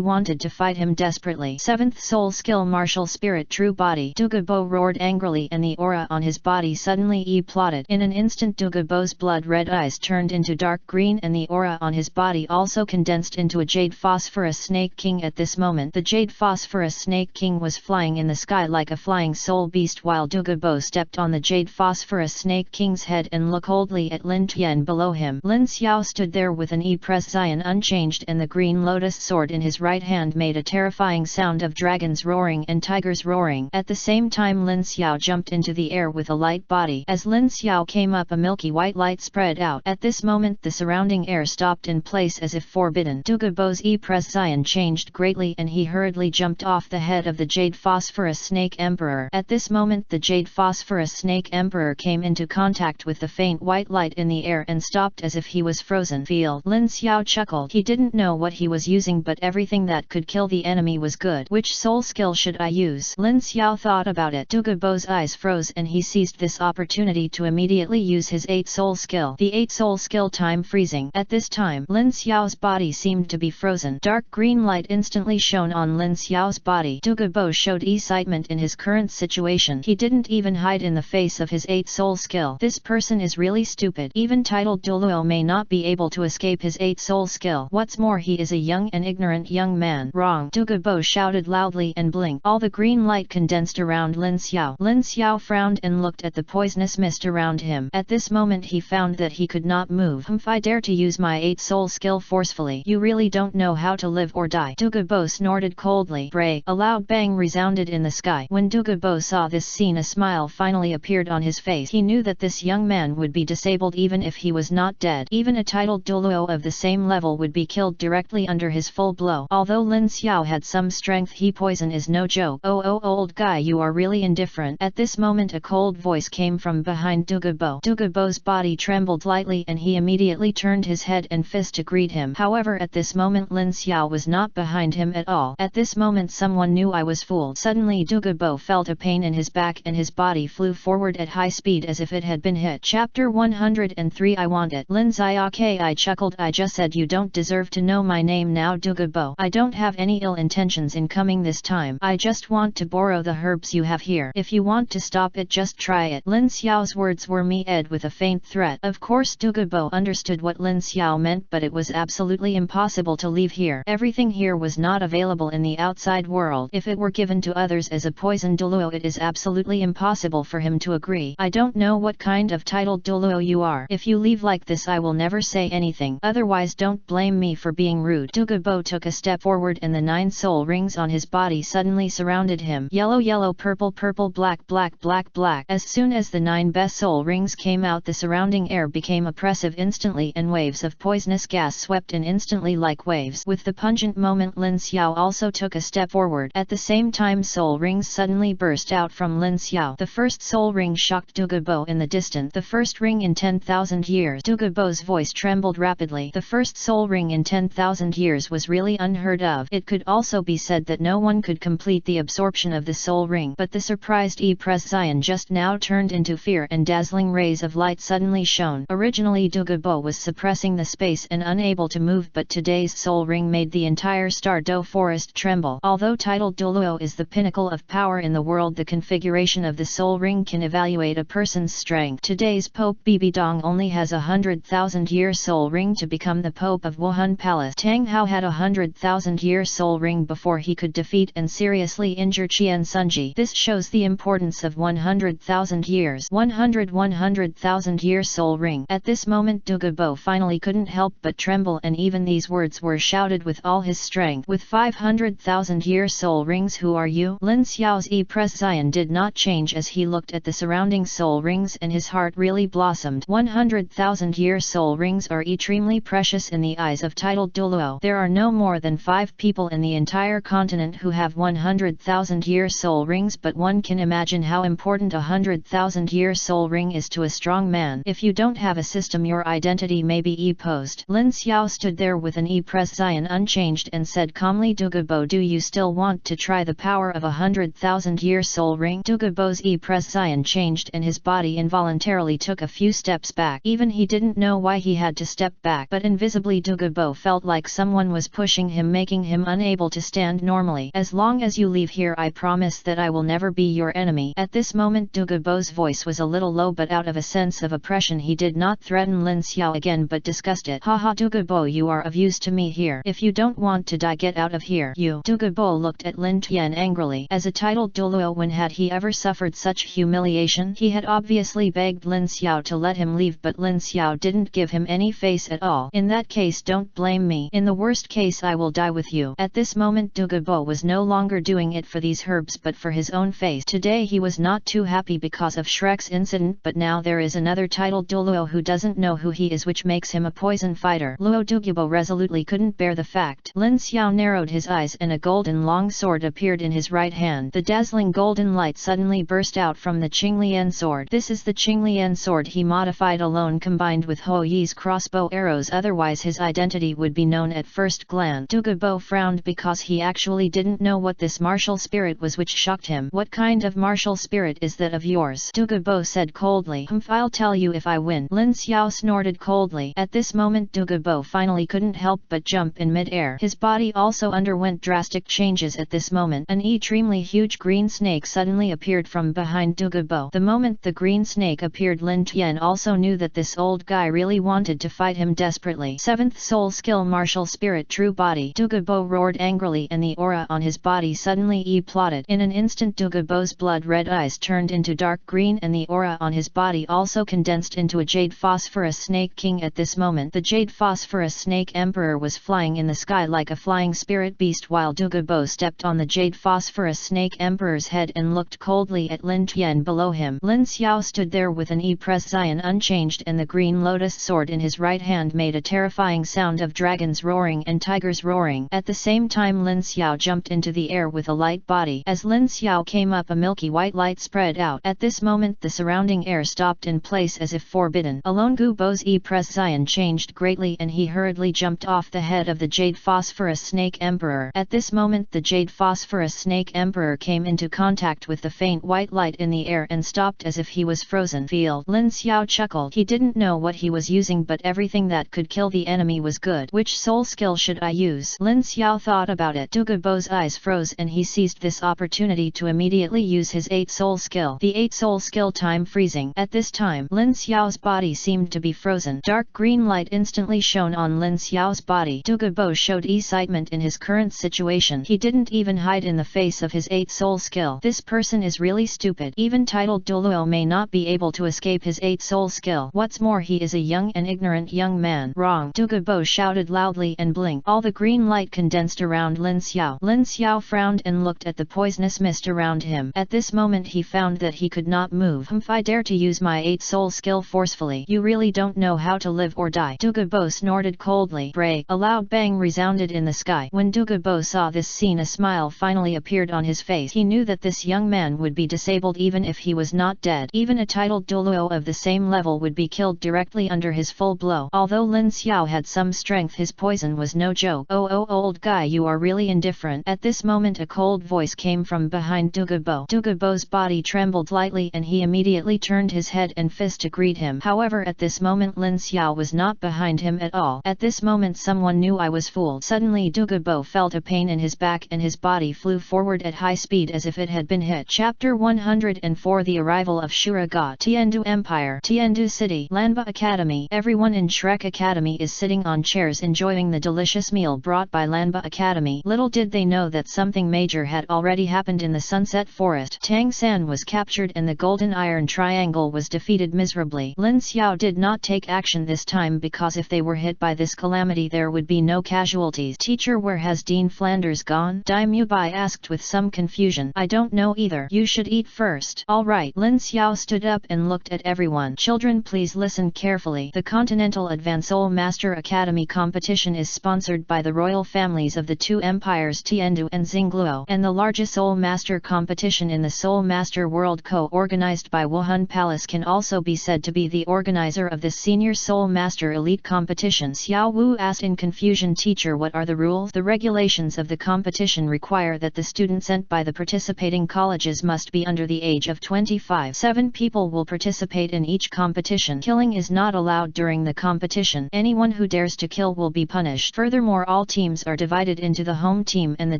wanted to fight him desperately. 7th soul skill, martial spirit, true body. Dulo roared angrily and the aura on his body suddenly plotted. In an instant Dulo's blood-red eyes turned into dark green and the aura on his body also condensed into a jade phosphorus snake king. At this moment the jade phosphorus snake king was flying in the sky like a flying soul beast while Dulo stepped on the jade phosphorus snake king's head and looked coldly at Lin Tian below him. Lin Xiao stood there with an Pression unchanged and the green lotus sword in his right hand made a terrifying sound of dragons roaring and tigers roaring. At the same time Lin Xiao jumped into the air with a light body. As Lin Xiao came up, a milky white light spread out. At this moment the surrounding air stopped in place as if forbidden. Dulo's Pression changed greatly and he hurriedly jumped off the head of the Jade Phosphorus Snake Emperor. At this moment the Jade Phosphorus Snake Emperor came into contact with the faint white light in the air and stopped as if he was frozen. Feel. Lin Xiao chuckled. He didn't know what he was using, but everything that could kill the enemy was good. Which soul skill should I use? Lin Xiao thought about it. Dulo's eyes froze and he seized this opportunity to immediately use his 8 soul skill. The 8 soul skill, time freezing. At this time Lin Xiao's body seemed to be frozen. Dark green light instantly shone on Lin Xiao's body. Dulo showed excitement in his current situation. He didn't even hide in the face of his 8 soul skill. This person is really stupid. Even titled Douluo may not be able to escape his 8 soul skill. What's more, he is a young and ignorant young man. Wrong. Dulo shouted loudly and blinked. All the green light condensed around Lin Xiao. Lin Xiao frowned and looked at the poisonous mist around him. At this moment he found that he could not move. If I dare to use my 8 soul skill forcefully, you really don't know how to live or die. Dulo snorted coldly. Bray! A loud bang resounded in the sky. When Dulo saw this scene, a smile finally appeared on his face. He knew that this young man would be disabled even if he was not dead. Even a titled Douluo of the same level would be killed directly under his full blow. Although Lin Xiao had some strength, he poison is no joke. Oh old guy, you are really indifferent. At this moment a cold voice came from behind Dulo. Dulo's body trembled lightly and he immediately turned his head and fist to greet him. However, at this moment Lin Xiao was not behind him at all. At this moment someone knew I was fooled. Suddenly Dulo felt a pain in his back and his body flew forward at high speed as if it had been hit. Chapter 103. I want it. Lin Xiao. I chuckled. I just said you don't deserve to know my name now, Dulo. I don't have any ill intentions in coming this time. I just want to borrow the herbs you have here. If you want to stop it, just try it. Lin Xiao's words were met with a faint threat. Of course Dulo understood what Lin Xiao meant, but it was absolutely impossible to leave here. Everything here was not available in the outside world. If it were given to others as a poison Dulo, it is absolutely impossible for him to agree. I don't know what kind of titled Dulo you are. If you leave like this I will never say anything. Otherwise don't blame me for being rude. Dulo took a step forward and the 9 soul rings on his body suddenly surrounded him. Yellow yellow, purple purple, black black black black. As soon as the 9 best soul rings came out, the surrounding air became oppressive instantly and waves of poisonous gas swept in instantly like waves. With the pungent moment Lin Xiao also took a step forward. At the same time soul rings suddenly burst out from Lin Xiao. The first soul ring shocked Dulo in the distance. The first ring in 10,000 years. Dulo's voice trembled rapidly. The first soul ring in 10,000 years was really unheard of. It could also be said that no one could complete the absorption of the soul ring. But the surprised Pression just now turned into fear and dazzling rays of light suddenly shone. Originally Dulo was suppressing the space and unable to move, but today's soul ring made the entire Sodto forest tremble. Although titled Dulo is the pinnacle of power in the world, the configuration of the soul ring can evaluate a person's strength. Today's Pope Bibidong only has 100,000-year soul ring to become the Pope of Wuhan Palace. Tang Hao had 100,000-year soul ring before he could defeat and seriously injure Qian Sunji. This shows the importance of 100,000 years. 100,000-year soul ring. At this moment Dulo finally couldn't help but tremble, and even these words were shouted with all his strength. With 500,000-year soul rings, who are you? Lin Xiao's Pression did not change as he looked at the surrounding soul rings and his heart really blossomed. 100,000-year soul rings are extremely precious in the eyes of titled Dulo. There are no more than 5 people in the entire continent who have 100,000-year soul rings, but one can imagine how important a 100,000-year soul ring is to a strong man. If you don't have a system, your identity may be posed. Lin Xiao stood there with an presence unchanged and said calmly, Dulo, do you still want to try the power of 100,000-year soul ring? Dulo's presence changed and his body involuntarily took a few steps back. Even he didn't know why he had to step back, but invisibly Dulo felt like someone was pushing him, making him unable to stand normally. As long as you leave here, I promise that I will never be your enemy. At this moment Dulo's voice was a little low, but out of a sense of oppression he did not threaten Lin Xiao again but discussed it. Haha, Dulo, you are of use to me here. If you don't want to die, get out of here. Dulo looked at Lin Tian angrily. As a titled Douluo, when had he ever suffered such humiliation? He had obviously begged Lin Xiao to let him leave, but Lin Xiao didn't give him any face at all. In that case, don't blame me. In the worst case, I will die with you. At this moment Dulo was no longer doing it for these herbs but for his own face. Today he was not too happy because of Shrek's incident, but now there is another titled Douluo who doesn't know who he is, which makes him a poison fighter. Luo Dulo resolutely couldn't bear the fact. Lin Xiao narrowed his eyes and a golden long sword appeared in his right hand. The dazzling golden light suddenly burst out from the Qinglian sword. This is the Qinglian sword he modified alone, combined with Ho Yi's crossbow arrows, otherwise his identity would be known at first glance. Dulo frowned because he actually didn't know what this martial spirit was, which shocked him. What kind of martial spirit is that of yours? Dulo said coldly. I'll tell you if I win. Lin Xiao snorted coldly. At this moment Dulo finally couldn't help but jump in mid-air. His body also underwent drastic changes at this moment. An extremely huge green snake suddenly appeared from behind Dulo. The moment the green snake appeared, Lin Tian also knew that this old guy really wanted to fight him desperately. 7th soul skill, martial spirit, true body. Dulo roared angrily and the aura on his body suddenly plotted. In an instant Dulo's blood-red eyes turned into dark green and the aura on his body also condensed into a jade phosphorus snake king. At this moment the jade phosphorus snake emperor was flying in the sky like a flying spirit beast, while Dulo stepped on the jade phosphorus snake emperor's head and looked coldly at Lin Tian below him. Lin Xiao stood there with an presence unchanged and the green lotus sword in his right hand made a terrifying sound of dragons roaring and tigers roaring. At the same time Lin Xiao jumped into the air with a light body. As Lin Xiao came up, a milky white light spread out. At this moment the surrounding air stopped in place as if forbidden. Alone Dulo's presence changed greatly and he hurriedly jumped off the head of the jade phosphorus snake emperor. At this moment the jade phosphorus snake emperor came into contact with the faint white light in the air and stopped as if he was frozen. Field. Lin Xiao chuckled. He didn't know what he was using, but everything that could kill the enemy was good. Which soul skill should I use? Lin Xiao thought about it. Dulo's eyes froze and he seized this opportunity to immediately use his 8 soul skill. The 8 soul skill, time freezing. At this time Lin Xiao's body seemed to be frozen. Dark green light instantly shone on Lin Xiao's body. Dulo showed excitement in his current situation. He didn't even hide in the face of his 8 soul skill. This person is really stupid. Even titled Dulo may not be able to escape his 8 soul skill. What's more, he is a young and ignorant young man. Wrong. Dulo shouted loudly and blinked. All the green light condensed around Lin Xiao. Lin Xiao frowned and looked at the poisonous mist around him. At this moment he found that he could not move. If I dare to use my 8 soul skill forcefully, you really don't know how to live or die. Dulo snorted coldly. Bray! A loud bang resounded in the sky. When Dulo saw this scene, a smile finally appeared on his face. He knew that this young man would be disabled even if he was not dead. Even a titled Dulo of the same level would be killed directly under his full blow. Although Lin Xiao had some strength, his poison was no joke. Oh old guy, you are really indifferent. At this moment a cold voice came from behind Dulo. Dulo's body trembled lightly and he immediately turned his head and fist to greet him. However, at this moment Lin Xiao was not behind him at all. At this moment someone knew I was fooled. Suddenly Dulo felt a pain in his back and his body flew forward at high speed as if it had been hit. Chapter 104. The arrival of Shura God. Tiendu Empire. Tiendu City. Lanba Academy. Everyone in Shrek Academy is sitting on chairs enjoying the delicious meal brought by Lanba Academy. Little did they know that something major had already happened in the Sunset Forest. Tang San was captured and the Golden Iron Triangle was defeated miserably. Lin Xiao did not take action this time because if they were hit by this calamity there would be no casualties. Teacher, where has Dean Flanders gone? Dai Mubai asked with some confusion. I don't know either. You should eat first. Alright. Lin Xiao stood up and looked at everyone. Children, please listen carefully. The Continental Advanced Soul Master Academy competition is sponsored by the royal families of the two empires Tiendu and Xingluo, and the largest Soul Master competition in the Soul Master World co-organized by Wuhan Palace can also be said to be the organizer of the Senior Soul Soul Master Elite Competition? Xiao Wu asked in confusion. Teacher, what are the rules? The regulations of the competition require that the students sent by the participating colleges must be under the age of 25. 7 people will participate in each competition. Killing is not allowed during the competition. Anyone who dares to kill will be punished. Furthermore, all teams are divided into the home team and the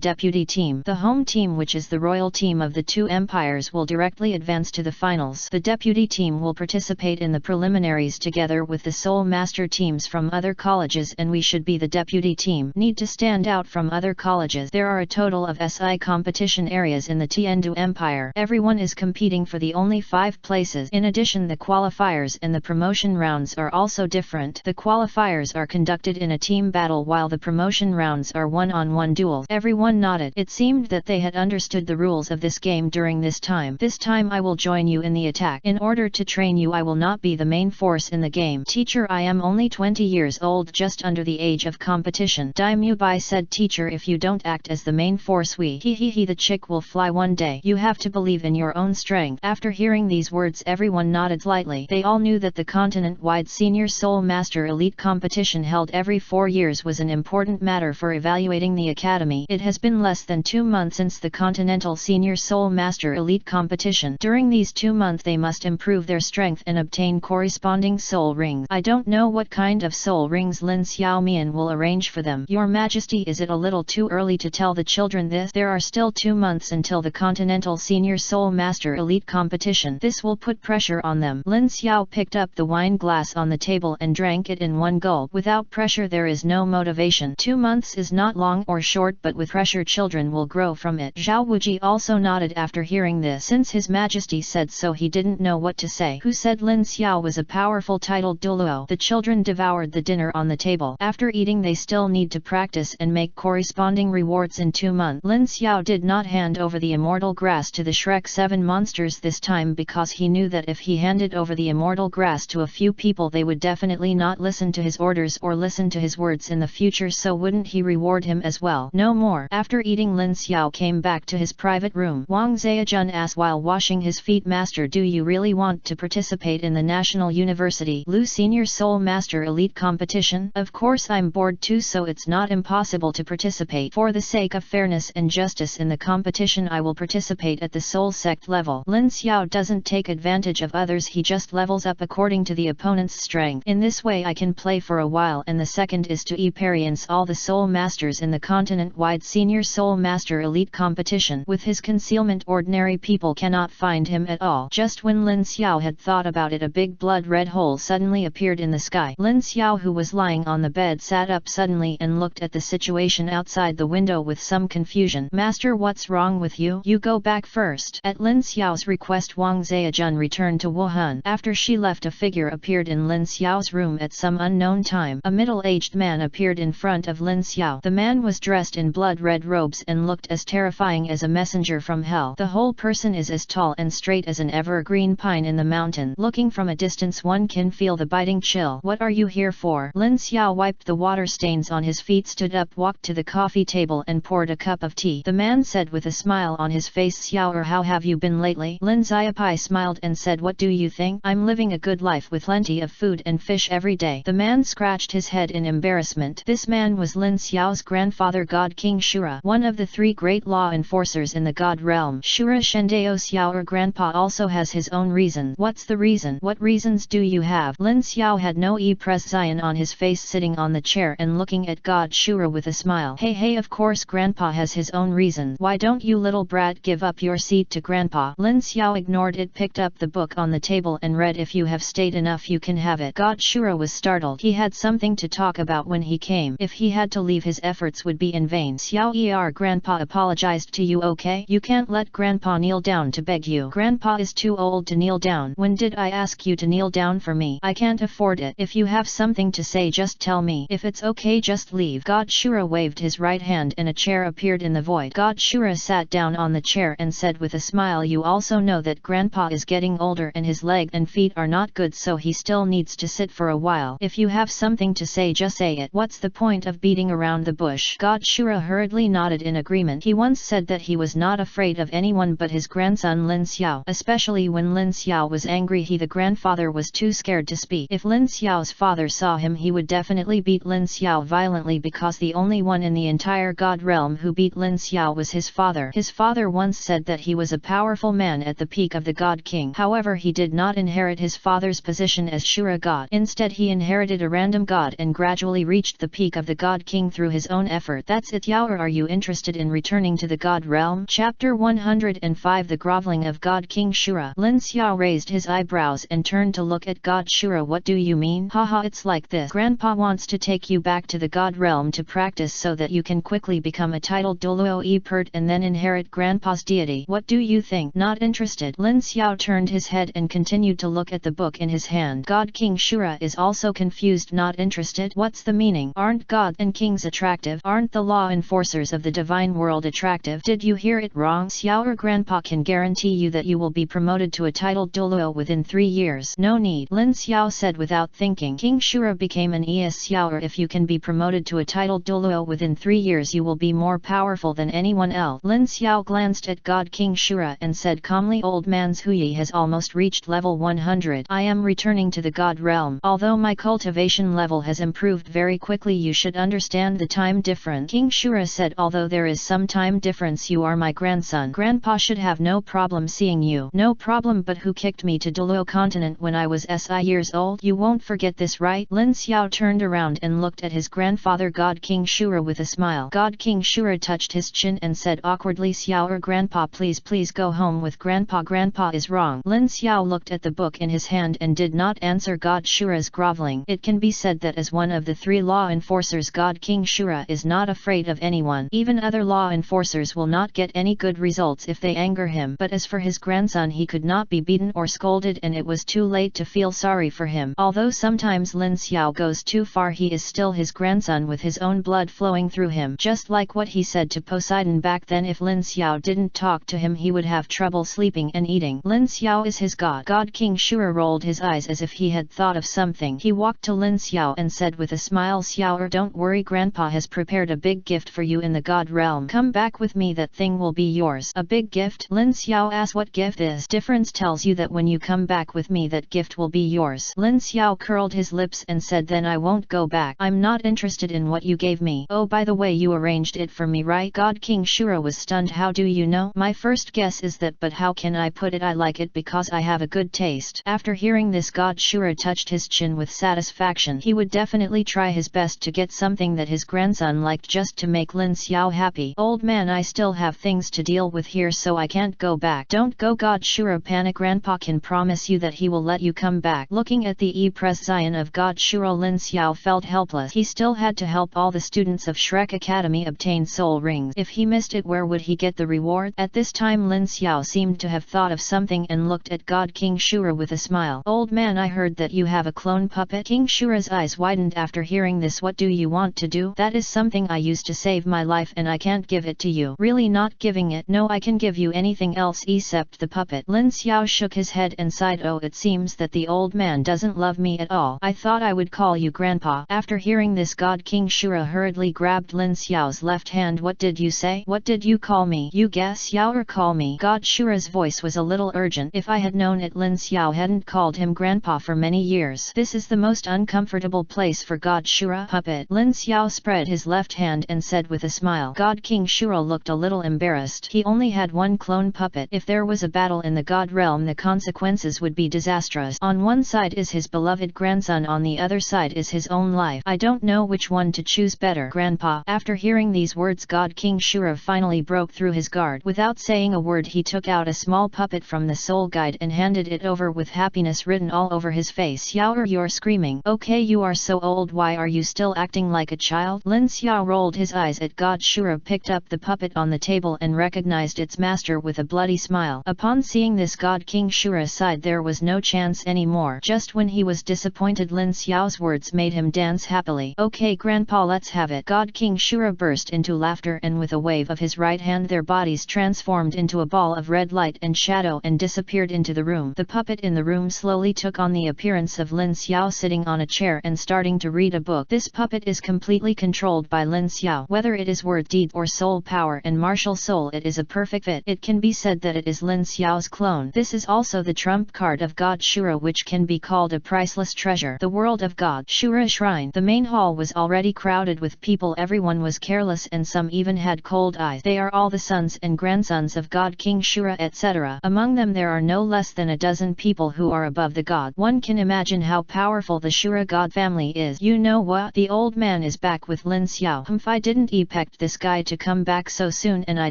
deputy team. The home team, which is the royal team of the 2 empires, will directly advance to the finals. The deputy team will participate in the preliminaries together with the Soul Master teams from other colleges, and we should be the deputy team. Need to stand out from other colleges. There are a total of SI competition areas in the Tienu Empire. Everyone is competing for the only 5 places. In addition, the qualifiers and the promotion rounds are also different. The qualifiers are conducted in a team battle while the promotion rounds are one-on-one duels. Everyone nodded. It seemed that they had understood the rules of this game during this time. This time I will join you in the attack. In order to train you, I will not be the main force in the game. Teacher, I am only 20 years old, just under the age of competition. Daimyo Bai said, teacher, if you don't act as the main force, the chick will fly one day. You have to believe in your own strength. After hearing these words, everyone nodded slightly. They all knew that the continent-wide Senior Soul Master Elite competition held every 4 years was an important matter for evaluating the academy. It has been less than 2 months since the Continental Senior Soul Master Elite competition. During these 2 months they must improve their strength and obtain corresponding soul rings. I don't know what kind of soul rings Lin Xiao will arrange for them. Your Majesty, is it a little too early to tell the children this? There are still 2 months until the Continental Senior Soul Master Elite competition. This will put pressure on them. Lin Xiao picked up the wine glass on the table and drank it in one gulp. Without pressure there is no motivation. 2 months is not long or short, but with pressure children will grow from it. Zhao Wuji also nodded after hearing this. Since His Majesty said so, he didn't know what to say. Who said Lin Xiao was a powerful titled Dulo? The children devoured the dinner on the table. After eating they still need to practice and make corresponding rewards in 2 months. Lin Xiao did not hand over the immortal grass to the Shrek 7 monsters this time because he knew that if he handed over the immortal grass to a few people they would definitely not listen to his orders or listen to his words in the future, so wouldn't he reward him as well? No more. After eating, Lin Xiao came back to his private room. Wang Zhejian asked while washing his feet, Master, do you really want to participate in the National University Lu Senior Soul Master Elite competition? Of course I'm bored too, so it's not impossible to participate. For the sake of fairness and justice in the competition I will participate at the Soul Sect level. Lin Xiao doesn't take advantage of others, he just levels up according to the opponent's strength. In this way I can play for a while, and the second is to experience all the Soul Masters in the continent-wide Senior Soul Master Elite competition. With his concealment ordinary people cannot find him at all. Just when Lin Xiao had thought about it, a big blood-red hole suddenly appeared in the sky. Lin Xiao, who was lying on the bed, sat up suddenly and looked at the situation outside the window with some confusion. Master, what's wrong with you? You go back first. At Lin Xiao's request, Wang Zhejian returned to Wuhan. After she left, a figure appeared in Lin Xiao's room at some unknown time. A middle-aged man appeared in front of Lin Xiao. The man was dressed in blood-red robes and looked as terrifying as a messenger from hell. The whole person is as tall and straight as an evergreen pine in the mountain. Looking from a distance one can feel the biting chill. What are you here for? Lin Xiao wiped the water stains on his feet, stood up, walked to the coffee table and poured a cup of tea. The man said with a smile on his face, Xiao, how have you been lately? Lin Xiaopai smiled and said, what do you think? I'm living a good life with plenty of food and fish every day. The man scratched his head in embarrassment. This man was Lin Xiao's grandfather, God King Shura, one of the 3 great law enforcers in the God realm. Shura Shendao Xiao, grandpa, also has his own reason. What's the reason? What reasons do you have? Lin Xiao had no expression on his face, sitting on the chair and looking at God Shura with a smile. Hey, of course grandpa has his own reason. Why don't you little brat give up your seat to grandpa? Lin Xiao ignored it, picked up the book on the table and read, if you have stayed enough you can have it. God Shura was startled. He had something to talk about when he came. If he had to leave, his efforts would be in vain. Xiao grandpa apologized to you, okay? You can't let grandpa kneel down to beg you. Grandpa is too old to kneel down. When did I ask you to kneel down for me? I can't afford it. If you have something to say, just tell me. If it's okay, just leave. God Shura waved his right hand and a chair appeared in the void. God Shura sat down on the chair and said with a smile, you also know that grandpa is getting older and his leg and feet are not good, so he still needs to sit for a while. If you have something to say, just say it. What's the point of beating around the bush? God Shura hurriedly nodded in agreement. He once said that he was not afraid of anyone but his grandson Lin Xiao. Especially when Lin Xiao was angry, he, the grandfather, was too scared to speak. If Lin Lin Xiao's father saw him, he would definitely beat Lin Xiao violently, because the only one in the entire God realm who beat Lin Xiao was his father. His father once said that he was a powerful man at the peak of the God King. However, he did not inherit his father's position as Shura God. Instead, he inherited a random god and gradually reached the peak of the God King through his own effort. That's it, Yao. Are you interested in returning to the God realm? Chapter 105, The Groveling of God King Shura. Lin Xiao raised his eyebrows and turned to look at God Shura. What do you mean? Haha, it's like this. Grandpa wants to take you back to the God realm to practice so that you can quickly become a titled Douluo Pert and then inherit Grandpa's deity. What do you think? Not interested. Lin Xiao turned his head and continued to look at the book in his hand. God King Shura is also confused. Not interested? What's the meaning? Aren't gods and kings attractive? Aren't the law enforcers of the divine world attractive? Did you hear it wrong? Xiao, Grandpa can guarantee you that you will be promoted to a titled Douluo within 3 years. No need. Lin Xiao said without thinking. King Shura became an es. Xiao, if you can be promoted to a titled Douluo within 3 years, you will be more powerful than anyone else. Lin Xiao glanced at God King Shura and said calmly, Old man's Huyi has almost reached level 100. I am returning to the God realm. Although my cultivation level has improved very quickly, you should understand the time difference. King Shura said, although there is some time difference, you are my grandson. Grandpa should have no problem seeing you. No problem, but who kicked me to Dulo continent when I was years old? You won't forget this, right? Lin Xiao turned around and looked at his grandfather God King Shura with a smile. God King Shura touched his chin and said awkwardly, Xiao, Grandpa, please go home with Grandpa. Grandpa is wrong. Lin Xiao looked at the book in his hand and did not answer God Shura's groveling. It can be said that as one of the 3 law enforcers, God King Shura is not afraid of anyone. Even other law enforcers will not get any good results if they anger him. But as for his grandson, he could not be beaten or scolded, and it was too late to feel sorry for him. Although sometimes Lin Xiao goes too far, he is still his grandson with his own blood flowing through him. Just like what he said to Poseidon back then, if Lin Xiao didn't talk to him, he would have trouble sleeping and eating. Lin Xiao is his god. God King Shura rolled his eyes as if he had thought of something. He walked to Lin Xiao and said with a smile, Xiao, don't worry, Grandpa has prepared a big gift for you in the God realm. Come back with me, that thing will be yours. A big gift? Lin Xiao asked. What gift is? Difference tells you that when you come back with me, that gift will be yours. Lin Xiao curled his lips and said, then I won't go back. I'm not interested in what you gave me. Oh, by the way, you arranged it for me, right? God King Shura was stunned. How do you know? My first guess is that, but how can I put it? I like it because I have a good taste. After hearing this, God Shura touched his chin with satisfaction. He would definitely try his best to get something that his grandson liked just to make Lin Xiao happy. Old man, I still have things to deal with here, so I can't go back. Don't go. God Shura panicked. Grandpa can promise you that he will let you come back. Looking at the presence of God Shura, Lin Xiao felt helpless. He still had to help all the students of Shrek Academy obtain soul rings. If he missed it, where would he get the reward? At this time, Lin Xiao seemed to have thought of something and looked at God King Shura with a smile. Old man, I heard that you have a clone puppet. King Shura's eyes widened after hearing this. What do you want to do? That is something I used to save my life, and I can't give it to you. Really not giving it? No, I can give you anything else except the puppet. Lin Xiao shook his head and sighed. Oh, it seems that the old man doesn't love me at all. I thought I would call you Grandpa. After hearing this, God King Shura hurriedly grabbed Lin Xiao's left hand. What did you say? What did you call me? You guess? Xiao, or call me? God Shura's voice was a little urgent. If I had known it, Lin Xiao hadn't called him Grandpa for many years. This is the most uncomfortable place for God Shura. Puppet. Lin Xiao spread his left hand and said with a smile. God King Shura looked a little embarrassed. He only had one clone puppet. If there was a battle in the God realm, the consequences would be disastrous. On one side is his beloved grandson, on the other side is his own life. I don't know which one to choose better. Grandpa. After hearing these words, God King Shura finally broke through his guard. Without saying a word, he took out a small puppet from the soul guide and handed it over with happiness written all over his face. Xiao, you're screaming. Okay, you are so old, why are you still acting like a child? Lin Xiao rolled his eyes at God Shura, picked up the puppet on the table and recognized its master with a bloody smile. Upon seeing this, God King Shura sighed. There was no chance anymore. Just when he was disappointed, Lin Xiao's words made him dance happily. Okay, Grandpa, let's have it. God King Shura burst into laughter, and with a wave of his right hand, their bodies transformed into a ball of red light and shadow and disappeared into the room. The puppet in the room slowly took on the appearance of Lin Xiao sitting on a chair and starting to read a book. This puppet is completely controlled by Lin Xiao. Whether it is word, deed, or soul power and martial soul, it is a perfect fit. It can be said that it is Lin Xiao's clone. This is also the trump card of God Shura, which can be called a private priceless treasure. The world of God. Shura Shrine. The main hall was already crowded with people. Everyone was careless and some even had cold eyes. They are all the sons and grandsons of God King Shura etc. Among them there are no less than a dozen people who are above the god. One can imagine how powerful the Shura god family is. You know what? The old man is back with Lin Xiao. I didn't expect this guy to come back so soon, and I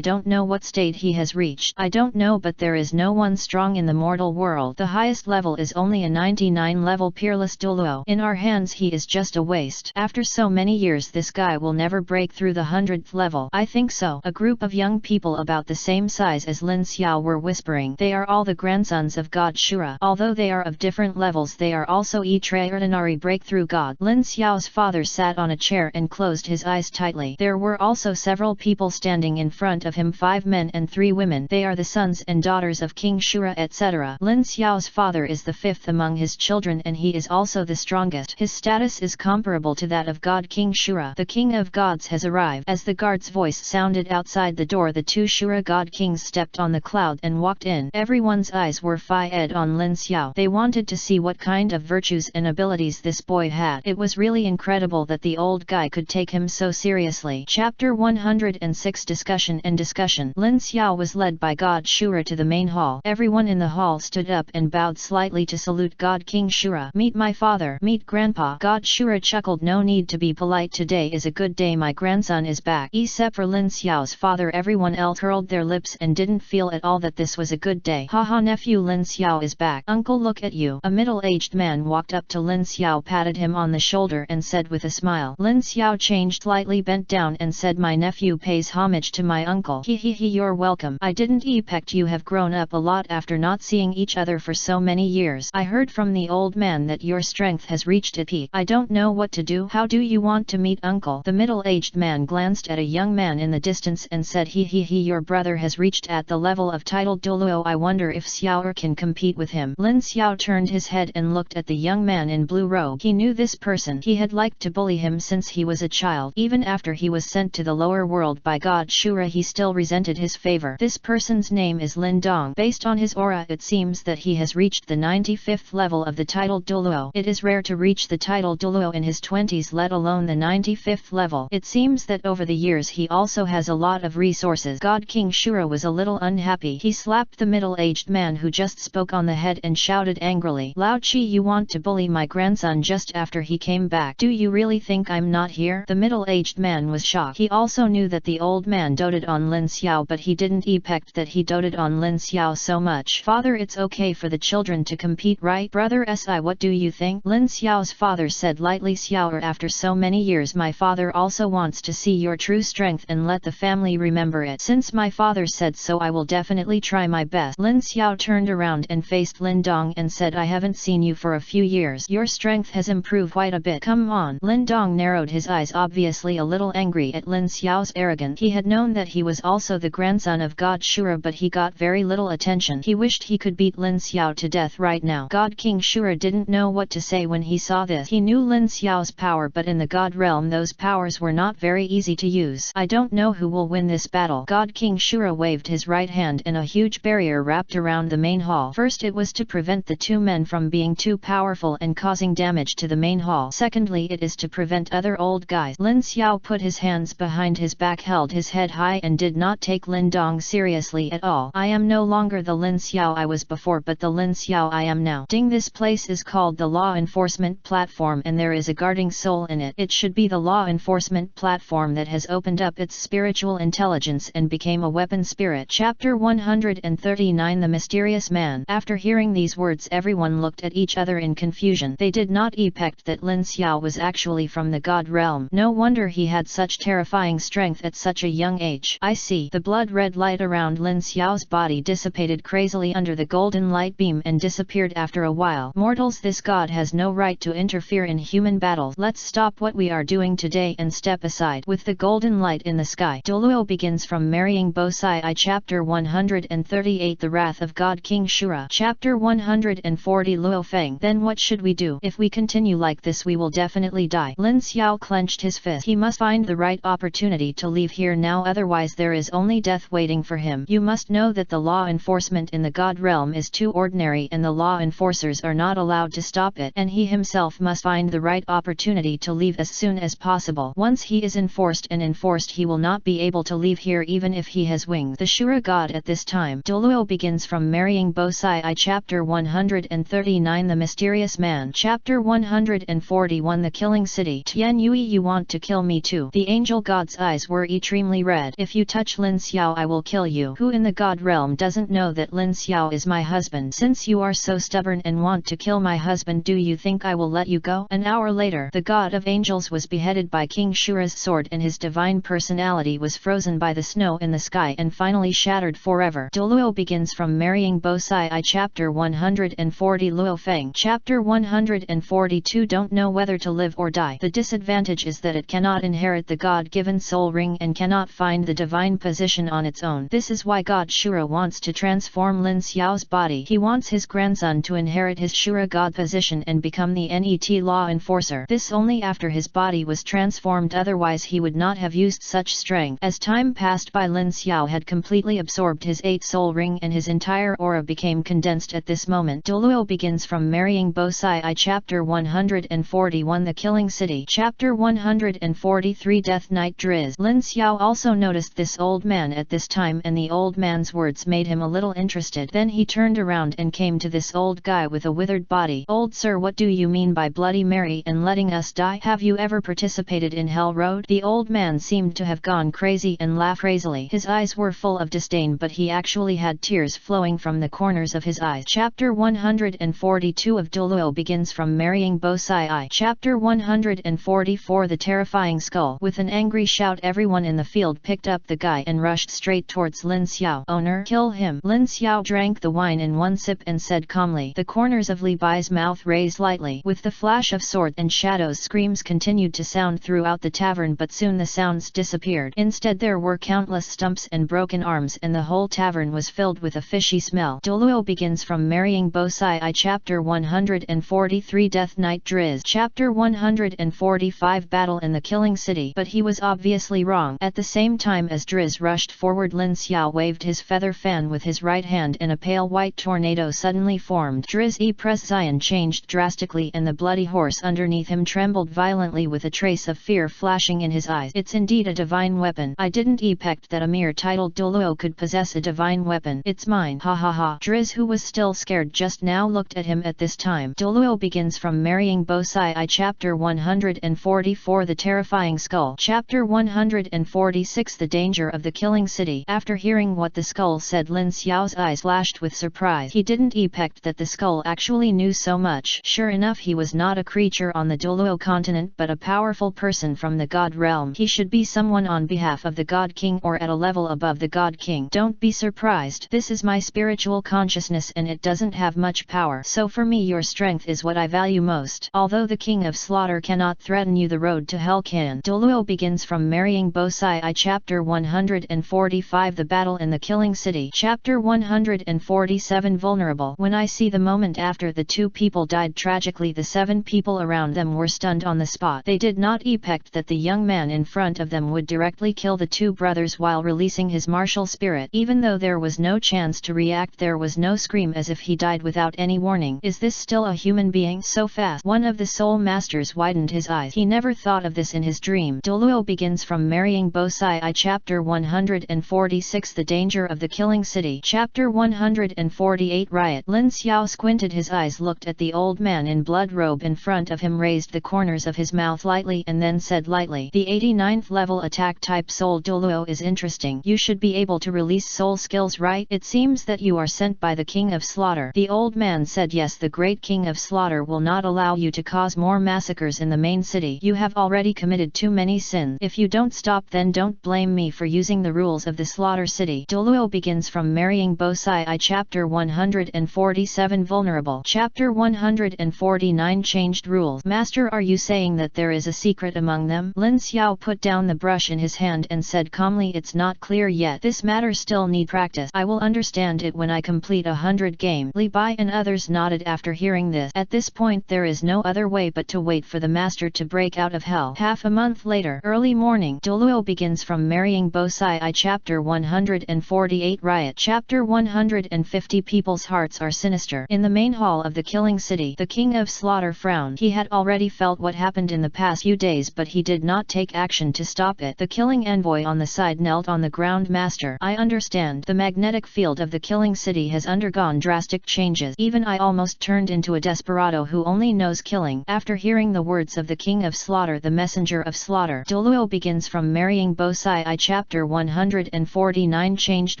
don't know what state he has reached. I don't know, but there is no one strong in the mortal world. The highest level is only a 99 level peerless Dulo. In our hands he is just a waste. After so many years this guy will never break through the 100th level. I think so. A group of young people about the same size as Lin Xiao were whispering. They are all the grandsons of God Shura. Although they are of different levels, they are also extraordinary breakthrough god. Lin Xiao's father sat on a chair and closed his eyes tightly. There were also several people standing in front of him, 5 men and 3 women. They are the sons and daughters of King Shura etc. Lin Xiao's father is the 5th among his children and he is also the strongest. His status is comparable to that of God King Shura. The king of gods has arrived. As the guard's voice sounded outside the door, the 2 Shura god kings stepped on the cloud and walked in. Everyone's eyes were fixed on Lin Xiao. They wanted to see what kind of virtues and abilities this boy had. It was really incredible that the old guy could take him so seriously. Chapter 106 Discussion and Discussion. Lin Xiao was led by God Shura to the main hall. Everyone in the hall stood up and bowed slightly to salute God King Shura. Meet my father. Meet grandpa. God Shura chuckled. No need to be polite. Today is a good day. My grandson is back. Except for Lin Xiao's father, everyone else curled their lips and didn't feel at all that this was a good day. Haha, nephew, Lin Xiao is back. Uncle, look at you. A middle-aged man walked up to Lin Xiao, patted him on the shoulder and said with a smile. Lin Xiao changed slightly, bent down and said, my nephew pays homage to my uncle. He, you're welcome. I didn't expect you have grown up a lot after not seeing each other for so many years. I heard from the old man that your strength has reached a peak. I don't know what to do. How do you want to meet uncle? The middle-aged man glanced at a young man in the distance and said, he, your brother has reached at the level of titled Douluo. I wonder if Xiao can compete with him. Lin Xiao turned his head and looked at the young man in blue robe. He knew this person. He had liked to bully him since he was a child. Even after he was sent to the lower world by God Shura, he still resented his favor. This person's name is Lin Dong. Based on his aura, it seems that he has reached the 95th level of the titled Dulo. It is rare to reach the titled Dulo in his 20s, let alone the 95th level. It seems that over the years he also has a lot of resources. God King Shura was a little unhappy. He slapped the middle-aged man who just spoke on the head and shouted angrily, Lao Chi, you want to bully my grandson just after he came back? Do you really think I'm not here? The middle-aged man was shocked. He also knew that the old man doted on Lin Xiao, but he didn't expect that he doted on Lin Xiao so much. Father, it's okay for the children to compete, right? Brother Si, what do you think? Lin Xiao's father said lightly. Xiao, after so many years my father also wants to see your true strength and let the family remember it. Since my father said so, I will definitely try my best. Lin Xiao turned around and faced Lin Dong and said, I haven't seen you for a few years. Your strength has improved quite a bit. Come on. Lin Dong narrowed his eyes, obviously a little angry at Lin Xiao's arrogance. He had known that he was also the grandson of God Shura, but he got very little attention. He wished he could beat Lin Xiao to death right now. God King Shura didn't know what to say when he saw this. He knew Lin Xiao's power, but in the God realm those powers were not very easy to use. I don't know who will win this battle. God King Shura waved his right hand and a huge barrier wrapped around the main hall. First, it was to prevent the 2 men from being too powerful and causing damage to the main hall. Secondly, it is to prevent other old guys. Lin Xiao put his hands behind his back, held his head high and did not take Lin Dong seriously at all. I am no longer the Lin Xiao I was before, but the Lin Xiao I am now. Ding, this place is called the law enforcement platform and there is a guarding soul in it. It should be the law enforcement platform that has opened up its spiritual intelligence and became a weapon spirit. Chapter 139 The Mysterious Man. After hearing these words, everyone looked at each other in confusion. They did not expect that Lin Xiao was actually from the God realm. No wonder he had such terrifying strength at such a young age. I see. The blood-red light around Lin Xiao's body dissipated crazily under the golden light beam and disappeared after a while. Mortals, this god has no right to interfere in human battles. Let's stop what we are doing today and step aside. With the golden light in the sky, Dulo begins from marrying Bosai. Chapter 138 The Wrath of God King Shura. Chapter 140 Luo Feng. Then what should we do? If we continue like this we will definitely die. Lin Xiao clenched his fist. He must find the right opportunity to leave here now, otherwise there is only death waiting for him. You must know that the law enforcement in the God realm is too ordinary and the law enforcers are not allowed allowed to stop it, and he himself must find the right opportunity to leave as soon as possible. Once he is enforced, he will not be able to leave here even if he has wings. The Shura god at this time. Douluo begins from marrying Bosai I. Chapter 139 The Mysterious Man. Chapter 141 The Killing City. Tienu, you want to kill me too? The angel god's eyes were extremely red. If you touch Lin Xiao, I will kill you. Who in the god realm doesn't know that Lin Xiao is my husband? Since you are so stubborn and want to kill my husband, do you think I will let you go? An hour later, the god of angels was beheaded by King Shura's sword, and his divine personality was frozen by the snow in the sky and finally shattered forever. Douluo begins from marrying Bosai I. Chapter 140 Luo Feng. Chapter 142 Don't know whether to live or die. The disadvantage is that it cannot inherit the god-given soul ring and cannot find the divine position on its own. This is why God Shura wants to transform Lin Xiao's body. He wants his grandson to inherit his Shura god position and become the Net law enforcer. This only after his body was transformed, otherwise he would not have used such strength. As time passed by, Lin Xiao had completely absorbed his 8 soul ring and his entire aura became condensed at this moment. Douluo begins from marrying Bosai I. Chapter 141 The Killing City. Chapter 143 Death Knight Driz. Lin Xiao also noticed this old man at this time, and the old man's words made him a little interested. Then he turned around and came to this old guy with a withered body. Old sir, what do you mean by Bloody Mary and letting us die? Have you ever participated in Hell Road? The old man seemed to have gone crazy and laughed crazily. His eyes were full of disdain, but he actually had tears flowing from the corners of his eyes. Chapter 142 of Douluo begins from marrying Bosai I. Chapter 144 The Terrifying Skull. With an angry shout, everyone in the field picked up the guy and rushed straight towards Lin Xiao. Owner, kill him. Lin Xiao drank the wine in one sip and said calmly. The corners of Li Bai's mouth raised lightly. With the flash of sword and shadows, screams continued to sound throughout the tavern, but soon the sounds disappeared. Instead there were countless stumps and broken arms, and the whole tavern was filled with a fishy smell. Douluo begins from marrying Bosai I. Chapter 143 Death Knight Driz. Chapter 145 Battle in the Killing City. But he was obviously wrong. At the same time as Driz rushed forward, Lin Xiao waved his feather fan with his right hand and a pale white tornado suddenly formed. Driz's presence changed drastically and the bloody horse underneath him trembled violently with a trace of fear flashing in his eyes. It's indeed a divine weapon. I didn't expect that a mere titled Douluo could possess a divine weapon. It's mine. Ha ha ha. Driz, who was still scared just now, looked at him at this time. Douluo begins from marrying Bosai I. Chapter 144 The Terrifying Skull. Chapter 146 The Danger of the Killing City. After hearing what the skull said, Lin Xiao's eyes flashed with surprise. He didn't expect that the skull actually knew so much. Sure enough, he was not a creature on the Douluo continent, but a powerful person from the god realm. He should be someone on behalf of the God King or at a level above the God King. Don't be surprised. This is my spiritual consciousness and it doesn't have much power. So for me, your strength is what I value most. Although the King of Slaughter cannot threaten you, the road to hell can. Douluo begins from marrying Bosai I. Chapter 145 The Battle in the Killing City. Chapter 147 Vulnerable. When I see the moment after the 2 people died tragically, the 7 people around them were stunned on the spot. They did not expect that the young man in front of them would directly kill the 2 brothers while releasing his martial spirit. Even though there was no chance to react, there was no scream as if he died without any warning. Is this still a human being? So fast. One of the soul masters widened his eyes. He never thought of this in his dream. Douluo begins from marrying Bosai I. Chapter 146 The Danger of the Killing City. Chapter 148 Riot. Lin Xiao squinted his eyes, looked at the old man in blood robe in front of him, raised the corners of his mouth lightly and then said lightly, the 89th level attack type Soul Douluo is interesting. You should be able to release soul skills, right? It seems that you are sent by the King of Slaughter. The old man said, yes, the great King of Slaughter will not allow you to cause more massacres in the main city. You have already committed too many sins. If you don't stop, then don't blame me for using the rules of the Slaughter City. Douluo begins from marrying Bosai I. Chapter 147 Vulnerable. Chapter 149 Changed Rules. Master, are you saying that there is a secret among them? Lin Xiao put down the brush in his hand and said calmly, it's not clear yet. This matter still need practice. I will understand it when I complete 100 games. Li Bai and others nodded after hearing this. At this point there is no other way but to wait for the master to break out of hell. Half a month later, early morning, Douluo begins from marrying Bosai I. Chapter 148 Riot. Chapter 150 People's hearts are sinister. In the main hall of the the killing city. The king of slaughter frowned. He had already felt what happened in the past few days, but he did not take action to stop it. The killing envoy on the side knelt on the ground. Master, I understand. The magnetic field of the killing city has undergone drastic changes. Even I almost turned into a desperado who only knows killing. After hearing the words of the king of slaughter, the messenger of slaughter, Douluo begins from marrying Bosai. Chapter 149 Changed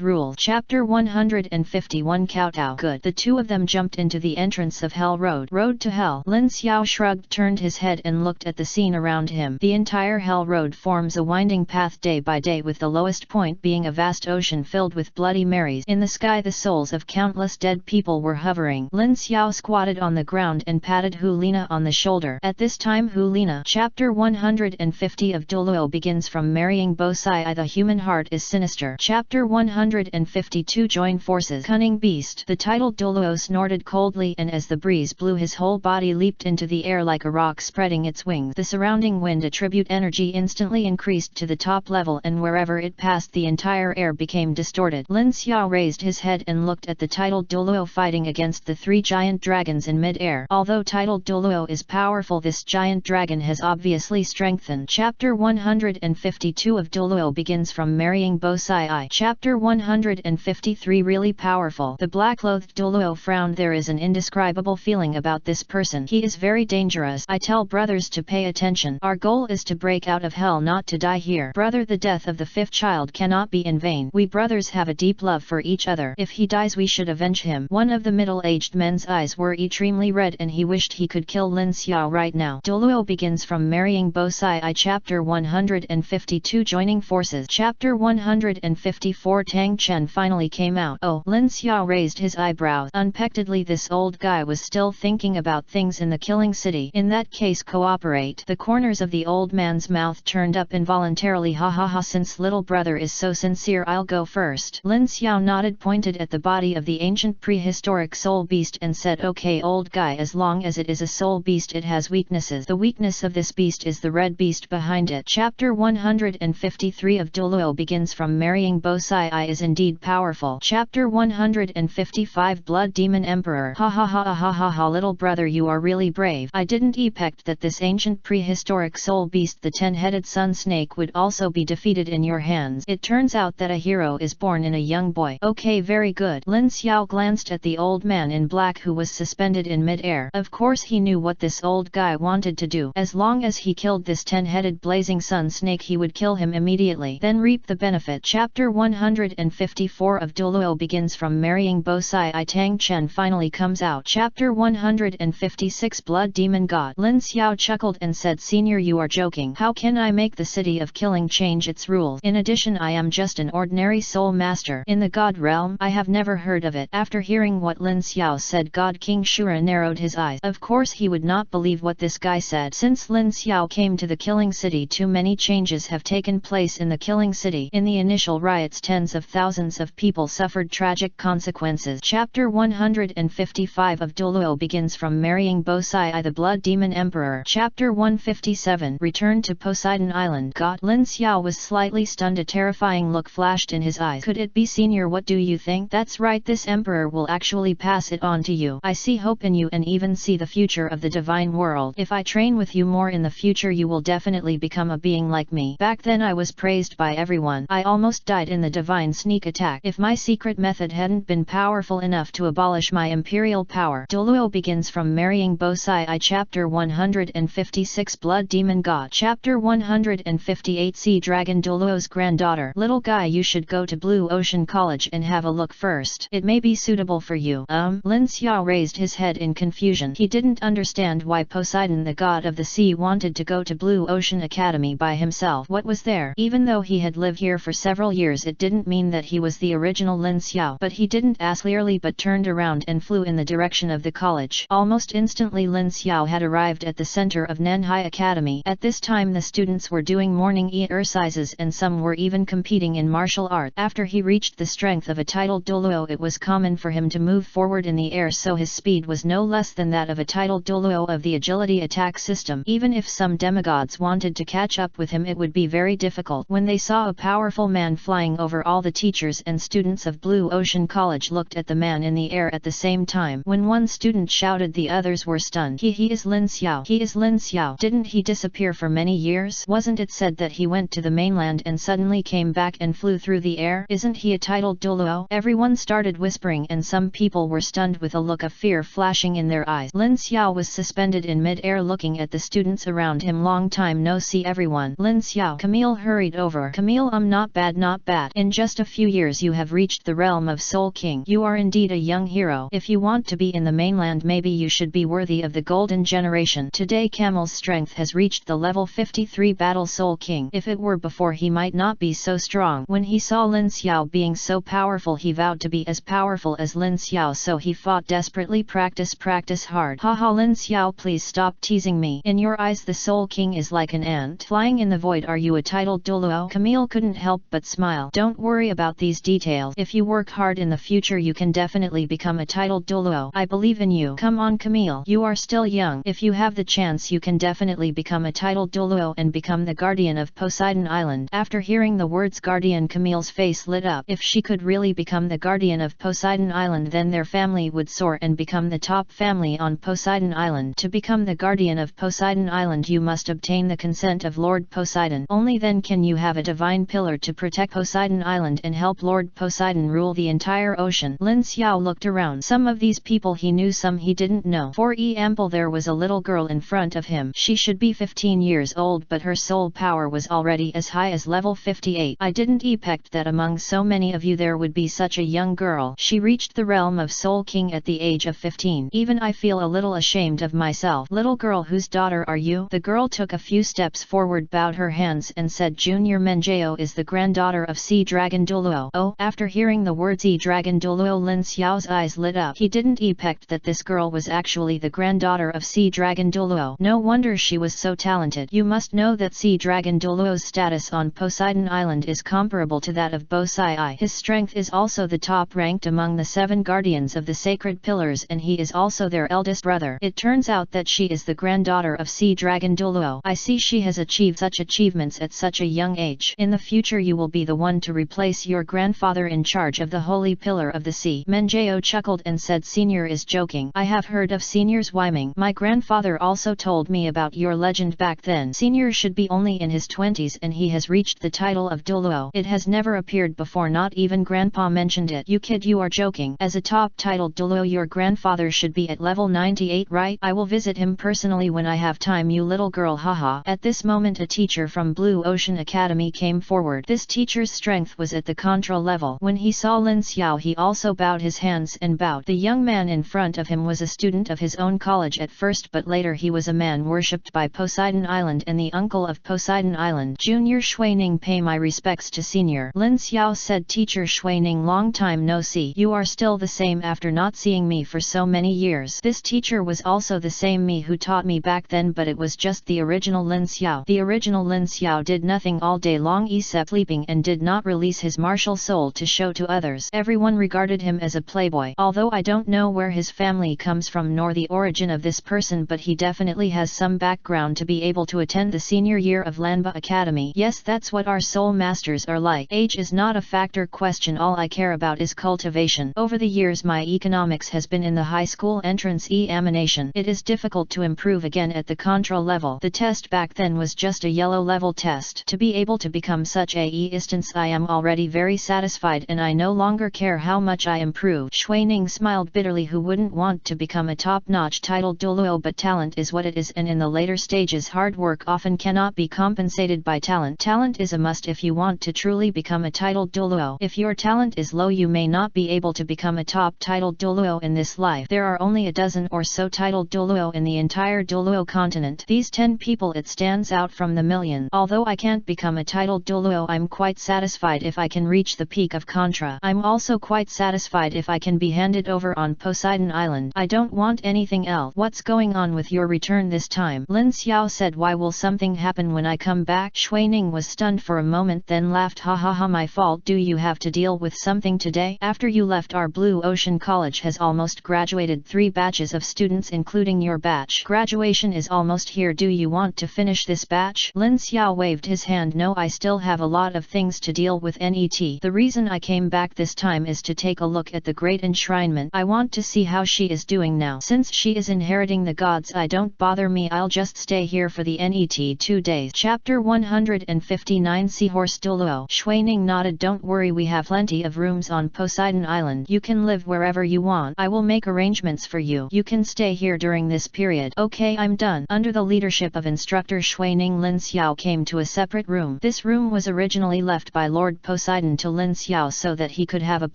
Rules. Chapter 151 Kowtow. Good. The two of them jumped into the entrance of Hell Road. Road to Hell. Lin Xiao shrugged, turned his head and looked at the scene around him. The entire Hell Road forms a winding path day by day, with the lowest point being a vast ocean filled with Bloody Marys. In the sky the souls of countless dead people were hovering. Lin Xiao squatted on the ground and patted Hulina on the shoulder. At this time Hulina. Chapter 150 of Douluo begins from marrying Bosai. The human heart is sinister. Chapter 152 Join forces. Cunning beast. The titled Douluo snorted coldly, and as the breeze blew his whole body leaped into the air like a rock spreading its wings. The surrounding wind attribute energy instantly increased to the top level, and wherever it passed the entire air became distorted. Lin Xiao raised his head and looked at the titled Douluo fighting against the three giant dragons in mid-air. Although titled Douluo is powerful, this giant dragon has obviously strengthened. Chapter 152 of Douluo begins from marrying Bosai. Chapter 153 Really powerful. The black-clothed Douluo frowned. There is an indescribable feeling about this person. He is very dangerous. I tell brothers to pay attention. Our goal is to break out of hell, not to die here. Brother, the death of the fifth child cannot be in vain. We brothers have a deep love for each other. If he dies, we should avenge him. One of the middle-aged men's eyes were extremely red, and he wished he could kill Lin Xiao right now. Douluo begins from marrying Bosai. Chapter 152 Joining forces. Chapter 154 Tang Chen finally came out. Oh, Lin Xiao raised his eyebrows. Unexpectedly, this old guy was still thinking about things in the killing city. In that case, cooperate. The corners of the old man's mouth turned up involuntarily. Ha ha ha, since little brother is so sincere, I'll go first. Lin Xiao nodded, pointed at the body of the ancient prehistoric soul beast and said, okay old guy, as long as it is a soul beast it has weaknesses. The weakness of this beast is the red beast behind it. Chapter 153 of Douluo begins from marrying Bosai is indeed powerful. Chapter 155 Blood Demon Emperor. Ha ha ha ha ha ha, little brother, you are really brave. I didn't expect that this ancient prehistoric soul beast, the 10-headed sun snake, would also be defeated in your hands. It turns out that a hero is born in a young boy. Okay, very good. Lin Xiao glanced at the old man in black who was suspended in mid-air. Of course he knew what this old guy wanted to do. As long as he killed this 10-headed blazing sun snake, he would kill him immediately, then reap the benefit. Chapter 154 of Douluo begins from marrying Bosai. Tang Chen finally comes out. Chapter 156 Blood Demon God. Lin Xiao chuckled and said, Senior, you are joking. How can I make the city of killing change its rules? In addition, I am just an ordinary soul master. In the God realm, I have never heard of it. After hearing what Lin Xiao said, God King Shura narrowed his eyes. Of course he would not believe what this guy said. Since Lin Xiao came to the killing city, too many changes have taken place in the killing city. In the initial riots, tens of thousands of people suffered tragic consequences. Chapter 155 of Douluo begins from marrying Bosai, the Blood Demon Emperor. Chapter 157 Return to Poseidon Island. God. Lin Xiao was slightly stunned. A terrifying look flashed in his eyes. Could it be, Senior? What do you think? That's right, this emperor will actually pass it on to you. I see hope in you and even see the future of the divine world. If I train with you more in the future, you will definitely become a being like me. Back then I was praised by everyone. I almost died in the divine sneak attack. If my secret method hadn't been powerful enough to abolish my imperial power. Douluo begins from marrying Bosai. Chapter 156 Blood Demon God. Chapter 158 Sea Dragon. Douluo's granddaughter. Little guy, you should go to Blue Ocean College and have a look first. It may be suitable for you. Lin Xiao raised his head in confusion. He didn't understand why Poseidon, the god of the sea, wanted to go to Blue Ocean Academy by himself. What was there? Even though he had lived here for several years, it didn't mean that he was the original Lin Xiao. But he didn't ask clearly, but turned around and flew in the direction of the college. Almost instantly Lin Xiao had arrived at the center of Nanhai Academy. At this time the students were doing morning exercises and some were even competing in martial art. After he reached the strength of a titled Douluo, it was common for him to move forward in the air, so his speed was no less than that of a titled Douluo of the agility attack system. Even if some demigods wanted to catch up with him, it would be very difficult. When they saw a powerful man flying over, all the teachers and students of Blue Ocean College looked at the man in the air at the same time. When one student shouted. The others were stunned. He is Lin Xiao. He is Lin Xiao. Didn't he disappear for many years? Wasn't it said that he went to the mainland and suddenly came back and flew through the air? Isn't he a titled Dulo? Everyone started whispering and some people were stunned with a look of fear flashing in their eyes. Lin Xiao was suspended in mid-air looking at the students around him. Long time no see everyone. Lin Xiao. Camille hurried over. Camille, not bad, not bad. In just a few years you have reached the realm of Soul King. You are indeed a young hero. If you want to be in the mainland, maybe you should be worthy of the golden generation. Today Camel's strength has reached the level 53 battle Soul King. If it were before, he might not be so strong. When he saw Lin Xiao being so powerful, he vowed to be as powerful as Lin Xiao, so he fought desperately. Practice hard. Haha, Lin Xiao, please stop teasing me. In your eyes the Soul King is like an ant flying in the void. Are you a titled Dulo? Camille couldn't help but smile. Don't worry about these details. If you work hard in the future you can definitely become a titled Dulo. I believe in you. Come on Camille, you are still young. If you have the chance you can definitely become a titled Dulo and become the guardian of Poseidon Island. After hearing the words guardian, Camille's face lit up. If she could really become the guardian of Poseidon Island, then their family would soar and become the top family on Poseidon Island. To become the guardian of Poseidon Island you must obtain the consent of Lord Poseidon. Only then can you have a divine pillar to protect Poseidon Island and help Lord Poseidon rule the entire ocean. Lin Xiao looked around. Some of these people he knew, some he didn't know. For example, there was a little girl in front of him. She should be 15 years old, but her soul power was already as high as level 58. I didn't expect that among so many of you there would be such a young girl. She reached the realm of Soul King at the age of 15. Even I feel a little ashamed of myself. Little girl, whose daughter are you? The girl took a few steps forward, bowed her hands and said, Junior Menjao is the granddaughter of Sea Dragon Dulo. Oh, after hearing the words Sea Dragon Dulo, Lin Xiao's eyes lit up. He didn't expect that this girl was actually the granddaughter of Sea Dragon Dulo. No wonder she was so talented. You must know that Sea Dragon Dulo's status on Poseidon Island is comparable to that of Bosai. His strength is also the top ranked among the 7 guardians of the sacred pillars, and he is also their eldest brother. It turns out that she is the granddaughter of Sea Dragon Dulo. I see she has achieved such achievements at such a young age. In the future you will be the one to replace your grandfather in charge of the holy pillar of the sea. Menjao chuckled and said, Senior is joking. I have heard of Senior's whiming. My grandfather also told me about your legend back then. Senior should be only in his 20s and he has reached the title of Dulo. It has never appeared before, not even Grandpa mentioned it. You kid, you are joking. As a top titled Dulo, your grandfather should be at level 98, right? I will visit him personally when I have time, you little girl, haha. At this moment a teacher from Blue Ocean Academy came forward. This teacher's strength was at the contra level. When he saw Lin Xiao he also bowed his hands and bowed. The young man in front of him was a student of his own college at first, but later he was a man worshipped by Poseidon Island and the uncle of Poseidon Island. Junior Shuining, pay my respects to Senior. Lin Xiao said, Teacher Shuining, long time no see. You are still the same after not seeing me for so many years. This teacher was also the same me who taught me back then, but it was just the original Lin Xiao. The original Lin Xiao did nothing all day long except sleeping and did not release his martial soul to show to others. Everyone regarded him as a playboy. Although I don't know where his family comes from nor the origin of this person, but he definitely has some background to be able to attend the senior year of Lanba Academy. Yes, that's what our soul masters are like. Age is not a factor question. All I care about is cultivation. Over the years my economics has been in the high school entrance examination. It is difficult to improve again at the contra level. The test back then was just a yellow level test. To be able to become such a instance, I am already very satisfied and I no longer care how much I improve. Shuining smiled bitterly. Who wouldn't want to become a top-notch titled Dulo? But talent is what it is, and in the later stages hard work often cannot be compensated by talent. Talent is a must if you want to truly become a titled Dulo. If your talent is low you may not be able to become a top titled Dulo in this life. There are only a dozen or so titled Dulo in the entire Dulo continent. These 10 people, it stands out from the million. Although I can't become a titled Dulo, I'm quite satisfied if I can reach the peak of Contra. I'm also quite satisfied if I can be handed over on Poseidon Island. I don't want anything else. What's going on with your return this time? Lin Xiao said, why will something happen when I come back? Shuining was stunned for a moment, then laughed. Ha ha ha, my fault. Do you have to deal with something today? After you left, our Blue Ocean College has almost graduated 3 batches of students including your batch. Graduation is almost here. Do you want to finish this batch? Lin Xiao waved his hand. No, I still have a lot of things to deal with. Net. The reason I came back this time is to take a look at the Great Enshrinement. I want to see see how she is doing now. Since she is inheriting the gods, I don't bother me, I'll just stay here for the net 2 days. Chapter 159 Seahorse Douluo. Shuining nodded. Don't worry, we have plenty of rooms on Poseidon Island. You can live wherever you want. I will make arrangements for you. You can stay here during this period. Okay, I'm done. Under the leadership of instructor Shuining, Lin Xiao came to a separate room. This room was originally left by Lord Poseidon to Lin Xiao so that he could have a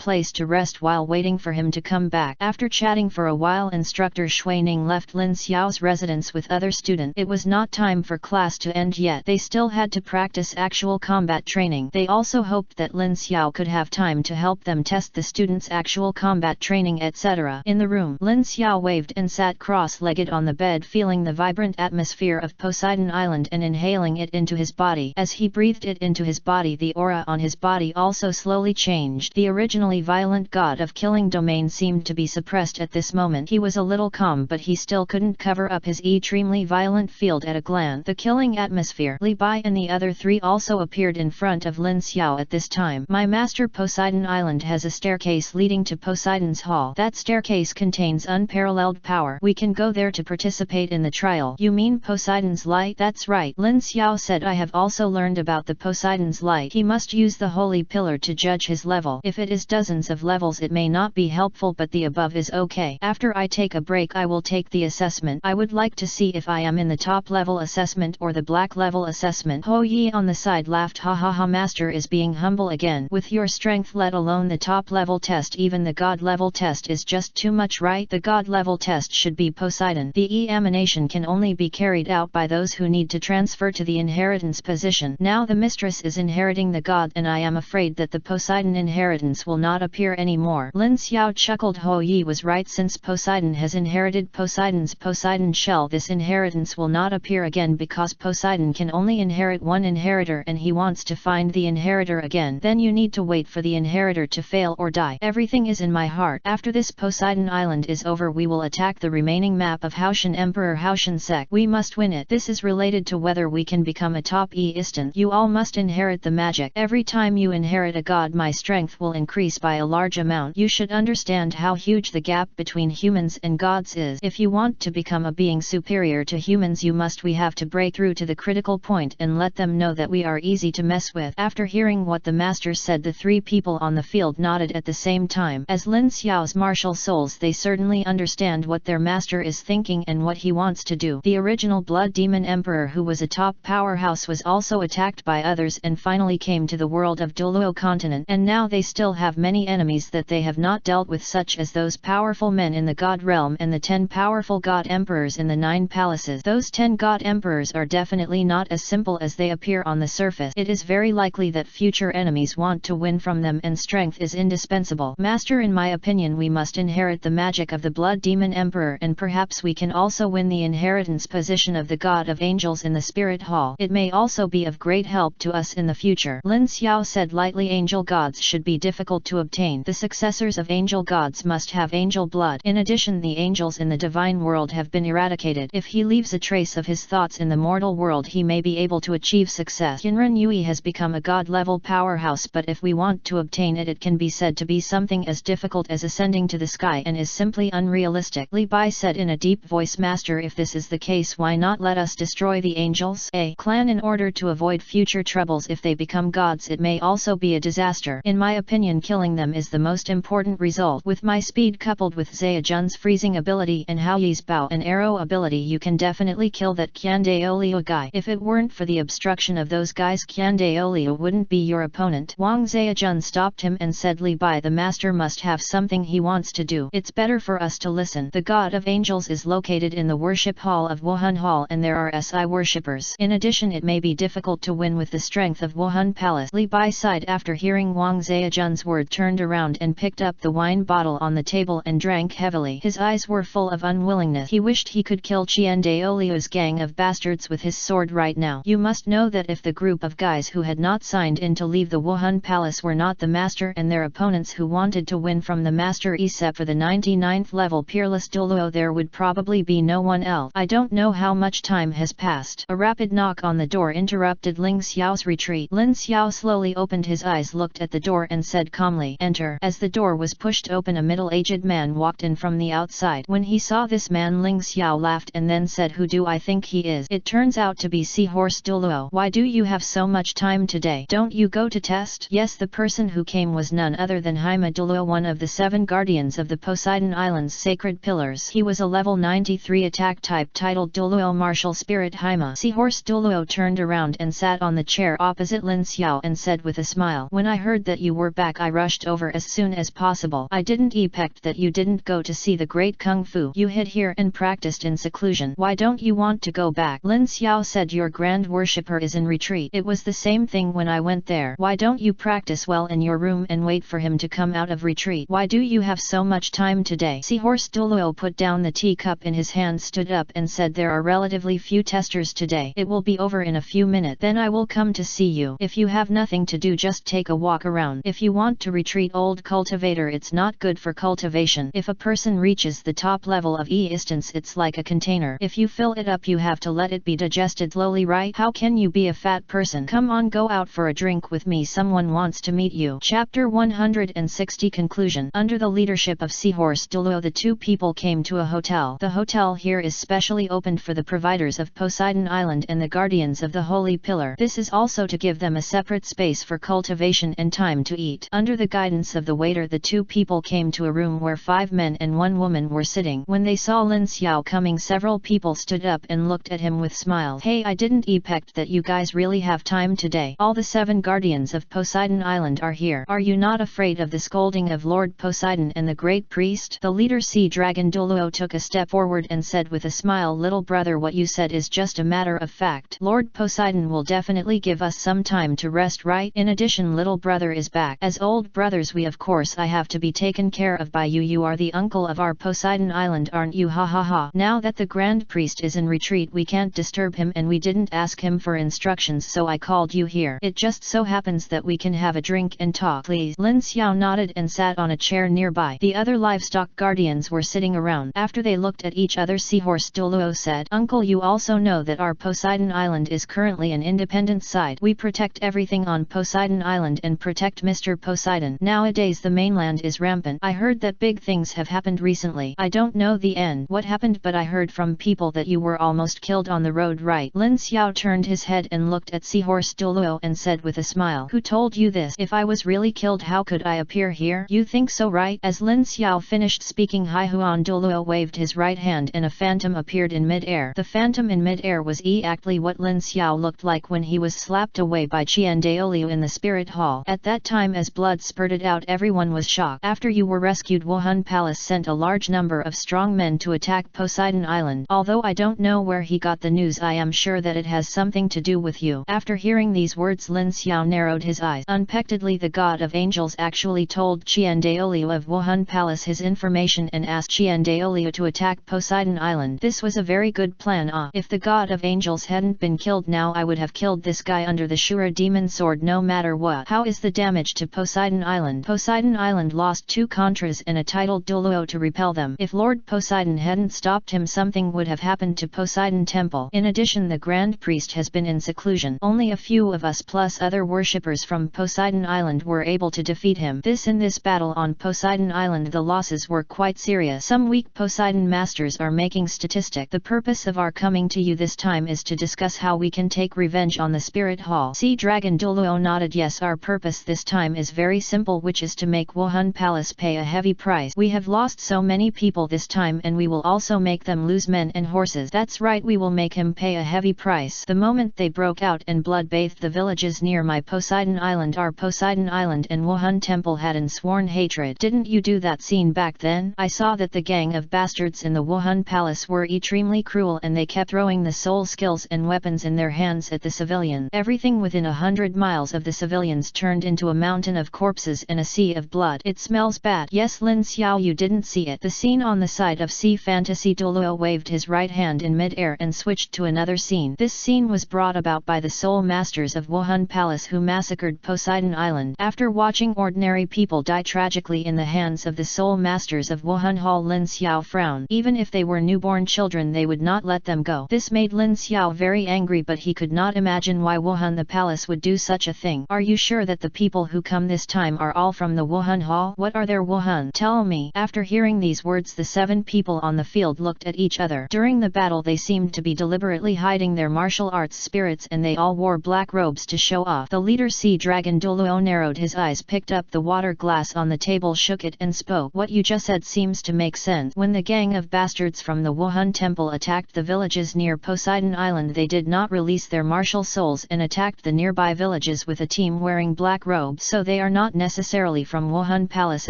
place to rest while waiting for him to come back. After chatting for a while, instructor Shuining left Lin Xiao's residence with other students. It was not time for class to end yet. They still had to practice actual combat training. They also hoped that Lin Xiao could have time to help them test the students' actual combat training, etc. In the room, Lin Xiao waved and sat cross-legged on the bed, feeling the vibrant atmosphere of Poseidon Island and inhaling it into his body. As he breathed it into his body, the aura on his body also slowly changed. The originally violent god of killing domain seemed to be suppressed at this moment. He was a little calm, but he still couldn't cover up his extremely violent field at a glance. The killing atmosphere. Li Bai and the other three also appeared in front of Lin Xiao at this time. My master, Poseidon Island has a staircase leading to Poseidon's Hall. That staircase contains unparalleled power. We can go there to participate in the trial. You mean Poseidon's light? That's right, Lin Xiao said. I have also learned about the Poseidon's light. He must use the holy pillar to judge his level. If it is dozens of levels, it may not be helpful, but the above is okay. After I take a break, I will take the assessment. I would like to see if I am in the top level assessment or the black level assessment. Ho Yi on the side laughed. Ha ha ha, master is being humble again. With your strength, let alone the top level test, even the god level test is just too much, right? The god level test should be Poseidon. The examination can only be carried out by those who need to transfer to the inheritance position. Now the mistress is inheriting the god, and I am afraid that the Poseidon inheritance will not appear anymore. Lin Xiao chuckled. Ho Yi was right. Since Poseidon has inherited Poseidon's Poseidon shell, this inheritance will not appear again because Poseidon can only inherit one inheritor and he wants to find the inheritor again. Then you need to wait for the inheritor to fail or die. Everything is in my heart. After this Poseidon Island is over, we will attack the remaining map of Haoshan Emperor Haoshan Sect. We must win it. This is related to whether we can become a top instant. You all must inherit the magic. Every time you inherit a god, my strength will increase by a large amount. You should understand how huge the gap between humans and gods is. If you want to become a being superior to humans, we have to break through to the critical point and let them know that we are easy to mess with. After hearing what the master said, the three people on the field nodded at the same time. As Lin Xiao's martial souls, they certainly understand what their master is thinking and what he wants to do. The original Blood Demon Emperor, who was a top powerhouse, was also attacked by others and finally came to the world of Dulo continent, and now they still have many enemies that they have not dealt with, such as those powerful men in the god realm and the 10 powerful god emperors in the 9 palaces. Those 10 god emperors are definitely not as simple as they appear on the surface. It is very likely that future enemies want to win from them, and strength is indispensable. Master, in my opinion, we must inherit the magic of the Blood Demon Emperor, and perhaps we can also win the inheritance position of the God of Angels in the Spirit Hall. It may also be of great help to us in the future. Lin Xiao said lightly. Angel gods should be difficult to obtain. The successors of angel gods must have angel blood. In addition, the angels in the divine world have been eradicated. If he leaves a trace of his thoughts in the mortal world, he may be able to achieve success. Yunren Yui has become a god-level powerhouse, but if we want to obtain it, it can be said to be something as difficult as ascending to the sky and is simply unrealistic. Li Bai said in a deep voice, Master, if this is the case, why not let us destroy the angels clan in order to avoid future troubles? If they become gods, it may also be a disaster. In my opinion, killing them is the most important result. With my speed coupled with Zayajun's freezing ability and Hao Yi's bow and arrow ability, you can definitely kill that Qiandaolio guy. If it weren't for the obstruction of those guys, Qiandaolio wouldn't be your opponent. Wang Zayajun stopped him and said, Li Bai, the master must have something he wants to do. It's better for us to listen. The god of angels is located in the worship hall of Wuhan Hall, and there are SI worshippers. In addition, it may be difficult to win with the strength of Wuhan Palace. Li Bai sighed after hearing Wang Zayajun's word, turned around and picked up the wine bottle on the table and drank heavily. His eyes were full of unwillingness. He wished he could kill Qiandaolio's gang of bastards with his sword right now. You must know that if the group of guys who had not signed in to leave the Wuhan Palace were not the master and their opponents who wanted to win from the master except for the 99th level peerless Dulo, there would probably be no one else. I don't know how much time has passed. A rapid knock on the door interrupted Lin Xiao's retreat. Lin Xiao slowly opened his eyes, looked at the door and said calmly, Enter. As the door was pushed open, a middle-aged man man walked in from the outside. When he saw this man, Lin Xiao laughed and then said, "Who do I think he is? It turns out to be Seahorse Dulo. Why do you have so much time today? Don't you go to test?" Yes, the person who came was none other than Dulo, one of the 7 guardians of the Poseidon Island's sacred pillars. He was a level 93 attack type titled Douluo Martial Spirit Haima. Seahorse Dulo turned around and sat on the chair opposite Lin Xiao and said with a smile, "When I heard that you were back, I rushed over as soon as possible. I didn't expect that you didn't go to see the great kung fu you hid here and practiced in seclusion. Why don't you want to go back?" Lin Xiao said, "Your grand worshipper is in retreat. It was the same thing when I went there. Why don't you practice well in your room and wait for him to come out of retreat? Why do you have so much time today?" Seahorse Dulo put down the teacup in his hand, stood up and said, "There are relatively few testers today. It will be over in a few minutes. Then I will come to see you. If you have nothing to do, just take a walk around. If you want to retreat, old cultivator, it's not good for cultivation. If a person reaches the top level of existence, it's like a container. If you fill it up, you have to let it be digested slowly, right? How can you be a fat person? Come on, go out for a drink with me. Someone wants to meet you." Chapter 160 Conclusion. Under the leadership of Seahorse Dulo, the 2 people came to a hotel. The hotel here is specially opened for the providers of Poseidon Island and the guardians of the Holy Pillar. This is also to give them a separate space for cultivation and time to eat. Under the guidance of the waiter, the 2 people came to a room where 5 men and 1 woman were sitting. When they saw Lin Xiao coming, several people stood up and looked at him with smiles. "Hey, I didn't expect that you guys really have time today. All the 7 guardians of Poseidon Island are here. Are you not afraid of the scolding of Lord Poseidon and the great priest?" The leader, Sea Dragon Dulo, took a step forward and said with a smile, "Little brother, what you said is just a matter of fact. Lord Poseidon will definitely give us some time to rest, right? In addition, little brother is back. As old brothers, we of course I have to be taken care of by you. You are the uncle of our Poseidon Island, aren't you? Ha ha ha. Now that the grand priest is in retreat, we can't disturb him, and we didn't ask him for instructions, so I called you here. It just so happens that we can have a drink and talk, please." Lin Xiao nodded and sat on a chair nearby. The other livestock guardians were sitting around. After they looked at each other, Seahorse Dulo said, "Uncle, you also know that our Poseidon Island is currently an independent side. We protect everything on Poseidon Island and protect Mr. Poseidon. Nowadays the mainland is rampant. I heard that big things have happened recently. I don't know the end what happened, but I heard from people that you were almost killed on the road, right?" Lin Xiao turned his head and looked at Seahorse Dulo and said with a smile, "Who told you this? If I was really killed, how could I appear here? You think so, right?" As Lin Xiao finished speaking, Wuhan Dulo waved his right hand and a phantom appeared in mid-air. The phantom in mid-air was exactly what Lin Xiao looked like when he was slapped away by Douluo in the spirit hall. At that time, as blood spurted out, everyone was shocked. After you were rescued, Wuhan Palace sent a large number of strong men to attack Poseidon Island. Although I don't know where he got the news, I am sure that it has something to do with you. After hearing these words, Lin Xiao narrowed his eyes. Unexpectedly, the god of angels actually told Douluo of Wuhan Palace his information and asked Douluo to attack Poseidon Island. This was a very good plan. If the god of angels hadn't been killed now, I would have killed this guy under the Shura demon sword no matter what. How is the damage to Poseidon Island? Poseidon Island lost 2 Contras and a titled Dulo to repel them. If Lord Poseidon hadn't stopped him, something would have happened to Poseidon Temple. In addition, the Grand Priest has been in seclusion. Only a few of us plus other worshippers from Poseidon Island were able to defeat him. In this battle on Poseidon Island, the losses were quite serious. Some weak Poseidon masters are making statistic. The purpose of our coming to you this time is to discuss how we can take revenge on the Spirit Hall. Sea Dragon Dulo nodded. Yes, our purpose this time is very simple, which is to make Wuhan Palace pay a heavy price. We have lost so many people this time, and we will also make them lose men and horses. That's right, we will make him pay a heavy price. The moment they broke out and blood-bathed the villages near my Poseidon Island, our Poseidon Island and Wuhan Temple had sworn hatred. Didn't you do that scene back then? I saw that the gang of bastards in the Wuhan Palace were extremely cruel, and they kept throwing the soul skills and weapons in their hands at the civilians. Everything within 100 miles of the civilians turned into a mountain of corpses and a sea of blood. It smells bad. Yes, Lin Xiao, you didn't see it. The scene on the side of Sea Fantasy. Dulo waved his right hand in mid-air and switched to another scene. This scene was brought about by the soul masters of Wuhan Palace who massacred Poseidon Island. After watching ordinary people die tragically in the hands of the soul masters of Wuhan Hall, Lin Xiao frowned. Even if they were newborn children, they would not let them go. This made Lin Xiao very angry, but he could not imagine why Wuhan the palace would do such a thing. Are you sure that the people who come this time are all from the Wuhan Hall? What are their Wuhan? Tell Follow me. After hearing these words, the 7 people on the field looked at each other. During the battle they seemed to be deliberately hiding their martial arts spirits, and they all wore black robes to show off. The leader Sea Dragon Dulo narrowed his eyes, picked up the water glass on the table, shook it and spoke. What you just said seems to make sense. When the gang of bastards from the Wuhan temple attacked the villages near Poseidon Island, they did not release their martial souls and attacked the nearby villages with a team wearing black robes, so they are not necessarily from Wuhan Palace,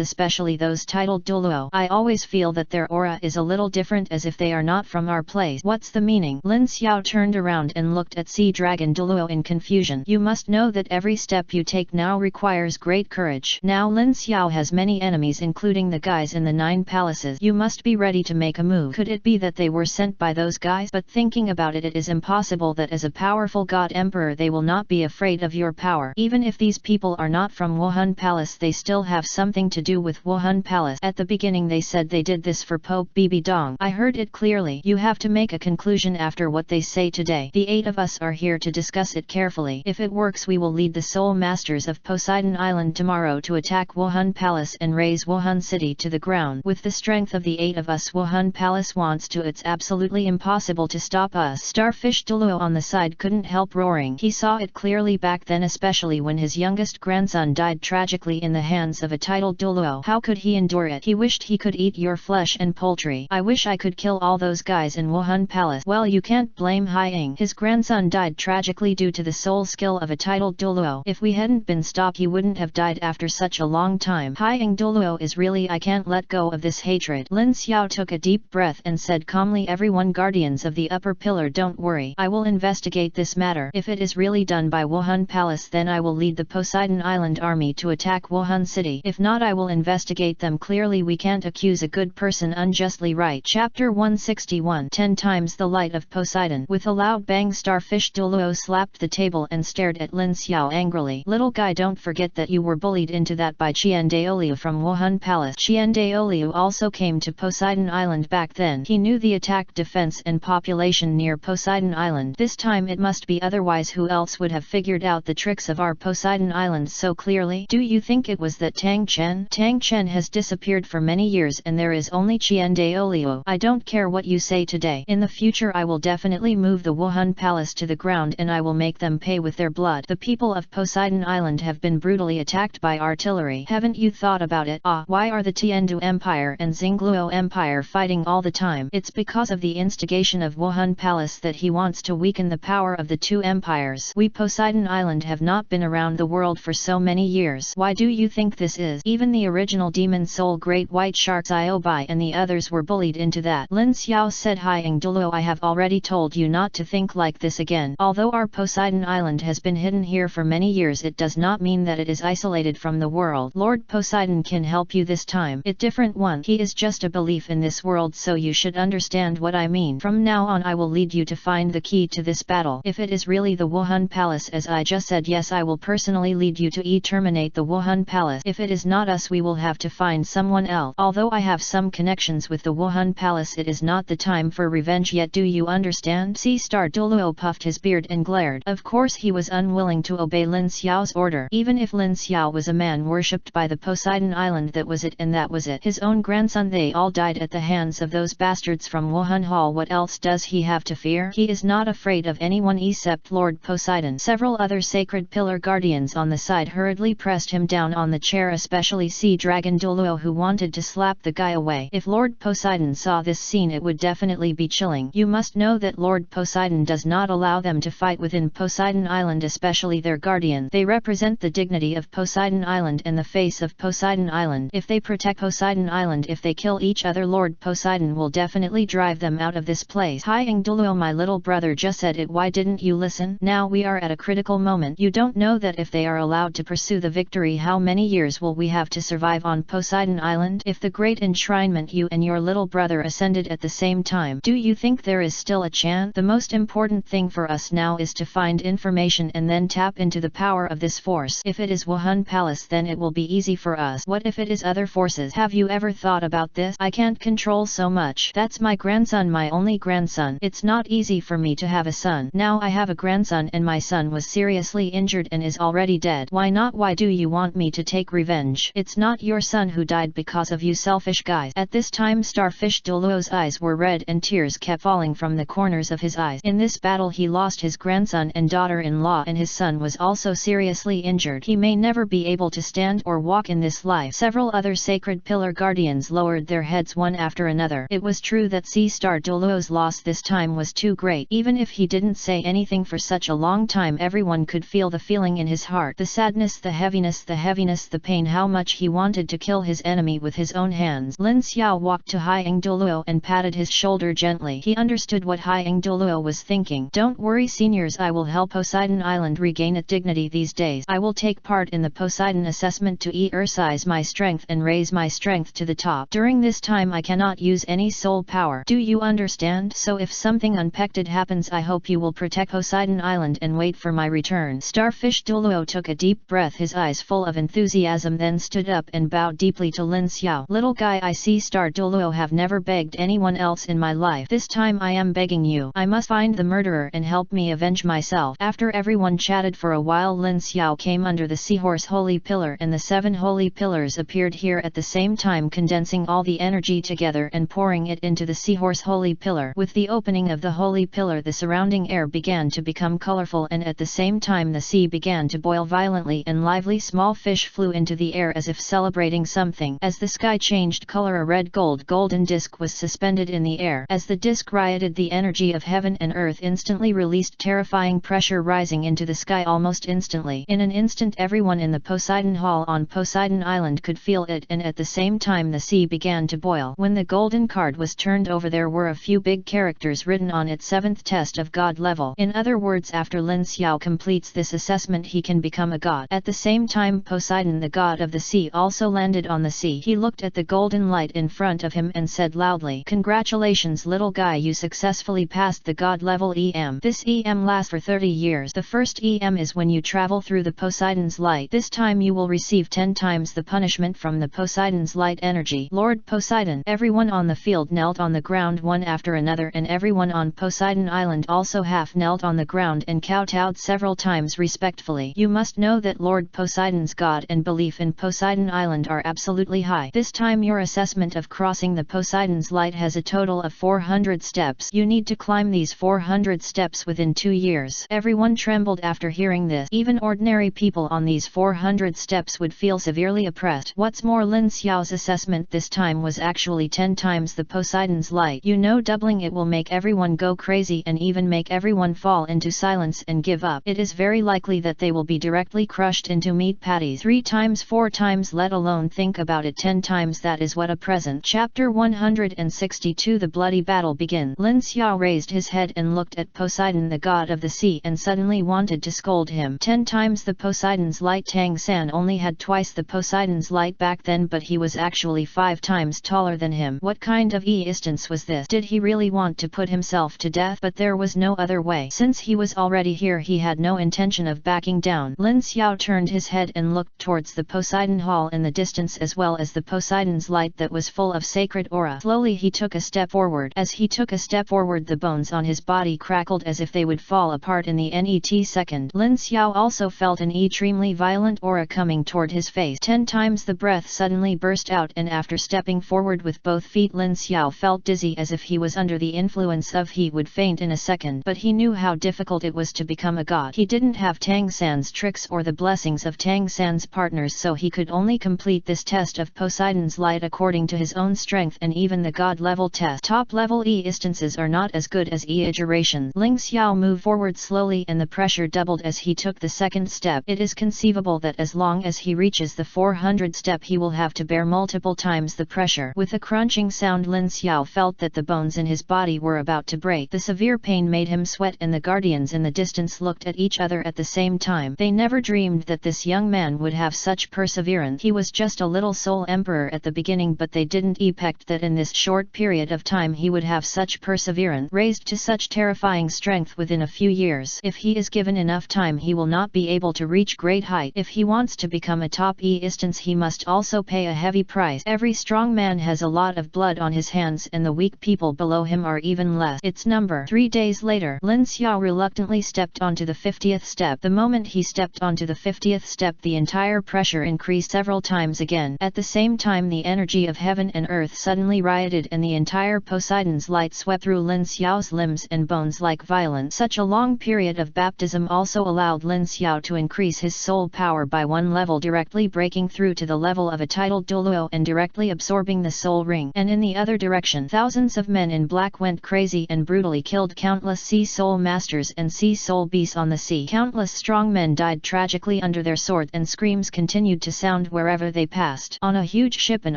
especially those titled Douluo. I always feel that their aura is a little different, as if they are not from our place. What's the meaning? Lin Xiao turned around and looked at Sea Dragon Douluo in confusion. You must know that every step you take now requires great courage. Now Lin Xiao has many enemies, including the guys in the 9 palaces. You must be ready to make a move. Could it be that they were sent by those guys? But thinking about it, it is impossible that as a powerful god emperor they will not be afraid of your power. Even if these people are not from Wuhan Palace, they still have something to do with Wuhan Palace. At the beginning they said they did this for Pope Bibi Dong. I heard it clearly. You have to make a conclusion after what they say today. The 8 of us are here to discuss it carefully. If it works, we will lead the Soul Masters of Poseidon Island tomorrow to attack Wuhan Palace and raise Wuhan City to the ground. With the strength of the 8 of us, Wuhan Palace wants to. It's absolutely impossible to stop us. Starfish Dulo on the side couldn't help roaring. He saw it clearly back then, especially when his youngest grandson died tragically in the hands of a titled Dulo. How could he endure it? He wished he could eat your flesh and poultry. I wish I could kill all those guys in Wuhan Palace. Well, you can't blame Haiying. His grandson died tragically due to the soul skill of a titled Dulo. If we hadn't been stopped, he wouldn't have died after such a long time. Haiying Dulo is really, I can't let go of this hatred. Lin Xiao took a deep breath and said calmly, everyone, guardians of the upper pillar, don't worry. I will investigate this matter. If it is really done by Wuhan Palace, then I will lead the Poseidon Island army to attack Wuhan City. If not, I will investigate them. Clearly we can't accuse a good person unjustly, right? Chapter 161. 10 times the light of Poseidon. With a loud bang, Starfish Dulo slapped the table and stared at Lin Xiao angrily. Little guy, don't forget that you were bullied into that by Qian Daoliu from Wuhan Palace. Qian Daoliu also came to Poseidon Island back then. He knew the attack, defense and population near Poseidon Island. This time it must be otherwise. Who else would have figured out the tricks of our Poseidon Island so clearly? Do you think it was that Tang Chen? Tang Chen has disappeared for many years and there is only Qian Daoliu. I don't care what you say today. In the future I will definitely move the Wuhan Palace to the ground and I will make them pay with their blood. The people of Poseidon Island have been brutally attacked by artillery. Haven't you thought about it? Why are the Tiendu Empire and Xingluo Empire fighting all the time? It's because of the instigation of Wuhan Palace that he wants to weaken the power of the 2 empires. We Poseidon Island have not been around the world for so many years. Why do you think this is? Even the original demon soul Great White Sharks Iobai and the others were bullied into that. Lin Xiao said, Haiying Dulo, I have already told you not to think like this again. Although our Poseidon Island has been hidden here for many years, it does not mean that it is isolated from the world. Lord Poseidon can help you this time. It different one. He is just a belief in this world, so you should understand what I mean. From now on I will lead you to find the key to this battle. If it is really the Wuhan Palace as I just said, yes, I will personally lead you to terminate the Wuhan Palace. If it is not us, we will have to find someone else. Although I have some connections with the Wuhan Palace, it is not the time for revenge yet. Do you understand? Sea Star Dulo puffed his beard and glared. Of course he was unwilling to obey Lin Xiao's order. Even if Lin Xiao was a man worshipped by the Poseidon Island, that was it and that was it. His own grandson, they all died at the hands of those bastards from Wuhan Hall. What else does he have to fear? He is not afraid of anyone except Lord Poseidon. Several other sacred pillar guardians on the side hurriedly pressed him down on the chair, especially Sea Dragon Dulo, who wanted to slap the guy away. If Lord Poseidon saw this scene, it would definitely be chilling. You must know that Lord Poseidon does not allow them to fight within Poseidon Island, especially their guardian. They represent the dignity of Poseidon Island and the face of Poseidon Island. If they protect Poseidon Island, if they kill each other, Lord Poseidon will definitely drive them out of this place. Haiying Dulo, my little brother just said it. Why didn't you listen? Now we are at a critical moment. You don't know that if they are allowed to pursue the victory, how many years will we have to survive on Poseidon Island? If the great enshrinement, you and your little brother ascended at the same time, do you think there is still a chance? The most important thing for us now is to find information and then tap into the power of this force. If it is Wuhan Palace, then it will be easy for us. What if it is other forces? Have you ever thought about this? I can't control so much. That's my grandson, my only grandson. It's not easy for me to have a son. Now I have a grandson and my son was seriously injured and is already dead. Why not? Why do you want me to take revenge? It's not your son who died died because of you selfish guys. At this time Starfish Douluo's eyes were red and tears kept falling from the corners of his eyes. In this battle he lost his grandson and daughter-in-law, and his son was also seriously injured. He may never be able to stand or walk in this life. Several other sacred pillar guardians lowered their heads one after another. It was true that Sea Star Douluo's loss this time was too great. Even if he didn't say anything for such a long time, everyone could feel the feeling in his heart. The sadness, the heaviness, the pain, how much he wanted to kill his enemy with his own hands. Lin Xiao walked to Hyang Douluo and patted his shoulder gently. He understood what Hyang Douluo was thinking. Don't worry seniors, I will help Poseidon Island regain its dignity these days. I will take part in the Poseidon assessment to exercise my strength and raise my strength to the top. During this time I cannot use any soul power. Do you understand? So if something unexpected happens, I hope you will protect Poseidon Island and wait for my return. Starfish Douluo took a deep breath, his eyes full of enthusiasm, then stood up and bowed deeply to Lin Xiao. Little guy, I see Star Douluo have never begged anyone else in my life. This time I am begging you. I must find the murderer and help me avenge myself. After everyone chatted for a while, Lin Xiao came under the Seahorse Holy Pillar, and the 7 holy pillars appeared here at the same time, condensing all the energy together and pouring it into the Seahorse Holy Pillar. With the opening of the Holy Pillar, the surrounding air began to become colorful, and at the same time the sea began to boil violently and lively. Small fish flew into the air as if celebrating something. As the sky changed color, a red golden disc was suspended in the air. As the disc rioted, the energy of heaven and earth instantly released terrifying pressure, rising into the sky almost instantly. In an instant everyone in the Poseidon Hall on Poseidon Island could feel it, and at the same time the sea began to boil. When the golden card was turned over, there were a few big characters written on it: 7th test of God level. In other words, after Lin Xiao completes this assessment he can become a god. At the same time Poseidon, the god of the sea, also landed on the sea. He looked at the golden light in front of him and said loudly, "Congratulations little guy, you successfully passed the god level EM. This EM lasts for 30 years. The first EM is when you travel through the Poseidon's light. This time you will receive 10 times the punishment from the Poseidon's light energy." Lord Poseidon. Everyone on the field knelt on the ground one after another, and everyone on Poseidon Island also half knelt on the ground and kowtowed several times respectfully. You must know that Lord Poseidon's god and belief in Poseidon Island are absolutely high. This time your assessment of crossing the Poseidon's light has a total of 400 steps. You need to climb these 400 steps within 2 years. Everyone trembled after hearing this. Even ordinary people on these 400 steps would feel severely oppressed. What's more, Lin Xiao's assessment this time was actually 10 times the Poseidon's light. You know, doubling it will make everyone go crazy and even make everyone fall into silence and give up. It is very likely that they will be directly crushed into meat patties 3 times 4 times, let alone think about it 10 times. That is what a present. Chapter 162. The bloody battle begins. Lin Xiao raised his head and looked at Poseidon, the god of the sea, and suddenly wanted to scold him. 10 times the Poseidon's light. Tangan only had twice the Poseidon's light back then, but he was actually 5 times taller than him. What kind of instance was this? Did he really want to put himself to death? But there was no other way. Since he was already here, he had no intention of backing down. Lin Xiao turned his head and looked towards the Poseidon Hall in the distance, as well as the Poseidon's light that was full of sacred aura. Slowly he took a step forward. As he took a step forward, the bones on his body crackled as if they would fall apart in the net second. Lin Xiao also felt an extremely violent aura coming toward his face. 10 times the breath suddenly burst out, and after stepping forward with both feet, Lin Xiao felt dizzy as if he was under the influence of he would faint in a second. But he knew how difficult it was to become a god. He didn't have Tangan's tricks or the blessings of Tangan's partners, so he could only complete this test of Poseidon's light according to his own strength, and even the god level test. Top level instances are not as good as exaggeration. Lin Xiao moved forward slowly, and the pressure doubled as he took the second step. It is conceivable that as long as he reaches the 400 step, he will have to bear multiple times the pressure. With a crunching sound, Lin Xiao felt that the bones in his body were about to break. The severe pain made him sweat, and the guardians in the distance looked at each other at the same time. They never dreamed that this young man would have such perseverance. He was just a little soul emperor at the beginning, but they didn't expect that in this short period of time he would have such perseverance, raised to such terrifying strength within a few years. If he is given enough time, he will not be able to reach great height. If he wants to become a top instance, he must also pay a heavy price. Every strong man has a lot of blood on his hands, and the weak people below him are even less. Its number. 3 days later, Lin Xiao reluctantly stepped onto the 50th step. The moment he stepped onto the 50th step, the entire pressure increased several times again. At the same time the energy of heaven and earth suddenly rioted and the entire Poseidon's light swept through Lin Xiao's limbs and bones like violence. Such a long period of baptism also allowed Lin Xiao to increase his soul power by one level, directly breaking through to the level of a titled Douluo and directly absorbing the soul ring. And in the other direction, thousands of men in black went crazy and brutally killed countless sea soul masters and sea soul beasts on the sea. Countless strong men died tragically under their sword and screams continued to sound wherever they passed. On a huge ship an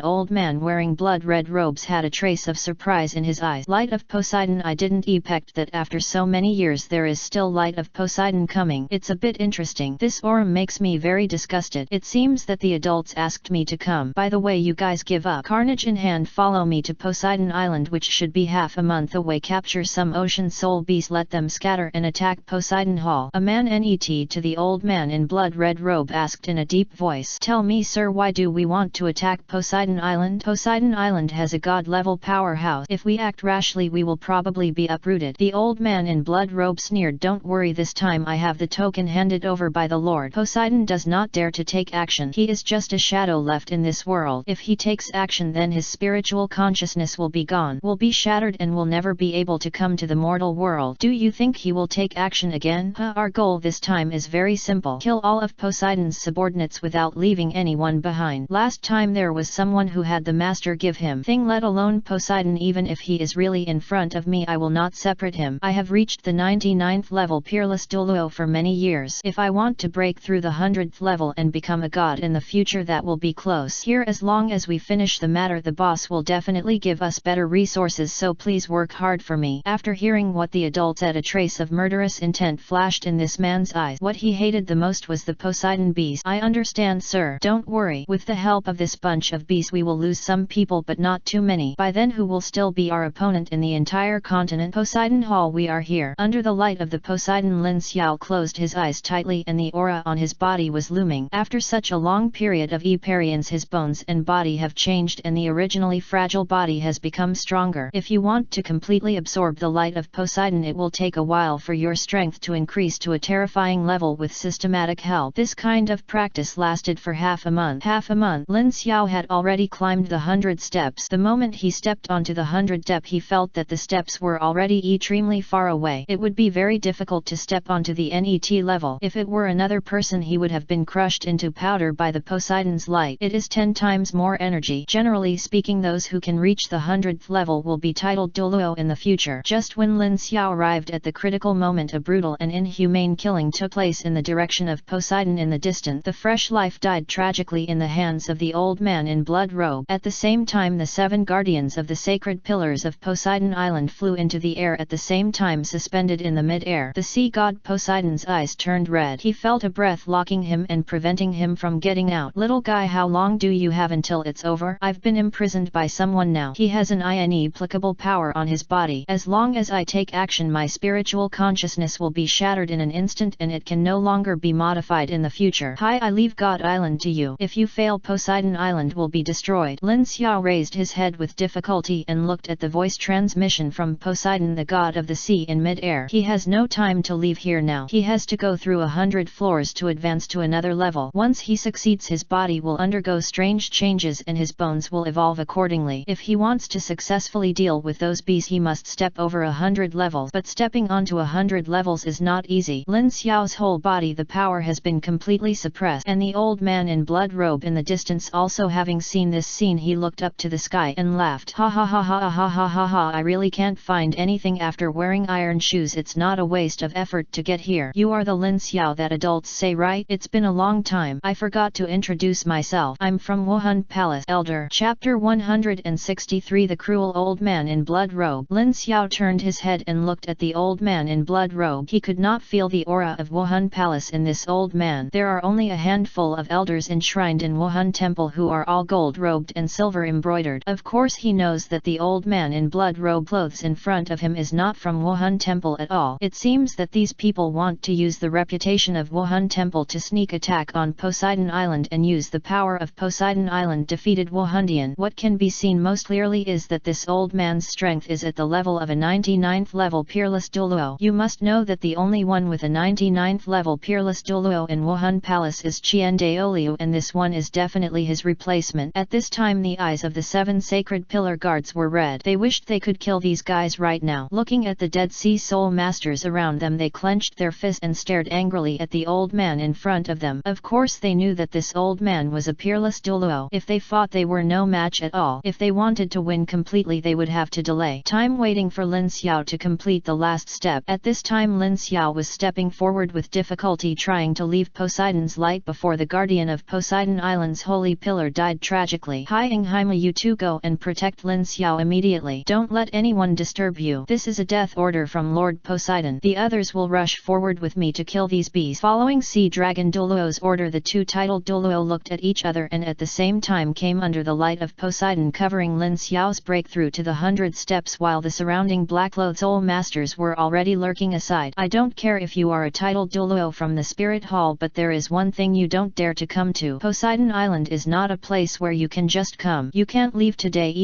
old man wearing blood-red robes had a trace of surprise in his eyes. Light of Poseidon, I didn't expect that after so many years there is still light of Poseidon coming. It's a bit interesting. This aurum makes me very disgusted. It seems that the adults asked me to come. By the way, you guys give up. Carnage in hand, follow me to Poseidon Island, which should be half a month away. Capture some ocean soul beasts, let them scatter and attack Poseidon Hall. A man net to the old man in blood-red robe asked in a deep voice. Tell me, sir, why do we want to attack Poseidon Island? Poseidon Island has a god-level powerhouse. If we act rashly we will probably be uprooted. The old man in blood robe sneered. Don't worry, this time I have the token handed over by the Lord. Poseidon does not dare to take action. He is just a shadow left in this world. If he takes action then his spiritual consciousness will be gone, will be shattered and will never be able to come to the mortal world. Do you think he will take action again? Our goal this time is very simple. Kill all of Poseidon's subordinates without leaving anyone behind. Last time there was someone who had the master give him thing, let alone Poseidon. Even if he is really in front of me I will not separate him. I have reached the 99th level peerless Dulo for many years. If I want to break through the 100th level and become a god in the future, that will be close. Here, as long as we finish the matter the boss will definitely give us better resources, so please work hard for me. After hearing what the adult said, a trace of murderous intent flashed in this man's eyes. What he hated the most was the Poseidon beast. I understand, sir. Don't worry. With the help of this bunch of beasts we will lose some people but not too many. By then who will still be our opponent in the entire continent? Poseidon Hall, we are here. Under the light of the Poseidon, Lin Xiao closed his eyes tightly and the aura on his body was looming. After such a long period of experience his bones and body have changed and the originally fragile body has become stronger. If you want to completely absorb the light of Poseidon it will take a while for your strength to increase to a terrifying level with systematic help. This kind of practice lasted for half a month. Lin Xiao had already climbed the 100 steps. The moment he stepped onto the 100 step he felt that the steps were already extremely far away. It would be very difficult to step onto the net level. If it were another person he would have been crushed into powder by the Poseidon's light. It is 10 times more energy. Generally speaking, those who can reach the 100th level will be titled Dulo in the future. Just when Lin Xiao arrived at the critical moment, a brutal and inhumane killing took place in the direction of Poseidon in the distance. The fresh life died tragically in the hands of the old man in blood robe. At the same time the 7 guardians of the sacred pillars of Poseidon Island flew into the air at the same time, suspended in the mid-air. The sea god Poseidon's eyes turned red. He felt a breath locking him and preventing him from getting out. Little guy, how long do you have until it's over? I've been imprisoned by someone now. He has an inapplicable power on his body. As long as I take action my spiritual consciousness will be shattered in an instant and it can no longer be modified in the future. I leave God Island to you. If you fail Poseidon Island will be destroyed. Lin Xiao raised his head with difficulty and looked at the voice transmission from Poseidon, the god of the sea, in mid-air. He has no time to leave here now. He has to go through 100 floors to advance to another level. Once he succeeds his body will undergo strange changes and his bones will evolve accordingly. If he wants to successfully deal with those beasts he must step over 100 levels. But stepping onto 100 levels is not easy. Lin Xiao's whole body the power has been completely suppressed, and the old man in blood robe in the distance also having seen this scene he looked up to the sky and laughed. Ha ha ha ha ha ha ha ha, I really can't find anything after wearing iron shoes. It's not a waste of effort to get here. You are the Lin Xiao that adults say, right? It's been a long time. I forgot to introduce myself. I'm from Wuhan Palace. Elder. Chapter 163. The cruel old man in blood robe. Lin Xiao turned his head and looked at the old man in blood robe. He could not feel the aura of Wuhan Palace in this old man. There are only a handful of elders enshrined in Wuhan Temple who are all gold robed and silver embroidered. Of course he knows that the old man in blood robe clothes in front of him is not from Wuhan Temple at all. It seems that these people want to use the reputation of Wuhan Temple to sneak attack on Poseidon Island and use the power of Poseidon Island defeated Wuhandian. What can be seen most clearly is that this old man's strength is at the level of a 99th level peerless Dulo. You must know that the only one with a 99th level peerless Dulo in Wuhan Palace is Qian Daoliu, and this one is definitely immediately his replacement. At this time the eyes of the 7 sacred pillar guards were red. They wished they could kill these guys right now. Looking at the Dead Sea Soul Masters around them, they clenched their fists and stared angrily at the old man in front of them. Of course they knew that this old man was a peerless Dulo. If they fought, they were no match at all. If they wanted to win completely, they would have to delay time waiting for Lin Xiao to complete the last step. At this time Lin Xiao was stepping forward with difficulty, trying to leave Poseidon's light before the guardian of Poseidon Island's holy pillar died tragically. Hai Haima, you two go and protect Lin Xiao immediately. Don't let anyone disturb you. This is a death order from Lord Poseidon. The others will rush forward with me to kill these beasts. Following Sea Dragon Douluo's order, the two titled Douluo looked at each other and at the same time came under the light of Poseidon, covering Lin Xiao's breakthrough to the 100 steps, while the surrounding Black-Clothed Soul Masters were already lurking aside. I don't care if you are a titled Douluo from the Spirit Hall, but there is one thing you don't dare to come to. Poseidon Island is not a place where you can just come. You can't leave today even